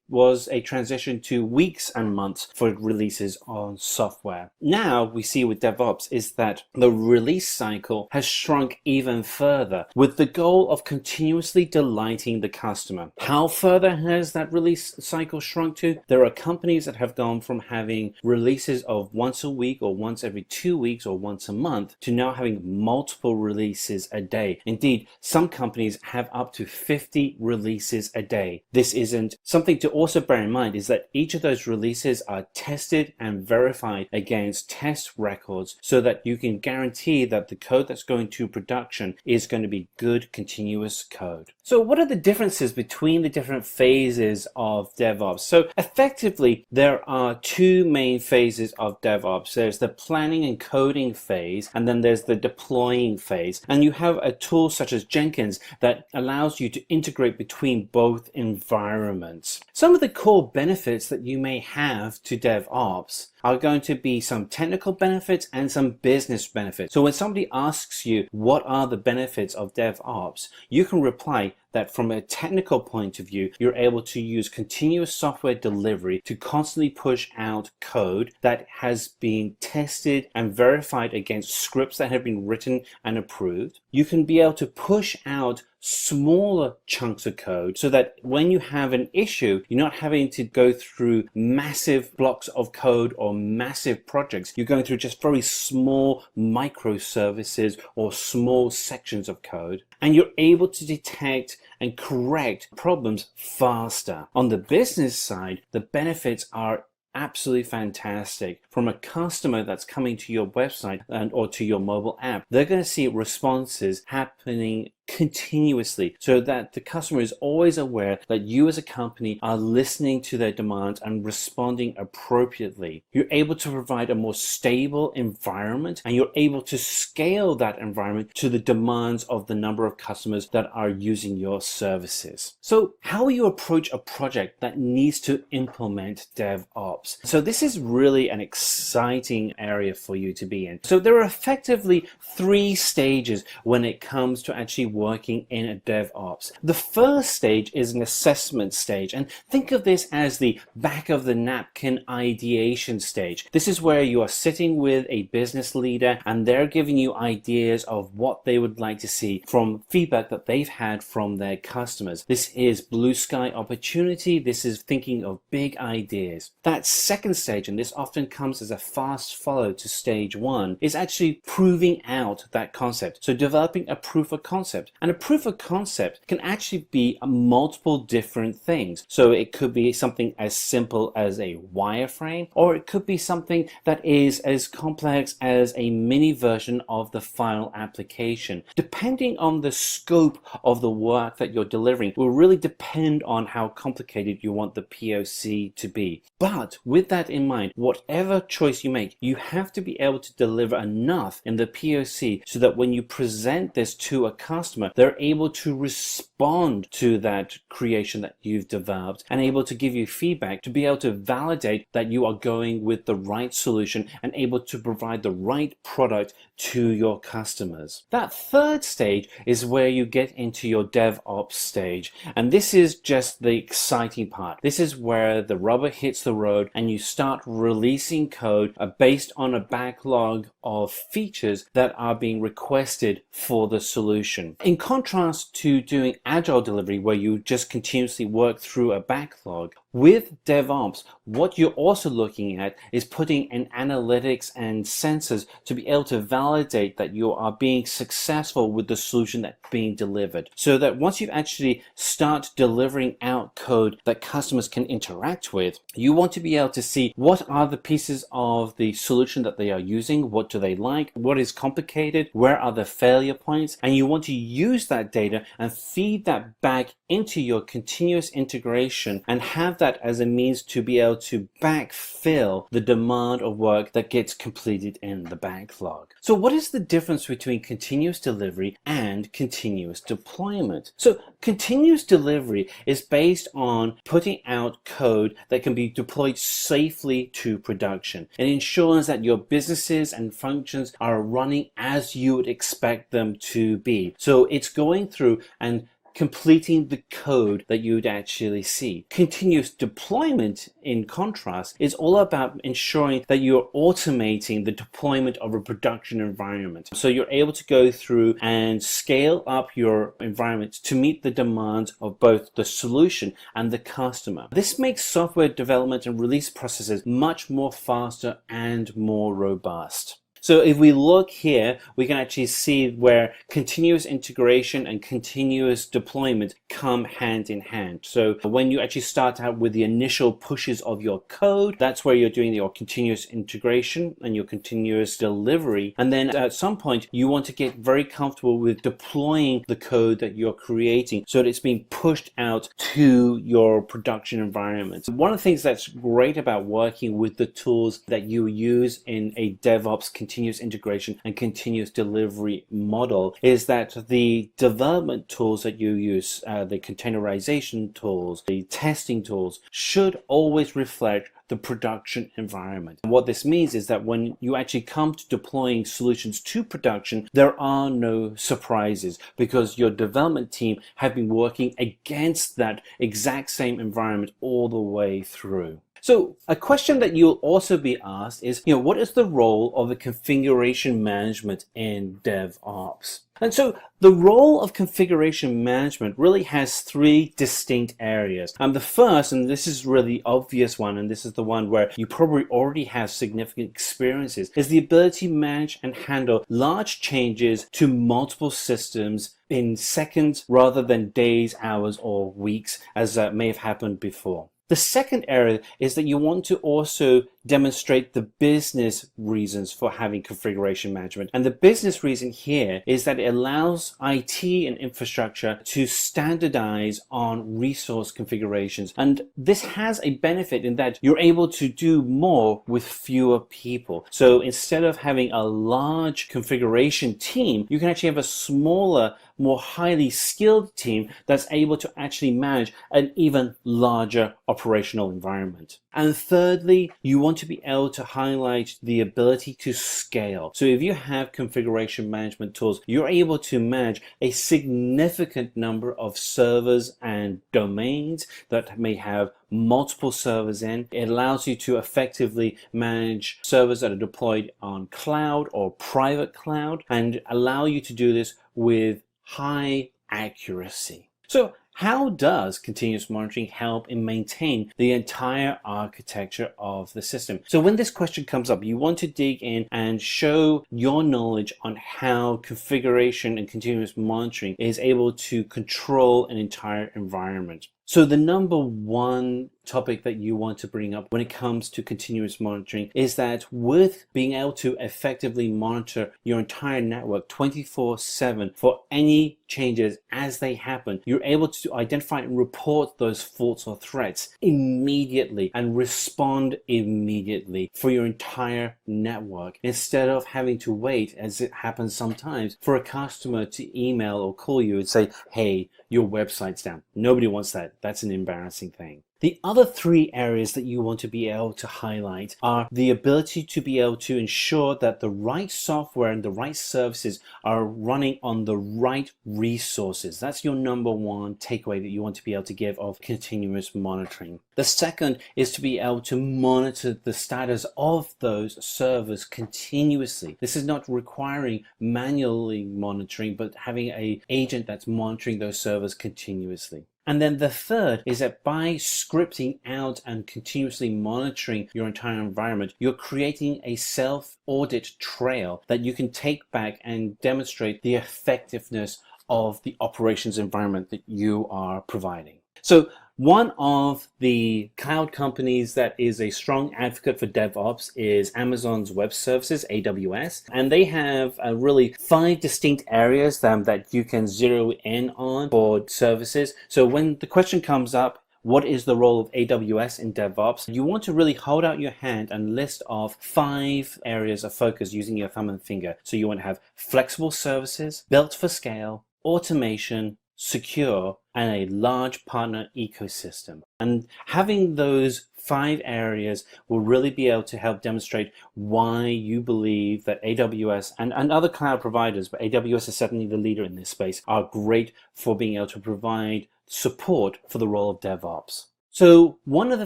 was a transition to weeks and months for releases on software. Now we see with DevOps is that the release cycle has shrunk even further with the goal of continuously delighting the customer. How further has that release cycle shrunk to? There are companies that have gone from having releases of once a week or once every 2 weeks or once a month to now having multiple releases a day. Indeed, some companies have up to 50 releases a day. This isn't something to also bear in mind is that each of those releases are tested and verified against test records so that you can guarantee that the code that's going to production is going to be good continuous code. So what are the differences between the different phases of DevOps? So effectively, there are two main phases of DevOps. There's the planning and coding phase, and then there's the deploying phase. And you have a tool such as Jenkins that allows you to integrate between both environments. Some of the core benefits that you may have to DevOps are going to be some technical benefits and some business benefits. So when somebody asks you what are the benefits of DevOps, you can reply that from a technical point of view, you're able to use continuous software delivery to constantly push out code that has been tested and verified against scripts that have been written and approved. You can be able to push out smaller chunks of code so that when you have an issue, you're not having to go through massive blocks of code or massive projects. You're going through just very small microservices or small sections of code, and you're able to detect and correct problems faster. On the business side, the benefits are absolutely fantastic. From a customer that's coming to your website or to your mobile app, they're going to see responses happening continuously so that the customer is always aware that you as a company are listening to their demands and responding appropriately. You're able to provide a more stable environment, and you're able to scale that environment to the demands of the number of customers that are using your services. So how will you approach a project that needs to implement DevOps? So this is really an exciting area for you to be in. So there are effectively 3 stages when it comes to actually working in a DevOps. The first stage is an assessment stage, and think of this as the back of the napkin ideation stage. This is where you are sitting with a business leader and they're giving you ideas of what they would like to see from feedback that they've had from their customers. This is blue sky opportunity. This is thinking of big ideas. That second stage, and this often comes as a fast follow to stage 1, is actually proving out that concept. So developing a proof of concept. And a proof of concept can actually be multiple different things. So it could be something as simple as a wireframe, or it could be something that is as complex as a mini version of the final application. Depending on the scope of the work that you're delivering will really depend on how complicated you want the POC to be. But with that in mind, whatever choice you make, you have to be able to deliver enough in the POC so that when you present this to a customer, they're able to respond to that creation that you've developed and able to give you feedback to be able to validate that you are going with the right solution and able to provide the right product to your customers. That third stage is where you get into your DevOps stage, and this is just the exciting part. This is where the rubber hits the road and you start releasing code based on a backlog of features that are being requested for the solution. In contrast to doing agile delivery where you just continuously work through a backlog, With DevOps, what you're also looking at is putting in analytics and sensors to be able to validate that you are being successful with the solution that's being delivered. So that once you actually start delivering out code that customers can interact with, you want to be able to see what are the pieces of the solution that they are using, what do they like, what is complicated, where are the failure points, and you want to use that data and feed that back into your continuous integration and have that as a means to be able to backfill the demand of work that gets completed in the backlog. So what is the difference between continuous delivery and continuous deployment? So continuous delivery is based on putting out code that can be deployed safely to production. It ensures that your businesses and functions are running as you would expect them to be. So it's going through and completing the code that you would actually see. Continuous deployment, in contrast, is all about ensuring that you're automating the deployment of a production environment. So you're able to go through and scale up your environment to meet the demands of both the solution and the customer. This makes software development and release processes much more faster and more robust. So if we look here, we can actually see where continuous integration and continuous deployment come hand in hand. So when you actually start out with the initial pushes of your code, that's where you're doing your continuous integration and your continuous delivery. And then at some point, you want to get very comfortable with deploying the code that you're creating so that it's being pushed out to your production environment. One of the things that's great about working with the tools that you use in a DevOps continuous integration and continuous delivery model is that the development tools that you use, the containerization tools, the testing tools, should always reflect the production environment. And what this means is that when you actually come to deploying solutions to production, there are no surprises because your development team have been working against that exact same environment all the way through. So a question that you'll also be asked is, what is the role of the configuration management in DevOps? And so the role of configuration management really has three distinct areas. The first, and this is really the obvious one, and this is the one where you probably already have significant experiences, is the ability to manage and handle large changes to multiple systems in seconds rather than days, hours, or weeks, as may have happened before. The second area is that you want to also demonstrate the business reasons for having configuration management. And the business reason here is that it allows IT and infrastructure to standardize on resource configurations. And this has a benefit in that you're able to do more with fewer people. So instead of having a large configuration team, you can actually have a smaller, more highly skilled team that's able to actually manage an even larger operational environment. And thirdly, you want to be able to highlight the ability to scale. So if you have configuration management tools, you're able to manage a significant number of servers and domains that may have multiple servers in. It allows you to effectively manage servers that are deployed on cloud or private cloud and allow you to do this with high accuracy. So how does continuous monitoring help in maintain the entire architecture of the system? So when this question comes up, you want to dig in and show your knowledge on how configuration and continuous monitoring is able to control an entire environment. So the number one topic that you want to bring up when it comes to continuous monitoring is that with being able to effectively monitor your entire network 24/7 for any changes as they happen, you're able to identify and report those faults or threats immediately and respond immediately for your entire network instead of having to wait, as it happens sometimes, for a customer to email or call you and say, hey, your website's down. Nobody wants that. That's an embarrassing thing. The other three areas that you want to be able to highlight are the ability to be able to ensure that the right software and the right services are running on the right resources. That's your number one takeaway that you want to be able to give of continuous monitoring. The second is to be able to monitor the status of those servers continuously. This is not requiring manually monitoring, but having an agent that's monitoring those servers continuously. And then the third is that by scripting out and continuously monitoring your entire environment, you're creating a self-audit trail that you can take back and demonstrate the effectiveness of the operations environment that you are providing. So one of the cloud companies that is a strong advocate for DevOps is Amazon's Web Services, AWS, and they have really 5 distinct areas that you can zero in on for services. So when the question comes up, what is the role of AWS in DevOps? You want to really hold out your hand and list off 5 areas of focus using your thumb and finger. So you want to have flexible services, built for scale, automation, secure, and a large partner ecosystem. And having those 5 areas will really be able to help demonstrate why you believe that AWS and other cloud providers, but AWS is certainly the leader in this space, are great for being able to provide support for the role of DevOps. So one of the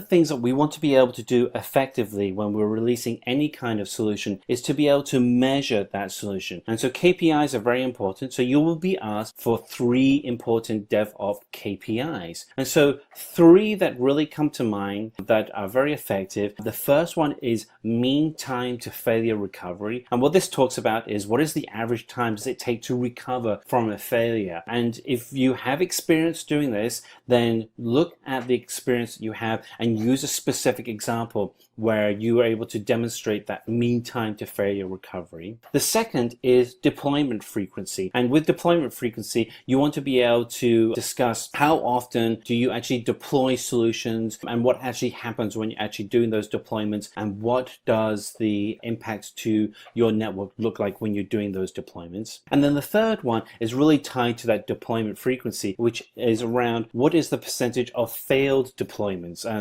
things that we want to be able to do effectively when we're releasing any kind of solution is to be able to measure that solution. And so KPIs are very important. So you will be asked for 3 important DevOps KPIs. And so 3 that really come to mind that are very effective. The first one is mean time to failure recovery. And what this talks about is what is the average time does it take to recover from a failure? And if you have experience doing this, then look at the experience you have and use a specific example where you are able to demonstrate that mean time to failure recovery. The second is deployment frequency. And with deployment frequency, you want to be able to discuss how often do you actually deploy solutions and what actually happens when you're actually doing those deployments and what does the impact to your network look like when you're doing those deployments. And then the third one is really tied to that deployment frequency, which is around what is the percentage of failed deployments.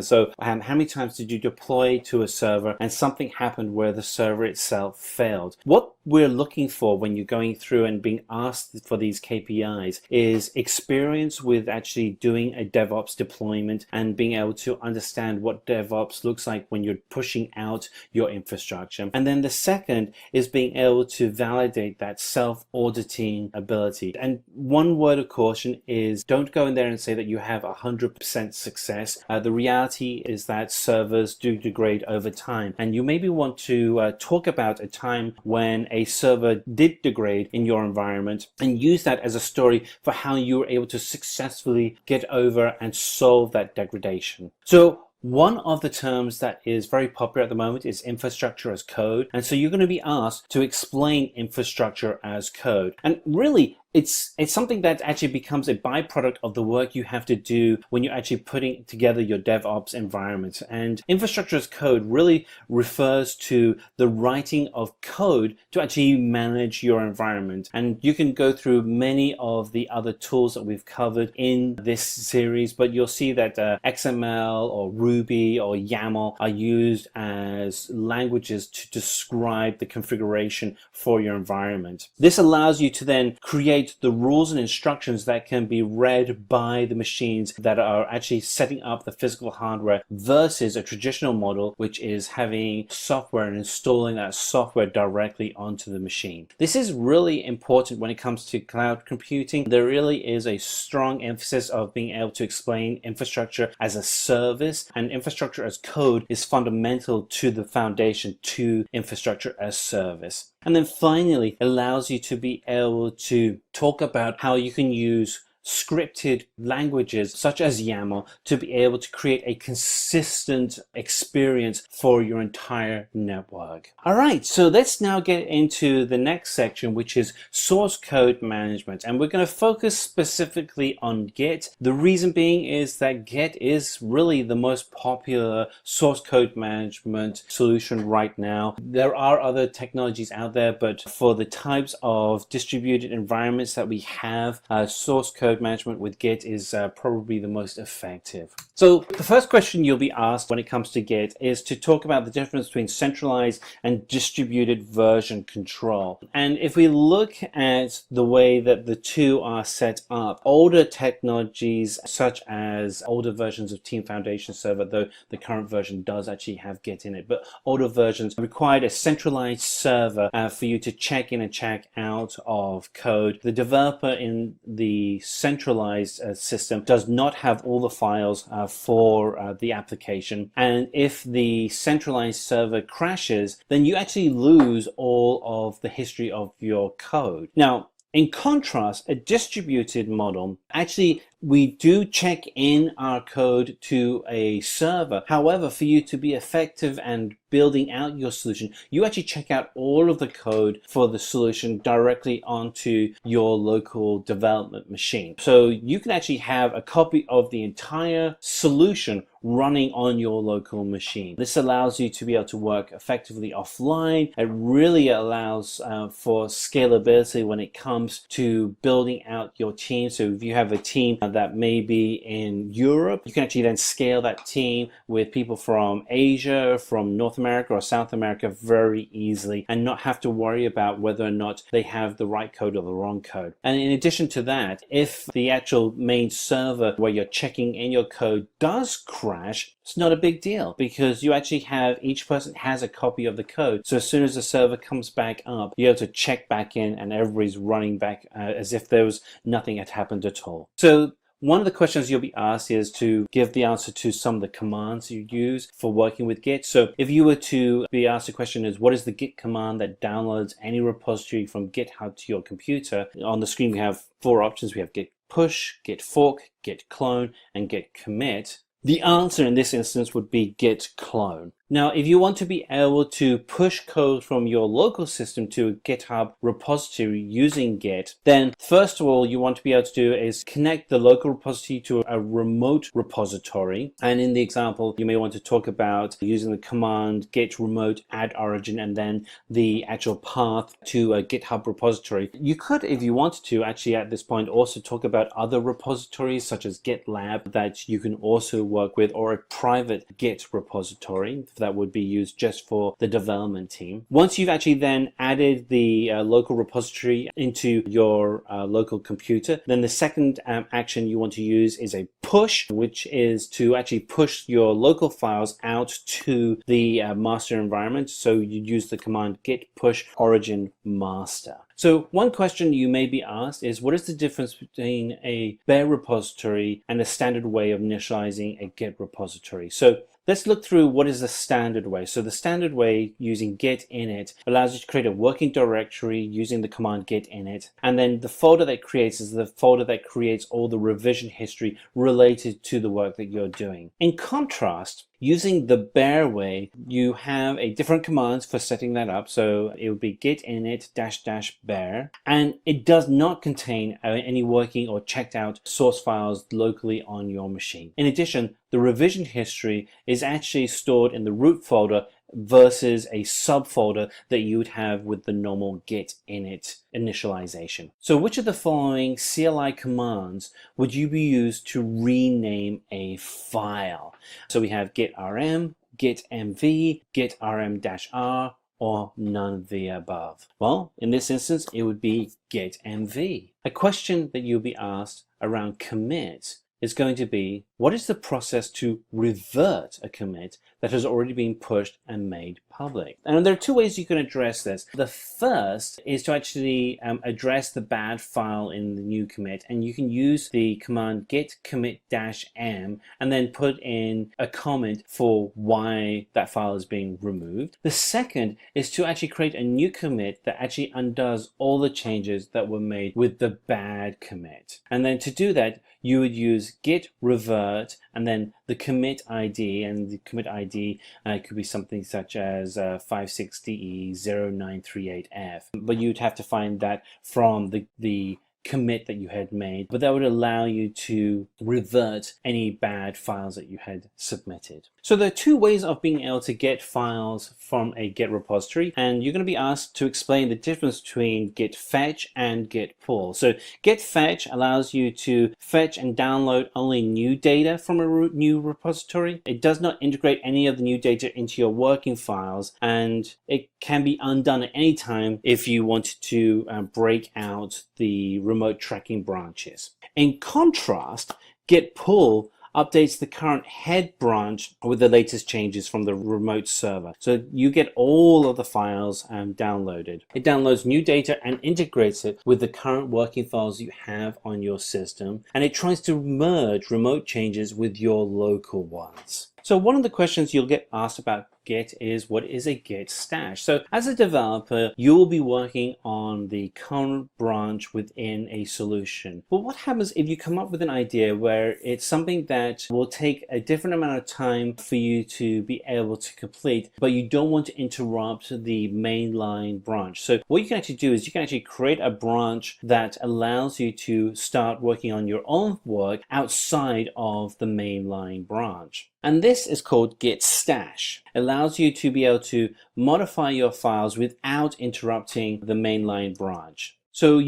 So how many times did you deploy to a server and something happened where the server itself failed? What we're looking for when you're going through and being asked for these KPIs is experience with actually doing a DevOps deployment and being able to understand what DevOps looks like when you're pushing out your infrastructure. And then the second is being able to validate that self-auditing ability. And one word of caution is don't go in there and say that you have 100% success. The reality is that servers do degrade over time. And you maybe want to talk about a time when a server did degrade in your environment and use that as a story for how you were able to successfully get over and solve that degradation. So one of the terms that is very popular at the moment is infrastructure as code. And so you're going to be asked to explain infrastructure as code. And really, it's something that actually becomes a byproduct of the work you have to do when you're actually putting together your DevOps environment. And infrastructure as code really refers to the writing of code to actually manage your environment. And you can go through many of the other tools that we've covered in this series, but you'll see that XML or Ruby or YAML are used as languages to describe the configuration for your environment. This allows you to then create the rules and instructions that can be read by the machines that are actually setting up the physical hardware versus a traditional model, which is having software and installing that software directly onto the machine. This is really important when it comes to cloud computing. There really is a strong emphasis of being able to explain infrastructure as a service, and infrastructure as code is fundamental to the foundation to infrastructure as service. And then finally, it allows you to be able to talk about how you can use scripted languages such as YAML to be able to create a consistent experience for your entire network. All right, so let's now get into the next section, which is source code management. And we're going to focus specifically on Git. The reason being is that Git is really the most popular source code management solution right now. There are other technologies out there, but for the types of distributed environments that we have, source code management with Git is probably the most effective. So the first question you'll be asked when it comes to Git is to talk about the difference between centralized and distributed version control. And if we look at the way that the two are set up, older technologies such as older versions of Team Foundation Server, though the current version does actually have Git in it, but older versions required a centralized server for you to check in and check out of code. The developer in the centralized system does not have all the files for the application. And if the centralized server crashes, then you actually lose all of the history of your code. Now, in contrast, a distributed model, actually, we do check in our code to a server. However, for you to be effective and building out your solution, you actually check out all of the code for the solution directly onto your local development machine. So you can actually have a copy of the entire solution running on your local machine. This allows you to be able to work effectively offline. It really allows for scalability when it comes to building out your team. So if you have a team that may be in Europe, you can actually then scale that team with people from Asia, from North America or South America very easily, and not have to worry about whether or not they have the right code or the wrong code. And in addition to that, if the actual main server where you're checking in your code does crash, it's not a big deal, because you actually have, each person has a copy of the code. So as soon as the server comes back up, you're able to check back in and everybody's running back as if there was nothing had happened at all. So one of the questions you'll be asked is to give the answer to some of the commands you use for working with Git. So if you were to be asked a question is, what is the Git command that downloads any repository from GitHub to your computer? On the screen we have 4 options. We have Git push, Git fork, Git clone, and Git commit. The answer in this instance would be Git clone. Now, if you want to be able to push code from your local system to a GitHub repository using Git, then first of all, you want to be able to do is connect the local repository to a remote repository. And in the example, you may want to talk about using the command git remote add origin and then the actual path to a GitHub repository. You could, if you wanted to, actually at this point also talk about other repositories such as GitLab that you can also work with, or a private Git repository that would be used just for the development team. Once you've actually then added the local repository into your local computer, then the second action you want to use is a push, which is to actually push your local files out to the master environment. So you use the command git push origin master. So one question you may be asked is, what is the difference between a bare repository and a standard way of initializing a Git repository? So let's look through what is the standard way. So the standard way, using git init, allows you to create a working directory using the command git init. And then the folder that creates is the folder that creates all the revision history related to the work that you're doing. In contrast, using the bare way, you have a different commands for setting that up. So it would be git init --bare, and it does not contain any working or checked out source files locally on your machine. In addition, the revision history is actually stored in the root folder versus a subfolder that you would have with the normal git init initialization. So which of the following CLI commands would you be used to rename a file? So we have git rm, git mv, git rm-r, or none of the above. Well, in this instance, it would be git mv. A question that you'll be asked around commit is going to be, what is the process to revert a commit that has already been pushed and made public? And there are 2 ways you can address this. The first is to actually address the bad file in the new commit, and you can use the command git commit -m and then put in a comment for why that file is being removed. The second is to actually create a new commit that actually undoes all the changes that were made with the bad commit. And then to do that, you would use git revert and then the commit ID, and the commit ID could be something such as 56DE0938F, but you'd have to find that from the commit that you had made, but that would allow you to revert any bad files that you had submitted. So there are 2 ways of being able to get files from a Git repository, and you're going to be asked to explain the difference between git fetch and git pull. So git fetch allows you to fetch and download only new data from a new repository. It does not integrate any of the new data into your working files, and it can be undone at any time if you wanted to break out the remote tracking branches. In contrast, git pull updates the current head branch with the latest changes from the remote server. So you get all of the files downloaded. It downloads new data and integrates it with the current working files you have on your system, and it tries to merge remote changes with your local ones. So one of the questions you'll get asked about Git is, what is a Git stash? So as a developer, you will be working on the current branch within a solution. But what happens if you come up with an idea where it's something that will take a different amount of time for you to be able to complete, but you don't want to interrupt the mainline branch? So what you can actually do is you can actually create a branch that allows you to start working on your own work outside of the mainline branch. And this is called Git stash. It allows you to be able to modify your files without interrupting the mainline branch. So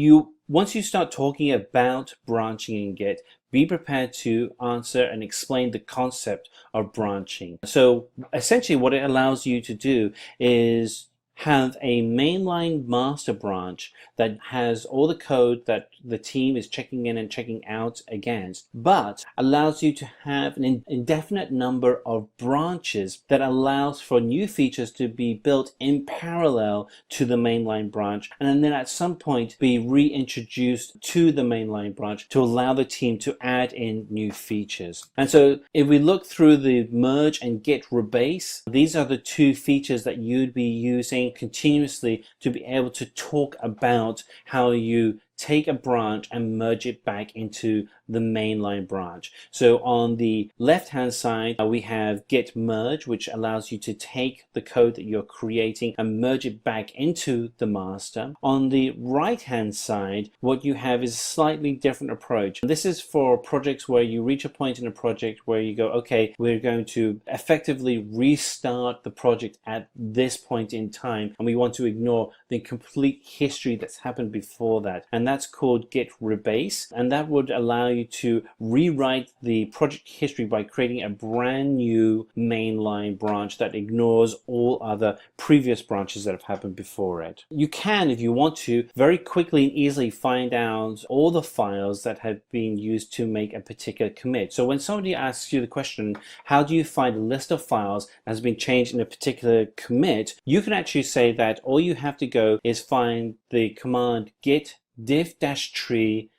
once you start talking about branching in Git, be prepared to answer and explain the concept of branching. So essentially what it allows you to do is have a mainline master branch that has all the code that the team is checking in and checking out against, but allows you to have an indefinite number of branches that allows for new features to be built in parallel to the mainline branch, and then at some point be reintroduced to the mainline branch to allow the team to add in new features. And so if we look through the merge and git rebase, these are the two features that you'd be using continuously to be able to talk about how you take a branch and merge it back into the mainline branch. So on the left hand side we have git merge, which allows you to take the code that you're creating and merge it back into the master. On the right hand side what you have is a slightly different approach. This is for projects where you reach a point in a project where you go, okay, we're going to effectively restart the project at this point in time, and we want to ignore the complete history that's happened before that, and that's called git rebase, and that would allow you to rewrite the project history by creating a brand new mainline branch that ignores all other previous branches that have happened before it. You can, if you want to, very quickly and easily find out all the files that have been used to make a particular commit. So when somebody asks you the question, how do you find a list of files that has been changed in a particular commit, you can actually say that all you have to go is find the command git diff-tree-r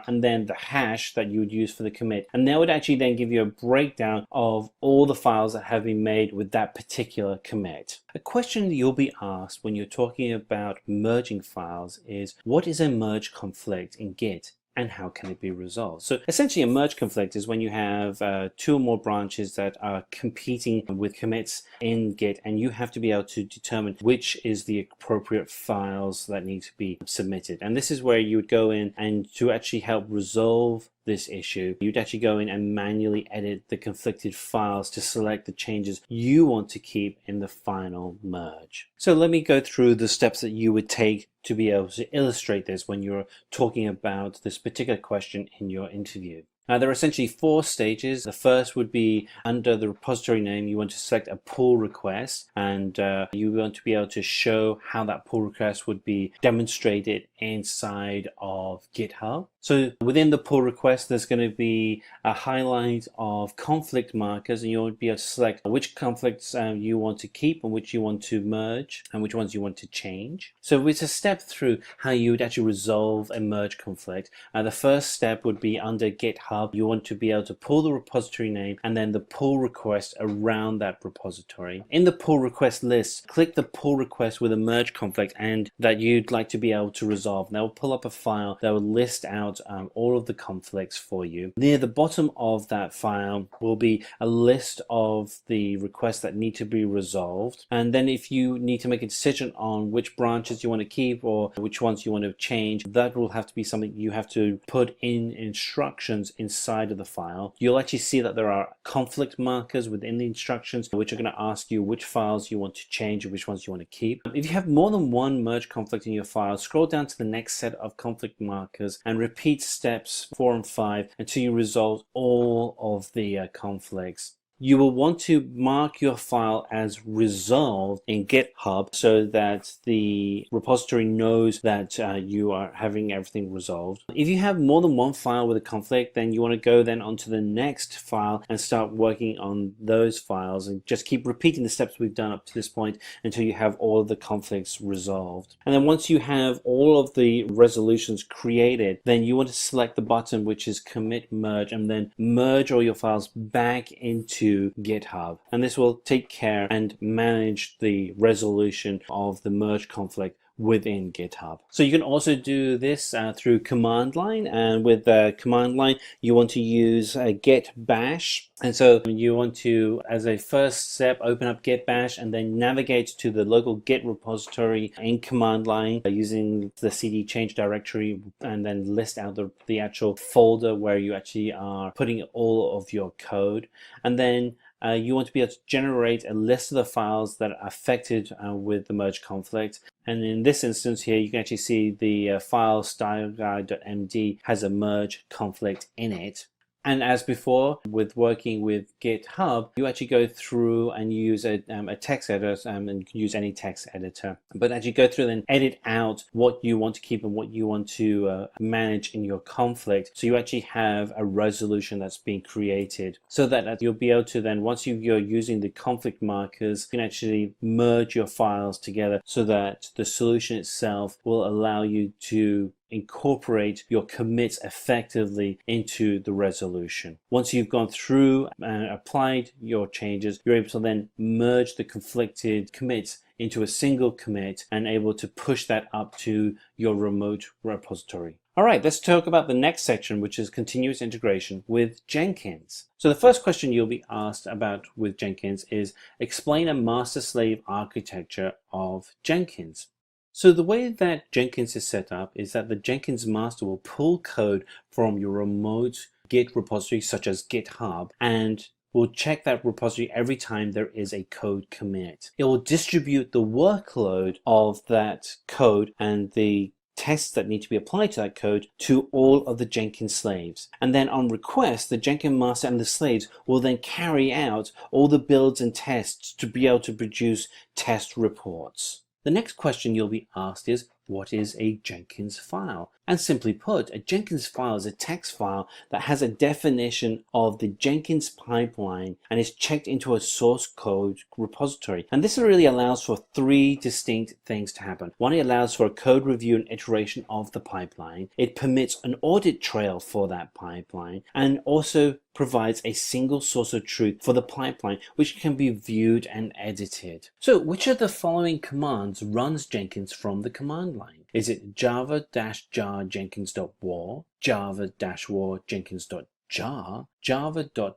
and then the hash that you would use for the commit, and that would actually then give you a breakdown of all the files that have been made with that particular commit. A question that you'll be asked when you're talking about merging files is, what is a merge conflict in Git and how can it be resolved? So essentially a merge conflict is when you have two or more branches that are competing with commits in Git, and you have to be able to determine which is the appropriate files that need to be submitted. And this is where you would go in, and to actually help resolve this issue, you'd actually go in and manually edit the conflicted files to select the changes you want to keep in the final merge. So let me go through the steps that you would take to be able to illustrate this when you're talking about this particular question in your interview. Now, there are essentially four stages. The first would be under the repository name, you want to select a pull request, and you want to be able to show how that pull request would be demonstrated inside of GitHub. So within the pull request, there's going to be a highlight of conflict markers, and you'll be able to select which conflicts you want to keep and which you want to merge and which ones you want to change. So it's a step through how you would actually resolve a merge conflict. The first step would be under GitHub. You want to be able to pull the repository name and then the pull request around that repository. In the pull request list, click the pull request with a merge conflict and that you'd like to be able to resolve. That will pull up a file that will list out all of the conflicts for you. Near the bottom of that file will be a list of the requests that need to be resolved, and then if you need to make a decision on which branches you want to keep or which ones you want to change, that will have to be something you have to put in instructions inside of the file. You'll actually see that there are conflict markers within the instructions which are going to ask you which files you want to change and which ones you want to keep. If you have more than one merge conflict in your file, scroll down to the next set of conflict markers and repeat steps 4 and 5 until you resolve all of the conflicts. you will want to mark your file as resolved in GitHub so that the repository knows that you are having everything resolved. If you have more than one file with a conflict, then you want to go then onto the next file and start working on those files and just keep repeating the steps we've done up to this point until you have all of the conflicts resolved. And then once you have all of the resolutions created, then you want to select the button which is commit merge and then merge all your files back into GitHub, and this will take care and manage the resolution of the merge conflict within GitHub. So you can also do this through command line, and with the command line you want to use git bash, and so you want to, as a first step, open up git bash and then navigate to the local git repository in command line using the cd change directory, and then list out the actual folder where you actually are putting all of your code, and then you want to be able to generate a list of the files that are affected with the merge conflict. And in this instance here, you can actually see the file styleguide.md has a merge conflict in it. And as before, with working with GitHub, you actually go through and use a text editor, and you can use any text editor. But as you go through and edit out what you want to keep and what you want to manage in your conflict, so you actually have a resolution that's being created, so that you'll be able to then, once you're using the conflict markers, you can actually merge your files together so that the solution itself will allow you to incorporate your commits effectively into the resolution. Once you've gone through and applied your changes, you're able to then merge the conflicted commits into a single commit and able to push that up to your remote repository. All right, let's talk about the next section, which is continuous integration with Jenkins. So the first question you'll be asked about with Jenkins is explain a master-slave architecture of Jenkins. So the way that Jenkins is set up is that the Jenkins master will pull code from your remote Git repository such as GitHub and will check that repository every time there is a code commit. It will distribute the workload of that code and the tests that need to be applied to that code to all of the Jenkins slaves. And then on request, the Jenkins master and the slaves will then carry out all the builds and tests to be able to produce test reports. The next question you'll be asked is, what is a Jenkins file? And simply put, a Jenkins file is a text file that has a definition of the Jenkins pipeline and is checked into a source code repository. And this really allows for three distinct things to happen. One, it allows for a code review and iteration of the pipeline. It permits an audit trail for that pipeline, and also provides a single source of truth for the pipeline, which can be viewed and edited. So which of the following commands runs Jenkins from the command line? Is it java-jar jenkins.war, java-war jenkins.jar, java-jar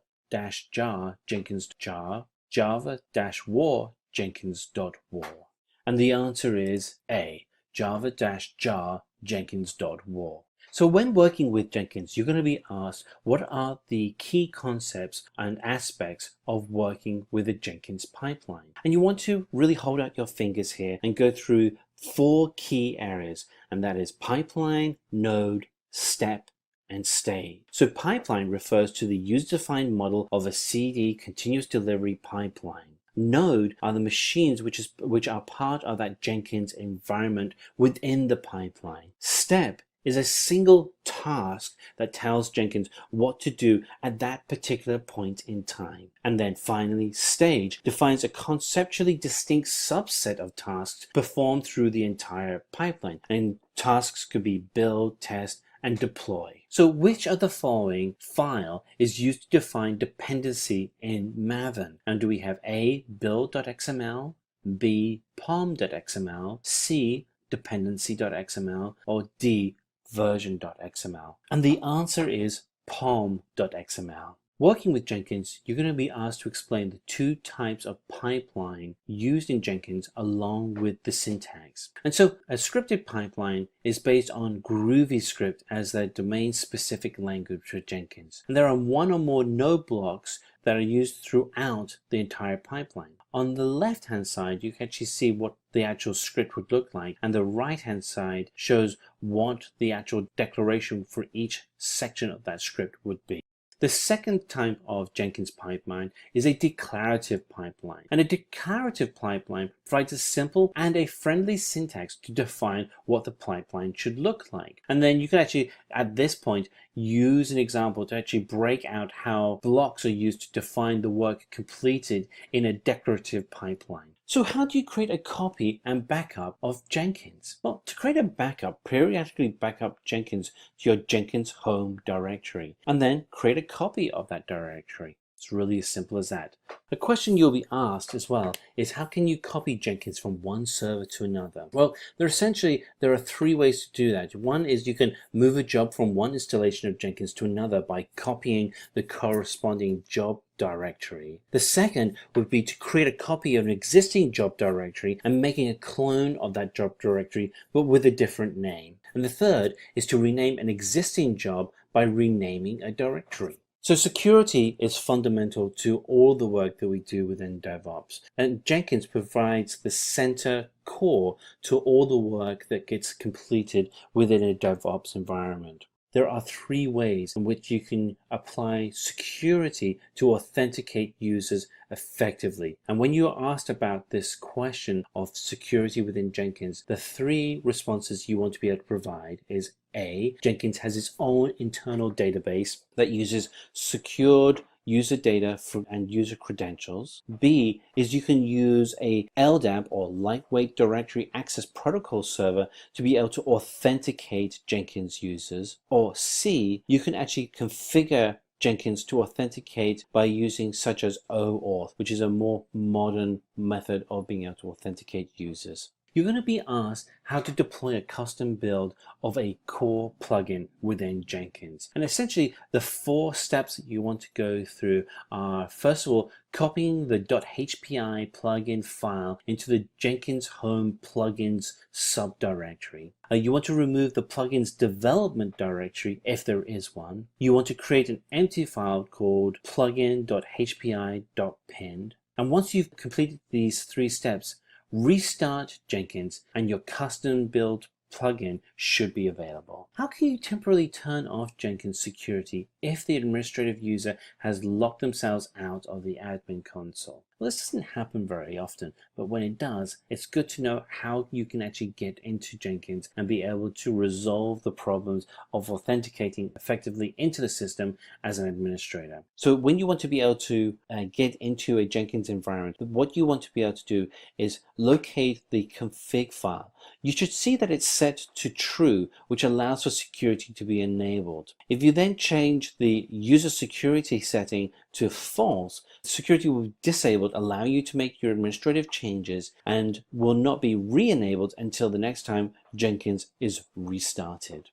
jenkins.jar, java-war jenkins.war? And the answer is A, java-jar jenkins.war. So when working with Jenkins, you're going to be asked what are the key concepts and aspects of working with a Jenkins pipeline. And you want to really hold out your fingers here and go through 4 key areas, and that is pipeline, node, step, and stage. So pipeline refers to the user-defined model of a CD continuous delivery pipeline. Node are the machines which are part of that Jenkins environment within the pipeline. Step is a single task that tells Jenkins what to do at that particular point in time. And then finally, stage defines a conceptually distinct subset of tasks performed through the entire pipeline. And tasks could be build, test, and deploy. So which of the following file is used to define dependency in Maven? And do we have A, build.xml, B, pom.xml, C, dependency.xml, or D, version.xml? And the answer is pom.xml. Working with Jenkins, you're going to be asked to explain the 2 types of pipeline used in Jenkins along with the syntax. And so a scripted pipeline is based on GroovyScript as their domain-specific language for Jenkins. And there are 1 or more node blocks that are used throughout the entire pipeline. On the left-hand side, you can actually see what the actual script would look like, and the right-hand side shows what the actual declaration for each section of that script would be. The second type of Jenkins pipeline is a declarative pipeline. And a declarative pipeline provides a simple and a friendly syntax to define what the pipeline should look like. And then you can actually, at this point, use an example to actually break out how blocks are used to define the work completed in a declarative pipeline. So how do you create a copy and backup of Jenkins? Well, to create a backup, periodically backup Jenkins to your Jenkins home directory, and then create a copy of that directory. It's really as simple as that. A question you'll be asked as well is, how can you copy Jenkins from one server to another? Well, there are three ways to do that. One is you can move a job from one installation of Jenkins to another by copying the corresponding job directory. The second would be to create a copy of an existing job directory and making a clone of that job directory but with a different name. And the third is to rename an existing job by renaming a directory. So security is fundamental to all the work that we do within DevOps, and Jenkins provides the center core to all the work that gets completed within a DevOps environment. There are three ways in which you can apply security to authenticate users effectively. And when you are asked about this question of security within Jenkins, the three responses you want to be able to provide is A, Jenkins has its own internal database that uses secured user data and user credentials. B is you can use a LDAP or lightweight directory access protocol server to be able to authenticate Jenkins users. Or C, you can actually configure Jenkins to authenticate by using such as OAuth, which is a more modern method of being able to authenticate users. You're going to be asked how to deploy a custom build of a core plugin within Jenkins. And essentially, the 4 steps that you want to go through are, first of all, copying the .hpi plugin file into the Jenkins home plugins subdirectory. You want to remove the plugin's development directory if there is one. You want to create an empty file called plugin.hpi.pinned. And once you've completed these 3 steps, restart Jenkins and your custom build plugin should be available. How can you temporarily turn off Jenkins security if the administrative user has locked themselves out of the admin console? Well, this doesn't happen very often, but when it does, it's good to know how you can actually get into Jenkins and be able to resolve the problems of authenticating effectively into the system as an administrator. So when you want to be able to get into a Jenkins environment, what you want to be able to do is locate the config file. You should see that it's set to true, which allows for security to be enabled. If you then change the user security setting to false, security will be disabled, allowing you to make your administrative changes and will not be re-enabled until the next time Jenkins is restarted.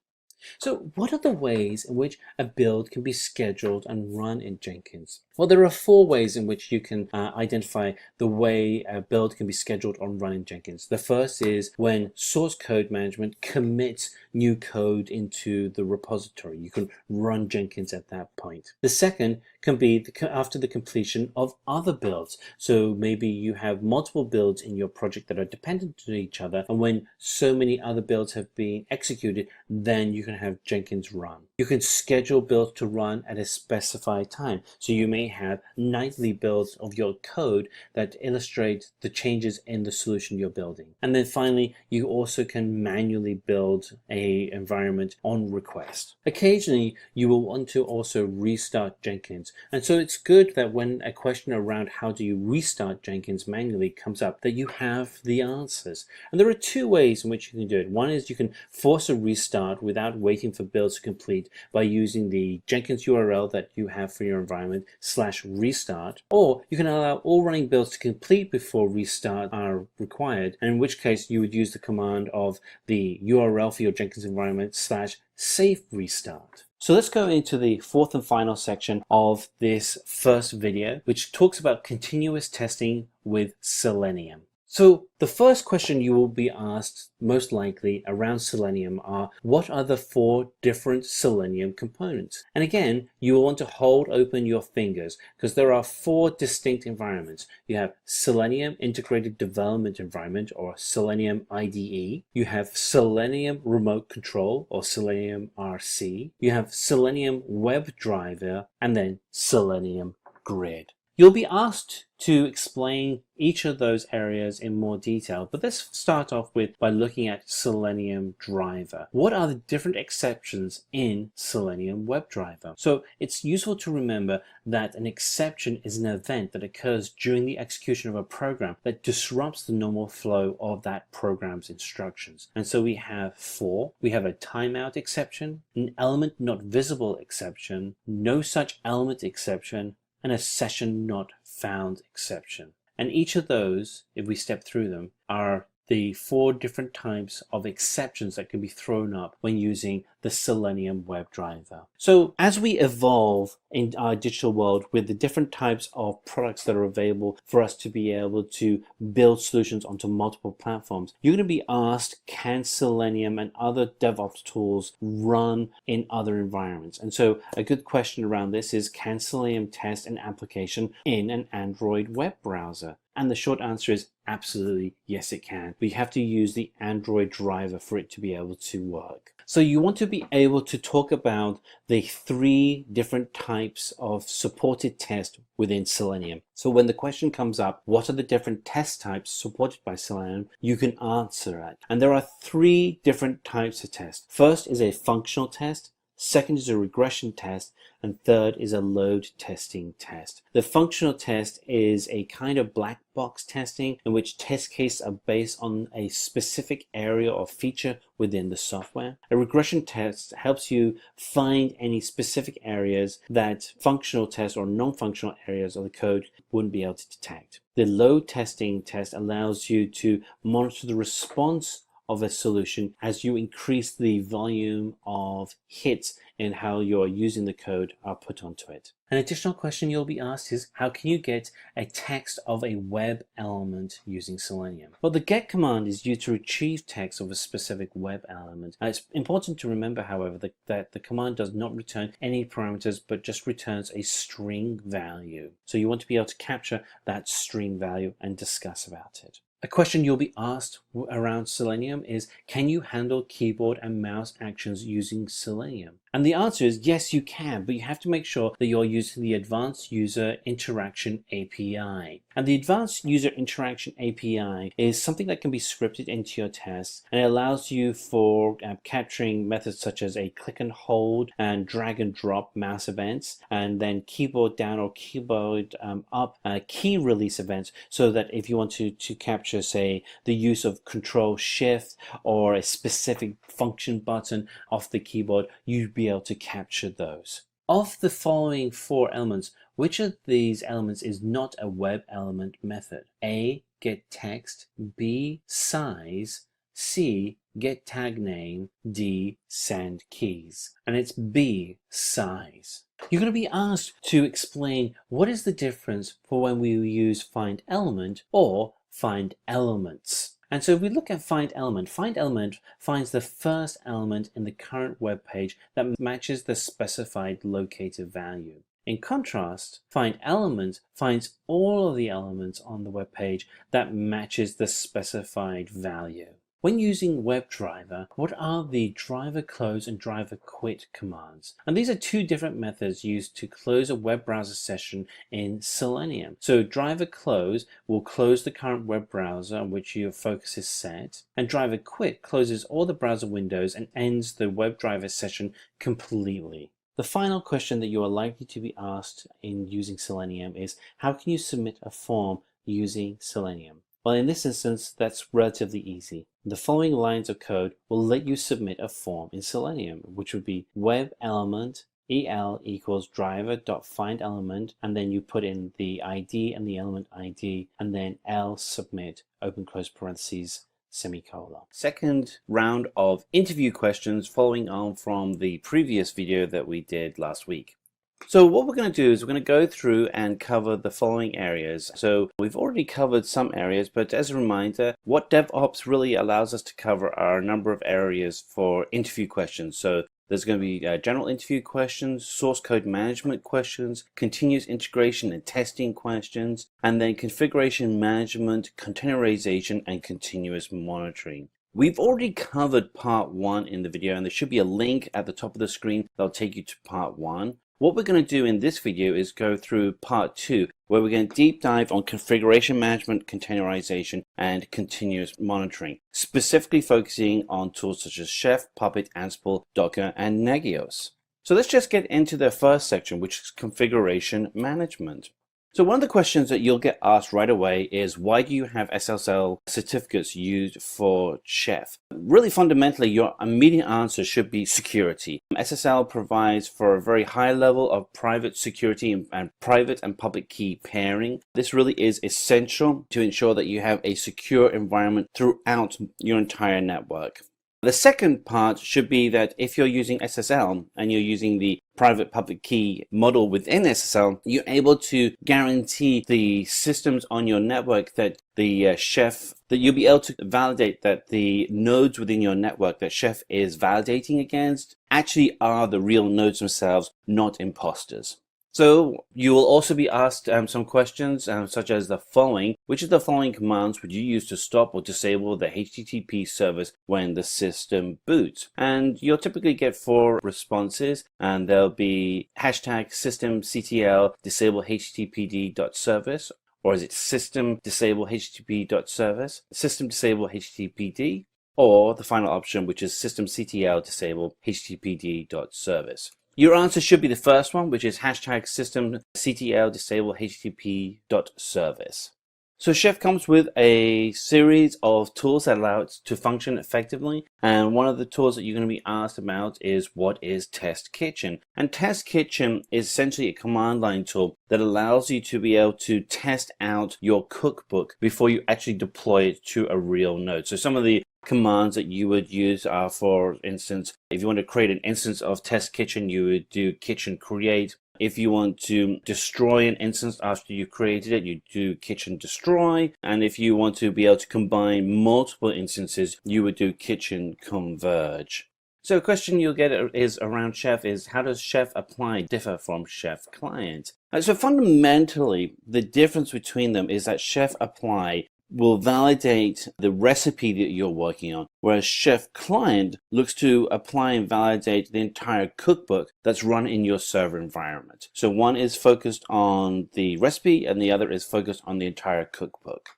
So what are the ways in which a build can be scheduled and run in Jenkins? Well, there are 4 ways in which you can identify the way a build can be scheduled or run in Jenkins. The first is when source code management commits new code into the repository. You can run Jenkins at that point. The second can be after the completion of other builds. So maybe you have multiple builds in your project that are dependent on each other, and when so many other builds have been executed, then you can have Jenkins run. You can schedule builds to run at a specified time. So you may have nightly builds of your code that illustrate the changes in the solution you're building. And then finally, you also can manually build an environment on request. Occasionally, you will want to also restart Jenkins. And so it's good that when a question around how do you restart Jenkins manually comes up, that you have the answers. And there are 2 ways in which you can do it. One is you can force a restart without waiting for builds to complete by using the Jenkins URL that you have for your environment /restart, or you can allow all running builds to complete before restart are required, and in which case you would use the command of the URL for your Jenkins environment /safe restart. So let's go into the 4th and final section of this first video, which talks about continuous testing with Selenium. So the first question you will be asked most likely around Selenium are, what are the 4 different Selenium components? And again, you will want to hold open your fingers because there are 4 distinct environments. You have Selenium Integrated Development Environment, or Selenium IDE. You have Selenium Remote Control, or Selenium RC. You have Selenium WebDriver, and then Selenium Grid. You'll be asked to explain each of those areas in more detail, but let's start off by looking at Selenium Driver. What are the different exceptions in Selenium WebDriver? So it's useful to remember that an exception is an event that occurs during the execution of a program that disrupts the normal flow of that program's instructions. And so we have 4. We have a timeout exception, an element not visible exception, no such element exception, and a session not found exception. And each of those, if we step through them, are the 4 different types of exceptions that can be thrown up when using the Selenium WebDriver. So as we evolve in our digital world with the different types of products that are available for us to be able to build solutions onto multiple platforms, you're going to be asked, can Selenium and other DevOps tools run in other environments? And so a good question around this is, can Selenium test an application in an Android web browser? And the short answer is absolutely yes, it can. But you have to use the Android driver for it to be able to work. So you want to be able to talk about the 3 different types of supported test within Selenium. So when the question comes up, what are the different test types supported by Selenium, you can answer it. And there are 3 different types of tests. First is a functional test. Second is a regression test, and third is a load testing test. The functional test is a kind of black box testing in which test cases are based on a specific area or feature within the software. A regression test helps you find any specific areas that functional tests or non-functional areas of the code wouldn't be able to detect. The load testing test allows you to monitor the response of a solution as you increase the volume of hits in how you're using the code are put onto it. An additional question you'll be asked is, how can you get a text of a web element using Selenium? Well, the get command is used to retrieve text of a specific web element. Now, it's important to remember, however, that the command does not return any parameters, but just returns a string value. So you want to be able to capture that string value and discuss about it. A question you'll be asked around Selenium is, can you handle keyboard and mouse actions using Selenium? And the answer is yes, you can, but you have to make sure that you're using the Advanced User Interaction API. And the Advanced User Interaction API is something that can be scripted into your tests, and it allows you for capturing methods such as a click and hold and drag and drop mouse events, and then keyboard down or keyboard up key release events, so that if you want to capture, say, the use of Control Shift or a specific function button off the keyboard, you'd be able to capture those. Of the following 4 elements, which of these elements is not a web element method? A, get text. B, size. C, get tag name. D, send keys. And it's B, size. You're going to be asked to explain what is the difference for when we use find element or find elements. And so if we look at find element finds the first element in the current web page that matches the specified locator value. In contrast, find element finds all of the elements on the web page that matches the specified value. When using WebDriver, what are the driver close and driver quit commands? And these are 2 different methods used to close a web browser session in Selenium. So driver close will close the current web browser on which your focus is set, and driver quit closes all the browser windows and ends the WebDriver session completely. The final question that you are likely to be asked in using Selenium is, how can you submit a form using Selenium? Well, in this instance, that's relatively easy. The following lines of code will let you submit a form in Selenium, which would be web element el equals driver.findElement, and then you put in the ID and the element ID, and then l submit open close parentheses semicolon. Second round of interview questions following on from the previous video that we did last week. So what we're going to do is we're going to go through and cover the following areas. So we've already covered some areas, but as a reminder, what DevOps really allows us to cover are a number of areas for interview questions. So there's going to be general interview questions, source code management questions, continuous integration and testing questions, and then configuration management, containerization, and continuous monitoring. We've already covered part 1 in the video, and there should be a link at the top of the screen that'll take you to part 1. What we're going to do in this video is go through part 2, where we're going to deep dive on configuration management, containerization, and continuous monitoring, specifically focusing on tools such as Chef, Puppet, Ansible, Docker, and Nagios. So let's just get into the first section, which is configuration management. So one of the questions that you'll get asked right away is, why do you have SSL certificates used for Chef? Really fundamentally, your immediate answer should be security. SSL provides for a very high level of private security and private and public key pairing. This really is essential to ensure that you have a secure environment throughout your entire network. The second part should be that if you're using SSL and you're using the private public key model within SSL, you're able to guarantee the systems on your network that the Chef, that you'll be able to validate that the nodes within your network that Chef is validating against actually are the real nodes themselves, not imposters. So you will also be asked some questions such as the following: which of the following commands would you use to stop or disable the HTTP service when the system boots? And you'll typically get 4 responses, and there'll be hashtag systemctl disable httpd.service, or is it system disable http.service, system disable httpd, or the final option, which is systemctl disable httpd.service. Your answer should be the first one, which is hashtag systemctl disable http.service. So Chef comes with a series of tools that allow it to function effectively, and one of the tools that you're going to be asked about is, what is Test Kitchen? And Test Kitchen is essentially a command line tool that allows you to be able to test out your cookbook before you actually deploy it to a real node. So some of the commands that you would use are, for instance, if you want to create an instance of Test Kitchen, you would do kitchen create. If you want to destroy an instance after you created it, you do kitchen destroy. And if you want to be able to combine multiple instances, you would do kitchen converge. So a question you'll get is around Chef is, how does Chef Apply differ from Chef Client? So fundamentally, the difference between them is that Chef Apply will validate the recipe that you're working on, whereas Chef Client looks to apply and validate the entire cookbook that's run in your server environment. So one is focused on the recipe and the other is focused on the entire cookbook.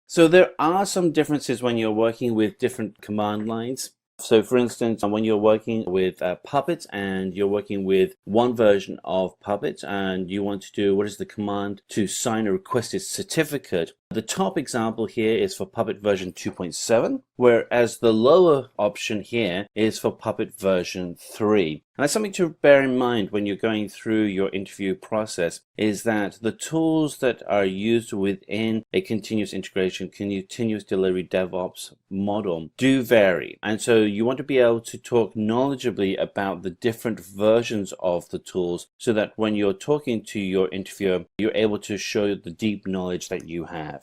So there are some differences when you're working with different command lines. So for instance, when you're working with Puppet and you're working with one version of Puppet and you want to do, what is the command to sign a requested certificate? The top example here is for Puppet version 2.7, whereas the lower option here is for Puppet version 3. And that's something to bear in mind when you're going through your interview process, is that the tools that are used within a continuous integration, continuous delivery DevOps model do vary. And so you want to be able to talk knowledgeably about the different versions of the tools so that when you're talking to your interviewer, you're able to show the deep knowledge that you have.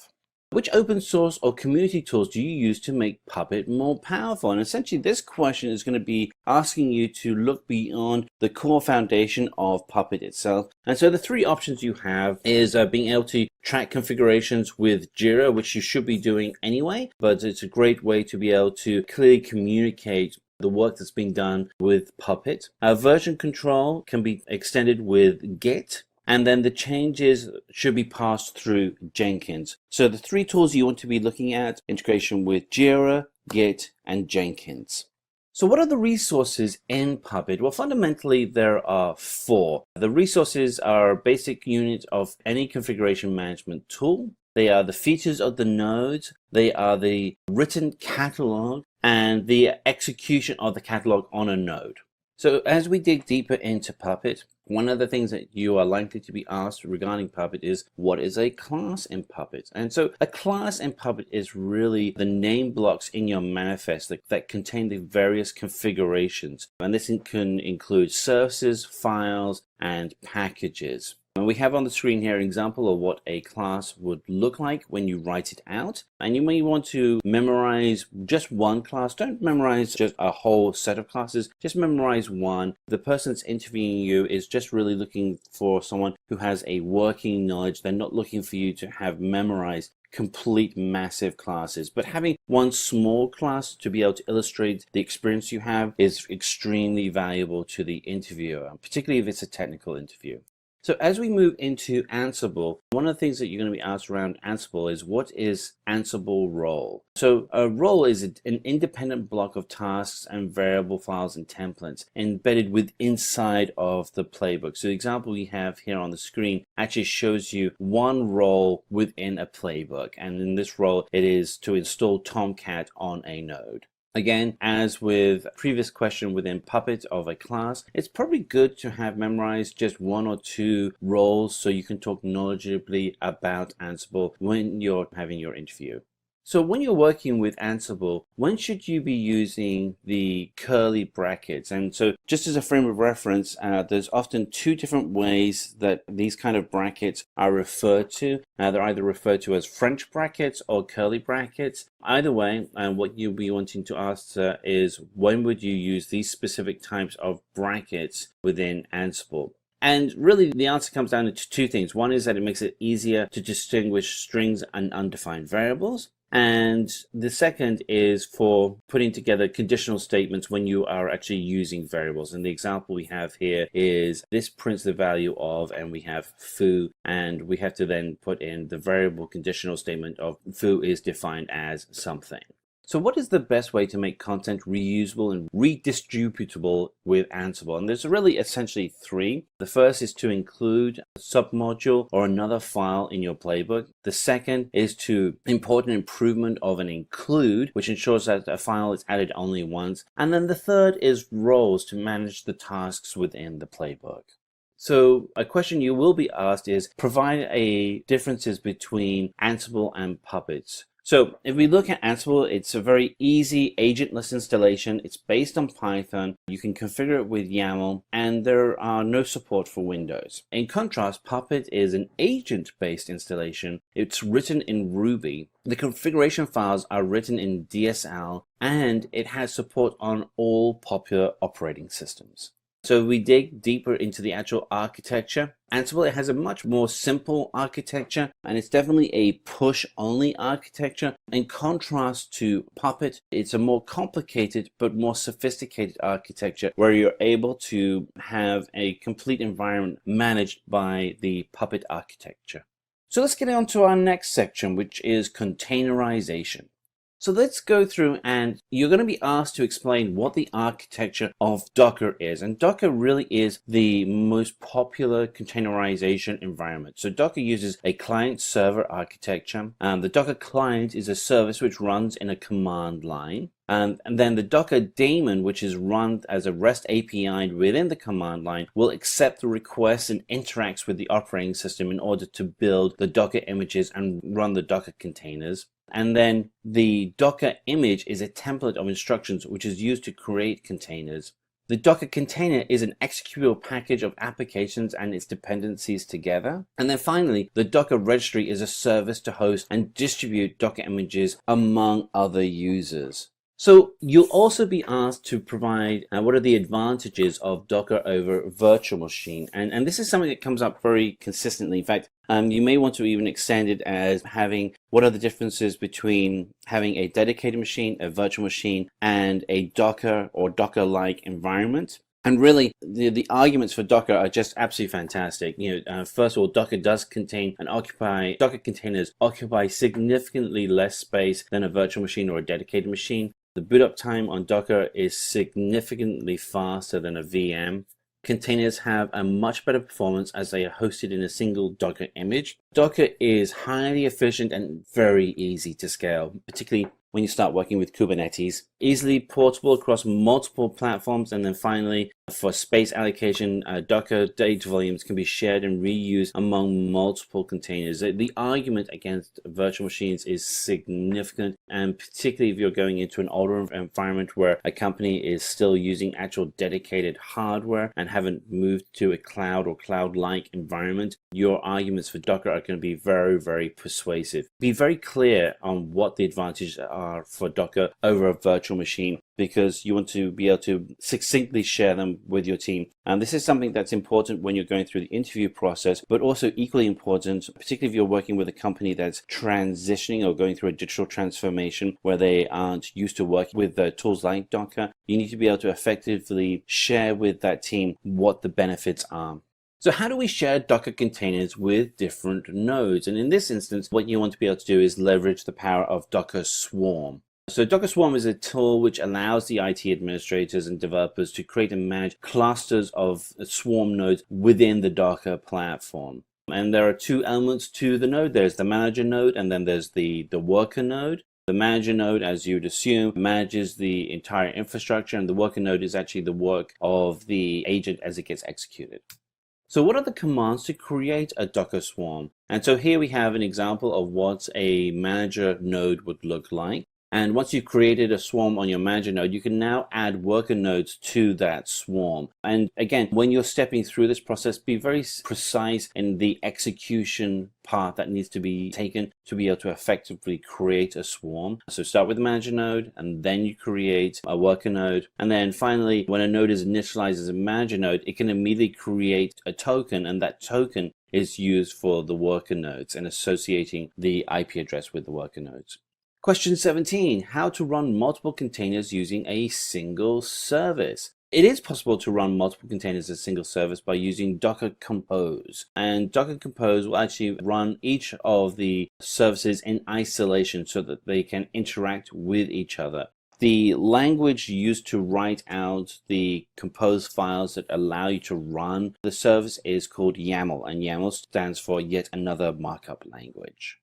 Which open source or community tools do you use to make Puppet more powerful? And essentially this question is going to be asking you to look beyond the core foundation of Puppet itself. And so the 3 options you have is being able to track configurations with Jira, which you should be doing anyway, but it's a great way to be able to clearly communicate the work that's being done with Puppet. Version control can be extended with Git. And then the changes should be passed through Jenkins. So the 3 tools you want to be looking at: integration with Jira, Git, and Jenkins. So what are the resources in Puppet? Well, fundamentally, there are 4. The resources are a basic unit of any configuration management tool. They are the features of the nodes. They are the written catalog and the execution of the catalog on a node. So as we dig deeper into Puppet, one of the things that you are likely to be asked regarding Puppet is, what is a class in Puppet? And so a class in Puppet is really the name blocks in your manifest that contain the various configurations. And this can include services, files, and packages. And we have on the screen here an example of what a class would look like when you write it out. And you may want to memorize just one class. Don't memorize just a whole set of classes. Just memorize one. The person that's interviewing you is just really looking for someone who has a working knowledge. They're not looking for you to have memorized complete massive classes, but having one small class to be able to illustrate the experience you have is extremely valuable to the interviewer, particularly if it's a technical interview. So as we move into Ansible, one of the things that you're going to be asked around Ansible is, what is Ansible role? So a role is an independent block of tasks and variable files and templates embedded inside of the playbook. So the example we have here on the screen actually shows you one role within a playbook. And in this role, it is to install Tomcat on a node. Again, as with a previous question within Puppet of a class, it's probably good to have memorized just one or two roles so you can talk knowledgeably about Ansible when you're having your interview. So when you're working with Ansible, when should you be using the curly brackets? And so just as a frame of reference, there's often two different ways that these kind of brackets are referred to. They're either referred to as French brackets or curly brackets. Either way, what you'll be wanting to ask is, when would you use these specific types of brackets within Ansible? And really, the answer comes down to two things. One is that it makes it easier to distinguish strings and undefined variables. And the second is for putting together conditional statements when you are actually using variables. And the example we have here is this prints the value of, and we have foo, and we have to then put in the variable conditional statement of foo is defined as something. So what is the best way to make content reusable and redistributable with Ansible? And there's really essentially three. The first is to include a submodule or another file in your playbook. The second is to import an improvement of an include, which ensures that a file is added only once. And then the third is roles to manage the tasks within the playbook. So a question you will be asked is, provide differences between Ansible and Puppets. So if we look at Ansible, it's a very easy agentless installation. It's based on Python. You can configure it with YAML, and there are no support for Windows. In contrast, Puppet is an agent-based installation. It's written in Ruby. The configuration files are written in DSL, and it has support on all popular operating systems. So we dig deeper into the actual architecture. Ansible, it has a much more simple architecture, and it's definitely a push-only architecture. In contrast to Puppet, it's a more complicated but more sophisticated architecture where you're able to have a complete environment managed by the Puppet architecture. So let's get on to our next section, which is containerization. So let's go through, and you're going to be asked to explain what the architecture of Docker is. And Docker really is the most popular containerization environment. So Docker uses a client-server architecture. The Docker client is a service which runs in a command line. And then the Docker daemon, which is run as a REST API within the command line, will accept the requests and interacts with the operating system in order to build the Docker images and run the Docker containers. And then the Docker image is a template of instructions which is used to create containers. The Docker container is an executable package of applications and its dependencies together. And then finally, the Docker registry is a service to host and distribute Docker images among other users. So you'll also be asked to provide what are the advantages of Docker over virtual machine. And this is something that comes up very consistently. In fact, you may want to even extend it as having what are the differences between having a dedicated machine, a virtual machine, and a Docker or Docker-like environment. And really, the arguments for Docker are just absolutely fantastic. First of all, Docker containers occupy significantly less space than a virtual machine or a dedicated machine. The boot up time on Docker is significantly faster than a VM. Containers have a much better performance as they are hosted in a single Docker image. Docker is highly efficient and very easy to scale, particularly when you start working with Kubernetes. Easily portable across multiple platforms, and then finally, For space allocation, Docker data volumes can be shared and reused among multiple containers. The argument against virtual machines is significant, and particularly if you're going into an older environment where a company is still using actual dedicated hardware and haven't moved to a cloud or cloud-like environment, your arguments for Docker are going to be very, very persuasive. Be very clear on what the advantages are for Docker over a virtual machine, because you want to be able to succinctly share them with your team. And this is something that's important when you're going through the interview process, but also equally important, particularly if you're working with a company that's transitioning or going through a digital transformation where they aren't used to working with tools like Docker. You need to be able to effectively share with that team what the benefits are. So how do we share Docker containers with different nodes? And in this instance, what you want to be able to do is leverage the power of Docker Swarm. So Docker Swarm is a tool which allows the IT administrators and developers to create and manage clusters of Swarm nodes within the Docker platform. And there are two elements to the node. There's the manager node, and then there's the worker node. The manager node, as you'd assume, manages the entire infrastructure, and the worker node is actually the work of the agent as it gets executed. So what are the commands to create a Docker Swarm? And so here we have an example of what a manager node would look like. And once you've created a swarm on your manager node, you can now add worker nodes to that swarm. And again, when you're stepping through this process, be very precise in the execution path that needs to be taken to be able to effectively create a swarm. So start with the manager node, and then you create a worker node. And then finally, when a node is initialized as a manager node, it can immediately create a token, and that token is used for the worker nodes and associating the IP address with the worker nodes. Question 17, how to run multiple containers using a single service. It is possible to run multiple containers as a single service by using Docker Compose. And Docker Compose will actually run each of the services in isolation so that they can interact with each other. The language used to write out the compose files that allow you to run the service is called YAML, and YAML stands for yet another markup language.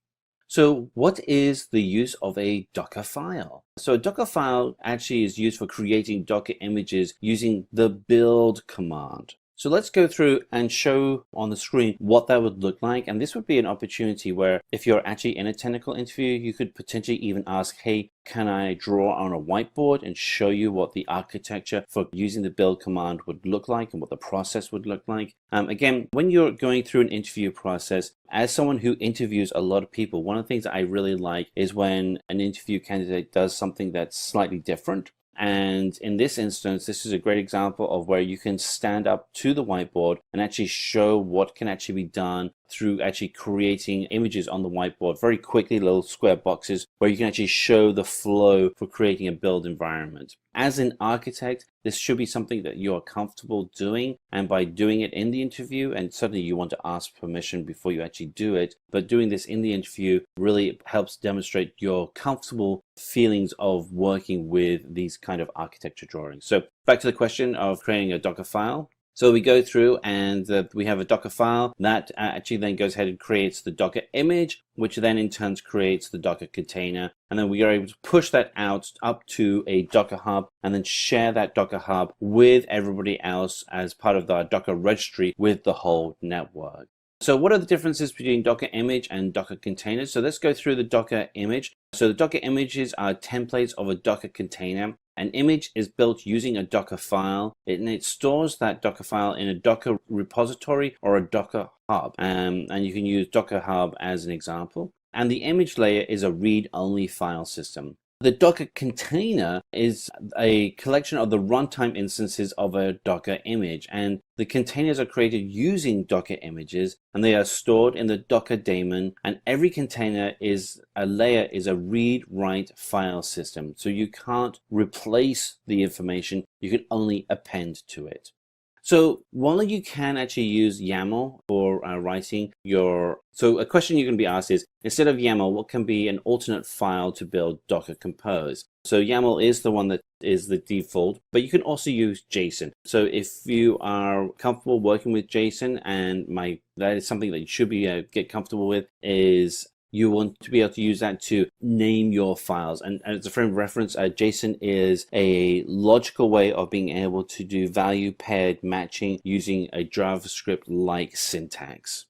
So what is the use of a Docker file? So a Docker file actually is used for creating Docker images using the build command. So let's go through and show on the screen what that would look like. And this would be an opportunity where if you're actually in a technical interview, you could potentially even ask, hey, can I draw on a whiteboard and show you what the architecture for using the build command would look like and what the process would look like? Again, when you're going through an interview process, as someone who interviews a lot of people, one of the things that I really like is when an interview candidate does something that's slightly different. And in this instance, this is a great example of where you can stand up to the whiteboard and actually show what can actually be done through actually creating images on the whiteboard very quickly, little square boxes where you can actually show the flow for creating a build environment. As an architect, this should be something that you're comfortable doing, and by doing it in the interview, and certainly you want to ask permission before you actually do it, but doing this in the interview really helps demonstrate your comfortable feelings of working with these kind of architecture drawings. So back to the question of creating a Docker file. So we go through and we have a Docker file that actually then goes ahead and creates the Docker image, which then in turn creates the Docker container. And then we are able to push that out up to a Docker Hub and then share that Docker Hub with everybody else as part of the Docker registry with the whole network. So what are the differences between Docker image and Docker containers? So let's go through the Docker image. So the Docker images are templates of a Docker container. An image is built using a Docker file, and it stores that Docker file in a Docker repository or a Docker Hub. And you can use Docker Hub as an example. And the image layer is a read-only file system. The Docker container is a collection of the runtime instances of a Docker image, and the containers are created using Docker images, and they are stored in the Docker daemon, and every container is a read-write file system. So you can't replace the information, you can only append to it. So while you can actually use YAML for writing so a question you're going to be asked is, instead of YAML, what can be an alternate file to build Docker Compose? So YAML is the one that is the default, but you can also use JSON. So if you are comfortable working with JSON, and that is something that you should be get comfortable with, is You want to be able to use that to name your files. And as a frame of reference, JSON is a logical way of being able to do value paired matching using a JavaScript-like syntax.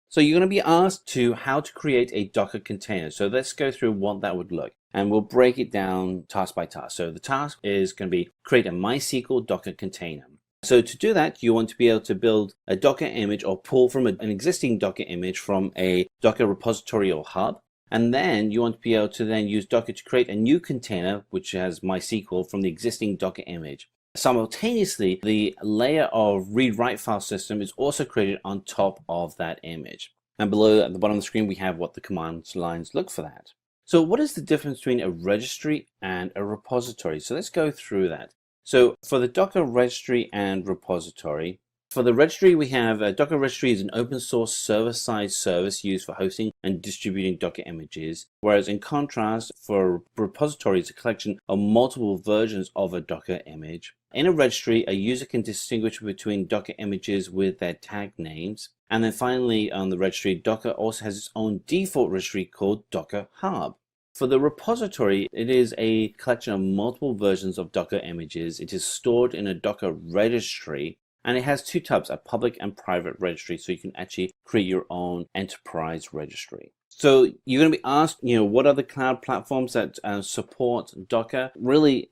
So you're going to be asked to how to create a Docker container. So let's go through what that would look. And we'll break it down task by task. So the task is going to be create a MySQL Docker container. So to do that, you want to be able to build a Docker image or pull from an existing Docker image from a Docker repository or hub. And then you want to be able to then use Docker to create a new container, which has MySQL from the existing Docker image. Simultaneously, the layer of read-write file system is also created on top of that image. And below at the bottom of the screen, we have what the command lines look for that. So what is the difference between a registry and a repository? So let's go through that. So for the Docker registry and repository, for the registry, we have a Docker registry is an open source server-side service used for hosting and distributing Docker images, whereas in contrast, for repository, it's a collection of multiple versions of a Docker image. In a registry, a user can distinguish between Docker images with their tag names. And then finally, on the registry, Docker also has its own default registry called Docker Hub. For the repository, it is a collection of multiple versions of Docker images. It is stored in a Docker registry, and it has two tabs, a public and private registry, so you can actually create your own enterprise registry. So you're going to be asked, what are the cloud platforms that support Docker? Really,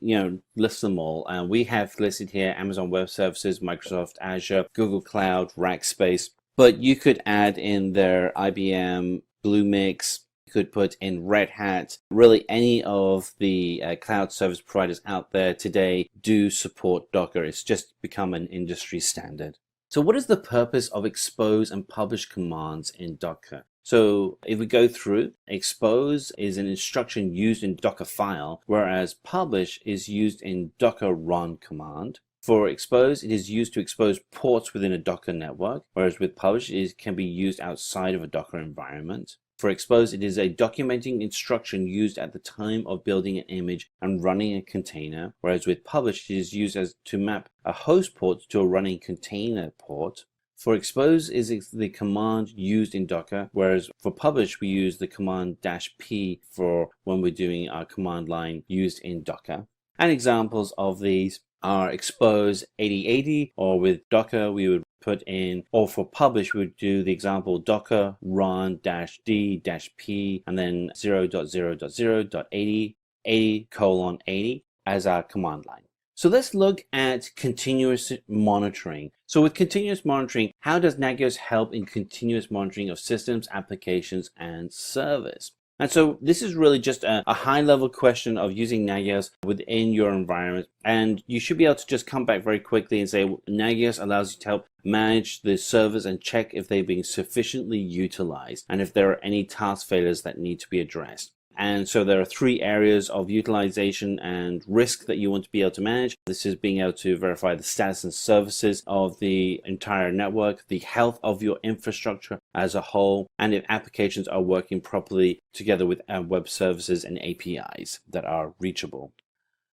list them all. We have listed here Amazon Web Services, Microsoft Azure, Google Cloud, Rackspace, but you could add in there IBM, Bluemix. Could put in Red Hat. Really, any of the cloud service providers out there today do support Docker. It's just become an industry standard. So what is the purpose of expose and publish commands in Docker? So if we go through, expose is an instruction used in Docker file, whereas publish is used in Docker run command. For expose, it is used to expose ports within a Docker network, whereas with publish, it can be used outside of a Docker environment. For expose, it is a documenting instruction used at the time of building an image and running a container, whereas with publish, it is used to map a host port to a running container port. For expose is the command used in Docker, whereas for publish, we use the command -p for when we're doing our command line used in Docker. And examples of these are expose 8080, or with Docker, we would put in, or for publish, we would do the example Docker run -d-p and then 0.0.0.80 as our command line. So let's look at continuous monitoring. So with continuous monitoring, how does Nagios help in continuous monitoring of systems, applications, and servers? And so this is really just a high-level question of using Nagios within your environment. And you should be able to just come back very quickly and say, Nagios allows you to help manage the servers and check if they're being sufficiently utilized and if there are any task failures that need to be addressed. And so there are three areas of utilization and risk that you want to be able to manage. This is being able to verify the status and services of the entire network, the health of your infrastructure as a whole, and if applications are working properly together with web services and APIs that are reachable.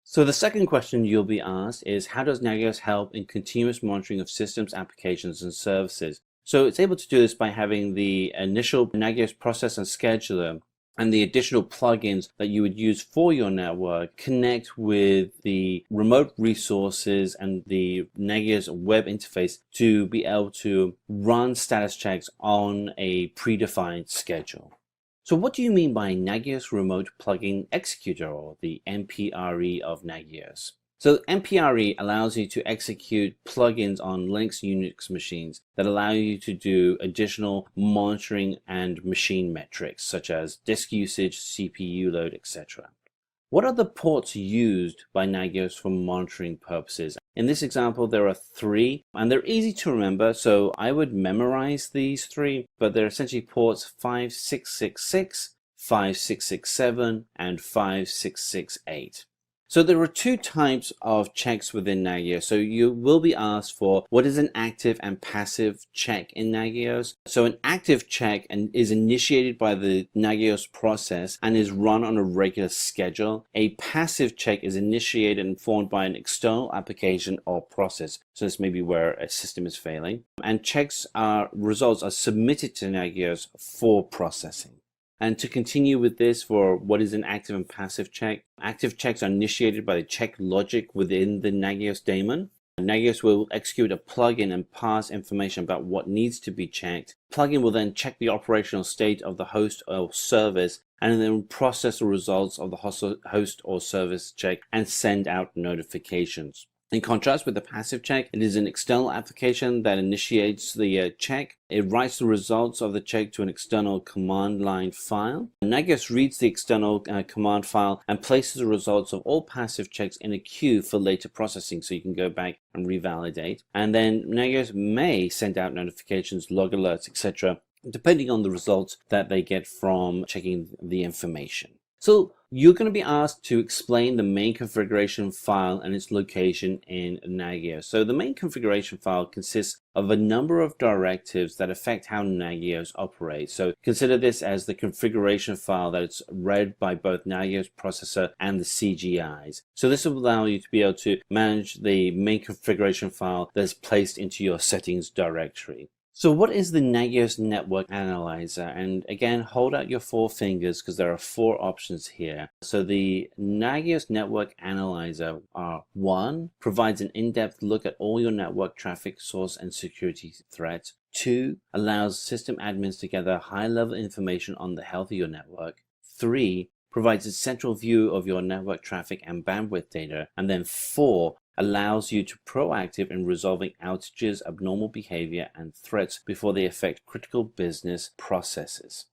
So the second question you'll be asked is, how does Nagios help in continuous monitoring of systems, applications, and services? So it's able to do this by having the initial Nagios process and scheduler and the additional plugins that you would use for your network connect with the remote resources and the Nagios web interface to be able to run status checks on a predefined schedule. So what do you mean by Nagios Remote Plugin Executor, or the NPRE of Nagios? So NPRE allows you to execute plugins on Linux Unix machines that allow you to do additional monitoring and machine metrics such as disk usage, CPU load, etc. What are the ports used by Nagios for monitoring purposes? In this example, there are three, and they're easy to remember, so I would memorize these three, but they're essentially ports 5666, 5667, and 5668. So there are two types of checks within Nagios. So you will be asked for what is an active and passive check in Nagios. So an active check is initiated by the Nagios process and is run on a regular schedule. A passive check is initiated and formed by an external application or process. So this may be where a system is failing. And results are submitted to Nagios for processing. And to continue with this for what is an active and passive check, active checks are initiated by the check logic within the Nagios daemon. Nagios will execute a plugin and pass information about what needs to be checked. Plugin will then check the operational state of the host or service and then process the results of the host or service check and send out notifications. In contrast with the passive check, it is an external application that initiates the check. It writes the results of the check to an external command line file. Nagios reads the external command file and places the results of all passive checks in a queue for later processing, so you can go back and revalidate. And then Nagios may send out notifications, log alerts, etc., depending on the results that they get from checking the information. So you're going to be asked to explain the main configuration file and its location in Nagios. So the main configuration file consists of a number of directives that affect how Nagios operates. So consider this as the configuration file that is read by both Nagios processor and the CGIs. So this will allow you to be able to manage the main configuration file that's placed into your settings directory. So what is the Nagios Network Analyzer? And again, hold out your 4 fingers because there are 4 options here. So the Nagios Network Analyzer 1 provides an in-depth look at all your network traffic source and security threats. 2 allows system admins to gather high-level information on the health of your network. 3 provides a central view of your network traffic and bandwidth data. And then 4 allows you to proactive in resolving outages, abnormal behavior, and threats before they affect critical business processes.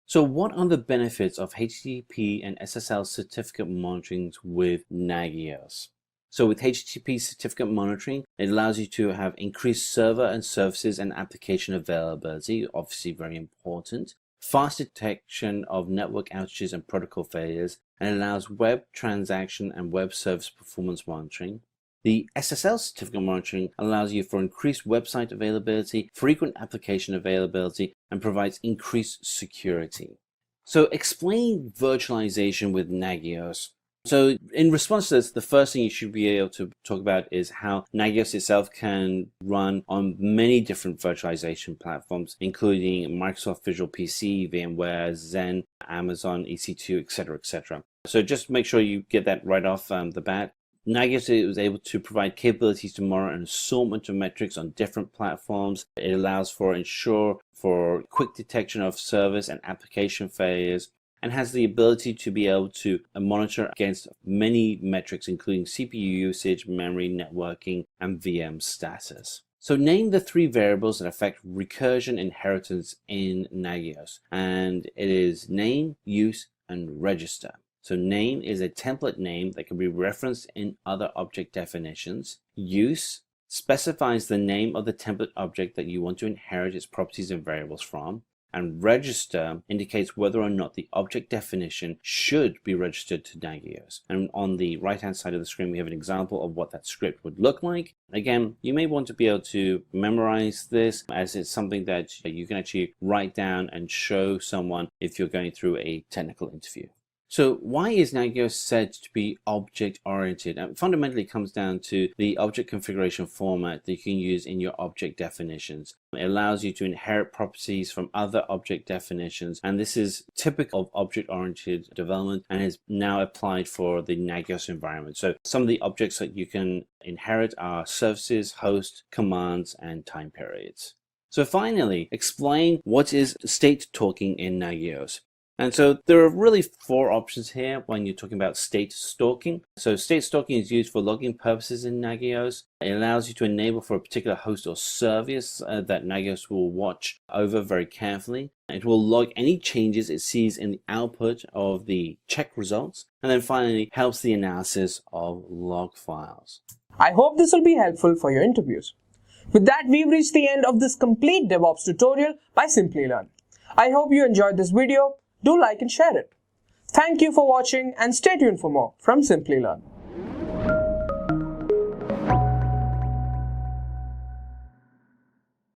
So what are the benefits of HTTP and SSL certificate monitoring with Nagios? So with HTTP certificate monitoring, it allows you to have increased server and services and application availability, obviously very important. Fast detection of network outages and protocol failures, and allows web transaction and web service performance monitoring. The SSL certificate monitoring allows you for increased website availability, frequent application availability, and provides increased security. So explain virtualization with Nagios. So in response to this, the first thing you should be able to talk about is how Nagios itself can run on many different virtualization platforms, including Microsoft Visual PC, VMware, Xen, Amazon EC2, etc., etc. So just make sure you get that right off the bat. Nagios was able to provide capabilities to monitor an assortment of metrics on different platforms. It allows for quick detection of service and application failures, and has the ability to be able to monitor against many metrics, including CPU usage, memory, networking, and VM status. So name the 3 variables that affect recursion inheritance in Nagios, and it is name, use, and register. So name is a template name that can be referenced in other object definitions. Use specifies the name of the template object that you want to inherit its properties and variables from. And register indicates whether or not the object definition should be registered to Nagios. And on the right hand side of the screen, we have an example of what that script would look like. Again, you may want to be able to memorize this, as it's something that you can actually write down and show someone if you're going through a technical interview. So why is Nagios said to be object-oriented? And fundamentally it comes down to the object configuration format that you can use in your object definitions. It allows you to inherit properties from other object definitions, and this is typical of object-oriented development and is now applied for the Nagios environment. So some of the objects that you can inherit are services, hosts, commands, and time periods. So finally, explain what is state talking in Nagios. And so there are really 4 options here when you're talking about state stalking. So state stalking is used for logging purposes in Nagios. It allows you to enable for a particular host or service that Nagios will watch over very carefully. It will log any changes it sees in the output of the check results. And then finally, helps the analysis of log files. I hope this will be helpful for your interviews. With that, we've reached the end of this complete DevOps tutorial by Simplilearn. I hope you enjoyed this video. Do like and share it. Thank you for watching and stay tuned for more from Simplilearn.